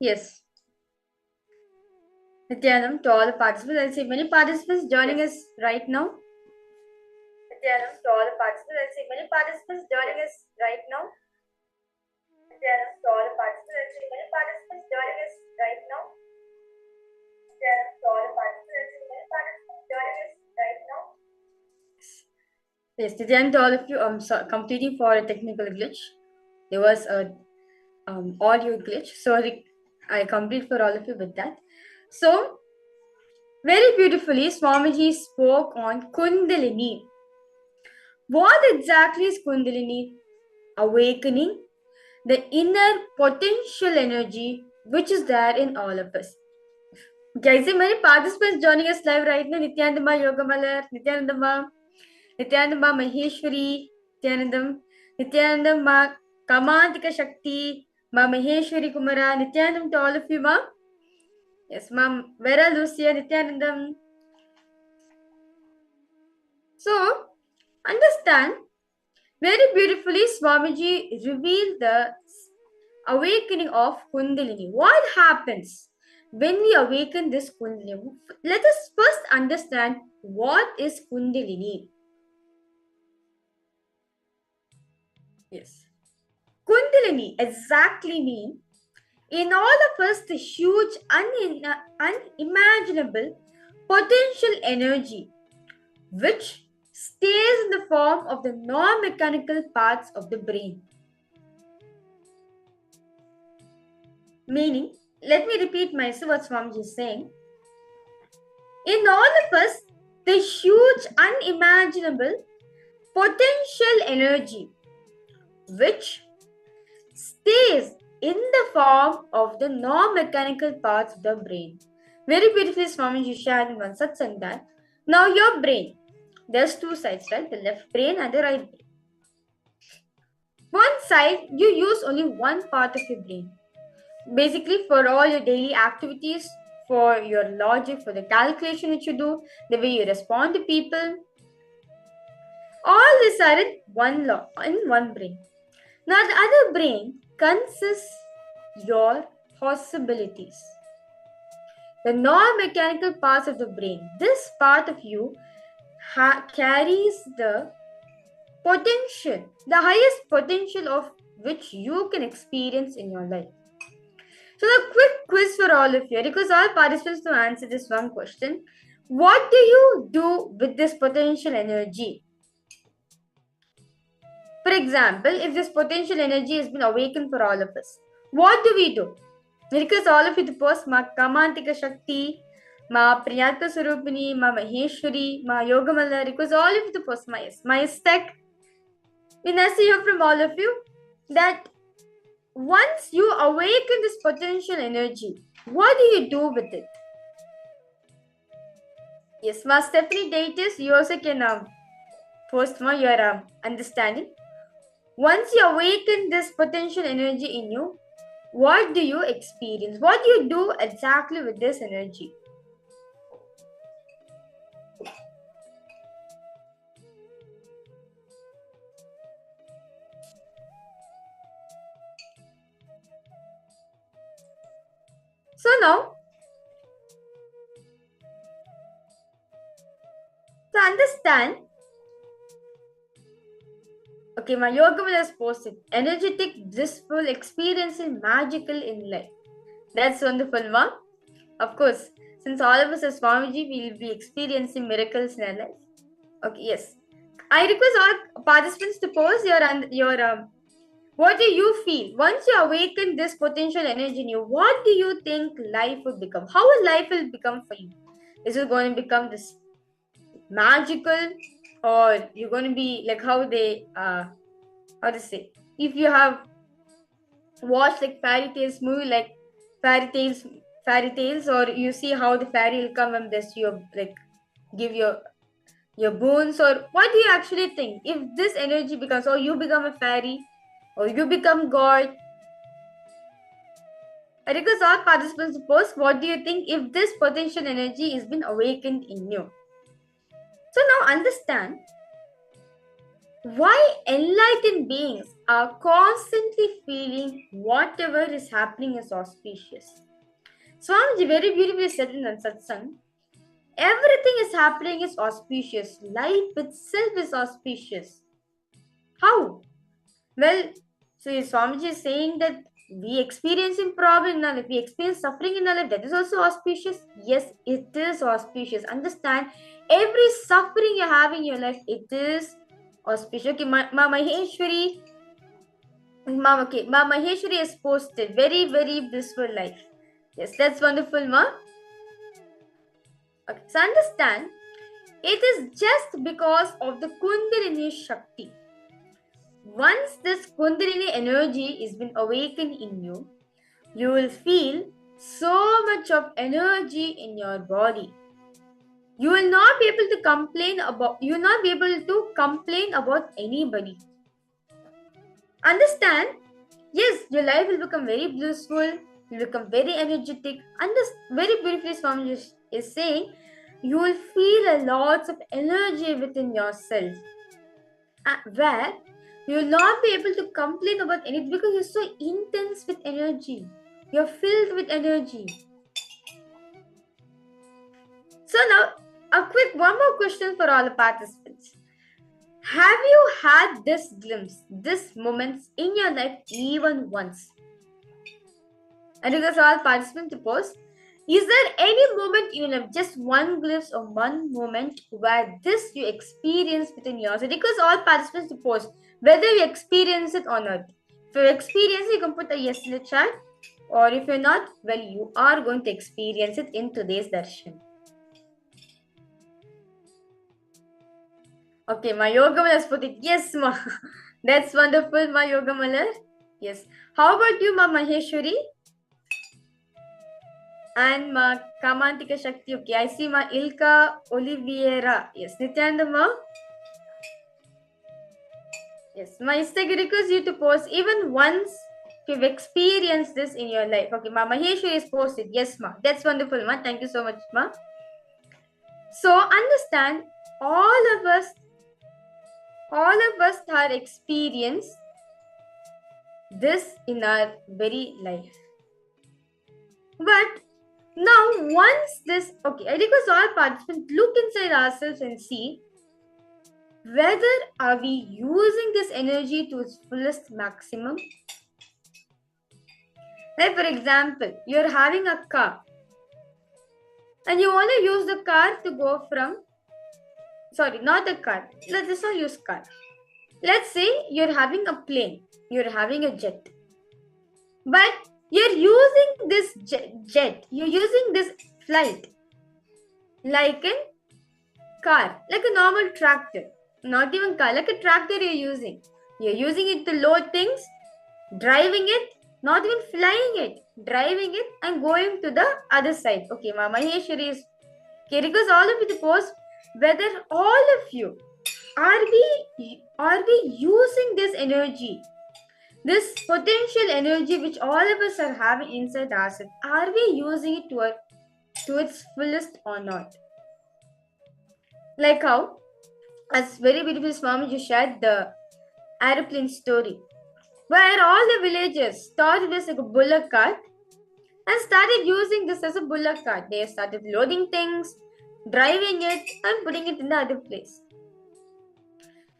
Yes. Nithyanam, to all the participants, I see many participants joining us right now. Nithyanam, to all the participants, I see many participants joining us right now. Nithyanam, to all the participants, I see many participants joining us right now. Nithyanam, to all the participants, I see many participants joining us right now. Yes, Nithyanam, to all of you, completing for a technical glitch. There was a audio glitch, so I complete for all of you with that. So, very beautifully, Swamiji spoke on Kundalini. What exactly is Kundalini? Awakening the inner potential energy which is there in all of us. Okay, I see many participants joining us live right now. Nithyananda Yogamalar, Nithyananda Maheshwari, Nithyanandam. Nithyananda, ma Kamantika Shakti, ma Maheshwari Kumara, Nithyanandam to all of you, ma. Yes, ma'am. Vera Lucia, Nithyanandam. So, understand, very beautifully Swamiji revealed the awakening of Kundalini. What happens when we awaken this Kundalini? Let us first understand what is Kundalini. Yes. Kundalini exactly means in all of us the huge unimaginable potential energy which stays in the form of the non-mechanical parts of the brain. Meaning, let me repeat myself what Swamiji is saying. In all of us, the huge unimaginable potential energy which stays in the form of the non-mechanical parts of the brain. Very beautifully Swamiji shared in one satsang that now your brain, there's two sides, right? The left brain and the right brain. One side, you use only one part of your brain. Basically for all your daily activities, for your logic, for the calculation which you do, the way you respond to people. All these are in one brain. Now the other brain consists your possibilities. The non-mechanical parts of the brain. This part of you carries the potential, the highest potential of which you can experience in your life. So the quick quiz for all of you, because all participants to answer this one question. What do you do with this potential energy? For example, if this potential energy has been awakened for all of us, what do we do? Because all of you to post ma Kamantika Shakti, ma Priyatma Surupini, ma Maheshwari, ma Yogamala, because all of you to post my stack. We now see from all of you that once you awaken this potential energy, what do you do with it? Yes, ma Stephanie Datis, you also can post your understanding. Once you awaken this potential energy in you, what do you experience? What do you do exactly with this energy? So now, to understand, okay, my yoga will has posted energetic, blissful, experiencing magical in life. That's wonderful, ma. Of course, since all of us are Swamiji, we will be experiencing miracles in our life. Okay, yes. I request all participants to post your what do you feel once you awaken this potential energy in you? What do you think life would become? How will life will become for you? Is it going to become this magical, or you're going to be like how they how to say? If you have watched like fairy tales movie, like fairy tales, or you see how the fairy will come and bless you, like give your boons, or what do you actually think if this energy becomes, or you become a fairy, or you become God? I request all participants to post what do you think if this potential energy has been awakened in you. So now understand why enlightened beings are constantly feeling whatever is happening is auspicious. Swamiji very beautifully said in the satsang, everything is happening is auspicious. Life itself is auspicious. How? Well, so Swamiji is saying that we experiencing problem in our life, we experience suffering in our life, that is also auspicious. Yes, it is auspicious. Understand, every suffering you have in your life, it is auspicious. Okay, Ma Maheshwari has posted very, very blissful life. Yes, that's wonderful, ma. Okay, so understand, it is just because of the Kundalini Shakti. Once this Kundalini energy is been awakened in you, you will feel so much of energy in your body. You will not be able to complain about anybody. understand, yes, your life will become very blissful, you'll become very energetic, and this very beautifully Swami is saying, you will feel a lots of energy within yourself, where you will not be able to complain about anything because you're so intense with energy. You're filled with energy. So now, one more question for all the participants. Have you had this glimpse, this moments in your life even once? And request all participants to post. Is there any moment you have just one glimpse or one moment where this you experience within yourself? Because all participants to post whether you experience it or not. If you experience it, you can put a yes in the chat. Or if you're not, well, you are going to experience it in today's darshan. Okay, my yoga Malar has put it. Yes, ma. That's wonderful, my yoga Malar. Yes. How about you, ma Maheshwari? And ma Kamantika Shakti. Okay, I see ma Ilka Oliveira. Yes, Nithyananda ma. Yes, my Instagram request you to post even once if you've experienced this in your life. Okay, ma Maheshwari is posted. Yes, ma. That's wonderful, ma. Thank you so much, ma. So understand, all of us have experienced this in our very life. But now once this, okay, I request all participants look inside ourselves and see whether are we using this energy to its fullest maximum. Like for example, you're having a car and you want to use the car to go from, sorry, not the car, let's not use car. Let's say you're having a plane, you're having a jet, but you're using this jet, you're using this flight like a car, like a normal tractor, not even car, like a tractor you're using. You're using it to load things, driving it, not even flying it, driving it and going to the other side. Okay, ma Maheshwari is, okay, because all of you to post whether all of you are we using this energy, this potential energy which all of us are having inside ourselves, are we using it to its fullest or not? Like how, as very beautiful Swami just shared the aeroplane story, where all the villagers started this like a bullock cart and started using this as a bullock cart. They started loading things, driving it and putting it in the other place.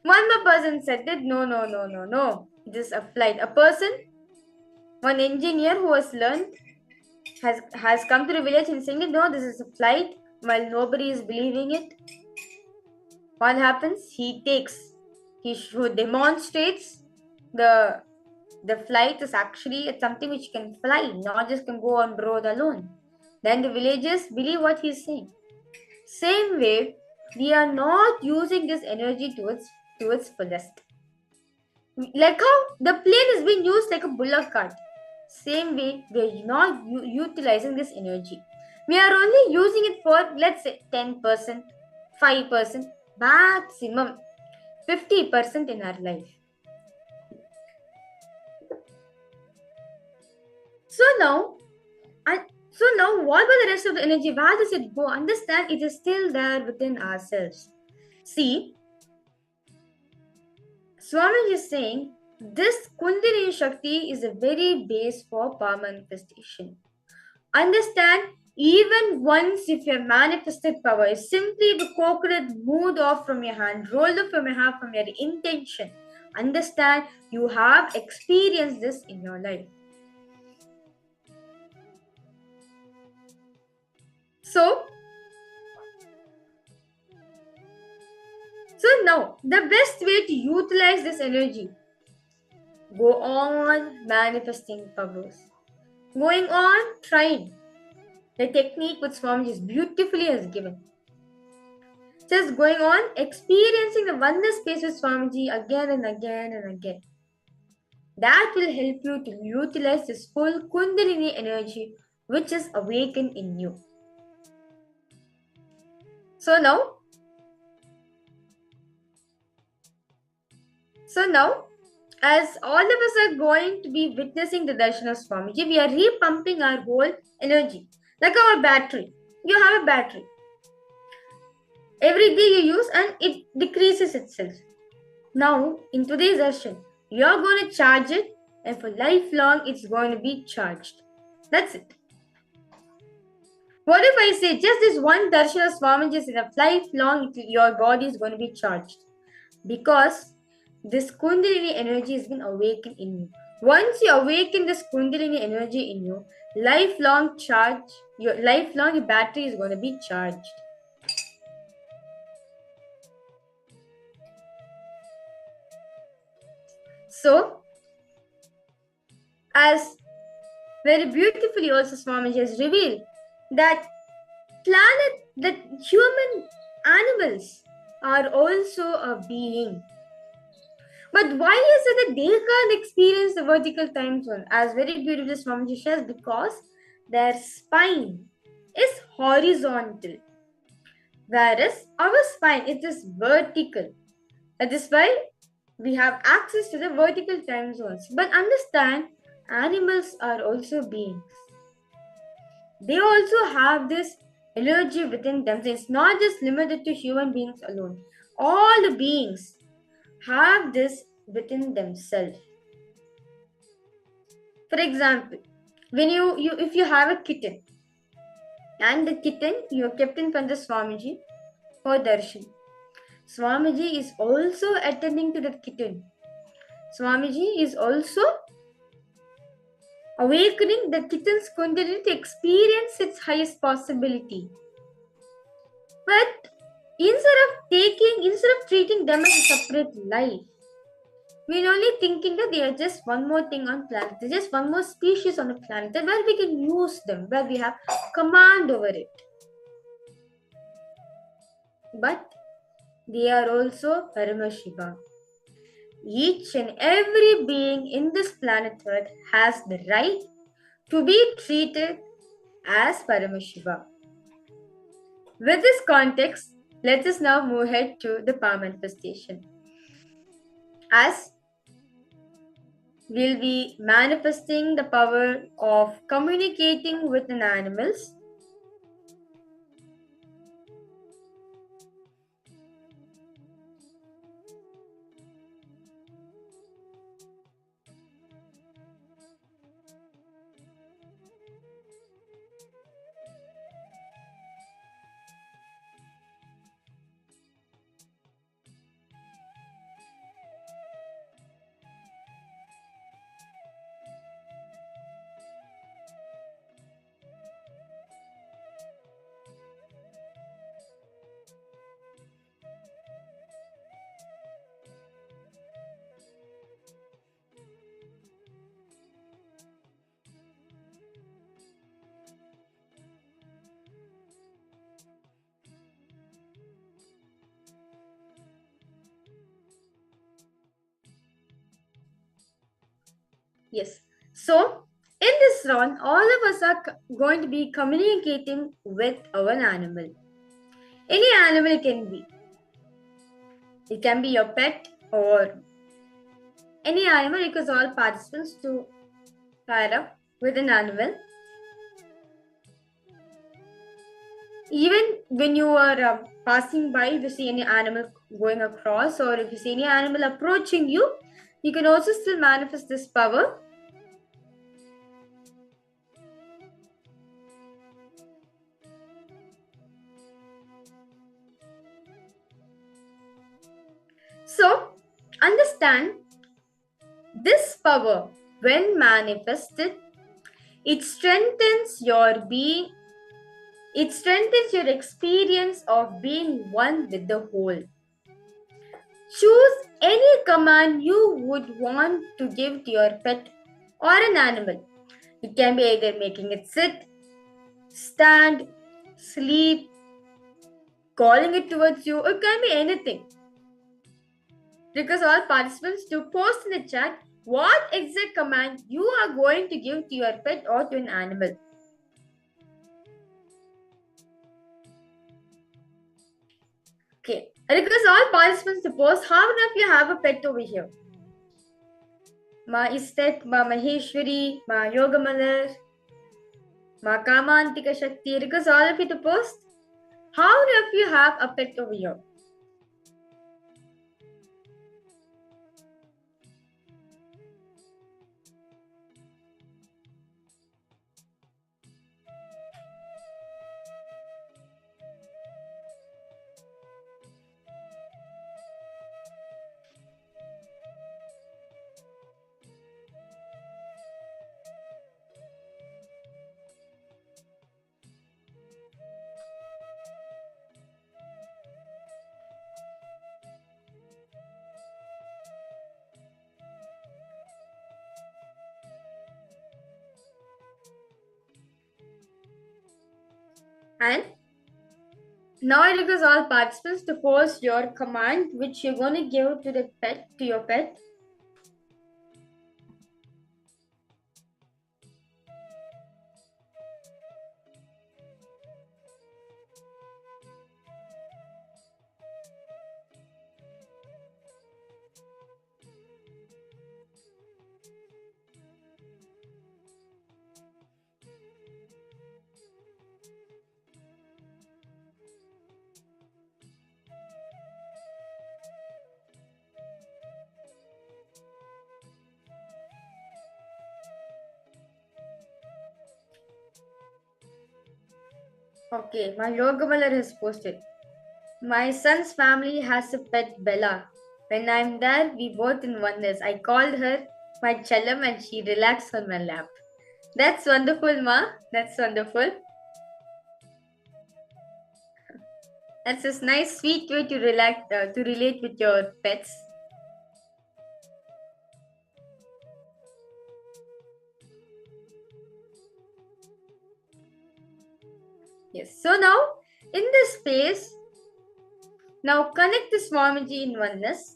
One more person said that no, this is a flight. A person, one engineer who has learned, has come to the village and saying, no, this is a flight, while nobody is believing it. What happens? He demonstrates the flight is actually something which can fly, not just can go on road alone. Then the villagers believe what he's saying. Same way, we are not using this energy to its fullest. Like how the plane is being used like a bullock cart. Same way, we are not utilizing this energy. We are only using it for, let's say, 10%, 5%, maximum 50% in our life. So now, what about the rest of the energy? Where does it go? Understand, it is still there within ourselves. See, Swami is saying this Kundalini Shakti is a very base for power manifestation. Understand, even once if your manifested power is simply the coconut moved off from your hand, rolled up from your hand from your intention, understand you have experienced this in your life. So now, the best way to utilize this energy, go on manifesting powers. Going on trying. The technique which Swami just beautifully has given. Just going on experiencing the wonder space with Swamiji again and again and again. That will help you to utilize this full Kundalini energy which is awakened in you. So now, as all of us are going to be witnessing the darshan of Swamiji, we are repumping our whole energy. Like our battery. You have a battery. Every day you use and it decreases itself. Now, in today's darshan, you are going to charge it and for lifelong it's going to be charged. That's it. What if I say just this one darshan of Swamiji is enough? Lifelong your body is going to be charged. Because this Kundalini energy has been awakened in you. Once you awaken this Kundalini energy in you, lifelong your battery is going to be charged. So, as very beautifully also Swamiji has revealed, that human animals are also a being. But why is it that they can't experience the vertical time zone? As very beautifully Swamiji says, because their spine is horizontal, whereas our spine is vertical. That is why we have access to the vertical time zones. But understand, animals are also beings. They also have this energy within them. It's not just limited to human beings alone. All the beings have this within themselves. For example, when if you have a kitten and the kitten you are kept in front of Swamiji for darshan, Swamiji is also attending to the kitten. Swamiji is also awakening the kitten's kundalini to experience its highest possibility. But instead of treating them as a separate life, we're only thinking that they are just one more thing on planet. They're just one more species on the planet where we can use them, where we have command over it. But they are also Paramashiva. Each and every being in this planet Earth has the right to be treated as Paramashiva. With this context, let us now move ahead to the power manifestation. As we'll be manifesting the power of communicating with an animals. Yes. So, in this round, all of us are going to be communicating with our animal. Any animal can be. It can be your pet or any animal, because all participants to pair up with an animal. Even when you are passing by, if you see any animal going across or if you see any animal approaching you, you can also still manifest this power. So, understand this power, when manifested, it strengthens your being, it strengthens your experience of being one with the whole. Choose any command you would want to give to your pet or an animal. It can be either making it sit, stand, sleep, calling it towards you, or it can be anything. Because all participants to post in the chat what exact command you are going to give to your pet or to an animal. Okay, because all participants to post how many of you have a pet over here? Ma Istet, Ma Maheshwari, Ma Yogamalar, Ma Kamantika Shakti. Request all of you to post. How many of you have a pet over here? And now I request all participants to post your command which you're going to give to the pet, to your pet. Okay, my Yogamalar has posted. My son's family has a pet Bella. When I'm there, we both in oneness. I called her my Chellam and she relaxed on my lap. That's wonderful, Ma. That's wonderful. That's a nice, sweet way to relate with your pets. Yes. So now, in this space, now connect the Swamiji in oneness.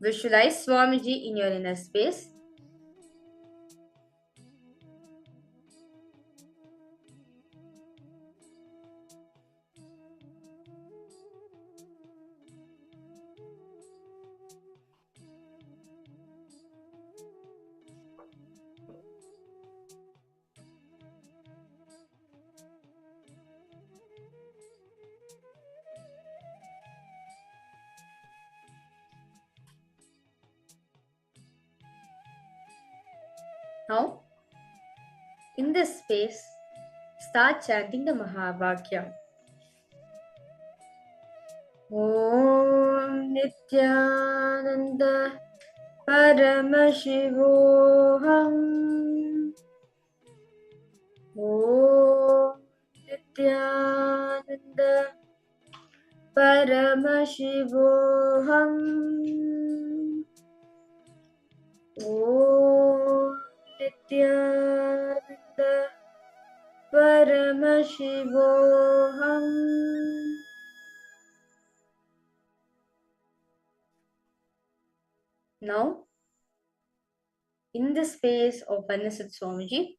Visualize Swamiji in your inner space. Now, in this space, start chanting the Mahavakya. Om Nithyananda Paramashivoham. Om Nithyananda Paramashivoham. Om Nithyananda Paramashivoham. Now, in the space of oneness with Swamiji,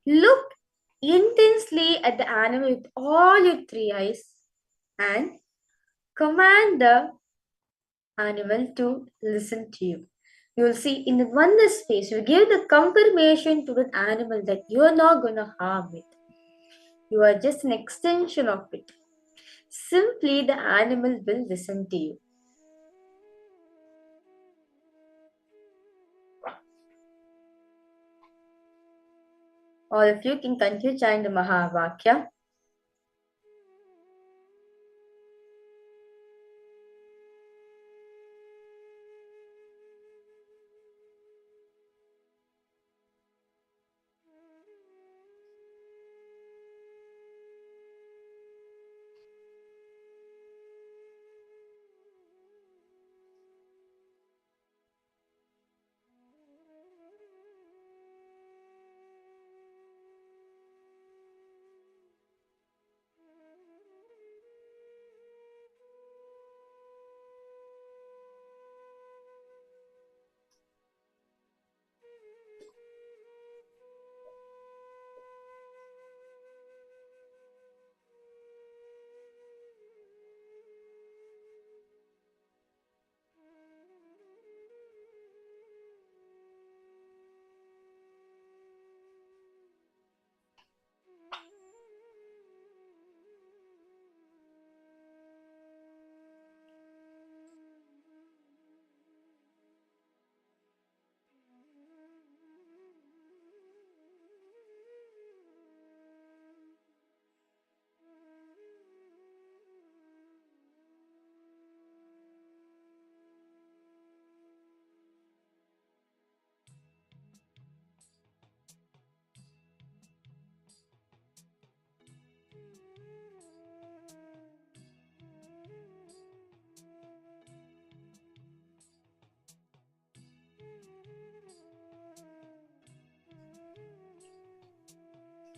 look intensely at the animal with all your three eyes and command the animal to listen to you. You will see in the oneness space, you give the confirmation to the animal that you are not going to harm it. You are just an extension of it. Simply, the animal will listen to you. All of you can continue chanting the Mahavakya.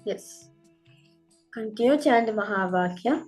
Yes. Continue chant the Mahavakya.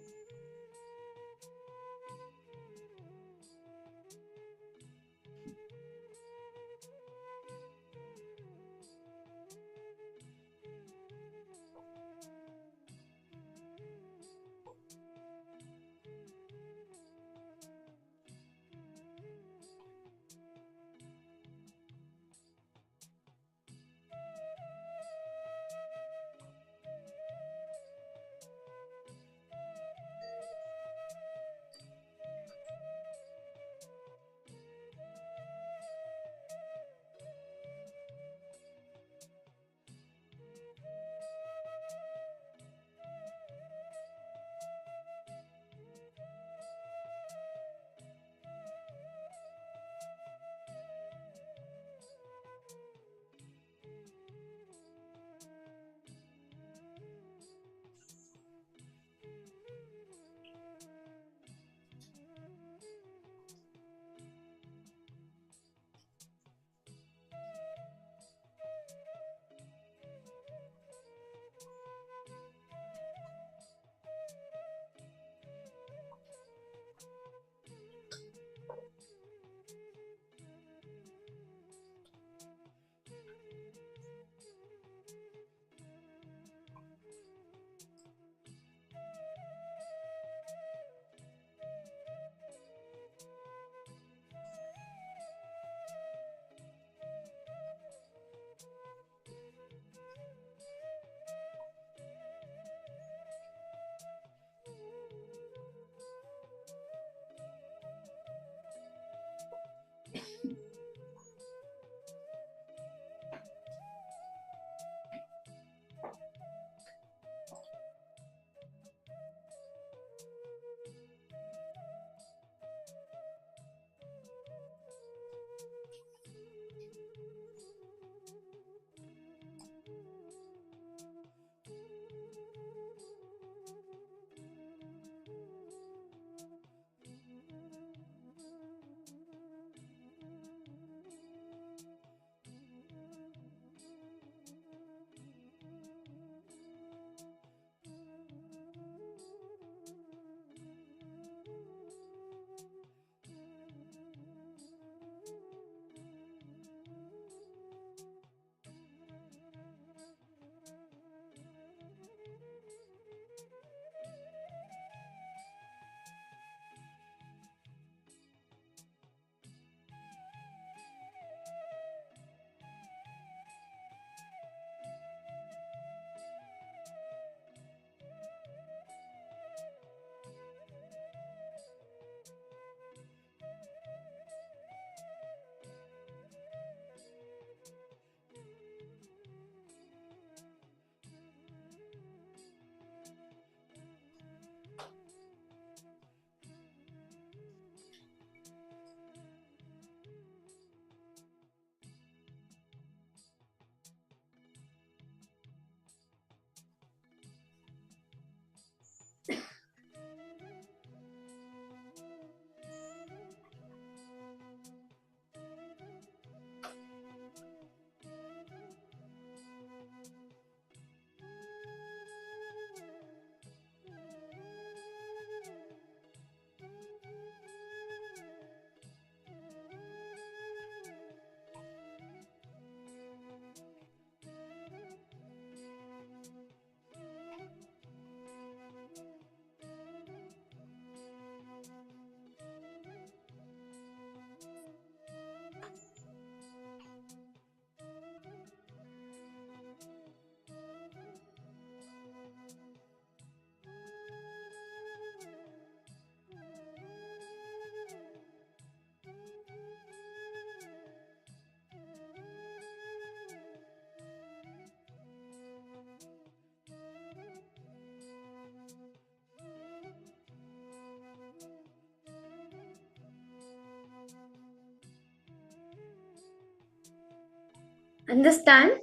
Understand,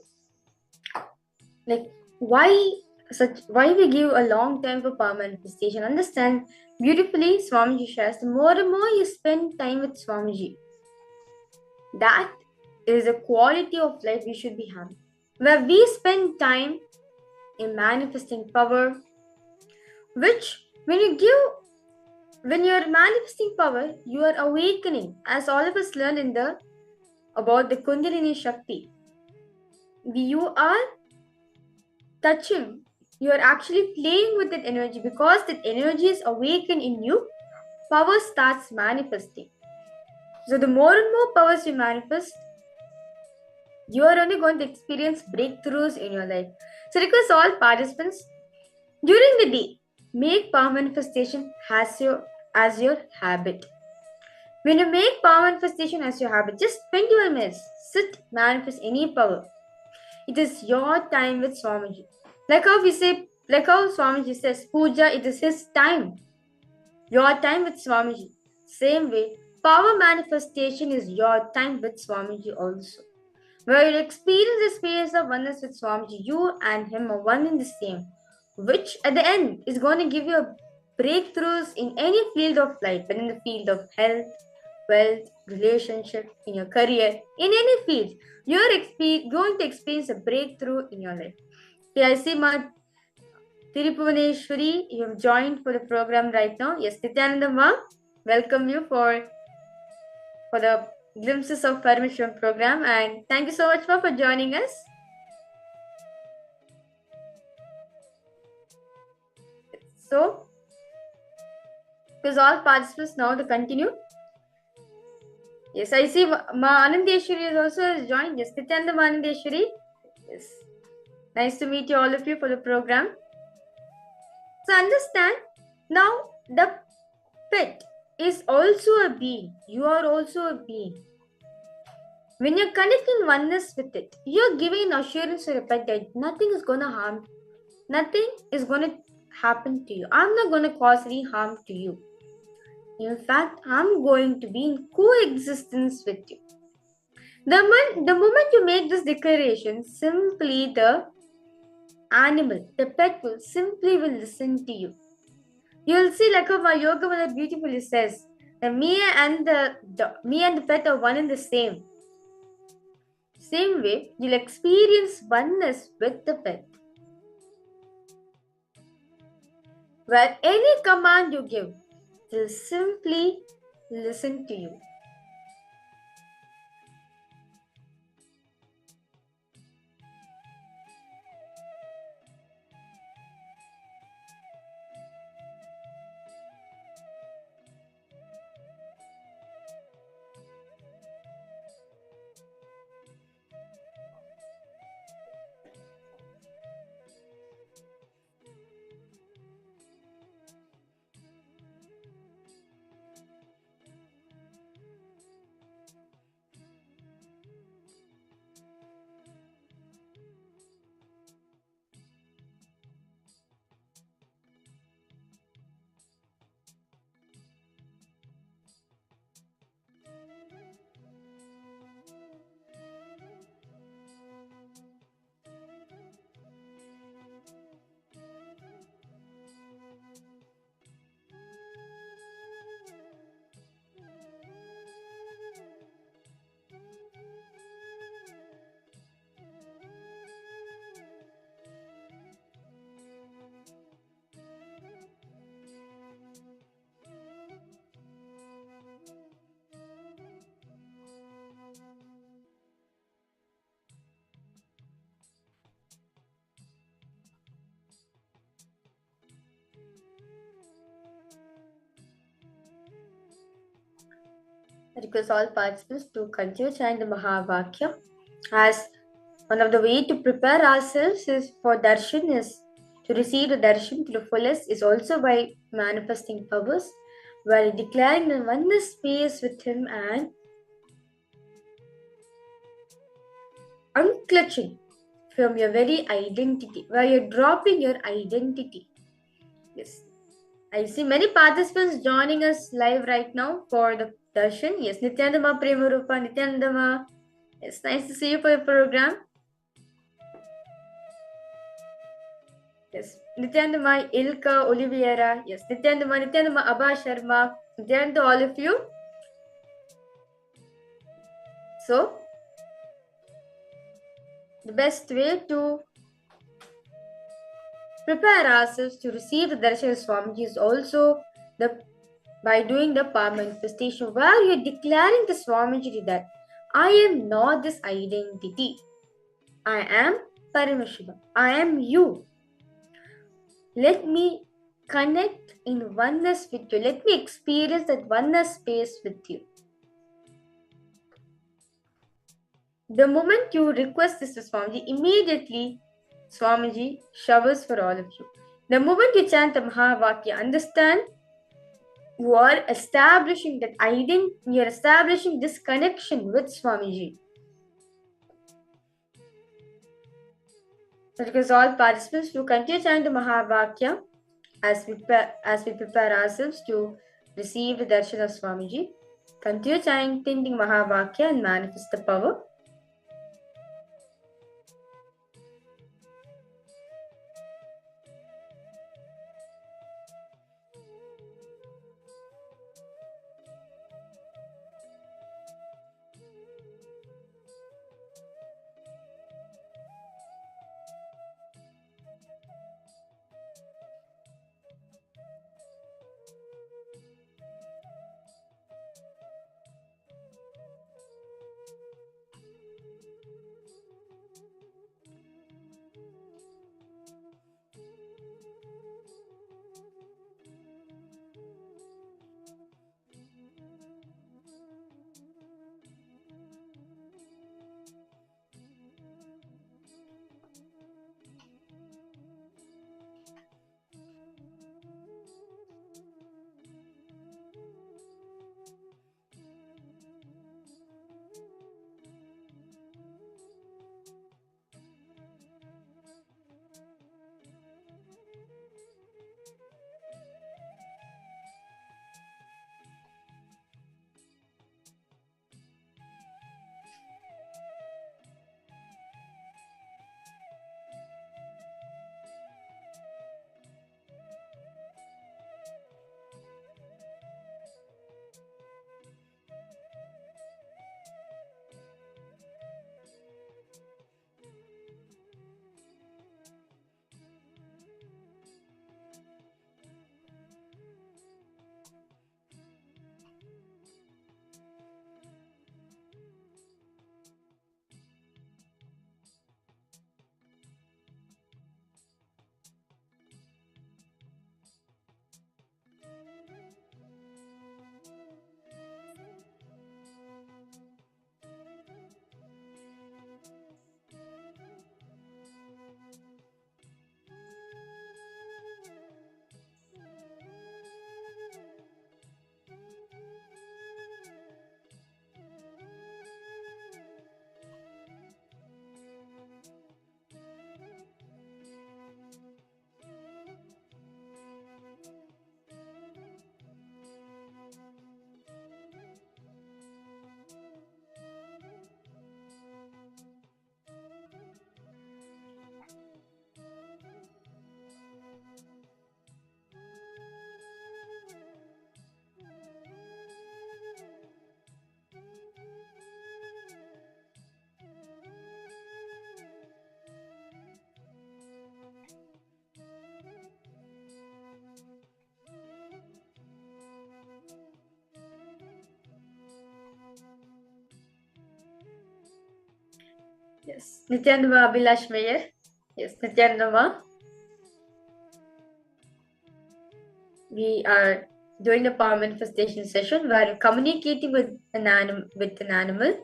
like, why we give a long time for permanent manifestation. Understand beautifully, Swamiji shares, the more and more you spend time with Swamiji, that is a quality of life we should be having. Where we spend time a manifesting power, which when you're manifesting power, you are awakening, as all of us learn about the Kundalini Shakti. You are touching, you are actually playing with that energy. Because that energy is awakened in you, power starts manifesting. So the more and more powers you manifest, you are only going to experience breakthroughs in your life. So request all participants, during the day, make power manifestation as your habit. When you make power manifestation as your habit, just 21 minutes, sit, manifest any power. It is your time with Swamiji. Like how Swamiji says, Puja, it is his time. Your time with Swamiji. Same way, power manifestation is your time with Swamiji also. Where you experience the space of oneness with Swamiji, you and him are one in the same, which at the end is going to give you breakthroughs in any field of life, and in the field of health, wealth, relationship, in your career, in any field, you're going to experience a breakthrough in your life. Okay, I see Ma Tiruphuvaneshwari, you have joined for the program right now. Yes, Nithyananda Ma, welcome you for the glimpses of Paramashivoham program, and thank you so much for joining us. So, because all participants now to continue. Yes, I see Ma Anandeshwari is also joined. Yes, Nithyananda Ma Anandeshwari. Yes, nice to meet you all of you for the program. So understand, now the pet is also a being. You are also a being. When you're connecting oneness with it, you're giving an assurance to the pet that nothing is going to harm, nothing is going to happen to you. I'm not going to cause any harm to you. In fact, I'm going to be in coexistence with you. The moment you make this declaration, simply the animal, the pet will listen to you. You'll see, like how my yoga mother beautifully says, that me and the pet are one and the same. Same way, you'll experience oneness with the pet, where any command you give, they'll simply listen to you. I request all participants to continue chanting the Mahavakya, as one of the way to prepare ourselves is for darshan, is to receive the darshan to the fullest, is also by manifesting powers, while declaring the oneness space with him and unclutching from your very identity, where you're dropping your identity. Yes, I see many participants joining us live right now for the darshan. Yes, Nithyananda Ma Prema Rupa, Nithyananda Ma. It's nice to see you for the program. Yes, Nithyananda Ma Ilka Oliveira. Yes, Nithyananda Ma Abha Sharma. Nithyananda all of you. So, the best way to prepare ourselves to receive the darshan of Swamiji is also by doing the power manifestation, where you're declaring to Swamiji that I am not this identity. I am Paramashiva. I am you. Let me connect in oneness with you. Let me experience that oneness space with you. The moment you request this to Swamiji, immediately Swamiji showers for all of you. The moment you chant the Mahavakya, understand you are establishing that identity, you are establishing this connection with Swamiji. So request all participants to continue chanting the Mahavakya as we prepare ourselves to receive the darshan of Swamiji. Continue chanting the Mahavakya and manifest the power. Yes, Nithyananda Abhilash Mayer. Yes, Nithyananda. We are doing a power manifestation session where you're communicating with an animal.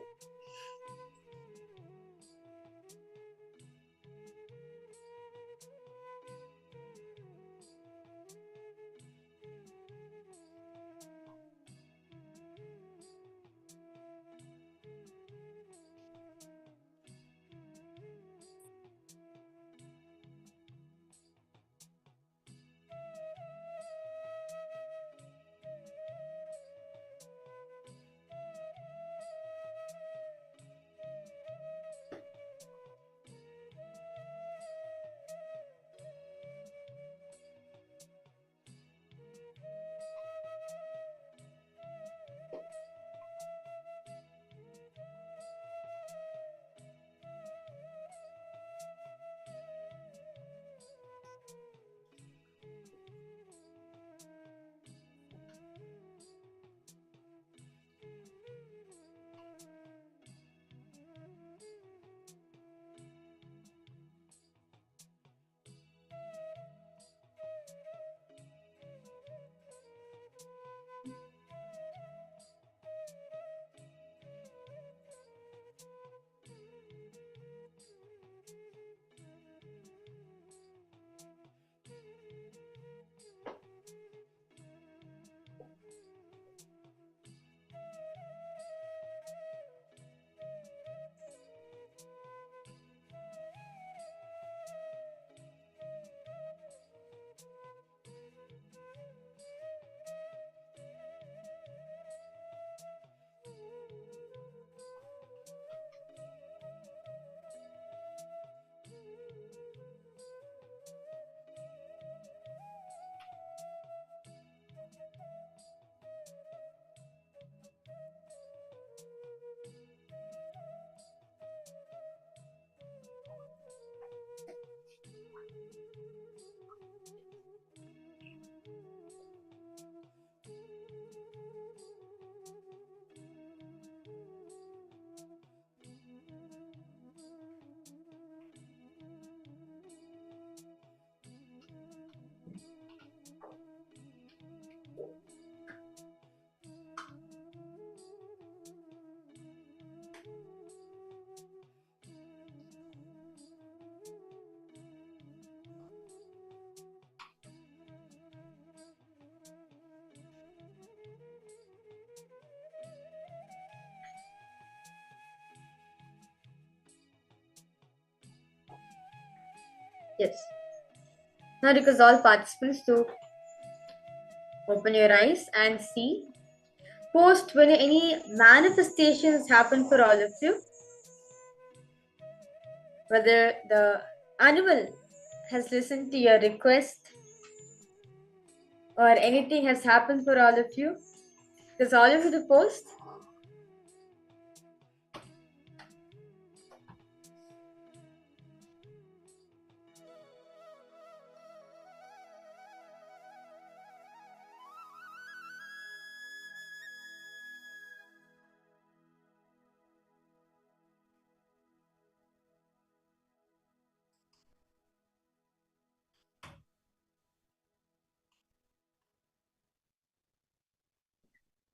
Yes. Now request all participants to open your eyes and see. Post when any manifestations happen for all of you. Whether the animal has listened to your request or anything has happened for all of you. Because all of you to post.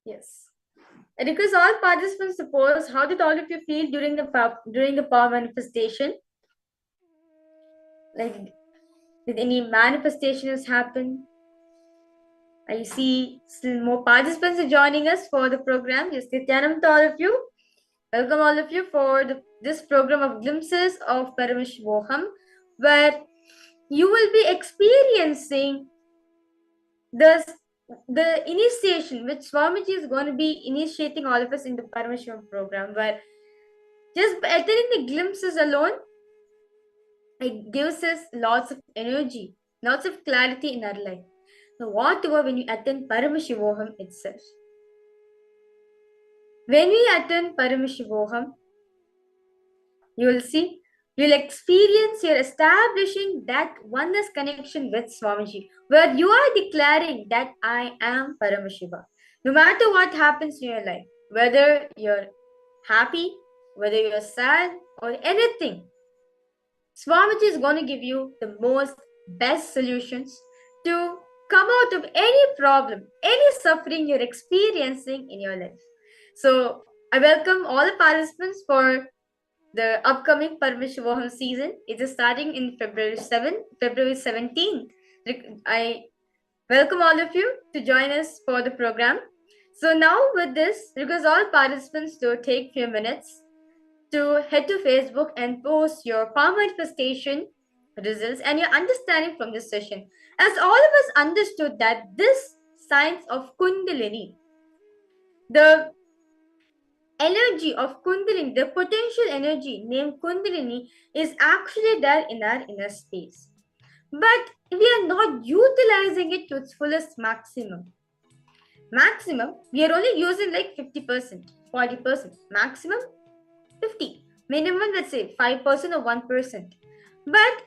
Yes. I request all participants to post how did all of you feel during the power manifestation? Like, did any manifestations happen? I see still more participants are joining us for the program. Yes, Nithyananda to all of you. Welcome all of you for this program of Glimpses of Paramashivoham, where you will be experiencing the initiation which Swamiji is going to be initiating all of us in the Paramashivoham program, where just by attending the glimpses alone, it gives us lots of energy, lots of clarity in our life. Now, whatever when you attend Paramashivoham itself. When we attend Paramashivoham, you will see, you'll experience you're establishing that oneness connection with Swamiji, where you are declaring that I am Paramashiva. No matter what happens in your life, whether you're happy, whether you're sad, or anything, Swamiji is going to give you the most best solutions to come out of any problem, any suffering you're experiencing in your life. So I welcome all the participants for the upcoming Paramashivoham season. It is starting in February 17th. I welcome all of you to join us for the program. So now with this, request all participants to take few minutes to head to Facebook and post your power manifestation results and your understanding from this session. As all of us understood that this science of Kundalini, the energy of Kundalini, the potential energy named Kundalini is actually there in our inner space. But we are not utilizing it to its fullest maximum. We are only using like 50%, 40%, maximum 50, minimum let's say 5% or 1%. But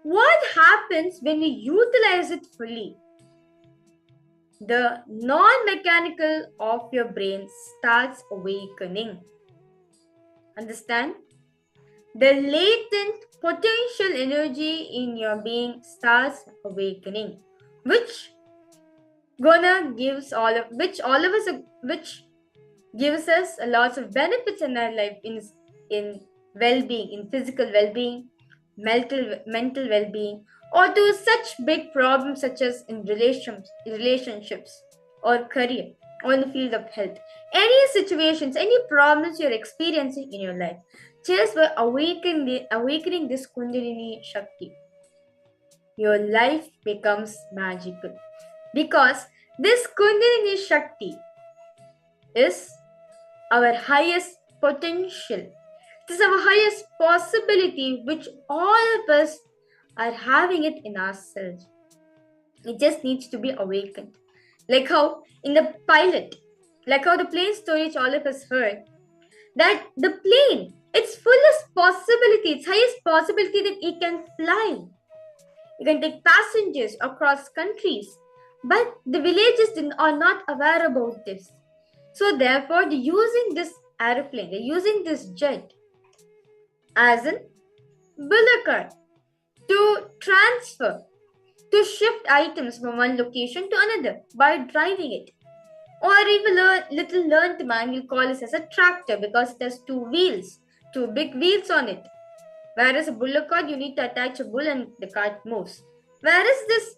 what happens when we utilize it fully? The non-mechanical of your brain starts awakening. Understand? The latent potential energy in your being starts awakening, which gives us a lot of benefits in our life, in well-being, in physical well-being, mental well-being, or to such big problems such as in relationships or career or in the field of health. Any situations, any problems you're experiencing in your life, just by awakening this Kundalini Shakti, your life becomes magical. Because this Kundalini Shakti is our highest potential. It is our highest possibility, which all of us are having it in ourselves. It just needs to be awakened. Like how in the pilot, like how the plane story which all of us heard, that the plane, its fullest possibility, its highest possibility that it can fly. It can take passengers across countries. But the villagers are not aware about this. So therefore, they're using this aeroplane, they're using this jet as a bullock cart to transfer, to shift items from one location to another by driving it. Or even little learned man will call this as a tractor because it has two big wheels on it. Whereas a bullock cart, you need to attach a bull and the cart moves. Whereas this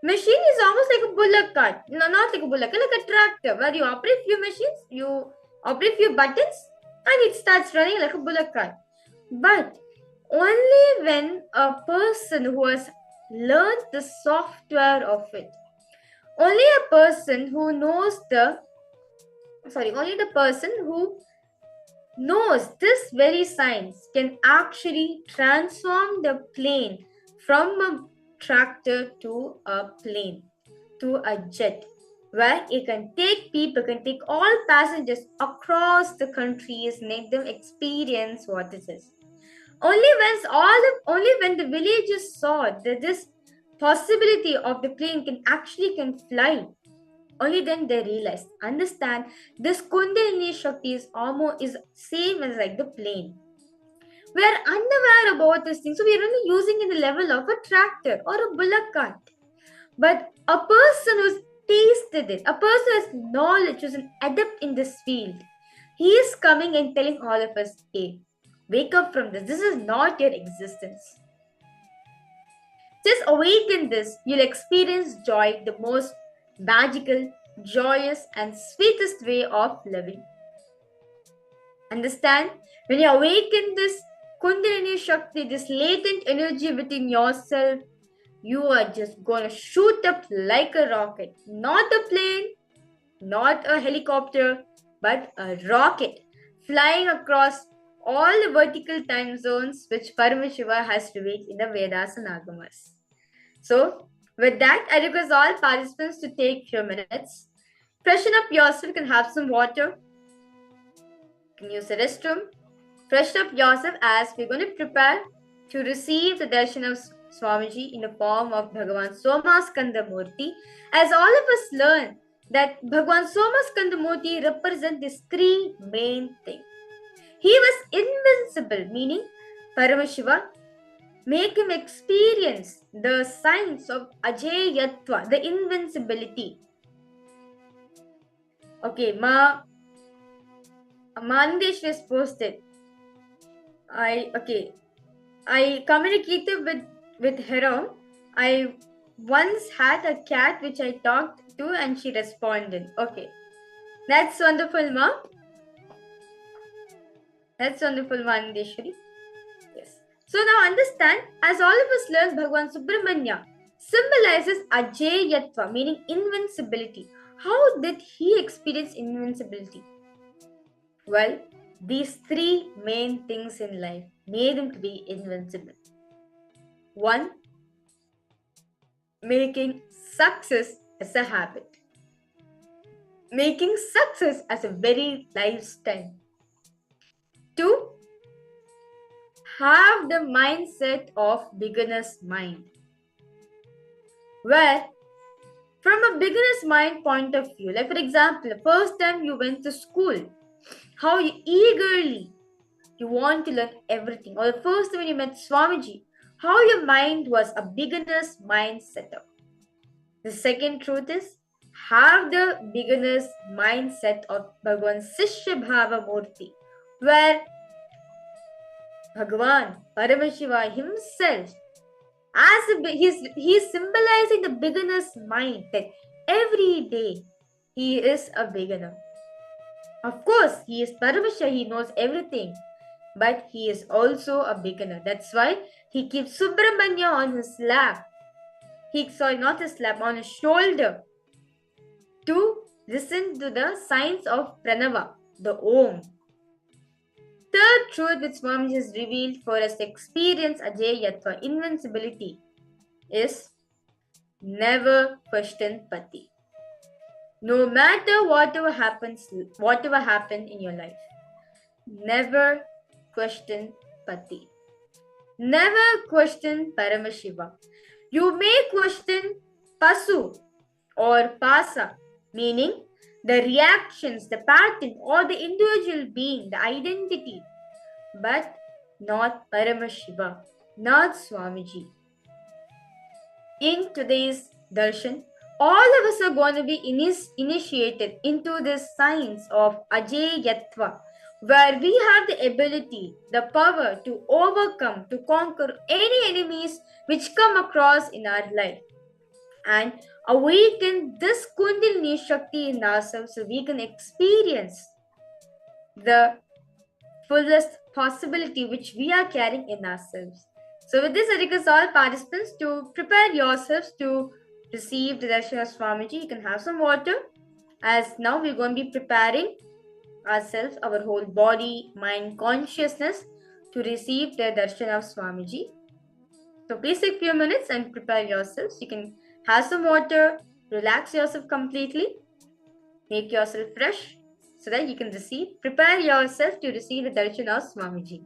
machine is almost like a bullock cart. No, not like a bullock, like a tractor where you operate few machines, you operate few buttons and it starts running like a bullock cart. But only when a person who has learned the software of it, only a person who knows only the person who knows this very science can actually transform the plane from a tractor to a plane, to a jet, where it can take people, can take all passengers across the countries, make them experience what this is. Only when the villagers saw that this possibility of the plane can fly, only then they realized, understand, this Kundalini Shakti is same as like the plane. We are unaware about this thing, so we are only using in the level of a tractor or a bullock cart. But a person who's tasted it, a person who has knowledge, who's an adept in this field, he is coming and telling all of us, hey, wake up from this. This is not your existence. Just awaken this. You'll experience joy, the most magical, joyous, and sweetest way of living. Understand? When you awaken this Kundalini Shakti, this latent energy within yourself, you are just gonna shoot up like a rocket. Not a plane, not a helicopter, but a rocket flying across all the vertical time zones which Paramashiva has revealed in the Vedas and Agamas. So, with that, I request all participants to take few minutes. Freshen up yourself, you can have some water, you can use the restroom. Freshen up yourself as we're going to prepare to receive the darshan of Swamiji in the form of Bhagavan Somaskanda Murti. As all of us learn that Bhagavan Somaskanda Murti represents these three main things. He was invincible, meaning Paramashiva make him experience the signs of Ajayatva, the invincibility. Okay, Mandesh was posted. I communicated with Heron. I once had a cat which I talked to and she responded. Okay, that's wonderful, Ma. That's wonderful, Mandeshwari. Yes. So now understand, as all of us learn, Bhagavan Subramanya symbolizes Ajayatva, meaning invincibility. How did he experience invincibility? Well, these three main things in life made him to be invincible. One, making success as a habit. Making success as a very lifestyle. Two, have the mindset of beginner's mind. Where, from a beginner's mind point of view, like for example, the first time you went to school, how you eagerly you want to learn everything. Or the first time when you met Swamiji, how your mind was a beginner's mind setup. The second truth is, have the beginner's mindset of Bhagavan Sishya Bhava Murti, where Bhagavan Paramashiva himself, he's symbolizing the beginner's mind, that every day he is a beginner. Of course, he is Paramashiva, he knows everything, but he is also a beginner. That's why he keeps Subramanya on his lap. Not his lap, on his shoulder, to listen to the signs of Pranava, the Om. Third truth which Swamiji has revealed for us to experience Ajayatva, invincibility, is never question Pati. No matter whatever happened in your life, never question Pati. Never question Paramashiva. You may question Pasu or Pasa, meaning the reactions, the pattern, or the individual being, the identity, but not Paramashiva, not Swamiji. In today's darshan, all of us are going to be initiated into this science of Ajayatva, where we have the ability, the power to overcome, to conquer any enemies which come across in our life, and awaken this Kundalini Shakti in ourselves so we can experience the fullest possibility which we are carrying in ourselves. So with this, I request all participants to prepare yourselves to receive the darshan of Swamiji. You can have some water, as now we're going to be preparing ourselves, our whole body, mind, consciousness to receive the darshan of Swamiji. So please take a few minutes and prepare yourselves. You can have some water, relax yourself completely, make yourself fresh so that you can prepare yourself to receive the darshan of Swamiji.